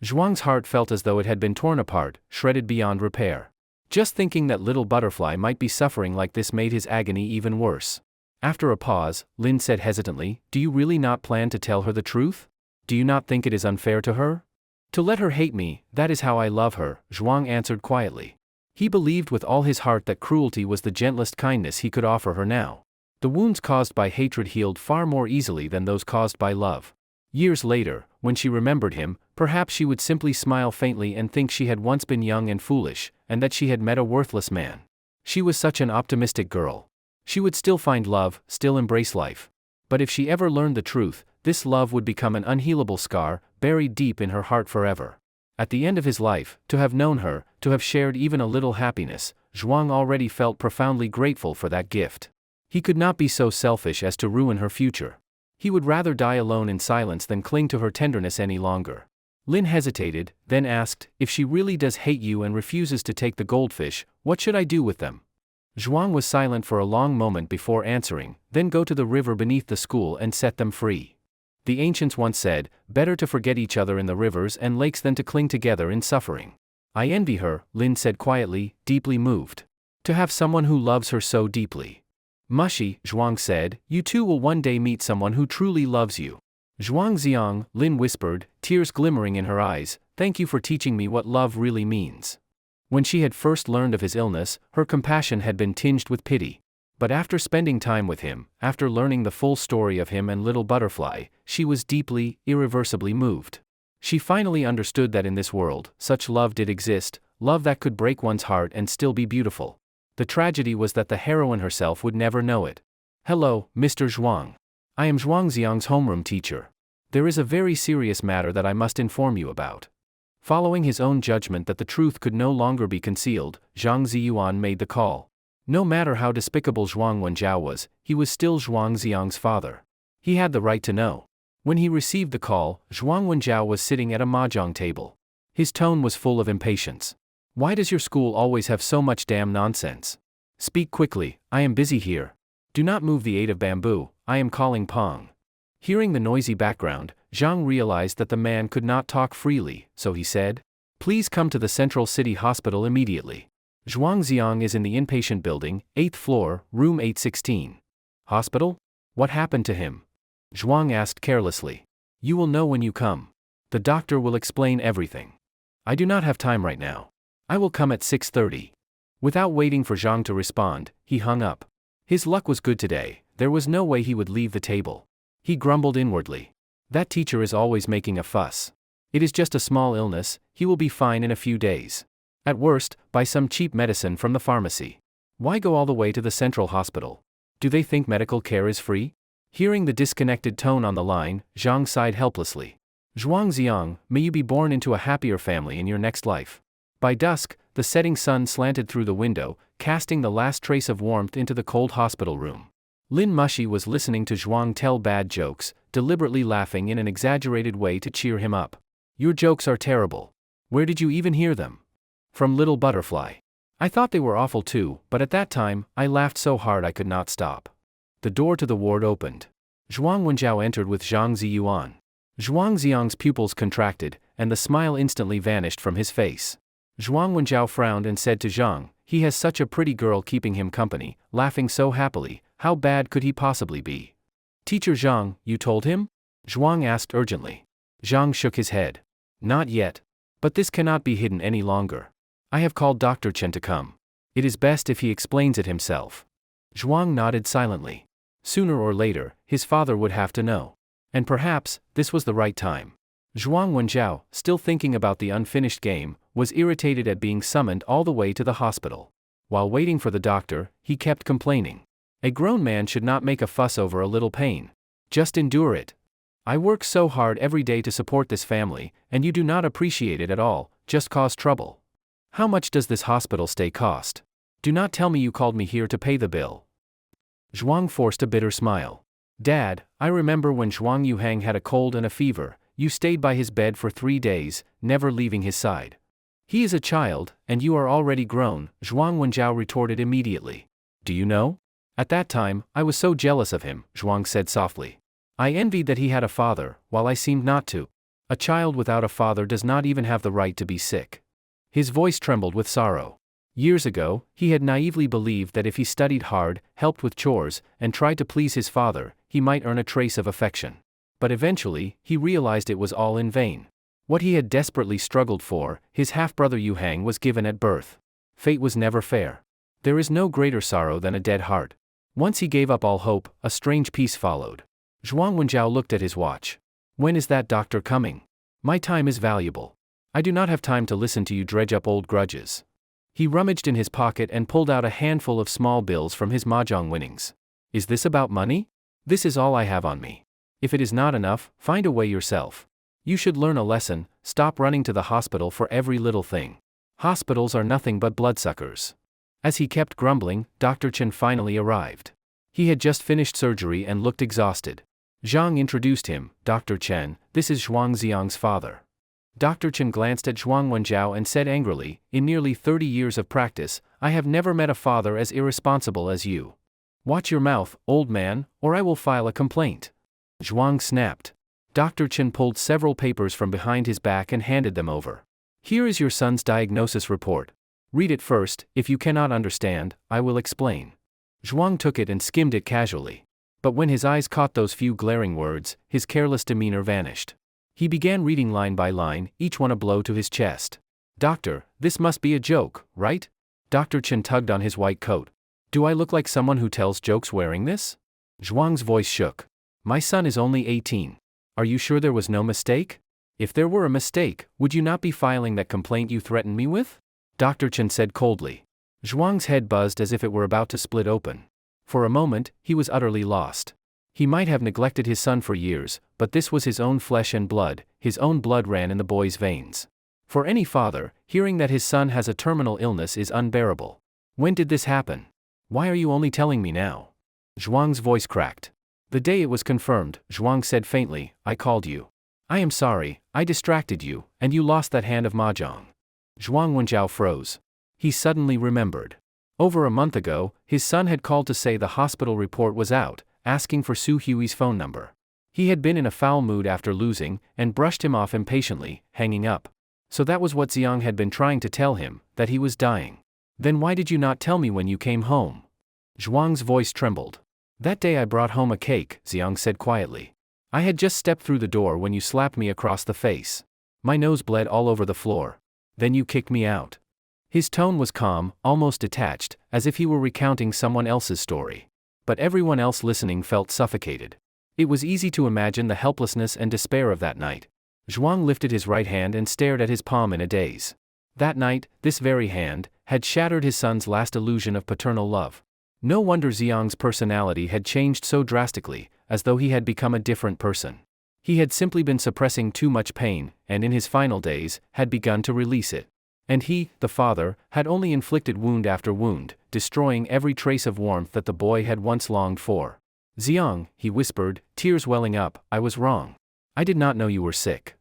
Zhuang's heart felt as though it had been torn apart, shredded beyond repair. Just thinking that little butterfly might be suffering like this made his agony even worse. After a pause, Lin said hesitantly, do you really not plan to tell her the truth? Do you not think it is unfair to her? To let her hate me, that is how I love her, Zhuang answered quietly. He believed with all his heart that cruelty was the gentlest kindness he could offer her now. The wounds caused by hatred healed far more easily than those caused by love. Years later, when she remembered him, perhaps she would simply smile faintly and think she had once been young and foolish, and that she had met a worthless man. She was such an optimistic girl. She would still find love, still embrace life. But if she ever learned the truth, this love would become an unhealable scar, buried deep in her heart forever. At the end of his life, to have known her, to have shared even a little happiness, Zhuang already felt profoundly grateful for that gift. He could not be so selfish as to ruin her future. He would rather die alone in silence than cling to her tenderness any longer. Lin hesitated, then asked, if she really does hate you and refuses to take the goldfish, what should I do with them? Zhuang was silent for a long moment before answering, then go to the river beneath the school and set them free. The ancients once said, better to forget each other in the rivers and lakes than to cling together in suffering. I envy her, Lin said quietly, deeply moved. To have someone who loves her so deeply. Mushi, Zhuang said, you too will one day meet someone who truly loves you. Zhuang Xiang, Lin whispered, tears glimmering in her eyes, thank you for teaching me what love really means. When she had first learned of his illness, her compassion had been tinged with pity. But after spending time with him, after learning the full story of him and Little Butterfly, she was deeply, irreversibly moved. She finally understood that in this world, such love did exist, love that could break one's heart and still be beautiful. The tragedy was that the heroine herself would never know it. Hello, Mr. Zhuang. I am Zhuang Xiang's homeroom teacher. There is a very serious matter that I must inform you about. Following his own judgment that the truth could no longer be concealed, Zhang Ziyuan made the call. No matter how despicable Zhuang Wenjiao was, he was still Zhuang Xiang's father. He had the right to know. When he received the call, Zhuang Wenjiao was sitting at a mahjong table. His tone was full of impatience. Why does your school always have so much damn nonsense? Speak quickly, I am busy here. Do not move the 8 of bamboo, I am calling Pong. Hearing the noisy background, Zhang realized that the man could not talk freely, so he said, please come to the Central City Hospital immediately. Zhuang Xiang is in the inpatient building, 8th floor, room 816. Hospital? What happened to him? Zhuang asked carelessly. You will know when you come. The doctor will explain everything. I do not have time right now. I will come at 6:30. Without waiting for Zhang to respond, he hung up. His luck was good today, there was no way he would leave the table. He grumbled inwardly. That teacher is always making a fuss. It is just a small illness, he will be fine in a few days. At worst, buy some cheap medicine from the pharmacy. Why go all the way to the central hospital? Do they think medical care is free? Hearing the disconnected tone on the line, Zhang sighed helplessly. Zhuangziang, may you be born into a happier family in your next life. By dusk, the setting sun slanted through the window, casting the last trace of warmth into the cold hospital room. Lin Mushi was listening to Zhuang tell bad jokes, deliberately laughing in an exaggerated way to cheer him up. Your jokes are terrible. Where did you even hear them? From Little Butterfly. I thought they were awful too, but at that time, I laughed so hard I could not stop. The door to the ward opened. Zhuang Wenjiao entered with Zhang Ziyuan. Zhuang Xiang's pupils contracted, and the smile instantly vanished from his face. Zhuang Wenjiao frowned and said to Zhang, he has such a pretty girl keeping him company, laughing so happily, how bad could he possibly be? Teacher Zhang, you told him? Zhuang asked urgently. Zhang shook his head. Not yet. But this cannot be hidden any longer. I have called Dr. Chen to come. It is best if he explains it himself. Zhuang nodded silently. Sooner or later, his father would have to know. And perhaps, this was the right time. Zhuang Wenjiao, still thinking about the unfinished game, was irritated at being summoned all the way to the hospital. While waiting for the doctor, he kept complaining. A grown man should not make a fuss over a little pain. Just endure it. I work so hard every day to support this family, and you do not appreciate it at all, just cause trouble. How much does this hospital stay cost? Do not tell me you called me here to pay the bill. Zhuang forced a bitter smile. Dad, I remember when Zhuang Yuhang had a cold and a fever, you stayed by his bed for 3 days, never leaving his side. He is a child, and you are already grown, Zhuang Wenjiao retorted immediately. Do you know? At that time, I was so jealous of him, Zhuang said softly. I envied that he had a father, while I seemed not to. A child without a father does not even have the right to be sick. His voice trembled with sorrow. Years ago, he had naively believed that if he studied hard, helped with chores, and tried to please his father, he might earn a trace of affection. But eventually, he realized it was all in vain. What he had desperately struggled for, his half-brother Yuhang was given at birth. Fate was never fair. There is no greater sorrow than a dead heart. Once he gave up all hope, a strange peace followed. Zhuang Wenjiao looked at his watch. When is that doctor coming? My time is valuable. I do not have time to listen to you dredge up old grudges. He rummaged in his pocket and pulled out a handful of small bills from his mahjong winnings. Is this about money? This is all I have on me. If it is not enough, find a way yourself. You should learn a lesson, stop running to the hospital for every little thing. Hospitals are nothing but bloodsuckers. As he kept grumbling, Dr. Chen finally arrived. He had just finished surgery and looked exhausted. Zhang introduced him, Dr. Chen, this is Zhuangziang's father. Dr. Chen glanced at Zhuang Wenjiao and said angrily, in nearly 30 years of practice, I have never met a father as irresponsible as you. Watch your mouth, old man, or I will file a complaint. Zhuang snapped. Dr. Chen pulled several papers from behind his back and handed them over. Here is your son's diagnosis report. Read it first, if you cannot understand, I will explain. Zhuang took it and skimmed it casually. But when his eyes caught those few glaring words, his careless demeanor vanished. He began reading line by line, each one a blow to his chest. Doctor, this must be a joke, right? Dr. Chen tugged on his white coat. Do I look like someone who tells jokes wearing this? Zhuang's voice shook. My son is only 18. Are you sure there was no mistake? If there were a mistake, would you not be filing that complaint you threatened me with? Dr. Chen said coldly. Zhuang's head buzzed as if it were about to split open. For a moment, he was utterly lost. He might have neglected his son for years, but this was his own flesh and blood, his own blood ran in the boy's veins. For any father, hearing that his son has a terminal illness is unbearable. When did this happen? Why are you only telling me now? Zhuang's voice cracked. The day it was confirmed, Zhuang said faintly, I called you. I am sorry, I distracted you, and you lost that hand of mahjong. Zhuang Wenjiao froze. He suddenly remembered. Over a month ago, his son had called to say the hospital report was out, asking for Su Hui's phone number. He had been in a foul mood after losing, and brushed him off impatiently, hanging up. So that was what Xiang had been trying to tell him, that he was dying. Then why did you not tell me when you came home? Zhuang's voice trembled. That day I brought home a cake, Xiang said quietly. I had just stepped through the door when you slapped me across the face. My nose bled all over the floor. Then you kicked me out. His tone was calm, almost detached, as if he were recounting someone else's story. But everyone else listening felt suffocated. It was easy to imagine the helplessness and despair of that night. Zhuang lifted his right hand and stared at his palm in a daze. That night, this very hand had shattered his son's last illusion of paternal love. No wonder Xiang's personality had changed so drastically, as though he had become a different person. He had simply been suppressing too much pain, and in his final days, had begun to release it. And he, the father, had only inflicted wound after wound, destroying every trace of warmth that the boy had once longed for. "Xiang," he whispered, tears welling up, "I was wrong. I did not know you were sick."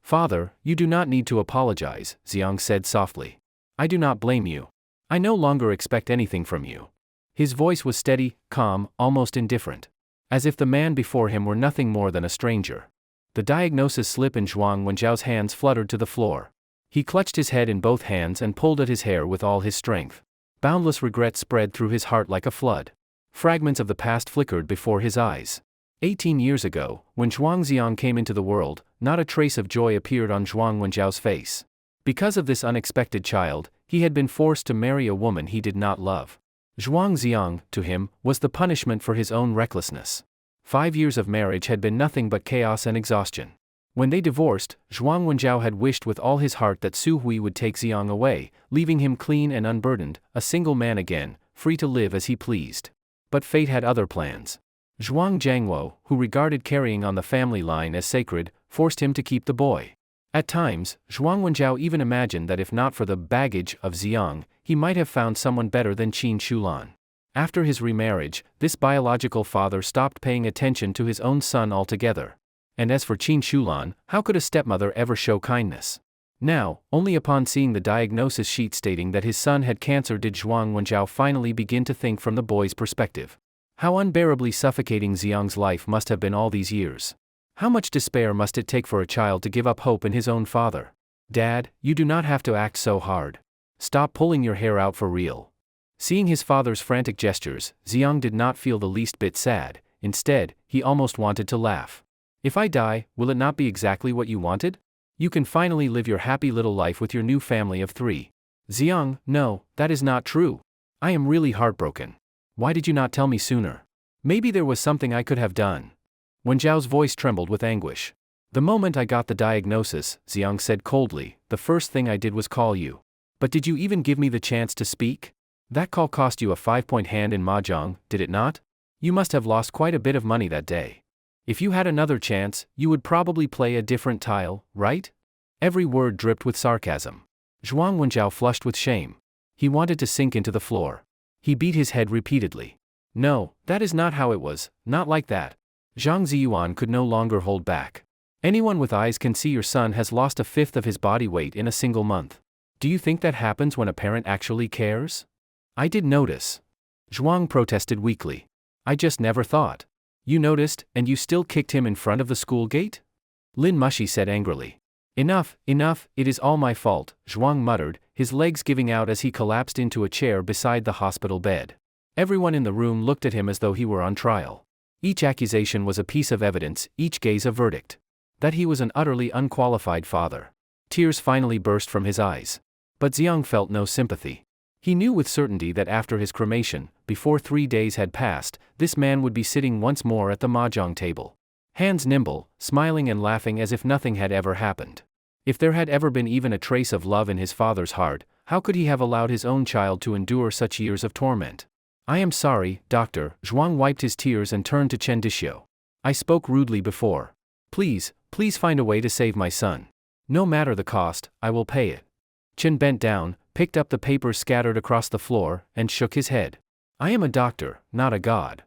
"Father, you do not need to apologize," Xiang said softly. "I do not blame you. I no longer expect anything from you." His voice was steady, calm, almost indifferent. As if the man before him were nothing more than a stranger. The diagnosis slip in Zhuang Wenjiao's hands fluttered to the floor. He clutched his head in both hands and pulled at his hair with all his strength. Boundless regret spread through his heart like a flood. Fragments of the past flickered before his eyes. 18 years ago, when Zhuang Xiang came into the world, not a trace of joy appeared on Zhuang Wenjiao's face. Because of this unexpected child, he had been forced to marry a woman he did not love. Zhuang Xiang, to him, was the punishment for his own recklessness. 5 years of marriage had been nothing but chaos and exhaustion. When they divorced, Zhuang Wenjiao had wished with all his heart that Su Hui would take Xiang away, leaving him clean and unburdened, a single man again, free to live as he pleased. But fate had other plans. Zhuang Jiangwo, who regarded carrying on the family line as sacred, forced him to keep the boy. At times, Zhuang Wenjiao even imagined that if not for the baggage of Xiang, he might have found someone better than Qin Shulan. After his remarriage, this biological father stopped paying attention to his own son altogether. And as for Qin Shulan, how could a stepmother ever show kindness? Now, only upon seeing the diagnosis sheet stating that his son had cancer did Zhuang Wenjiao finally begin to think from the boy's perspective. How unbearably suffocating Xiang's life must have been all these years. How much despair must it take for a child to give up hope in his own father? "Dad, you do not have to act so hard. Stop pulling your hair out for real." Seeing his father's frantic gestures, Xiang did not feel the least bit sad. Instead, he almost wanted to laugh. "If I die, will it not be exactly what you wanted? You can finally live your happy little life with your new family of 3. "Xiang, no, that is not true. I am really heartbroken. Why did you not tell me sooner? Maybe there was something I could have done." Wenjiao's voice trembled with anguish. "The moment I got the diagnosis," Xiang said coldly, "the first thing I did was call you. But did you even give me the chance to speak? That call cost you a 5-point hand in mahjong, did it not? You must have lost quite a bit of money that day. If you had another chance, you would probably play a different tile, right?" Every word dripped with sarcasm. Zhuang Wenjiao flushed with shame. He wanted to sink into the floor. He beat his head repeatedly. "No, that is not how it was, not like that." Zhang Ziyuan could no longer hold back. "Anyone with eyes can see your son has lost a fifth of his body weight in a single month. Do you think that happens when a parent actually cares?" "I did notice." Zhuang protested weakly. "I just never thought." "You noticed, and you still kicked him in front of the school gate?" Lin Mushi said angrily. Enough, it is all my fault," Zhuang muttered, his legs giving out as he collapsed into a chair beside the hospital bed. Everyone in the room looked at him as though he were on trial. Each accusation was a piece of evidence, each gaze a verdict. That he was an utterly unqualified father. Tears finally burst from his eyes. But Xiang felt no sympathy. He knew with certainty that after his cremation, before 3 days had passed, this man would be sitting once more at the mahjong table. Hands nimble, smiling and laughing as if nothing had ever happened. If there had ever been even a trace of love in his father's heart, how could he have allowed his own child to endure such years of torment? "I am sorry, doctor," Zhuang wiped his tears and turned to Chen Dixio. "I spoke rudely before. Please find a way to save my son. No matter the cost, I will pay it." Chen bent down, picked up the papers scattered across the floor, and shook his head. "I am a doctor, not a god."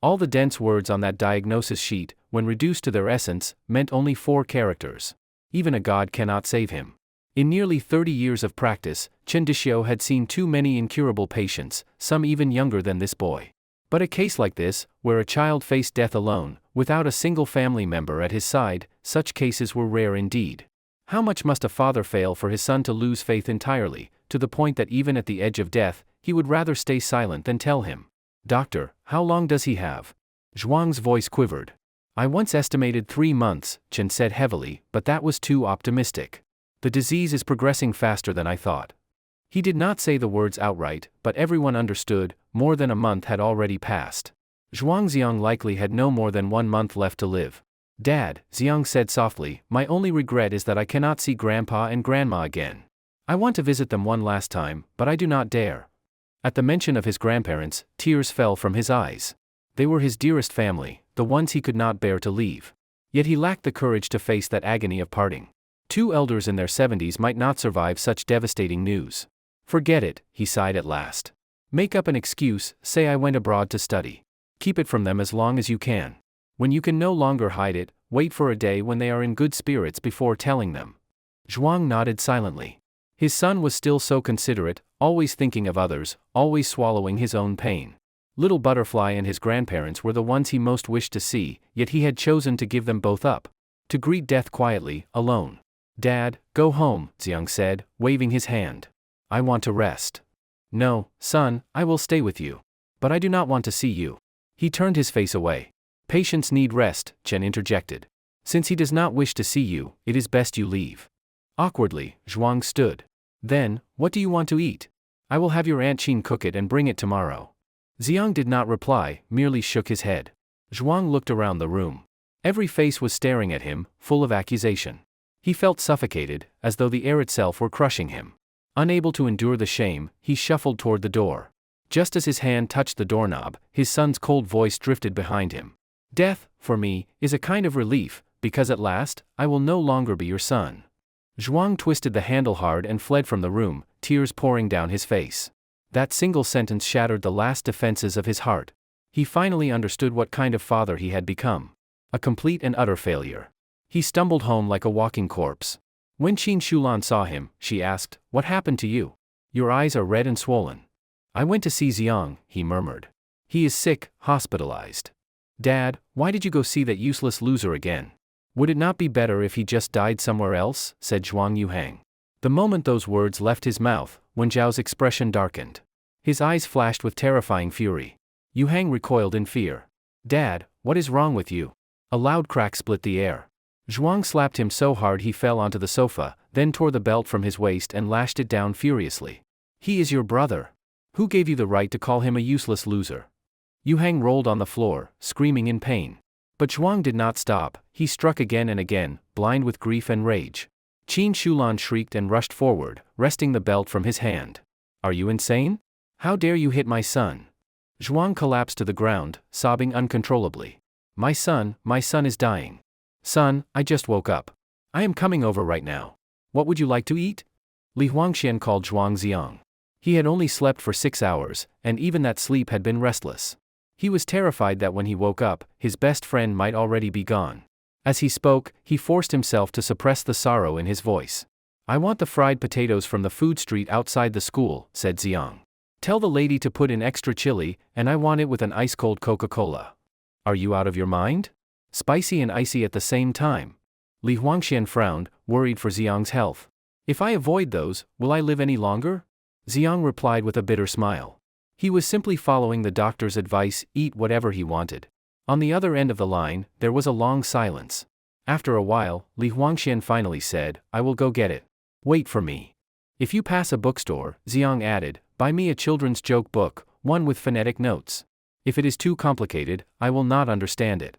All the dense words on that diagnosis sheet, when reduced to their essence, meant only 4 characters. Even a god cannot save him. In nearly 30 years of practice, Chen Dixio had seen too many incurable patients, some even younger than this boy. But a case like this, where a child faced death alone, without a single family member at his side, such cases were rare indeed. How much must a father fail for his son to lose faith entirely, to the point that even at the edge of death, he would rather stay silent than tell him? "Doctor, how long does he have?" Zhuang's voice quivered. "I once estimated 3 months, Chen said heavily, but that was too optimistic. The disease is progressing faster than I thought." He did not say the words outright, but everyone understood. More than a month had already passed. Zhuang Xiang likely had no more than 1 month left to live. "Dad," Xiang said softly, "my only regret is that I cannot see Grandpa and Grandma again. I want to visit them one last time, but I do not dare. At the mention of his grandparents, tears fell from his eyes. They were his dearest family, the ones he could not bear to leave. Yet he lacked the courage to face that agony of parting. Two elders in their 70s might not survive such devastating news. Forget it, he sighed at last. Make up an excuse, say I went abroad to study. Keep it from them as long as you can. When you can no longer hide it, wait for a day when they are in good spirits before telling them. Zhuang nodded silently. His son was still so considerate, always thinking of others, always swallowing his own pain. Little Butterfly and his grandparents were the ones he most wished to see, yet he had chosen to give them both up. To greet death quietly, alone. Dad, go home, Xiang said, waving his hand. I want to rest. No, son, I will stay with you. But I do not want to see you. He turned his face away. Patients need rest, Chen interjected. Since he does not wish to see you, it is best you leave. Awkwardly, Zhuang stood. Then, what do you want to eat? I will have your Aunt Qin cook it and bring it tomorrow. Xiang did not reply, merely shook his head. Zhuang looked around the room. Every face was staring at him, full of accusation. He felt suffocated, as though the air itself were crushing him. Unable to endure the shame, he shuffled toward the door. Just as his hand touched the doorknob, his son's cold voice drifted behind him. Death, for me, is a kind of relief, because at last, I will no longer be your son. Zhuang twisted the handle hard and fled from the room, tears pouring down his face. That single sentence shattered the last defenses of his heart. He finally understood what kind of father he had become. A complete and utter failure. He stumbled home like a walking corpse. When Qin Shulan saw him, she asked, "What happened to you? Your eyes are red and swollen." "I went to see Xiang," he murmured. "He is sick, hospitalized." "Dad, why did you go see that useless loser again? Would it not be better if he just died somewhere else?" said Zhuang Yuhang. The moment those words left his mouth, Wen Zhao's expression darkened. His eyes flashed with terrifying fury. Yuhang recoiled in fear. "Dad, what is wrong with you?" A loud crack split the air. Zhuang slapped him so hard he fell onto the sofa, then tore the belt from his waist and lashed it down furiously. "He is your brother. Who gave you the right to call him a useless loser?" Yuhang rolled on the floor, screaming in pain. But Zhuang did not stop, he struck again and again, blind with grief and rage. Qin Shulan shrieked and rushed forward, wresting the belt from his hand. "Are you insane? How dare you hit my son?" Zhuang collapsed to the ground, sobbing uncontrollably. My son is dying. Son, I just woke up. I am coming over right now. What would you like to eat?" Li Huangxian called Zhuang Xiang. He had only slept for 6 hours, and even that sleep had been restless. He was terrified that when he woke up, his best friend might already be gone. As he spoke, he forced himself to suppress the sorrow in his voice. "I want the fried potatoes from the food street outside the school," said Xiang. "Tell the lady to put in extra chili, and I want it with an ice-cold Coca-Cola." "Are you out of your mind? Spicy and icy at the same time." Li Huangxian frowned, worried for Xiang's health. "If I avoid those, will I live any longer?" Xiang replied with a bitter smile. He was simply following the doctor's advice, eat whatever he wanted. On the other end of the line, there was a long silence. After a while, Li Huangxian finally said, "I will go get it. Wait for me. If you pass a bookstore," Xiang added, "buy me a children's joke book, one with phonetic notes. If it is too complicated, I will not understand it."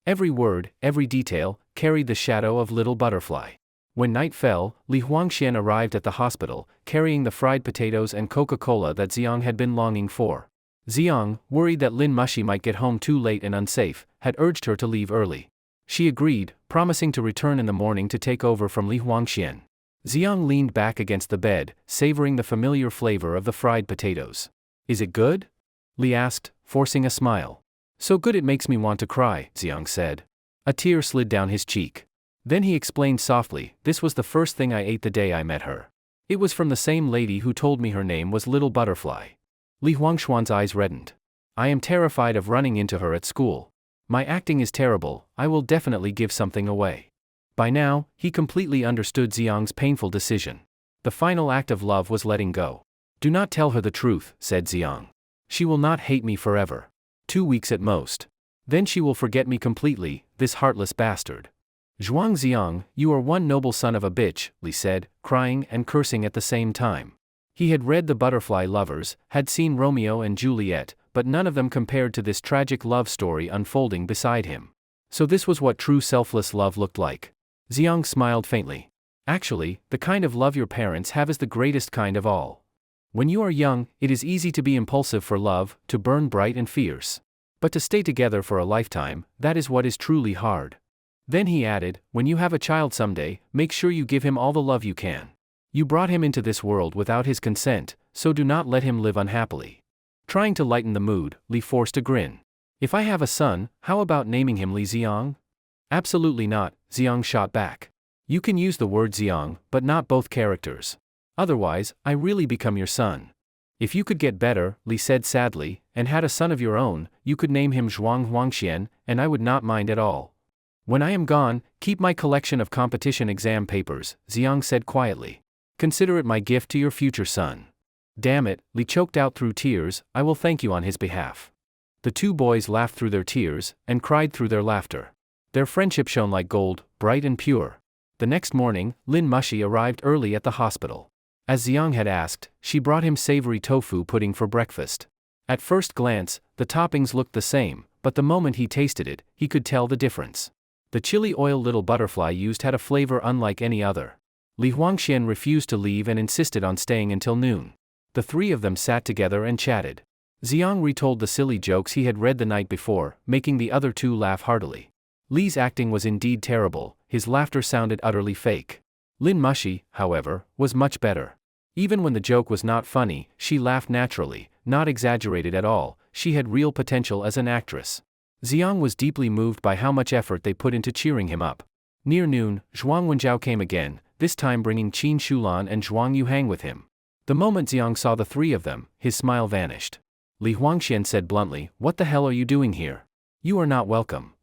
Every word, every detail, carried the shadow of Little Butterfly. When night fell, Li Huangxian arrived at the hospital, carrying the fried potatoes and Coca-Cola that Xiang had been longing for. Xiang, worried that Lin Mushi might get home too late and unsafe, had urged her to leave early. She agreed, promising to return in the morning to take over from Li Huangxian. Xiang leaned back against the bed, savoring the familiar flavor of the fried potatoes. "Is it good?" Li asked, forcing a smile. "So good it makes me want to cry," Xiang said. A tear slid down his cheek. Then he explained softly, "This was the first thing I ate the day I met her. It was from the same lady who told me her name was Little Butterfly." Li Huangshuan's eyes reddened. "I am terrified of running into her at school. My acting is terrible, I will definitely give something away." By now, he completely understood Xiang's painful decision. The final act of love was letting go. "Do not tell her the truth," said Xiang. "She will not hate me forever. 2 weeks at most. Then she will forget me completely, this heartless bastard." "Zhuang Xiang, you are one noble son of a bitch," Li said, crying and cursing at the same time. He had read The Butterfly Lovers, had seen Romeo and Juliet, but none of them compared to this tragic love story unfolding beside him. So this was what true selfless love looked like. Xiang smiled faintly. Actually, the kind of love your parents have is the greatest kind of all. When you are young, it is easy to be impulsive for love, to burn bright and fierce. But to stay together for a lifetime, that is what is truly hard. Then he added, when you have a child someday, make sure you give him all the love you can. You brought him into this world without his consent, so do not let him live unhappily. Trying to lighten the mood, Li forced a grin. If I have a son, how about naming him Li Xiang? Absolutely not, Xiang shot back. You can use the word Xiang, but not both characters. Otherwise, I really become your son. If you could get better, Li said sadly, and had a son of your own, you could name him Zhuang Huangxian, and I would not mind at all. When I am gone, keep my collection of competition exam papers, Xiang said quietly. Consider it my gift to your future son. Damn it, Li choked out through tears, I will thank you on his behalf. The two boys laughed through their tears, and cried through their laughter. Their friendship shone like gold, bright and pure. The next morning, Lin Mushi arrived early at the hospital. As Xiang had asked, she brought him savory tofu pudding for breakfast. At first glance, the toppings looked the same, but the moment he tasted it, he could tell the difference. The chili oil little butterfly used had a flavor unlike any other. Li Huangxian refused to leave and insisted on staying until noon. The three of them sat together and chatted. Xiang retold the silly jokes he had read the night before, making the other two laugh heartily. Li's acting was indeed terrible, his laughter sounded utterly fake. Lin Mushi, however, was much better. Even when the joke was not funny, she laughed naturally, not exaggerated at all, she had real potential as an actress. Xiang was deeply moved by how much effort they put into cheering him up. Near noon, Zhuang Wenjiao came again, this time bringing Qin Shulan and Zhuang Yuhang with him. The moment Xiang saw the three of them, his smile vanished. Li Huangxian said bluntly, "What the hell are you doing here? You are not welcome."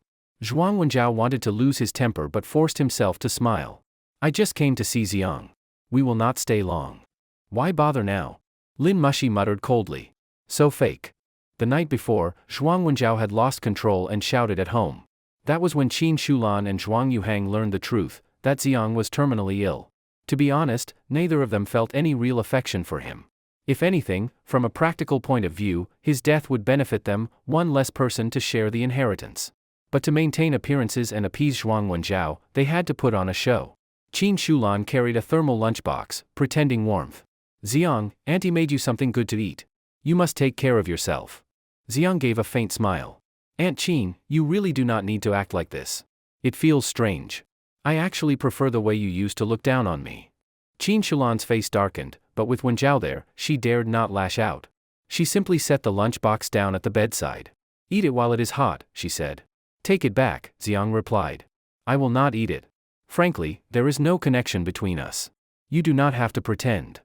Zhuang Wenjiao wanted to lose his temper but forced himself to smile. "I just came to see Xiang. We will not stay long." "Why bother now?" Lin Mushi muttered coldly. "So fake." The night before, Zhuang Wenjiao had lost control and shouted at home. That was when Qin Shulan and Zhuang Yuhang learned the truth, that Xiang was terminally ill. To be honest, neither of them felt any real affection for him. If anything, from a practical point of view, his death would benefit them, one less person to share the inheritance. But to maintain appearances and appease Zhuang Wenjiao, they had to put on a show. Qin Shulan carried a thermal lunchbox, pretending warmth. "Xiang, Auntie made you something good to eat. You must take care of yourself." Xiang gave a faint smile. "Aunt Qin, you really do not need to act like this. It feels strange. I actually prefer the way you used to look down on me." Qin Shulan's face darkened, but with Wenjiao there, she dared not lash out. She simply set the lunchbox down at the bedside. "Eat it while it is hot," she said. "Take it back," Xiang replied. "I will not eat it. Frankly, there is no connection between us. You do not have to pretend."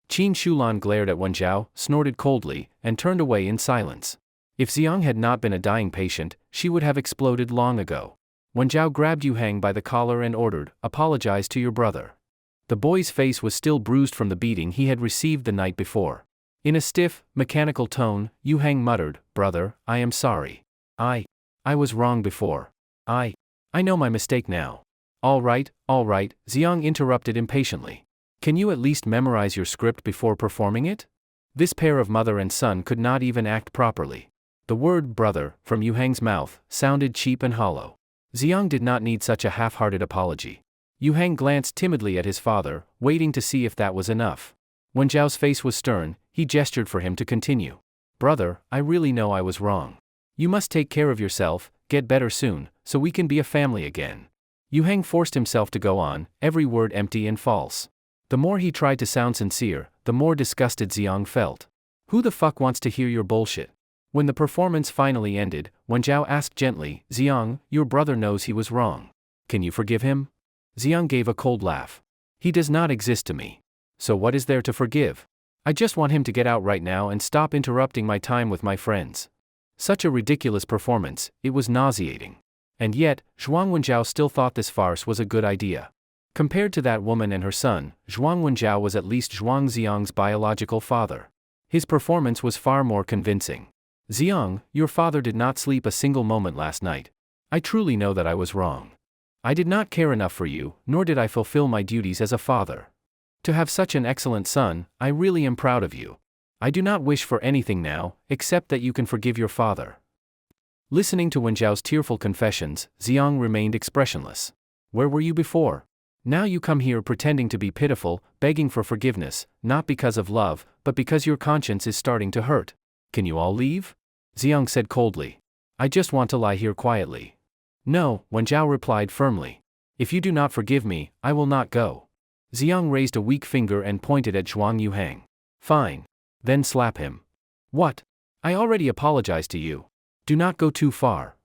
Qin Shulan glared at Wenjiao, snorted coldly, and turned away in silence. If Xiang had not been a dying patient, she would have exploded long ago. Wenjiao grabbed Yuhang by the collar and ordered, "Apologize to your brother." The boy's face was still bruised from the beating he had received the night before. In a stiff, mechanical tone, Yuhang muttered, "Brother, I am sorry. I was wrong before. I know my mistake now." All right, Xiang interrupted impatiently. "Can you at least memorize your script before performing it?" This pair of mother and son could not even act properly. The word brother, from Yuhang's mouth, sounded cheap and hollow. Xiang did not need such a half-hearted apology. Yuhang glanced timidly at his father, waiting to see if that was enough. When Zhao's face was stern, he gestured for him to continue. "Brother, I really know I was wrong. You must take care of yourself, get better soon, so we can be a family again." Yuhang forced himself to go on, every word empty and false. The more he tried to sound sincere, the more disgusted Xiang felt. "Who the fuck wants to hear your bullshit?" When the performance finally ended, Wenjiao asked gently, "Xiang, your brother knows he was wrong. Can you forgive him?" Xiang gave a cold laugh. "He does not exist to me. So what is there to forgive? I just want him to get out right now and stop interrupting my time with my friends." Such a ridiculous performance, it was nauseating. And yet, Zhuang Wenjiao still thought this farce was a good idea. Compared to that woman and her son, Zhuang Wenjiao was at least Zhuang Xiang's biological father. His performance was far more convincing. "Xiang, your father did not sleep a single moment last night. I truly know that I was wrong. I did not care enough for you, nor did I fulfill my duties as a father. To have such an excellent son, I really am proud of you. I do not wish for anything now, except that you can forgive your father." Listening to Wenjiao's tearful confessions, Xiang remained expressionless. "Where were you before? Now you come here pretending to be pitiful, begging for forgiveness, not because of love, but because your conscience is starting to hurt. Can you all leave? Xiang said coldly. I just want to lie here quietly. No, Wenjiao replied firmly. If you do not forgive me, I will not go. Xiang raised a weak finger and pointed at Zhuang Yuhang. Fine. Then slap him. What? I already apologized to you. Do not go too far.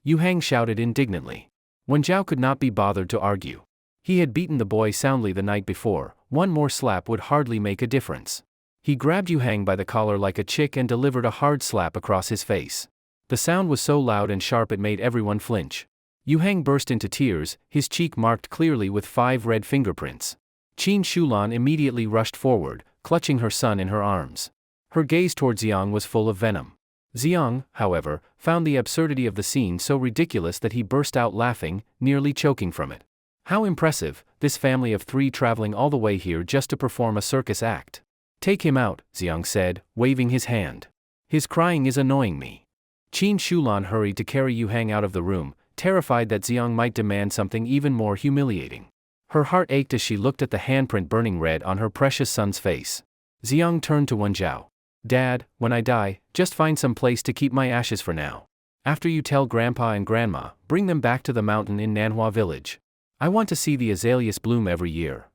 Yuhang shouted indignantly. Wenjiao could not be bothered to argue. He had beaten the boy soundly the night before, one more slap would hardly make a difference. He grabbed Yuhang by the collar like a chick and delivered a hard slap across his face. The sound was so loud and sharp it made everyone flinch. Yuhang burst into tears, his cheek marked clearly with 5 red fingerprints. Qin Shulan immediately rushed forward, clutching her son in her arms. Her gaze toward Xiang was full of venom. Xiang, however, found the absurdity of the scene so ridiculous that he burst out laughing, nearly choking from it. How impressive, this family of 3 traveling all the way here just to perform a circus act. Take him out, Xiang said, waving his hand. His crying is annoying me. Qin Shulan hurried to carry Yuhang out of the room, terrified that Xiang might demand something even more humiliating. Her heart ached as she looked at the handprint burning red on her precious son's face. Xiang turned to Wenjiao. Dad, when I die, just find some place to keep my ashes for now. After you tell Grandpa and Grandma, bring them back to the mountain in Manhwa village. I want to see the azaleas bloom every year.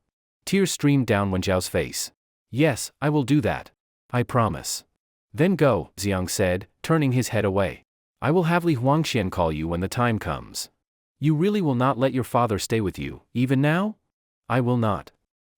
Tears streamed down Wenjiao's face. Yes, I will do that. I promise. Then go, Xiang said, turning his head away. I will have Li Huangxian call you when the time comes. You really will not let your father stay with you, even now? I will not.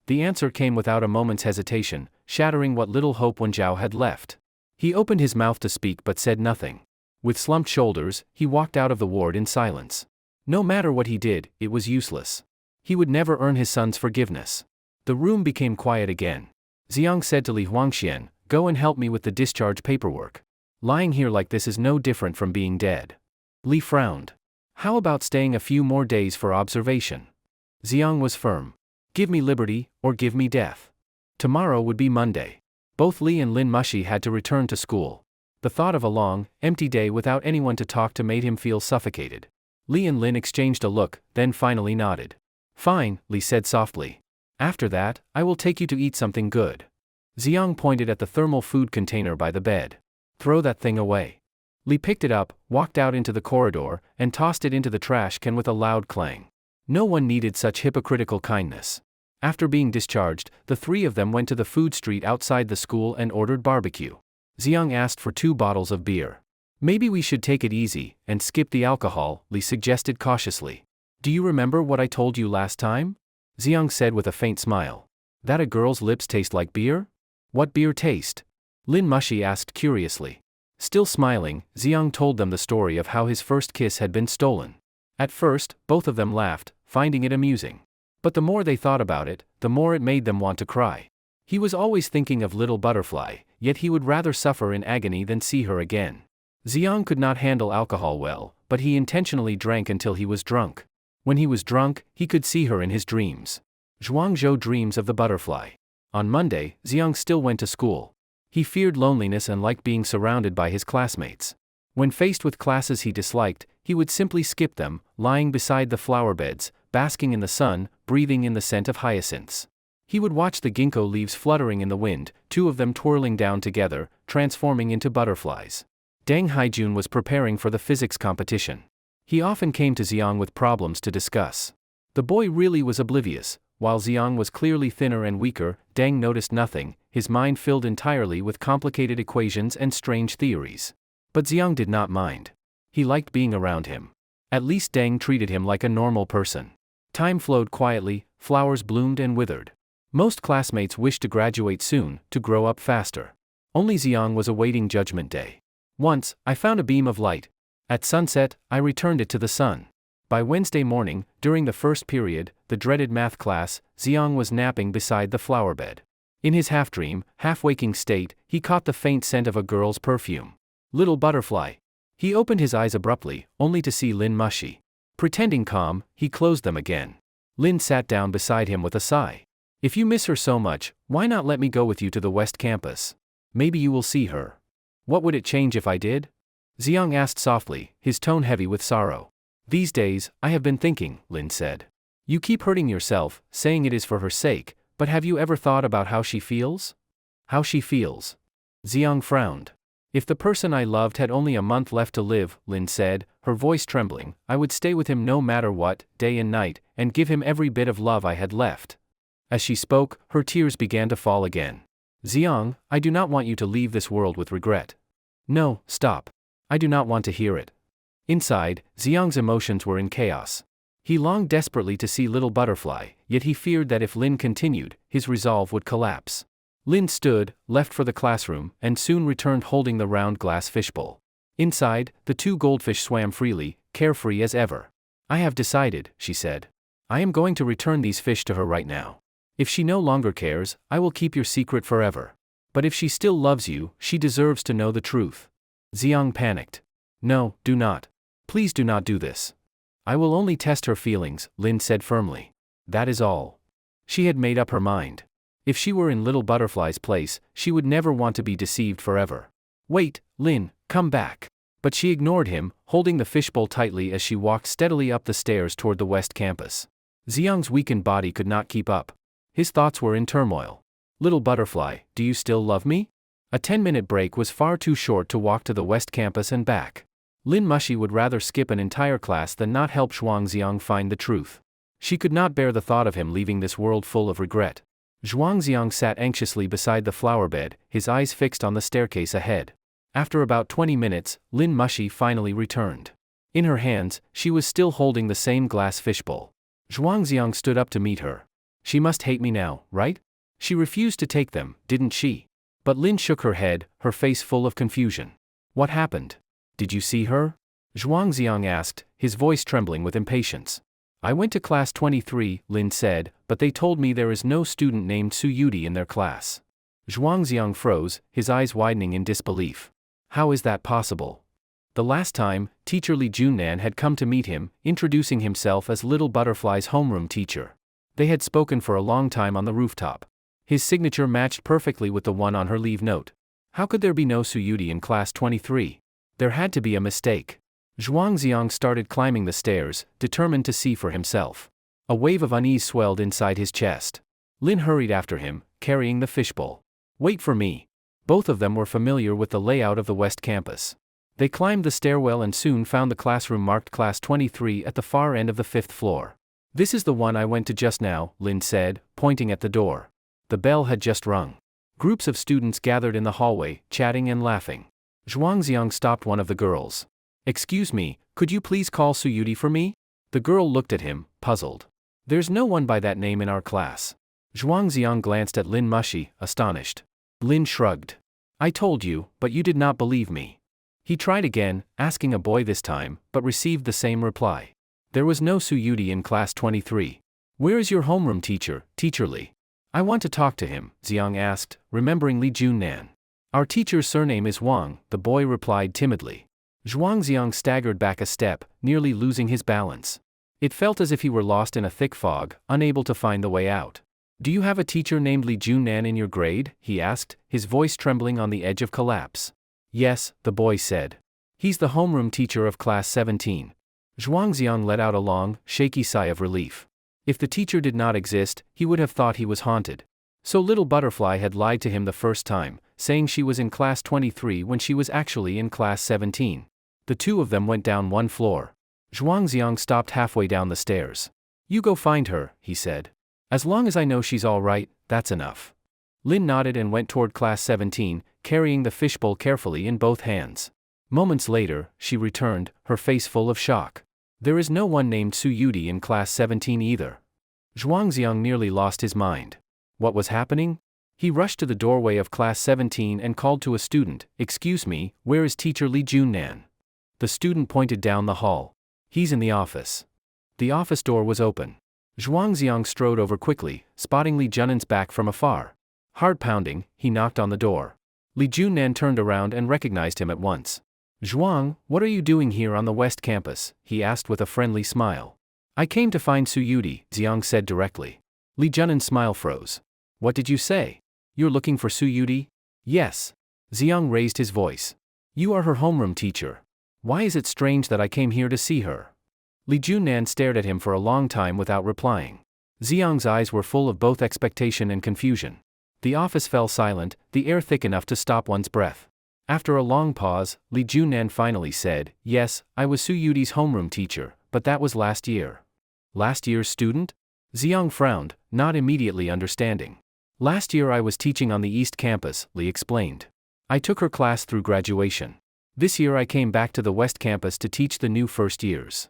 The answer came without a moment's hesitation, shattering what little hope Wenjiao had left. He opened his mouth to speak but said nothing. With slumped shoulders, he walked out of the ward in silence. No matter what he did, it was useless. He would never earn his son's forgiveness. The room became quiet again. Xiang said to Li Huangxian, go and help me with the discharge paperwork. Lying here like this is no different from being dead. Li frowned. How about staying a few more days for observation? Xiang was firm. Give me liberty, or give me death. Tomorrow would be Monday. Both Li and Lin Mushi had to return to school. The thought of a long, empty day without anyone to talk to made him feel suffocated. Li and Lin exchanged a look, then finally nodded. Fine, Li said softly. After that, I will take you to eat something good. Xiang pointed at the thermal food container by the bed. Throw that thing away. Li picked it up, walked out into the corridor, and tossed it into the trash can with a loud clang. No one needed such hypocritical kindness. After being discharged, the 3 of them went to the food street outside the school and ordered barbecue. Xiang asked for 2 bottles of beer. Maybe we should take it easy, and skip the alcohol, Li suggested cautiously. Do you remember what I told you last time? Xiang said with a faint smile. That a girl's lips taste like beer? What beer taste? Lin Mushi asked curiously. Still smiling, Xiang told them the story of how his first kiss had been stolen. At first, both of them laughed, finding it amusing. But the more they thought about it, the more it made them want to cry. He was always thinking of little butterfly, yet he would rather suffer in agony than see her again. Xiang could not handle alcohol well, but he intentionally drank until he was drunk. When he was drunk, he could see her in his dreams. Zhuangzhou dreams of the butterfly. On Monday, Xiang still went to school. He feared loneliness and liked being surrounded by his classmates. When faced with classes he disliked, he would simply skip them, lying beside the flower beds, basking in the sun, breathing in the scent of hyacinths. He would watch the ginkgo leaves fluttering in the wind, 2 of them twirling down together, transforming into butterflies. Deng Haijun was preparing for the physics competition. He often came to Xiang with problems to discuss. The boy really was oblivious. While Xiang was clearly thinner and weaker, Deng noticed nothing, his mind filled entirely with complicated equations and strange theories. But Xiang did not mind. He liked being around him. At least Deng treated him like a normal person. Time flowed quietly, flowers bloomed and withered. Most classmates wished to graduate soon, to grow up faster. Only Xiang was awaiting Judgment Day. Once, I found a beam of light. At sunset, I returned it to the sun. By Wednesday morning, during the first period, the dreaded math class, Xiang was napping beside the flower bed. In his half-dream, half-waking state, he caught the faint scent of a girl's perfume. Little butterfly. He opened his eyes abruptly, only to see Lin Mushi. Pretending calm, he closed them again. Lin sat down beside him with a sigh. If you miss her so much, why not let me go with you to the West Campus? Maybe you will see her. What would it change if I did? Xiang asked softly, his tone heavy with sorrow. These days, I have been thinking, Lin said. You keep hurting yourself, saying it is for her sake, but have you ever thought about how she feels? How she feels. Xiang frowned. If the person I loved had only a month left to live, Lin said, her voice trembling, I would stay with him no matter what, day and night, and give him every bit of love I had left. As she spoke, her tears began to fall again. Xiang, I do not want you to leave this world with regret. No, stop. I do not want to hear it. Inside, Xiang's emotions were in chaos. He longed desperately to see Little Butterfly, yet he feared that if Lin continued, his resolve would collapse. Lin stood, left for the classroom, and soon returned holding the round glass fishbowl. Inside, the two goldfish swam freely, carefree as ever. I have decided, she said. I am going to return these fish to her right now. If she no longer cares, I will keep your secret forever. But if she still loves you, she deserves to know the truth. Xiang panicked. No, do not. Please do not do this. I will only test her feelings, Lin said firmly. That is all. She had made up her mind. If she were in Little Butterfly's place, she would never want to be deceived forever. Wait, Lin, come back. But she ignored him, holding the fishbowl tightly as she walked steadily up the stairs toward the West Campus. Xiang's weakened body could not keep up. His thoughts were in turmoil. Little Butterfly, do you still love me? A 10-minute break was far too short to walk to the West Campus and back. Lin Mushi would rather skip an entire class than not help Zhuangxiang find the truth. She could not bear the thought of him leaving this world full of regret. Zhuangxiang sat anxiously beside the flower bed, his eyes fixed on the staircase ahead. After about 20 minutes, Lin Mushi finally returned. In her hands, she was still holding the same glass fishbowl. Zhuangxiang stood up to meet her. She must hate me now, right? She refused to take them, didn't she? But Lin shook her head, her face full of confusion. What happened? Did you see her? Zhuangxiang asked, his voice trembling with impatience. I went to class 23, Lin said, but they told me there is no student named Su Yudi in their class. Zhuangxiang froze, his eyes widening in disbelief. How is that possible? The last time, teacher Li Junnan had come to meet him, introducing himself as Little Butterfly's homeroom teacher. They had spoken for a long time on the rooftop. His signature matched perfectly with the one on her leave note. How could there be no Su Yudi in class 23? There had to be a mistake. Zhuangxiang started climbing the stairs, determined to see for himself. A wave of unease swelled inside his chest. Lin hurried after him, carrying the fishbowl. Wait for me. Both of them were familiar with the layout of the West Campus. They climbed the stairwell and soon found the classroom marked class 23 at the far end of the 5th floor. This is the one I went to just now, Lin said, pointing at the door. The bell had just rung. Groups of students gathered in the hallway, chatting and laughing. Zhuangxiang stopped one of the girls. Excuse me, could you please call Su Yudi for me? The girl looked at him, puzzled. There's no one by that name in our class. Zhuangxiang glanced at Lin Mushi, astonished. Lin shrugged. I told you, but you did not believe me. He tried again, asking a boy this time, but received the same reply. There was no Su Yudi in class 23. Where is your homeroom teacher, Teacher Li? I want to talk to him, Xiang asked, remembering Li Junnan. Our teacher's surname is Wang, the boy replied timidly. Zhuangxiang staggered back a step, nearly losing his balance. It felt as if he were lost in a thick fog, unable to find the way out. Do you have a teacher named Li Junnan in your grade? He asked, his voice trembling on the edge of collapse. Yes, the boy said. He's the homeroom teacher of class 17. Zhuangxiang let out a long, shaky sigh of relief. If the teacher did not exist, he would have thought he was haunted. So Little Butterfly had lied to him the first time, saying she was in class 23 when she was actually in class 17. The two of them went down one floor. Zhuangxiang stopped halfway down the stairs. You go find her, he said. As long as I know she's all right, that's enough. Lin nodded and went toward class 17, carrying the fishbowl carefully in both hands. Moments later, she returned, her face full of shock. There is no one named Su Yudi in class 17 either. Zhuangxiang nearly lost his mind. What was happening? He rushed to the doorway of class 17 and called to a student, Excuse me, where is teacher Li Junnan? The student pointed down the hall. He's in the office. The office door was open. Zhuangxiang strode over quickly, spotting Li Junnan's back from afar. Heart pounding, he knocked on the door. Li Junnan turned around and recognized him at once. Zhuang, what are you doing here on the West Campus? He asked with a friendly smile. I came to find Su Yudi, Xiang said directly. Li Junnan's smile froze. What did you say? You're looking for Su Yudi? Yes. Xiang raised his voice. You are her homeroom teacher. Why is it strange that I came here to see her? Li Junnan stared at him for a long time without replying. Xiang's eyes were full of both expectation and confusion. The office fell silent, the air thick enough to stop one's breath. After a long pause, Li Junnan finally said, "Yes, I was Su Yudi's homeroom teacher, but that was last year." "Last year's student?" Xiang frowned, not immediately understanding. "Last year I was teaching on the East Campus," Li explained. "I took her class through graduation. This year I came back to the West Campus to teach the new first years.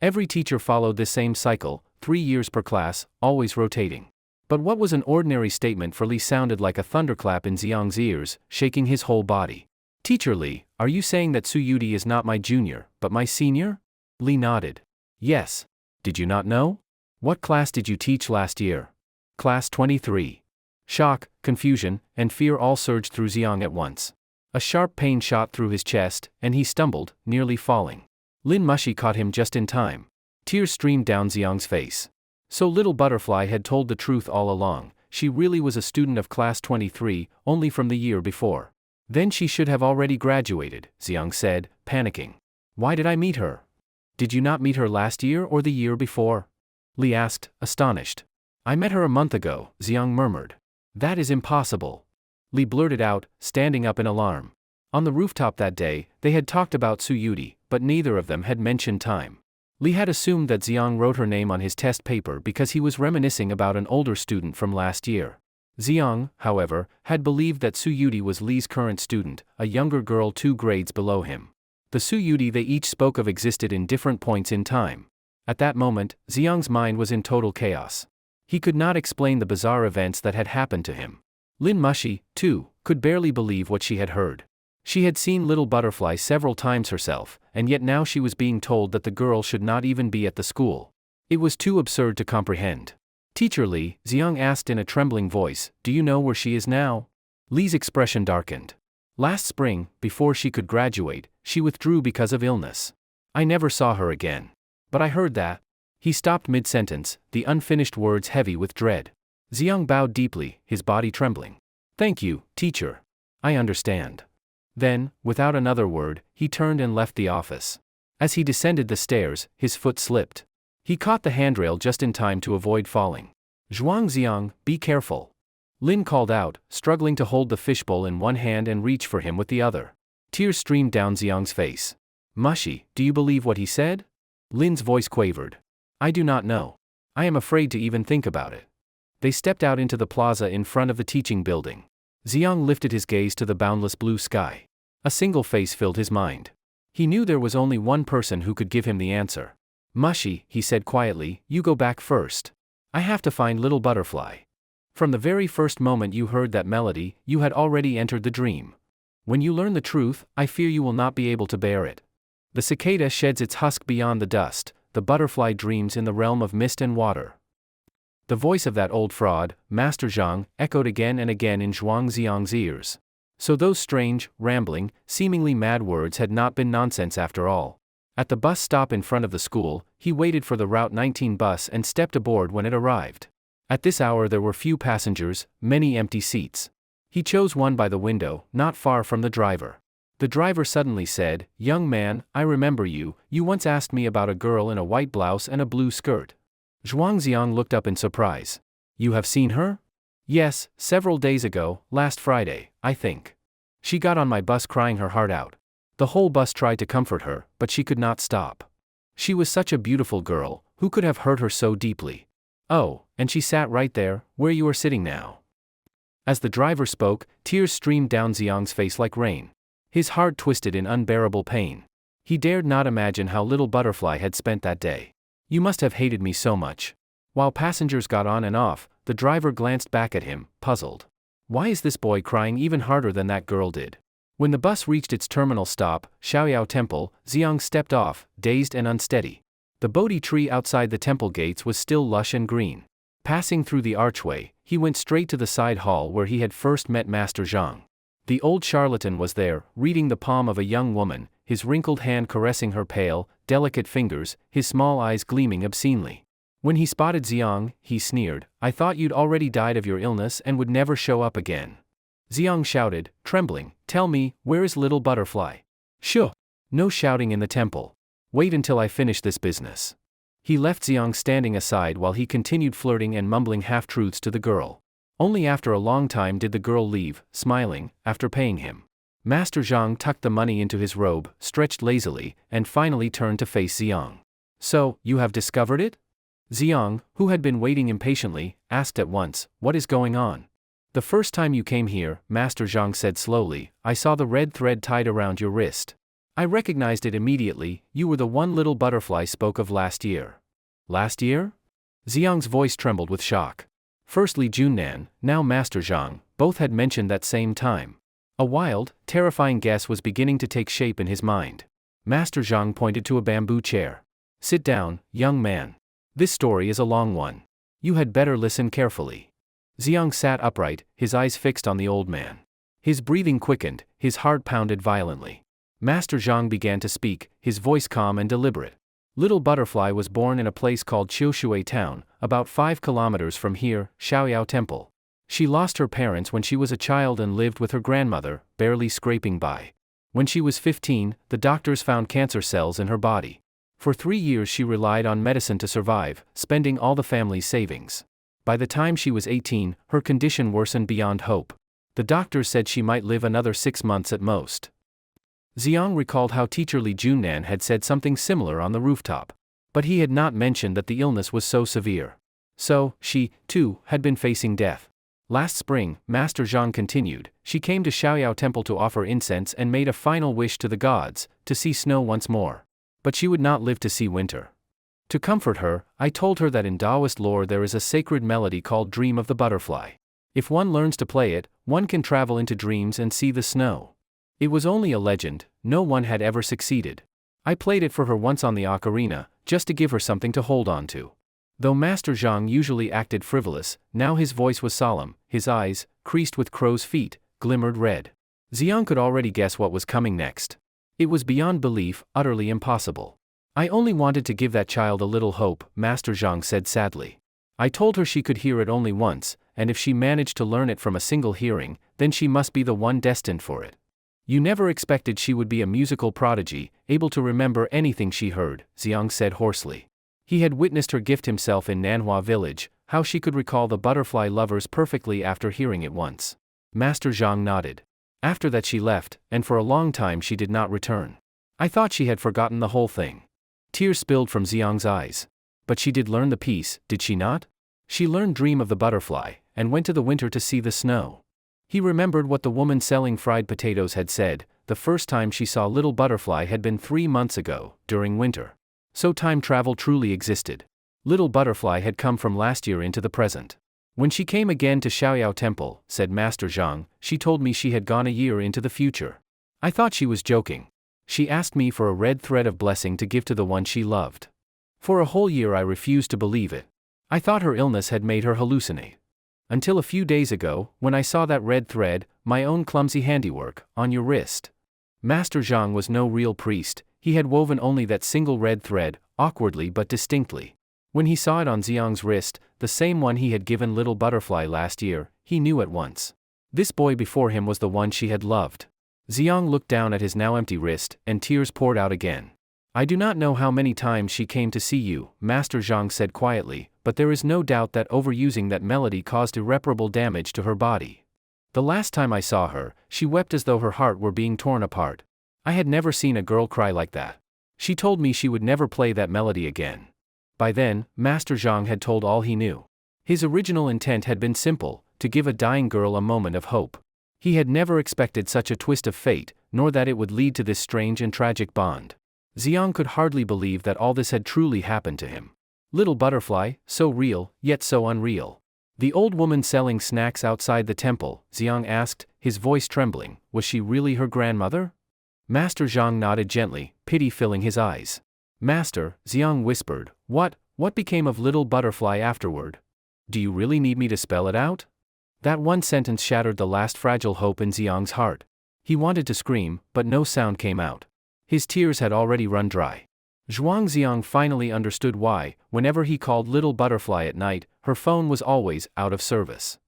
Every teacher followed this same cycle, 3 years per class, always rotating." But what was an ordinary statement for Li sounded like a thunderclap in Xiang's ears, shaking his whole body. "Teacher Li, are you saying that Su Yudi is not my junior, but my senior?" Li nodded. "Yes. Did you not know? What class did you teach last year?" "Class 23. Shock, confusion, and fear all surged through Xiang at once. A sharp pain shot through his chest, and he stumbled, nearly falling. Lin Mushi caught him just in time. Tears streamed down Xiang's face. So Little Butterfly had told the truth all along. She really was a student of class 23, only from the year before. Then she should have already graduated, Xiang said, panicking. "Why did I meet her?" "Did you not meet her last year or the year before?" Li asked, astonished. "I met her a month ago," Xiang murmured. "That is impossible." Li blurted out, standing up in alarm. On the rooftop that day, they had talked about Su Yudi, but neither of them had mentioned time. Li had assumed that Xiang wrote her name on his test paper because he was reminiscing about an older student from last year. Xiang, however, had believed that Su Yudi was Li's current student, a younger girl 2 grades below him. The Su Yudi they each spoke of existed in different points in time. At that moment, Xiang's mind was in total chaos. He could not explain the bizarre events that had happened to him. Lin Mushi, too, could barely believe what she had heard. She had seen Little Butterfly several times herself, and yet now she was being told that the girl should not even be at the school. It was too absurd to comprehend. "Teacher Li," Xiang asked in a trembling voice, "do you know where she is now?" Li's expression darkened. "Last spring, before she could graduate, she withdrew because of illness. I never saw her again. But I heard that." He stopped mid-sentence, the unfinished words heavy with dread. Xiang bowed deeply, his body trembling. "Thank you, teacher. I understand." Then, without another word, he turned and left the office. As he descended the stairs, his foot slipped. He caught the handrail just in time to avoid falling. "Xiang, be careful." Lin called out, struggling to hold the fishbowl in one hand and reach for him with the other. Tears streamed down Xiang's face. "Mushi, do you believe what he said?" Lin's voice quavered. "I do not know. I am afraid to even think about it." They stepped out into the plaza in front of the teaching building. Xiang lifted his gaze to the boundless blue sky. A single face filled his mind. He knew there was only one person who could give him the answer. "Mushi," he said quietly, "you go back first. I have to find Little Butterfly. From the very first moment you heard that melody, you had already entered the dream. When you learn the truth, I fear you will not be able to bear it. The cicada sheds its husk beyond the dust, the butterfly dreams in the realm of mist and water." The voice of that old fraud, Master Zhang, echoed again and again in Zhuang Xiang's ears. So those strange, rambling, seemingly mad words had not been nonsense after all. At the bus stop in front of the school, he waited for the Route 19 bus and stepped aboard when it arrived. At this hour there were few passengers, many empty seats. He chose one by the window, not far from the driver. The driver suddenly said, "Young man, I remember you, you once asked me about a girl in a white blouse and a blue skirt." Zhuang Xiang looked up in surprise. "You have seen her?" "Yes, several days ago, last Friday, I think. She got on my bus crying her heart out. The whole bus tried to comfort her, but she could not stop. She was such a beautiful girl, who could have hurt her so deeply? Oh, and she sat right there, where you are sitting now." As the driver spoke, tears streamed down Xiang's face like rain. His heart twisted in unbearable pain. He dared not imagine how Little Butterfly had spent that day. "You must have hated me so much." While passengers got on and off, the driver glanced back at him, puzzled. Why is this boy crying even harder than that girl did? When the bus reached its terminal stop, Xiaoyao Temple, Xiang stepped off, dazed and unsteady. The Bodhi tree outside the temple gates was still lush and green. Passing through the archway, he went straight to the side hall where he had first met Master Zhang. The old charlatan was there, reading the palm of a young woman, his wrinkled hand caressing her pale, delicate fingers, his small eyes gleaming obscenely. When he spotted Xiang, he sneered, "I thought you'd already died of your illness and would never show up again." Xiang shouted, trembling, "Tell me, where is Little Butterfly?" "Shoo! No shouting in the temple. Wait until I finish this business." He left Xiang standing aside while he continued flirting and mumbling half-truths to the girl. Only after a long time did the girl leave, smiling, after paying him. Master Zhang tucked the money into his robe, stretched lazily, and finally turned to face Xiang. So, you have discovered it? Xiang, who had been waiting impatiently, asked at once, what is going on? The first time you came here, Master Zhang said slowly, I saw the red thread tied around your wrist. I recognized it immediately, you were the one little butterfly spoke of last year. Last year? Xiang's voice trembled with shock. Firstly Junnan, now Master Zhang, both had mentioned that same time. A wild, terrifying guess was beginning to take shape in his mind. Master Zhang pointed to a bamboo chair. Sit down, young man. This story is a long one. You had better listen carefully. Xiang sat upright, his eyes fixed on the old man. His breathing quickened, his heart pounded violently. Master Zhang began to speak, his voice calm and deliberate. Little Butterfly was born in a place called Qiushui Town, about 5 kilometers from here, Shaoyao Temple. She lost her parents when she was a child and lived with her grandmother, barely scraping by. When she was 15, the doctors found cancer cells in her body. For 3 years she relied on medicine to survive, spending all the family's savings. By the time she was 18, her condition worsened beyond hope. The doctors said she might live another 6 months at most. Xiang recalled how teacher Li Junnan had said something similar on the rooftop. But he had not mentioned that the illness was so severe. So, she, too, had been facing death. Last spring, Master Zhang continued, she came to Shaoyao Temple to offer incense and made a final wish to the gods, to see snow once more. But she would not live to see winter. To comfort her, I told her that in Taoist lore there is a sacred melody called Dream of the Butterfly. If one learns to play it, one can travel into dreams and see the snow. It was only a legend, no one had ever succeeded. I played it for her once on the ocarina, just to give her something to hold on to. Though Master Zhang usually acted frivolous, now his voice was solemn, his eyes, creased with crow's feet, glimmered red. Xiang could already guess what was coming next. It was beyond belief, utterly impossible. I only wanted to give that child a little hope, Master Zhang said sadly. I told her she could hear it only once, and if she managed to learn it from a single hearing, then she must be the one destined for it. You never expected she would be a musical prodigy, able to remember anything she heard, Xiang said hoarsely. He had witnessed her gift himself in Manhwa village, how she could recall the butterfly lovers perfectly after hearing it once. Master Zhang nodded. After that she left, and for a long time she did not return. I thought she had forgotten the whole thing. Tears spilled from Xiang's eyes. But she did learn the piece, did she not? She learned Dream of the Butterfly, and went to the winter to see the snow. He remembered what the woman selling fried potatoes had said, the first time she saw Little Butterfly had been 3 months ago, during winter. So time travel truly existed. Little Butterfly had come from last year into the present. When she came again to Shaoyao Temple, said Master Zhang, she told me she had gone a year into the future. I thought she was joking. She asked me for a red thread of blessing to give to the one she loved. For a whole year I refused to believe it. I thought her illness had made her hallucinate. Until a few days ago, when I saw that red thread, my own clumsy handiwork, on your wrist. Master Zhang was no real priest, he had woven only that single red thread, awkwardly but distinctly. When he saw it on Xiang's wrist, the same one he had given Little Butterfly last year, he knew at once. This boy before him was the one she had loved. Xiang looked down at his now empty wrist, and tears poured out again. I do not know how many times she came to see you, Master Zhang said quietly, but there is no doubt that overusing that melody caused irreparable damage to her body. The last time I saw her, she wept as though her heart were being torn apart. I had never seen a girl cry like that. She told me she would never play that melody again. By then, Master Zhang had told all he knew. His original intent had been simple, to give a dying girl a moment of hope. He had never expected such a twist of fate, nor that it would lead to this strange and tragic bond. Xiang could hardly believe that all this had truly happened to him. Little Butterfly, so real, yet so unreal. The old woman selling snacks outside the temple, Xiang asked, his voice trembling, was she really her grandmother? Master Zhang nodded gently, pity filling his eyes. Master, Xiang whispered, what became of Little Butterfly afterward? Do you really need me to spell it out? That one sentence shattered the last fragile hope in Xiang's heart. He wanted to scream, but no sound came out. His tears had already run dry. Xiang finally understood why, whenever he called Little Butterfly at night, her phone was always out of service.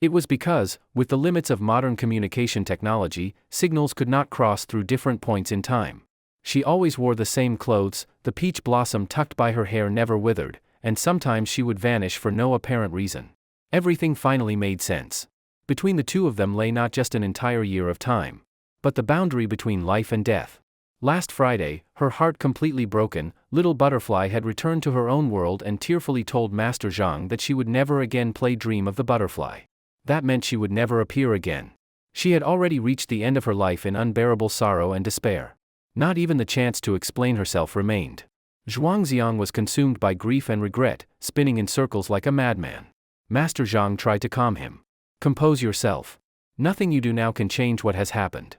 It was because, with the limits of modern communication technology, signals could not cross through different points in time. She always wore the same clothes, the peach blossom tucked by her hair never withered, and sometimes she would vanish for no apparent reason. Everything finally made sense. Between the two of them lay not just an entire year of time, but the boundary between life and death. Last Friday, her heart completely broken, little butterfly had returned to her own world and tearfully told Master Zhang that she would never again play Dream of the Butterfly. That meant she would never appear again. She had already reached the end of her life in unbearable sorrow and despair. Not even the chance to explain herself remained. Zhuangxiang was consumed by grief and regret, spinning in circles like a madman. Master Zhang tried to calm him. "Compose yourself. Nothing you do now can change what has happened."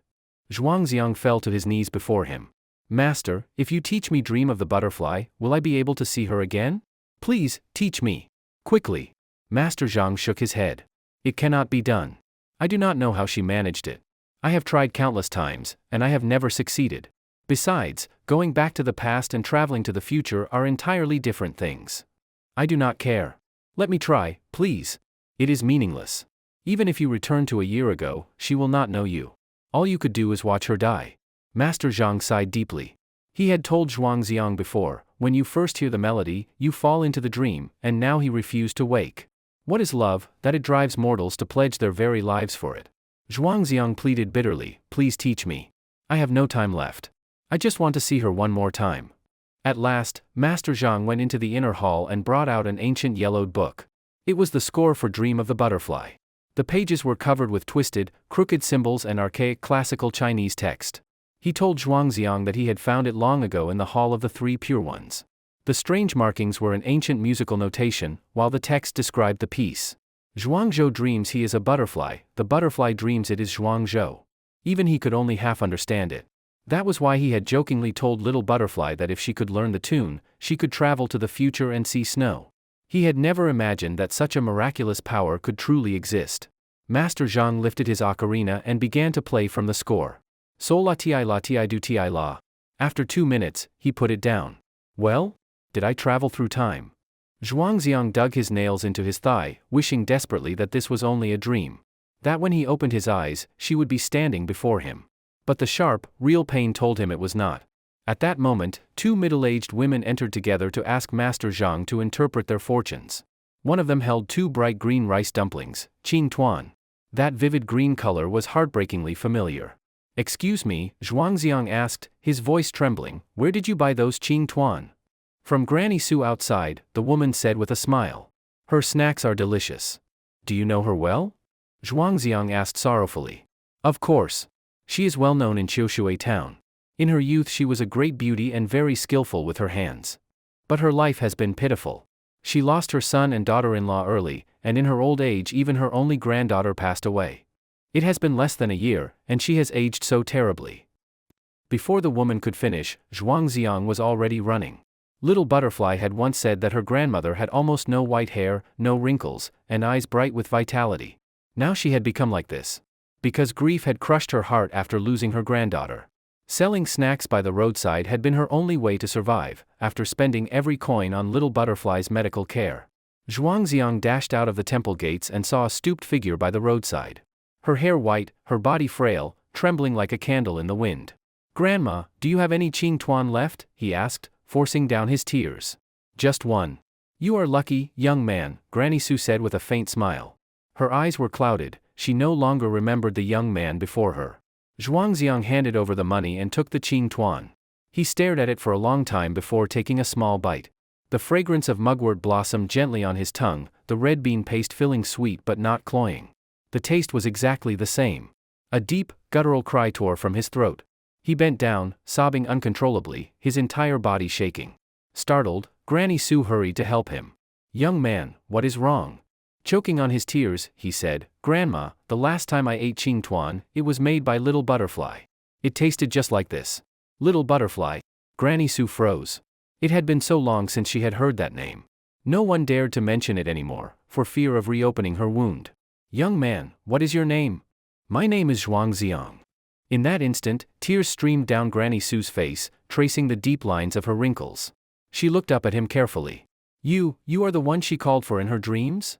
Zhuangxiang fell to his knees before him. "Master, if you teach me Dream of the Butterfly, will I be able to see her again? Please, teach me. Quickly." Master Zhang shook his head. "It cannot be done. I do not know how she managed it. I have tried countless times, and I have never succeeded. Besides, going back to the past and traveling to the future are entirely different things. I do not care. Let me try, please." "It is meaningless. Even if you return to a year ago, she will not know you. All you could do is watch her die." Master Zhang sighed deeply. He had told Zhuangxiang before, when you first hear the melody, you fall into the dream, and now he refused to wake. What is love, that it drives mortals to pledge their very lives for it? Zhuangxiang pleaded bitterly, "Please teach me. I have no time left. I just want to see her one more time." At last, Master Zhang went into the inner hall and brought out an ancient yellowed book. It was the score for Dream of the Butterfly. The pages were covered with twisted, crooked symbols and archaic classical Chinese text. He told Zhuangxiang that he had found it long ago in the Hall of the Three Pure Ones. The strange markings were in ancient musical notation, while the text described the piece. Zhuangzhou dreams he is a butterfly, the butterfly dreams it is Zhuangzhou. Even he could only half understand it. That was why he had jokingly told Little Butterfly that if she could learn the tune, she could travel to the future and see snow. He had never imagined that such a miraculous power could truly exist. Master Zhang lifted his ocarina and began to play from the score. Sol la ti du ti la. After 2 minutes, he put it down. "Well? Did I travel through time?" Zhuangxiang dug his nails into his thigh, wishing desperately that this was only a dream. That when he opened his eyes, she would be standing before him. But the sharp, real pain told him it was not. At that moment, 2 middle-aged women entered together to ask Master Zhang to interpret their fortunes. One of them held 2 bright green rice dumplings, Qing Tuan. That vivid green color was heartbreakingly familiar. "Excuse me," Zhuangxiang asked, his voice trembling, "where did you buy those Qing Tuan?" "From Granny Sue outside," the woman said with a smile. "Her snacks are delicious." "Do you know her well?" Zhuangxiang asked sorrowfully. "Of course. She is well known in Qiushui town. In her youth she was a great beauty and very skillful with her hands. But her life has been pitiful. She lost her son and daughter-in-law early, and in her old age even her only granddaughter passed away. It has been less than a year, and she has aged so terribly." Before the woman could finish, Zhuangxiang was already running. Little Butterfly had once said that her grandmother had almost no white hair, no wrinkles, and eyes bright with vitality. Now she had become like this. Because grief had crushed her heart after losing her granddaughter. Selling snacks by the roadside had been her only way to survive, after spending every coin on Little Butterfly's medical care. Zhuangxiang dashed out of the temple gates and saw a stooped figure by the roadside. Her hair white, her body frail, trembling like a candle in the wind. "Grandma, do you have any Qing Tuan left?" he asked, forcing down his tears. "Just one." "You are lucky, young man," Granny Sue said with a faint smile. Her eyes were clouded. She no longer remembered the young man before her. Zhuangxiang handed over the money and took the Qing Tuan. He stared at it for a long time before taking a small bite. The fragrance of mugwort blossomed gently on his tongue, the red bean paste filling sweet but not cloying. The taste was exactly the same. A deep, guttural cry tore from his throat. He bent down, sobbing uncontrollably, his entire body shaking. Startled, Granny Sue hurried to help him. "Young man, what is wrong?" Choking on his tears, he said, "Grandma, the last time I ate Qing Tuan, it was made by Little Butterfly. It tasted just like this." Little Butterfly. Granny Sue froze. It had been so long since she had heard that name. No one dared to mention it anymore, for fear of reopening her wound. "Young man, what is your name?" "My name is Zhuangxiang." In that instant, tears streamed down Granny Sue's face, tracing the deep lines of her wrinkles. She looked up at him carefully. You are the one she called for in her dreams?"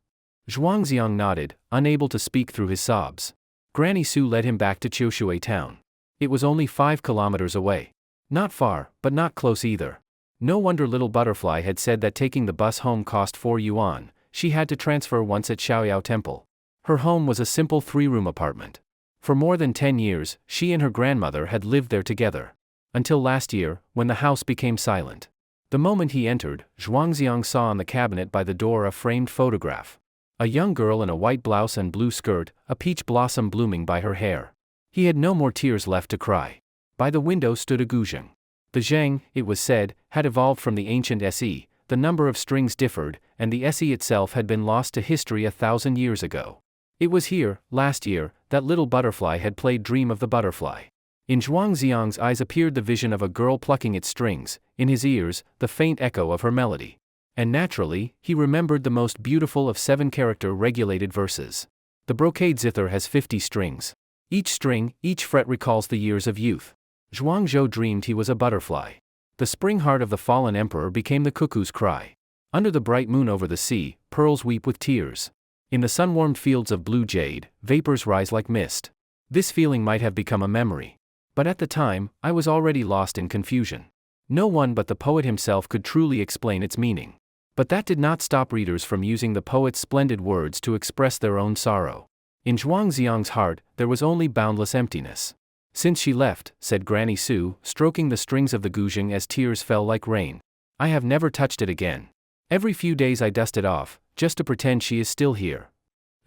Zhuangxiang nodded, unable to speak through his sobs. Granny Sue led him back to Qiushui town. It was only 5 kilometers away. Not far, but not close either. No wonder Little Butterfly had said that taking the bus home cost 4 yuan, she had to transfer once at Xiaoyao Temple. Her home was a simple 3-room apartment. For more than 10 years, she and her grandmother had lived there together. Until last year, when the house became silent. The moment he entered, Zhuangziang saw on the cabinet by the door a framed photograph. A young girl in a white blouse and blue skirt, a peach blossom blooming by her hair. He had no more tears left to cry. By the window stood a guzheng. The zheng, it was said, had evolved from the ancient se, the number of strings differed, and the se itself had been lost to history 1,000 years ago. It was here, last year, that Little Butterfly had played Dream of the Butterfly. In Zhuangziang's eyes appeared the vision of a girl plucking its strings, in his ears, the faint echo of her melody. And naturally, he remembered the most beautiful of 7-character regulated verses. The brocade zither has 50 strings. Each string, each fret recalls the years of youth. Zhuangzhou dreamed he was a butterfly. The spring heart of the fallen emperor became the cuckoo's cry. Under the bright moon over the sea, pearls weep with tears. In the sun-warmed fields of blue jade, vapors rise like mist. This feeling might have become a memory. But at the time, I was already lost in confusion. No one but the poet himself could truly explain its meaning. But that did not stop readers from using the poet's splendid words to express their own sorrow. In Zhuangziang's heart, there was only boundless emptiness. Since she left, said Granny Su, stroking the strings of the guzheng as tears fell like rain, I have never touched it again. Every few days I dust it off, just to pretend she is still here.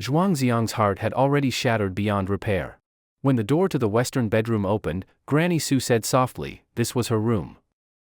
Zhuangziang's heart had already shattered beyond repair. When the door to the western bedroom opened, Granny Su said softly, this was her room.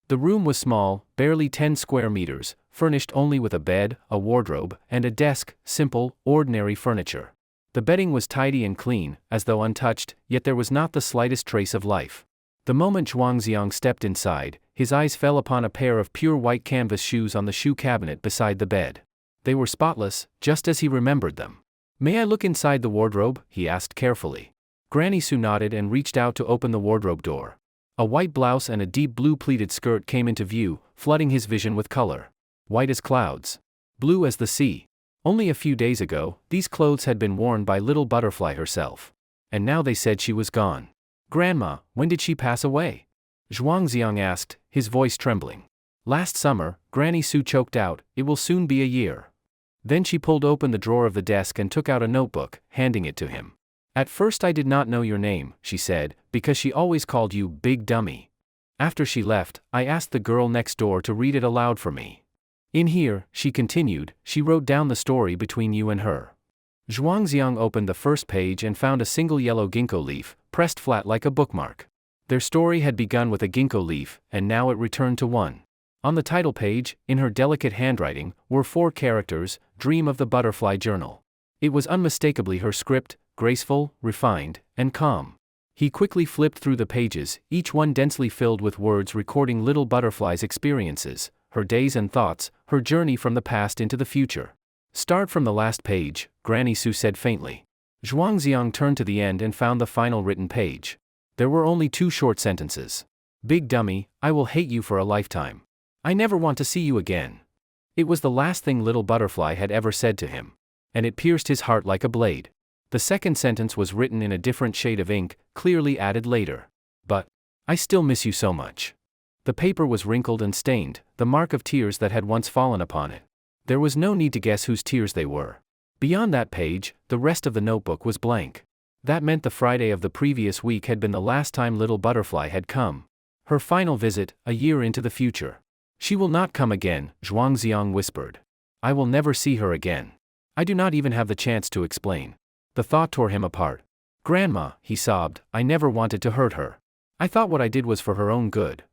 The room was small, barely 10 square meters, furnished only with a bed, a wardrobe, and a desk, simple, ordinary furniture. The bedding was tidy and clean, as though untouched, yet there was not the slightest trace of life. The moment Zhuangziang stepped inside, his eyes fell upon a pair of pure white canvas shoes on the shoe cabinet beside the bed. They were spotless, just as he remembered them. May I look inside the wardrobe? He asked carefully. Granny Su nodded and reached out to open the wardrobe door. A white blouse and a deep blue pleated skirt came into view, flooding his vision with color. White as clouds. Blue as the sea. Only a few days ago, these clothes had been worn by Little Butterfly herself. And now they said she was gone. Grandma, when did she pass away? Zhuangziang asked, his voice trembling. Last summer, Granny Su choked out, it will soon be a year. Then she pulled open the drawer of the desk and took out a notebook, handing it to him. At first I did not know your name, she said, because she always called you Big Dummy. After she left, I asked the girl next door to read it aloud for me. In here, she continued, she wrote down the story between you and her. Zhuangziang opened the first page and found a single yellow ginkgo leaf, pressed flat like a bookmark. Their story had begun with a ginkgo leaf, and now it returned to one. On the title page, in her delicate handwriting, were 4 characters, Dream of the Butterfly Journal. It was unmistakably her script, graceful, refined, and calm. He quickly flipped through the pages, each one densely filled with words recording Little Butterfly's experiences, her days and thoughts, her journey from the past into the future. Start from the last page, Granny Su said faintly. Zhuangziang turned to the end and found the final written page. There were only 2 short sentences. Big Dummy, I will hate you for a lifetime. I never want to see you again. It was the last thing Little Butterfly had ever said to him. And it pierced his heart like a blade. The second sentence was written in a different shade of ink, clearly added later. But, I still miss you so much. The paper was wrinkled and stained, the mark of tears that had once fallen upon it. There was no need to guess whose tears they were. Beyond that page, the rest of the notebook was blank. That meant the Friday of the previous week had been the last time Little Butterfly had come. Her final visit, a year into the future. She will not come again, Zhuangziang whispered. I will never see her again. I do not even have the chance to explain. The thought tore him apart. Grandma, he sobbed, I never wanted to hurt her. I thought what I did was for her own good.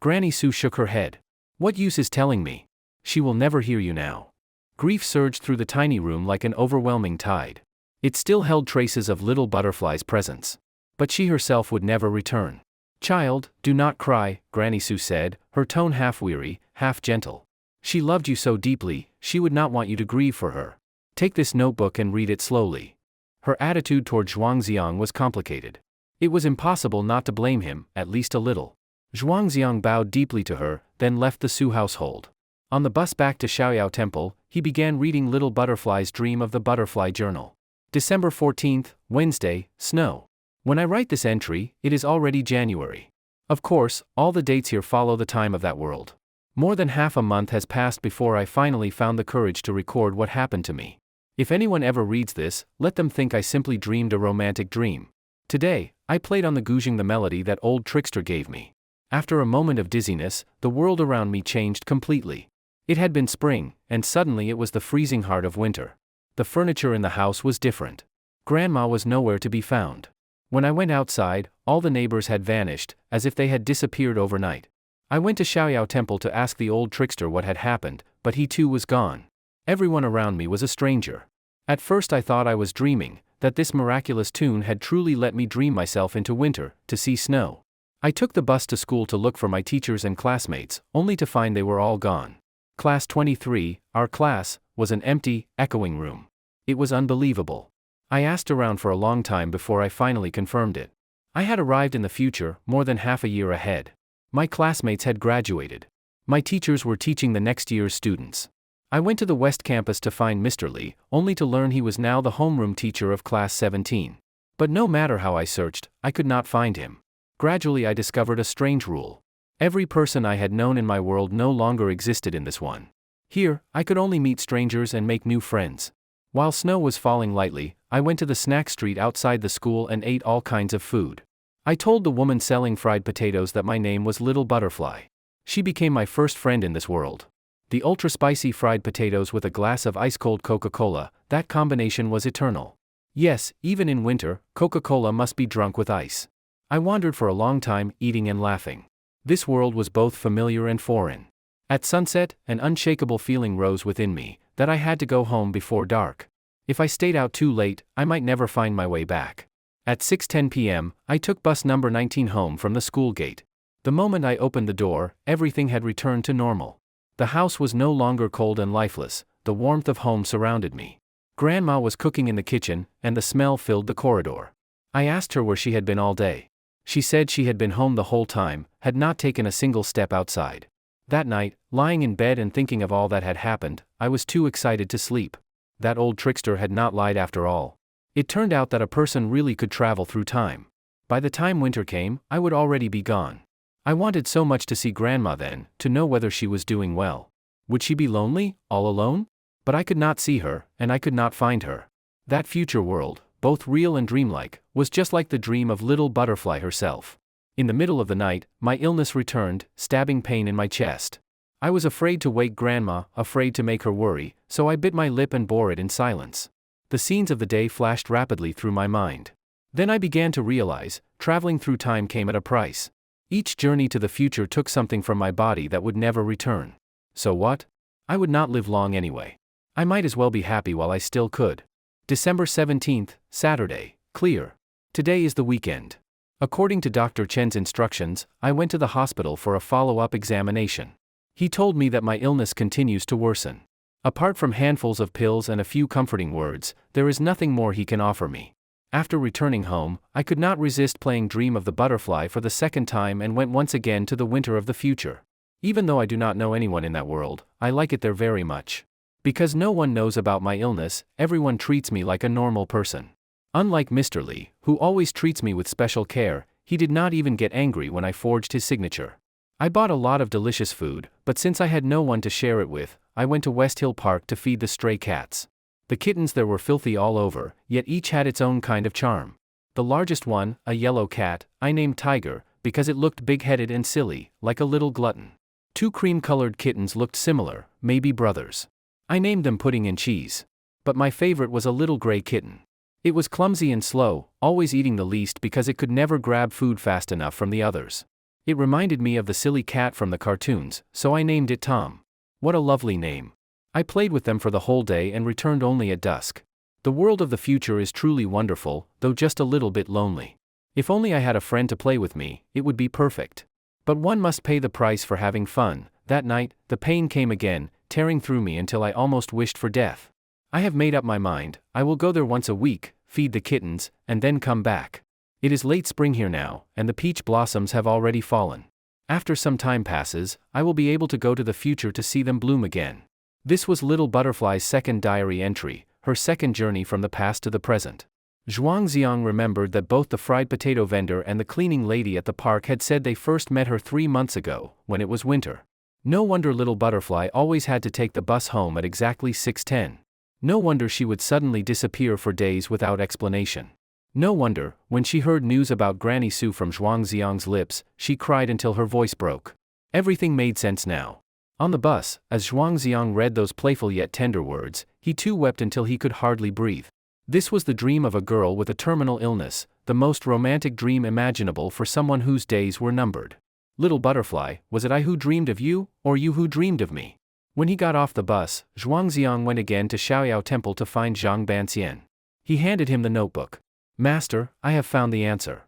Granny Su shook her head. What use is telling me? She will never hear you now. Grief surged through the tiny room like an overwhelming tide. It still held traces of Little Butterfly's presence. But she herself would never return. Child, do not cry, Granny Su said, her tone half weary, half gentle. She loved you so deeply, she would not want you to grieve for her. Take this notebook and read it slowly. Her attitude toward Zhuangziang was complicated. It was impossible not to blame him, at least a little. Zhuangziang bowed deeply to her, then left the Su household. On the bus back to Xiaoyao Temple, he began reading Little Butterfly's Dream of the Butterfly Journal. December 14th, Wednesday, snow. When I write this entry, it is already January. Of course, all the dates here follow the time of that world. More than half a month has passed before I finally found the courage to record what happened to me. If anyone ever reads this, let them think I simply dreamed a romantic dream. Today, I played on the guzheng, the melody that old trickster gave me. After a moment of dizziness, the world around me changed completely. It had been spring, and suddenly it was the freezing heart of winter. The furniture in the house was different. Grandma was nowhere to be found. When I went outside, all the neighbors had vanished, as if they had disappeared overnight. I went to Xiaoyao Temple to ask the old trickster what had happened, but he too was gone. Everyone around me was a stranger. At first I thought I was dreaming, that this miraculous tune had truly let me dream myself into winter, to see snow. I took the bus to school to look for my teachers and classmates, only to find they were all gone. Class 23, our class, was an empty, echoing room. It was unbelievable. I asked around for a long time before I finally confirmed it. I had arrived in the future, more than half a year ahead. My classmates had graduated. My teachers were teaching the next year's students. I went to the West Campus to find Mr. Lee, only to learn he was now the homeroom teacher of Class 17. But no matter how I searched, I could not find him. Gradually I discovered a strange rule. Every person I had known in my world no longer existed in this one. Here, I could only meet strangers and make new friends. While snow was falling lightly, I went to the snack street outside the school and ate all kinds of food. I told the woman selling fried potatoes that my name was Little Butterfly. She became my first friend in this world. The ultra-spicy fried potatoes with a glass of ice-cold Coca-Cola, that combination was eternal. Yes, even in winter, Coca-Cola must be drunk with ice. I wandered for a long time, eating and laughing. This world was both familiar and foreign. At sunset, an unshakable feeling rose within me, that I had to go home before dark. If I stayed out too late, I might never find my way back. At 6:10 p.m., I took bus number 19 home from the school gate. The moment I opened the door, everything had returned to normal. The house was no longer cold and lifeless, the warmth of home surrounded me. Grandma was cooking in the kitchen, and the smell filled the corridor. I asked her where she had been all day. She said she had been home the whole time, had not taken a single step outside. That night, lying in bed and thinking of all that had happened, I was too excited to sleep. That old trickster had not lied after all. It turned out that a person really could travel through time. By the time winter came, I would already be gone. I wanted so much to see Grandma then, to know whether she was doing well. Would she be lonely, all alone? But I could not see her, and I could not find her. That future world, both real and dreamlike, was just like the dream of Little Butterfly herself. In the middle of the night, my illness returned, stabbing pain in my chest. I was afraid to wake Grandma, afraid to make her worry, so I bit my lip and bore it in silence. The scenes of the day flashed rapidly through my mind. Then I began to realize, traveling through time came at a price. Each journey to the future took something from my body that would never return. So what? I would not live long anyway. I might as well be happy while I still could. December 17th, Saturday, clear. Today is the weekend. According to Dr. Chen's instructions, I went to the hospital for a follow-up examination. He told me that my illness continues to worsen. Apart from handfuls of pills and a few comforting words, there is nothing more he can offer me. After returning home, I could not resist playing Dream of the Butterfly for the second time and went once again to the winter of the future. Even though I do not know anyone in that world, I like it there very much. Because no one knows about my illness, everyone treats me like a normal person. Unlike Mr. Lee, who always treats me with special care, he did not even get angry when I forged his signature. I bought a lot of delicious food, but since I had no one to share it with, I went to West Hill Park to feed the stray cats. The kittens there were filthy all over, yet each had its own kind of charm. The largest one, a yellow cat, I named Tiger, because it looked big-headed and silly, like a little glutton. Two cream-colored kittens looked similar, maybe brothers. I named them Pudding and Cheese. But my favorite was a little gray kitten. It was clumsy and slow, always eating the least because it could never grab food fast enough from the others. It reminded me of the silly cat from the cartoons, so I named it Tom. What a lovely name. I played with them for the whole day and returned only at dusk. The world of the future is truly wonderful, though just a little bit lonely. If only I had a friend to play with me, it would be perfect. But one must pay the price for having fun. That night, the pain came again, tearing through me until I almost wished for death. I have made up my mind, I will go there once a week, feed the kittens, and then come back. It is late spring here now, and the peach blossoms have already fallen. After some time passes, I will be able to go to the future to see them bloom again. This was Little Butterfly's second diary entry, her second journey from the past to the present. Zhuangziang remembered that both the fried potato vendor and the cleaning lady at the park had said they first met her 3 months ago, when it was winter. No wonder little butterfly always had to take the bus home at exactly 6:10. No wonder she would suddenly disappear for days without explanation. No wonder, when she heard news about Granny Sue from Zhuangziang's lips, she cried until her voice broke. Everything made sense now. On the bus, as Zhuangziang read those playful yet tender words, he too wept until he could hardly breathe. This was the dream of a girl with a terminal illness, the most romantic dream imaginable for someone whose days were numbered. Little butterfly, was it I who dreamed of you, or you who dreamed of me? When he got off the bus, Zhuangziang went again to Xiaoyao Temple to find Zhang Banxian. He handed him the notebook. Master, I have found the answer.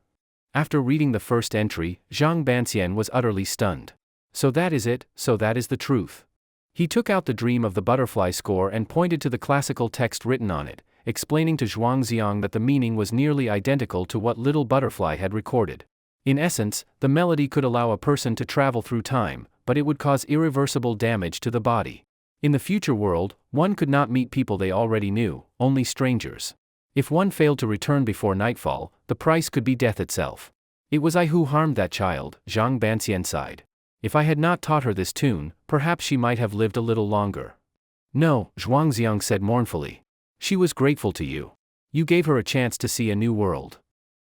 After reading the first entry, Zhang Banxian was utterly stunned. So that is it, so that is the truth. He took out the Dream of the Butterfly score and pointed to the classical text written on it, explaining to Zhuangziang that the meaning was nearly identical to what Little Butterfly had recorded. In essence, the melody could allow a person to travel through time, but it would cause irreversible damage to the body. In the future world, one could not meet people they already knew, only strangers. If one failed to return before nightfall, the price could be death itself. It was I who harmed that child, Zhang Banxian sighed. If I had not taught her this tune, perhaps she might have lived a little longer. No, Zhuangziang said mournfully. She was grateful to you. You gave her a chance to see a new world.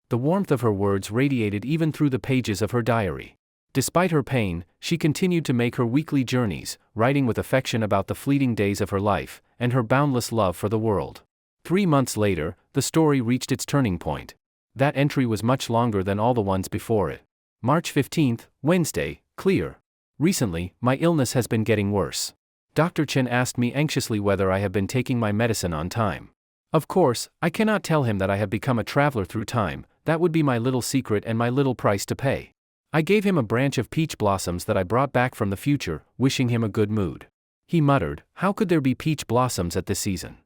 The warmth of her words radiated even through the pages of her diary. Despite her pain, she continued to make her weekly journeys, writing with affection about the fleeting days of her life, and her boundless love for the world. 3 months later, the story reached its turning point. That entry was much longer than all the ones before it. March 15th, Wednesday, clear. Recently, my illness has been getting worse. Dr. Chen asked me anxiously whether I have been taking my medicine on time. Of course, I cannot tell him that I have become a traveler through time, that would be my little secret and my little price to pay. I gave him a branch of peach blossoms that I brought back from the future, wishing him a good mood. He muttered, how could there be peach blossoms at this season?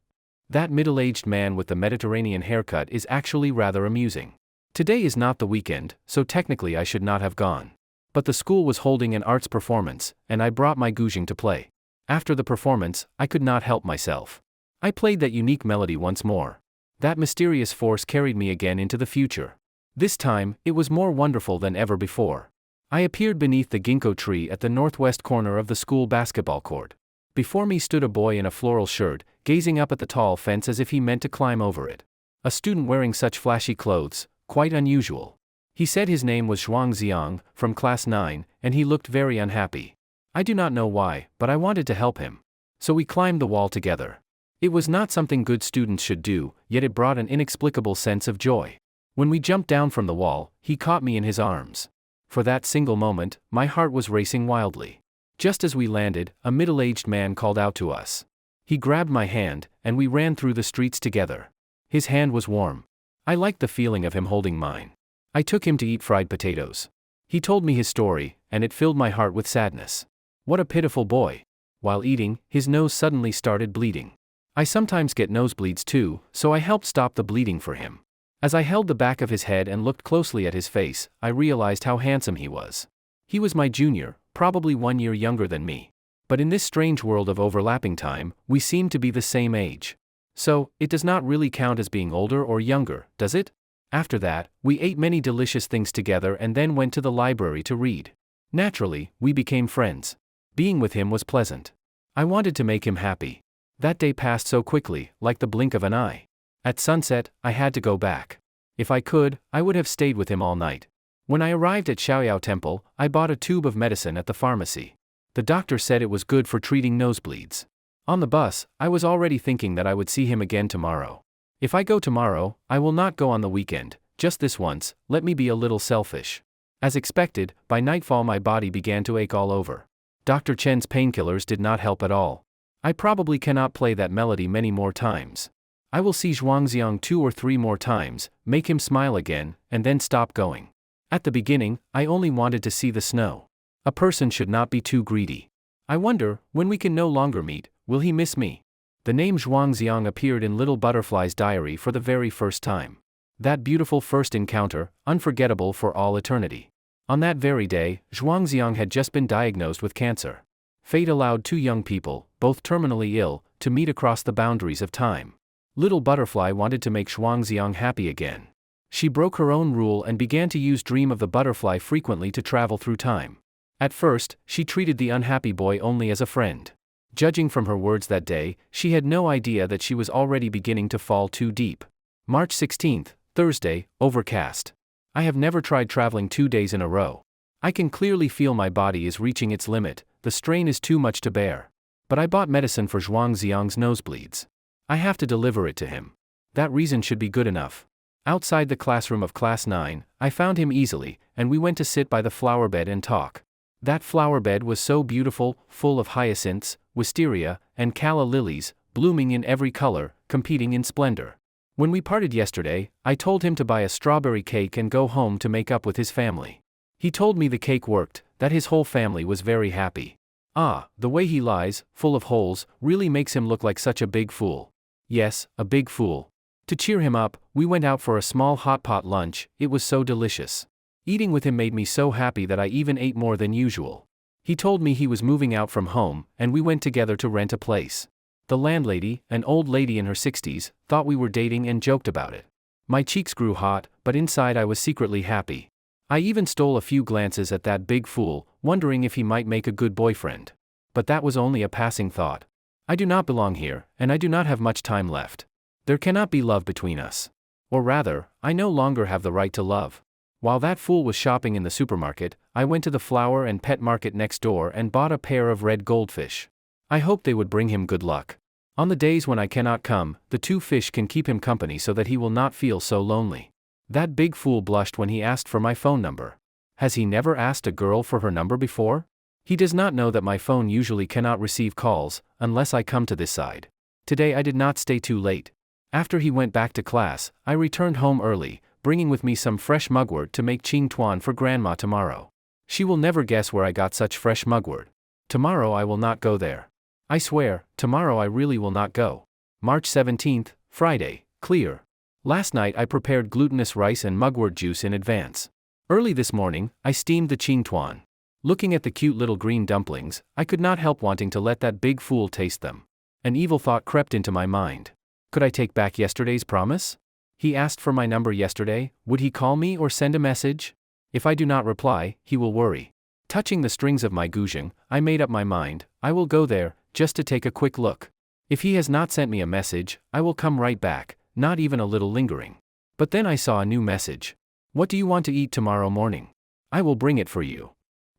That middle-aged man with the Mediterranean haircut is actually rather amusing. Today is not the weekend, so technically I should not have gone. But the school was holding an arts performance, and I brought my guzheng to play. After the performance, I could not help myself. I played that unique melody once more. That mysterious force carried me again into the future. This time, it was more wonderful than ever before. I appeared beneath the ginkgo tree at the northwest corner of the school basketball court. Before me stood a boy in a floral shirt, gazing up at the tall fence as if he meant to climb over it. A student wearing such flashy clothes, quite unusual. He said his name was Zhuangziang, from class 9, and he looked very unhappy. I do not know why, but I wanted to help him. So we climbed the wall together. It was not something good students should do, yet it brought an inexplicable sense of joy. When we jumped down from the wall, he caught me in his arms. For that single moment, my heart was racing wildly. Just as we landed, a middle-aged man called out to us. He grabbed my hand, and we ran through the streets together. His hand was warm. I liked the feeling of him holding mine. I took him to eat fried potatoes. He told me his story, and it filled my heart with sadness. What a pitiful boy. While eating, his nose suddenly started bleeding. I sometimes get nosebleeds too, so I helped stop the bleeding for him. As I held the back of his head and looked closely at his face, I realized how handsome he was. He was my junior, probably 1 year younger than me. But in this strange world of overlapping time, we seem to be the same age. So, it does not really count as being older or younger, does it? After that, we ate many delicious things together and then went to the library to read. Naturally, we became friends. Being with him was pleasant. I wanted to make him happy. That day passed so quickly, like the blink of an eye. At sunset, I had to go back. If I could, I would have stayed with him all night. When I arrived at Xiaoyao Temple, I bought a tube of medicine at the pharmacy. The doctor said it was good for treating nosebleeds. On the bus, I was already thinking that I would see him again tomorrow. If I go tomorrow, I will not go on the weekend, just this once, let me be a little selfish. As expected, by nightfall my body began to ache all over. Dr. Chen's painkillers did not help at all. I probably cannot play that melody many more times. I will see Zhuangziang 2 or 3 more times, make him smile again, and then stop going. At the beginning, I only wanted to see the snow. A person should not be too greedy. I wonder, when we can no longer meet, will he miss me? The name Zhuangziang appeared in Little Butterfly's diary for the very first time. That beautiful first encounter, unforgettable for all eternity. On that very day, Zhuangziang had just been diagnosed with cancer. Fate allowed 2 young people, both terminally ill, to meet across the boundaries of time. Little Butterfly wanted to make Zhuangziang happy again. She broke her own rule and began to use Dream of the Butterfly frequently to travel through time. At first, she treated the unhappy boy only as a friend. Judging from her words that day, she had no idea that she was already beginning to fall too deep. March 16th, Thursday, overcast. I have never tried traveling 2 days in a row. I can clearly feel my body is reaching its limit, the strain is too much to bear. But I bought medicine for Zhuangziang's nosebleeds. I have to deliver it to him. That reason should be good enough. Outside the classroom of Class 9, I found him easily, and we went to sit by the flower bed and talk. That flower bed was so beautiful, full of hyacinths, wisteria, and calla lilies, blooming in every color, competing in splendor. When we parted yesterday, I told him to buy a strawberry cake and go home to make up with his family. He told me the cake worked, that his whole family was very happy. Ah, the way he lies, full of holes, really makes him look like such a big fool. Yes, a big fool. To cheer him up, we went out for a small hot pot lunch, it was so delicious. Eating with him made me so happy that I even ate more than usual. He told me he was moving out from home, and we went together to rent a place. The landlady, an old lady in her 60s, thought we were dating and joked about it. My cheeks grew hot, but inside I was secretly happy. I even stole a few glances at that big fool, wondering if he might make a good boyfriend. But that was only a passing thought. I do not belong here, and I do not have much time left. There cannot be love between us. Or rather, I no longer have the right to love. While that fool was shopping in the supermarket, I went to the flower and pet market next door and bought a pair of red goldfish. I hoped they would bring him good luck. On the days when I cannot come, the 2 fish can keep him company so that he will not feel so lonely. That big fool blushed when he asked for my phone number. Has he never asked a girl for her number before? He does not know that my phone usually cannot receive calls, unless I come to this side. Today I did not stay too late. After he went back to class, I returned home early, bringing with me some fresh mugwort to make ching tuan for grandma tomorrow. She will never guess where I got such fresh mugwort. Tomorrow I will not go there. I swear, tomorrow I really will not go. March 17th, Friday, clear. Last night I prepared glutinous rice and mugwort juice in advance. Early this morning, I steamed the ching tuan. Looking at the cute little green dumplings, I could not help wanting to let that big fool taste them. An evil thought crept into my mind. Could I take back yesterday's promise? He asked for my number yesterday, would he call me or send a message? If I do not reply, he will worry. Touching the strings of my guzheng, I made up my mind, I will go there, just to take a quick look. If he has not sent me a message, I will come right back, not even a little lingering. But then I saw a new message. What do you want to eat tomorrow morning? I will bring it for you.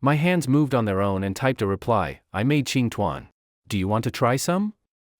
My hands moved on their own and typed a reply, I made ching tuan. Do you want to try some?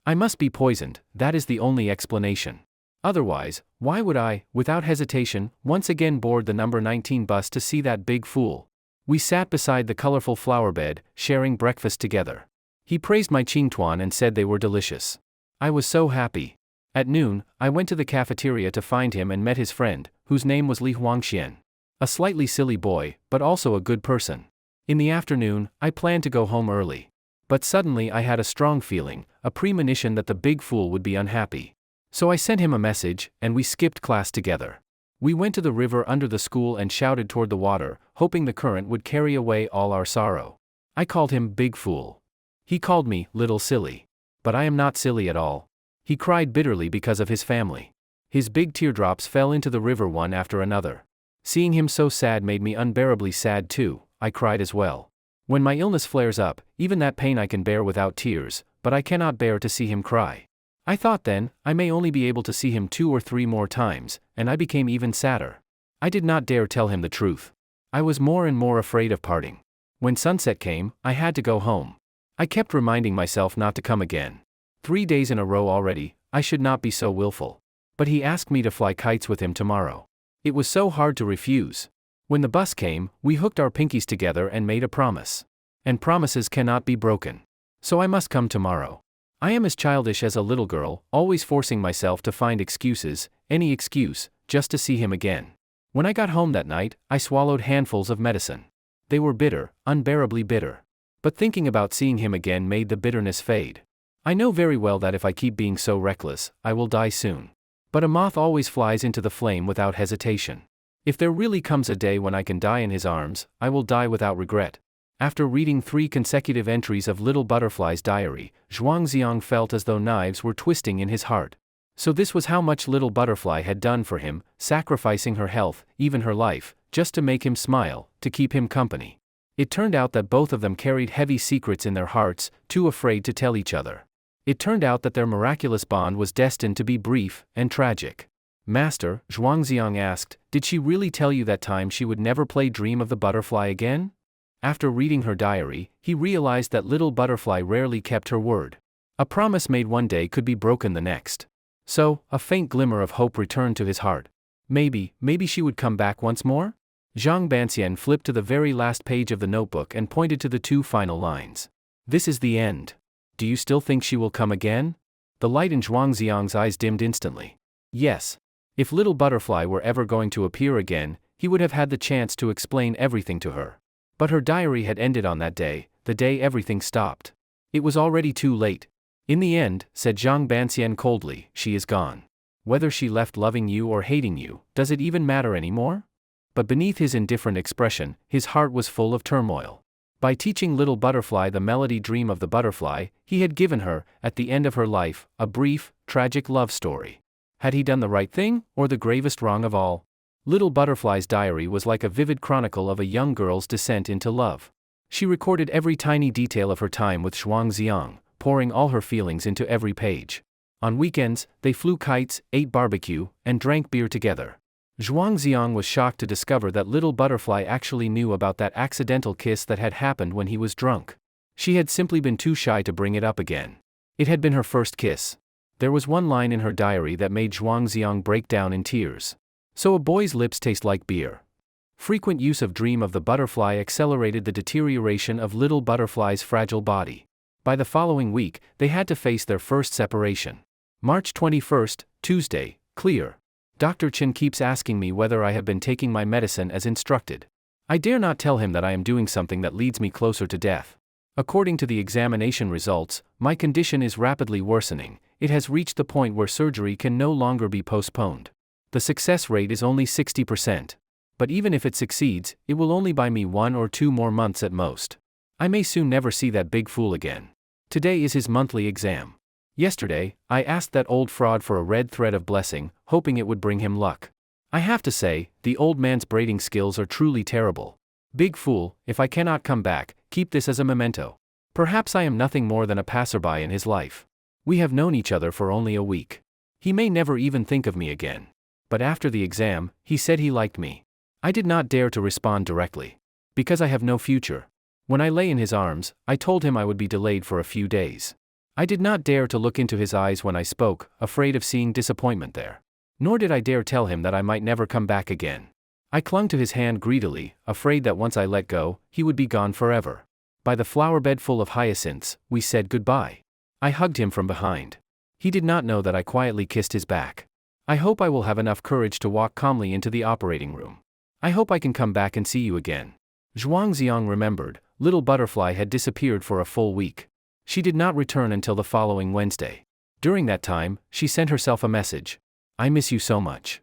I must be poisoned, that is the only explanation. Otherwise, why would I, without hesitation, once again board the number 19 bus to see that big fool? We sat beside the colorful flower bed, sharing breakfast together. He praised my ching tuan and said they were delicious. I was so happy. At noon, I went to the cafeteria to find him and met his friend, whose name was Li Huangxian. A slightly silly boy, but also a good person. In the afternoon, I planned to go home early. But suddenly I had a strong feeling, a premonition that the big fool would be unhappy. So I sent him a message, and we skipped class together. We went to the river under the school and shouted toward the water, hoping the current would carry away all our sorrow. I called him Big Fool. He called me Little Silly. But I am not silly at all. He cried bitterly because of his family. His big teardrops fell into the river one after another. Seeing him so sad made me unbearably sad too, I cried as well. When my illness flares up, even that pain I can bear without tears, but I cannot bear to see him cry. I thought then, I may only be able to see him 2 or 3 more times, and I became even sadder. I did not dare tell him the truth. I was more and more afraid of parting. When sunset came, I had to go home. I kept reminding myself not to come again. 3 days in a row already, I should not be so willful. But he asked me to fly kites with him tomorrow. It was so hard to refuse. When the bus came, we hooked our pinkies together and made a promise. And promises cannot be broken. So I must come tomorrow. I am as childish as a little girl, always forcing myself to find excuses, any excuse, just to see him again. When I got home that night, I swallowed handfuls of medicine. They were bitter, unbearably bitter. But thinking about seeing him again made the bitterness fade. I know very well that if I keep being so reckless, I will die soon. But a moth always flies into the flame without hesitation. If there really comes a day when I can die in his arms, I will die without regret. After reading 3 consecutive entries of Little Butterfly's diary, Zhuangziang felt as though knives were twisting in his heart. So this was how much Little Butterfly had done for him, sacrificing her health, even her life, just to make him smile, to keep him company. It turned out that both of them carried heavy secrets in their hearts, too afraid to tell each other. It turned out that their miraculous bond was destined to be brief and tragic. Master, Zhuangziang asked, did she really tell you that time she would never play Dream of the Butterfly again? After reading her diary, he realized that Little Butterfly rarely kept her word. A promise made one day could be broken the next. So, a faint glimmer of hope returned to his heart. Maybe she would come back once more? Zhang Banxian flipped to the very last page of the notebook and pointed to the 2 final lines. This is the end. Do you still think she will come again? The light in Zhuangziang's eyes dimmed instantly. Yes. If Little Butterfly were ever going to appear again, he would have had the chance to explain everything to her. But her diary had ended on that day, the day everything stopped. It was already too late. In the end, said Zhang Banxian coldly, she is gone. Whether she left loving you or hating you, does it even matter anymore? But beneath his indifferent expression, his heart was full of turmoil. By teaching Little Butterfly the melody Dream of the Butterfly, he had given her, at the end of her life, a brief, tragic love story. Had he done the right thing, or the gravest wrong of all? Little Butterfly's diary was like a vivid chronicle of a young girl's descent into love. She recorded every tiny detail of her time with Zhuangziang, pouring all her feelings into every page. On weekends, they flew kites, ate barbecue, and drank beer together. Zhuangziang was shocked to discover that Little Butterfly actually knew about that accidental kiss that had happened when he was drunk. She had simply been too shy to bring it up again. It had been her first kiss. There was one line in her diary that made Zhuangziang break down in tears. So a boy's lips taste like beer. Frequent use of Dream of the Butterfly accelerated the deterioration of Little Butterfly's fragile body. By the following week, they had to face their first separation. March 21st, Tuesday, clear. Dr. Chen keeps asking me whether I have been taking my medicine as instructed. I dare not tell him that I am doing something that leads me closer to death. According to the examination results, my condition is rapidly worsening. It has reached the point where surgery can no longer be postponed. The success rate is only 60%. But even if it succeeds, it will only buy me 1 or 2 more months at most. I may soon never see that big fool again. Today is his monthly exam. Yesterday, I asked that old fraud for a red thread of blessing, hoping it would bring him luck. I have to say, the old man's braiding skills are truly terrible. Big fool, if I cannot come back, keep this as a memento. Perhaps I am nothing more than a passerby in his life. We have known each other for only a week. He may never even think of me again. But after the exam, he said he liked me. I did not dare to respond directly. Because I have no future. When I lay in his arms, I told him I would be delayed for a few days. I did not dare to look into his eyes when I spoke, afraid of seeing disappointment there. Nor did I dare tell him that I might never come back again. I clung to his hand greedily, afraid that once I let go, he would be gone forever. By the flower bed full of hyacinths, we said goodbye. I hugged him from behind. He did not know that I quietly kissed his back. I hope I will have enough courage to walk calmly into the operating room. I hope I can come back and see you again. Zhuangziang remembered, Little Butterfly had disappeared for a full week. She did not return until the following Wednesday. During that time, she sent herself a message. I miss you so much.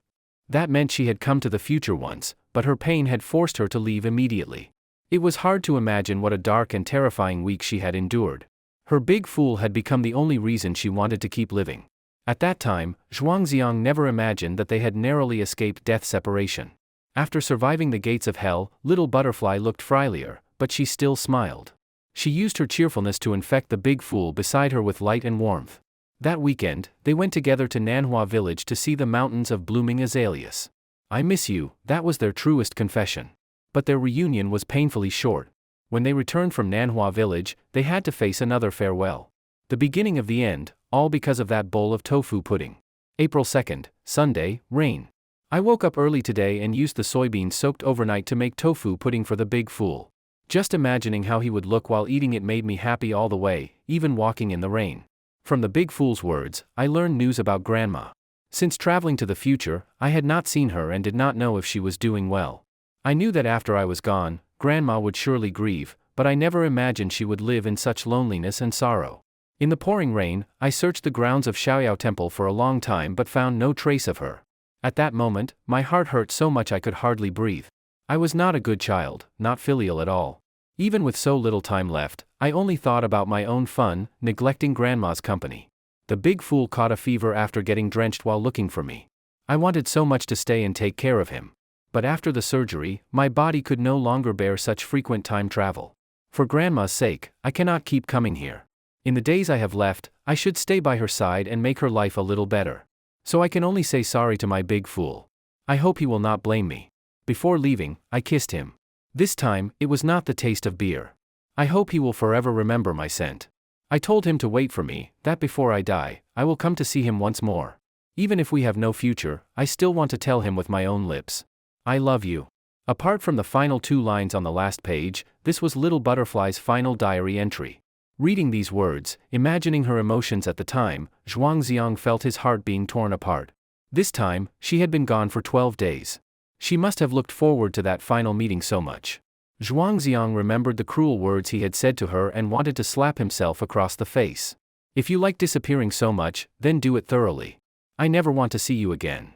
That meant she had come to the future once, but her pain had forced her to leave immediately. It was hard to imagine what a dark and terrifying week she had endured. Her big fool had become the only reason she wanted to keep living. At that time, Zhuangziang never imagined that they had narrowly escaped death separation. After surviving the gates of hell, Little Butterfly looked frilier, but she still smiled. She used her cheerfulness to infect the big fool beside her with light and warmth. That weekend, they went together to Manhwa village to see the mountains of blooming azaleas. I miss you, that was their truest confession. But their reunion was painfully short. When they returned from Manhwa village, they had to face another farewell. The beginning of the end, all because of that bowl of tofu pudding. April 2nd, Sunday, rain. I woke up early today and used the soybeans soaked overnight to make tofu pudding for the big fool. Just imagining how he would look while eating it made me happy all the way, even walking in the rain. From the big fool's words, I learned news about Grandma. Since traveling to the future, I had not seen her and did not know if she was doing well. I knew that after I was gone, Grandma would surely grieve, but I never imagined she would live in such loneliness and sorrow. In the pouring rain, I searched the grounds of Xiaoyao Temple for a long time but found no trace of her. At that moment, my heart hurt so much I could hardly breathe. I was not a good child, not filial at all. Even with so little time left, I only thought about my own fun, neglecting Grandma's company. The big fool caught a fever after getting drenched while looking for me. I wanted so much to stay and take care of him. But after the surgery, my body could no longer bear such frequent time travel. For grandma's sake, I cannot keep coming here. In the days I have left, I should stay by her side and make her life a little better. So I can only say sorry to my big fool. I hope he will not blame me. Before leaving, I kissed him. This time, it was not the taste of beer. I hope he will forever remember my scent. I told him to wait for me, that before I die, I will come to see him once more. Even if we have no future, I still want to tell him with my own lips. I love you. Apart from the final 2 lines on the last page, this was Little Butterfly's final diary entry. Reading these words, imagining her emotions at the time, Zhuangziang felt his heart being torn apart. This time, she had been gone for 12 days. She must have looked forward to that final meeting so much. Zhuangziang remembered the cruel words he had said to her and wanted to slap himself across the face. If you like disappearing so much, then do it thoroughly. I never want to see you again.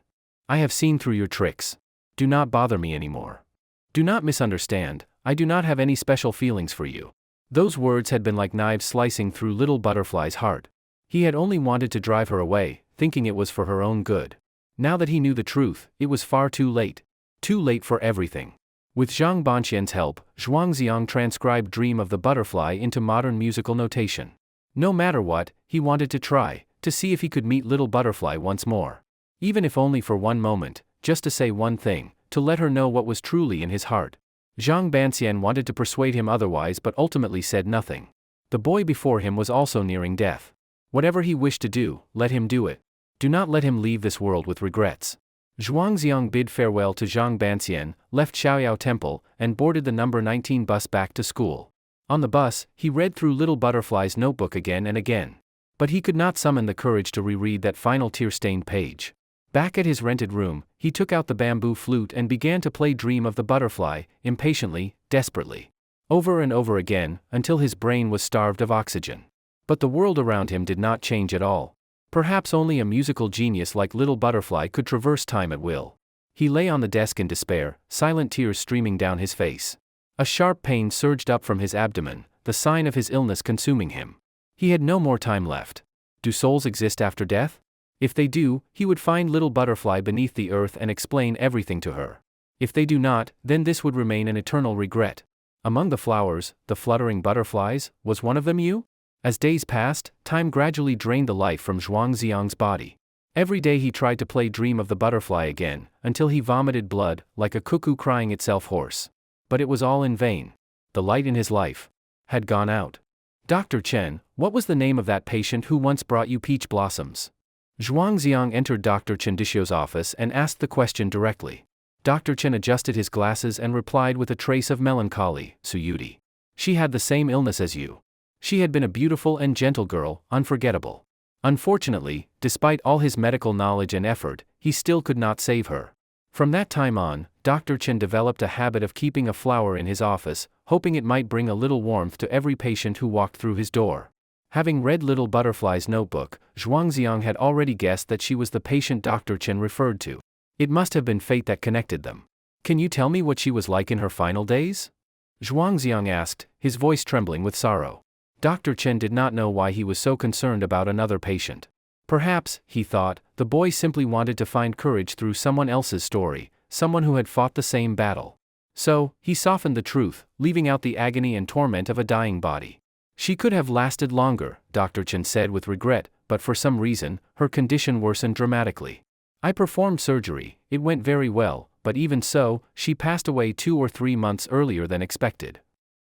I have seen through your tricks. Do not bother me anymore. Do not misunderstand, I do not have any special feelings for you. Those words had been like knives slicing through Little Butterfly's heart. He had only wanted to drive her away, thinking it was for her own good. Now that he knew the truth, it was far too late. Too late for everything. With Zhang Banqian's help, Zhuangziang transcribed Dream of the Butterfly into modern musical notation. No matter what, he wanted to try, to see if he could meet Little Butterfly once more. Even if only for one moment, just to say one thing, to let her know what was truly in his heart. Zhang Banqian wanted to persuade him otherwise but ultimately said nothing. The boy before him was also nearing death. Whatever he wished to do, let him do it. Do not let him leave this world with regrets. Zhuangziang bid farewell to Zhang Banqian, left Xiaoyao Temple, and boarded the number 19 bus back to school. On the bus, he read through Little Butterfly's notebook again and again. But he could not summon the courage to reread that final tear-stained page. Back at his rented room, he took out the bamboo flute and began to play Dream of the Butterfly, impatiently, desperately. Over and over again, until his brain was starved of oxygen. But the world around him did not change at all. Perhaps only a musical genius like Little Butterfly could traverse time at will. He lay on the desk in despair, silent tears streaming down his face. A sharp pain surged up from his abdomen, the sign of his illness consuming him. He had no more time left. Do souls exist after death? If they do, he would find Little Butterfly beneath the earth and explain everything to her. If they do not, then this would remain an eternal regret. Among the flowers, the fluttering butterflies, was one of them you? As days passed, time gradually drained the life from Zhuangziang's body. Every day he tried to play Dream of the Butterfly again, until he vomited blood, like a cuckoo crying itself hoarse. But it was all in vain. The light in his life had gone out. Dr. Chen, what was the name of that patient who once brought you peach blossoms? Zhuangziang entered Dr. Chendishio's office and asked the question directly. Dr. Chen adjusted his glasses and replied with a trace of melancholy, Suyuti. She had the same illness as you. She had been a beautiful and gentle girl, unforgettable. Unfortunately, despite all his medical knowledge and effort, he still could not save her. From that time on, Dr. Chen developed a habit of keeping a flower in his office, hoping it might bring a little warmth to every patient who walked through his door. Having read Little Butterfly's notebook, Zhuangziang had already guessed that she was the patient Dr. Chen referred to. It must have been fate that connected them. Can you tell me what she was like in her final days? Zhuangziang asked, his voice trembling with sorrow. Dr. Chen did not know why he was so concerned about another patient. Perhaps, he thought, the boy simply wanted to find courage through someone else's story, someone who had fought the same battle. So, he softened the truth, leaving out the agony and torment of a dying body. She could have lasted longer, Dr. Chen said with regret, but for some reason, her condition worsened dramatically. I performed surgery, it went very well, but even so, she passed away 2 or 3 months earlier than expected.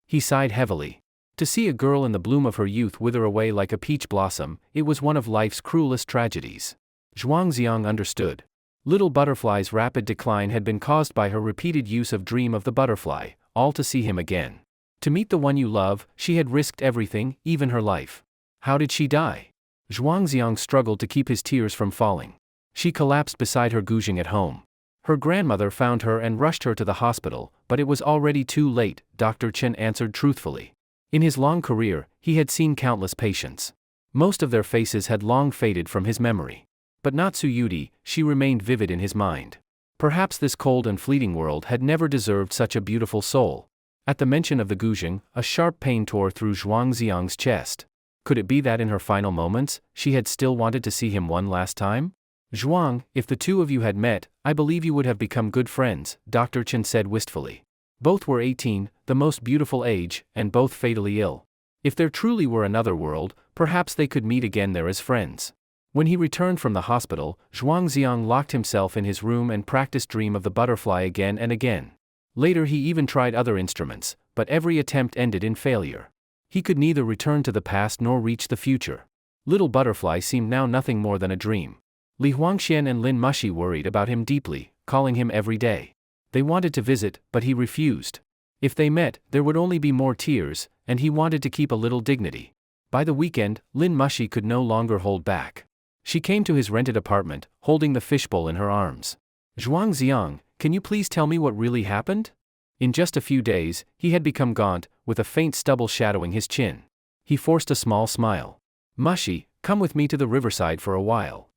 He sighed heavily. To see a girl in the bloom of her youth wither away like a peach blossom, it was one of life's cruelest tragedies. Zhuangziang understood. Little Butterfly's rapid decline had been caused by her repeated use of Dream of the Butterfly, all to see him again. To meet the one you love, she had risked everything, even her life. How did she die? Zhuangziang struggled to keep his tears from falling. She collapsed beside her Guzheng at home. Her grandmother found her and rushed her to the hospital, but it was already too late, Dr. Chen answered truthfully. In his long career, he had seen countless patients. Most of their faces had long faded from his memory. But not Suyuti, she remained vivid in his mind. Perhaps this cold and fleeting world had never deserved such a beautiful soul. At the mention of the Guzheng, a sharp pain tore through Zhuangziang's chest. Could it be that in her final moments, she had still wanted to see him one last time? Zhuang, if the two of you had met, I believe you would have become good friends, Dr. Chen said wistfully. Both were 18, the most beautiful age, and both fatally ill. If there truly were another world, perhaps they could meet again there as friends. When he returned from the hospital, Zhuang Xiang locked himself in his room and practiced Dream of the Butterfly again and again. Later he even tried other instruments, but every attempt ended in failure. He could neither return to the past nor reach the future. Little Butterfly seemed now nothing more than a dream. Li Huangxian and Lin Mushi worried about him deeply, calling him every day. They wanted to visit, but he refused. If they met, there would only be more tears, and he wanted to keep a little dignity. By the weekend, Lin Mushi could no longer hold back. She came to his rented apartment, holding the fishbowl in her arms. Zhuang Xiang, can you please tell me what really happened? In just a few days, he had become gaunt, with a faint stubble shadowing his chin. He forced a small smile. Mushi, come with me to the riverside for a while.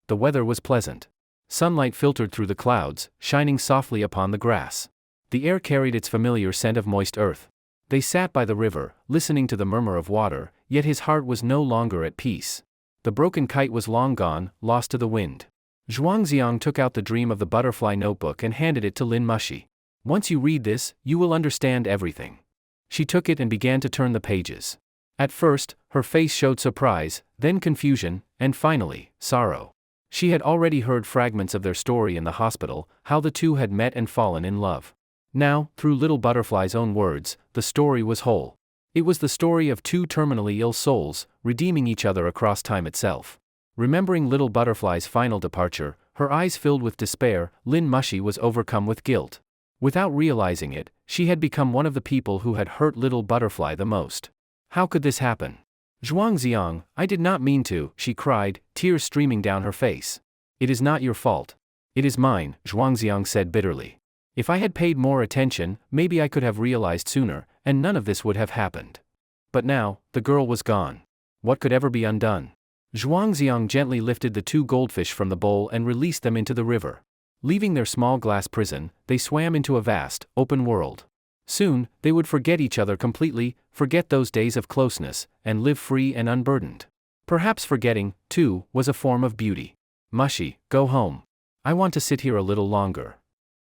The weather was pleasant. Sunlight filtered through the clouds, shining softly upon the grass. The air carried its familiar scent of moist earth. They sat by the river, listening to the murmur of water, yet his heart was no longer at peace. The broken kite was long gone, lost to the wind. Zhuang Xiang took out the Dream of the Butterfly notebook and handed it to Lin Mushi. Once you read this, you will understand everything. She took it and began to turn the pages. At first, her face showed surprise, then confusion, and finally, sorrow. She had already heard fragments of their story in the hospital, how the two had met and fallen in love. Now, through Little Butterfly's own words, the story was whole. It was the story of two terminally ill souls, redeeming each other across time itself. Remembering Little Butterfly's final departure, her eyes filled with despair, Lin Mushi was overcome with guilt. Without realizing it, she had become one of the people who had hurt Little Butterfly the most. How could this happen? Zhuang Xiang, I did not mean to, she cried, tears streaming down her face. It is not your fault. It is mine, Zhuang Xiang said bitterly. If I had paid more attention, maybe I could have realized sooner, and none of this would have happened. But now, the girl was gone. What could ever be undone? Zhuang Xiang gently lifted the two goldfish from the bowl and released them into the river. Leaving their small glass prison, they swam into a vast, open world. Soon, they would forget each other completely, forget those days of closeness, and live free and unburdened. Perhaps forgetting, too, was a form of beauty. Mushi, go home. I want to sit here a little longer.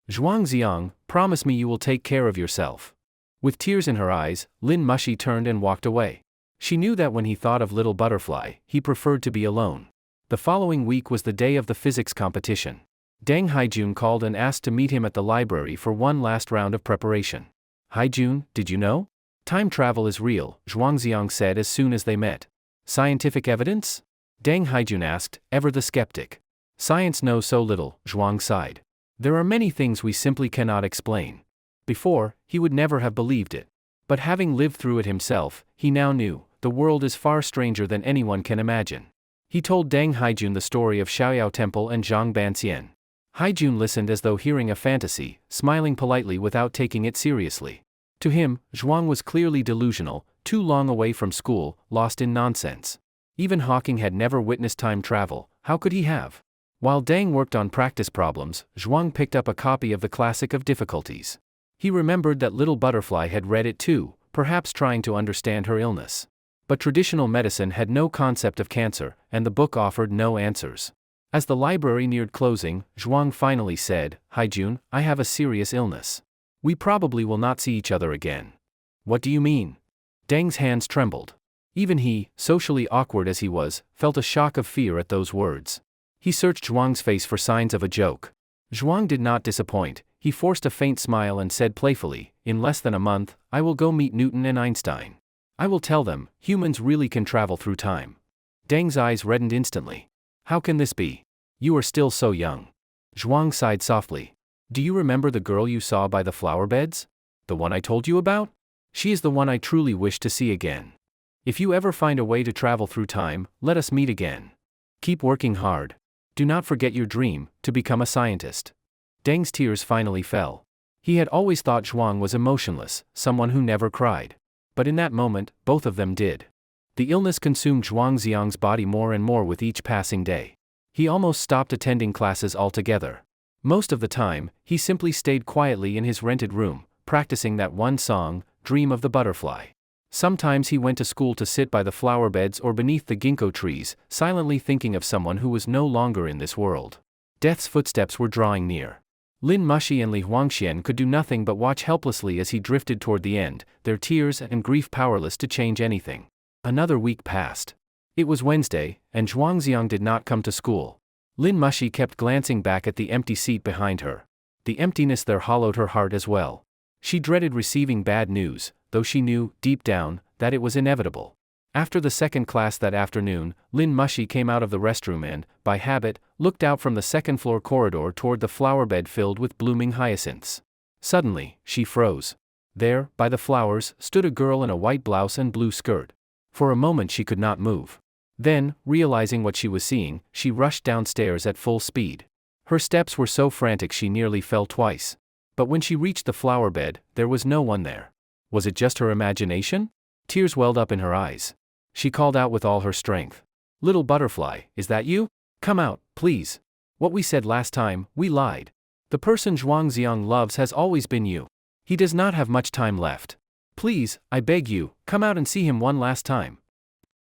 Zhuang Xiang, promise me you will take care of yourself. With tears in her eyes, Lin Mushi turned and walked away. She knew that when he thought of Little Butterfly, he preferred to be alone. The following week was the day of the physics competition. Deng Haijun called and asked to meet him at the library for one last round of preparation. Haijun, did you know? Time travel is real, Zhuang Xiang said as soon as they met. Scientific evidence? Deng Haijun asked, ever the skeptic. Science knows so little, Zhuang sighed. There are many things we simply cannot explain. Before, he would never have believed it. But having lived through it himself, he now knew, the world is far stranger than anyone can imagine. He told Deng Haijun the story of Xiaoyao Temple and Zhang Banxian. Haijun listened as though hearing a fantasy, smiling politely without taking it seriously. To him, Zhuang was clearly delusional, too long away from school, lost in nonsense. Even Hawking had never witnessed time travel, how could he have? While Deng worked on practice problems, Zhuang picked up a copy of the Classic of Difficulties. He remembered that Little Butterfly had read it too, perhaps trying to understand her illness. But traditional medicine had no concept of cancer, and the book offered no answers. As the library neared closing, Zhuang finally said, Haijun, I have a serious illness. We probably will not see each other again. What do you mean? Deng's hands trembled. Even he, socially awkward as he was, felt a shock of fear at those words. He searched Zhuang's face for signs of a joke. Zhuang did not disappoint, he forced a faint smile and said playfully, in less than a month, I will go meet Newton and Einstein. I will tell them, humans really can travel through time. Deng's eyes reddened instantly. How can this be? You are still so young. Zhuang sighed softly. Do you remember the girl you saw by the flower beds? The one I told you about? She is the one I truly wish to see again. If you ever find a way to travel through time, let us meet again. Keep working hard. Do not forget your dream, to become a scientist. Deng's tears finally fell. He had always thought Zhuang was emotionless, someone who never cried. But in that moment, both of them did. The illness consumed Zhuang Xiang's body more and more with each passing day. He almost stopped attending classes altogether. Most of the time, he simply stayed quietly in his rented room, practicing that one song, Dream of the Butterfly. Sometimes he went to school to sit by the flower beds or beneath the ginkgo trees, silently thinking of someone who was no longer in this world. Death's footsteps were drawing near. Lin Mushi and Li Huangxian could do nothing but watch helplessly as he drifted toward the end, their tears and grief powerless to change anything. Another week passed. It was Wednesday, and Zhuangziang did not come to school. Lin Mushi kept glancing back at the empty seat behind her. The emptiness there hollowed her heart as well. She dreaded receiving bad news, though she knew, deep down, that it was inevitable. After the second class that afternoon, Lin Mushi came out of the restroom and, by habit, looked out from the second-floor corridor toward the flower bed filled with blooming hyacinths. Suddenly, she froze. There, by the flowers, stood a girl in a white blouse and blue skirt. For a moment she could not move. Then, realizing what she was seeing, she rushed downstairs at full speed. Her steps were so frantic she nearly fell twice. But when she reached the flower bed, there was no one there. Was it just her imagination? Tears welled up in her eyes. She called out with all her strength. "Little butterfly, is that you? Come out, please. What we said last time, we lied. The person Zhuangziang loves has always been you. He does not have much time left. Please, I beg you, come out and see him one last time."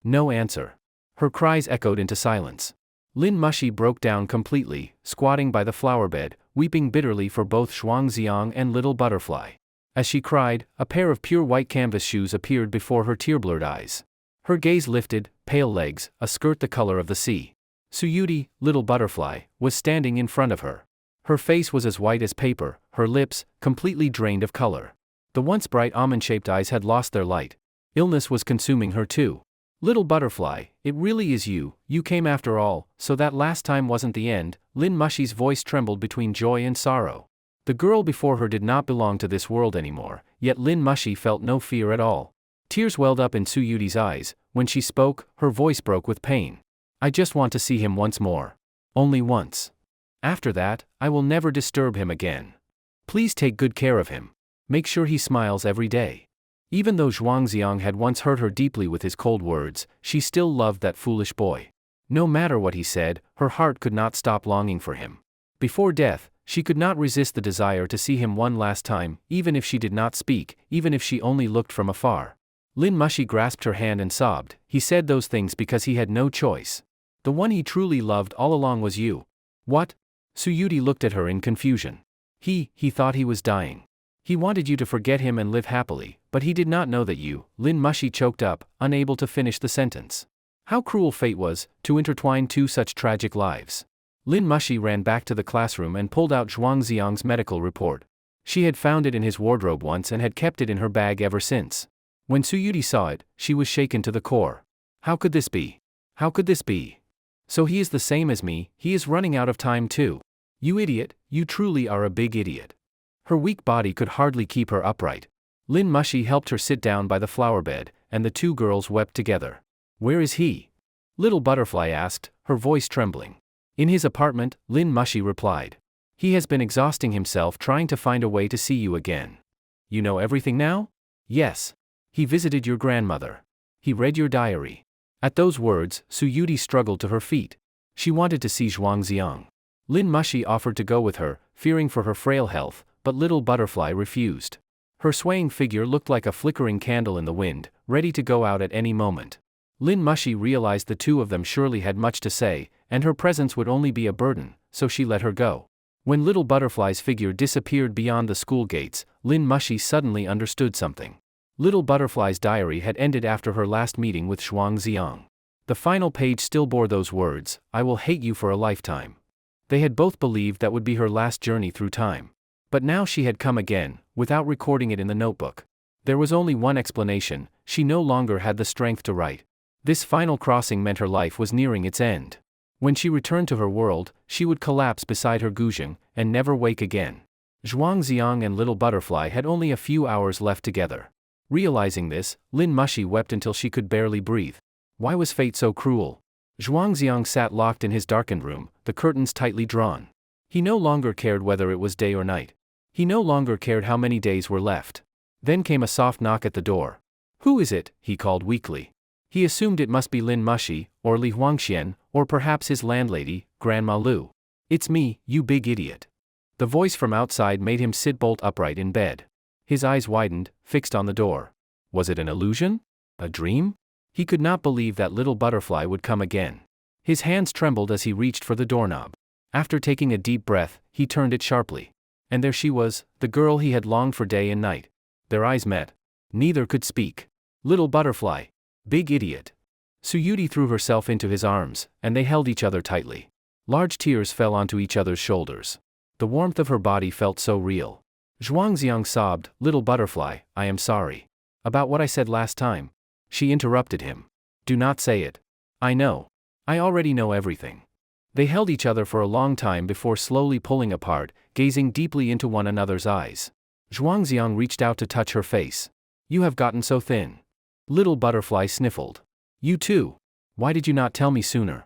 No answer. Her cries echoed into silence. Lin Mushi broke down completely, squatting by the flower bed, weeping bitterly for both Zhuangziang and Little Butterfly. As she cried, a pair of pure white canvas shoes appeared before her tear-blurred eyes. Her gaze lifted, pale legs, a skirt the color of the sea. Suyuti, Little Butterfly, was standing in front of her. Her face was as white as paper, her lips, completely drained of color. The once bright almond-shaped eyes had lost their light. Illness was consuming her too. "Little Butterfly, it really is you, you came after all, so that last time wasn't the end." Lin Mushi's voice trembled between joy and sorrow. The girl before her did not belong to this world anymore, yet Lin Mushi felt no fear at all. Tears welled up in Suyuti's eyes. When she spoke, her voice broke with pain. "I just want to see him once more. Only once. After that, I will never disturb him again. Please take good care of him. Make sure he smiles every day." Even though Zhuangziang had once hurt her deeply with his cold words, she still loved that foolish boy. No matter what he said, her heart could not stop longing for him. Before death, she could not resist the desire to see him one last time, even if she did not speak, even if she only looked from afar. Lin Mushi grasped her hand and sobbed. "He said those things because he had no choice. The one he truly loved all along was you." "What?" Suyuti looked at her in confusion. He thought he was dying. "He wanted you to forget him and live happily, but he did not know that you." Lin Mushi choked up, unable to finish the sentence. How cruel fate was, to intertwine two such tragic lives. Lin Mushi ran back to the classroom and pulled out Zhuangziang's medical report. She had found it in his wardrobe once and had kept it in her bag ever since. When Suyuti saw it, she was shaken to the core. How could this be? How could this be? So he is the same as me, he is running out of time too. You idiot, you truly are a big idiot. Her weak body could hardly keep her upright. Lin Mushi helped her sit down by the flower bed, and the two girls wept together. "Where is he?" Little Butterfly asked, her voice trembling. "In his apartment," Lin Mushi replied. "He has been exhausting himself trying to find a way to see you again." "You know everything now?" "Yes. He visited your grandmother. He read your diary." At those words, Suyuti struggled to her feet. She wanted to see Zhuangziang. Lin Mushi offered to go with her, fearing for her frail health, but Little Butterfly refused. Her swaying figure looked like a flickering candle in the wind, ready to go out at any moment. Lin Mushi realized the two of them surely had much to say, and her presence would only be a burden, so she let her go. When Little Butterfly's figure disappeared beyond the school gates, Lin Mushi suddenly understood something. Little Butterfly's diary had ended after her last meeting with Zhuangziang. The final page still bore those words, "I will hate you for a lifetime." They had both believed that would be her last journey through time. But now she had come again, without recording it in the notebook. There was only one explanation: she no longer had the strength to write. This final crossing meant her life was nearing its end. When she returned to her world, she would collapse beside her guzheng, and never wake again. Zhuangziang and Little Butterfly had only a few hours left together. Realizing this, Lin Mushi wept until she could barely breathe. Why was fate so cruel? Zhuangziang sat locked in his darkened room, the curtains tightly drawn. He no longer cared whether it was day or night. He no longer cared how many days were left. Then came a soft knock at the door. "Who is it?" he called weakly. He assumed it must be Lin Mushi, or Li Huangxian, or perhaps his landlady, Grandma Lu. "It's me, you big idiot." The voice from outside made him sit bolt upright in bed. His eyes widened, fixed on the door. Was it an illusion? A dream? He could not believe that little butterfly would come again. His hands trembled as he reached for the doorknob. After taking a deep breath, he turned it sharply. And there she was, the girl he had longed for day and night. Their eyes met. Neither could speak. Little butterfly. Big idiot. Suyuti threw herself into his arms, and they held each other tightly. Large tears fell onto each other's shoulders. The warmth of her body felt so real. Zhuangxiang sobbed, "Little butterfly, I am sorry. About what I said last time." She interrupted him. "Do not say it. I know. I already know everything." They held each other for a long time before slowly pulling apart, gazing deeply into one another's eyes. Zhuangxiang reached out to touch her face. "You have gotten so thin." Little butterfly sniffled. "You too. Why did you not tell me sooner?"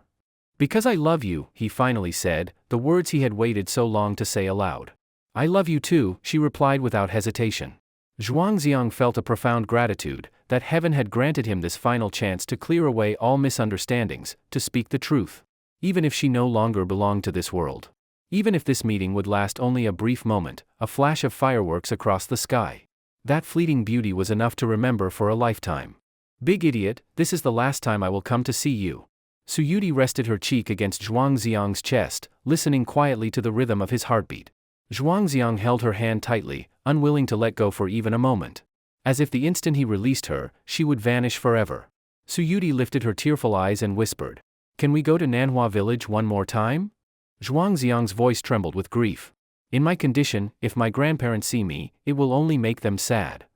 "Because I love you," he finally said, the words he had waited so long to say aloud. "I love you too," she replied without hesitation. Zhuangxiang felt a profound gratitude that heaven had granted him this final chance to clear away all misunderstandings, to speak the truth. Even if she no longer belonged to this world. Even if this meeting would last only a brief moment, a flash of fireworks across the sky. That fleeting beauty was enough to remember for a lifetime. "Big idiot, this is the last time I will come to see you." Suyuti rested her cheek against Zhuangxiang's chest, listening quietly to the rhythm of his heartbeat. Zhuangxiang held her hand tightly, unwilling to let go for even a moment. As if the instant he released her, she would vanish forever. Suyuti lifted her tearful eyes and whispered, "Can we go to Manhwa village one more time?" Zhuangxiang's voice trembled with grief. "In my condition, if my grandparents see me, it will only make them sad.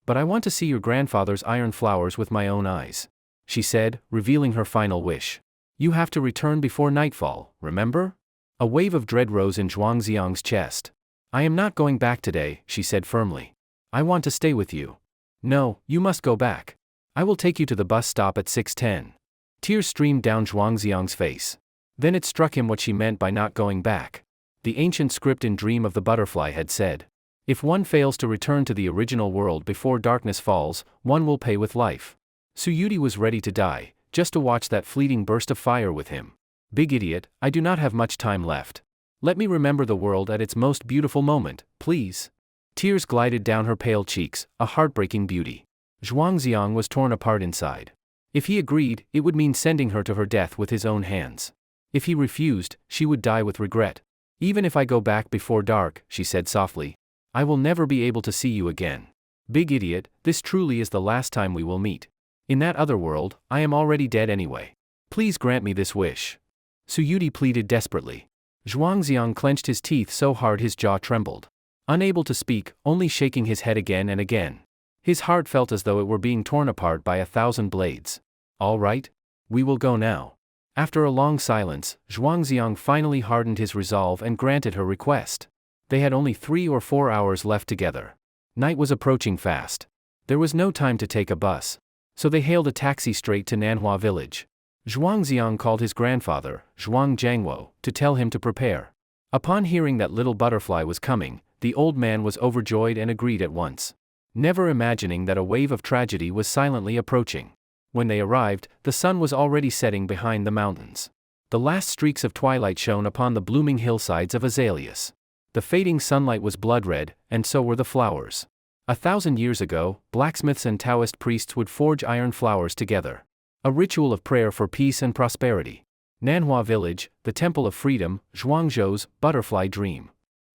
But I want to see your grandfather's iron flowers with my own eyes," she said, revealing her final wish. "You have to return before nightfall, remember?" A wave of dread rose in Zhuangxiang's chest. "I am not going back today," she said firmly. "I want to stay with you." "No, you must go back. I will take you to the bus stop at 6:10. Tears streamed down Zhuangxiang's face. Then it struck him what she meant by not going back. The ancient script in Dream of the Butterfly had said, "If one fails to return to the original world before darkness falls, one will pay with life." Suyuti was ready to die, just to watch that fleeting burst of fire with him. "Big idiot, I do not have much time left. Let me remember the world at its most beautiful moment, please." Tears glided down her pale cheeks, a heartbreaking beauty. Zhuangxiang was torn apart inside. If he agreed, it would mean sending her to her death with his own hands. If he refused, she would die with regret. "Even if I go back before dark," she said softly, "I will never be able to see you again. Big idiot, this truly is the last time we will meet. In that other world, I am already dead anyway. Please grant me this wish." Suyuti pleaded desperately. Zhuangxiang clenched his teeth so hard his jaw trembled. Unable to speak, only shaking his head again and again. His heart felt as though it were being torn apart by 1,000 blades. "All right. We will go now." After a long silence, Zhuangxiang finally hardened his resolve and granted her request. They had only 3 or 4 hours left together. Night was approaching fast. There was no time to take a bus. So they hailed a taxi straight to Manhwa village. Zhuangxiang called his grandfather, Zhuang Jiangwo, to tell him to prepare. Upon hearing that little butterfly was coming, the old man was overjoyed and agreed at once. Never imagining that a wave of tragedy was silently approaching. When they arrived, the sun was already setting behind the mountains. The last streaks of twilight shone upon the blooming hillsides of azaleas. The fading sunlight was blood red, and so were the flowers. 1,000 years ago, blacksmiths and Taoist priests would forge iron flowers together. A ritual of prayer for peace and prosperity. Nanhua village, the temple of freedom, Zhuangzhou's butterfly dream.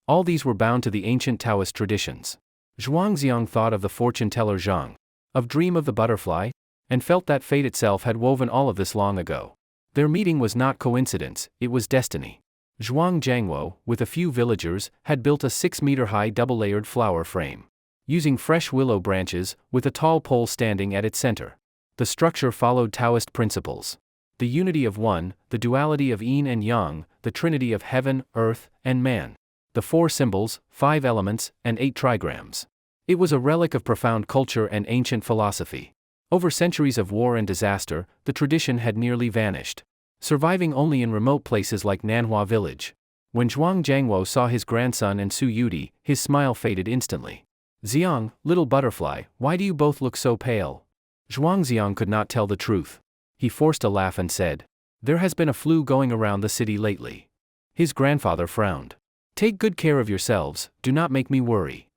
All these were bound to the ancient Taoist traditions. Zhuangxiang thought of the fortune teller Zhang, of Dream of the Butterfly, and felt that fate itself had woven all of this long ago. Their meeting was not coincidence, it was destiny. Zhuang Jiangwo, with a few villagers, had built a 6-meter-high double-layered flower frame. Using fresh willow branches, with a tall pole standing at its center. The structure followed Taoist principles. The unity of one, the duality of yin and yang, the trinity of heaven, earth, and man. The 4 symbols, 5 elements, and 8 trigrams. It was a relic of profound culture and ancient philosophy. Over centuries of war and disaster, the tradition had nearly vanished, surviving only in remote places like Nanhua village. When Zhuang Jiangwo saw his grandson and Su Yudi, his smile faded instantly. "Xiang, little butterfly, why do you both look so pale?" Zhuangxiang could not tell the truth. He forced a laugh and said, "There has been a flu going around the city lately." His grandfather frowned. "Take good care of yourselves, do not make me worry."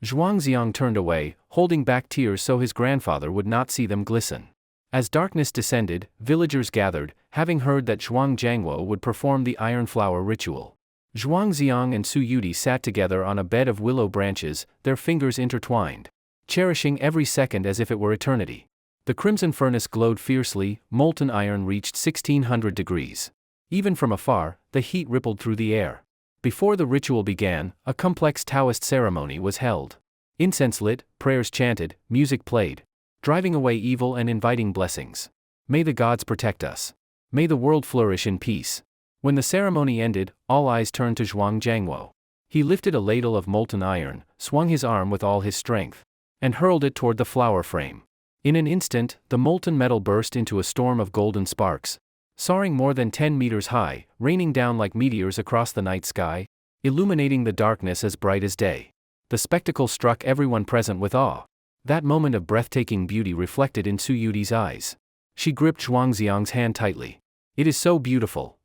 Zhuangziang turned away, holding back tears so his grandfather would not see them glisten. As darkness descended, villagers gathered, having heard that Zhuang Jiangwo would perform the iron flower ritual. Zhuangziang and Su Yudi sat together on a bed of willow branches, their fingers intertwined, cherishing every second as if it were eternity. The crimson furnace glowed fiercely, molten iron reached 1600 degrees. Even from afar, the heat rippled through the air. Before the ritual began, a complex Taoist ceremony was held. Incense lit, prayers chanted, music played, driving away evil and inviting blessings. May the gods protect us. May the world flourish in peace. When the ceremony ended, all eyes turned to Zhuang Jiangwo. He lifted a ladle of molten iron, swung his arm with all his strength, and hurled it toward the flower frame. In an instant, the molten metal burst into a storm of golden sparks, soaring more than 10 meters high, raining down like meteors across the night sky, illuminating the darkness as bright as day. The spectacle struck everyone present with awe. That moment of breathtaking beauty reflected in Su Yudi's eyes. She gripped Zhuangziang's hand tightly. It is so beautiful.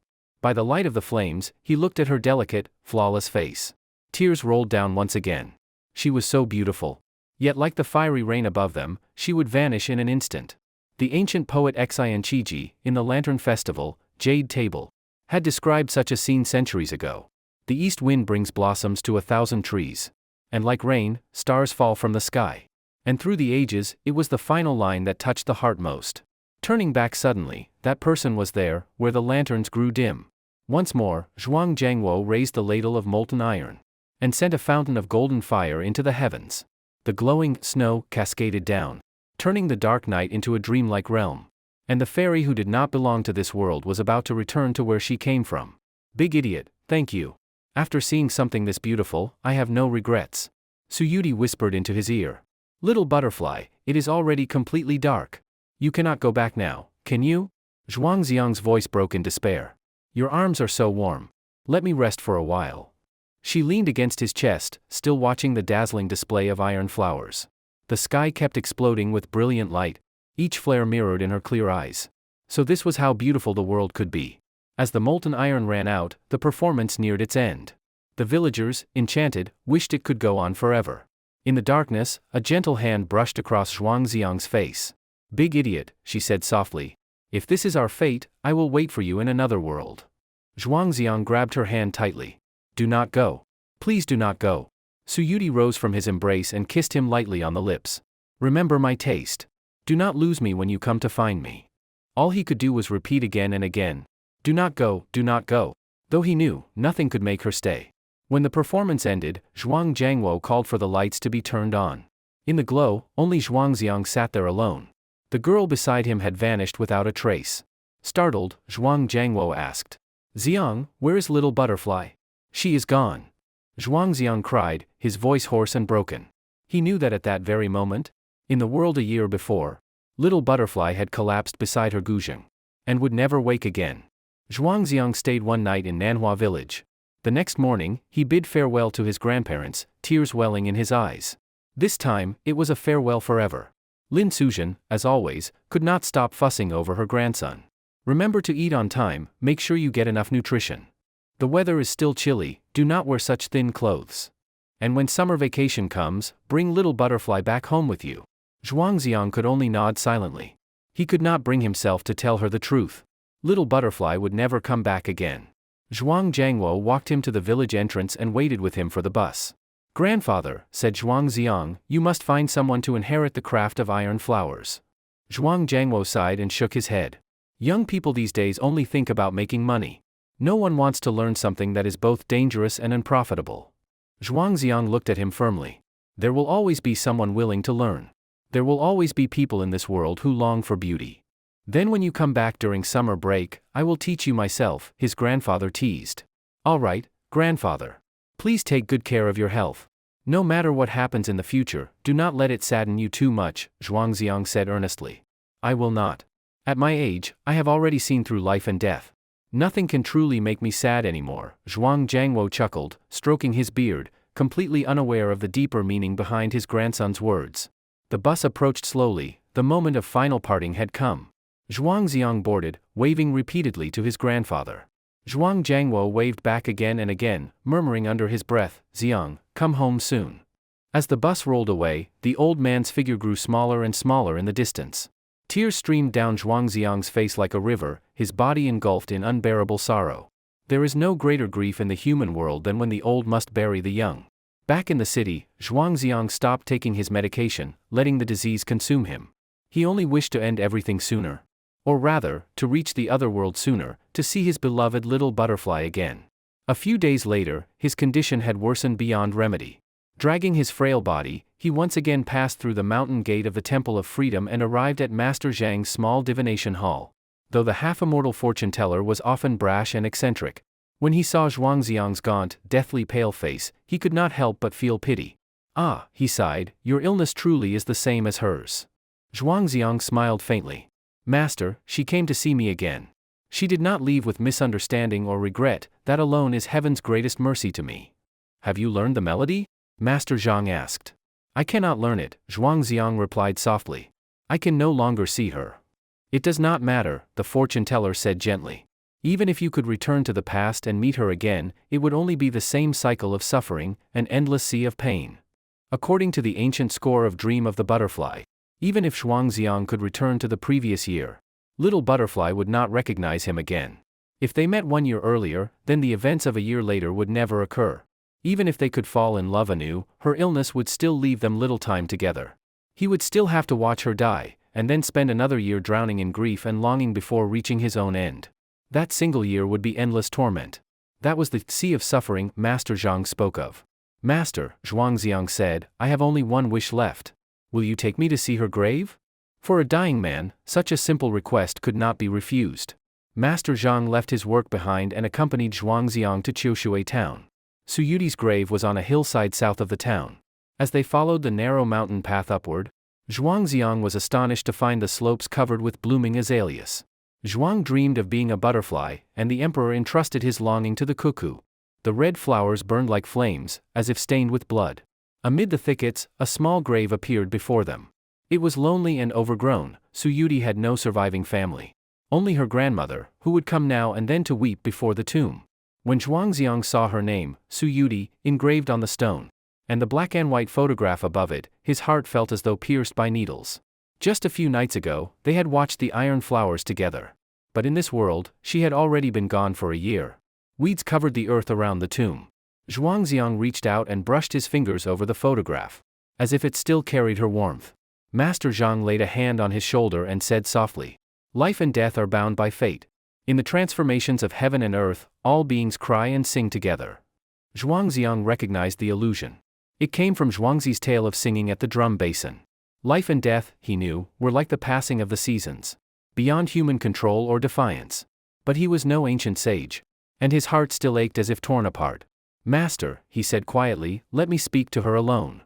By the light of the flames, he looked at her delicate, flawless face. Tears rolled down once again. She was so beautiful. Yet like the fiery rain above them, she would vanish in an instant. The ancient poet Xian Qiji, in the Lantern Festival, Jade Table, had described such a scene centuries ago. The east wind brings blossoms to 1,000 trees. And like rain, stars fall from the sky. And through the ages, it was the final line that touched the heart most. Turning back suddenly, that person was there, where the lanterns grew dim. Once more, Zhuang Jiangwo raised the ladle of molten iron, and sent a fountain of golden fire into the heavens. The glowing snow cascaded down, turning the dark night into a dreamlike realm. And the fairy who did not belong to this world was about to return to where she came from. Big idiot, thank you. After seeing something this beautiful, I have no regrets. Su Yudi whispered into his ear. Little butterfly, it is already completely dark. You cannot go back now, can you? Zhuangziang's voice broke in despair. Your arms are so warm. Let me rest for a while. She leaned against his chest, still watching the dazzling display of iron flowers. The sky kept exploding with brilliant light, each flare mirrored in her clear eyes. So this was how beautiful the world could be. As the molten iron ran out, the performance neared its end. The villagers, enchanted, wished it could go on forever. In the darkness, a gentle hand brushed across Zhuangziang's face. Big idiot, she said softly. If this is our fate, I will wait for you in another world. Zhuangziang grabbed her hand tightly. Do not go. Please do not go. Su Yudi rose from his embrace and kissed him lightly on the lips. Remember my taste. Do not lose me when you come to find me. All he could do was repeat again and again. Do not go, do not go. Though he knew, nothing could make her stay. When the performance ended, Zhuang Jiangwo called for the lights to be turned on. In the glow, only Zhuangziang sat there alone. The girl beside him had vanished without a trace. Startled, Zhuang Jiangwo asked. Xiang, where is little butterfly? She is gone. Zhuangziang cried, his voice hoarse and broken. He knew that at that very moment, in the world a year before, little butterfly had collapsed beside her guzheng, and would never wake again. Zhuangziang stayed one night in Manhwa village. The next morning, he bid farewell to his grandparents, tears welling in his eyes. This time, it was a farewell forever. Lin Suzhen, as always, could not stop fussing over her grandson. Remember to eat on time, make sure you get enough nutrition. The weather is still chilly, do not wear such thin clothes. And when summer vacation comes, bring little butterfly back home with you. Zhuangziang could only nod silently. He could not bring himself to tell her the truth. Little butterfly would never come back again. Zhuang Jiangwo walked him to the village entrance and waited with him for the bus. Grandfather, said Zhuangziang, you must find someone to inherit the craft of iron flowers. Zhuang Jiangwo sighed and shook his head. Young people these days only think about making money. No one wants to learn something that is both dangerous and unprofitable. Zhuangziang looked at him firmly. There will always be someone willing to learn. There will always be people in this world who long for beauty. Then when you come back during summer break, I will teach you myself, his grandfather teased. All right, grandfather. Please take good care of your health. No matter what happens in the future, do not let it sadden you too much, Zhuangziang said earnestly. I will not. At my age, I have already seen through life and death. Nothing can truly make me sad anymore, Zhuang Jiangwo chuckled, stroking his beard, completely unaware of the deeper meaning behind his grandson's words. The bus approached slowly, the moment of final parting had come. Zhuangziang boarded, waving repeatedly to his grandfather. Zhuang Jiangwo waved back again and again, murmuring under his breath, Xiang, come home soon. As the bus rolled away, the old man's figure grew smaller and smaller in the distance. Tears streamed down Zhuangziang's face like a river, his body engulfed in unbearable sorrow. There is no greater grief in the human world than when the old must bury the young. Back in the city, Zhuangziang stopped taking his medication, letting the disease consume him. He only wished to end everything sooner. Or rather, to reach the other world sooner, to see his beloved little butterfly again. A few days later, his condition had worsened beyond remedy. Dragging his frail body, he once again passed through the mountain gate of the Temple of Freedom and arrived at Master Zhang's small divination hall. Though the half-immortal fortune-teller was often brash and eccentric, when he saw Zhuangziang's gaunt, deathly pale face, he could not help but feel pity. "Ah," he sighed, "your illness truly is the same as hers." Zhuangziang smiled faintly. "Master, she came to see me again. She did not leave with misunderstanding or regret, that alone is heaven's greatest mercy to me." "Have you learned the melody?" Master Zhang asked. "I cannot learn it," Zhuangziang replied softly. "I can no longer see her." "It does not matter," the fortune-teller said gently. "Even if you could return to the past and meet her again, it would only be the same cycle of suffering, an endless sea of pain. According to the ancient score of Dream of the Butterfly, even if Zhuangziang could return to the previous year, little butterfly would not recognize him again. If they met 1 year earlier, then the events of a year later would never occur. Even if they could fall in love anew, her illness would still leave them little time together. He would still have to watch her die, and then spend another year drowning in grief and longing before reaching his own end. That single year would be endless torment. That was the sea of suffering Master Zhang spoke of. "Master," Zhuangziang said, "I have only one wish left. Will you take me to see her grave?" For a dying man, such a simple request could not be refused. Master Zhang left his work behind and accompanied Zhuangziang to Qiushui town. Suyuti's grave was on a hillside south of the town. As they followed the narrow mountain path upward, Zhuangziang was astonished to find the slopes covered with blooming azaleas. Zhuang dreamed of being a butterfly, and the emperor entrusted his longing to the cuckoo. The red flowers burned like flames, as if stained with blood. Amid the thickets, a small grave appeared before them. It was lonely and overgrown. Suyuti had no surviving family. Only her grandmother, who would come now and then to weep before the tomb. When Zhuangziang saw her name, Suyuti, engraved on the stone, and the black and white photograph above it, his heart felt as though pierced by needles. Just a few nights ago, they had watched the iron flowers together. But in this world, she had already been gone for a year. Weeds covered the earth around the tomb. Zhuangziang reached out and brushed his fingers over the photograph, as if it still carried her warmth. Master Zhang laid a hand on his shoulder and said softly, "Life and death are bound by fate. In the transformations of heaven and earth, all beings cry and sing together." Zhuangziang recognized the allusion. It came from Zhuangzi's tale of singing at the drum basin. Life and death, he knew, were like the passing of the seasons, beyond human control or defiance. But he was no ancient sage, and his heart still ached as if torn apart. "Master," he said quietly, "let me speak to her alone."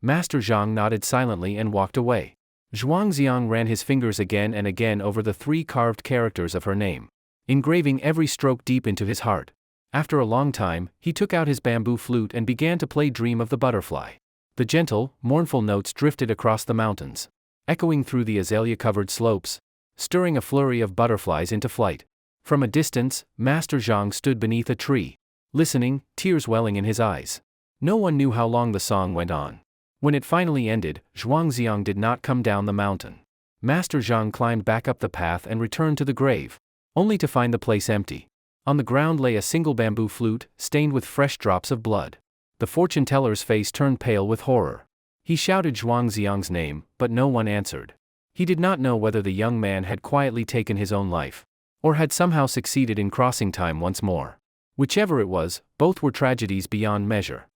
Master Zhang nodded silently and walked away. Zhuangziang ran his fingers again and again over the 3 carved characters of her name, engraving every stroke deep into his heart. After a long time, he took out his bamboo flute and began to play Dream of the Butterfly. The gentle, mournful notes drifted across the mountains, echoing through the azalea-covered slopes, stirring a flurry of butterflies into flight. From a distance, Master Zhang stood beneath a tree, listening, tears welling in his eyes. No one knew how long the song went on. When it finally ended, Zhuangziang did not come down the mountain. Master Zhang climbed back up the path and returned to the grave, only to find the place empty. On the ground lay a single bamboo flute, stained with fresh drops of blood. The fortune-teller's face turned pale with horror. He shouted Zhuangziang's name, but no one answered. He did not know whether the young man had quietly taken his own life, or had somehow succeeded in crossing time once more. Whichever it was, both were tragedies beyond measure.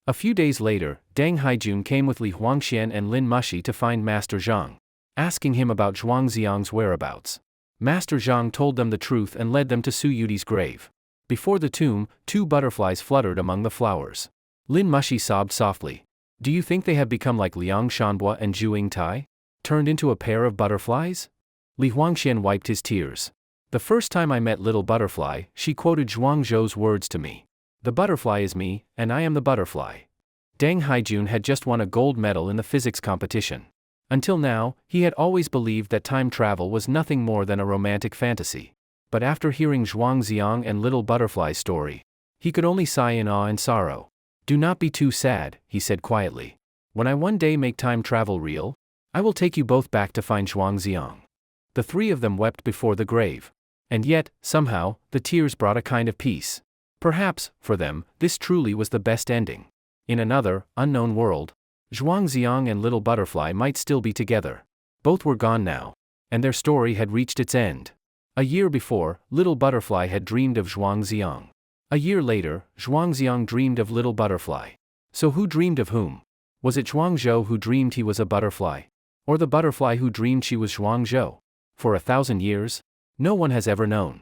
A few days later, Deng Haijun came with Li Huangxian and Lin Mushi to find Master Zhang, asking him about Zhuangziang's whereabouts. Master Zhang told them the truth and led them to Su Yuti's grave. Before the tomb, 2 butterflies fluttered among the flowers. Lin Mushi sobbed softly. "Do you think they have become like Liang Shanbua and Zhu Yingtai? Turned into a pair of butterflies?" Li Huangxian wiped his tears. "The first time I met Little Butterfly, she quoted Zhuang Zhou's words to me. 'The butterfly is me, and I am the butterfly.'" Deng Haijun had just won a gold medal in the physics competition. Until now, he had always believed that time travel was nothing more than a romantic fantasy. But after hearing Zhuangziang and Little Butterfly's story, he could only sigh in awe and sorrow. Do not be too sad, he said quietly. When I one day make time travel real, I will take you both back to find Zhuangziang. The three of them wept before the grave. And yet, somehow, the tears brought a kind of peace. Perhaps, for them, this truly was the best ending. In another, unknown world, Zhuangziang and Little Butterfly might still be together. Both were gone now, and their story had reached its end. A year before, Little Butterfly had dreamed of Zhuangziang. A year later, Zhuangziang dreamed of Little Butterfly. So who dreamed of whom? Was it Zhuangzhou who dreamed he was a butterfly? Or the butterfly who dreamed she was Zhuangzhou? For 1,000 years, no one has ever known.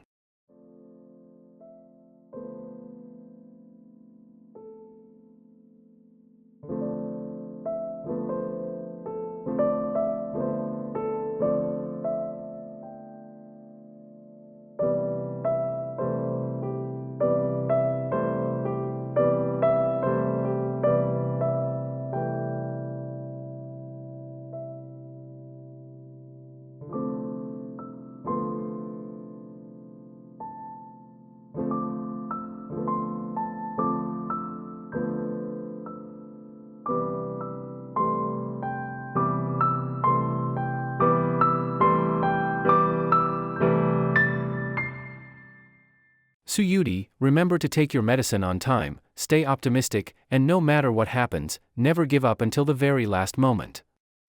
Suyuti, remember to take your medicine on time, stay optimistic, and no matter what happens, never give up until the very last moment.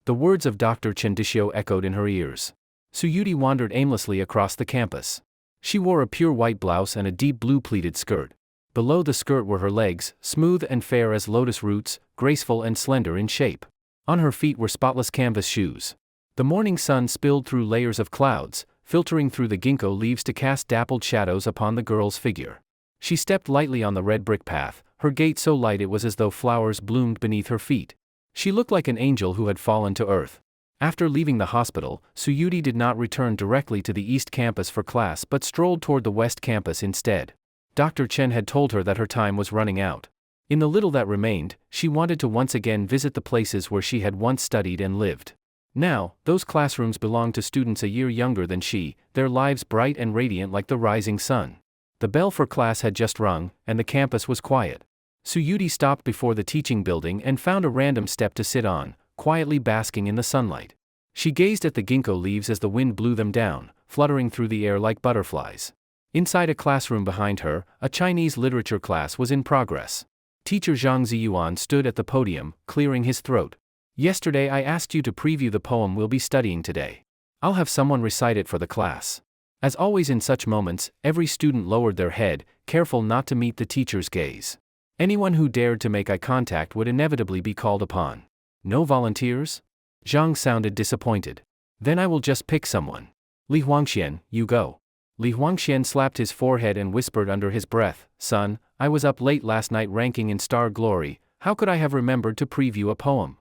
The words of Dr. Chendishio echoed in her ears. Suyuti wandered aimlessly across the campus. She wore a pure white blouse and a deep blue pleated skirt. Below the skirt were her legs, smooth and fair as lotus roots, graceful and slender in shape. On her feet were spotless canvas shoes. The morning sun spilled through layers of clouds, filtering through the ginkgo leaves to cast dappled shadows upon the girl's figure. She stepped lightly on the red brick path, her gait so light it was as though flowers bloomed beneath her feet. She looked like an angel who had fallen to earth. After leaving the hospital, Suyuti did not return directly to the East Campus for class but strolled toward the West Campus instead. Dr. Chen had told her that her time was running out. In the little that remained, she wanted to once again visit the places where she had once studied and lived. Now, those classrooms belonged to students a year younger than she, their lives bright and radiant like the rising sun. The bell for class had just rung, and the campus was quiet. Suyuti stopped before the teaching building and found a random step to sit on, quietly basking in the sunlight. She gazed at the ginkgo leaves as the wind blew them down, fluttering through the air like butterflies. Inside a classroom behind her, a Chinese literature class was in progress. Teacher Zhang Ziyuan stood at the podium, clearing his throat. Yesterday I asked you to preview the poem we'll be studying today. I'll have someone recite it for the class. As always in such moments, every student lowered their head, careful not to meet the teacher's gaze. Anyone who dared to make eye contact would inevitably be called upon. No volunteers? Zhang sounded disappointed. Then I will just pick someone. Li Huangxian, you go. Li Huangxian slapped his forehead and whispered under his breath, Son, I was up late last night ranking in Star Glory, how could I have remembered to preview a poem?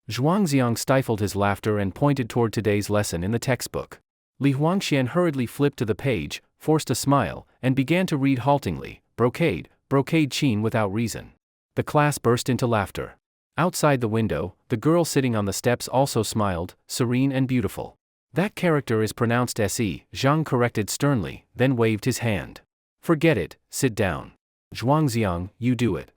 Zhuangziang stifled his laughter and pointed toward today's lesson in the textbook. Li Huangxian hurriedly flipped to the page, forced a smile, and began to read haltingly, brocade sheen without reason. The class burst into laughter. Outside the window, the girl sitting on the steps also smiled, serene and beautiful. That character is pronounced se, Zhang corrected sternly, then waved his hand. Forget it, sit down. Zhuangziang, you do it.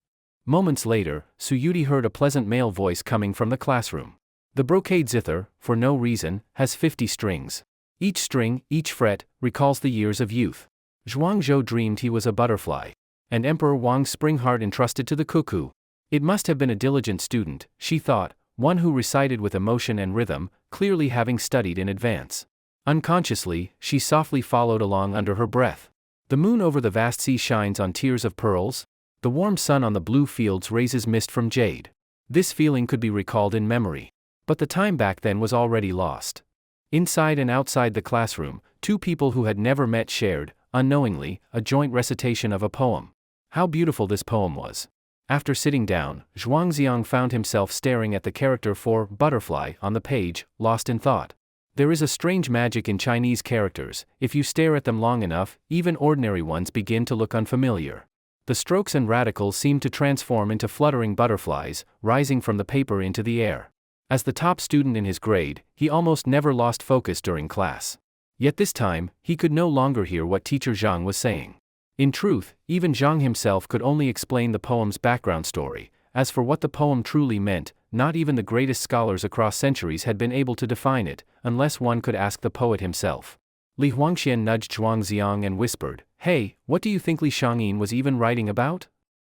Moments later, Suyuti heard a pleasant male voice coming from the classroom. The brocade zither, for no reason, has 50 strings. Each string, each fret, recalls the years of youth. Zhuangzhou dreamed he was a butterfly. And Emperor Wang's spring heart entrusted to the cuckoo. It must have been a diligent student, she thought, one who recited with emotion and rhythm, clearly having studied in advance. Unconsciously, she softly followed along under her breath. The moon over the vast sea shines on tiers of pearls. The warm sun on the blue fields raises mist from jade. This feeling could be recalled in memory. But the time back then was already lost. Inside and outside the classroom, two people who had never met shared, unknowingly, a joint recitation of a poem. How beautiful this poem was. After sitting down, Zhuangziang found himself staring at the character for butterfly on the page, lost in thought. There is a strange magic in Chinese characters. If you stare at them long enough, even ordinary ones begin to look unfamiliar. The strokes and radicals seem to transform into fluttering butterflies, rising from the paper into the air. As the top student in his grade, he almost never lost focus during class. Yet this time, he could no longer hear what teacher Zhang was saying. In truth, even Zhang himself could only explain the poem's background story. As for what the poem truly meant, not even the greatest scholars across centuries had been able to define it, unless one could ask the poet himself. Li Huangxian nudged Zhuangziang and whispered, "Hey, what do you think Li Shangyin was even writing about?"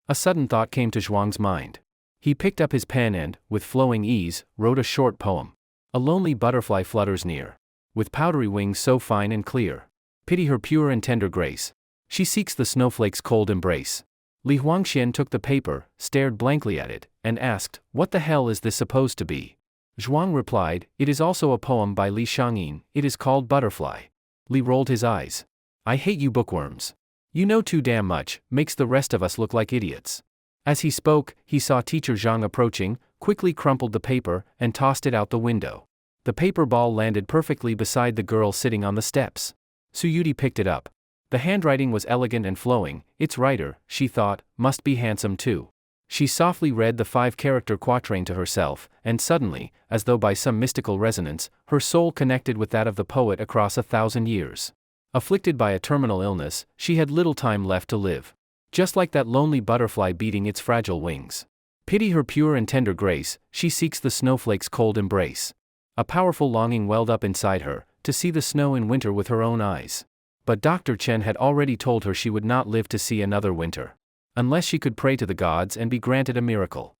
A sudden thought came to Zhuang's mind. He picked up his pen and, with flowing ease, wrote a short poem. A lonely butterfly flutters near, with powdery wings so fine and clear. Pity her pure and tender grace. She seeks the snowflake's cold embrace. Li Huangxian took the paper, stared blankly at it, and asked, "What the hell is this supposed to be?" Zhuang replied, "It is also a poem by Li Shangyin, it is called Butterfly." Li rolled his eyes. "I hate you bookworms. You know too damn much, makes the rest of us look like idiots." As he spoke, he saw teacher Zhang approaching, quickly crumpled the paper, and tossed it out the window. The paper ball landed perfectly beside the girl sitting on the steps. Suyuti picked it up. The handwriting was elegant and flowing, its writer, she thought, must be handsome too. She softly read the 5-character quatrain to herself, and suddenly, as though by some mystical resonance, her soul connected with that of the poet across 1,000 years. Afflicted by a terminal illness, she had little time left to live. Just like that lonely butterfly beating its fragile wings. Pity her pure and tender grace, she seeks the snowflake's cold embrace. A powerful longing welled up inside her, to see the snow in winter with her own eyes. But Dr. Chen had already told her she would not live to see another winter. Unless she could pray to the gods and be granted a miracle.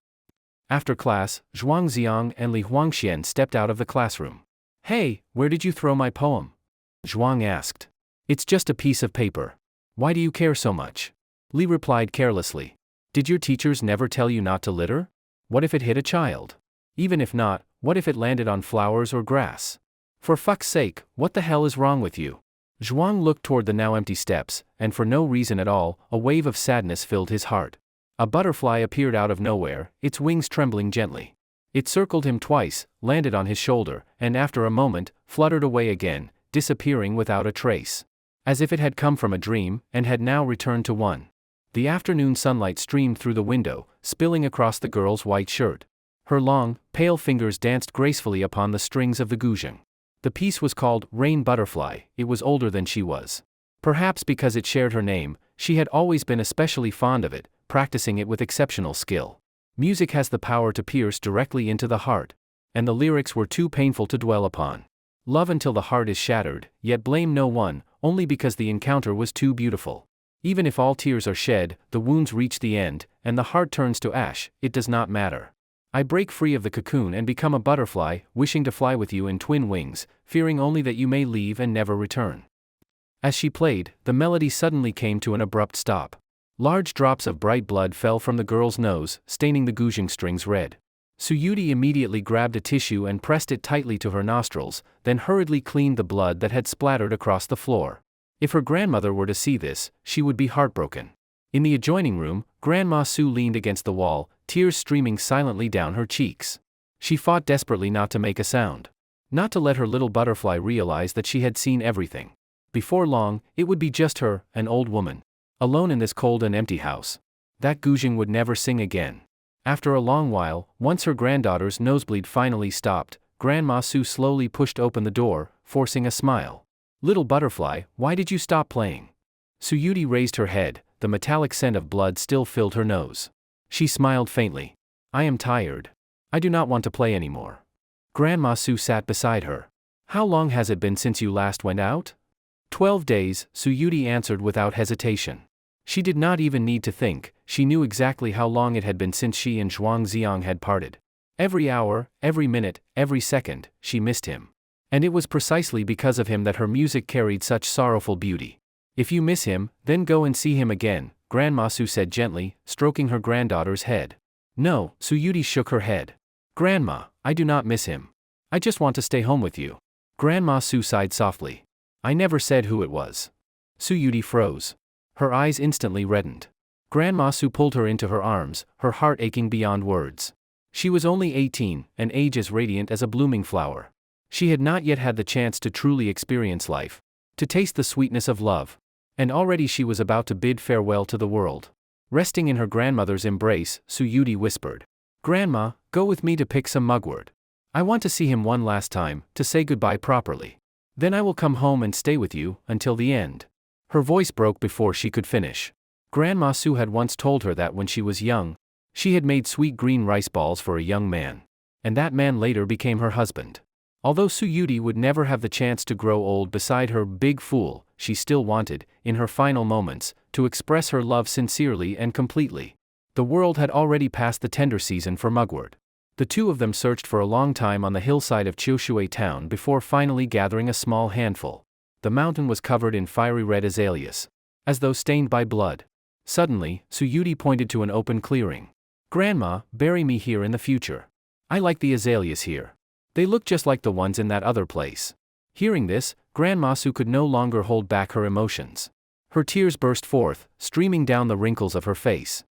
After class, Zhuangziang and Li Huangxian stepped out of the classroom. "Hey, where did you throw my poem?" Zhuang asked. "It's just a piece of paper. Why do you care so much?" Li replied carelessly. "Did your teachers never tell you not to litter? What if it hit a child? Even if not, what if it landed on flowers or grass? For fuck's sake, what the hell is wrong with you?" Zhuang looked toward the now empty steps, and for no reason at all, a wave of sadness filled his heart. A butterfly appeared out of nowhere, its wings trembling gently. It circled him twice, landed on his shoulder, and after a moment, fluttered away again, disappearing without a trace. As if it had come from a dream, and had now returned to one. The afternoon sunlight streamed through the window, spilling across the girl's white shirt. Her long, pale fingers danced gracefully upon the strings of the guzheng. The piece was called Rain Butterfly. It was older than she was. Perhaps because it shared her name, she had always been especially fond of it, practicing it with exceptional skill. Music has the power to pierce directly into the heart. And the lyrics were too painful to dwell upon. Love until the heart is shattered, yet blame no one, only because the encounter was too beautiful. Even if all tears are shed, the wounds reach the end, and the heart turns to ash, it does not matter. I break free of the cocoon and become a butterfly, wishing to fly with you in twin wings, fearing only that you may leave and never return. As she played, the melody suddenly came to an abrupt stop. Large drops of bright blood fell from the girl's nose, staining the guzheng strings red. Suyuti immediately grabbed a tissue and pressed it tightly to her nostrils, then hurriedly cleaned the blood that had splattered across the floor. If her grandmother were to see this, she would be heartbroken. In the adjoining room, Grandma Su leaned against the wall, tears streaming silently down her cheeks. She fought desperately not to make a sound. Not to let her little butterfly realize that she had seen everything. Before long, it would be just her, an old woman. Alone in this cold and empty house. That guzheng would never sing again. After a long while, once her granddaughter's nosebleed finally stopped, Grandma Su slowly pushed open the door, forcing a smile. "Little butterfly, why did you stop playing?" Suyuti raised her head, the metallic scent of blood still filled her nose. She smiled faintly. "I am tired. I do not want to play anymore." Grandma Su sat beside her. "How long has it been since you last went out?" 12 days, Suyuti answered without hesitation. She did not even need to think, she knew exactly how long it had been since she and Zhuangziang had parted. Every hour, every minute, every second, she missed him. And it was precisely because of him that her music carried such sorrowful beauty. "If you miss him, then go and see him again," Grandma Su said gently, stroking her granddaughter's head. "No," Suyuti shook her head. "Grandma, I do not miss him. I just want to stay home with you." Grandma Su sighed softly. "I never said who it was." Suyuti froze. Her eyes instantly reddened. Grandma Su pulled her into her arms, her heart aching beyond words. She was only 18, an age as radiant as a blooming flower. She had not yet had the chance to truly experience life, to taste the sweetness of love. And already she was about to bid farewell to the world. Resting in her grandmother's embrace, Suyuti whispered, "Grandma, go with me to pick some mugwort. I want to see him one last time, to say goodbye properly. Then I will come home and stay with you, until the end." Her voice broke before she could finish. Grandma Su had once told her that when she was young, she had made sweet green rice balls for a young man. And that man later became her husband. Although Su Yuti would never have the chance to grow old beside her big fool, she still wanted, in her final moments, to express her love sincerely and completely. The world had already passed the tender season for mugwort. The two of them searched for a long time on the hillside of Chioshui town before finally gathering a small handful. The mountain was covered in fiery red azaleas, as though stained by blood. Suddenly, Su Yuti pointed to an open clearing. "Grandma, bury me here in the future. I like the azaleas here. They look just like the ones in that other place." Hearing this, Grandma Su could no longer hold back her emotions. Her tears burst forth, streaming down the wrinkles of her face.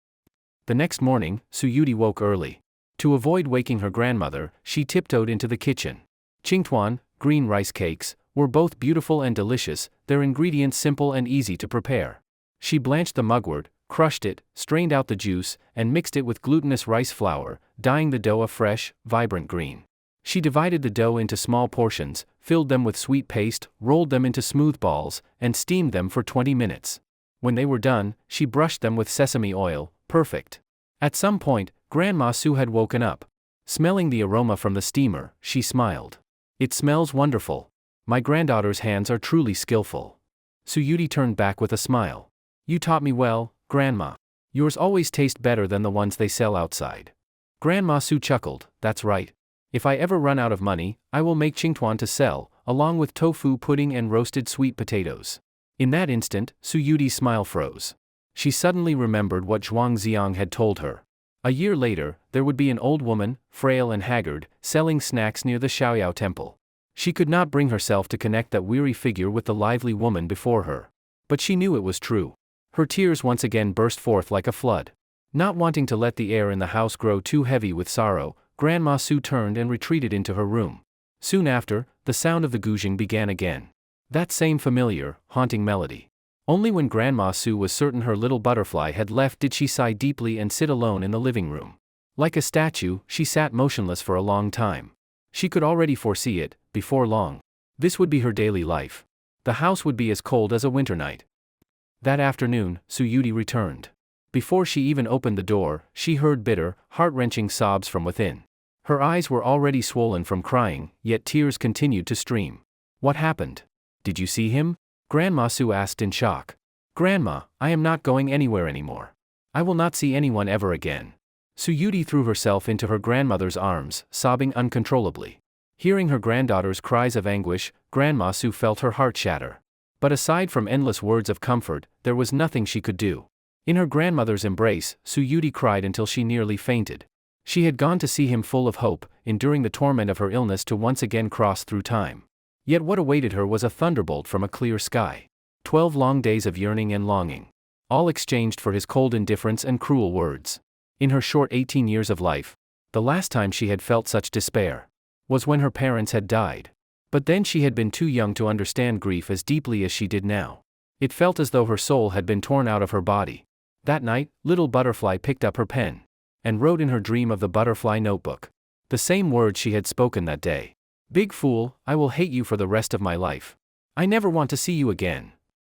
The next morning, Su Yuti woke early. To avoid waking her grandmother, she tiptoed into the kitchen. Qingtuan, green rice cakes, were both beautiful and delicious, their ingredients simple and easy to prepare. She blanched the mugwort, crushed it, strained out the juice, and mixed it with glutinous rice flour, dyeing the dough a fresh, vibrant green. She divided the dough into small portions, filled them with sweet paste, rolled them into smooth balls, and steamed them for 20 minutes. When they were done, she brushed them with sesame oil. Perfect. At some point, Grandma Su had woken up. Smelling the aroma from the steamer, she smiled. "It smells wonderful. My granddaughter's hands are truly skillful." Su Yuti turned back with a smile. "You taught me well, Grandma. Yours always taste better than the ones they sell outside." Grandma Su chuckled. "That's right. If I ever run out of money, I will make qingtuan to sell, along with tofu pudding and roasted sweet potatoes." In that instant, Su Yuti's smile froze. She suddenly remembered what Zhuang Xiang had told her. A year later, there would be an old woman, frail and haggard, selling snacks near the Xiaoyao temple. She could not bring herself to connect that weary figure with the lively woman before her. But she knew it was true. Her tears once again burst forth like a flood. Not wanting to let the air in the house grow too heavy with sorrow, Grandma Su turned and retreated into her room. Soon after, the sound of the guzheng began again. That same familiar, haunting melody. Only when Grandma Su was certain her little butterfly had left did she sigh deeply and sit alone in the living room. Like a statue, she sat motionless for a long time. She could already foresee it, before long. This would be her daily life. The house would be as cold as a winter night. That afternoon, Su Yuti returned. Before she even opened the door, she heard bitter, heart-wrenching sobs from within. Her eyes were already swollen from crying, yet tears continued to stream. "What happened? Did you see him?" Grandma Su asked in shock. "Grandma, I am not going anywhere anymore. I will not see anyone ever again." Su Yuti threw herself into her grandmother's arms, sobbing uncontrollably. Hearing her granddaughter's cries of anguish, Grandma Su felt her heart shatter. But aside from endless words of comfort, there was nothing she could do. In her grandmother's embrace, Su Yuti cried until she nearly fainted. She had gone to see him full of hope, enduring the torment of her illness to once again cross through time. Yet what awaited her was a thunderbolt from a clear sky. 12 long days of yearning and longing. All exchanged for his cold indifference and cruel words. In her short 18 years of life, the last time she had felt such despair was when her parents had died. But then she had been too young to understand grief as deeply as she did now. It felt as though her soul had been torn out of her body. That night, little Butterfly picked up her pen and wrote in her dream of the butterfly notebook the same words she had spoken that day. "Big fool, I will hate you for the rest of my life. I never want to see you again."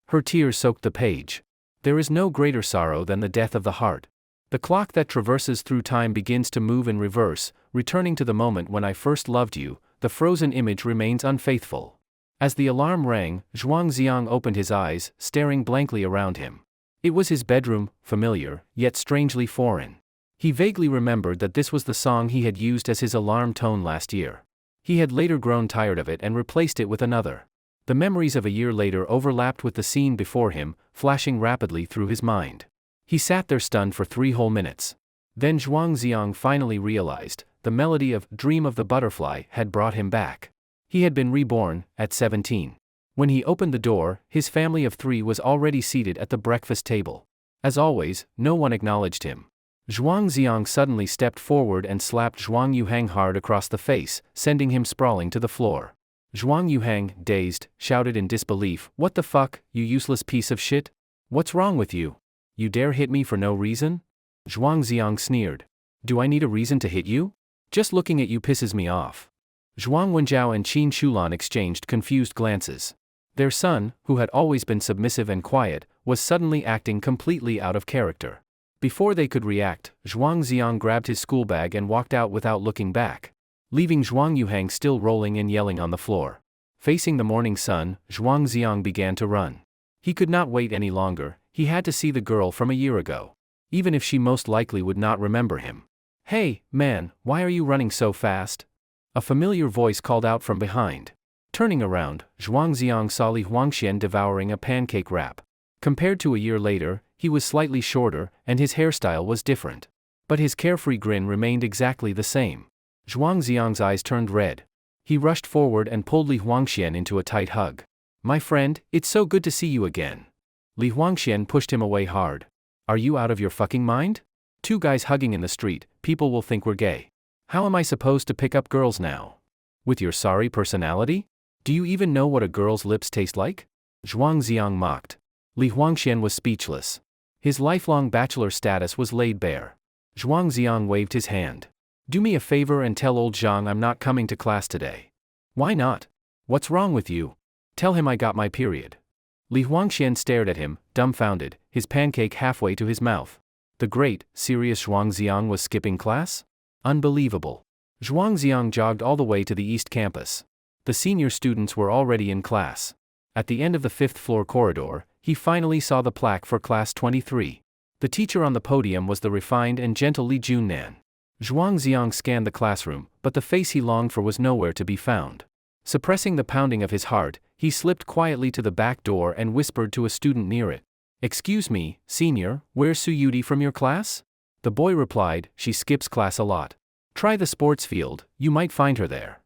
Her tears soaked the page. There is no greater sorrow than the death of the heart. The clock that traverses through time begins to move in reverse, returning to the moment when I first loved you. The frozen image remains unfaithful. As the alarm rang, Zhuang Xiang opened his eyes, staring blankly around him. It was his bedroom, familiar, yet strangely foreign. He vaguely remembered that this was the song he had used as his alarm tone last year. He had later grown tired of it and replaced it with another. The memories of a year later overlapped with the scene before him, flashing rapidly through his mind. He sat there stunned for 3 whole minutes. Then Zhuang Xiang finally realized, the melody of "Dream of the Butterfly" had brought him back. He had been reborn, at 17. When he opened the door, his family of 3 was already seated at the breakfast table. As always, no one acknowledged him. Zhuang Xiang suddenly stepped forward and slapped Zhuang Yuhang hard across the face, sending him sprawling to the floor. Zhuang Yuhang, dazed, shouted in disbelief, "What the fuck, you useless piece of shit? What's wrong with you? You dare hit me for no reason?" Zhuang Xiang sneered. "Do I need a reason to hit you? Just looking at you pisses me off." Zhuang Wenjiao and Qin Shulan exchanged confused glances. Their son, who had always been submissive and quiet, was suddenly acting completely out of character. Before they could react, Zhuang Xiang grabbed his school bag and walked out without looking back, leaving Zhuang Yuhang still rolling and yelling on the floor. Facing the morning sun, Zhuang Xiang began to run. He could not wait any longer. He had to see the girl from a year ago, even if she most likely would not remember him. "Hey, man, why are you running so fast?" A familiar voice called out from behind. Turning around, Zhuang Xiang saw Li Huangxian devouring a pancake wrap. Compared to a year later, he was slightly shorter, and his hairstyle was different. But his carefree grin remained exactly the same. Zhuang Xiang's eyes turned red. He rushed forward and pulled Li Huangxian into a tight hug. "My friend, it's so good to see you again." Li Huangxian pushed him away hard. "Are you out of your fucking mind? Two guys hugging in the street, people will think we're gay. How am I supposed to pick up girls now? With your sorry personality? Do you even know what a girl's lips taste like?" Zhuang Xiang mocked. Li Huangxian was speechless. His lifelong bachelor status was laid bare. Zhuang Xiang waved his hand. "Do me a favor and tell old Zhang I'm not coming to class today." "Why not? What's wrong with you?" "Tell him I got my period." Li Huangxian stared at him, dumbfounded, his pancake halfway to his mouth. The great, serious Zhuang Xiang was skipping class? Unbelievable. Zhuang Xiang jogged all the way to the East Campus. The senior students were already in class. At the end of the 5th-floor corridor, he finally saw the plaque for Class 23. The teacher on the podium was the refined and gentle Li Junnan. Zhuang Xiang scanned the classroom, but the face he longed for was nowhere to be found. Suppressing the pounding of his heart, he slipped quietly to the back door and whispered to a student near it. "Excuse me, senior, where's Suyuti from your class?" The boy replied, "She skips class a lot. Try the sports field, you might find her there."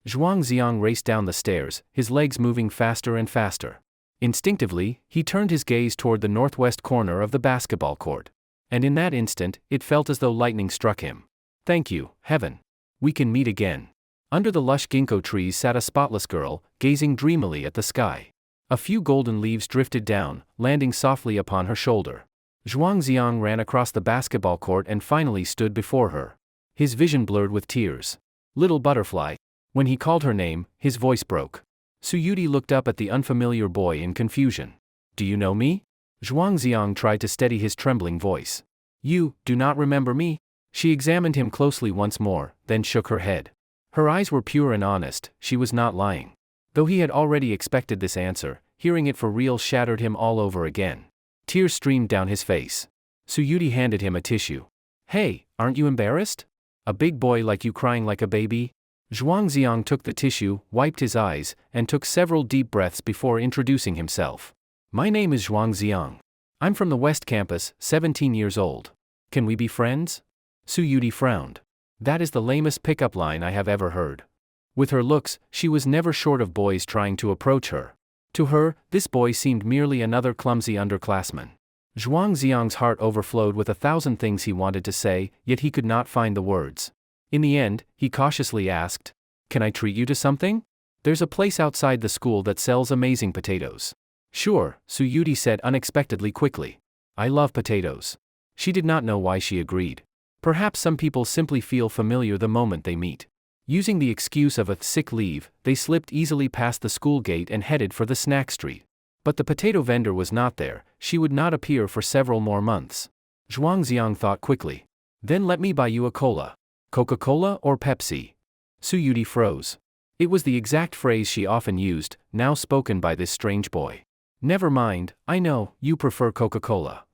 Zhuang Xiang raced down the stairs, his legs moving faster and faster. Instinctively, he turned his gaze toward the northwest corner of the basketball court. And in that instant, it felt as though lightning struck him. "Thank you, heaven. We can meet again." Under the lush ginkgo trees sat a spotless girl, gazing dreamily at the sky. A few golden leaves drifted down, landing softly upon her shoulder. Zhuang Xiang ran across the basketball court and finally stood before her. His vision blurred with tears. "Little butterfly." When he called her name, his voice broke. Suyuti looked up at the unfamiliar boy in confusion. "Do you know me?" Zhuang Xiang tried to steady his trembling voice. "You do not remember me?" She examined him closely once more, then shook her head. Her eyes were pure and honest, she was not lying. Though he had already expected this answer, hearing it for real shattered him all over again. Tears streamed down his face. Suyuti handed him a tissue. "Hey, aren't you embarrassed? A big boy like you crying like a baby?" Zhuang Xiang took the tissue, wiped his eyes, and took several deep breaths before introducing himself. "My name is Zhuang Xiang. I'm from the West Campus, 17 years old. Can we be friends?" Suyuti frowned. That is the lamest pickup line I have ever heard. With her looks, she was never short of boys trying to approach her. To her, this boy seemed merely another clumsy underclassman. Zhuang Xiang's heart overflowed with 1,000 things he wanted to say, yet he could not find the words. In the end, he cautiously asked, "Can I treat you to something? There's a place outside the school that sells amazing potatoes." "Sure," Suyuti said unexpectedly quickly. "I love potatoes." She did not know why she agreed. Perhaps some people simply feel familiar the moment they meet. Using the excuse of a sick leave, they slipped easily past the school gate and headed for the snack street. But the potato vendor was not there, she would not appear for several more months. Zhuang Xiang thought quickly. "Then let me buy you a cola. Coca-Cola or Pepsi?" Suyuti froze. It was the exact phrase she often used, now spoken by this strange boy. "Never mind, I know, you prefer Coca-Cola."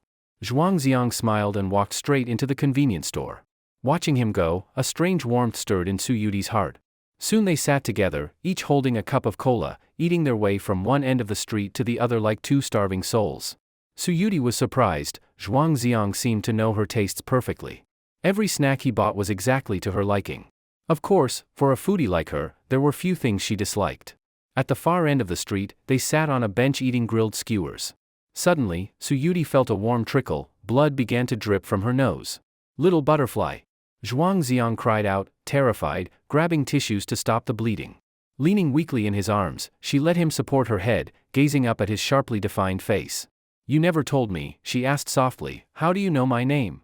Zhuang Xiang smiled and walked straight into the convenience store. Watching him go, a strange warmth stirred in Suyuti's heart. Soon they sat together, each holding a cup of cola, eating their way from one end of the street to the other like two starving souls. Suyuti was surprised, Zhuang Xiang seemed to know her tastes perfectly. Every snack he bought was exactly to her liking. Of course, for a foodie like her, there were few things she disliked. At the far end of the street, they sat on a bench eating grilled skewers. Suddenly, Suyuti felt a warm trickle, blood began to drip from her nose. "Little butterfly!" Zhuang Xiang cried out, terrified, grabbing tissues to stop the bleeding. Leaning weakly in his arms, she let him support her head, gazing up at his sharply defined face. "You never told me," she asked softly, "how do you know my name?"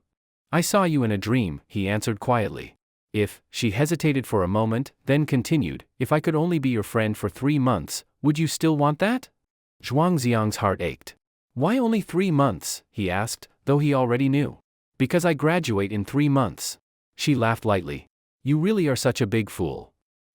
"I saw you in a dream," he answered quietly. She hesitated for a moment, then continued, "If I could only be your friend for 3 months, would you still want that?" Zhuangziang's heart ached. Why only 3 months, he asked, though he already knew. Because I graduate in 3 months. She laughed lightly. You really are such a big fool.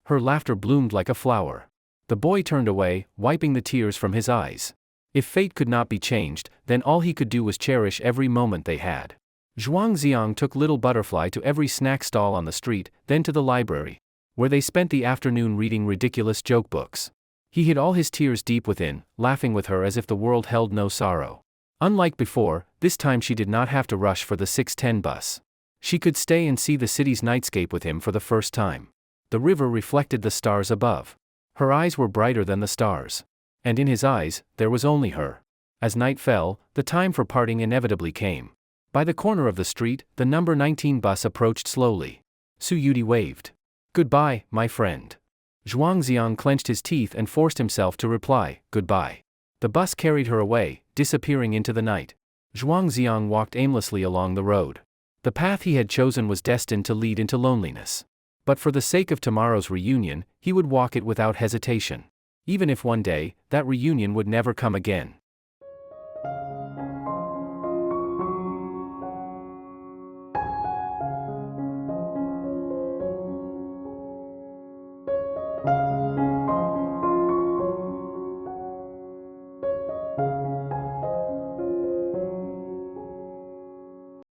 Her laughter bloomed like a flower. The boy turned away, wiping the tears from his eyes. If fate could not be changed, then all he could do was cherish every moment they had. Zhuangziang took Little Butterfly to every snack stall on the street, then to the library, where they spent the afternoon reading ridiculous joke books. He hid all his tears deep within, laughing with her as if the world held no sorrow. Unlike before, this time she did not have to rush for the 6:10 bus. She could stay and see the city's nightscape with him for the first time. The river reflected the stars above. Her eyes were brighter than the stars. And in his eyes, there was only her. As night fell, the time for parting inevitably came. By the corner of the street, the number 19 bus approached slowly. Su Yudi waved. Goodbye, my friend. Zhuangziang clenched his teeth and forced himself to reply, goodbye. The bus carried her away, disappearing into the night. Zhuangziang walked aimlessly along the road. The path he had chosen was destined to lead into loneliness. But for the sake of tomorrow's reunion, he would walk it without hesitation. Even if one day, that reunion would never come again.